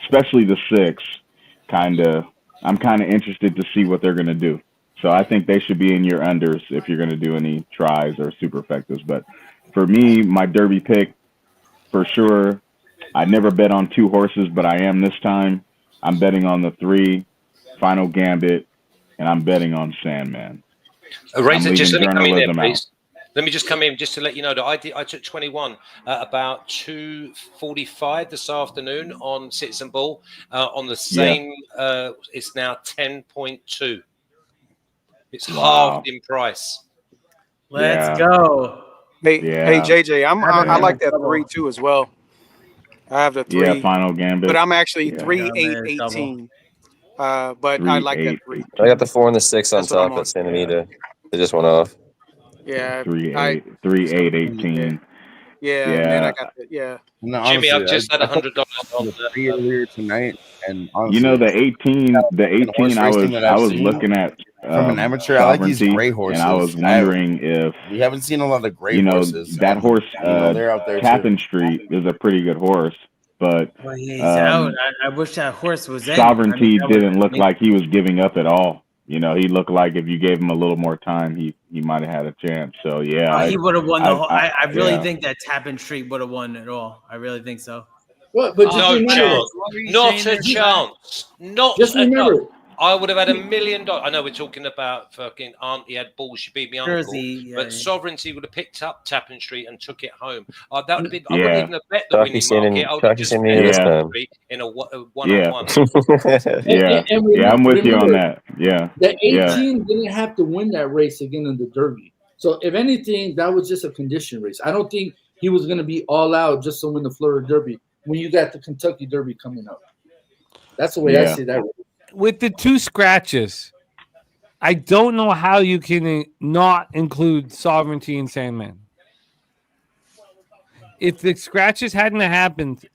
especially the 6, I'm kind of interested to see what they're going to do. So I think they should be in your unders if you're going to do any tries or superfectas. But for me, my Derby pick, for sure, I never bet on 2 horses, but I am this time. I'm betting on the 3, Final Gambit, and I'm betting on Sandman. Razor, just let me come in there, please. Let me just come in just to let you know that I took 21 about 2:45 this afternoon on Citizen Bull. On the same, it's now 10.2. It's halved in price. Let's go. Hey, JJ, I like that 3 too as well. I have the 3. Yeah, Final Gambit. But I'm actually 3-8-18. But I like that 3. I got the 4 and the 6 on top at Santa Anita. They just went off. Yeah, 3-8-18. Yeah, and then I got the No, Jimmy, I've just had $100 on the 3 earlier tonight, and honestly, the 18, I was looking at from an amateur. I like these gray horses, and I was wondering if we haven't seen a lot of gray horses. That horse, they're out there. Tappan Street is a pretty good horse, but he's out. I wish that horse was in. Sovereignty didn't look like he was giving up at all. He looked like if you gave him a little more time, he might have had a chance. So he would have won the whole. I really think that Tappan Street would have won it all. I really think so. But no chance. Not a chance. Not just remember. I would have had $1 million. I know we're talking about fucking Auntie had balls. She beat me uncle. But Sovereignty would have picked up Tappan Street and took it home. That would have been. I wouldn't even have bet the winning market. I would have just bet in a one-on-one. I'm with you on that. Yeah. The 18 didn't have to win that race again in the Derby. So if anything, that was just a condition race. I don't think he was going to be all out just to win the Florida Derby when you got the Kentucky Derby coming up. That's the way I see that race. With the 2 scratches, I don't know how you can not include Sovereignty and Sandman. If the scratches hadn't happened,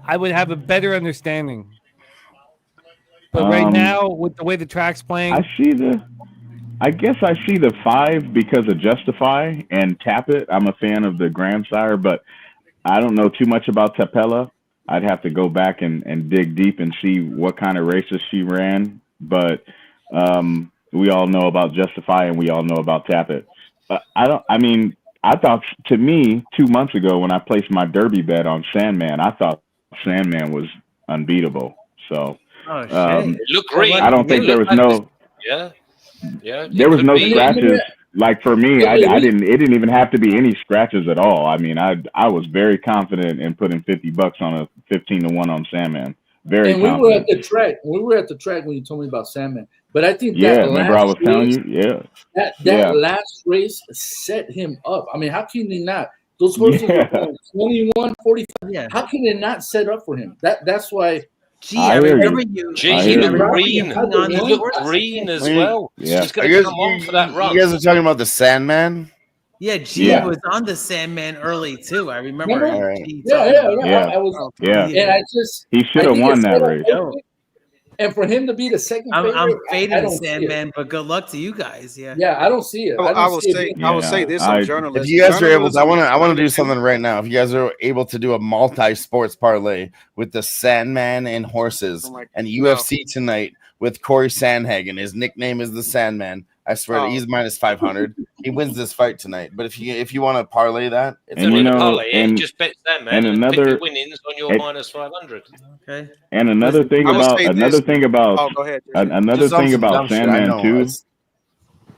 I would have a better understanding. But right now, with the way the track's playing, I guess I see the 5 because of Justify and Tap It. I'm a fan of the Grandsire, but I don't know too much about Tapella. I'd have to go back and dig deep and see what kind of races she ran. But we all know about Justify and we all know about Tap It. I I thought, to me, 2 months ago when I placed my Derby bet on Sandman, I thought Sandman was unbeatable. So It looked green. I don't think there was no. Yeah. Yeah. There was no scratches. Like for me, I Yeah, didn't. It didn't even have to be any scratches at all. I mean, I was very confident in putting $50 on a 15-1 on Sandman. Very And we confident. were at the track. We were at the track when you told me about Sandman. But I think Yeah, that remember I was last telling race, you. Yeah. that last race set him up. I mean, how can they not? Those horses were going 21, 45. Yeah. How can they not set up for him? That's why. Gee, I remember you. Gee, he looked green. He looked green as well. Yeah. He's going to come on for that run. You guys are talking about the Sandman? Yeah, G was on the Sandman early too. I remember. Remember? G Yeah. Yeah. I was. Yeah. And I just. He should have won that race. And for him to be the second I'm favorite, I fading don't see it. Sandman, but good luck to you guys. Yeah. Yeah, I don't see it. I will say this on journalism. If you guys are able to, I want to do something right now. If you guys are able to do a multi-sports parlay with the Sandman and horses and UFC tonight with Corey Sandhagen, his nickname is the Sandman. I swear he's minus 500. He wins this fight tonight. But if you want to parlay that, it's And a parlay, just bet Sandman and and another- pick the winnings on your minus 500. Okay. And another thing about go ahead. another thing about Sandman too.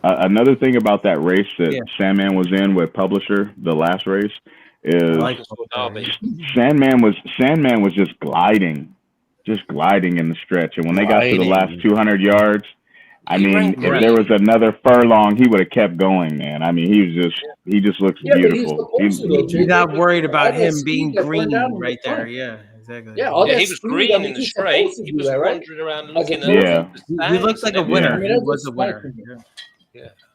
Another thing about that race that Sandman was in with Publisher, the last race, is Sandman was just gliding in the stretch. And when they got to the last 200 yards, I mean, if there was another furlong, he would have kept going, man. I mean, he just looks beautiful. You're not worried about him being green right there. Yeah, exactly. Yeah, he was green in the straight. He was wandering around looking at He looks like a winner. He was a winner.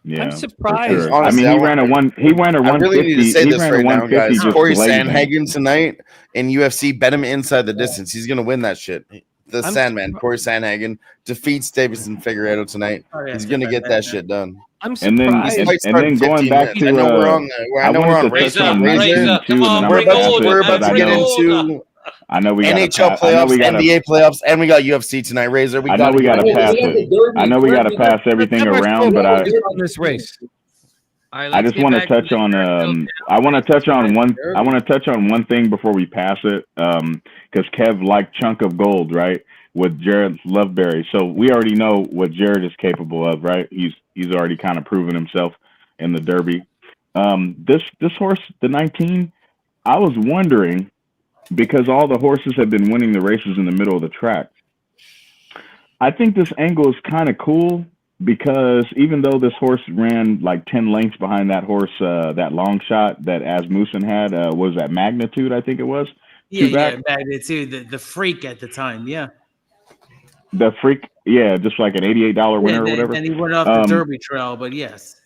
Yeah, I'm surprised. Sure. Honestly, I mean, he ran a 150. I really need to say this right now, guys. just Corey blazing. Sandhagen tonight in UFC, bet him inside the distance. He's gonna win that shit. The Sandman, Corey Sandhagen, defeats Davison Figueiredo tonight. He's gonna get that shit done. I'm And then going back to I know we're on Razor. Come on, we're about to get into I know we got NHL playoffs, NBA playoffs, and we got UFC tonight. Razor, I know we got to pass it. I know we got to pass everything around, but on this race. I just want to touch on I want to touch on one thing before we pass it, because Kev liked Chunk of Gold, right, with Jared Loveberry. So we already know what Jared is capable of, right? He's already kind of proven himself in the Derby. This horse, the 19, I was wondering, because all the horses have been winning the races in the middle of the track. I think this angle is kind of cool, because even though this horse ran like 10 lengths behind that horse, that long shot that Asmussen had, was that Magnitude, I think it was? Yeah, Magnitude, the freak at the time, yeah. The freak, yeah, just like an $88 winner or whatever. And he went off the Derby trail, but yes.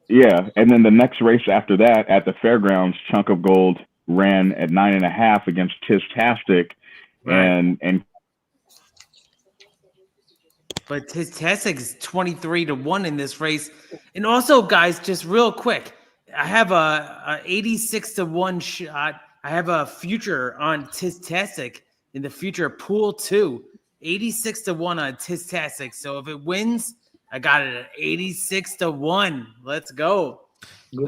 Yeah, and then the next race after that at the fairgrounds, Chunk of Gold ran at 9.5 against Tistastic, and but Tistastic is 23-1 in this race. And also, guys, just real quick, I have a 86-1 shot. I have a future on Tistastic in the future pool 2, 86-1 on Tistastic. So if it wins, I got it at 86-1. Let's go. I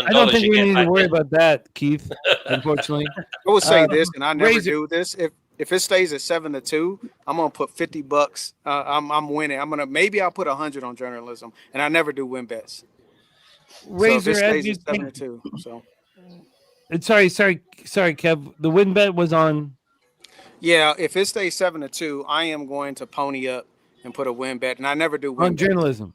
don't think we need to worry about that, Keith. Unfortunately, I will say this, and I never do this. If it stays at 7-2, I'm gonna put $50. I'm winning. I'll put 100 on journalism, and I never do win bets. Razor, so as you at 7-2, so. Sorry, Kev. The win bet was on. Yeah, if it stays 7-2, I am going to pony up and put a win bet, and I never do win on journalism.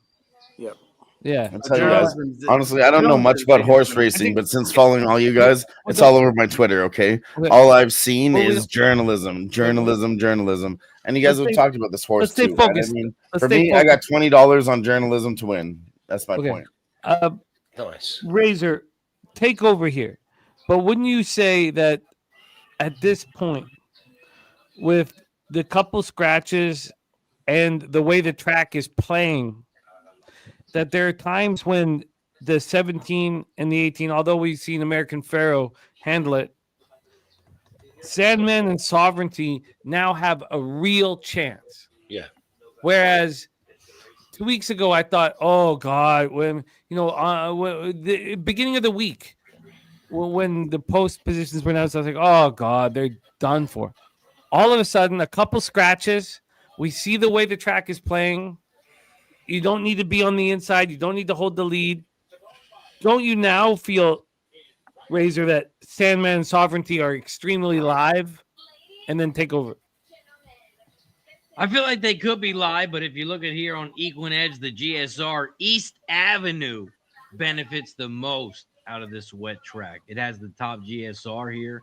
Yep. Yeah. I'll tell you guys, honestly, I don't know much about horse racing, but since following all you guys, it's all over my Twitter, okay? All I've seen is journalism. And you guys have talked about this horse too. Right? I mean, for me, I got $20 on journalism to win. That's my point. Nice. Razor, take over here. But wouldn't you say that at this point, with the couple scratches and the way the track is playing, that there are times when the 17 and the 18, although we've seen American Pharaoh handle it, Sandman and Sovereignty now have a real chance. Yeah. Whereas 2 weeks ago, I thought, oh God, when the beginning of the week, when the post positions were announced, I was like, oh God, they're done for. All of a sudden, a couple scratches. We see the way the track is playing. You don't need to be on the inside. You don't need to hold the lead. Don't you now feel, Razor, that Sandman and Sovereignty are extremely live and then take over? I feel like they could be live, but if you look at here on Equine Edge, the GSR, East Avenue benefits the most out of this wet track. It has the top GSR here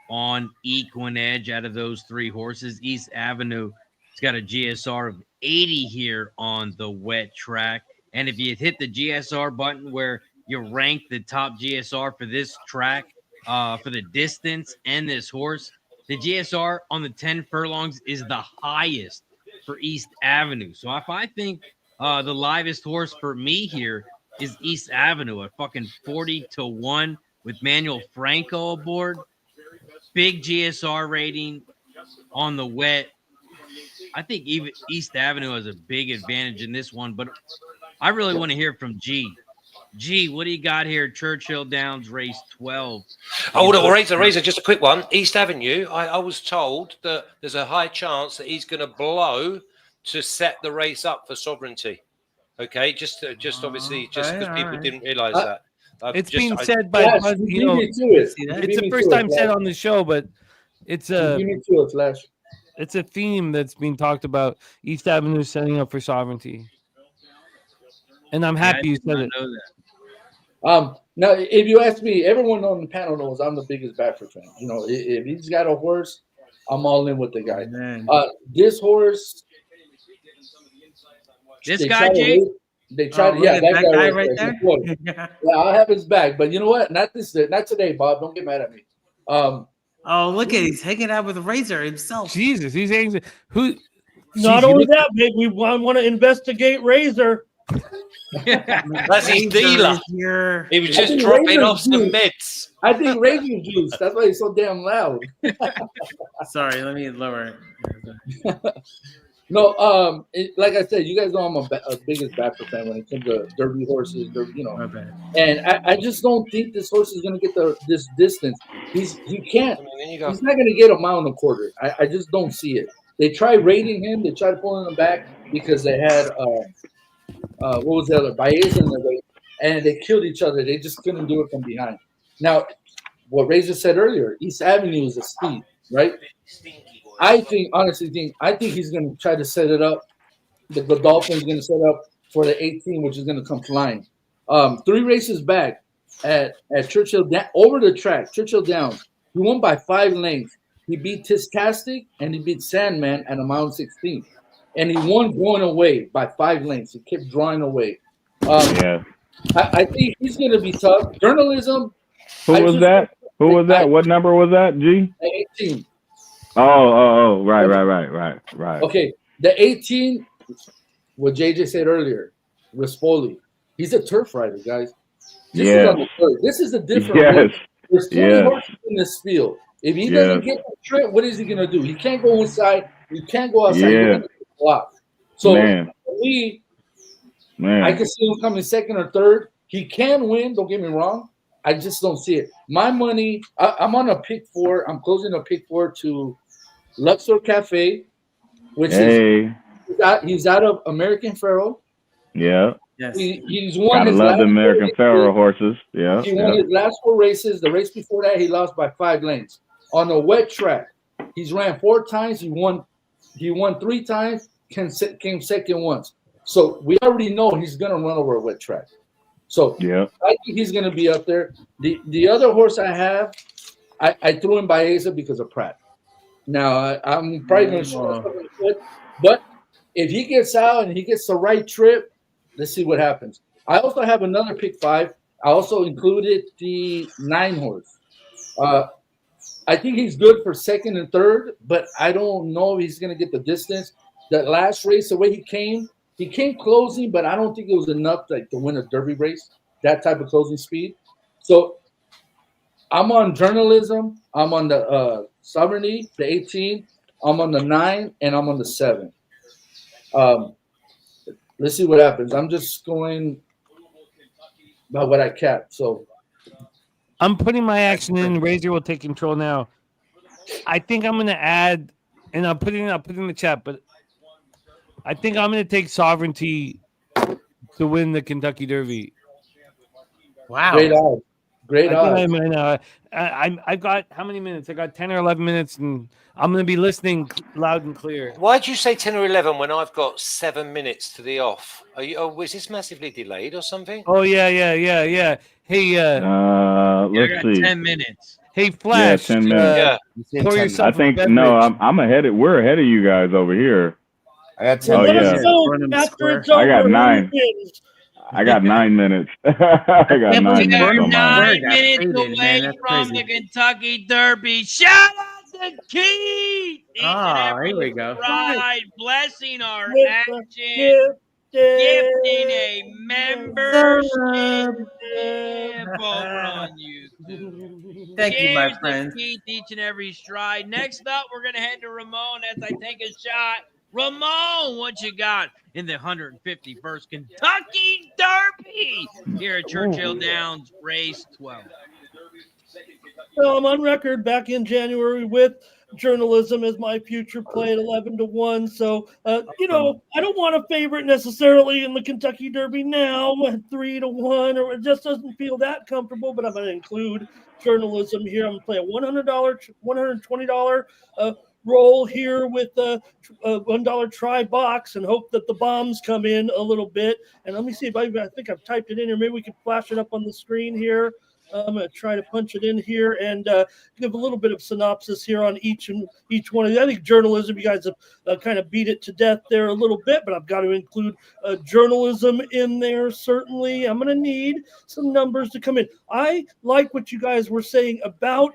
on Equine Edge out of those 3 horses. East Avenue, it's got a GSR of 80 here on the wet track. And if you hit the GSR button where you rank the top GSR for this track, for the distance and this horse, the GSR on the 10 furlongs is the highest for East Avenue. So if I think the livest horse for me here is East Avenue at fucking 40-1 with Manuel Franco aboard. Big GSR rating on the wet. I think even East Avenue has a big advantage in this one, but I really want to hear from G. G, what do you got here? Churchill Downs, race 12. Oh, Razor, just a quick one. East Avenue, I was told that there's a high chance that he's going to blow to set the race up for Sovereignty. Okay, just obviously, just because people didn't realize that. It's been said by, it's the first time said on the show, but it's a it's a theme that's being talked about. East Avenue setting up for Sovereignty, and I'm happy you said it. Now, if you ask me, everyone on the panel knows I'm the biggest Bradford fan. You know, if he's got a horse, I'm all in with the guy. This horse, this guy, Jay. They tried, that guy right there. Yeah, I'll have his back, but you know what? Not today, Bob. Don't get mad at me. Oh, look at he's hanging out with Razor himself. Jesus, he's hanging. Who? Not only that, big. We want to investigate Razor. That's his dealer. He was just dropping off some bits. I think Razor juice. That's why he's so damn loud. Sorry, let me lower it. No, like I said, you guys know I'm a biggest Bradford fan when it comes to Derby horses, and I just don't think this horse is going to get this distance. He can't. He's not going to get a mile and a quarter. I just don't see it. They tried raiding him. They tried pulling him back because they had what was the other Baez in the race, and they killed each other. They just couldn't do it from behind. Now, what Razor said earlier, East Avenue is a speed, right? I think he's going to try to set it up. The Dolphin's going to set up for the 18, which is going to come flying. 3 races back at Churchill over the track, Churchill Downs, he won by 5 lengths. He beat Tistastic and he beat Sandman at a mile and 16, and he won going away by 5 lengths. He kept drawing away. I think he's going to be tough. Journalism. Who was that? What number was that? G. 18. Oh, right. Okay, the 18, what JJ said earlier, Rispoli. He's a turf rider, guys. This is a different horse. There's 20 horses in this field. If he doesn't get the trip, what is he going to do? He can't go inside. He can't go outside. He's block. So for me, I can see him coming second or third. He can win. Don't get me wrong. I just don't see it. My money, I'm on a pick 4. I'm closing a pick 4 to Luxor Cafe, which is he's out of American Pharoah. Yeah. Yes. He's won. I love the American Pharoah horses. Yeah. He won his last 4 races. The race before that, he lost by 5 lengths. On a wet track, he's ran 4 times. He won 3 times. Came second once. So we already know he's gonna run over a wet track. So I think he's going to be up there. The other horse I have, I threw in Baeza because of Pratt. Now, I'm probably going to show something good, but if he gets out and he gets the right trip, let's see what happens. I also have another pick 5. I also included the 9 horse. I think he's good for second and third, but I don't know if he's going to get the distance. That last race, the way he came closing, but I don't think it was enough to win a Derby race, that type of closing speed. So I'm on Journalism. I'm on the Sovereignty, the 18. I'm on the 9, and I'm on the 7. let's see what happens. I'm just going by what I kept. So I'm putting my action in. Razor will take control now. I think I'm going to add, and I'll put it in the chat, but I think I'm going to take Sovereignty to win the Kentucky Derby. Wow. Great odds. Great odds. I've got how many minutes? I got 10 or 11 minutes, and I'm going to be listening loud and clear. Why'd you say 10 or 11 when I've got 7 minutes to the off? Are you? Oh, is this massively delayed or something? Oh, yeah. Hey, let's see. 10 minutes. Hey, Flash. 10 minutes. Pour yourself I think a beverage. no, I'm ahead. We're ahead of you guys over here. I got 10 minutes. I got 9. I got 9 minutes. I got 9 minutes. We're on mine. 9 minutes away from the Kentucky Derby. Shout out to Keith! Here we go. Right, blessing our action, gifting a membership over on YouTube. Thank you, my Cheers to friend. Keith each and every stride. Next up, we're going to head to Ramon as I take a shot. Ramon, what you got in the 151st Kentucky Derby here at Churchill Downs, race 12? So I'm on record back in January with journalism as my future play at 11-1. So, I don't want a favorite necessarily in the Kentucky Derby now at 3-1, or it just doesn't feel that comfortable, but I'm going to include journalism here. I'm going to play a $120 roll here with a $1 try box and hope that the bombs come in a little bit. And let me see if I think I've typed it in here. Maybe we can flash it up on the screen here. I'm going to try to punch it in here and give a little bit of synopsis here on each one of these. I think journalism, you guys have kind of beat it to death there a little bit, but I've got to include journalism in there, certainly. I'm going to need some numbers to come in. I like what you guys were saying about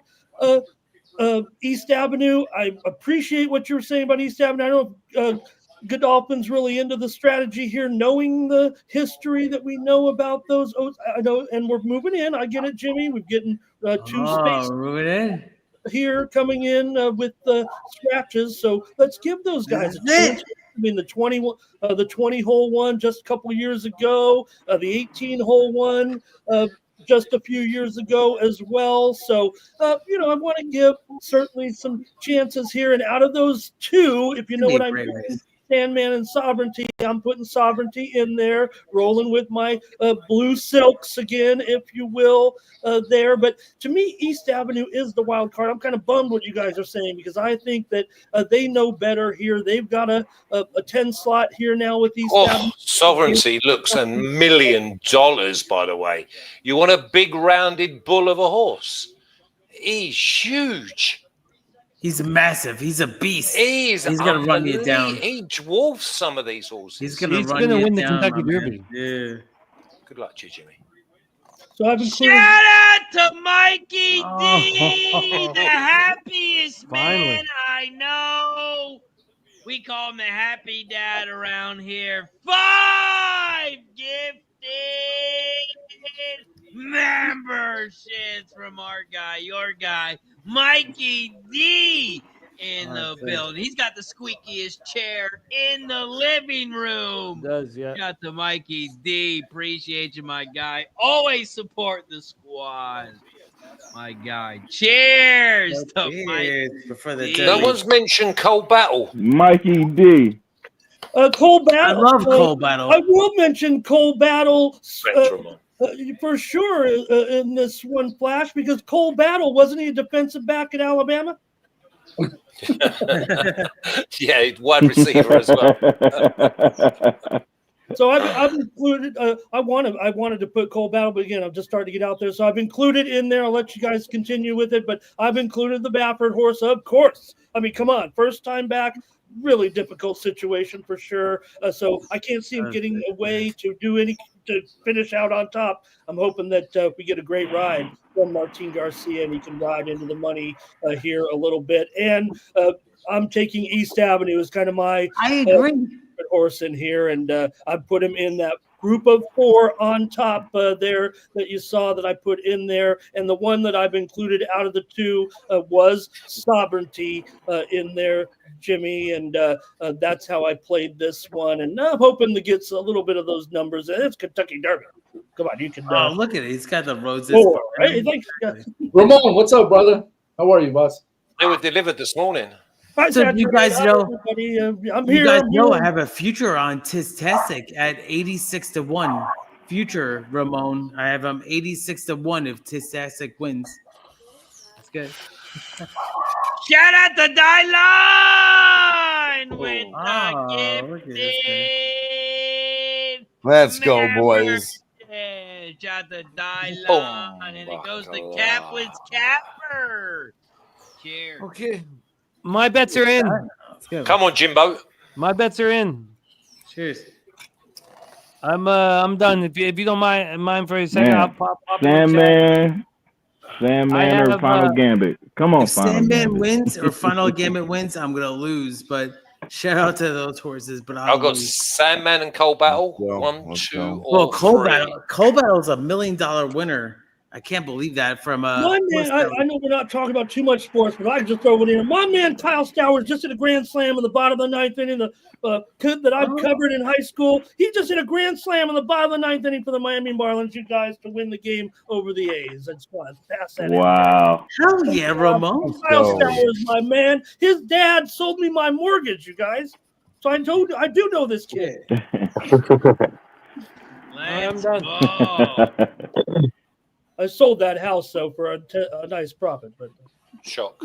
East Avenue. I appreciate what you were saying about East Avenue. I don't know if Godolphin's really into the strategy here, knowing the history that we know about those. I know, and we're moving in. I get it, Jimmy. We're getting two spaces here coming in with the scratches. So let's give those guys a chance. I mean, the 20-hole one just a couple of years ago, the 18-hole one just a few years ago as well. So, I want to give certainly some chances here. And out of those two, if you know what I mean, Sandman and Sovereignty, I'm putting Sovereignty in there, rolling with my blue silks again, if you will, there. But to me, East Avenue is the wild card. I'm kind of bummed what you guys are saying because I think that they know better here. They've got a 10 slot here now with East Avenue. Sovereignty looks $1 million, by the way. You want a big rounded bull of a horse? He's huge. He's massive. He's a beast. He's going to run you down. He dwarfs some of these horses. He's going to win the Kentucky Derby. Yeah. Good luck to you, Jimmy. So I've included. Shout out to Mikey D, the happiest man I know. We call him the happy dad around here. 5 gifted memberships from our guy, your guy, Mikey D in the building. He's got the squeakiest chair in the living room. Does, yeah. Got the Mikey D. Appreciate you, my guy. Always support the squad. My guy. Cheers to Mikey. No one's mentioned Cold Battle. Mikey D. Cole Battle. I love Cole Battle. I will mention Cole Battle for sure in this one flash because Cole Battle, wasn't he a defensive back at Alabama? Yeah, wide receiver as well. So I've included. I wanted to put Cole Battle, but again, I'm just starting to get out there. So I've included in there. I'll let you guys continue with it, but I've included the Baffert horse, of course. I mean, come on, first time back. Really difficult situation for sure. So I can't see him getting away to finish out on top. I'm hoping that we get a great ride from Martin Garcia and he can ride into the money here a little bit. And I'm taking East Avenue as kind of my horse in here, and I put him in that group of 4 on top there that you saw that I put in there. And the one that I've included out of the 2 was Sovereignty in there, Jimmy. And that's how I played this one. And I'm hoping to get a little bit of those numbers. And it's Kentucky Derby. Come on, you can. Oh, look at it. He's got the roses. 4. Hey, thanks. Ramon, what's up, brother? How are you, boss? They were delivered this morning. So you guys know, I'm you here. guys I'm know here. I have a future on Tistastic at 86-1. Future, Ramon. I have 86-1 if Tistastic wins. That's good. Shout out the Die Line with the gifted. Let's go, boys. Yeah, shout out the Die Line, and it goes to Kaplan's Capper. Cheers. Okay. My bets are in. Come on, Jimbo. My bets are in. Cheers. I'm done. If you don't mind for a second, Man. I'll pop Sandman or have, Final Gambit. Come on, If Final Sandman Gambit. wins or Final Gambit wins, I'm gonna lose. But shout out to those horses. But I've got lose. Sandman and Cold Battle. 1, 2, Well, or Cold 3. Battle. Cold Battle's $1 million winner. I can't believe that from My man, I know we're not talking about too much sports, but I can just throw it in. My man Kyle Stowers just hit a grand slam in the bottom of the 9th inning. The kid that I've covered in high school, he just hit a grand slam in the bottom of the 9th inning for the Miami Marlins. You guys to win the game over the A's. I just want to pass that. Wow. Hell yeah, Ramon. Kyle Stowers, my man. His dad sold me my mortgage. You guys. So I do know this kid. Let's done. go. I sold that house though for a nice profit, but shock.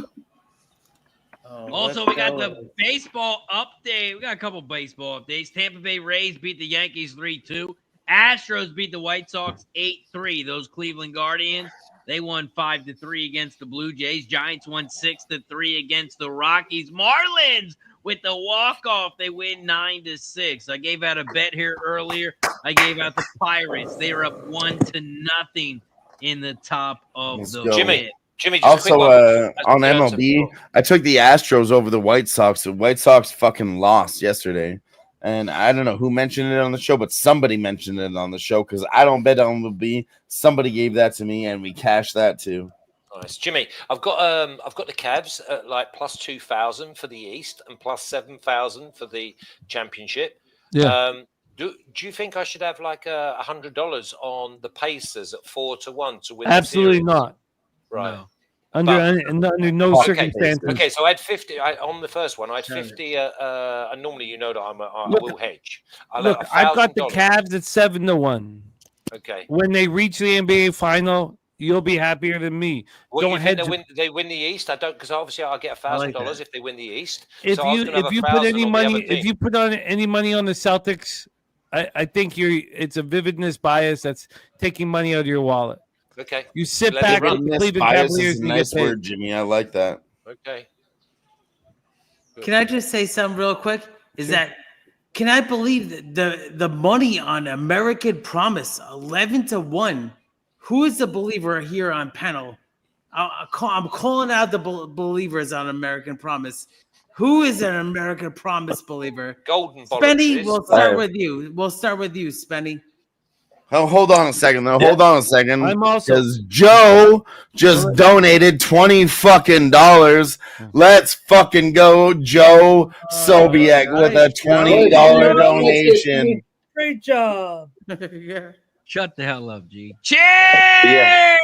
Also, we got the baseball update. We got a couple baseball updates. Tampa Bay Rays beat the Yankees 3-2. Astros beat the White Sox 8-3. Those Cleveland Guardians, they won 5-3 against the Blue Jays. Giants won 6-3 against the Rockies. Marlins with the walk-off, they win 9-6. I gave out a bet here earlier. I gave out the Pirates. They were up 1-0 in the top of the Jimmy. Just also, on MLB, I took the Astros over the White Sox. The White Sox fucking lost yesterday. And I don't know who mentioned it on the show, but somebody mentioned it on the show because I don't bet on MLB. Somebody gave that to me, and we cashed that too. Nice, Jimmy. I've got the Cavs at like plus 2,000 for the East and plus 7,000 for the championship. Yeah. Do you think I should have like $100 on the Pacers at 4-1 to win? Absolutely the series? not. Right. No. Under no circumstances. Okay, so I had 50 on the first one. I had 50. And normally, you know that I will hedge. Look, I've got the Cavs at 7-1. Okay. When they reach the NBA final, you'll be happier than me. Well, Don't you think hedge. they win the East? I don't, because obviously I'll get $1,000 if they win the East. If so you put any money, if you put on any money on the Celtics, I think it's a vividness bias that's taking money out of your wallet. Okay. You sit back and Cleveland Bias Cavaliers is a and nice get paid. word, Jimmy. I like that. Okay. Can I just say something real quick? Can I believe that the money on American Promise 11-1? Who is the believer here on panel? I'm calling out the believers on American Promise. Who is an American Promise believer? Golden Spenny, we'll start with you. We'll start with you, Spenny. Oh, hold on a second, though. Hold on a second. I'm also because Joe just donated $20. Let's fucking go, Joe Sobiek, with a $20 donation. Great job. Shut the hell up, G. Cheers!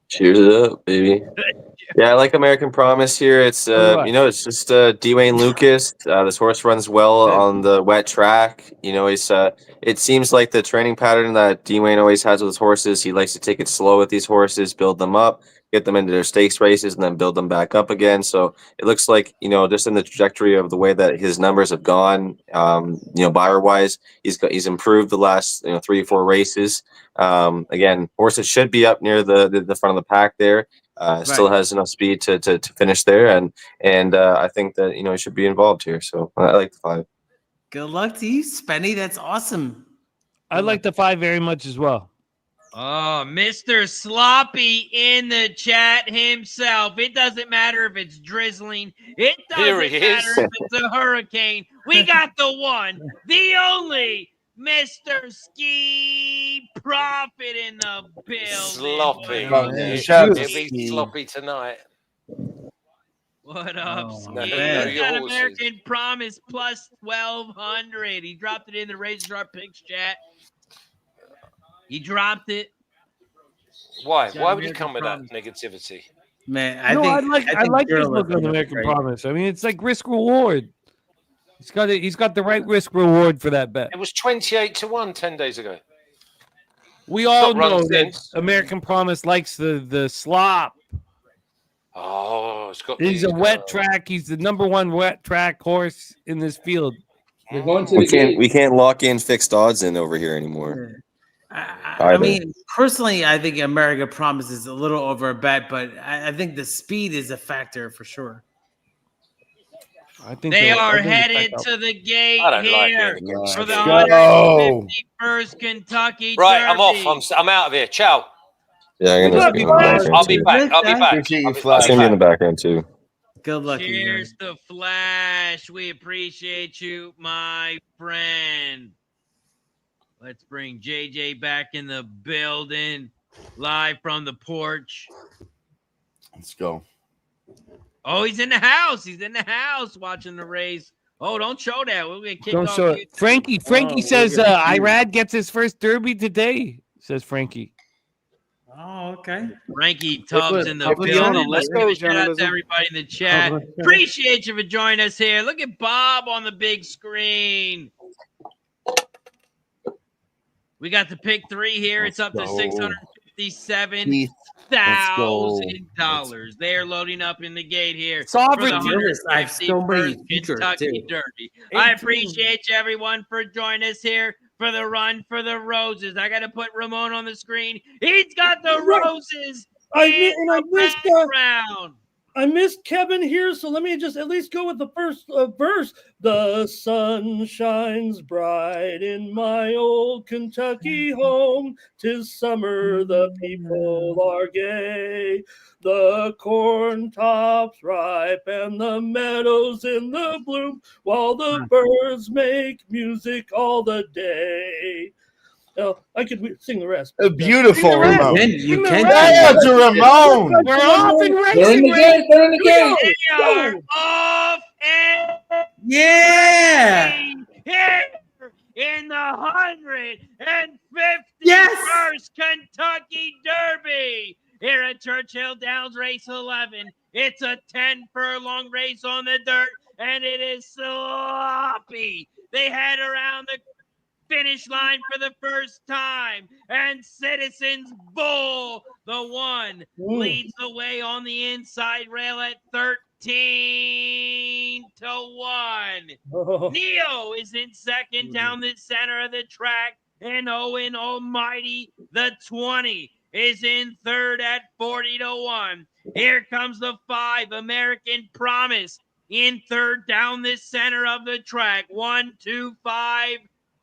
Cheers it up, baby. Yeah, I like American Promise here. It's it's just Dwayne Lucas. This horse runs well on the wet track. He's it seems like the training pattern that Dwayne always has with his horses. He likes to take it slow with these horses, build them up, get them into their stakes races, and then build them back up again. So it looks like, just in the trajectory of the way that his numbers have gone, buyer wise, he's improved the last 3 or 4 races. Again, horses should be up near the front of the pack there. Still has enough speed to finish there, and I think that he should be involved here. So I like the 5. Good luck to you, Spenny. That's awesome. I like the 5 very much as well. Oh, Mr. Sloppy in the chat himself. It doesn't matter if it's drizzling. It doesn't matter if it's a hurricane. We got the one, the only Mr. Ski Profit in the building. Sloppy. Shout out He'll to be Ski. sloppy tonight. What up, No, Ski? no, He's got your horses. American Promise plus 1,200. He dropped it in the Razor Sharp Picks chat. He dropped it. Why? Got Why would you American come with Promise. that negativity? Man, I like this look on American right? Promise. I mean, it's like risk reward. He's got the right risk reward for that bet. It was 28-1 10 days ago. We all Not run know that since. American Promise likes the slop. Oh, it's got. He's a wet track. He's the #1 wet track horse in this field. We're going to We the gate. can't lock in fixed odds in over here anymore. I mean, personally, I think America Promise is a little over a bet, but I think the speed is a factor for sure. I think They are headed to the gate I don't like here being against for the you. 151st Kentucky Right, Derby. I'm off. I'm out of here. Ciao. Yeah, I'm gonna be I'll be back. I'll be back. Appreciate you, I'll be Flash. It's gonna be in the background too. Good luck. Cheers to Flash. We appreciate you, my friend. Let's bring JJ back in the building, live from the porch. Let's go. Oh, he's in the house. He's in the house watching the race. Oh, don't show that. We'll get kicked Don't off. show it. Frankie says Irad gets his first Derby today, says Frankie. Oh, okay. Frankie Tubbs in the Public building. honor. Let's Let's give go, a shout out to journalism. everybody in the chat. Appreciate you for joining us here. Look at Bob on the big screen. We got the pick 3 here. It's up to $657,000. They are loading up in the gate here. Sovereignty. I have so many futures, Kentucky too. Derby. I appreciate you, everyone, for joining us here for the Run for the Roses. I got to put Ramon on the screen. He's got the roses in the background. I missed Kevin here, so let me just at least go with the first verse. The sun shines bright in my old Kentucky home. 'Tis summer, the people are gay. The corn tops ripe and the meadows in the bloom, while the birds make music all the day. Now, I could sing the rest. Beautiful, Ramon. You can. Shout out to Ramon. We're off and They're in the gate. They're in the gate. They are off and Yeah. here in the 151st Kentucky Derby here at Churchill Downs Race 11. It's a 10-furlong race on the dirt, and it is sloppy. They head around the finish line for the first time, and Citizens Bull, the one, leads the way on the inside rail at 13-1. Neo is in second down the center of the track, and Owen Almighty, the 20, is in third at 40-1. Here comes the 5, American Promise, in third down the center of the track. 1, 2, 5,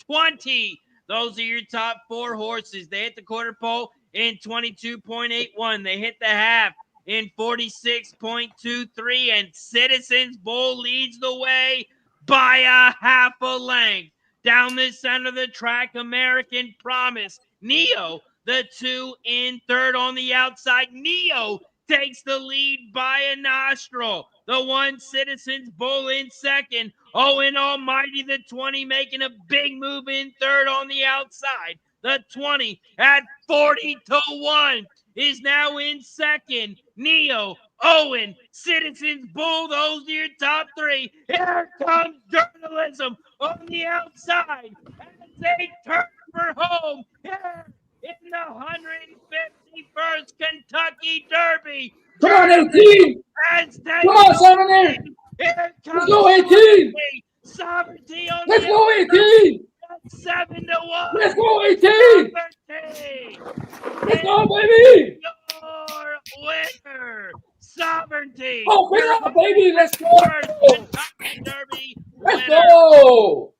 20. Those are your top 4 horses. They hit the quarter pole in 22.81. They hit the half in 46.23. And Citizens Bull leads the way by a half a length. Down the center of the track, American Promise. Neo, the 2, in third on the outside. Neo takes the lead by a nostril. The 1, Citizens Bull, in second. Owen Almighty, the 20, making a big move in third on the outside. The 20 at 40-1 is now in second. Neo, Owen, Citizens Bull, those are your top 3. Here comes Journalism on the outside as they turn for home here in the 151st Kentucky Derby. Come on, 18. Come on, 17. Here comes Let's go, 18. Sovereignty on Let's the go, 18. 7-1. Let's go, 18. Sovereignty. Let's go, baby. Your winner. Sovereignty. Oh, bring it up, baby. Let's go. Kentucky Derby Let's winner. go.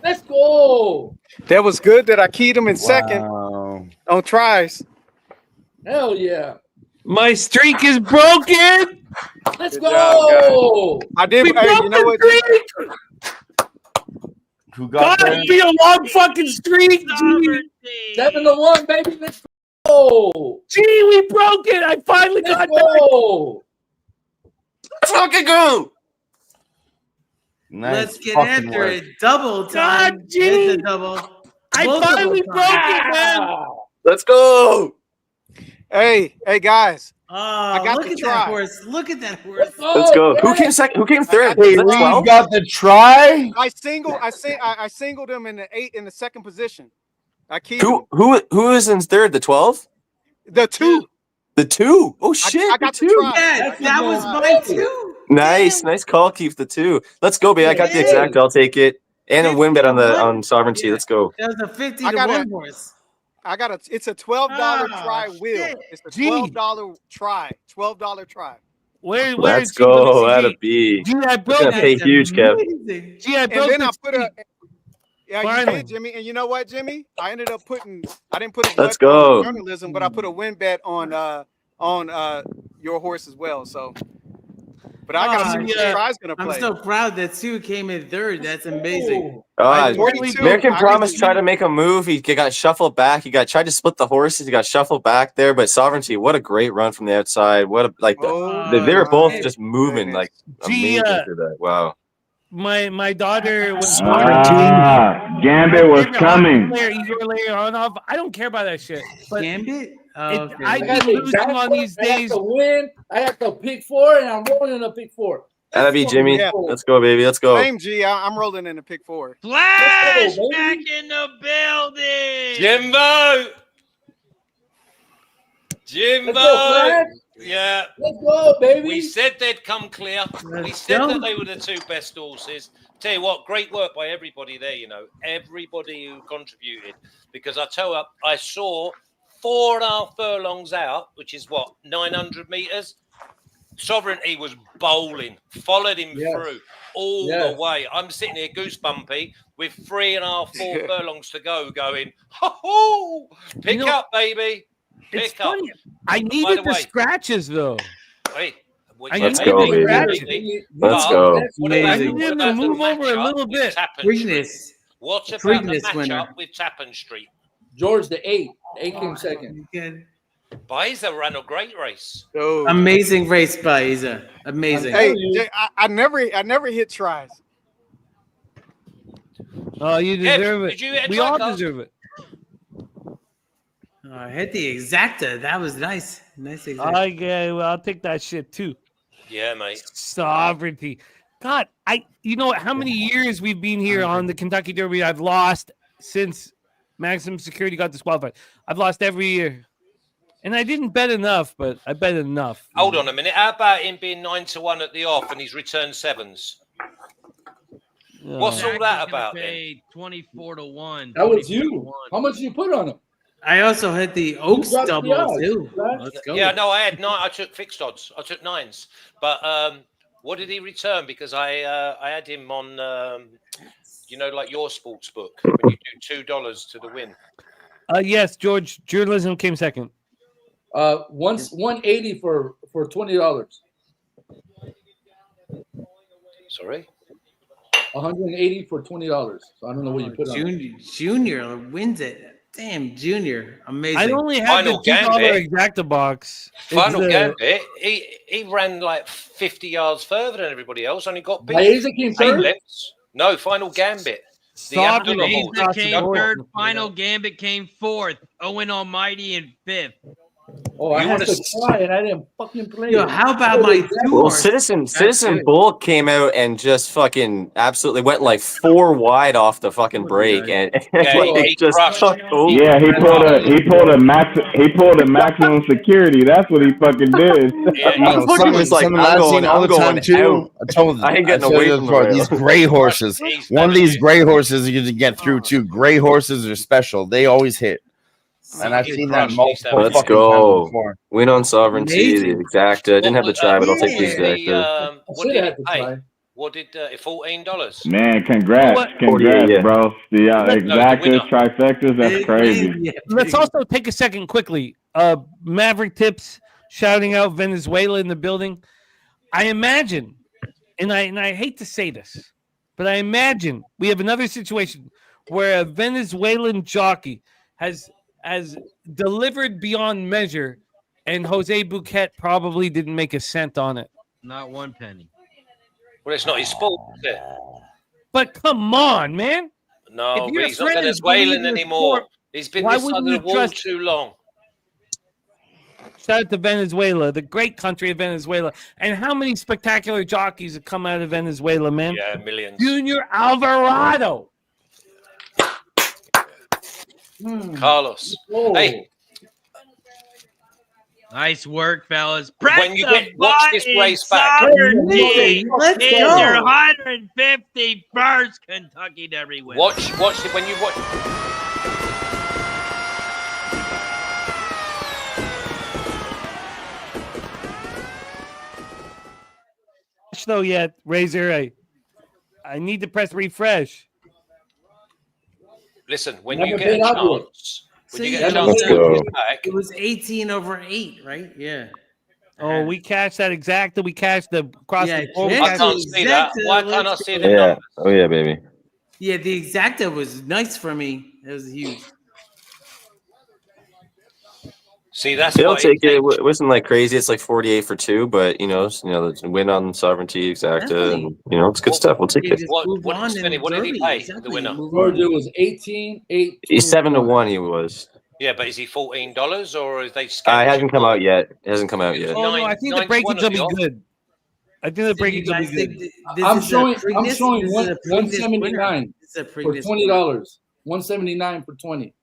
Let's go. That was good that I keyed him in second on tries. Hell yeah. My streak is broken. Let's Good go. job, guys. I did. We Hey, broke you know what? the streak. Who got God, it'd be a long fucking streak. G. 7-1, baby. Let's go. Gee, we broke it. I finally got that. Let's fucking go. Nice. Let's get after it. Double time. God, gee. It's a double. I Multiple finally times. broke it, man. Let's go. Hey, guys. Oh, I got look the at try. that horse. Look at that horse. Let's go. Who came second? Who came third? Hey, Was that we 12? got the try. I singled him in the second position. I keep him. Who is in third? The 12? The 2. The 2. Oh shit. I got the the 2. try. Yes, that was my 2. Nice call. Keep the 2. Let's go, baby. I got the exact. I'll take it. And a win bet on Sovereignty. Let's go. That was a 50-1 horse. It's a $12 try wheel. Shit. It's a $12 try. $12 try. Where Let's is he? go. Let me That'd see. be. Gee, I It's broke gonna pay huge, Kev. Gee, I And broke then I this put a streak. Yeah, you Finally. did, Jimmy. And you know what, Jimmy? I ended up I didn't put a Let's bet on go. journalism, but I put a win bet on your horse as well. So, but I got to see what the try's gonna play. I'm so proud that Sue came in third. That's amazing. American Promise tried to make a move. He got shuffled back. He tried to split the horses. He got shuffled back there. But Sovereignty, what a great run from the outside. What a they were both just moving like amazing through that. Wow. My daughter was Gambit was coming. I don't care about that shit. But Gambit? I keep losing on these days. I got the win. I got the pick 4, and I'm rolling in a pick 4. That'd be Jimmy. Yeah. Let's go, baby. Let's go. Same G. I'm rolling in the pick 4. Flash back in the building. Jimbo. Let's go, Flash. Yeah. Let's go, baby. We said they'd come clear. We said that they were the 2 best horses. Tell you what, great work by everybody there, everybody who contributed. Because I saw 4.5 furlongs out, which is 900 meters. Sovereignty was bowling, followed him through all the way. I'm sitting here goosebumpy with 3.5, 4 furlongs to go, going, ho, pick up, baby. It's Pick up. funny. I needed the scratches though. Hey, let's go, baby. Let's go. I need him to move over a little bit. Preakness. What about Preakness the winner. matchup with Tappan Street? George the 8. 8 came second. Baiza ran a great race. Amazing race by Isa. Amazing. Hey, I never hit tries. Oh, you deserve Kev, it. did you hit We all try, deserve it. I hit the exacta. That was nice. Nice exacta. I'll take that shit too. Yeah, mate. Sovereignty. God, you know how many years we've been here on the Kentucky Derby? I've lost since Maximum Security got disqualified. I've lost every year. And I didn't bet enough, but I bet enough. Hold on a minute. How about him being 9-1 at the off and he's returned 7s? What's all that about then? 24-1. That was you. How much did you put on him? I also hit the Oaks dropped the double odds, too. right? Let's go. Yeah, no, I had 9. I took fixed odds. I took 9s. But what did he return? Because I had him on, like your sports book when you do $2 to the win. Yes, George. Journalism came second. 180 for $20. Sorry. 180 for $20. So I don't know what you put on. Junior wins it. Damn, Junior, amazing. I only have the $2 exacta box. Final Gambit. He ran like 50 yards further than everybody else, and he got beat. Baiza came third? No, Final Gambit. Baiza came third. Final Gambit came 4th. Owen Almighty in 5th. Oh, I had to try and I didn't fucking play. Yo, how about my Well, Citizen Bull came out and just fucking absolutely went like 4 wide off the fucking break, and he just fucked over. Yeah, he pulled a maximum security. That's what he fucking did. Something was like, I'm going out. I ain't getting away from these gray horses. One of these gray horses you can get through too. Gray horses are special. They always hit. And I've seen that multiple Let's fucking go. times before. Win on Sovereignty, the exacta. Didn't have the try, but I'll take the exacta. What did it pay? What did $14? Man, congrats, yeah. bro. The exactas, trifectas, that's crazy. Let's also take a second quickly. Maverick Tips shouting out Venezuela in the building. I imagine, and I hate to say this, But I imagine we have another situation where a Venezuelan jockey has delivered beyond measure, and Jose Bouquet probably didn't make a cent on it. Not one penny. Well, it's not his fault, is it? But come on, man. No, If your he's not friends Venezuelan believe in anymore. sport, He's been why this side wouldn't of the you wall trust- too long. Shout out to Venezuela, the great country of Venezuela. And how many spectacular jockeys have come out of Venezuela, man? Yeah, millions. Junior Alvarado. Carlos. Hey, Nice work, fellas. Press when you the watch this button, race back. Sovereignty Let's is go. your 151st Kentucky Derby win. Watch it when you watch. Though yet, Razor, I need to press refresh. Listen, when Never you get been a out yet. chance, So when you yeah, get a chance to watch this back, it was 18/8, right? Yeah. Oh, we cashed that exacta. We cashed the cross. Yeah, the board. exacta, I can't see that. Why can't I see the Yeah. numbers? Oh yeah, baby. Yeah, the exacta was nice for me. It was huge. See, that's They'll why take it. It wasn't like crazy. It's like 48 for 2, but the win on sovereignty exacta, and it's good stuff. We'll take it. What did he pay the winner? Georgia was 18-8. He's 7-1. He was. Yeah, but is he $14 or is they? It hasn't come out yet. It hasn't come out yet. Oh, no, I think the breakage will be good. I think the breakage will be good. I'm showing 179 for $20. 179 for 20.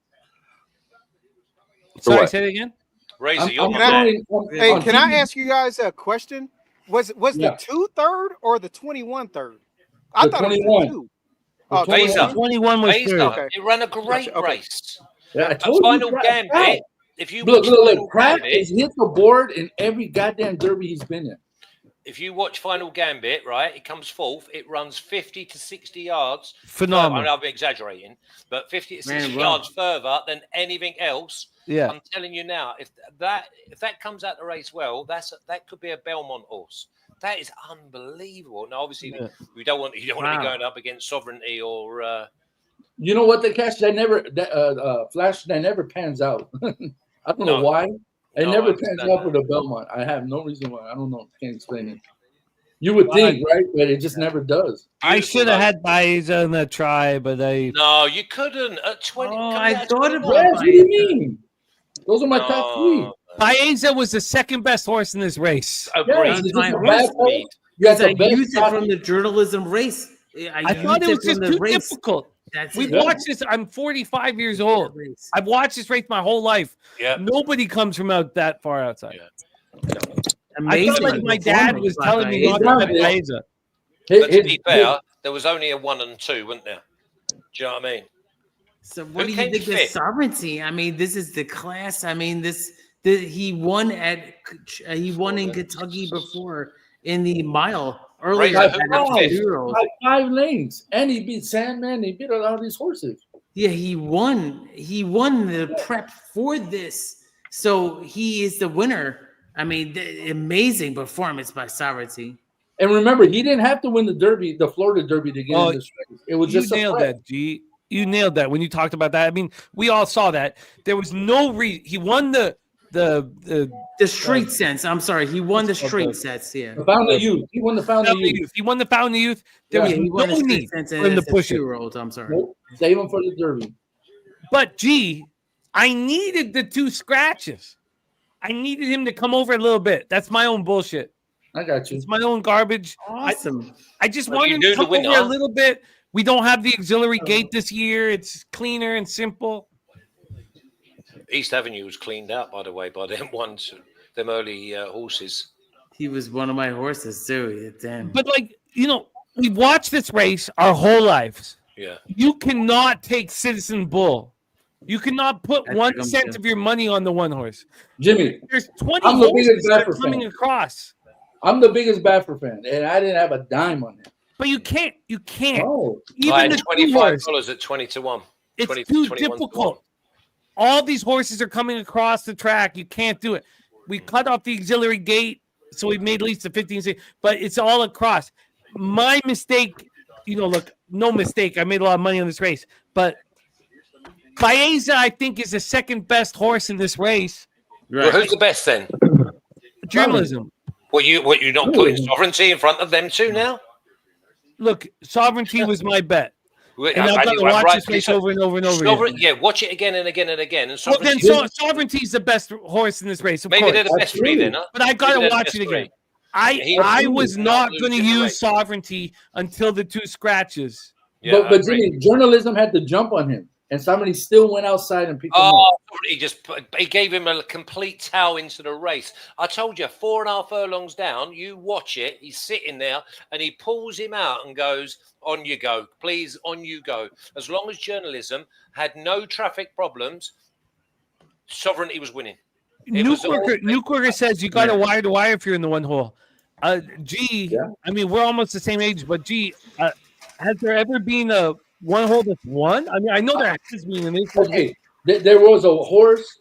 Sorry, say it again. Razor, you're Can my man. can I ask you guys a question? Was the 2 third or the 21 third? I thought it was the 2. Oh, 21 was Razor, Okay. It ran a great Gotcha, okay. race. Yeah, I A told final you. gambit. If you Look, watch Final Pratt Gambit, has hit the board in every goddamn derby he's been in. if you watch Final Gambit, right, it comes fourth. It runs 50 to 60 yards. Phenomenal. I mean, I'm exaggerating, but 50 to 60 Man, yards further than anything else. Yeah. I'm telling you now, if that comes out the race well, that could be a Belmont horse. That is unbelievable. Now, obviously, you don't want to be going up against Sovereignty or. You know what? The cash that never Flash that never pans out. I don't know why. It No, never I pans understand out for the Belmont. I have no reason why. I don't know. Can't explain it. You would think, right? But it just never does. I should have had Baeza in the try, but No, you couldn't at 20. I thought about Yes, what do you mean? Those are my top 3. Baeza was the second best horse in this race. Yes, it's just a bad horse. You Because got I the best used it top- from the journalism race. I thought it was just too difficult. That's We've it. watched this. I'm 45 years old. I've watched this race my whole life. Yeah. Nobody comes from out that far outside. I Amazing felt like my dad was telling me not to Baeza. bet Baeza. But to be fair, there was only a 1 and 2, wasn't there? Do you know what I mean? So what Who do you came think of fifth? sovereignty? I mean, this is the class. I mean, he won in Kentucky before in the mile earlier. Razor, who than ran a fifth? 2-year-old. By 5 lanes, and he beat Sandman. He beat a lot of these horses. Yeah, he won. He won the prep for this, so he is the winner. I mean, amazing performance by sovereignty. And remember, he didn't have to win the Derby, the Florida Derby, to get in this race. It was just you a nailed prep. that, G. You nailed that when you talked about that. I mean, we all saw that. There was no reason. He won the street sense. I'm sorry, he won the street sets. Yeah, The Fountain of Youth. He won the Fountain of Youth. He won the Fountain of Youth. There Yeah, was he won no the need sense for him to push it. 2-year-old. I'm sorry. Nope. Save him for the Derby. But G, I needed the 2 scratches. I needed him to come over a little bit. That's my own bullshit. I got you. It's my own garbage. Awesome. I just Well, wanted you him knew to the come over winner. a little bit. We don't have the auxiliary gate this year. It's cleaner and simple. East Avenue was cleaned out, by the way, by them early horses. He was one of my horses too. Yeah, damn. But we've watched this race our whole lives. Yeah. You cannot take Citizen Bull. You cannot put That's 1 what I'm cent saying. of your money on the one horse. Jimmy, There's 20 I'm the horses biggest that are Baffer coming fan. across. I'm the biggest Baffer fan, and I didn't have a dime on him. But you can't. You can't. No. Even I had the two horse, $25 at 20 to 1. it's 20 too 21 to 1. difficult. All these horses are coming across the track. You can't do it. We cut off the auxiliary gate, so we made at least the 15. But it's all across. My mistake look, no mistake. I made a lot of money on this race, but Baeza, I think, is the second best horse in this race. Well, who's the best then? Journalism. What you not putting Sovereignty in front of them two now? Look, Sovereignty was my bet. Wait, And I've got to watch this race over and over and over again. Yeah, watch it again and again and again. And Well, then Sovereignty's the best horse in this race. Of Maybe course. they're the best three then, huh? But I've got Maybe to they're the watch best it again. three. I was not going to use Sovereignty until the 2 scratches. Yeah, but Jimmy, journalism had to jump on him, and somebody still went outside and picked him up. He gave him a complete towel into the race. I told you, 4.5 furlongs down, you watch it, he's sitting there, and he pulls him out and goes, on you go, please, on you go. As long as journalism had no traffic problems, Sovereignty was winning. Newquarter says you got to wire to wire if you're in the 1 hole. I mean, we're almost the same age, but has there ever been a 1 hole that's won? I mean, I know there has been. Okay, there was a horse.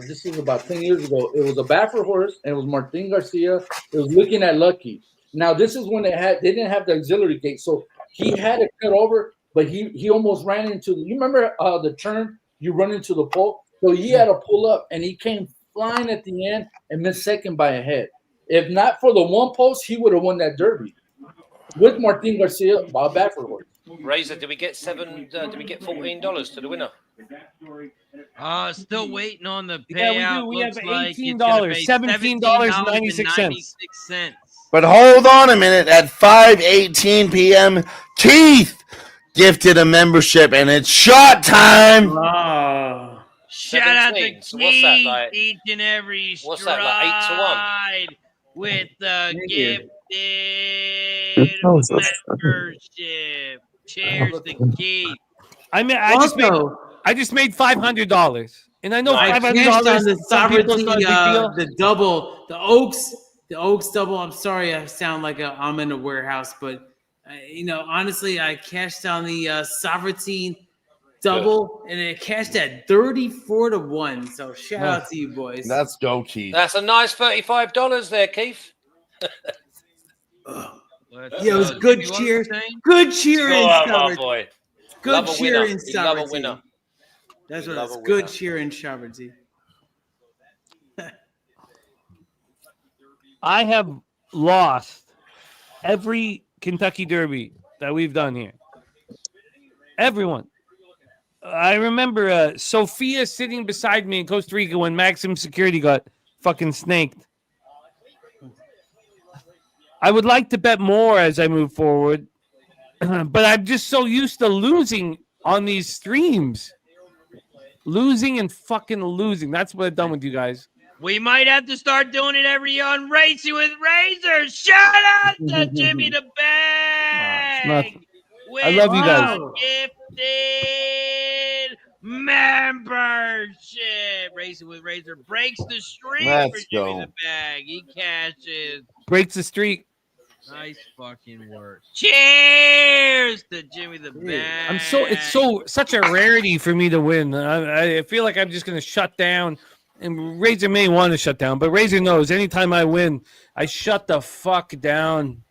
This was about 10 years ago. It was a Baffer horse, and it was Martin Garcia. It was Looking at Lucky. Now, this is when they didn't have the auxiliary gate, so he had to cut over, but he almost ran into. You remember the turn? You run into the pole, so he had to pull up, and he came flying at the end and missed second by a head. If not for the 1 post, he would have won that Derby with Martin Garcia, Bob Baffer horse. Razor, did we get $14 to the winner? Still waiting on the payout. Yeah, we do. We have $18, $17.96. But hold on a minute. At 5:18 p.m., Keith gifted a membership, and it's shot time. Shout out to So what's that, like? each and every What's that, like 8 to 1? With the gifted membership. Cheers to Keith. I mean, I just made $500, and I know $500. The Sovereignty, the double, the Oaks double. I'm sorry, I sound like I'm in a warehouse, but honestly, I cashed on the Sovereignty double, and it cashed at 34 to 1. So shout out to you boys. Let's go, Keith. That's a nice $35 there, Keith. Yeah, it was good cheer. Good cheer in my boy. Good cheer in Sovereignty. Love a winner. That's what it's. Good cheer in Sovereignty. I have lost every Kentucky Derby that we've done here. Everyone. I remember Sophia sitting beside me in Costa Rica when Maxim Security got fucking snaked. I would like to bet more as I move forward, but I'm just so used to losing on these streams. Losing and fucking losing. That's what I've done with you guys. We might have to start doing it every year on Racing with Razor. Shout out to Jimmy the Bag. I love you guys. Gifted membership. Racing with Razor breaks the streak for Jimmy the Bag. He cashes. Breaks the streak. Nice fucking work. Cheers to Jimmy the Bag. It's such a rarity for me to win. I feel like I'm just gonna shut down. And Razor may want to shut down, but Razor knows anytime I win, I shut the fuck down.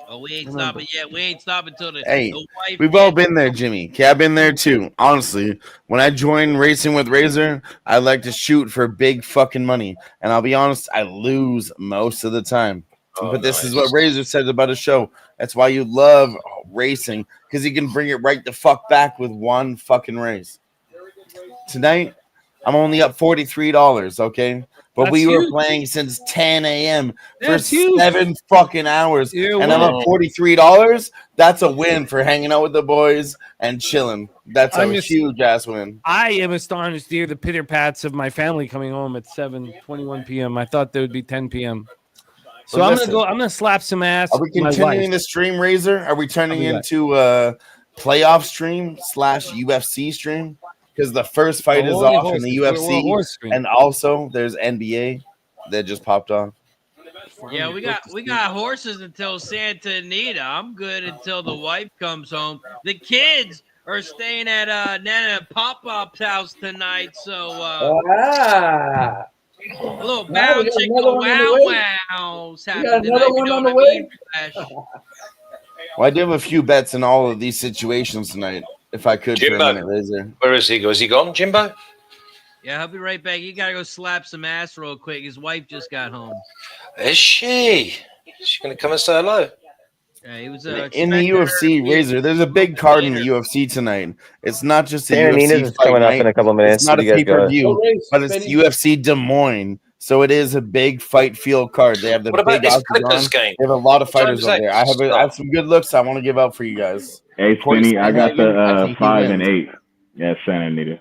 Oh, we ain't stopping yet. We ain't stopping till the wife. We've all been there, Jimmy. Okay, I've been there too. Honestly, when I join Racing with Razor, I like to shoot for big fucking money. And I'll be honest, I lose most of the time. But this is what Razor said about his show. That's why you love racing, because he can bring it right the fuck back with one fucking race. Tonight, I'm only up $43, okay? But we were playing since 10 a.m. for 7 fucking hours. And I'm up $43. That's a win for hanging out with the boys and chilling. That's a huge ass win. I am astonished to hear the pitter pats of my family coming home at 7:21 p.m. I thought there would be 10 p.m. So I'm gonna slap some ass. Are we continuing the stream, Razor? Are we turning into a playoff stream / UFC stream? Because the first fight is off in the UFC, and also there's NBA that just popped off. Yeah, we got horses until Santa Anita. I'm good until the wife comes home. The kids are staying at Nana Pop-Pop's house tonight, so a little bow chicka wow wow's happening. Another one on the way. Well, I do have a few bets in all of these situations tonight. If I could Jimbo, for a minute, Razor. Where is he? Is he gone, Jimbo? Yeah, I'll be right back. You gotta go slap some ass real quick. His wife just got home. Is she? Is she going to come and say hello? Yeah, he was In the UFC, Razor, there's a big card in the UFC tonight. It's not just a Dan UFC Anita's fight coming up night. in a couple of minutes. It's not a You guys go ahead. pay-per-view, but it's UFC Des Moines. So it is a big fight field card. They have the What about big this Clippers octagon. game? They have a lot of What time fighters is over that there. I have some good looks I want to give out for you guys. Hey, Corey Spenny, I got Sandhagen, I the think he 5 and wins. 8. Yeah, Santa Anita.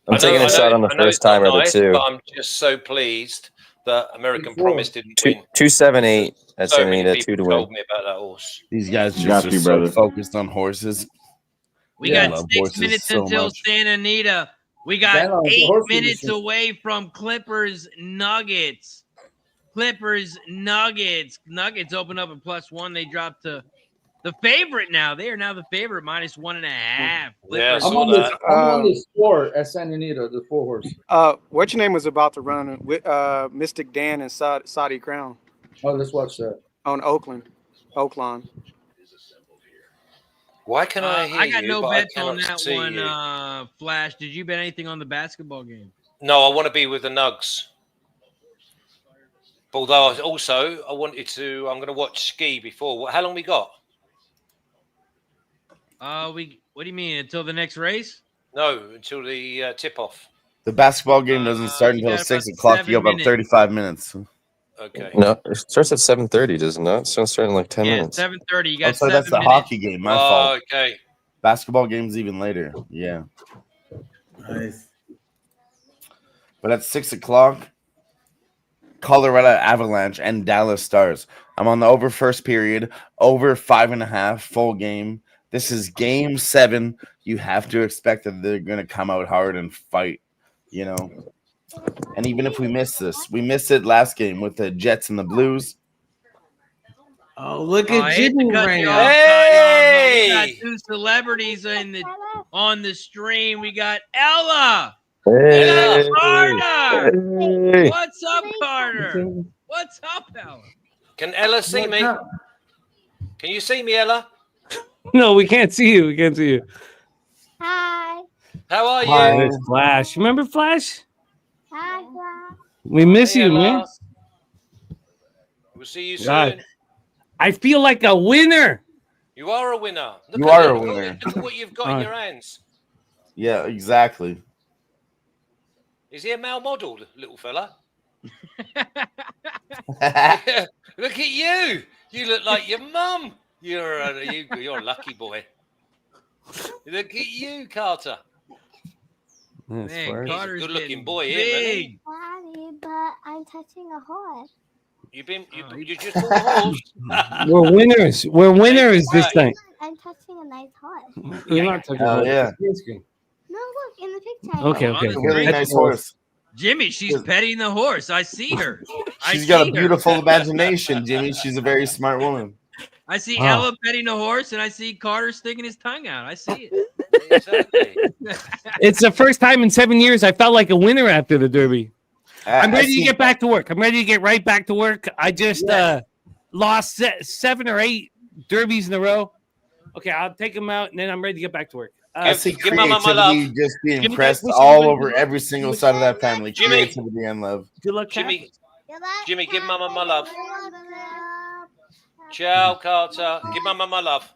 I'm taking a shot on the first time or the nice, two. but I'm just so pleased that American Promise didn't win. 278. That's So Santa many Anita, people 2 to win. told me about that horse. These guys just Got are you, so brother. focused on horses. We I got love 6 horses minutes so until much. Santa Anita. We got That was the 8 horse minutes industry. away from Clippers Nuggets. Clippers Nuggets. Nuggets open up at +1. They dropped to the favorite now. They are now the favorite -1.5. Yeah, Clippers. I'm on the score at Santa Anita, the 4 horse. What's your name was about to run with Mystic Dan and Saudi Crown Oh, let's watch that. on Oaklawn. Why can I hear I got you, no but I bets on cannot that see one, you? Flash. Did you bet anything on the basketball game? No, I want to be with the Nugs. Although I wanted to. I'm going to watch ski before. How long we got? What do you mean until the next race? No, until the tip off. The basketball game doesn't start you until got 6 about o'clock. 7 You have about minutes. 35 minutes. Okay. No, it starts at 7:30, does it not? It's going to start in like 10 Yeah, minutes. 7:30. You Oh, got so 7 that's the minutes. hockey game. My fault. Okay. Basketball game's even later. Yeah. Nice. But at 6 o'clock, Colorado Avalanche and Dallas Stars. I'm on the over first period, over 5.5, full game. This is game 7. You have to expect that they're going to come out hard and fight, you know. And even if we miss this, we missed it last game with the Jets and the Blues. Oh, look I at hate to Jimmy cut right you now. off, Hey! but we got 2 celebrities on the stream. We got Ella. Hey! Ella Carter. Hey! What's up, Carter? What's up, Ella? Can Ella see me? Can you see me, Ella? No, we can't see you. We can't see you. Hi. How are you? There's Flash. Remember Flash? Hi, Flash. We miss Hey, you, Ella. man. We'll see you soon. God. I feel like a winner. You are a winner. Look You at are it. a winner. Look at what you've got in your hands. Yeah, exactly. Is he a male model, little fella? Look at you. You look like your mum. You're a lucky boy. Look at you, Carter. That's Man, fire. He's a Carter's good-looking getting boy, him, isn't he? big. Daddy, but I'm touching a horse. You just bought a horse. We're winners. We're winners this time. I'm touching a nice horse. You're not touching Oh, the yeah. screen. No, look in the picture. Okay, On okay. the It's a really screen. nice horse. Jimmy, she's petting the horse. I see her. She's got a beautiful imagination, Jimmy. She's a very smart woman. I see Wow. Ella petting the horse, and I see Carter sticking his tongue out. I see it. Exactly. It's the first time in 7 years I felt like a winner after the Derby. I'm I ready to see- get back to work. I'm ready to get right back to work. I just lost 7 or 8 Derbies in a row. Okay, I'll take them out, and then I'm ready to get back to work. I see Give Mama my creativity love. just being Give me pressed that- all wish over everybody every single side of that family. Jimmy. Creativity and love. Good luck, Jimmy, Good luck, Jimmy, give Cat. Mama my love. Good luck. Ciao, Carter. Give Mama my love.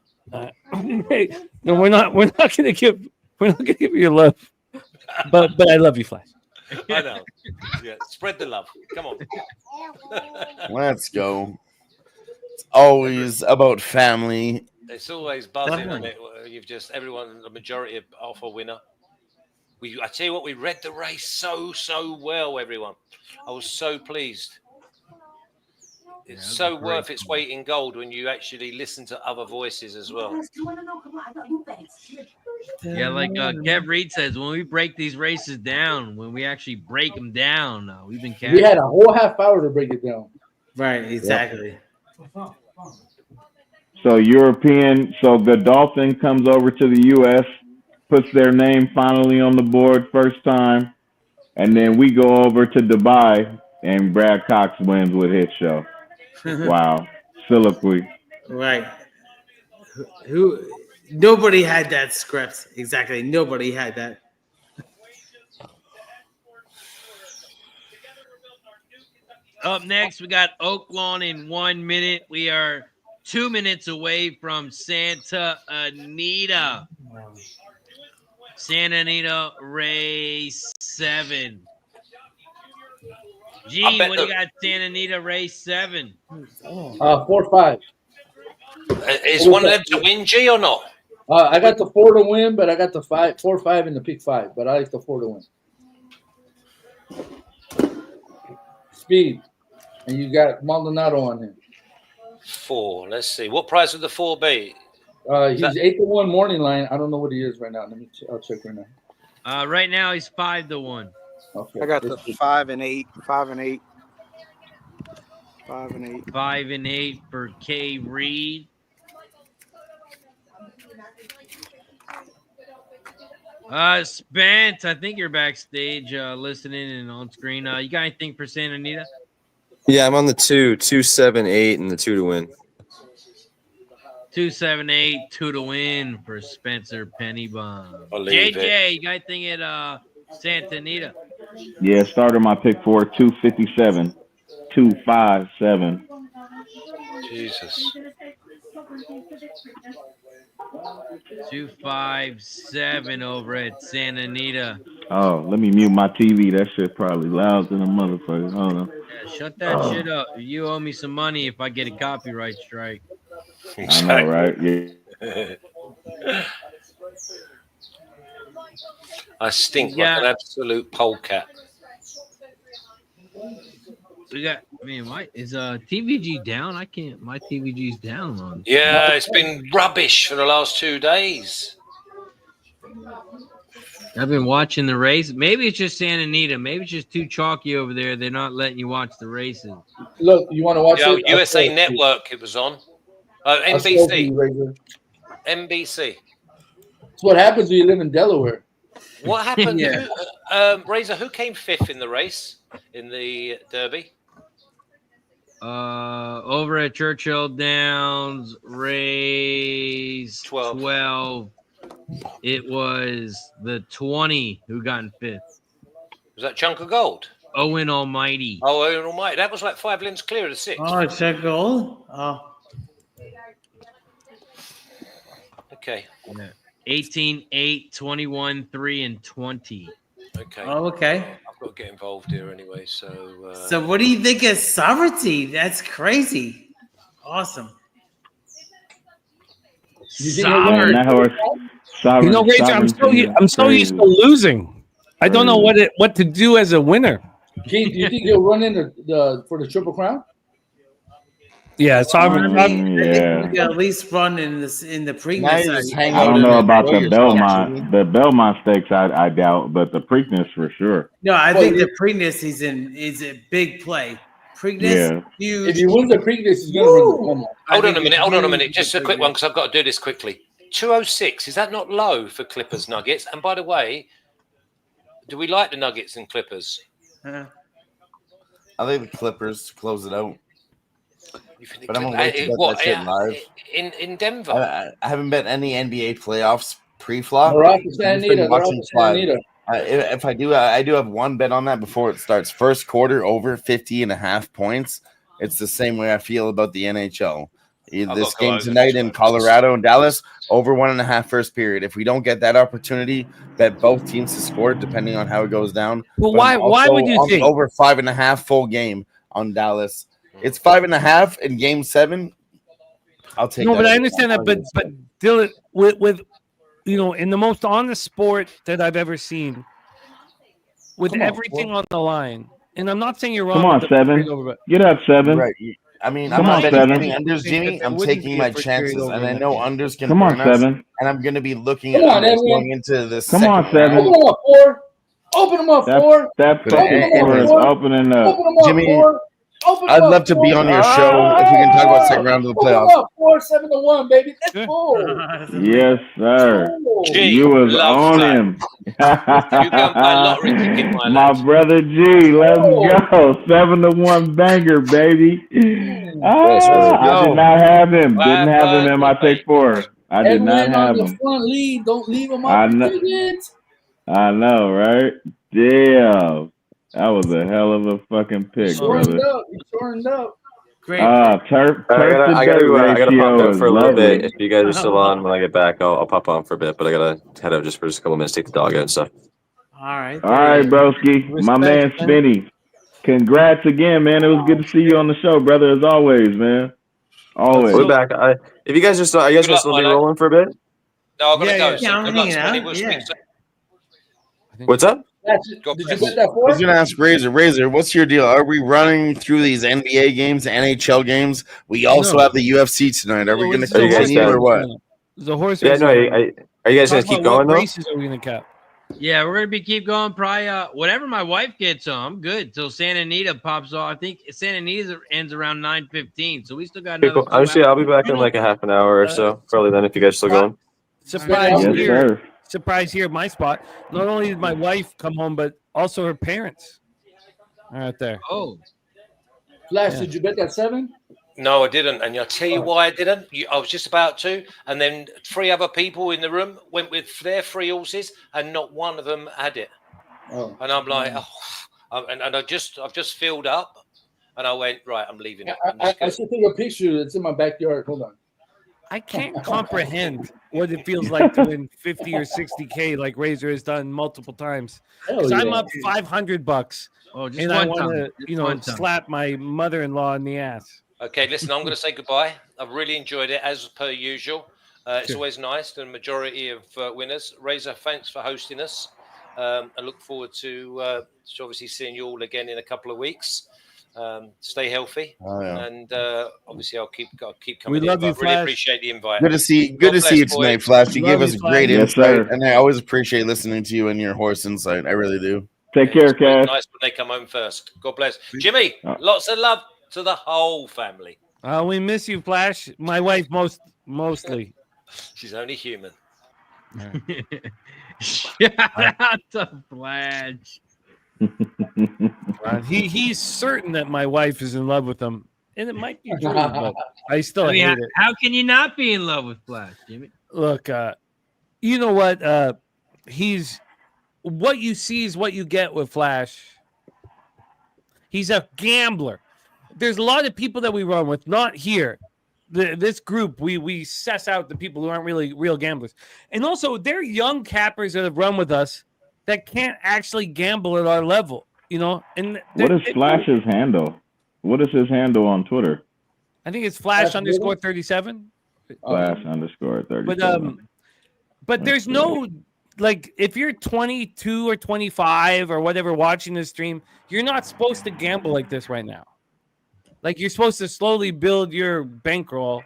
Hey, no, we're not gonna give you your love. But I love you, Flash. I know. Yeah, spread the love. Come on. Let's go. It's always about family. It's always buzzing, isn't it? You've just the majority of off a winner. I tell you what, we read the race so well, everyone. I was so pleased. It's so worth its weight in gold when you actually listen to other voices as well. Yeah, like Kev Reed says, when we break these races down, when we actually break them down, we've been We had a whole half hour to break it down. Right, exactly. So so the Dolphin comes over to the U.S., puts their name finally on the board first time, and then we go over to Dubai, and Brad Cox wins with his show. Wow. Soliloquy. Right. Who? Nobody had that script. Exactly. Nobody had that. Up next, we got Oaklawn in 1 minute. We are 2 minutes away from Santa Anita. Santa Anita, race 7. Gene, what do you got, Santa Anita, race 7? 4-5. Is one of them to win, G, or not? I got the 4 to win, but I got the 4-5 and the pick 5. But I like the 4 to win. Speed, and you got Maldonado on him. 4. Let's see. What price would the 4 be? He's 8-1 morning line. I don't know what he is right now. I'll check right now. Right now, he's 5-1. Okay. I got the 5 and 8. 5 and 8. 5 and 8. 5 and 8 for K. Reed. Spence, I think you're backstage listening and on screen. You got anything for Santa Anita? Yeah, I'm on the 2, 2, 7, 8, and the 2 to win. 2, 7, 8, 2 to win for Spencer Pennybomb. Believe JJ, you got anything at Santa Anita? Yeah, starter my pick 4, 257, 257. Jesus. 257 over at Santa Anita. Oh, let me mute my TV. That shit probably loud than a motherfucker. Hold on. Yeah, shut that shit up. You owe me some money if I get a copyright strike. I know, right? Yeah. I stink like an absolute polecat. We got, is TVG down? I can't, my TVG's down on. Yeah, it's been rubbish for the last 2 days. I've been watching the race. Maybe it's just Santa Anita. Maybe it's just too chalky over there. They're not letting you watch the races. Look, you want to watch it? USA Network, it was on. NBC. NBC. That's what happens when you live in Delaware. What happened? Yeah. Razor, who came 5th in the race in the Derby? Over at Churchill Downs, race 12. It was the 20 who got in 5th. Was that Chunk of Gold? Owen Almighty. Oh, Owen Almighty. That was like 5 lengths clear of the 6th. Oh, check gold. Oh. Okay. 18, 8, 21, 3, and 20. Okay. Oh, okay. I've got to get involved here anyway. So. So, what do you think of sovereignty? That's crazy. Awesome. Sovereign. You know, Razor, I'm so used to losing. I don't know what to do as a winner. Gene, do you think he'll run in for the Triple Crown? Yeah, sovereign. Yeah. You at least run in the Preakness. I don't know about the Belmont. The Belmont stakes, I doubt, but the Preakness for sure. No, I think the Preakness is a big play. Preakness, huge. If he wins the Preakness, he's going to run the Belmont. Hold on a minute. Just a quick one because I've got to do this quickly. 206, is that not low for Clippers Nuggets? And by the way, do we like the Nuggets and Clippers? I think the Clippers to close it out. But I'm gonna wait to bet that shit live. In Denver. I haven't bet any NBA playoffs pre-flop. If I do, I do have one bet on that before it starts. First quarter over 50.5 points. It's the same way I feel about the NHL. This game tonight in Colorado and Dallas, over 1.5 first period. If we don't get that opportunity, bet both teams to score depending on how it goes down. Well, why would you think over 5.5 full game on Dallas? It's 5.5 in Game 7. I'll take. No, but I understand that. But Dylan, with in the most honest sport that I've ever seen, with everything on the line, and I'm not saying you're wrong. Come on, 7. Get up, 7. Right. I mean, Come I'm not on, betting 7. any unders, Jimmy. I'm taking my chances, and I know unders can Come on, burn us, 7. and I'm going to be looking at unders going into this. Come on, 7. Open them up, 4. Open them up, 4. That fucking 4 is opening up. Open them up, Jimmy, 4. I'd love to be on your show if we can talk about second round of the playoffs. Open them up, 4, 7-1, baby. Let's go. Yes, sir. You was on that. him. You go and buy a lottery ticket, My brother G, let's go. 7-1 banger, baby. I did not have him. Didn't have him in my take 4. I did not Edwin have on the him. front lead. Don't leave him I out. know. I know, right? Damn. That was a hell of a fucking pick, brother. He shortened up. Great. Turf I gotta pop out for a little lovely. bit. If you guys are still on when I get back, I'll pop on for a bit. But I gotta head out just for a couple minutes, take the dog out and stuff. All right. All right, broski. My man Spinny. Congrats again, man. It was good to see you on the show, brother, as always, man. Always. We're back. If you guys are still, are you guys gonna still be rolling for a bit? No, I'm gonna go. Yeah, I'm Good luck, hanging Smitty. out. We'll Yeah. speak soon. What's up? Did you get that I for was us? gonna ask Razor, what's your deal? Are we running through these NBA games, NHL games? We also have the UFC tonight. Are we gonna continue or what? The horse. Yeah, no. Are you guys gonna keep going though? Races are we gonna cap? Yeah, we're gonna keep going. Probably whatever my wife gets on, I'm good till Santa Anita pops off. I think Santa Anita ends around 9:15, so we still got another. Actually, I'll be back in like a half an hour or so. Probably then, if you guys are still going. Surprise Yes, here! sir. Surprise here! My spot. Not only did my wife come home, but also her parents are out there. Oh, Flash, did you bet that 7? No, I didn't, and I'll tell you why I didn't. I was just about to, and then 3 other people in the room went with their 3 horses, and not one of them had it. Oh. And I'm like, and I've just filled up, and I went right. I'm leaving it. I should take a picture. It's in my backyard. Hold on. I can't comprehend what it feels like to win 50 or 60K like Razor has done multiple times. Because I'm up $500, just and I one want time. to, slap my mother-in-law in the ass. Okay, listen, I'm going to say goodbye. I've really enjoyed it, as per usual. It's always nice, the majority of winners. Razor, thanks for hosting us. I look forward to obviously seeing you all again in a couple of weeks. Stay healthy, and obviously I'll keep coming. We love you, I really Flash. appreciate the invite. Good to see you tonight, Flash. You gave us great insight, and I always appreciate listening to you and your horse insight. I really do. Take care, Cash. Nice when they come home first. God bless. Jimmy, lots of love to the whole family. We miss you, Flash. My wife mostly. She's only human. Shout out to Flash. He's certain that my wife is in love with him, and it might be true, but I still hate it. How can you not be in love with Flash, Jimmy? Look, you know what? He's what you see is what you get with Flash. He's a gambler. There's a lot of people that we run with, not here. This group, we suss out the people who aren't really real gamblers, and also they're young cappers that have run with us that can't actually gamble at our level, you know. And what is Flash's handle? What is his handle on Twitter? I think it's Flash_37. Flash_37. But there's no, like, if you're 22 or 25 or whatever watching this stream, you're not supposed to gamble like this right now. Like, you're supposed to slowly build your bankroll,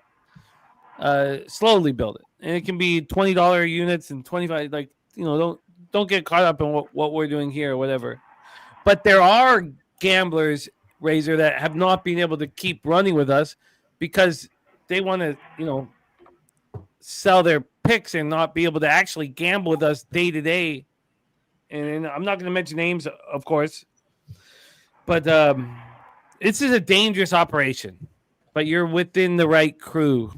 slowly build it, and it can be $20 units and 25. Like, you know, don't get caught up in what we're doing here or whatever. But there are gamblers, Razor, that have not been able to keep running with us because they want to, you know, sell their picks and not be able to actually gamble with us day to day. And I'm not going to mention names, of course, but this is a dangerous operation. But you're within the right crew.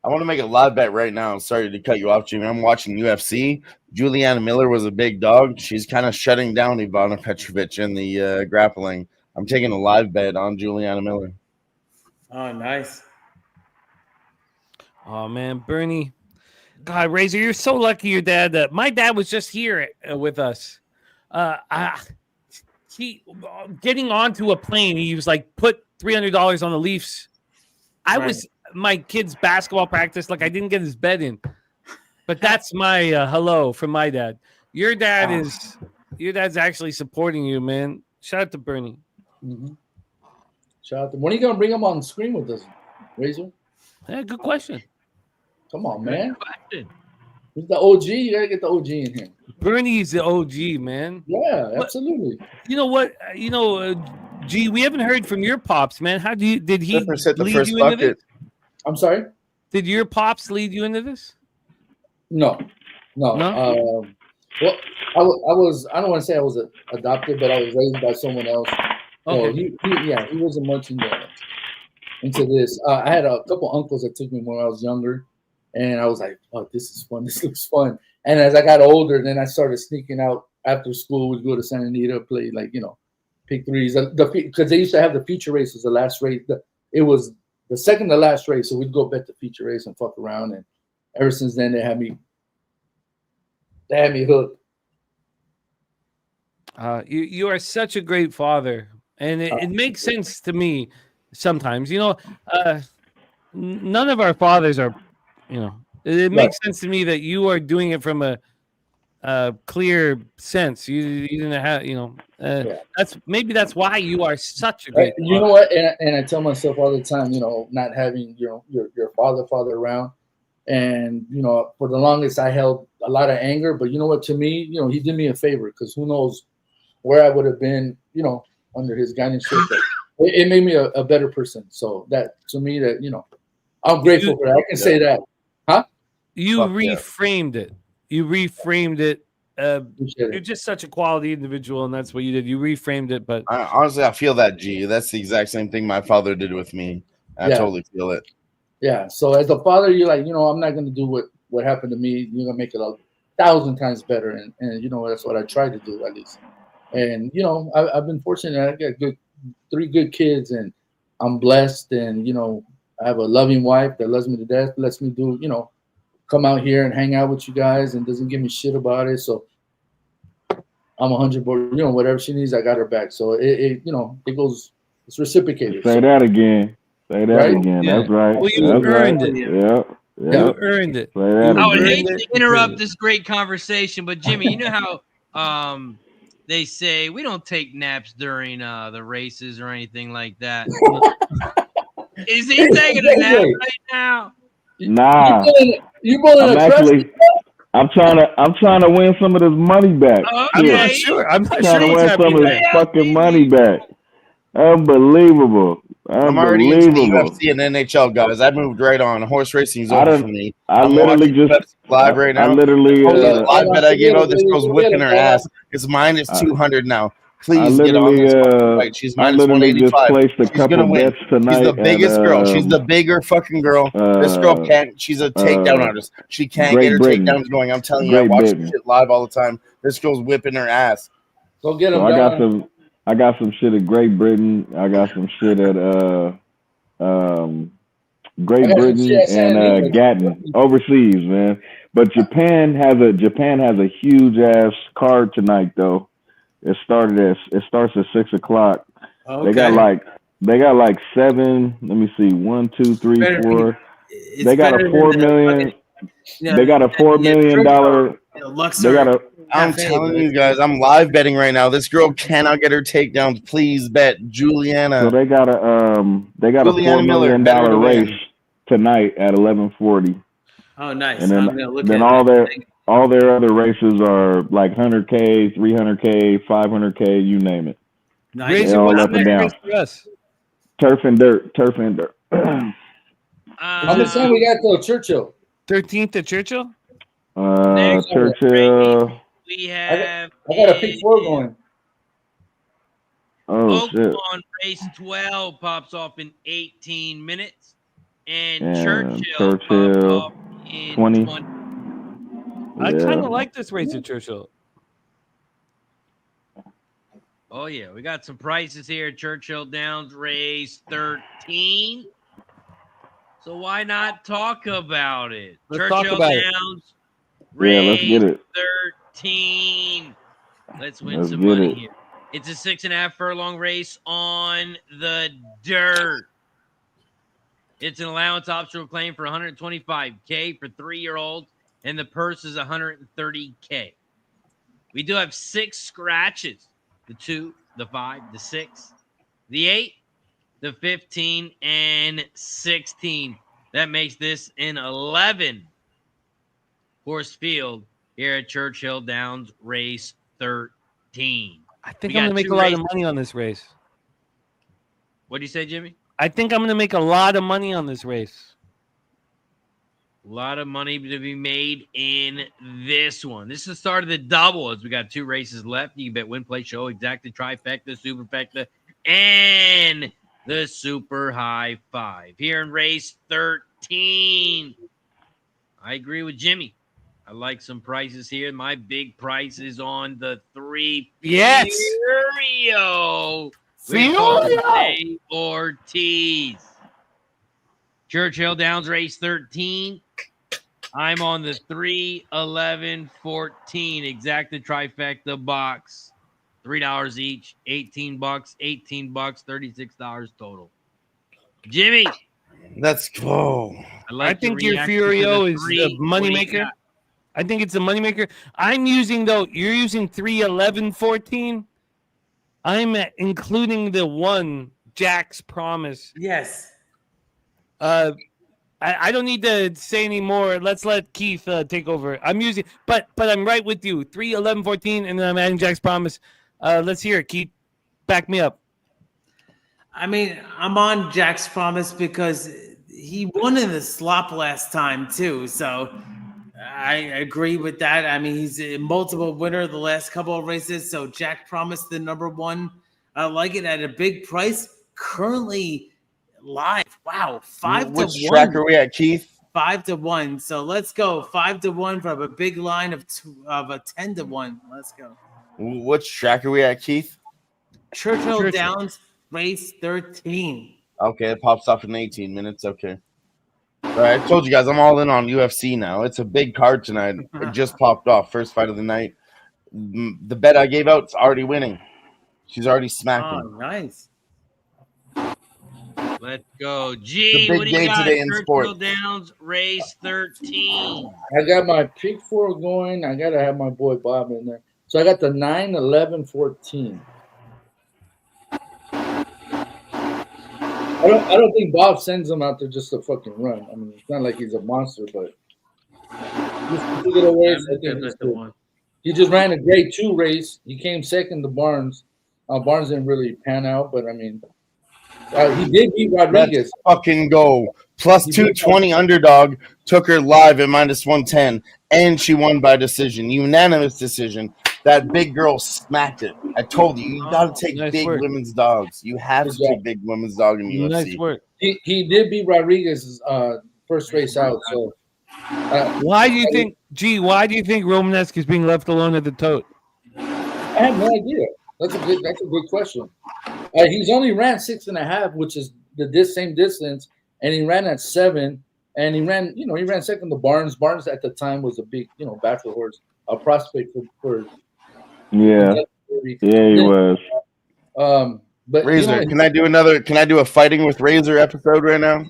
I want to make a live bet right now. Sorry to cut you off, Jimmy. I'm watching UFC. Juliana Miller was a big dog. She's kind of shutting down Ivana Petrovic in the grappling. I'm taking a live bet on Juliana Miller. Oh, nice. Oh, man, Bernie. God, Razor, you're so lucky your dad. My dad was just here with us. He getting onto a plane, he was like, put $300 on the Leafs. I was my kid's basketball practice, like I didn't get his bed in. But that's my hello from my dad. Your dad's actually supporting you, man. Shout out to Bernie. Mm-hmm. Shout out to. When are you gonna bring him on screen with us, Razor? Yeah, good question. Come on, man. He's the OG. You gotta get the OG in here. Bernie's the OG, man. Yeah, absolutely. You know what? G, we haven't heard from your pops, man. Did he lead you into this? I'm sorry? Did your pops lead you into this? No. No. Well, I I don't want to say I was adopted, but I was raised by someone else. So Okay. he wasn't much into this. I had a couple uncles that took me when I was younger, and I was like, "Oh, this is fun. This looks fun." And as I got older, then I started sneaking out after school. We'd go to Santa Anita, play pick threes. Because they used to have the feature races, the last race. It was the second to last race, so we'd go bet the feature race and fuck around. And ever since then, they had me hooked. You are such a great father, and it makes sense to me sometimes. None of our fathers are, it makes sense to me that you are doing it from a clear sense. You didn't have, that's why you are such a great father. You know what? And I tell myself all the time, not having your father around, and for the longest I held a lot of anger. But you know what? To me, he did me a favor, because who knows where I would have been, under his guidance. It made me a better person. So that, to me, that I'm grateful for that. I can say that. Huh? You reframed it. You reframed it. You're just such a quality individual, and that's what you did. You reframed it. But honestly, I feel that, G. That's the exact same thing my father did with me. I totally feel it. Yeah. So as a father, you're like, I'm not going to do what happened to me. You're going to make it 1,000 times better. And that's what I try to do, at least. And, I've been fortunate. I got 3 good kids, and I'm blessed. And, I have a loving wife that loves me to death, lets me do, come out here and hang out with you guys, and doesn't give me shit about it. So I'm 100%, whatever she needs, I got her back. So it goes, it's reciprocated. Say that again. Say that again. Yeah. That's right. Well, you earned it. Yeah. You earned it. I would hate to interrupt this great conversation, but Jimmy, you know how they say we don't take naps during the races or anything like that. Is he taking a nap right now? Nah. I'm trying to win some of this money back. I'm not sure. I'm not trying sure to win some of this fucking money back. Unbelievable. I'm already into the UFC and NHL, guys. I moved right on. Horse racing's over for me. I'm literally just live right now. I literally live bet I gave out. This girl's whipping her ass. It's minus 200 now. Please get on this fight. She's minus 185. She's gonna win. She's the biggest girl. She's the bigger fucking girl. This girl can't. She's a takedown artist. She can't get her takedowns going. I'm telling you, I watch this shit live all the time. This girl's whipping her ass. Go get him. So I got some shit at Great Britain. I got some shit at Great Britain and Gatton overseas, man. But Japan has a huge ass card tonight though. It starts at 6 o'clock. Okay. They got like 7. Let me see, 1, 2, 3, 4. They got a $4 million. They got a $4 million. They got a. I'm telling you guys, I'm live betting right now. This girl cannot get her takedowns. Please bet Juliana. So they got a $4 million race tonight at 11:40. Oh, nice. And then all their other races are like 100K, 300K, 500K, you name it. Nice. They're all up and down. Turf and dirt. How much time we got till Churchill? 13th at Churchill? Churchill. We have I got a pick 4 going. Oh, shit. Oaklawn race 12 pops off in 18 minutes. And Churchill pops off in 20. I kind of like this race at Churchill. Oh, yeah. We got some prices here. Churchill Downs race 13. So why not talk about it? Let's Churchill talk about Downs race let's get it. 13. Let's win Let's some get money it. here. It's a 6.5 furlong race on the dirt. It's an allowance optional claim for $125K for 3-year-olds, and the purse is $130K. We do have 6 scratches: the 2, the 5, the 6, the 8, the 15, and 16. That makes this an 11 horse field here at Churchill Downs race 13. I think I'm going to make a lot of money on this race. What do you say, Jimmy? I think I'm going to make a lot of money on this race. A lot of money to be made in this one. This is the start of the double as we got 2 races left. You can bet win, play, show, exacta, trifecta, superfecta, and the super high 5. Here in race 13, I agree with Jimmy. I like some prices here. My big price is on the 3 Furio. With Jose Ortiz. Churchill Downs race 13. I'm on the 3, 11, 14 exacta trifecta box. $3 each, $18, $18, $36 total. Jimmy, let's go. I think your Furio is the moneymaker. I think it's a moneymaker. I'm using, though, you're using 3, 11, 14. I'm including the 1, Jack's Promise. Yes. I don't need to say any more. Let's let Keith take over. I'm using, but I'm right with you. 3, 11, 14, and then I'm adding Jack's Promise. Let's hear it, Keith. Back me up. I mean, I'm on Jack's Promise because he won in the slop last time too. So I agree with that. I mean, he's a multiple winner the last couple of races. So Jack Promise, the number 1. I like it at a big price. Currently live. Wow, 5 to 1. Which track are we at, Keith? 5 to 1. So let's go 5 to 1 from a big line of a 10 to 1. Let's go. Which track are we at, Keith? Churchill Downs race 13. Okay, it pops off in 18 minutes. Okay. All right, I told you guys I'm all in on UFC now. It's a big card tonight. It just popped off. First fight of the night. The bet I gave out's already winning. She's already smacking. Oh, nice. Let's go. G, big what do you day got? today in Churchill sport. Downs race 13. I got my pick 4 going. I got to have my boy Bob in there. So I got the 9, 11, 14. I don't think Bob sends him out there just to fucking run. I mean, it's not like he's a monster, but he just ran a grade 2 race. He came second to Barnes. Barnes didn't really pan out, but I mean, he did beat Rodriguez. Let's fucking go. Plus 220 underdog. Took her live at minus 110, and she won by decision. Unanimous decision. That big girl smacked it. I told you, you got to take big women's dogs. You have to take big women's dog in UFC. Nice work. He did beat Rodriguez's first race out. So why do you think, Romanesque is being left alone at the tote? I have no idea. That's a good question. He's only ran 6.5, which is the same distance, and he ran at 7, and he ran second to Barnes. Barnes at the time was a big, bachelor horse, a prospect for yeah, he was. But Razor, can I do a fighting with Razor episode right now?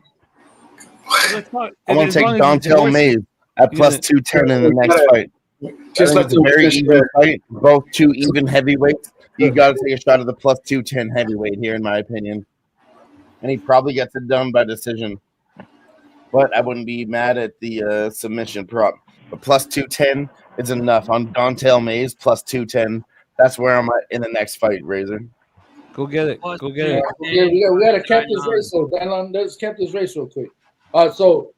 I want to take Dontel Mays at plus 210 in the next fight. Just like a very even fight, both 2 even heavyweights. You got to take a shot at the plus 210 heavyweight here, in my opinion. And he probably gets it done by decision. But I wouldn't be mad at the submission prop. But plus 210 is enough. On Dontel Mays, plus 210. That's where I'm at in the next fight, Razor. Go get it. Go get it. Yeah, we got to cap this race. So, let's cap this race real quick. So,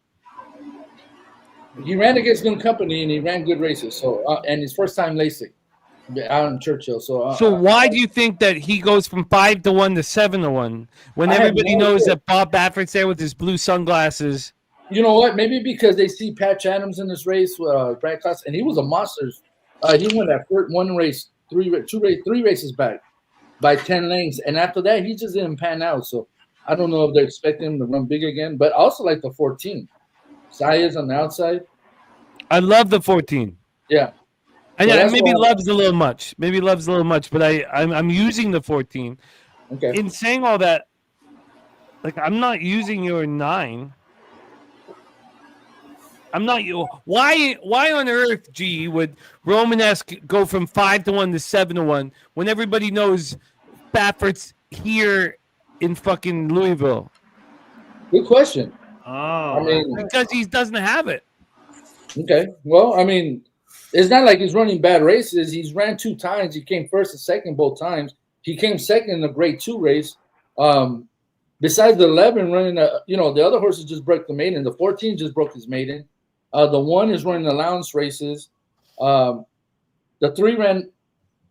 he ran against good company, and he ran good races. So, and his first time LASIK out in Churchill. So why do you think that he goes from 5 to 1 to 7 to 1 when everybody knows that Bob Baffert's there with his blue sunglasses? You know what? Maybe because they see Patch Adams in this race, Brad Cox, and he was a monster. He won that first three races back by 10 lengths, and after that, he just didn't pan out. So I don't know if they're expecting him to run big again, but I also like the 14. Sayez on the outside. I love the 14. Yeah. And maybe loves a little much. But I'm using the 14. Okay. In saying all that, like I'm not using your 9. I'm not you. Why on earth, G, would Romanesque go from 5 to 1 to 7 to 1 when everybody knows Baffert's here in fucking Louisville? Good question. Oh, because he doesn't have it. Okay. Well, I mean, it's not like he's running bad races. He's ran 2 times. He came first and second both times. He came second in the grade 2 race. Besides the 11 running, the other horses just broke the maiden. The 14 just broke his maiden. The 1 is running allowance races. The 3 ran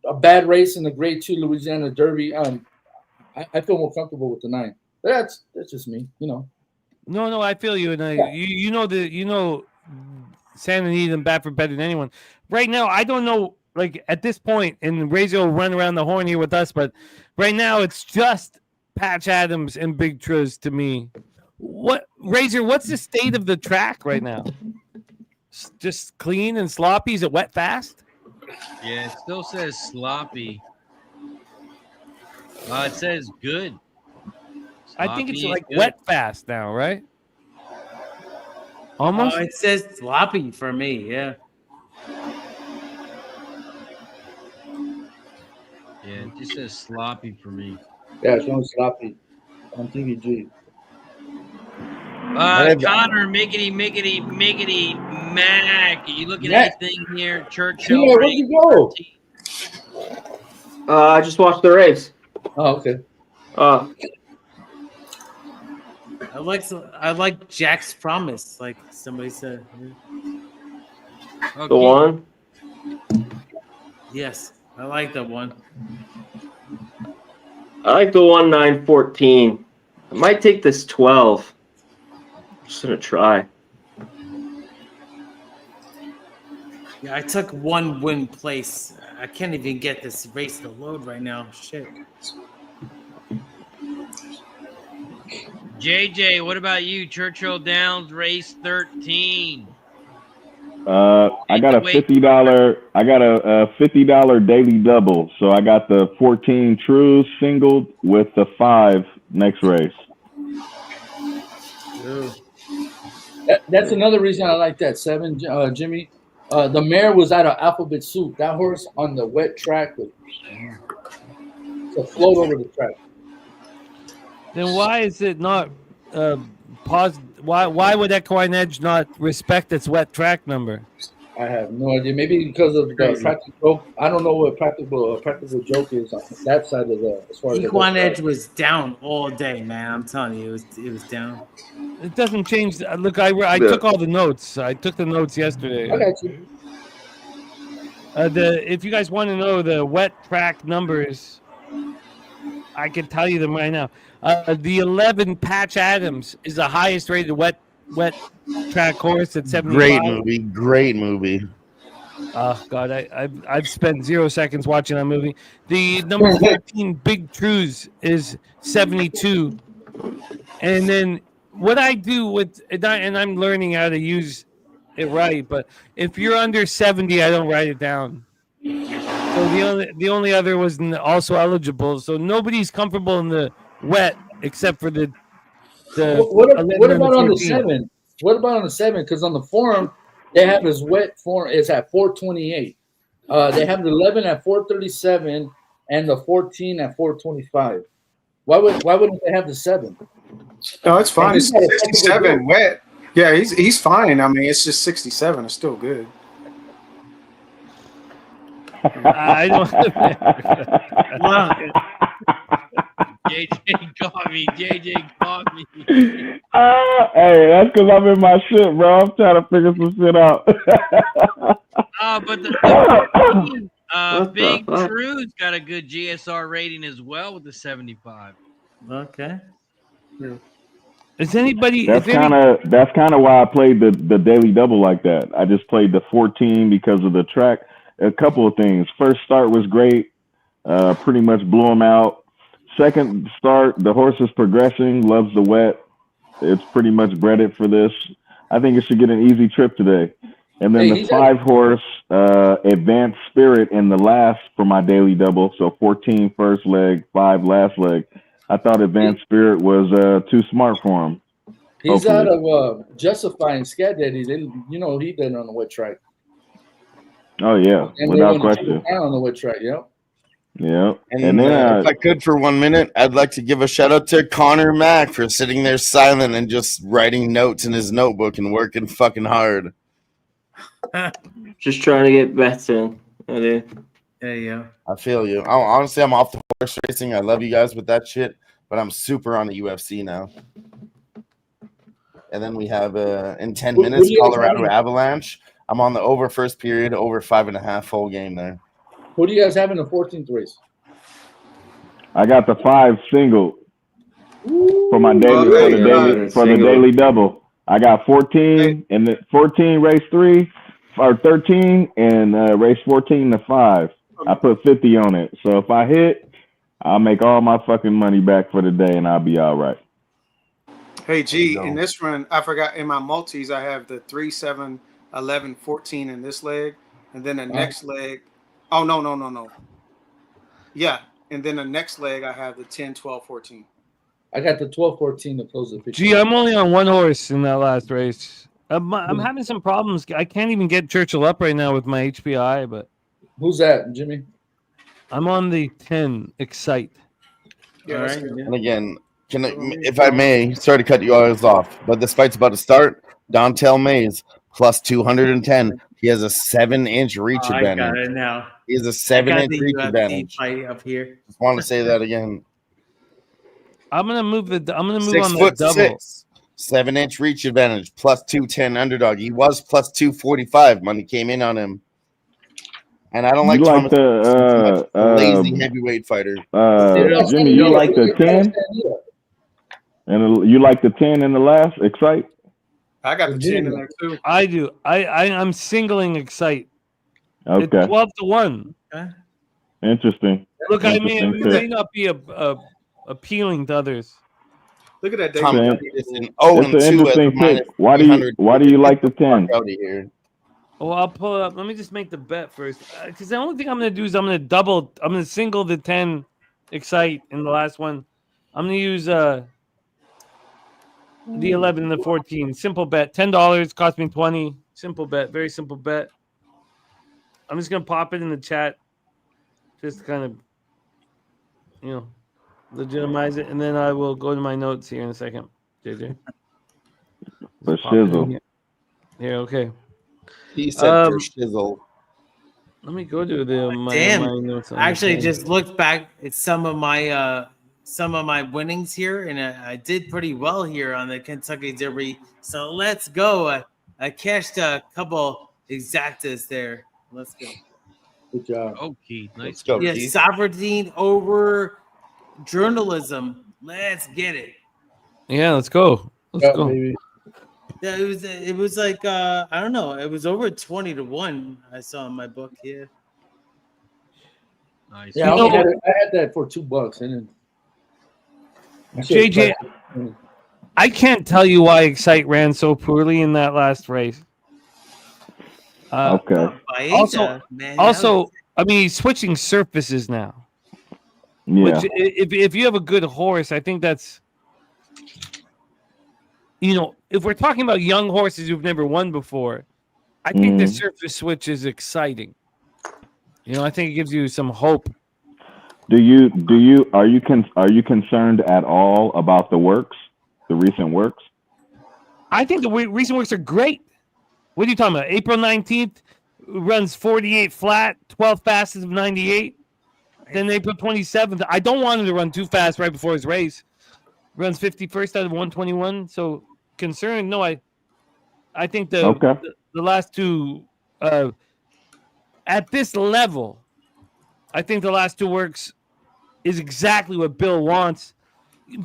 a bad race in the Grade 2 Louisiana Derby. I feel more comfortable with the 9. But that's just me, you know. No, I feel you, and you know San Anita and Bradford better than anyone. Right now, I don't know. Like at this point, and Razor will run around the horn here with us, but right now it's just Patch Adams and Big Truz to me. What Razor? What's the state of the track right now? Just clean and sloppy? Is it wet fast? Yeah, it still says sloppy. It says good. I think it's Sloppy, like good. wet fast now, right? Almost. It says sloppy for me. Yeah. Yeah, it just says sloppy for me. Yeah, it's only sloppy on TVG. Connor, miggity, Mac. Are you looking Mac. at anything here? Churchill. Yeah, where'd you go? I just watched the race. Oh, okay. I like Jack's Promise, like somebody said. The 1. Yes, I like that one. I like the 1 9-14. I might take this 12. Just gonna try. Yeah, I took 1 win place. I can't even get this race to load right now. Shit. JJ, what about you? Churchill Downs race 13. I got a $50. I got a $50 daily double. So I got the 14 Trues singled with the 5 next race. That's another reason I like that 7, Jimmy. The mare was out of Alphabet Soup. That horse on the wet track was to float over the track. Then why is it not Why would Equine Edge not respect its wet track number? I have no idea. Maybe because of the practical joke. I don't know what practical joke is on that side of the. As far as Equine Edge was down all day, man. I'm telling you, it was down. It doesn't change. Look, I took all the notes. I took the notes yesterday. I got you. If you guys want to know the wet track numbers, I can tell you them right now. The 11 Patch Adams is the highest rated wet track horse at 75. Great movie. Oh God, I've spent 0 seconds watching that movie. The number 14 Big Trues is 72, and then what I do with and I'm learning how to use it right. But if you're under 70, I don't write it down. So the only other was also eligible. So nobody's comfortable in the wet except for the. What about on the 7? What about on the 7? Because on the form they have his wet form is at 428. They have the 11 at 437 and the 14 at 425. Why wouldn't they have the 7? No, it's fine. It's 67 wet. Yeah, he's fine. I mean, it's just 67. It's still good. I don't. JJ caught me. JJ caught me. Hey, that's because I'm in my shit, bro. I'm trying to figure some shit out. But the Big True's got a good GSR rating as well with the 75. Okay. Is anybody? That's kind of why I played the daily double like that. I just played the 14 because of the track. A couple of things. First start was great. Pretty much blew him out. Second start, the horse is progressing. Loves the wet. It's pretty much bred for this. I think it should get an easy trip today. And then the 5 horse Advanced Spirit in the last for my daily double. So 14 first leg, 5 last leg. I thought Advanced Spirit was too smart for him. He's out of Justifying Scat Daddy. He did on the wet track. Oh yeah, and without question. On the wet track, yeah. Yeah. And then, if I could for 1 minute, I'd like to give a shout out to Connor Mack for sitting there silent and just writing notes in his notebook and working fucking hard. Just trying to get better. I do. Yeah. I feel you. Honestly, I'm off the horse racing. I love you guys with that shit, but I'm super on the UFC now. and then we have in 10 Who do minutes you guys Colorado have? Avalanche. I'm on the over first period, over 5.5 full game there. Who do you guys have in the 14th race? I got the 5 single for my daily for the daily double. I got 14 and the 14 race 3 or 13 and race 14 to 5. I put 50 on it. So if I hit, I'll make all my fucking money back for the day and I'll be all right. Hey, G, in this run, I forgot in my multis, I have the 3, 7, 11, 14 in this leg. And then the next leg. Oh, no. Yeah. And then the next leg, I have the 10, 12, 14. I got the 12, 14 to close the 15. Gee, I'm only on one horse in that last race. I'm having some problems. I can't even get Churchill up right now with my HPI, but. Who's that, Jimmy? I'm on the 10 Excite. Yeah, right. And again, if I may, sorry to cut you guys off, but this fight's about to start. Dontel Mays plus 210. He has a 7-inch reach advantage. I got it now. He has a 7-inch reach advantage. Fight up here. Just want to say that again. I'm gonna move on the 6'6", double. 7-inch reach advantage, plus 210 underdog. He was plus 245 when he came in on him. And I don't like Thomas. The lazy heavyweight fighter. Jimmy, you like the 10? And you like the 10 in the last Excite? I got the 10 in there too. I do. I'm singling Excite. Okay. It's 12-1. Interesting. Look, I mean, Interesting it may pick. not be appealing to others. Look at that. It's an interesting pick. Why do you like the 10? Well, I'll pull it up. Let me just make the bet first. Because the only thing I'm going to do is I'm going to single the 10 Excite in the last one. I'm going to use the 11 and the 14. Simple bet. $10 cost me 20. Simple bet. Very simple bet. I'm just going to pop it in the chat. Just to kind of, legitimize it. And then I will go to my notes here in a second. JJ. For shizzle. Here, okay. He said for shizzle. Let me go to the Damn. my notes. I actually just looked back at some of my winnings here, and I did pretty well here on the Kentucky Derby. So let's go. I cashed a couple exactas there. Let's go. Good job. Oh, Keith. Nice. Yeah, sovereignty over journalism. Let's get it. Yeah, let's go. Let's go. Baby. Yeah, it was like I don't know. It was over 20-1. I saw in my book here. Nice. Yeah, I had that for $2. And then JJ, I can't tell you why Excite ran so poorly in that last race. Okay. Also, I mean, he's switching surfaces now. Yeah. Which, if you have a good horse, I think that's, if we're talking about young horses who've never won before, I think the surface switch is exciting. I think it gives you some hope. Are you concerned at all about the recent works? I think the recent works are great. What are you talking about? April 19th runs 48 flat, 12 fastest of 98. Then April 27th, I don't want him to run too fast right before his race. Runs 51st out of 121. So concerned? No, I think the last two at this level, I think the last two works is exactly what Bill wants.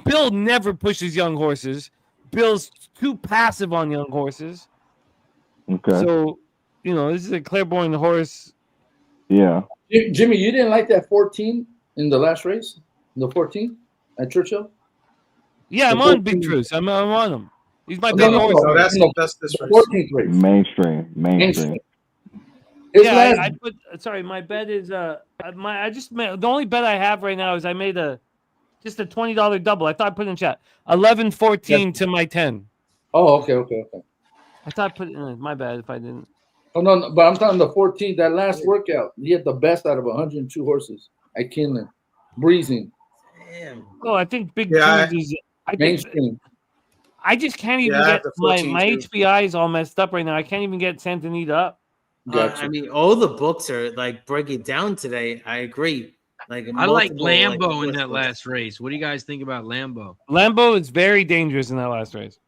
Bill never pushes young horses. Bill's too passive on young horses. Okay. So, this is a clairvoyant horse. Yeah. Jimmy, you didn't like that 14 in the last race? The 14 at Churchill? Yeah, I'm on Big Truce. I'm on him. He's my big horse. That's this race. 14th race. Mainstream. Yeah, I put. Sorry, my bet is the only bet I have right now is I made just a $20 double. I thought I put in chat 11-14 to my 10. Oh, okay. I thought I put in. My bad if I didn't. Oh no, but I'm talking the 14th. That last workout, he had the best out of 102 horses at Kinlan, breezing. Damn. Oh, I think Big Truce is. Mainstream. I just can't even get my HBI is all messed up right now. I can't even get Anita up. I mean, all the books are like breaking down today. I agree. Like I like Lambo in that last race. What do you guys think about Lambo? Lambo is very dangerous in that last race.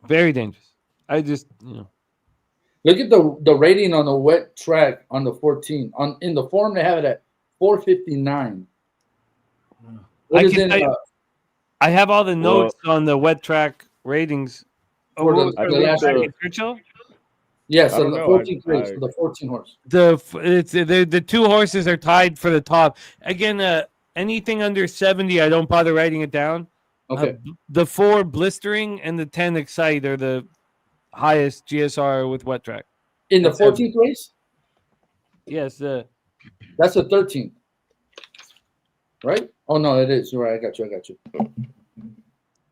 Very dangerous. I just, Look at the rating on the wet track on the 14. In the form they have it at 459. I have all the notes on the wet track ratings. For the last race. Churchill? Yes, so the 14th race for the 14 horse. The two horses are tied for the top. Again, anything under 70, I don't bother writing it down. Okay. The 4 Blistering and the 10 Excite are the highest GSR with wet track. In the 14th race? Yes. That's the 13th. Right? Oh, no, it is. You're right. I got you.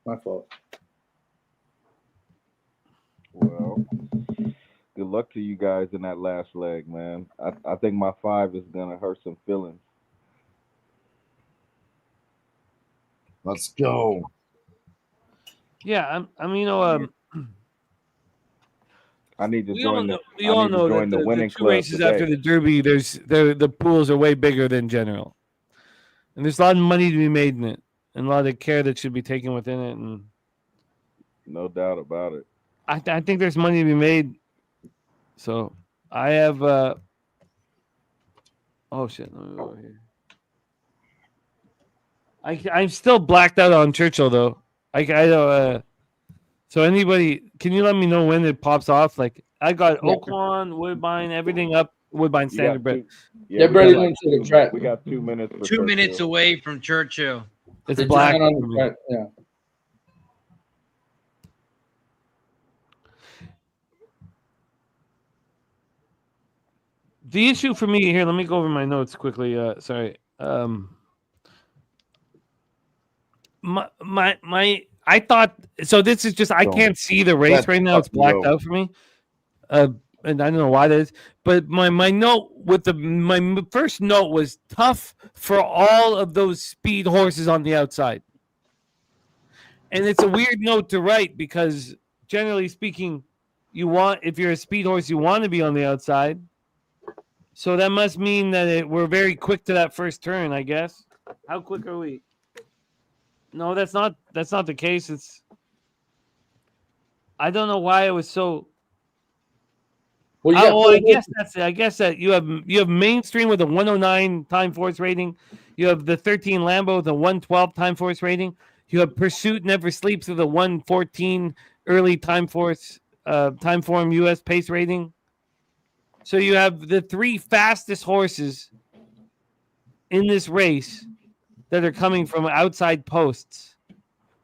My fault. Well, good luck to you guys in that last leg, man. I think my 5 is going to hurt some feelings. Let's go. Yeah, I need to we join all know join that the winning two club races today. after the Derby, the pools are way bigger than general, and there's a lot of money to be made in it, and a lot of care that should be taken within it, and no doubt about it. I think there's money to be made. So I have. Oh shit! Let me go over here. I'm still blacked out on Churchill though. So anybody, can you let me know when it pops off? Like I got Oaklawn, Woodbine, everything up. Woodbine standard bred. They're ready to the track. We got 2 minutes. For 2 minutes away from Churchill. It's black. On the track. Yeah. The issue for me here, let me go over my notes quickly. Sorry. I thought so. This is just I can't see the race right now. It's blacked out for me, and I don't know why that is. But my note with my first note was tough for all of those speed horses on the outside, and it's a weird note to write because generally speaking, if you're a speed horse, you want to be on the outside. So that must mean that we're very quick to that first turn, I guess. How quick are we? No, that's not the case. I don't know why it was so. Well, I guess that's it. I guess that you have Mainstream with a 109 time force rating. You have the 13 Lambo with a 112 time force rating. You have Pursuit Never Sleeps with a 114 early time form US pace rating. So you have the 3 fastest horses in this race that are coming from outside posts,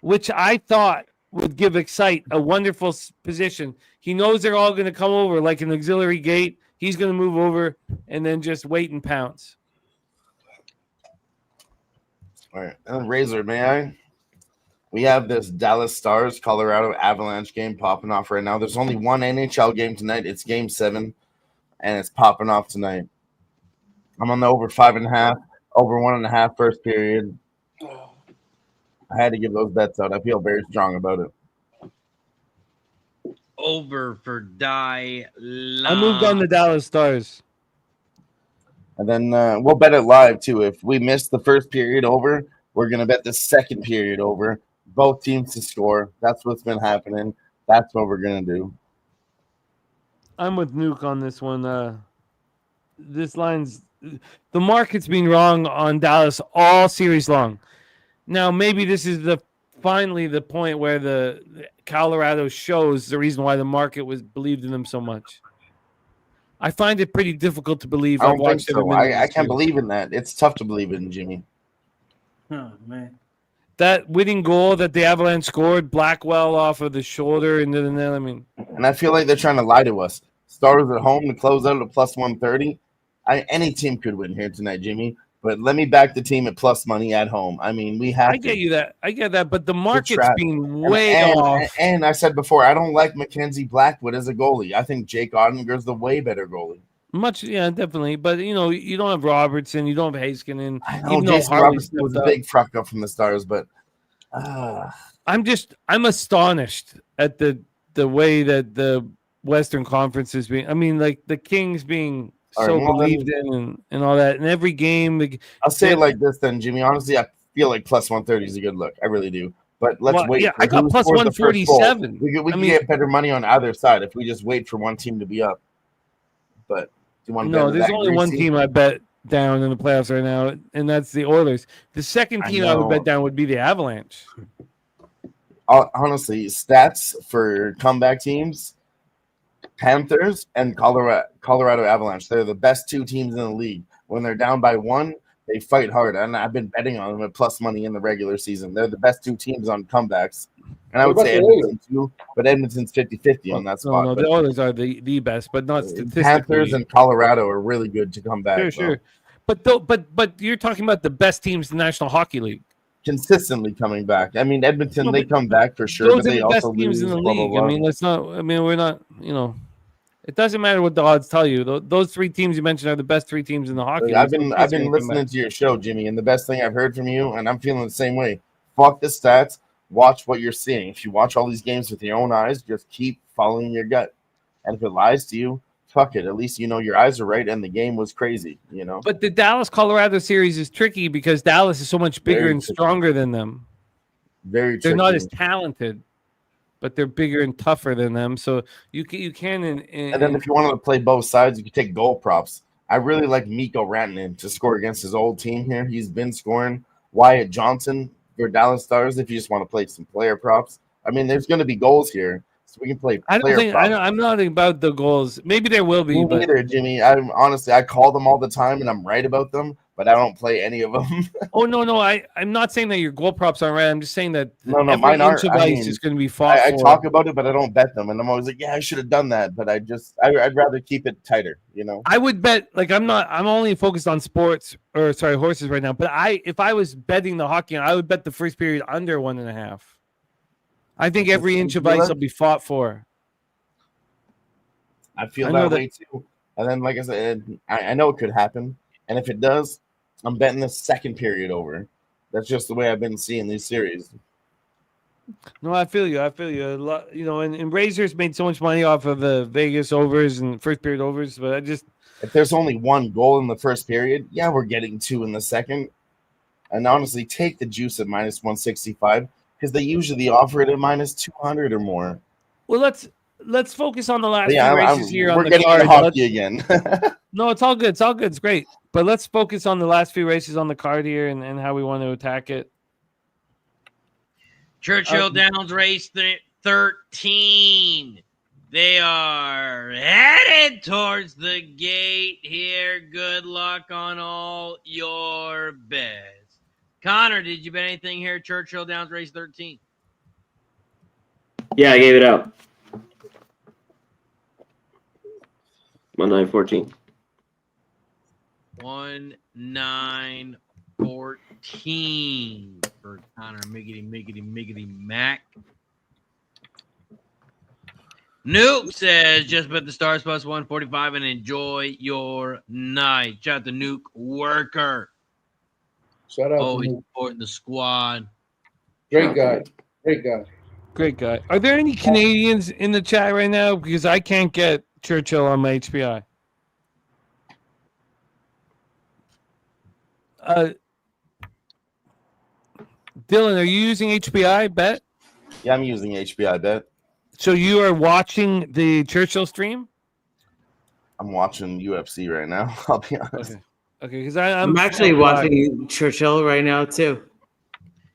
which I thought would give Excite a wonderful position. He knows they're all going to come over like an auxiliary gate. He's going to move over and then just wait and pounce. All right. And Razor, may I? We have this Dallas Stars Colorado Avalanche game popping off right now. There's only one NHL game tonight. It's game 7, and it's popping off tonight. I'm on the over 5.5. Over 1.5 first period. I had to give those bets out. I feel very strong about it. Over for Die Line. I moved on the Dallas Stars. And then we'll bet it live, too. If we miss the first period over, we're going to bet the second period over. Both teams to score. That's what's been happening. That's what we're going to do. I'm with Nuke on this one. This line's... The market's been wrong on Dallas all series long. Now, maybe this is finally the point where the Colorado shows the reason why the market believed in them so much. I find it pretty difficult to believe. I don't think so. I can't believe in that. It's tough to believe in, Jimmy. Oh, man. That winning goal that the Avalanche scored, Blackwell off of the shoulder into the net. And I feel like they're trying to lie to us. Stars at home to close out at plus 130. Any team could win here tonight, Jimmy. But let me back the team at plus money at home. I mean, we have. I get that, but the market's been way off. And I said before, I don't like Mackenzie Blackwood as a goalie. I think Jake Ottinger's the way better goalie. Definitely. But you don't have Robertson, you don't have Heiskanen. I know Jason Robertson was a big fuck up from the Stars, but I'm astonished at the way that the Western Conference is being. I mean, like the Kings being believed in and all that. And every game, I'll say it like this then, Jimmy. Honestly, I feel like plus 130 is a good look. I really do. But let's wait. Yeah, I got plus 147. We can get better money on either side if we just wait for one team to be up. But do you want to no, there's only one team I bet down in the playoffs right now, and that's the Oilers. The second team I would bet down would be the Avalanche. Honestly, stats for comeback teams, Panthers and Colorado Avalanche. They're the best two teams in the league. When they're down by one, they fight hard, and I've been betting on them at plus money in the regular season. They're the best two teams on comebacks. And I would say Edmonton too, but Edmonton's 50-50 on that spot. No, the Oilers are the best, but not statistically. Panthers and Colorado are really good to come back. Sure. But you're talking about the best teams in the National Hockey League. Consistently coming back. I mean, Edmonton, they come back for sure. Those but are they the best also teams in the lose, league. I mean, we're not, it doesn't matter what the odds tell you. Those three teams you mentioned are the best three teams in the hockey league. I've been listening to your show, Jimmy, and the best thing I've heard from you, and I'm feeling the same way. Fuck the stats. Watch what you're seeing. If you watch all these games with your own eyes, just keep following your gut. And if it lies to you, fuck it. At least your eyes are right and the game was crazy, But the Dallas-Colorado series is tricky because Dallas is so much bigger and stronger than them. Very tricky. They're not as talented, but they're bigger and tougher than them. So you can. And then if you wanted to play both sides, you could take goal props. I really like Mikko Rantanen to score against his old team here. He's been scoring. Wyatt Johnson for Dallas Stars if you just want to play some player props. I mean, there's going to be goals here, so we can play. I'm not about the goals. Maybe there will be. Me neither, Jimmy. I call them all the time, and I'm right about them, but I don't play any of them. Oh no! I'm not saying that your goal props aren't right. I'm just saying that mine aren't. Is going to be fought. I talk about it, but I don't bet them, and I'm always like, yeah, I should have done that, but I'd rather keep it tighter. I would bet I'm only focused on horses right now. But if I was betting the hockey, I would bet the first period under 1.5. I think every inch of ice will be fought for. I feel that way too. And then, like I said, I know it could happen. And if it does, I'm betting the second period over. That's just the way I've been seeing these series. No, I feel you. And Razors made so much money off of the Vegas overs and first period overs. But if there's only one goal in the first period, yeah, we're getting two in the second. And honestly, take the juice at minus 165. Because they usually offer it at minus 200 or more. Well, let's focus on the last few races here on the card. We're getting hockey again. No, it's all good. It's all good. It's great. But let's focus on the last few races on the card here and how we want to attack it. Churchill Downs race 13. They are headed towards the gate here. Good luck on all your bets. Connor, did you bet anything here? Churchill Downs race 13. Yeah, I gave it out. 1914. 1914 for Connor Miggity Mac. Nuke says just bet the stars plus 145 and enjoy your night. Shout out to Nuke Worker. Shout out always to Nuke. supporting the squad. Great guy. Great guy. Are there any Canadians in the chat right now? Because I can't get Churchill on my HPI. Dylan, are you using HPI bet? Yeah, I'm using HPI bet. So you are watching the Churchill stream? I'm watching UFC right now. I'll be honest. Okay, because I'm actually watching Churchill right now too.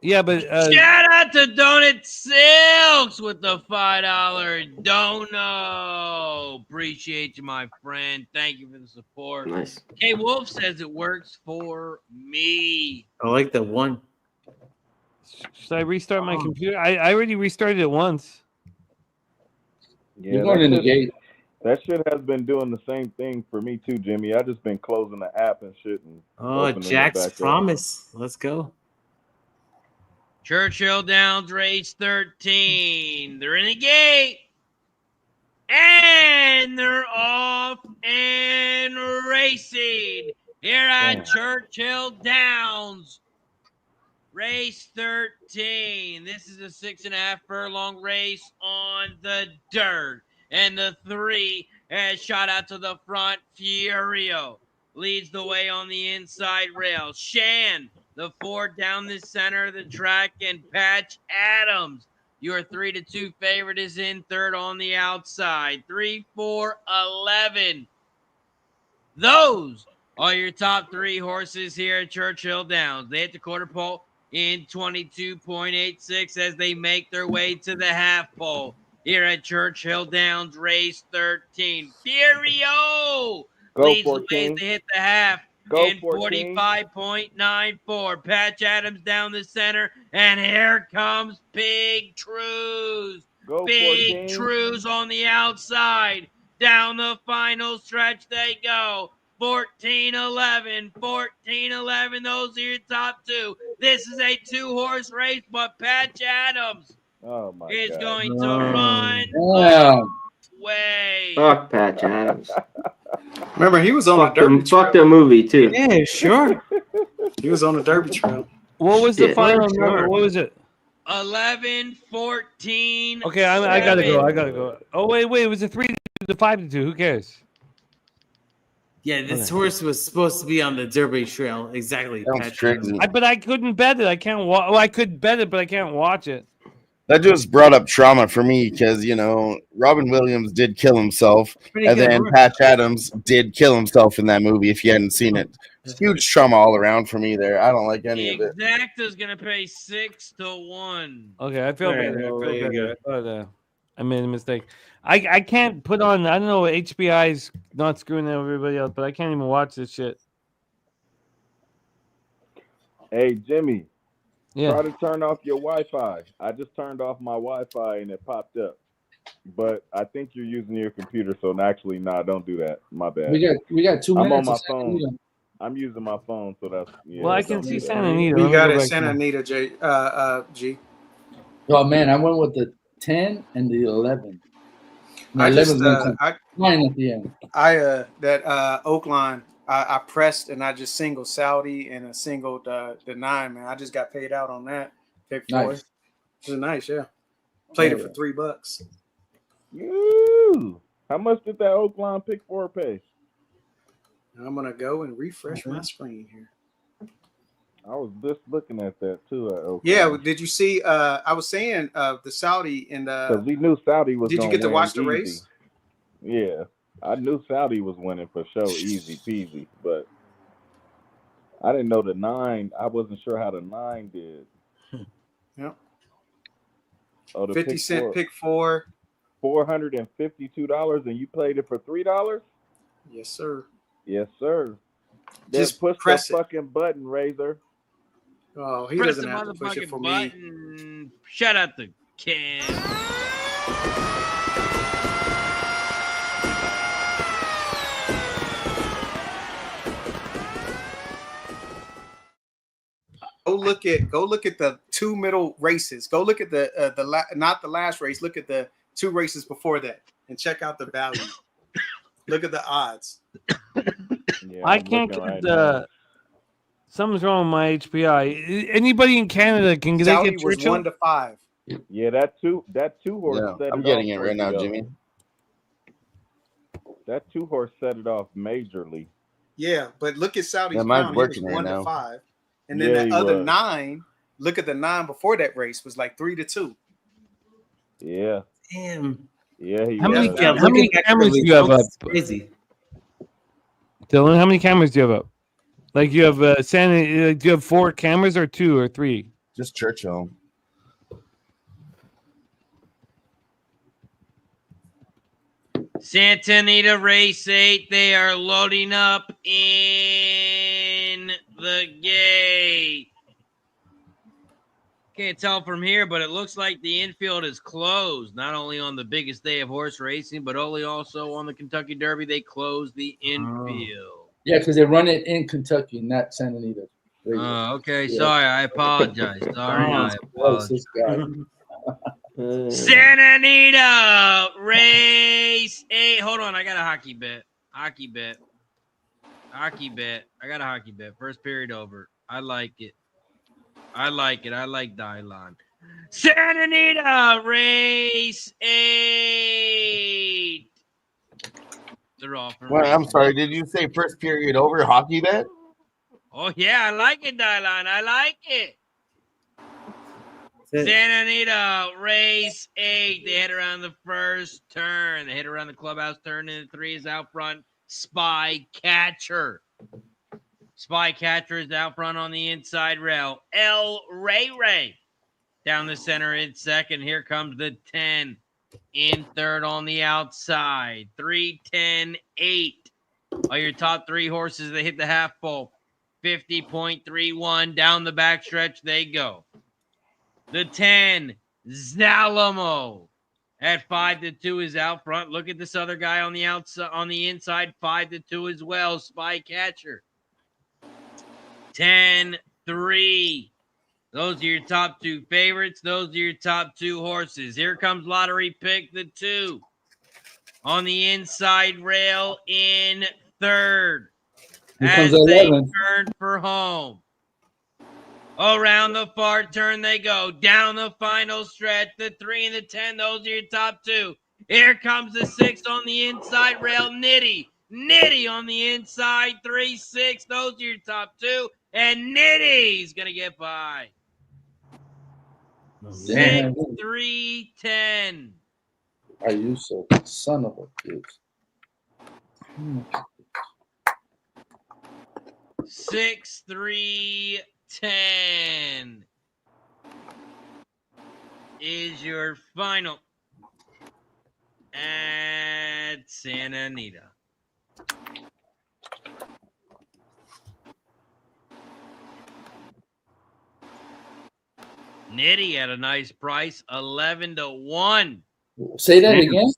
Yeah, but shout out to Donut Silks with the $5 dono. Appreciate you, my friend. Thank you for the support. Nice. K Wolf says it works for me. I like the one. Should I restart my computer? I already restarted it once. Yeah, that shit has been doing the same thing for me too, Jimmy. I just been closing the app and shit. And Jack's promise. Let's go. Churchill Downs race 13. They're in the gate. And they're off and racing here at Churchill Downs. Race 13. This is a 6.5 furlong race on the dirt. And the 3 has shot out to the front. Furio leads the way on the inside rail. Shan The 4 down the center of the track, and Patch Adams. Your 3-2 favorite is in third on the outside. 3, 4, 11. Those are your top 3 horses here at Churchill Downs. They hit the quarter pole in 22.86 as they make their way to the half pole here at Churchill Downs, race 13. Furio leads the way as they hit the half in 45.94. Patch Adams down the center, and here comes Big Trues. Big Trues on the outside. Down the final stretch they go. 14-11, 14-11. Those are your top 2. This is a 2-horse race, but Patch Adams is going to run away. Fuck Patch Adams. Remember, he was on the Derby trail. Fuck the movie too. Yeah, sure. He was on the Derby trail. What was the final number? What was it? 11-14. Okay, I gotta go. Oh wait, it was a 3-2 to 5-2. Who cares? Yeah, this horse was supposed to be on the Derby trail. Exactly. But I couldn't bet it. I can't watch. Well, I could bet it, but I can't watch it. That just brought up trauma for me because, Robin Williams did kill himself, and then Patch Adams did kill himself in that movie if you hadn't seen it. It's huge trauma all around for me there. I don't like any of it. Exacta's going to pay 6-1. Okay, I feel better. I made a mistake. I can't put on, I don't know, HBI's not screwing everybody else, but I can't even watch this shit. Hey, Jimmy. Yeah. Try to turn off your Wi-Fi. I just turned off my Wi-Fi and it popped up. But I think you're using your computer, so actually, don't do that. My bad. We got 2 minutes. I'm on my phone. I'm using my phone, so that's well. I can see Santa Anita. We got it, Santa Anita, G. Oh man, I went with the 10 and the 11. I just 9 at the end. Oaklawn. I pressed and I just singled Saudi and a singled the 9, man. I just got paid out on that. Pick 4. Nice. It was nice, yeah. Played it for $3. Ooh. How much did that Oaklawn pick 4 pay? I'm gonna go and refresh my screen here. I was just looking at that too. Yeah, did you see? I was saying the Saudi and because we knew Saudi was. Did you get to watch the race? Yeah, I knew Saudi was winning for sure, easy peasy. But I didn't know the 9. I wasn't sure how the 9 did. Yep. Oh, the 50-cent pick 4. $452, and you played it for $3. Yes, sir. Yes, sir. Just push press the fucking button, Razor. Oh, he doesn't have to push it for me. Shut up the can. Go look at the 2 middle races. Go look at not the last race. Look at the 2 races before that, and check out the value. Look at the odds. Yeah, I can't get the. Something's wrong with my HPI. Anybody in Canada can get Saudi was 1-5. Yeah, that two horse. Yeah, I'm getting it right now, Jimmy. That 2 horse set it off majorly. Yeah, but look at Saudi's mine's working he was right 1-5, and then the other 9. Look at the 9 before that race was like 3-2. Yeah. Damn. Yeah. How many cameras do you have up? Crazy. Dylan, how many cameras do you have up? Like you have do you have 4 cameras or 2 or 3? Just Churchill. Santa Anita race 8. They are loading up in the gate. Can't tell from here, but it looks like the infield is closed. Not only on the biggest day of horse racing, but also on the Kentucky Derby, they closed the infield. Yeah, because they run it in Kentucky, not Santa Anita. Oh, okay. Yeah. Sorry, I apologize. I apologize. Santa Anita race 8. Hold on, I got a hockey bet. I got a hockey bet. First period over. I like it. I like Dylon. Santa Anita race 8. They're off. Well, I'm sorry. Did you say first period over hockey bet? Oh, yeah, I like it, Dylan. I like it. Santa Anita, race 8. They hit around the first turn. They hit around the clubhouse turn, and the 3 is out front. Spy Catcher. Spy Catcher is out front on the inside rail. El Ray down the center in second. Here comes the 10 in third on the outside. 3, 10, 8 are your top 3 horses that hit the half pole. 50.31 down the backstretch they go. The 10, Zalamo, at 5-2 is out front. Look at this other guy on the outside, on the inside, 5-2 as well. Spy Catcher. 10-3. Those are your top 2 favorites. Those are your top 2 horses. Here comes Lottery Pick, the 2. On the inside rail in third. As they turn for home. Around the far turn they go. Down the final stretch. The 3 and the 10. Those are your top 2. Here comes the 6 on the inside rail. Nitty on the inside. 3, 6. Those are your top 2. And Nitty's going to get by. 6, 3, 10. Are you so son of a bitch? 6, 3, 10 is your final at Santa Anita. Nitty at a nice price, 11-1. Say that again.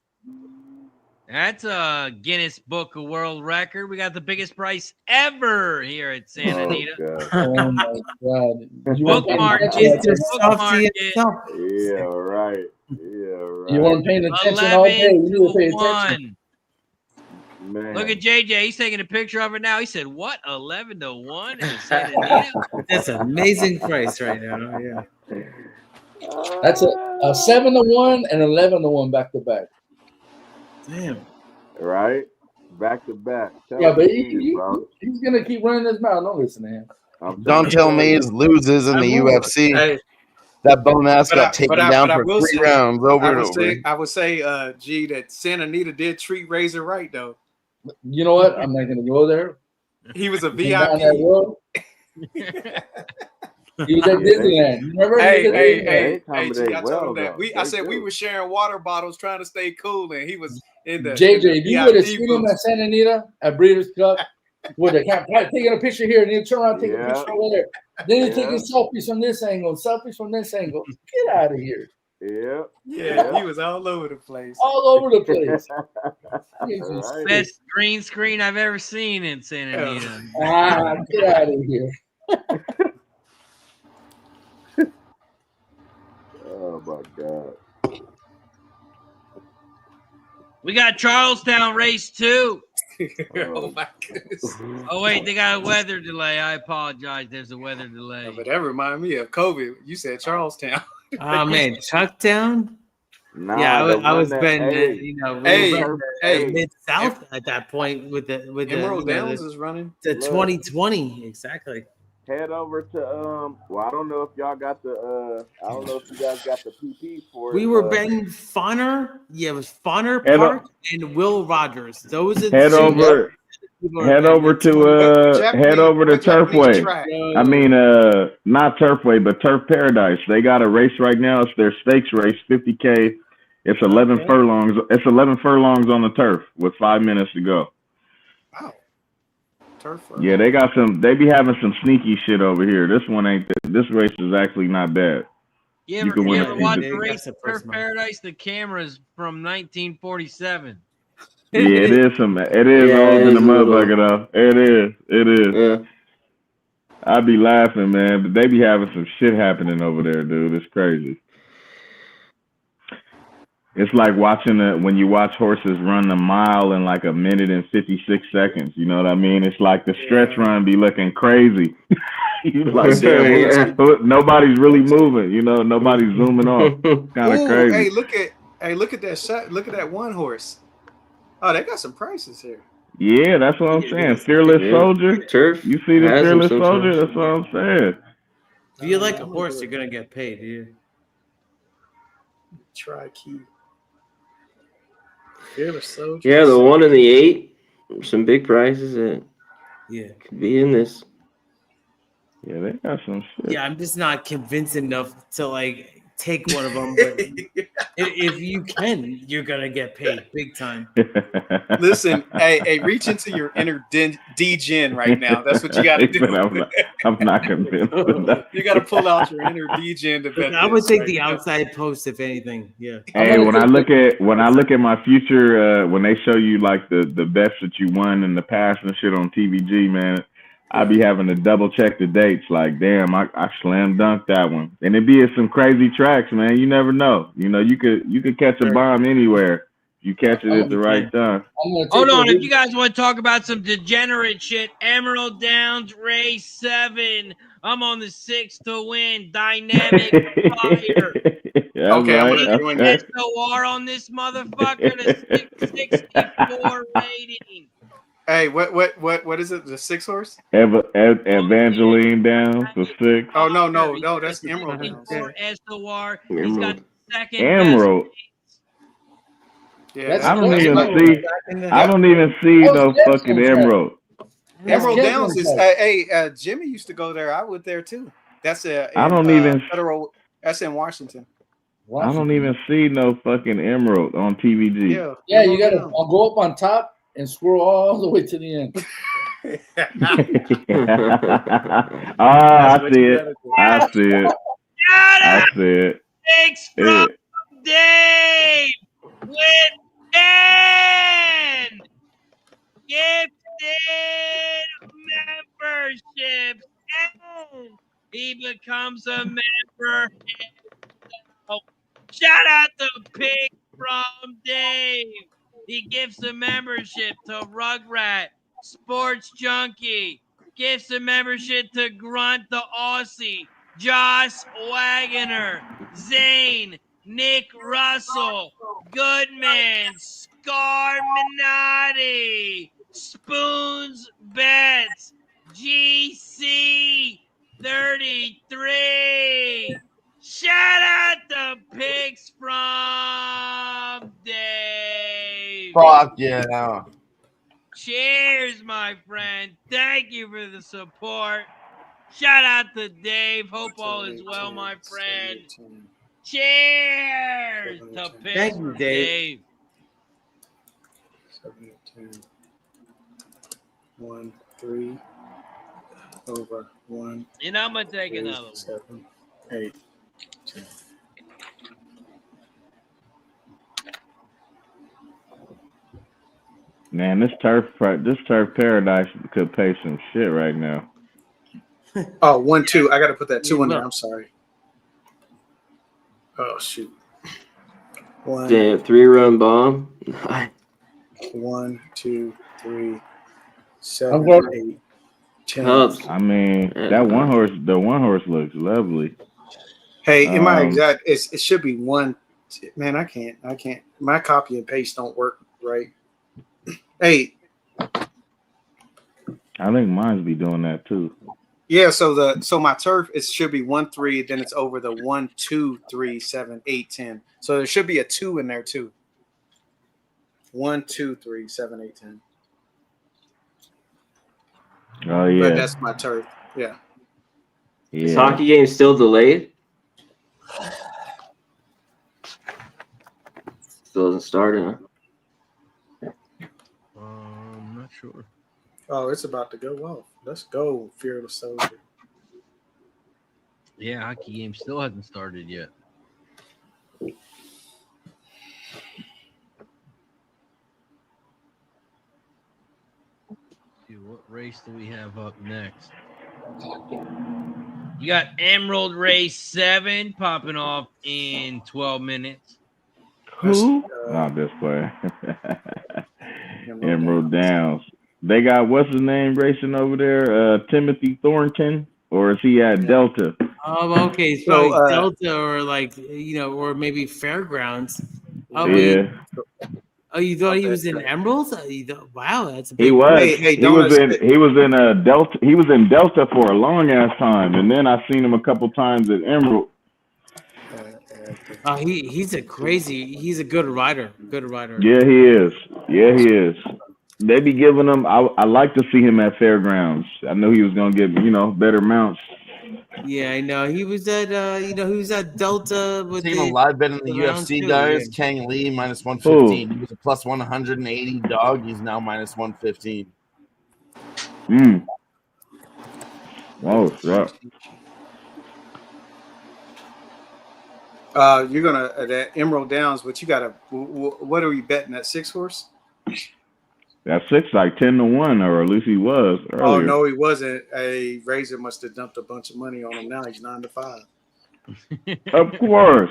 That's a Guinness Book of World Record. We got the biggest price ever here at Santa Anita. Oh my God! Bookmark it. Bookmark it. Yeah, right. You weren't paying attention all day. You need to pay attention. Man. Look at JJ. He's taking a picture of it now. He said, "What? 11-1 in Santa Anita?" That's an amazing price right now. Yeah. That's a 7-1 and 11-1 back to back. Damn. Right? Back to back. Yeah, but he's gonna keep running his mouth. Don't listen to him. Don't tell me he loses in the UFC. Hey, that bone ass got taken down for 3 rounds over and over. I would say, G, that Santa Anita did treat Razor right, though. You know what? I'm not gonna go there. He was a He VIP. He was at Disneyland. Remember? Hey, G, I told him that. I said we were sharing water bottles trying to stay cool, and he was in the JJ, if you would have seen him at Santa Anita at Breeders' Cup, with a taking a picture here, and he'll turn around and take a picture over there. Then he's taking selfies from this angle, selfies from this angle. Get out of here. Yeah, he was all over the place. All over the place. Best green screen I've ever seen in Santa Anita. Get out of here. Oh my God. We got Charlestown race 2. Oh my goodness. Oh wait, they got a weather delay. I apologize. There's a weather delay. But that reminded me of COVID. You said Charlestown. Oh man, Chucktown. Nah, Yeah, I was that- been, hey, you know, hey, mid south at that point with the Emerald you know, Downs is running. the 2020 exactly. Head over to well, I don't know if y'all got the I don't know if you guys got the PP for it. We were Ben Fonner. Yeah, it was Fonner Head Park and Will Rogers. Those are Head the two over to Turfway. I mean not Turfway, but Turf Paradise. They got a race right now. It's their stakes race, 50K. It's 11 furlongs. It's 11 furlongs on the turf with 5 minutes to go. Wow. Turf. Yeah, they got some. They be having some sneaky shit over here. This one ain't. This race is actually not bad. You You ever, can you win ever it. watch the race at Turf Paradise? The camera's from 1947. Yeah, it is some. It is older than the motherfucker though. It is. It is. Yeah. I be laughing, man, but they be having some shit happening over there, dude. It's crazy. It's like watching when you watch horses run a mile in like 1 minute and 56 seconds. You know what I mean? It's like the stretch run be looking crazy. You like, damn, nobody's really moving. You know, nobody's zooming off. Kind of crazy. Hey, look at that shot. Look at that one horse. Oh, they got some prices here. Yeah, that's what I'm saying. Fearless soldier. Turf. You see the has him fearless sometimes. soldier? That's what I'm saying. If you like a horse, you're gonna get paid, dude. Try key. Fearless soldier. Yeah, the 1 and the 8. Some big prizes that could be in this. Yeah, they got some shit. Yeah, I'm just not convinced enough to like take one of them. But if you can, you're gonna get paid big time. Listen, hey, reach into your inner D-gen right now. That's what you got to do. I'm not convinced. You got to pull out your inner D-gen to bet. I would take the outside post if anything. Yeah. Hey, when I look at my future, when they show you like the bets that you won in the past and shit on TVG, man, I be having to double check the dates. Like, damn, I slam dunked that one, and it be at some crazy tracks, man. You never know. You know, you could catch a bomb anywhere. You catch it at the right time. Hold on, if you guys want to talk about some degenerate shit, Emerald Downs Race 7. I'm on the 6 to win. Dynamic Fire. Okay, I'm gonna join that. SOR on this motherfucker. The 664 rating. Hey, what is it? The 6 horse? Evangeline Downs, the 6. Oh no, that's Emerald Downs. SOR. He's got second. Emerald. Yeah, I don't even see no fucking Emerald. Emerald Downs is. Jimmy used to go there. I would there too. That's federal. That's in Washington. I don't even see no fucking Emerald on TVG. Yeah, you gotta go up on top and scroll all the way to the end. I see it. I see it. I see it. Thanks from Dave with Penn. Gifted memberships. And he becomes a member. Shout out to Pig from Dave. He gives a membership to Rugrat, Sports Junkie. Gives a membership to Grunt the Aussie, Josh Wagoner, Zane, Nick Russell, Goodman, Scar Minotti, Spoons Bets, GC 33. Shout out to Pigs from Dave. Fuck yeah. Cheers, my friend. Thank you for the support. Shout out to Dave. Hope all is well, my friend. Cheers to Pigs Thank you, from Dave. 72. 1, 3 over 1. You know, I'm gonna take 3, another one. 7, 8, 10. Man, this turf paradise could pay some shit right now. Oh, 1, 2. I got to put that 2 in there. I'm sorry. Oh shoot. 1. Damn, 3-run bomb. 1, 2, 3, 7, 8, 10. I mean, the one horse looks lovely. Hey, in my exact, it should be 1. Man, I can't. My copy and paste don't work right. Hey, I think mine's be doing that too. yeah. So my turf, it should be 1, 3. Then it's over the 1, 2, 3, 7, 8, 10. So there should be a 2 in there too. 1, 2, 3, 7, 8, 10. Oh yeah. But that's my turf. Yeah. Is hockey game still delayed? Still hasn't started, huh? I'm not sure. Oh, it's about to go off. Let's go, Fearless Soldier. Yeah, hockey game still hasn't started yet. See, what race do we have up next? You got Emerald Race 7 popping off in 12 minutes. Who? Not this way. Emerald Downs. They got what's his name racing over there? Timothy Thornton, or is he at Delta? Okay, so Delta or or maybe Fairgrounds. Yeah. Oh, you thought he was in Emeralds? Wow, that's a big He was. Hey, he was in Delta. He was in Delta for a long ass time, and then I seen him a couple times at Emerald. Oh, he's a good rider. Good rider. Yeah, he is. Yeah, he is. They be giving him. I like to see him at fairgrounds. I know he was gonna get better mounts. Yeah, I know. He was at he was at Delta with Seen a live bet in the UFC, guys. Kang Lee minus 115. He was a plus 180 dog. He's now minus 115. Whoa, yeah. You're gonna that Emerald Downs, but you gotta. What are we betting? That 6 horse? That 6 like 10-1, or at least he was earlier. Oh no, he wasn't. A Razor must have dumped a bunch of money on him. Now he's 9-5. Of course.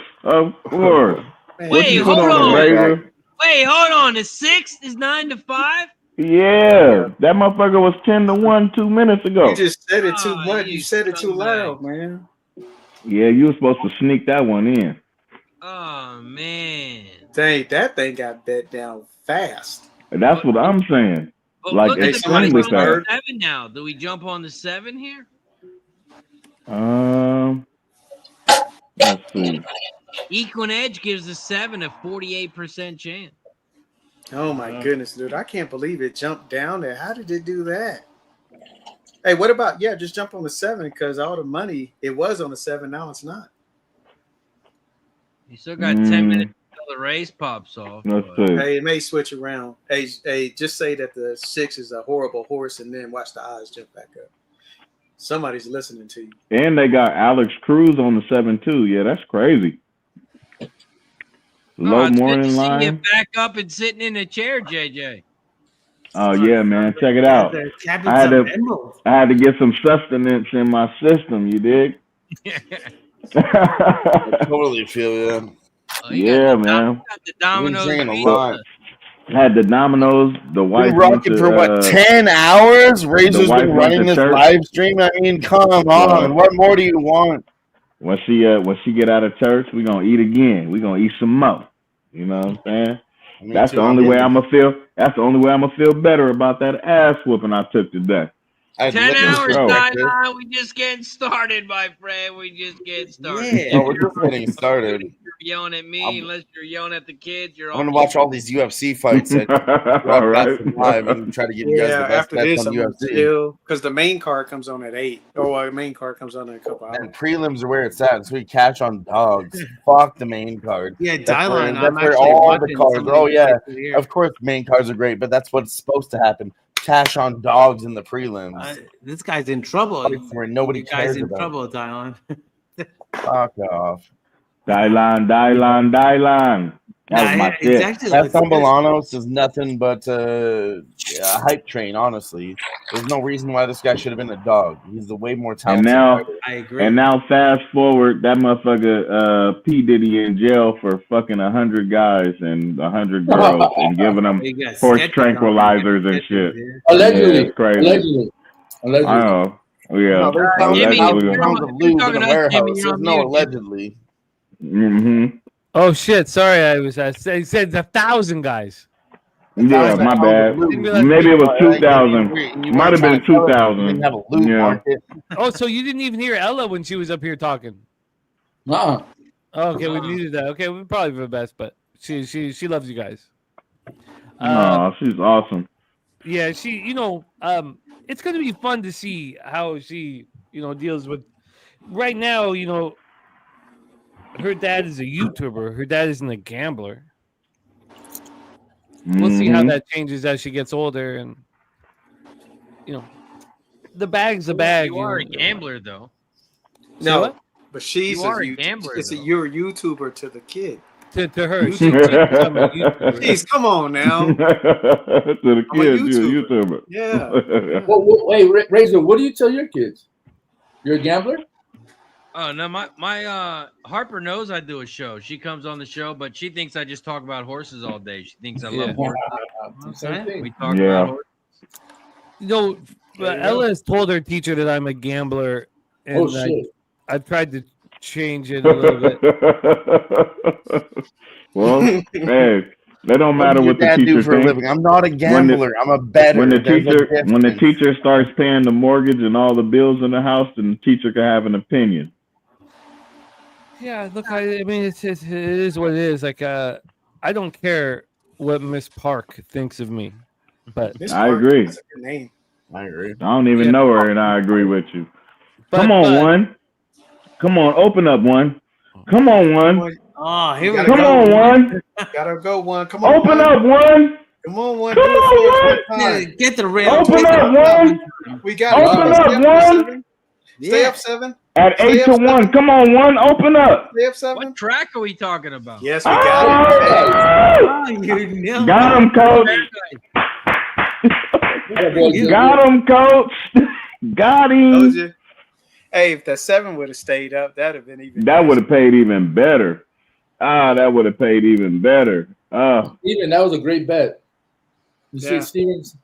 Wait, hold on. Wait, hold on. The 6 is 9-5. Yeah, that motherfucker was 10-1 2 minutes ago. You just said it too much. You said it too loud, man. Yeah, you were supposed to sneak that one in. Oh man, dang, that thing got bet down fast. That's what I'm saying. But like look at extremely the fast. 7 now. Do we jump on the 7 here? Let's see. Equine Edge gives the 7 a 48% chance. Oh my goodness, dude! I can't believe it jumped down there. How did it do that? Hey, what about just jump on the 7 because all the money it was on the 7. Now it's not. You still got 10 minutes until the race pops off. Let's see. Hey, it may switch around. Hey, just say that the 6 is a horrible horse, and then watch the odds jump back up. Somebody's listening to you. And they got Alex Cruz on the 7 too. Yeah, that's crazy. Low it's morning good to see line. you back up and sitting in a chair, JJ. Oh yeah, man, check it out. I had to get some sustenance in my system. You dig? I totally feel you. Yeah, man. The Domino's. Been drinking a lot. Had the Domino's, the wife. Been rocking for what 10 hours? Razor's been running this live stream. I mean, come on. What more do you want? When she get out of church, we gonna eat again. We gonna eat some more. You know what I'm saying? That's the only way I'm gonna feel. That's the only way I'm gonna feel better about that ass whooping I took today. 10 hours, Diamond. We just getting started, my friend. We just getting started. Yeah, we're just getting started. You're yelling at me, unless you're yelling at the kids. I'm gonna watch all these UFC fights and live and try to get you guys the best after bets this, on I'm UFC. because the main card comes on at 8. The main card comes on in a couple hours. And prelims are where it's at, so we cash on dogs. Fuck the main card. Yeah, That's Dylan. where all the cards. Oh yeah, of course, main cards are great, but that's what's supposed to happen. Cash on dogs in the prelims. This guy's in trouble. Where nobody cares in about. trouble, Dylan. Fuck off. Dylan. That was my shit. That Bolanos is nothing but a hype train, honestly. There's no reason why this guy should have been a dog. He's the way more talented. I agree. And now fast forward, that motherfucker P. Diddy in jail for fucking 100 guys and 100 girls and giving them horse tranquilizers and shit. Allegedly. Yeah, it's crazy. Allegedly. I know. Yeah. Allegedly. Mm-hmm. Oh shit! Sorry, I said 1,000 guys. Yeah, my bad. Maybe it was 2,000. Might have been 2,000. Yeah. Oh, so you didn't even hear Ella when she was up here talking? Oh, okay, we muted that. Okay, we probably for the best, but she loves you guys. She's awesome. Yeah, she. It's gonna be fun to see how she deals with. Right now, her dad is a YouTuber. Her dad isn't a gambler. We'll see how that changes as she gets older, and the bag's a bag. You are a gambler, though. No, but she's a gambler. You're a YouTuber to the kid. To her, Jeez, come on now. To the kids, you're a YouTuber. Yeah. Well, wait, Razor, what do you tell your kids? You're a gambler? Oh no, my Harper knows I do a show. She comes on the show, but she thinks I just talk about horses all day. She thinks I love horses. We talk about horses. Ella has told her teacher that I'm a gambler, and I've tried to change it a little bit. Well, hey, That don't matter what the teacher for a thinks. living. I'm not a gambler. I'm a bettor. When the There's a teacher starts paying the mortgage and all the bills in the house, then the teacher can have an opinion. Yeah, look, I mean, it is what it is. Like, I don't care what Miss Park thinks of me, but I agree. That's a good name. I agree. I don't even know her, and I agree with you. Come on, one. Come on, open up one. Come on, one. Oh, here we go. Come on, one. Gotta go one. Come on. Open up one. Come on, one. Come on, Yeah, get the rim. Open up one. We got Open up one. Stay up 7. At 8 to 1. Come on, one. Open up. Stay up 7. What track are we talking about? Yes, we got it. Got him, coach. Got him, coach. Got him. Hey, if that 7 would have stayed up, that'd have been even. That would have paid even better. That would have paid even better. Steven, that was a great bet. You see, Yeah. Stevens?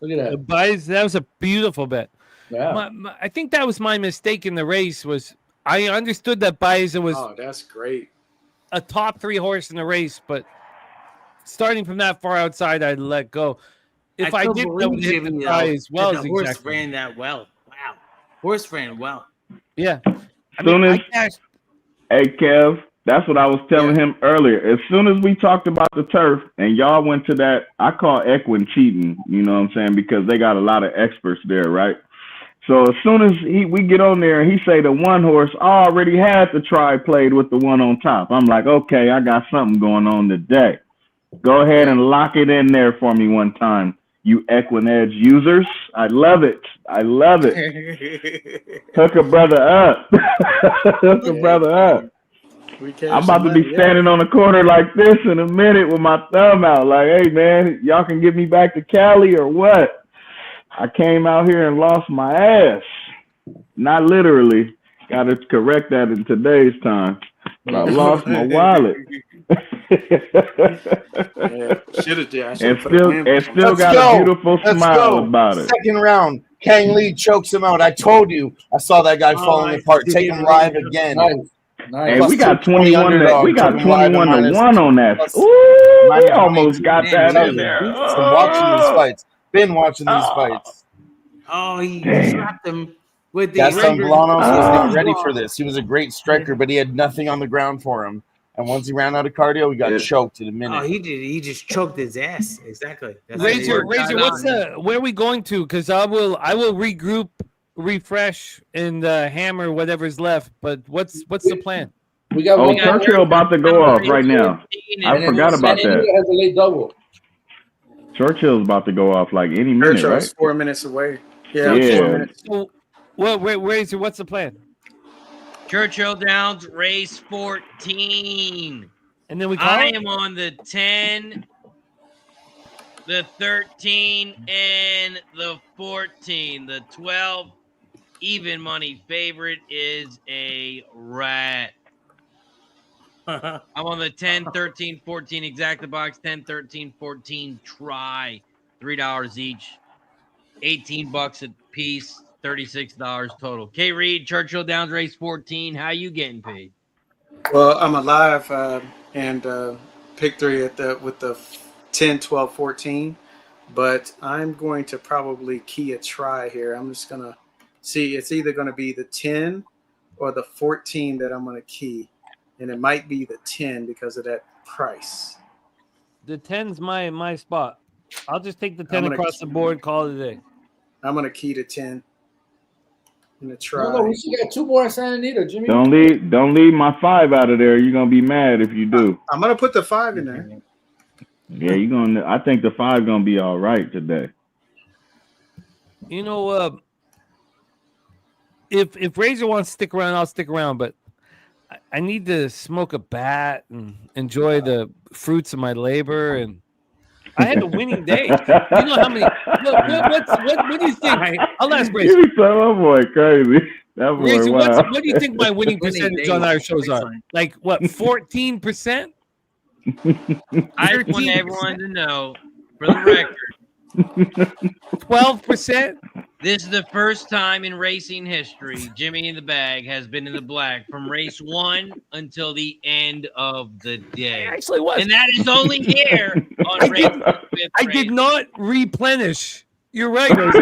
Look at that. That was a beautiful bet. Yeah. I think that was my mistake in the race. Was I understood that Bison was Oh, that's great. a top 3 horse in the race, but starting from that far outside, I let go. If I still did believe know hit the Jimmy, try though, as well that as the horse exactly. ran that well. Wow, horse ran well. Yeah. Hey, Kev, that's what I was telling him earlier. As soon as we talked about the turf and y'all went to that, I call Equine cheating, you know what I'm saying? Because they got a lot of experts there, right? So as soon as we get on there and he say the one horse already had the try played with the one on top, I'm like, okay, I got something going on today. Go ahead and lock it in there for me one time, you Equine Edge users. I love it. I love it. Hook a brother up. Hook a brother up. I'm about to be standing on the corner like this in a minute with my thumb out. Like, hey, man, y'all can get me back to Cali or what? I came out here and lost my ass. Not literally. Got to correct that in today's time. But I lost my wallet. Should have done. And still got a beautiful smile about it. Second round, Kang Lee chokes him out. I told you. I saw that guy falling apart. Take him live again. Hey, we got 21 to 1 on that. Ooh, we almost got that in there. From watching these fights. Been watching these fights. Oh, he trapped him with the Gaston Blanos was not ready for this. He was a great striker, but he had nothing on the ground for him. And once he ran out of cardio, he got choked in a minute. Oh, he did. He just choked his ass. Exactly. That's Razor, where are we going to? Because I will regroup, refresh, and hammer whatever's left. But what's the plan? We got Churchill about to go off right now. I forgot about that. Has a late double. Churchill's about to go off like any minute, Churchill's right? 4 minutes away. Yeah. 4 minutes. So, Razor, what's the plan? Churchill Downs race 14. And then I am on the 10, the 13, and the 14. The 12 even money favorite is a rat. I'm on the 10, 13, 14 exacta box, 10, 13, 14 try. $3 each. $18 a piece. $36 total. K. Reed, Churchill Downs race 14. How you getting paid? Well, I'm alive and pick 3 with the 10, 12, 14. But I'm going to probably key a try here. I'm just going to see. It's either going to be the 10 or the 14 that I'm going to key. And it might be the 10 because of that price. The 10's my spot. I'll just take the 10 across the board, call it a day. I'm going to key to 10. I'm going to try. No, we still got 2 more at Santa Anita, Jimmy. Don't leave my 5 out of there. You're gonna be mad if you do. I'm going to put the 5 in there. Yeah, you're gonna. I think the 5 gonna be all right today. You know, if Razor wants to stick around, I'll stick around. But I need to smoke a bat and enjoy the fruits of my labor. And I had a winning day. You know how many? What do you think? I'll ask Razor. You said my boy crazy. That boy Razor, wild. what do you think my winning percentage on our shows are? Like what? 14%? I want everyone to know, for the record, 12%. This is the first time in racing history Jimmy in the Bag has been in the black from race 1 until the end of the day. Actually, was. And that is only here on race. I did not replenish. You're right, Rosie.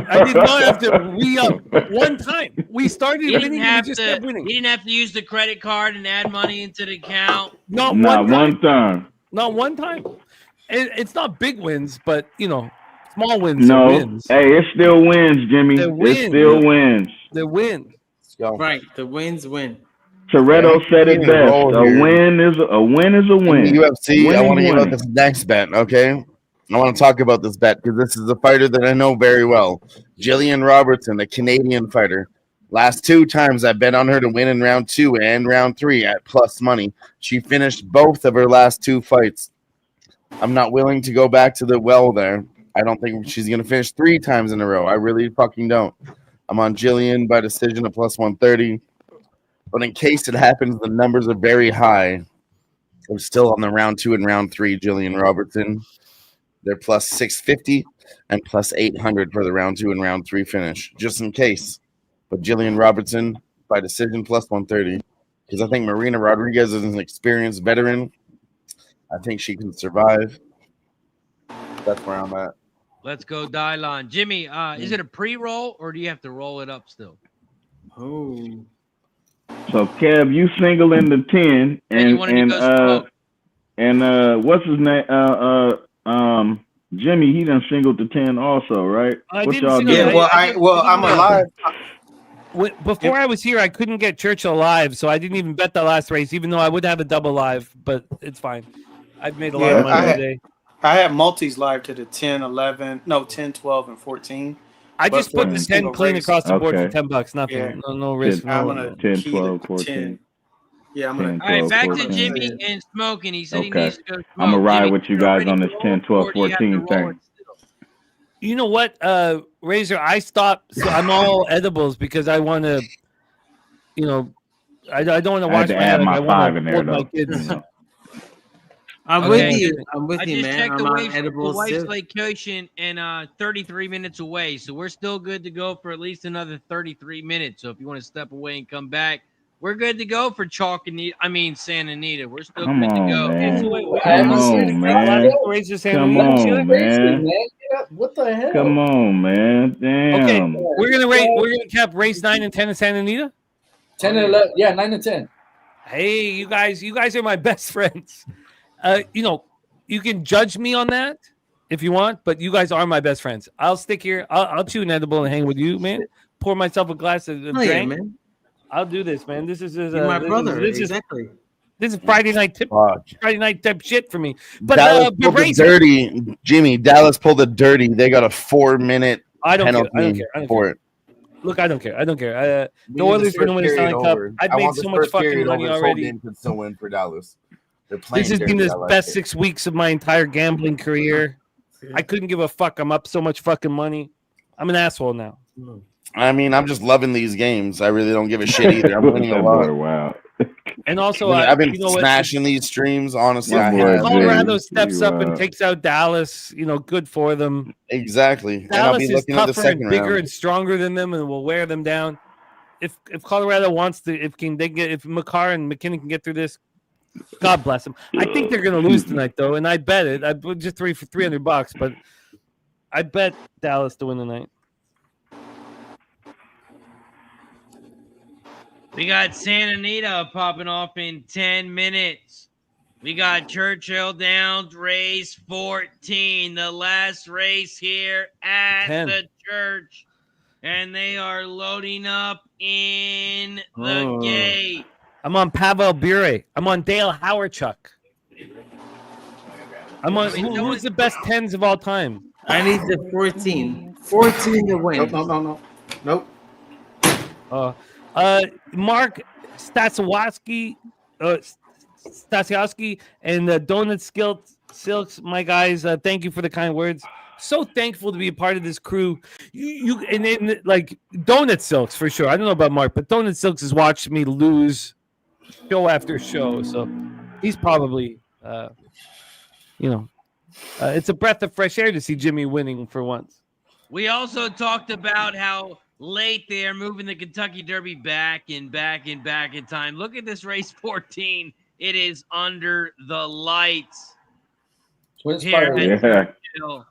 I did not have to re-up one time. We started winning and we just kept winning. He didn't have to use the credit card and add money into the account. Not one time. Not one time. It's not big wins, but, small wins are wins. Hey, it still wins, Jimmy. It still wins. The win. Right, the wins win. Toretto said it best. A win is a win. In the UFC, I want to give out this next bet, okay? I want to talk about this bet because this is a fighter that I know very well. Jillian Robertson, a Canadian fighter. Last 2 times I bet on her to win in round 2 and round 3 at plus money. She finished both of her last 2 fights. I'm not willing to go back to the well there. I don't think she's going to finish 3 times in a row. I really fucking don't. I'm on Jillian by decision at plus 130. But in case it happens, the numbers are very high. I'm still on the round 2 and round 3, Jillian Robertson. They're plus 650 and plus 800 for the round 2 and round 3 finish, just in case. But Jillian Robertson by decision plus 130. Because I think Marina Rodriguez is an experienced veteran. I think she can survive. That's where I'm at. Let's go, Dylon. Jimmy, is it a pre-roll or do you have to roll it up still? Oh. So Kev, you single in the 10, and what's his name? Jimmy, he done singled the 10 also, right? What y'all doing? Yeah, I'm alive. Before I was here, I couldn't get Churchill live, so I didn't even bet the last race, even though I would have a double live, but it's fine. I've made a lot of money today. I had multis live to the 10, 12, and 14. I just put the 10 clean across the board for $10. Nothing. Yeah. No risk. I'm gonna 10, 12, 14. Yeah, I'm gonna. All right, back to Jimmy and smoking. He said he needs to go smoke. I'm gonna ride Jimmy, with you guys on this 10, 12, 14 thing. You know what, Razor? I stopped. So I'm all edibles because I want to, I don't want to watch I had to add my 5 in there, my though. kids. I'm with you. I'm with you, just man. checked I'm on the edibles wife's too. location and 33 minutes away, so we're still good to go for at least another 33 minutes. So if you want to step away and come back, we're good to go for Santa Anita. We're still Come good to on, go. man. Come on, man. Come on, man. What the hell? Come on, man. Damn. Okay, we're gonna cap race 9 and 10 in Santa Anita. 10 and 11, yeah, 9 and 10. Hey, you guys are my best friends. You can judge me on that if you want, but you guys are my best friends. I'll stick here. I'll chew an edible and hang with you, man. Pour myself a glass of drink. Yeah, man. I'll do this, man. This is You're my brother. Exactly. This is Friday night type shit for me. But Dallas pulled the dirty, Jimmy. Dallas pulled the dirty. They got a 4-minute penalty for it. Look, I don't care. The Oilers are going to win the Stanley Cup. I've made so much fucking money already. Could still win for Dallas. This has been the best 6 weeks of my entire gambling career. I couldn't give a fuck. I'm up so much fucking money. I'm an asshole now. I mean, I'm just loving these games. I really don't give a shit either. I'm winning a lot. Wow. And also, I've been smashing these streams. Honestly, Colorado steps up and takes out Dallas. Good for them. Exactly. Dallas and I'll be looking at the second and bigger round. and stronger than them, and will wear them down. If Colorado wants to, if McCarr and McKinnon can get through this, God bless them. I think they're going to lose tonight, though, and I bet it. I put just $3 for $300, but I bet Dallas to win tonight. We got Santa Anita popping off in 10 minutes. We got Churchill Downs race 14, the last race here at the church. And they are loading up in the gate. I'm on Pavel Bure. I'm on Dale Howarchuk. I'm on who's the best 10s of all time? I need the 14. 14 to win. Nope. Mark Stasiowski and Donut Silks, my guys. Thank you for the kind words. So thankful to be a part of this crew. You and then like Donut Silks for sure. I don't know about Mark, but Donut Silks has watched me lose show after show, so he's probably it's a breath of fresh air to see Jimmy winning for once. We also talked about how late they are moving the Kentucky Derby back in time. Look at this race 14. It is under the lights. Here at Churchill,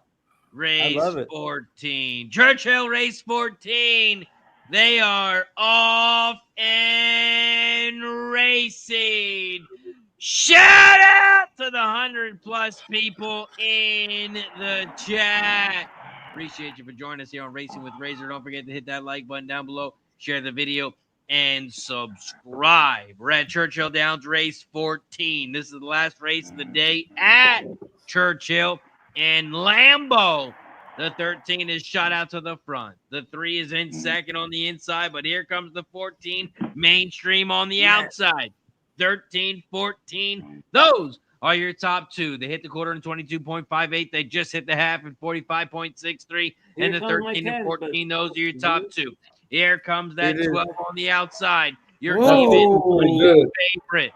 race 14. Churchill, race 14. They are off and racing. Shout out to the 100+ people in the chat. Appreciate you for joining us here on Racing with Razor. Don't forget to hit that like button down below, share the video, and subscribe. We're at Churchill Downs race 14. This is the last race of the day at Churchill and Lambeau. The 13 is shot out to the front. The 3 is in second on the inside, but here comes the 14 mainstream on the outside. 13, 14. Those are your top two. They hit the quarter in 22.58. They just hit the half in 45.63. And the 13 and 14, those are your top two. Here comes that 12 on the outside. Your even favorite.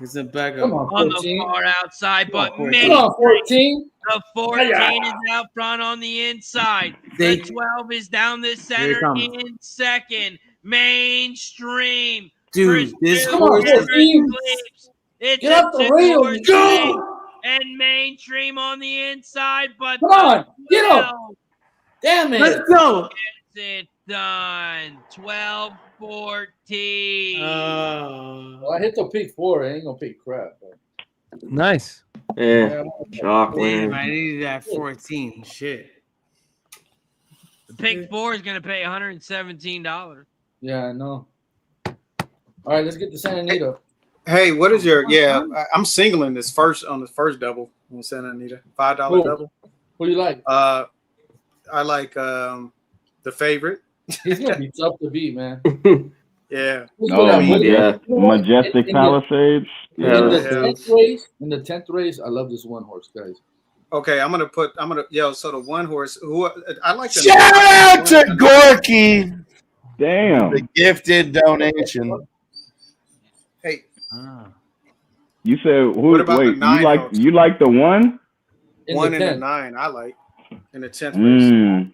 Is it back up? On the far outside, but Come on, 14. The 14 is out front on the inside. The 12 is down the center in second. Mainstream. Dude, this horse is... It's Get off the rail. Go! And mainstream on the inside, but come on, get up. Damn it. Let's go. Gets it done. 12-14. Well, I hit the pick 4. I ain't gonna pick crap. But... Nice. Yeah. Chocolate. Damn, I needed that 14. Shit. The pick 4 is gonna pay $117. Yeah, I know. All right, let's get to Santa Anita. Hey, what is your? Yeah, I'm singling this first on the first double on Santa Anita. $5 double. Who you like? I like the favorite. He's gonna be tough to beat, man. Yeah. Oh, yeah. Majestic Palisades. Yeah. In the 10th race, I love this one horse, guys. Okay, so the one horse who I like. Shout out to Gorky. Damn. The gifted donation. Hey. You said who? Wait, you like the one? One in the 9. I like in the 10th race.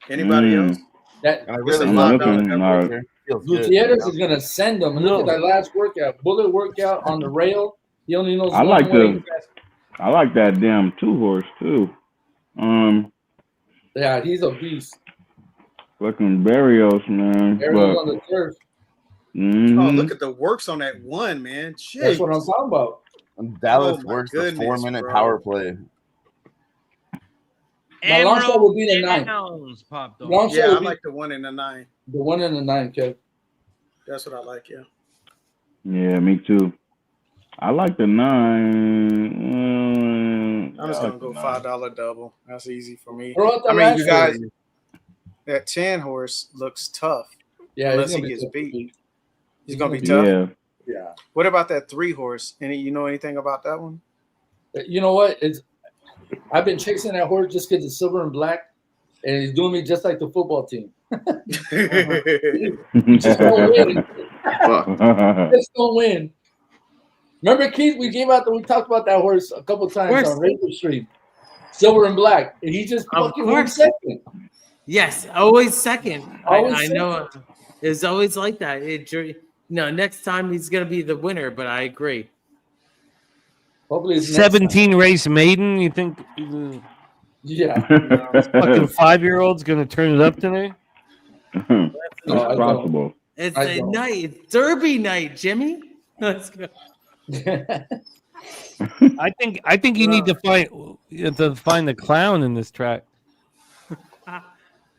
Anybody else? That I really love that. Gutierrez is gonna send them. Look at that last workout, bullet workout on the rail. He only knows. I like that damn 2-horse too. Yeah, he's a beast. Fucking Barrios, man. Barrios on the turf. Oh, look at the works on that one, man. Jeez. That's what I'm talking about. Dallas works the 4-minute power play. Alonso will be the 9. Yeah, I like the one in the 9. The one in the 9, Kev. That's what I like, yeah. Yeah, me too. I like the 9. I'm just gonna go $5 double. That's easy for me. I mean, you guys, that 10 horse looks tough. Yeah, unless he gets beat. He's gonna be tough. Yeah. What about that 3 horse? You know anything about that one? You know what? I've been chasing that horse just because it's silver and black, and he's doing me just like the football team. Just don't win. Just don't win. Remember, Keith? We talked about that horse a couple times on RazorStream. Silver and black, and he just fucking won second. Yes, always second. Always I know. It's always like that. Next time he's gonna be the winner, but I agree. Hopefully, it's 17 race maiden. You think? Yeah. Fucking 5-year-old's gonna turn it up today. It's possible. It's a night. It's Derby night, Jimmy. Let's go. I think you need to find the clown in this track.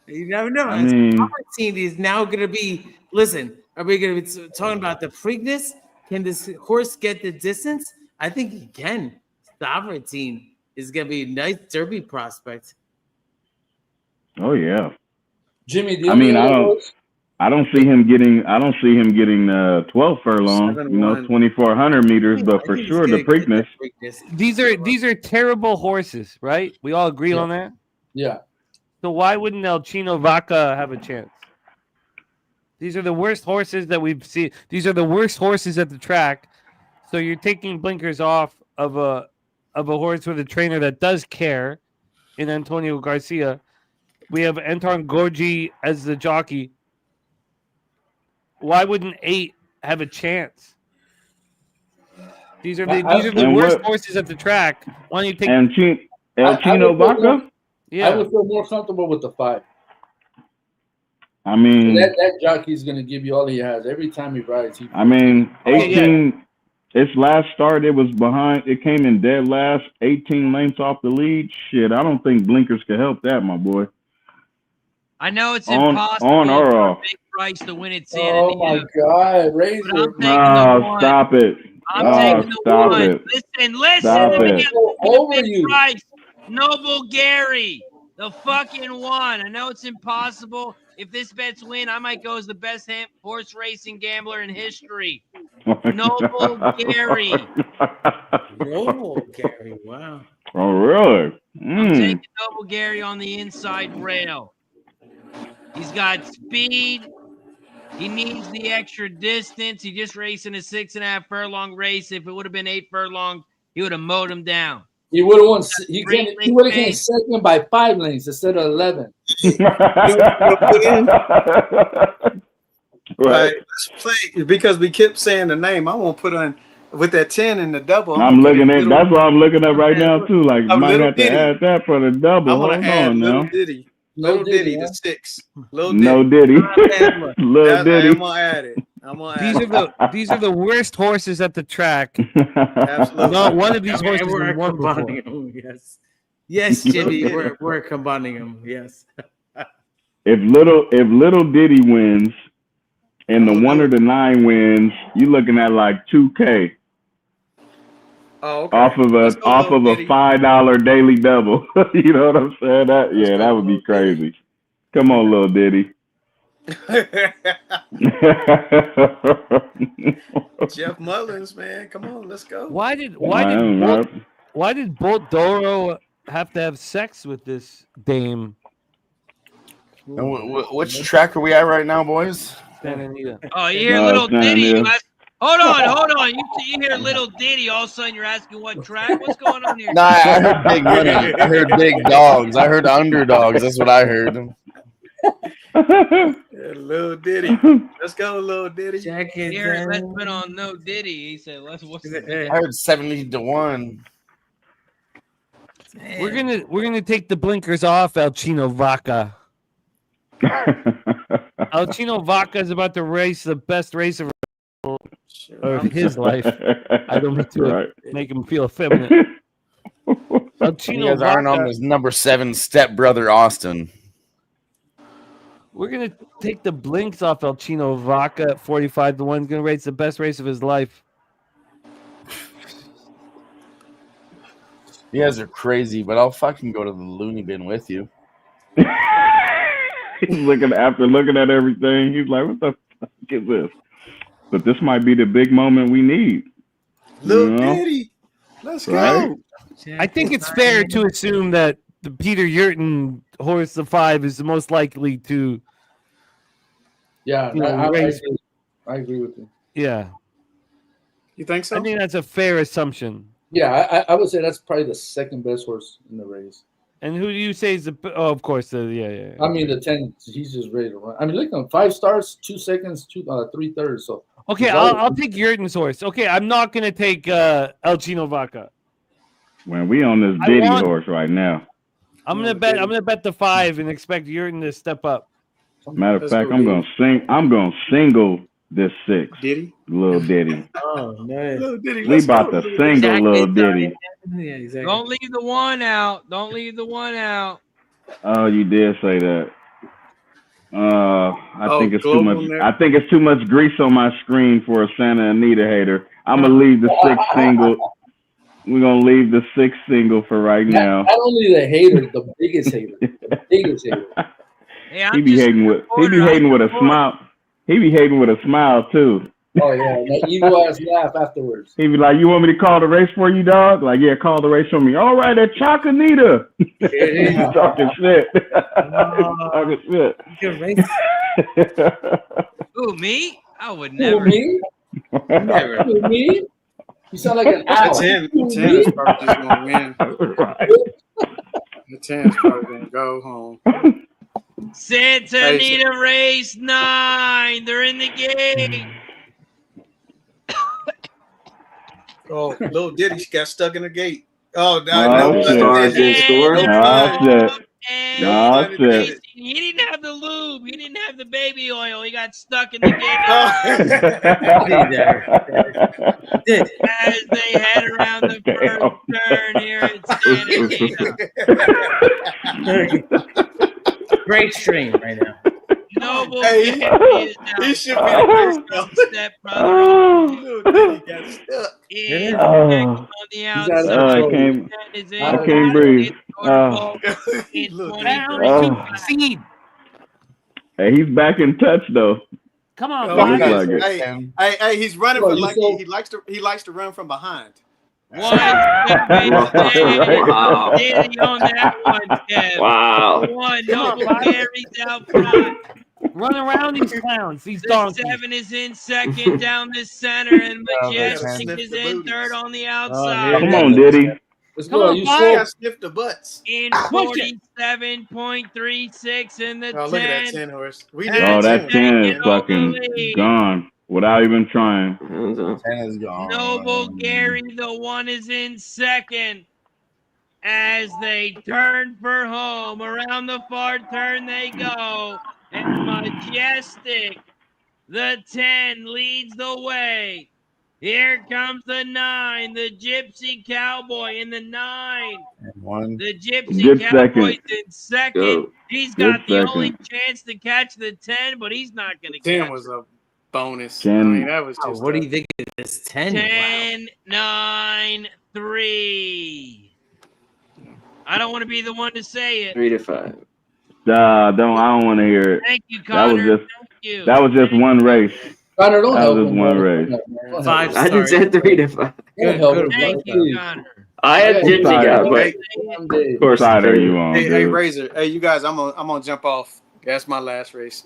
You never know. I mean, Our team is now going to be. Listen, are we going to be talking about the Preakness? Can this horse get the distance? I think he can. The team is going to be a nice Derby prospect. Oh yeah, Jimmy. I don't see him getting 12 furlong. 2,400 meters, but for sure the Preakness. These are terrible horses, right? We all agree on that. Yeah. So why wouldn't El Chino Vaca have a chance? These are the worst horses that we've seen. These are the worst horses at the track. So you're taking blinkers off of a horse with a trainer that does care in Antonio Garcia. We have Anton Gorgi as the jockey. Why wouldn't 8 have a chance? These are the worst horses at the track. Why don't you take El Chino Vaca? Yeah, I would feel more comfortable with the 5. I mean, that jockey's gonna give you all he has every time he rides. 18. Its last start, it was behind. It came in dead last, 18 lengths off the lead. Shit, I don't think blinkers could help that, my boy. I know it's On impossible or for off. a big price to win at Oh my God, Razor! But I'm taking the one. Stop it! I'm taking the Stop one. it! Listen. Stop Let me it. get the big price. Noble Gary, the fucking one. I know it's impossible. If this bet's win, I might go as the best horse racing gambler in history. Noble Gary. Noble Gary, wow. Oh, really? I'm taking Noble Gary on the inside rail. He's got speed. He needs the extra distance. He just raced in a 6.5 furlong race. If it would have been 8 furlongs, he would have mowed him down. He would have won. He would have came second by 5 lanes instead of 11. Right. Let's play because we kept saying the name. I won't put on with that 10 in the double. I'm looking at that's what I'm looking at right now too. Like might have to add that for the double. I want Hold to add on Little now. Diddy. Little Diddy, the 6. Little No Diddy. Little Diddy. I'm gonna add it. These are the worst horses at the track. Absolutely. Not one of these horses We're has won before. combining them, yes, Jimmy, we're combining them. Yes. If little Diddy wins and the 1 or the 9 wins, you're looking at like 2K. Oh, okay. Off of a $5 daily double. You know what I'm saying? That would be crazy. Come on, little Diddy. Jeff Mullins, man, come on, let's go. Why did Bolt Doro have to have sex with this dame? Which track are we at right now, boys? Anita. Oh, you hear Little Diddy? Hold on. You hear Little Diddy, all of a sudden you're asking what track? What's going on here? Nah, I heard big money. I heard big dogs. I heard underdogs. That's what I heard. Little Diddy. Let's go, Little Diddy. Here, let's put on no Diddy. He said, what's I heard 70-1. We're gonna take the blinkers off El Chino Vaca. El Chino Vaca is about to race the best race of his life. I don't mean to make him feel effeminate. El Chino You guys aren't on his number 7 stepbrother Austin. We're gonna take the blinks off El Chino Vaca at 45-1. He's gonna race the best race of his life. You guys are crazy, but I'll fucking go to the loony bin with you. He's looking at everything. He's like, what the fuck is this? But this might be the big moment we need. Little Diddy. Let's go. I think it's fair to assume that the Peter Yurton horse, the 5, is the most likely to. Yeah, I agree with you. Yeah. You think so? I think that's a fair assumption. Yeah, I would say that's probably the second best horse in the race. And who do you say is the? Oh, of course, yeah. I mean, the 10, he's just ready to run. I mean, look at him: 5 starts, 2 seconds, 3/3. So okay, I'll take Yurton's horse. Okay, I'm not gonna take El Chino Vaca. Man, we on this Diddy horse right now. I'm gonna bet the 5 and expect Yurton to step up. Matter of fact, I'm gonna single this 6. Diddy? Little Diddy. Oh, nice. Little Diddy. We about to single Little Diddy. Yeah, exactly. Don't leave the 1 out. Don't leave the 1 out. Oh, you did say that. I think it's too much. There. I think it's too much grease on my screen for a Santa Anita hater. I'm gonna leave the 6 single. We're gonna leave the 6 single for right now. Not only the hater, the biggest hater. The biggest hater. Hey, He be hating with a smile. He be hating with a smile too. Oh yeah, that evil ass laugh afterwards. He be like, "You want me to call the race for you, dog?" Like, yeah, call the race for me. All right, at Anita. He's talking shit. Talking shit. Who, me? I would never. Me? Never. Me? You sound like an owl. The 10 is probably just gonna win. Right. The 10 is probably gonna go home. Santa Anita race 9. They're in the gate. Oh, little Diddy got stuck in the gate. Oh, no Stars didn't score. Shit. He didn't have the lube. He didn't have the baby oil. He got stuck in the gate. As they head around the first turn here at Santa Anita. Great stream right now. Noble He should be the first stepbrother. He got stuck. On the outside. I can't breathe. Hey, he's back in touch though. Come on, hey, he's running for like he likes to run from behind. One Diddy on that one, Kev. Wow. One Noble Gary's out front. Run around these clowns. These donkeys. 7 is in second down the center, and Majestic is in third on the outside. Come on, Diddy. Let's go. You sniff the butts. In 47.36 in the 10. Oh, look at that 10 horse. That 10 is fucking gone without even trying. 10 is gone. Noble Gary, the 1 is in second. As they turn for home, around the far turn they go. And Majestic, the 10, leads the way. Here comes the 9, the Gypsy Cowboy in the 9. The Gypsy Cowboy's in second. Go. He's got the only chance to catch the 10, but he's not going to catch 10 was a bonus. 10. I mean, that was just what do you think of this 10? 10, 9, 3. I don't want to be the one to say it. 3 to 5. I don't want to hear it. Thank you, Connor. That was just one race. Connor, don't that help was just one race. 5 I didn't say 3 to 5. Thank you, Connor. I had Gypsy guy, but of course, side are you on? Hey, Razor. Hey, you guys, I'm gonna jump off. That's my last race.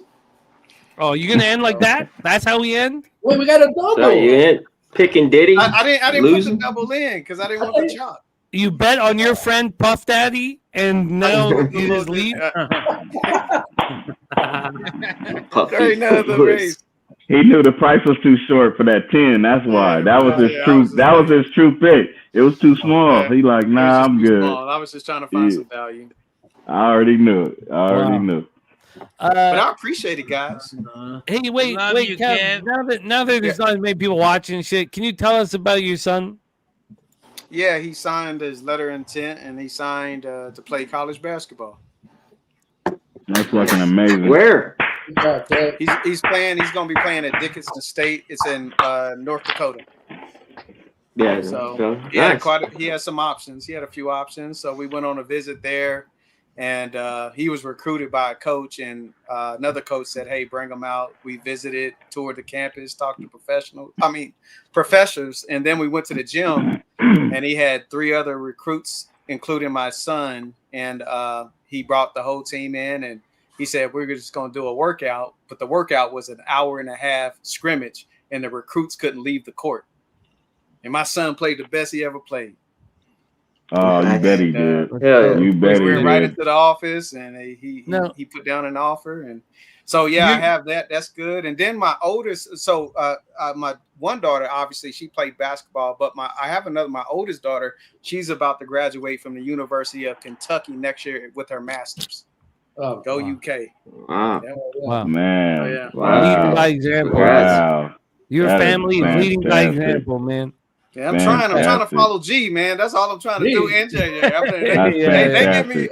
Oh, you gonna end like that? That's how we end? Wait, we got a double. So you ain't picking Diddy? I didn't put the double in because I didn't want the chop. You bet on your friend Puff Daddy, and now you just leave. There ain't none of the race. He knew the price was too short for that 10. That's why. That was his true. That was his true pick. It was too small. He like, nah, I'm good. I was just trying to find some value. I already knew it. I already knew. But I appreciate it, guys. Hey, wait, you, Kev. Now that there's not many people watching shit, can you tell us about your son? Yeah, he signed his letter of intent, and he signed to play college basketball. That's fucking amazing. Where? He's playing. He's going to be playing at Dickinson State. It's in North Dakota. Yeah. So he had some options. He had a few options. So we went on a visit there, and he was recruited by a coach, and another coach said, "Hey, bring him out." We visited, toured the campus, talked to professors, and then we went to the gym, and he had 3 other recruits, including my son, and he brought the whole team in, and he said, "We're just going to do a workout," but the workout was an hour and a half scrimmage, and the recruits couldn't leave the court. And my son played the best he ever played. Oh, you bet he did. You bet he We went did. right into the office, and he put down an offer, and so I have that. That's good. And then my oldest, my one daughter, obviously she played basketball, but my oldest daughter, she's about to graduate from the University of Kentucky next year with her master's. Oh, go UK! Wow, man! Oh, yeah. Leading by example. Wow. Your That family is leading by fantastic. example, man. Yeah, I'm trying to follow G, man. That's all I'm trying to do. NJ, they give me.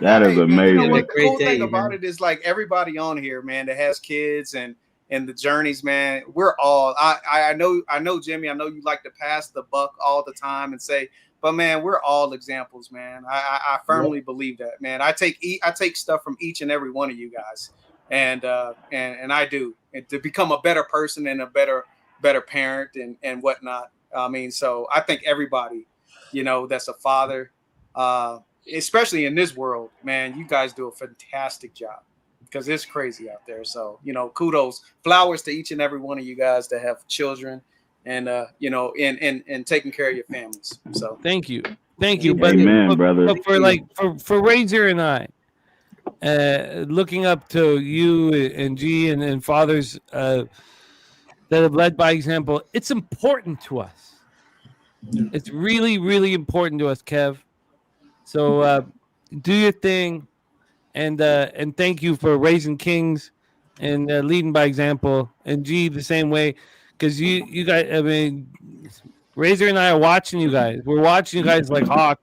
That is amazing. You know what, the cool thing about it is, like, everybody on here, man, that has kids and the journeys, man. We're all. I know, Jimmy. I know you like to pass the buck all the time and say, but man, we're all examples, man. I firmly believe that, man. I take stuff from each and every one of you guys, and I do, and to become a better person and a better parent and whatnot. I mean, so I think everybody, that's a father, especially in this world, man, you guys do a fantastic job because it's crazy out there. So, kudos, flowers to each and every one of you guys that have children and, and taking care of your families. So thank you. But, Amen, brother. But for Razor and I, looking up to you and G and fathers that have led by example. It's important to us. It's really, really important to us, Kev. So do your thing, and thank you for raising kings and leading by example. And G the same way, because you guys. I mean, Razor and I are watching you guys. We're watching you guys like hawks.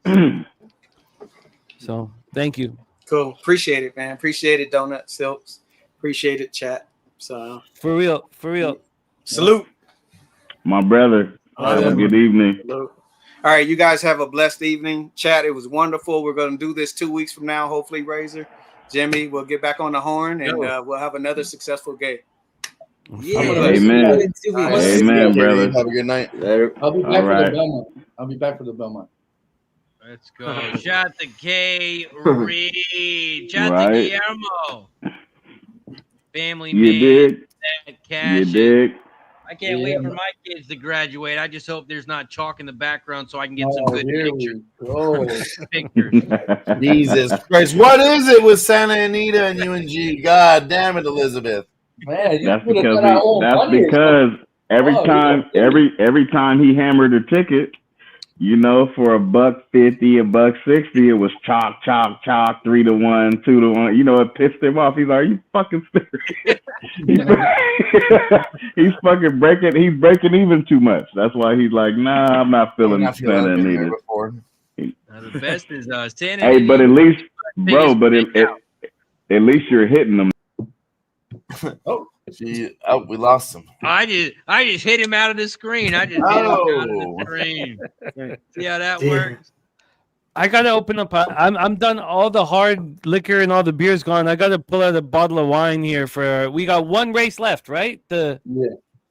So thank you. Cool. Appreciate it, man. Appreciate it, Donut Silks. Appreciate it, chat. So for real. Salute. My brother. Have a good evening. Salute. All right, you guys have a blessed evening. Chat, it was wonderful. We're going to do this 2 weeks from now, hopefully, Razor. Jimmy, we'll get back on the horn, and we'll have another successful game. Yeah. Amen. Amen, brother. Have a good night. I'll be back for the Belmont. I'll be back for the Belmont. Let's go. Shout to K. Reed. Shout to Guillermo. Family You man. dig? Cash. You dig? I can't wait for my kids to graduate. I just hope there's not chalk in the background so I can get some good pictures. Jesus Christ. What is it with Santa Anita and UNG? God damn it, Elizabeth. Man, That's because every time he hammered a ticket, you know, for $1.50, $1.60, it was chalk, 3-1, 2-1. You know, it pissed him off. He's like, "Are you fucking serious?" He's fucking breaking. He's breaking even too much. That's why he's like, "Nah, I'm not feeling Santa Anita." The best is Santa Hey, Anita. but at least, bro, at least you're hitting them. We lost him. I just hit him out of the screen. I just hit him out of the screen. See how that works? I gotta open up. I'm done. All the hard liquor and all the beer's gone. I gotta pull out a bottle of wine here for. We got one race left, right? The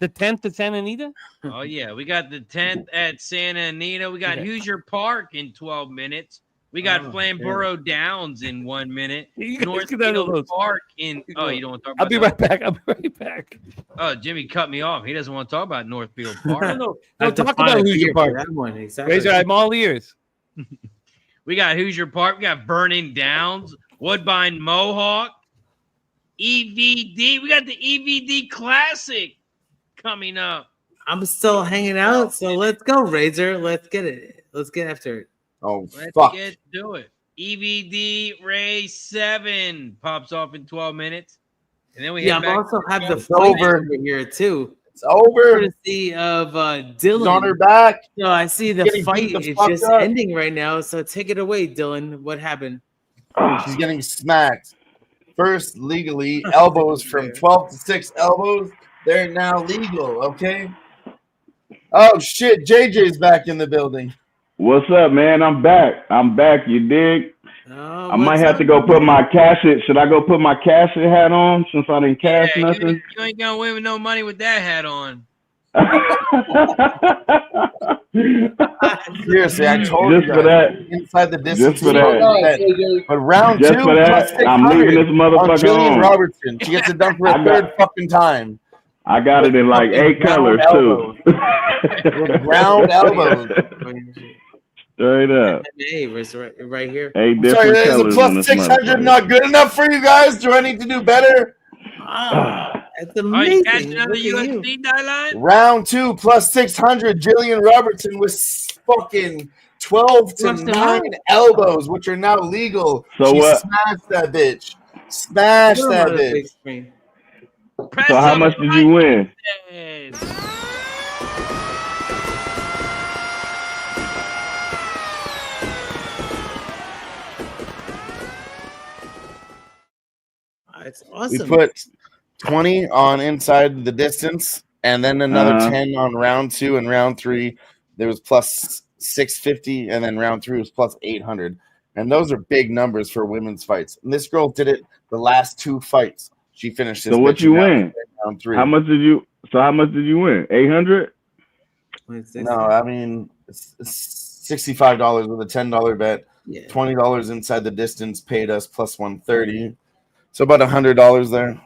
10th at Santa Anita. Oh yeah, we got the 10th at Santa Anita. We got Hoosier Park in 12 minutes. We got Flamborough Downs in 1 minute. Northfield Park in. Oh, you don't want to talk about? I'll be right back. I'll be right back. Oh, Jimmy cut me off. He doesn't want to talk about Northfield Park. No, talk about Hoosier Park. That one, exactly. Razor, I'm all ears. We got Hoosier Park. We got Burning Downs, Woodbine Mohawk, EVD. We got the EVD Classic coming up. I'm still hanging out, so let's go, Razor. Let's get it. Let's get after it. Oh, Let's get to it. EVD Race 7 pops off in 12 minutes. And then we I back also have the It's fight over. over here too. It's over. Courtesy of Dylan. on her back. No, I see the Getting fight beat the is fuck just up. ending right now. So take it away, Dylan. What happened? She's getting smacked. First, legally, elbows from 12 to 6 elbows. They're now legal, okay? Oh, shit. JJ's back in the building. What's up, man? I'm back. You dig? I might have to go put my cash it. Should I go put my cash it hat on since I didn't cash nothing? You ain't gonna win with no money with that hat on. Seriously, I told Just you for guys, that. Inside the distance. Just for that. But round Just 2, for that, plus I'm leaving this 600 motherfucker on Jillian on. Robertson. She gets it done for a third fucking time. I got it in like 8 colors too. Round elbows. Straight up. Hey, right here. 8 different Sorry, is a colors. plus in this 600 motherfucker. not good enough for you guys? Do I need to do better? That's Are you amazing. catching on the UFC die line? Round 2 plus 600. Jillian Robertson with fucking 12 to 9 elbows, which are now legal. So she what? smashed that bitch. Smash that bitch. So how much did you win? It's awesome. We put 20 on inside the distance, and then another 10 on round 2 and round 3. There was plus 650, and then round 3 was plus 800. And those are big numbers for women's fights. And this girl did it the last 2 fights. She finished this. So what bitch you in win? round 3. How much did you? So how much did you win? 800? No, I mean it's $65 with a $10 bet. Yeah. $20 inside the distance paid us plus 130. So about $100 there.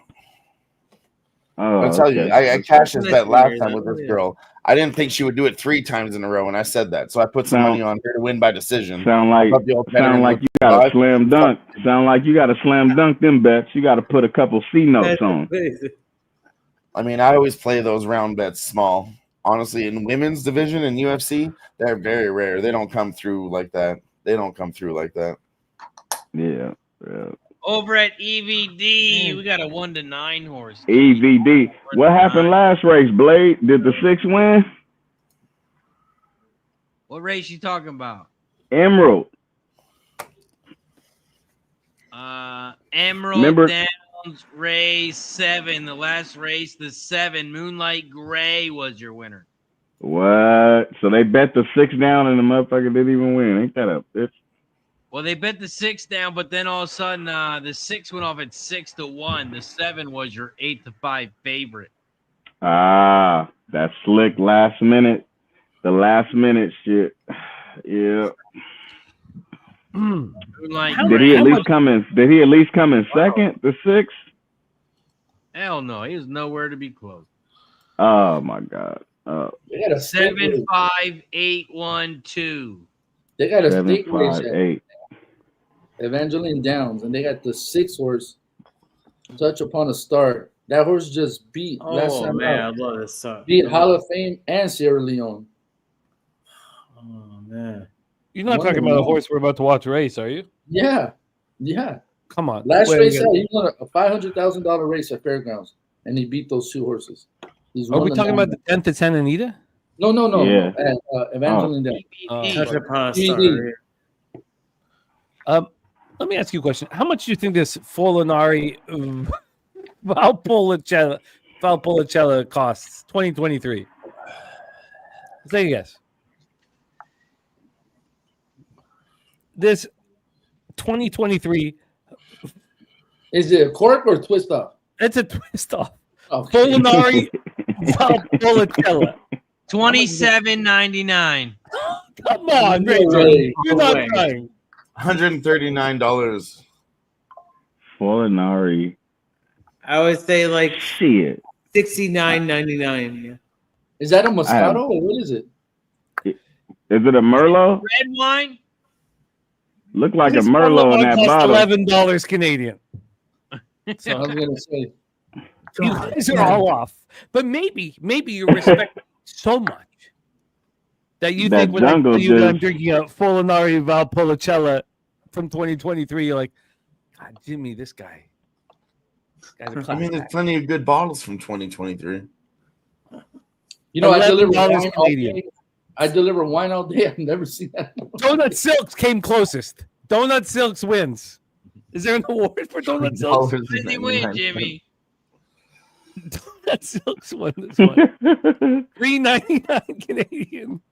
Oh, I'll tell you, okay. I cashed this bet last time with this girl. I didn't think she would do it 3 times in a row, and I said that. So I put some money on her to win by decision. Sound like you got a slam dunk. Sound like you got a slam dunk them bets. You got to put a couple C notes on. I mean, I always play those round bets small. Honestly, in women's division in UFC, they're very rare. They don't come through like that. Yeah. Over at EVD, we got a 1-9 horse. EVD. What happened last race, Blade? Did the 6 win? What race you talking about? Emerald. Emerald Downs race 7. The last race, the 7. Moonlight Gray was your winner. What? So they bet the 6 down and the motherfucker didn't even win. Ain't that a bitch? Well, they bet the 6 down, but then all of a sudden the 6 went off at 6-1. The 7 was your 8-5 favorite. Ah, that slick last minute. The last minute shit. Yeah. Did he at least come in second? The 6? Hell no, he was nowhere to be close. Oh my God. 7-5-8-1-2. They got a state 7-5-8. Evangeline Downs, and they got the 6 horse Touch Upon a Star. That horse just beat last time man, out. I love this song. Beat Hall of Fame and Sierra Leone. Oh man. You're not talking about a horse we're about to watch race, are you? Yeah. Come on. Last race out, he won a $500,000 race at Fairgrounds, and he beat those 2 horses. Are we talking about the 10 to 10 Anita? No. Yeah. Evangeline Downs. Touch Upon a Star. Let me ask you a question. How much do you think this Folinari Valpolicella costs 2023? Say yes. This 2023. Is it a cork or a twist off? It's a twist off. Okay. Folinari Valpolicella. $27.99. Come on, Razor. You're not trying. $139. Folinari. I would say like shit. $69.99. Yeah. Is that a Moscato or what is it? Is it a Merlot? Red wine? Look like a Merlot in that bottle. $11 Canadian. So I was gonna say you guys are all off. But maybe you respect so much that you think when I tell you that I'm drinking a Folinari Valpolicella from 2023, you're like, God, Jimmy, this guy. I mean, there's plenty of good bottles from 2023. You know, I deliver wine all day. I deliver wine all day. I've never seen that. Donut Silks came closest. Donut Silks wins. Is there an award for Donut Silks? What did he win, Jimmy? Donut Silks won this one. $3.99 Canadian.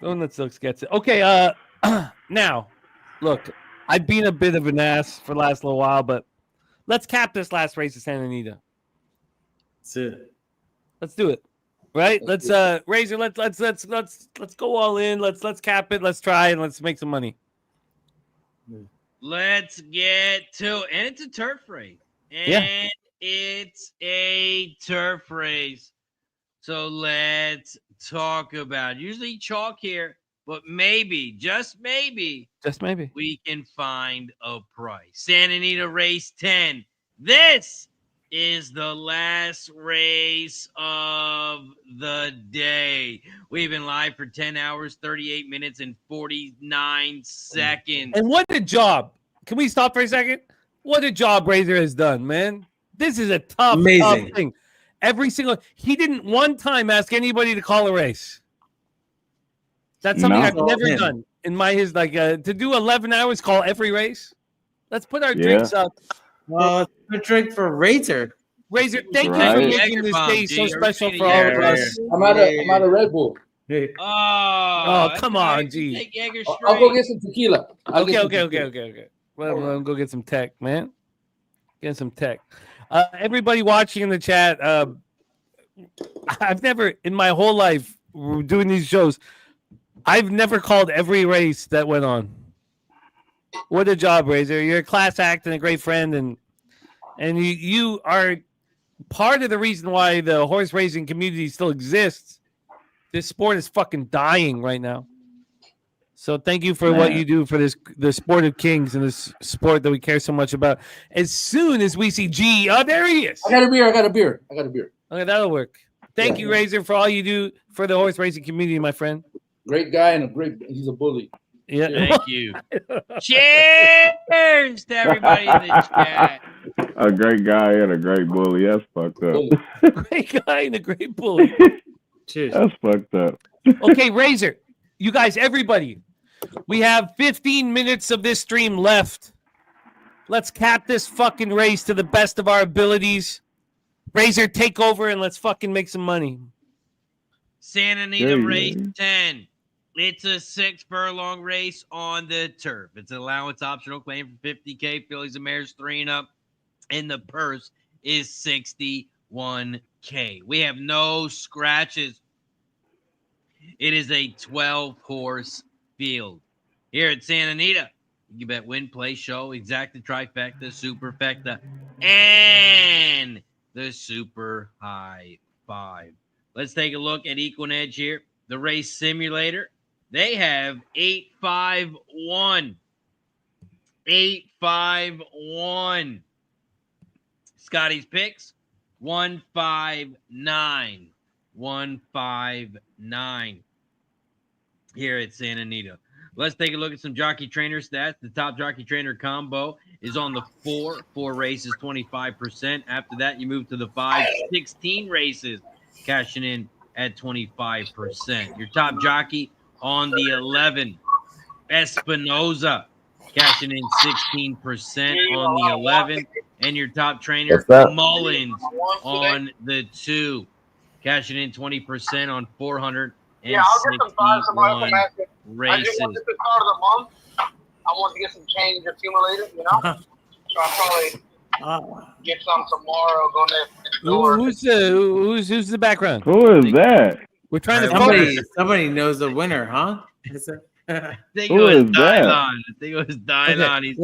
Donut Silks gets it. Okay, now, look, I've been a bit of an ass for the last little while, but let's cap this last race of Santa Anita. That's it. Let's do it. Right? Let's Razor, let's go all in. Let's cap it. Let's try and let's make some money. Let's get to it. And it's a turf race. And it's a turf race. So let's talk about it. Usually chalk here, but maybe, just maybe, we can find a price. Santa Anita race 10. This is the last race of the day. We've been live for 10 hours, 38 minutes, and 49 seconds. And what a job. Can we stop for a second? What a job Razor has done, man. This is a tough thing. He didn't one time ask anybody to call a race. That's something I've never done in to do 11 hours, call every race. Let's put our drinks up. Well, a drink for Razor. Razor, thank you for making this day so special for all of us. I'm out of Red Bull. Oh, come on, G. I'll go get some tequila. Okay. Well, go get some tech, man. Get some tech. Everybody watching in the chat, I've never, in my whole life, doing these shows, I've never called every race that went on. What a job, Razor. You're a class act and a great friend, and you are part of the reason why the horse racing community still exists. This sport is fucking dying right now. So thank you for what you do for the sport of kings and this sport that we care so much about. As soon as we see G, oh, there he is. I got a beer. Okay, that'll work. Thank you, Razor, for all you do for the horse racing community, my friend. Great guy and he's a bully. Yeah. Thank you. Cheers to everybody in the chat. A great guy and a great bully. That's fucked up. Great guy and a great bully. Cheers. That's fucked up. Okay, Razor. You guys, everybody. We have 15 minutes of this stream left. Let's cap this fucking race to the best of our abilities. Razor, take over and let's fucking make some money. Santa Anita race 10. It's a 6 furlong race on the turf. It's an allowance optional claim for $50K. Fillies and mares 3 and up. And the purse is $61K. We have no scratches. It is a 12-horse field. Here at Santa Anita, you bet win, play, show, exacta, trifecta, superfecta, and the super high five. Let's take a look at Equinedge here. The race simulator. They have 851. 851. Scotty's picks 159. 159 here at Santa Anita. Let's take a look at some jockey trainer stats. The top jockey trainer combo is on the 4 races, 25%. After that, you move to the 5, 16 races, cashing in at 25%. Your top jockey on the 11, Espinoza, cashing in 16% on the 11. And your top trainer, Mullins, on the 2, cashing in 20% on 461 races. I just wanted to start of the month. I want to get some change accumulated, So I'll probably get some tomorrow. Go next door. Who's the background? Who is that? We're trying to somebody knows the winner, huh? I think it was Dylon. He's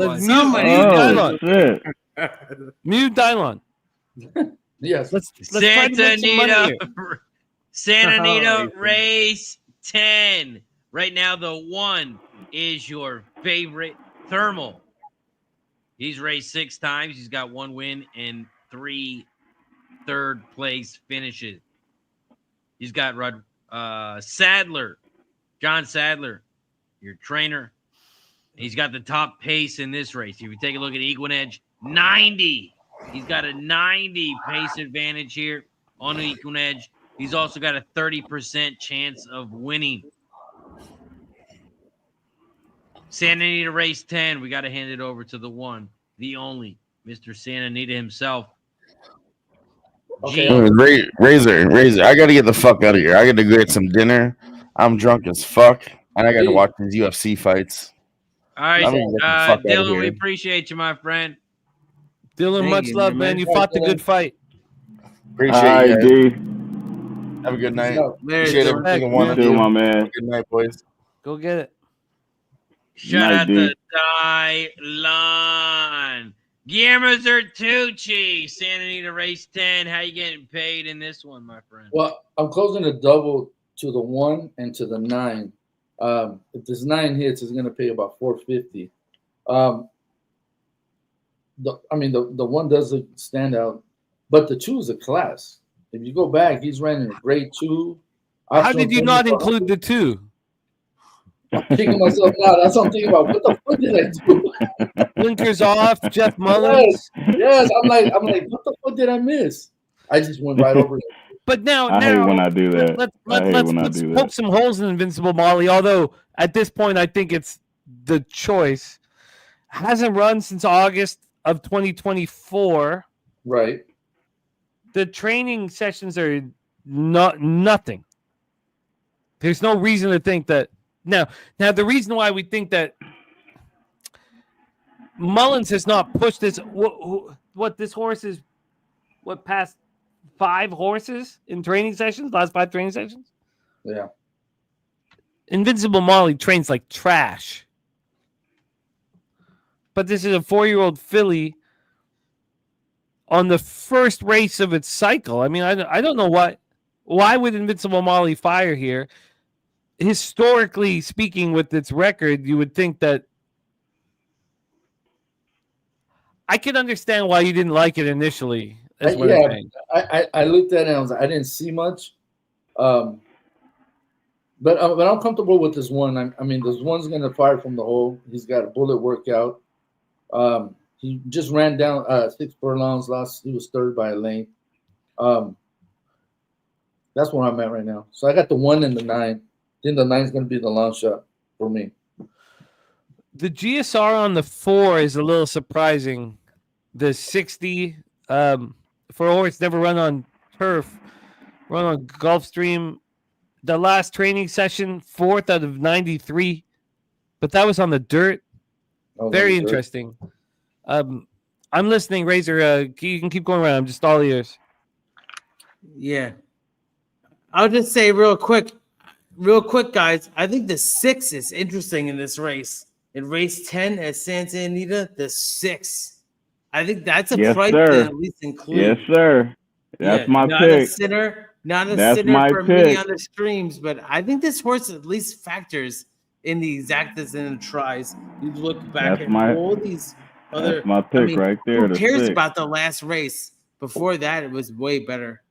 mute Dylon. Yes. Let's Santa Anita race 10. Right now, the 1 is your favorite Thermal. He's raced 6 times. He's got 1 win and 3 third-place finishes. He's got Sadler, John Sadler, your trainer. He's got the top pace in this race. If you take a look at Equinedge, 90. He's got a 90 pace advantage here on Equinedge. He's also got a 30% chance of winning. Santa Anita race 10. We got to hand it over to the 1, the only, Mr. Santa Anita himself. Okay. Razor. I got to get the fuck out of here. I got to go get some dinner. I'm drunk as fuck, and I got to watch these UFC fights. All right, Dylan, we appreciate you, my friend. Dylan, much love, man. You fought the good fight. Appreciate you. Have a good night. Appreciate everything and one of you. My man. Good night, boys. Go get it. Shout out to Dylon. Guillermo Zertucci, Santa Anita race 10. How you getting paid in this one, my friend? Well, I'm closing a double to the 1 and to the 9. If this 9 hits, it's going to pay about $450. The 1 does stand out, but the 2 is a class. If you go back, he's running a grade 2. How did you not include the 2? Kicking myself now. That's what I'm thinking about. What the fuck did I do? Blinkers off, Jeff Mullins. Yes. I'm like, what the fuck did I miss? I just went right over it. But now, I hate when I do that. Let's poke some holes in Invincible Molly. Although at this point, I think it's the choice. Hasn't run since August of 2024. Right. The training sessions are nothing. There's no reason to think that. Now, the reason why we think that Mullins has not pushed this, what this horse is, past 5 horses in training sessions, last 5 training sessions? Yeah. Invincible Molly trains like trash. But this is a 4-year-old filly on the first race of its cycle. I mean, I don't know why would Invincible Molly fire here? Historically speaking, with its record, you would think that I can understand why you didn't like it initially. That's what I'm saying. I looked at it and I was like, I didn't see much. But I'm comfortable with this one. I mean, this one's going to fire from the hole. He's got a bullet workout. He just ran down 6 furlongs last. He was third by a length. That's where I'm at right now. So I got the 1 and the 9. I think the 9 is going to be the long shot for me. The GSR on the 4 is a little surprising. The 60 for a horse never run on turf, run on Gulfstream. The last training session, 4th out of 93, but that was on the dirt. Very interesting. I'm listening, Razor. You can keep going around. I'm just all ears. Yeah. I'll just say real quick, guys. I think the 6 is interesting in this race. In race 10 at Santa Anita, the 6. I think that's a price to at least include. Yes, sir. That's my not pick. Not a That's sinner my for pick. me on the streams, but I think this horse at least factors in the exactas and the tries. You look back at all these other. That's my pick right there. Who cares about the last race? Before that, it was way better.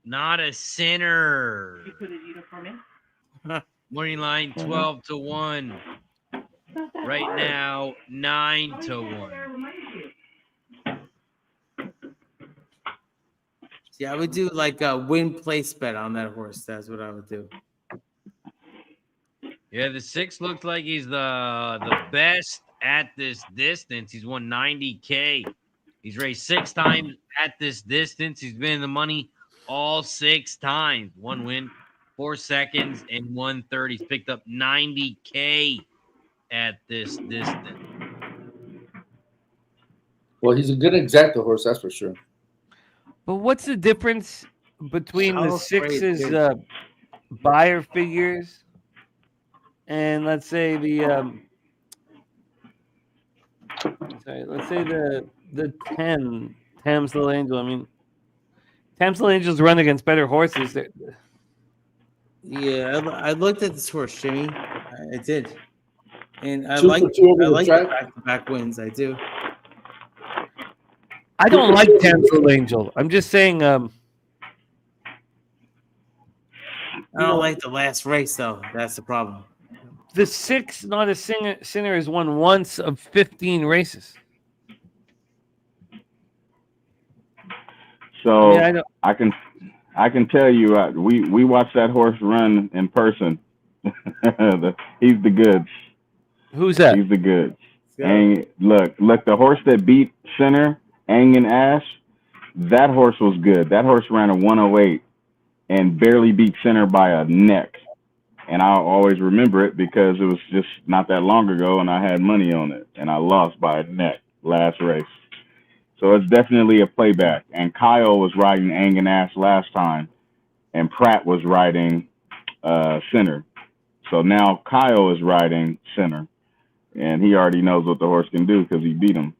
Not a sinner. Morning line 12-1. Right now, 9-1. Yeah, I would do like a win place bet on that horse. That's what I would do. Yeah, the 6 looks like he's the best at this distance. He's won $90K. He's raced 6 times at this distance. He's been in the money all 6 times. 1 win, 4 seconds, and 1/3. He's picked up $90K at this distance. Well, he's a good exacta horse, that's for sure. But what's the difference between the 6's buyer figures and let's say the let's say the 10 Tam's Little Angel? I mean, Tam's Little Angels run against better horses. Yeah, I looked at this horse, Jimmy. I did, and I 2 like for 2 over the the track. back-to-back wins. I do. I don't like Tam's Little Angel. I'm just saying. I don't like the last race, though. That's the problem. The 6, not a sinner, has won once of 15 races. So I mean, I can tell you, we watched that horse run in person. He's the goods. Who's that? He's the goods. And look, the horse that beat Center, Ang and Ash, that horse was good. That horse ran a 108 and barely beat Center by a neck. And I'll always remember it because it was just not that long ago and I had money on it and I lost by a neck last race. So it's definitely a playback. And Kyle was riding Ang and Ash last time and Pratt was riding Center. So now Kyle is riding Center and he already knows what the horse can do because he beat him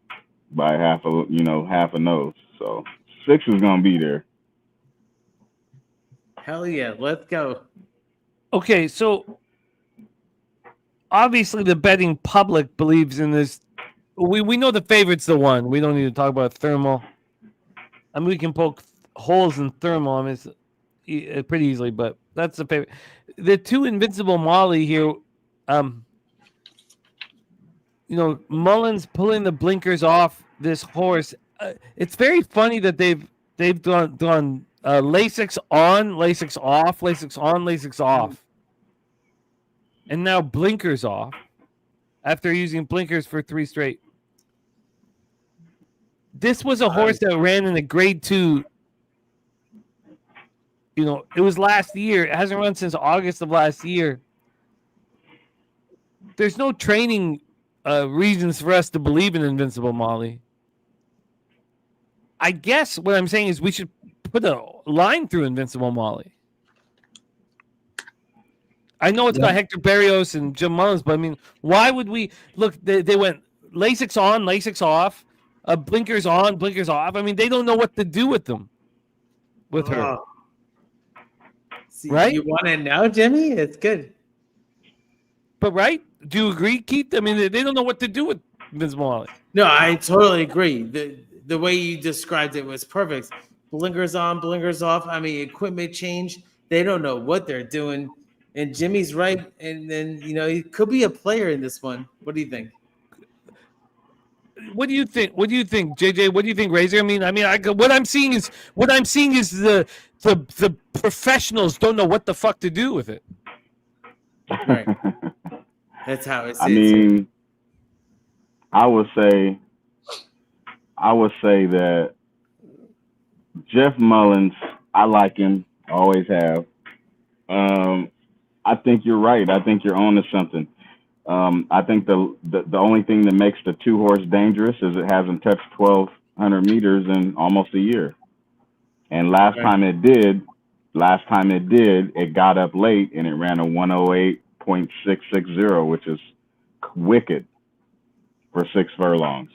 by half a nose. So 6 is gonna be there. Hell yeah, let's go. Okay, so obviously the betting public believes in this. We know the favorite's the 1. We don't need to talk about Thermal. I mean, we can poke holes in Thermal. I mean, it's pretty easily, but that's the favorite. The 2 Invincible Molly here. Mullins pulling the blinkers off this horse. It's very funny that they've done Lasix on, Lasix off, Lasix on, Lasix off, and now blinkers off after using blinkers for 3 straight. This was a horse that ran in a grade 2. It was last year. It hasn't run since August of last year. There's no training reasons for us to believe in Invincible Molly. I guess what I'm saying is we should put a line through Invincible Molly. I know it's got Hector Berrios and Jim Mullins, but I mean, why would we look? They went LASIK's on, LASIK's off, blinkers on, blinkers off. I mean, they don't know what to do with them, with her. See, Right? You want it now, Jimmy? It's good. But right? Do you agree, Keith? I mean, they don't know what to do with Ms. Molly. No, I totally agree. The way you described it was perfect. Blinkers on, blinkers off. I mean, equipment change. They don't know what they're doing. And Jimmy's right. And then, he could be a player in this one. What do you think? What do you think? What do you think, JJ? What do you think, Razor? I mean, what I'm seeing is the professionals don't know what the fuck to do with it. Right. That's how it's. I mean, I would say that Jeff Mullins, I like him, always have. I think you're right. I think you're on to something. I think the only thing that makes the 2-horse dangerous is it hasn't touched 1,200 meters in almost a year. And last time it did, it got up late and it ran a 108.660, which is wicked for 6 furlongs.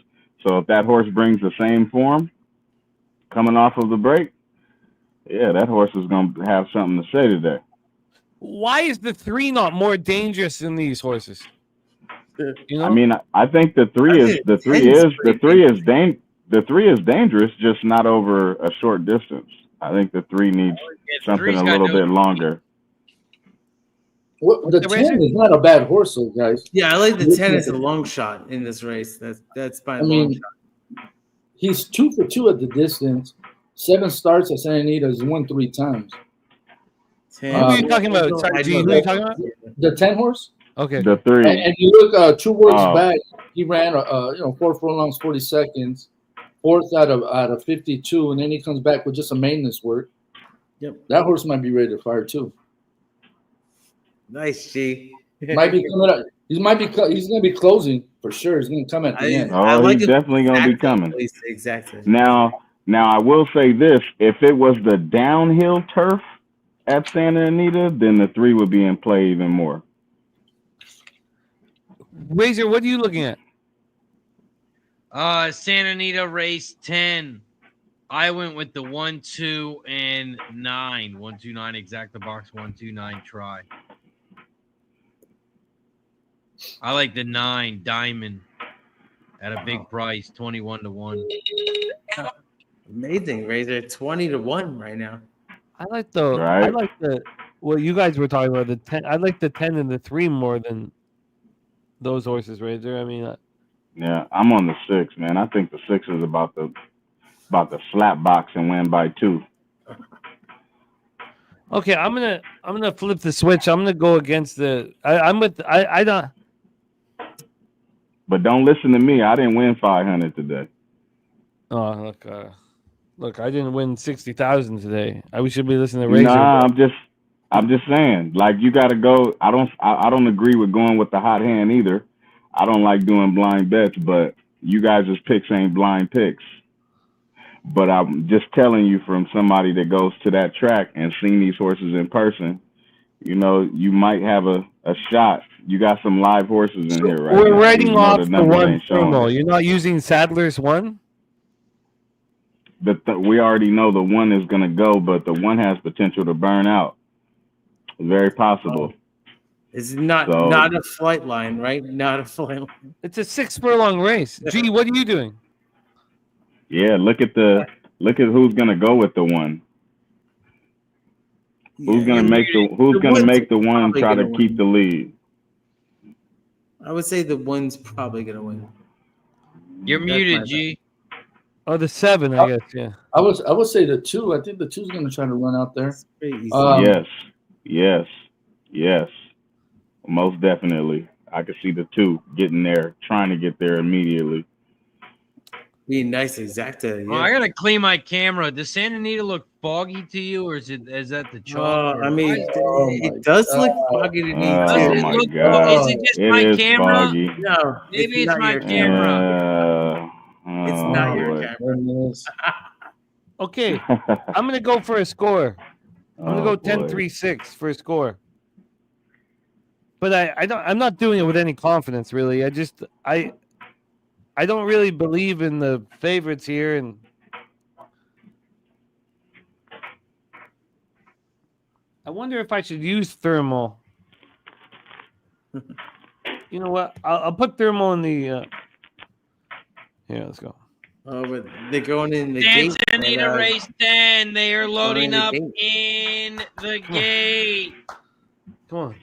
So if that horse brings the same form coming off of the break, yeah, that horse is going to have something to say today. Why is the 3 not more dangerous than these horses? I mean, I think the three is dangerous, just not over a short distance. I think the 3 needs something a little bit longer. The 10 is not a bad horse, though, guys. Yeah, I like the 10 as a long shot in this race. That's by a long shot. He's 2 for 2 at the distance. 7 starts at Santa Anita. He's won 3 times. Who are you talking about? Sorry, G, who are you talking about? The 10 horse. Okay. The 3. And you look 2 works back. He ran 4 furlongs, 40 seconds, 4th out of 52, and then he comes back with just a maintenance work. Yep. That horse might be ready to fire too. Nice, G. Might be coming up. He's going to be closing for sure. He's going to come at the end. Oh, he's definitely going to be coming. Exactly. Now I will say this: if it was the downhill turf at Santa Anita, then the 3 would be in play even more. Razor, what are you looking at? Santa Anita race 10. I went with the 1, 2, and 9. 1, 2, 9, exact the box. 1, 2, 9, try. I like the 9 diamond at a big price, 21-1. Amazing, Razor. 20-1 right now. I like the well, you guys were talking about the 10. I like the 10 and the 3 more than those horses, Razor. I mean, yeah, I'm on the 6, man. I think the 6 is about the slap box and win by 2. Okay, I'm gonna flip the switch. I'm gonna go against the. I don't. But don't listen to me. I didn't win 500 today. Oh, look! I didn't win 60,000 today. We should be listening to Razor. Nah, I'm just saying. Like, you got to go. I don't agree with going with the hot hand either. I don't like doing blind bets, but you guys' picks ain't blind picks. But I'm just telling you from somebody that goes to that track and seen these horses in person, you might have a shot. You got some live horses in here, right? We're writing off the 1 promo. You're not using Sadler's 1? We already know the 1 is going to go, but the 1 has potential to burn out. Very possible. It's not a flight line, right? Not a flight line. It's a 6 furlong race. Gee, what are you doing? Yeah, look at who's going to go with the 1. Who's going to make the 1 try to keep the lead? I would say the 1's probably going to win. You're muted, G. Oh, the 7, I guess. Yeah. I would say the 2. I think the 2's going to try to run out there. Yes. Most definitely. I could see the 2 getting there, trying to get there immediately. Being nice, exactly. Yeah. Oh, I gotta clean my camera. Does Santa Anita look foggy to you, or is that the chalk? I mean, it does look foggy to me too. Oh my God! Is it just my camera? Foggy. No, maybe it's my camera. It's not your camera. Okay, I'm gonna go for a score. I'm gonna go 10-3-6 for a score. But I'm not doing it with any confidence, really. I don't really believe in the favorites here, and I wonder if I should use Thermal. You know what? I'll put Thermal in the. Here, let's go. Oh, but they're going in the Santa gate. Anita race 10. They are loading the up gate. in the gate. Come on.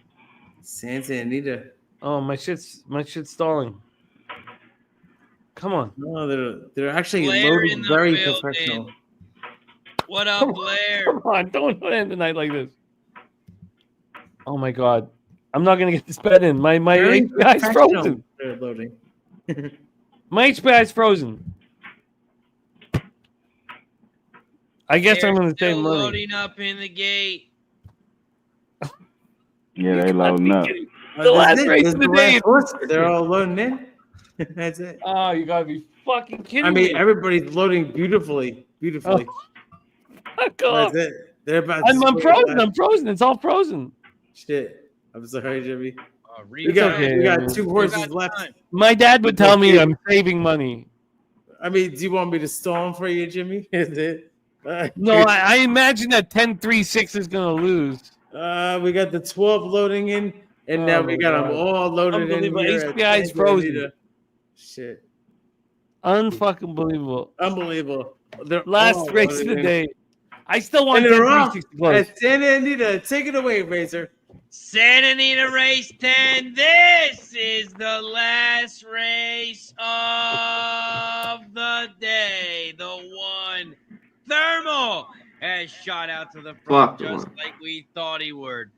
Santa Anita. Oh, my shit's stalling. Come on. No, they're actually Blair in loading the very building. professional. What up, Blair? Come on, don't end the night like this. Oh my God, I'm not gonna get this bet in. My Very HPI is professional. frozen. They're loading. My HPI is frozen. I guess They're I'm gonna still say money. loading up in the gate. Yeah, they loading up. The last race This of the the day. last horse. They're all loading in. That's it. Oh, you gotta be fucking kidding I mean, me. everybody's loading beautifully. Fuck off. That's it. They're about to I'm split frozen. that. I'm frozen. It's all frozen. Shit. I'm sorry, Jimmy. We We got okay. two horses left. My dad would tell me I'm saving money. I mean, do you want me to storm for you, Jimmy? Is it? No, I imagine that 10-3-6 is gonna lose. We got the 12 loading in, and now we got them all loaded in Unbelievable. here. at HPI is Santa frozen. Anita. Shit. Unfucking believable. Unbelievable. They're Last all race of loaded the in. day. I still want And they're off 10-3-6 close. at Santa Anita. Take it away, Razor. Santa Anita race 10. This is the last race of the day. The one. Thermal has shot out to the front just like we thought he would.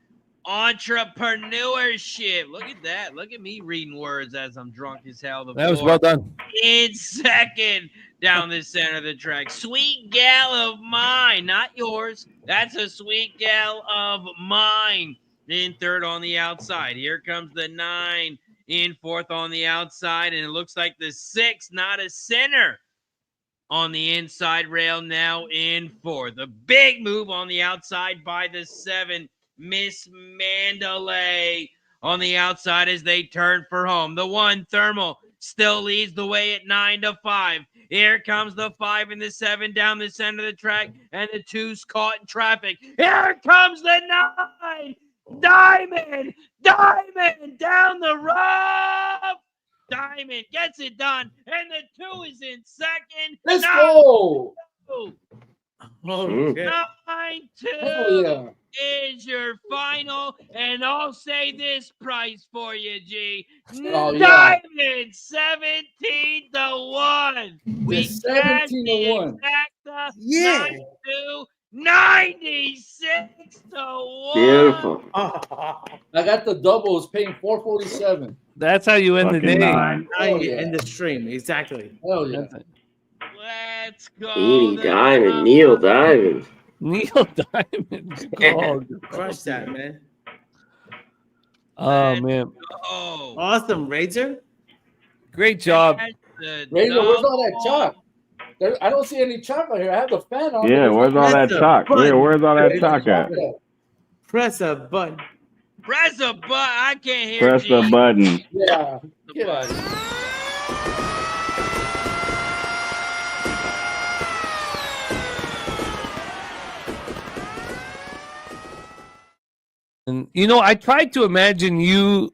Entrepreneurship. Look at that. Look at me reading words as I'm drunk as hell. That was well done. In second down the center of the track. Sweet gal of mine, not yours. That's a sweet gal of mine. In third on the outside. Here comes the 9 in fourth on the outside. And it looks like the 6, not a center, on the inside rail now in fourth. A big move on the outside by the 7, Miss Mandalay, on the outside as they turn for home. The 1, Thermal, still leads the way at 9-5. Here comes the 5 and the 7 down the center of the track, and the 2's caught in traffic. Here comes the 9. Diamond down the rough. Diamond gets it done, and the 2 is in second. Let's go. 9-2 yeah. is your final, and I'll say this price for you, G. Oh, yeah. Diamond 17-1. We Just cashed 17 the to 1. exacta. Yeah. 96-1. Beautiful. I got the doubles paying $447. That's how you end the Fucking day. nine. Now Oh, you yeah. end the stream. Exactly. Hell yeah. Let's go. Edie Diamond, Neil Diamond. Neil Diamond. Oh, Crush that, man. oh man. Oh, Awesome, Razor. Great job. Razor, where's all that chalk? I don't see any chalk out here. I have the fan on. Yeah, where's all that chalk? Yeah, where's all that chalk at? Press a button. Press a button. I can't hear Press the G. button. Yeah. Get out of here. And you know, I tried to imagine you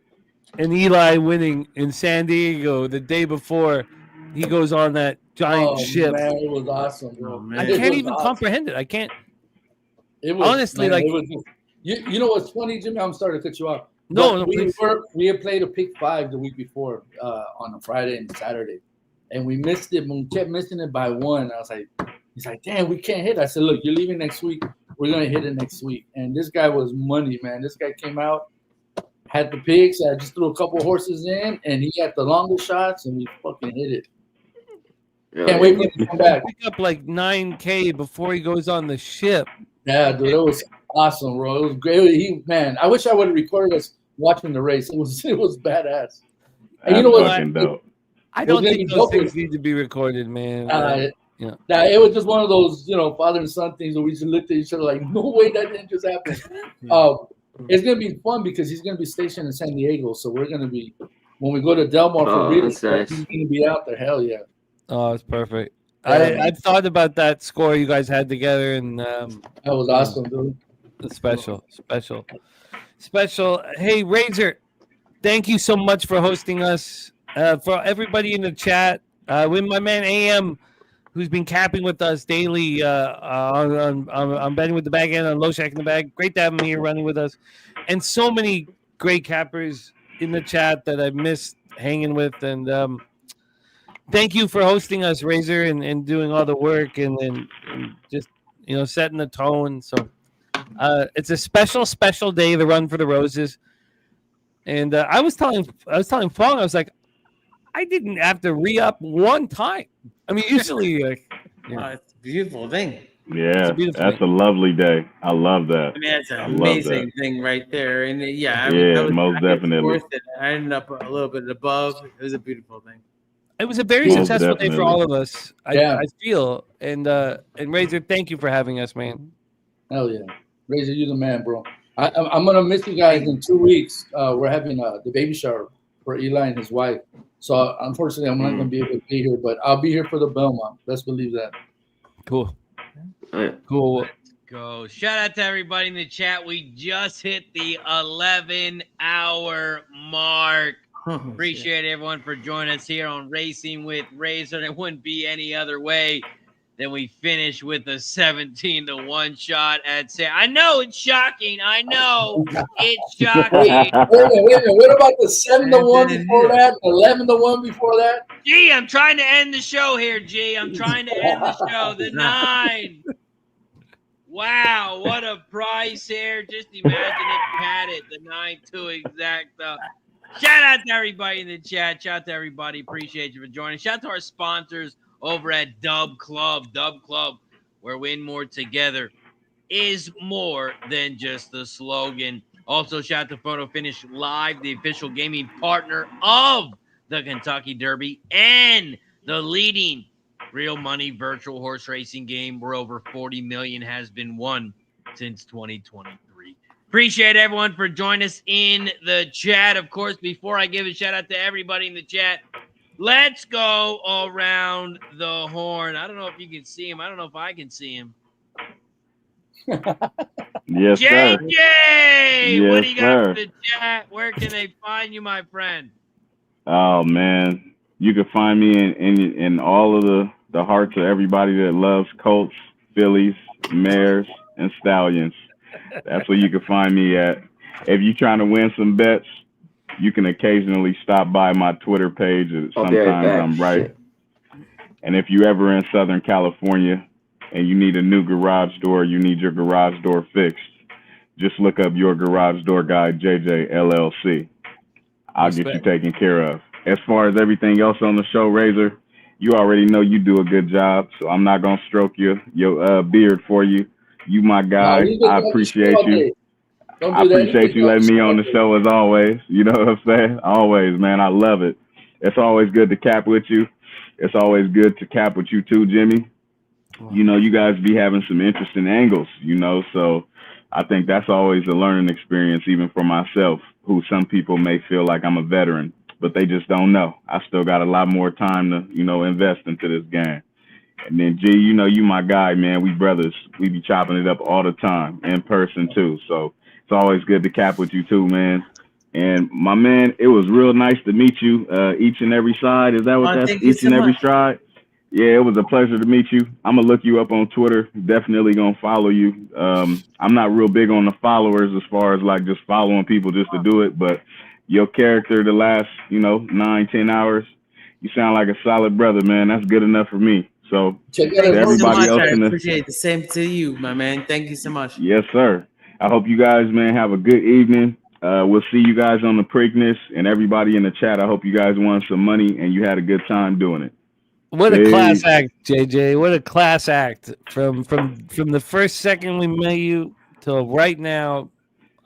and Eli winning in San Diego the day before he goes on that giant ship. Man, it was awesome, bro. I can't even comprehend it. I can't. It was, honestly, man, like, it was just, you know what's funny, Jimmy? I'm sorry to cut you off. No, But we had played a pick 5 the week before on a Friday and Saturday, and we missed it. We kept missing it by 1. I was like, he's like, damn, we can't hit. I said, look, you're leaving next week. We're gonna hit it next week. And this guy was money, man. This guy came out, had the picks. I just threw a couple horses in, and he had the longest shots, and we fucking hit it. Can't wait for him to come back. Pick up like 9K before he goes on the ship. Yeah, dude, it was awesome, bro. It was great. Man, I wish I would have recorded us watching the race. It was badass. And you know what? I don't think those things need to be recorded, man. Yeah. Nah, it was just one of those, father and son things where we just looked at each other like, no way that didn't just happen. It's gonna be fun because he's gonna be stationed in San Diego, so we're gonna be when we go to Delmar for reading, that's nice. he's gonna be out there. Hell yeah. Oh, it's perfect. I thought about that score you guys had together, and that was awesome, dude. Special. Hey, Razor, thank you so much for hosting us. For everybody in the chat, with my man AM, who's been capping with us daily on betting with the bag and on low shack in the bag. Great to have him here running with us, and so many great cappers in the chat that I missed hanging with, and thank you for hosting us, Razor, and doing all the work and just setting the tone. So it's a special day, the Run for the Roses. And I was telling Fong, I was like, I didn't have to re-up one time. I mean, usually, it's a beautiful thing. Yeah, that's a lovely day. I love that. I mean, that's an amazing thing right there. And most definitely. I ended up a little bit above. It was a beautiful thing. It was a very successful day for all of us. I feel. And Razor, thank you for having us, man. Hell yeah. Razor, you're the man, bro. I'm going to miss you guys in 2 weeks. We're having the baby shower for Eli and his wife. So, unfortunately, I'm not going to be able to be here, but I'll be here for the Belmont. Let's believe that. Cool. Cool. Let's go. Shout out to everybody in the chat. We just hit the 11-hour mark. Appreciate everyone for joining us here on Racing with Razor. It wouldn't be any other way than we finish with a 17-1 shot at say. I know it's shocking. I know it's shocking. Wait a minute. What about the 7-1 before that? 11-1 before that? Gee, I'm trying to end the show here, G. I'm trying to end the show. The 9. Wow, what a price here. Just imagine it padded the 9-2 exact. Shout out to everybody in the chat. Shout out to everybody. Appreciate you for joining. Shout out to our sponsors over at Dub Club, where win more together is more than just the slogan. Also, shout out to Photo Finish Live, the official gaming partner of the Kentucky Derby and the leading real money virtual horse racing game where over 40 million has been won since 2023. Appreciate everyone for joining us in the chat. Of course, before I give a shout out to everybody in the chat, let's go around the horn. I don't know if you can see him. I don't know if I can see him. Yes, sir. JJ, Yes, what do you got sir. for the chat? Where can they find you, my friend? Oh man, you can find me in all of the hearts of everybody that loves colts, fillies, mares, and stallions. That's where you can find me at. If you're trying to win some bets, you can occasionally stop by my Twitter page. Sometimes I'm right. And if you ever in Southern California and you need a new garage door, you need your garage door fixed, just look up Your Garage Door Guy, JJ LLC. I'll get you taken care of. As far as everything else on the show, Razor, you already know you do a good job, so I'm not going to stroke your beard for you. You my guy. I appreciate you. I appreciate you letting me on the show as always. You know what I'm saying? Always, man. I love it. It's always good to cap with you. It's always good to cap with you too, Jimmy. You know, you guys be having some interesting angles, you know, so I think that's always a learning experience, even for myself, who some people may feel like I'm a veteran, but they just don't know. I still got a lot more time to, you know, invest into this game. And then, G, you know, you my guy, man. We brothers. We be chopping it up all the time, in person, too. So it's always good to cap with you, too, man. And, my man, it was real nice to meet you each and every side. Is that what that's? Each and every stride? Yeah, it was a pleasure to meet you. I'm going to look you up on Twitter. Definitely going to follow you. I'm not real big on the followers as far as, like, just following people just to do it. But your character the last, you know, 9-10 hours, you sound like a solid brother, man. That's good enough for me. So everybody else I appreciate the same to you, my man. Thank you so much. Yes, sir. I hope you guys, man, have a good evening. We'll see you guys on the Preakness, and everybody in the chat. I hope you guys won some money and you had a good time doing it. What a class act, JJ. What a class act. From the first second we met you till right now.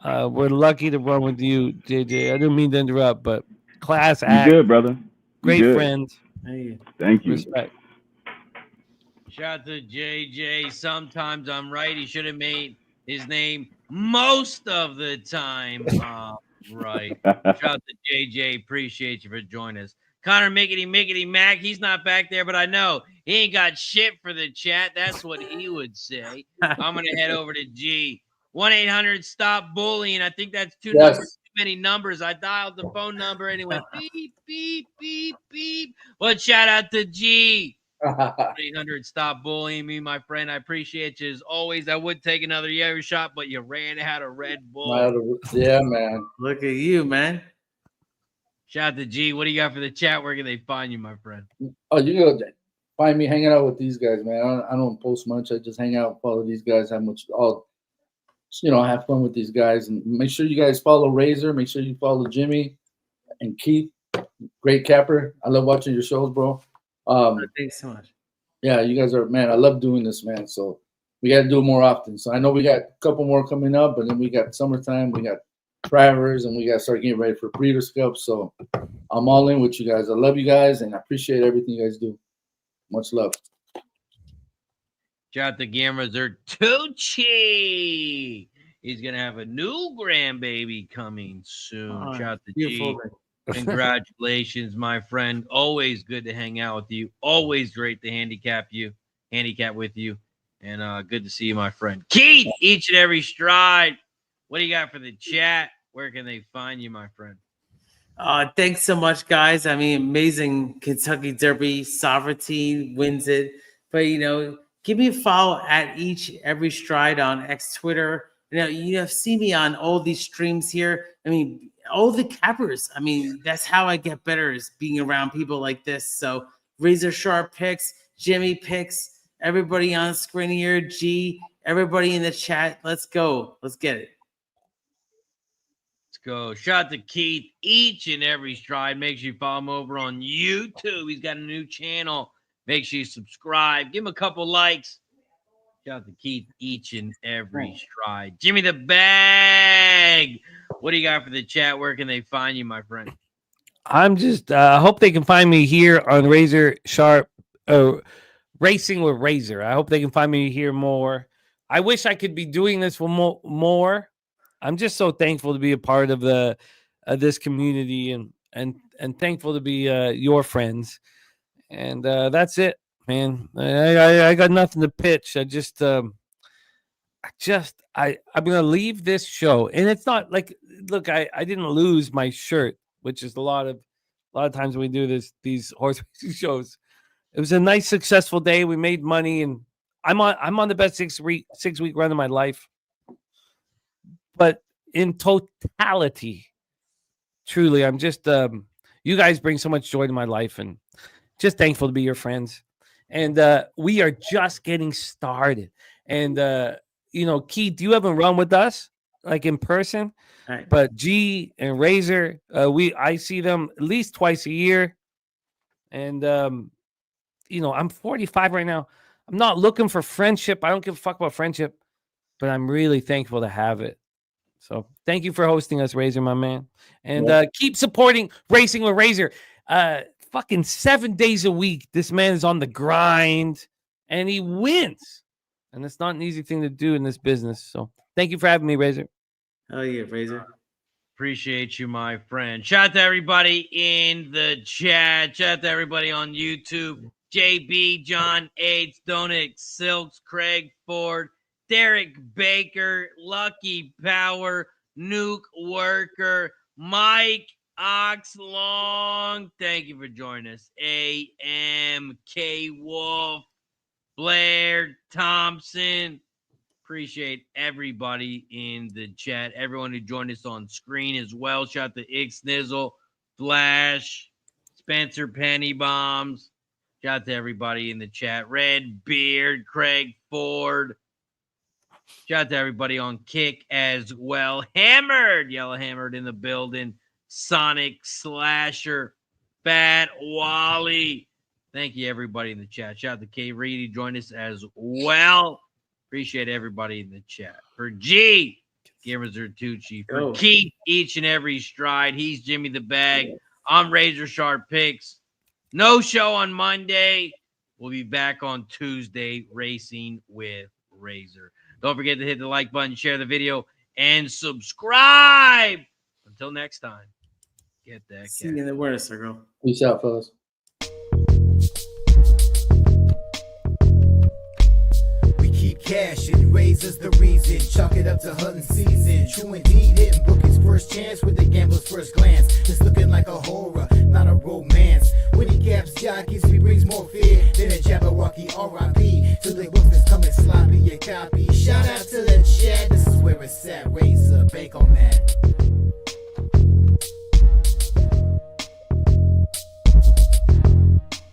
We're lucky to run with you, JJ. I didn't mean to interrupt, but class act. You good, brother. Great friend. Hey. Thank you. Respect. Shout out to JJ. Sometimes I'm right. He should have made his name most of the time. Right. Shout out to JJ. Appreciate you for joining us. Connor Mickety Mac. He's not back there, but I know he ain't got shit for the chat. That's what he would say. I'm going to head over to G. 1-800-STOP-BULLYING. I think that's too many numbers. I dialed the phone number and it went beep, beep, beep, beep. But shout out to G. 1-800-STOP-BULLYING me, my friend. I appreciate you as always. I would take another Yellow shot, but you ran out of Red Bull. Yeah, man. Look at you, man. Shout out to G. What do you got for the chat? Where can they find you, my friend? Oh, you go find me hanging out with these guys, man. I don't post much. I just hang out, follow these guys, have fun with these guys, and make sure you guys follow Razor. Make sure you follow Jimmy and Keith. Great capper. I love watching your shows, bro. Thanks so much. Yeah, you guys are, man. I love doing this, man. So we got to do it more often. So I know we got a couple more coming up, but then we got summertime. We got drivers, and we got to start getting ready for Breeders' Cup. So I'm all in with you guys. I love you guys, and I appreciate everything you guys do. Much love. Shout out to Gamma Zertucci. He's going to have a new grandbaby coming soon. Shout out to G. Congratulations, my friend. Always good to hang out with you. Always great to handicap with you. And good to see you, my friend. Keith, each and every stride. What do you got for the chat? Where can they find you, my friend? Thanks so much, guys. I mean, amazing Kentucky Derby. Sovereignty wins it. But, give me a follow at every stride on X Twitter. You have seen me on all these streams here. I mean, all the cappers. I mean, that's how I get better, is being around people like this. So Razor Sharp Picks, Jimmy Picks, everybody on screen here, G, everybody in the chat. Let's go. Let's get it. Let's go. Shout out to Keith, each and every stride. Make sure you follow him over on YouTube. He's got a new channel. Make sure you subscribe. Give him a couple likes. Shout out to Keith, each and every stride. Jimmy the Bag. What do you got for the chat? Where can they find you, my friend? I'm just I hope they can find me here on Razor Sharp Racing with Razor. I hope they can find me here more. I wish I could be doing this for more. I'm just so thankful to be a part of this community and thankful to be your friends. And that's it, man. I got nothing to pitch. I'm gonna leave this show, and it's not like, look, I didn't lose my shirt, which is a lot of times when we do these horse racing shows. It was a nice, successful day. We made money, and I'm on the best 6 week run of my life. But in totality, truly, I'm just you guys bring so much joy to my life, and just thankful to be your friends. And we are just getting started. And Keith, you haven't run with us like in person, right? But G and Razor, I see them at least twice a year. And I'm 45 right now. I'm not looking for friendship. I don't give a fuck about friendship, but I'm really thankful to have it. So thank you for hosting us, Razor, my man. And keep supporting Racing with Razor. Fucking 7 days a week. This man is on the grind and he wins. And it's not an easy thing to do in this business. So thank you for having me, Razor. Oh, yeah, Razor. Appreciate you, my friend. Shout out to everybody in the chat. Shout out to everybody on YouTube. JB, John Aids, Donut, Silks, Craig Ford, Derek Baker, Lucky Power, Nuke Worker, Mike Oxlong. Thank you for joining us. AMK Wolf, Blair Thompson. Appreciate everybody in the chat. Everyone who joined us on screen as well. Shout out to Ixnizzle, Flash, Spencer Penny Bombs. Shout out to everybody in the chat. Red Beard, Craig Ford. Shout out to everybody on Kick as well. Hammered, Yellow Hammered in the building. Sonic Slasher, Fat Wally. Thank you, everybody in the chat. Shout out to K Reedy, join us as well. Appreciate everybody in the chat. For G, Gamma Zertucci. For Keith, each and every stride. He's Jimmy the Bag. I'm Razor Sharp Picks. No show on Monday. We'll be back on Tuesday, Racing with Razor. Don't forget to hit the like button, share the video, and subscribe. Until next time, get that. See you in the winner circle. Peace out, fellas. Keep cash and razors the reason. Chalk it up to hunting season. True indeed, hitting book his first chance with the gambler's first glance. It's looking like a horror, not a romance. When he caps jockeys, he brings more fear than a Jabberwocky R.I.P. To the book that's coming sloppy, a copy. Shout out to the chat, this is where it's at. Razor, bank on that.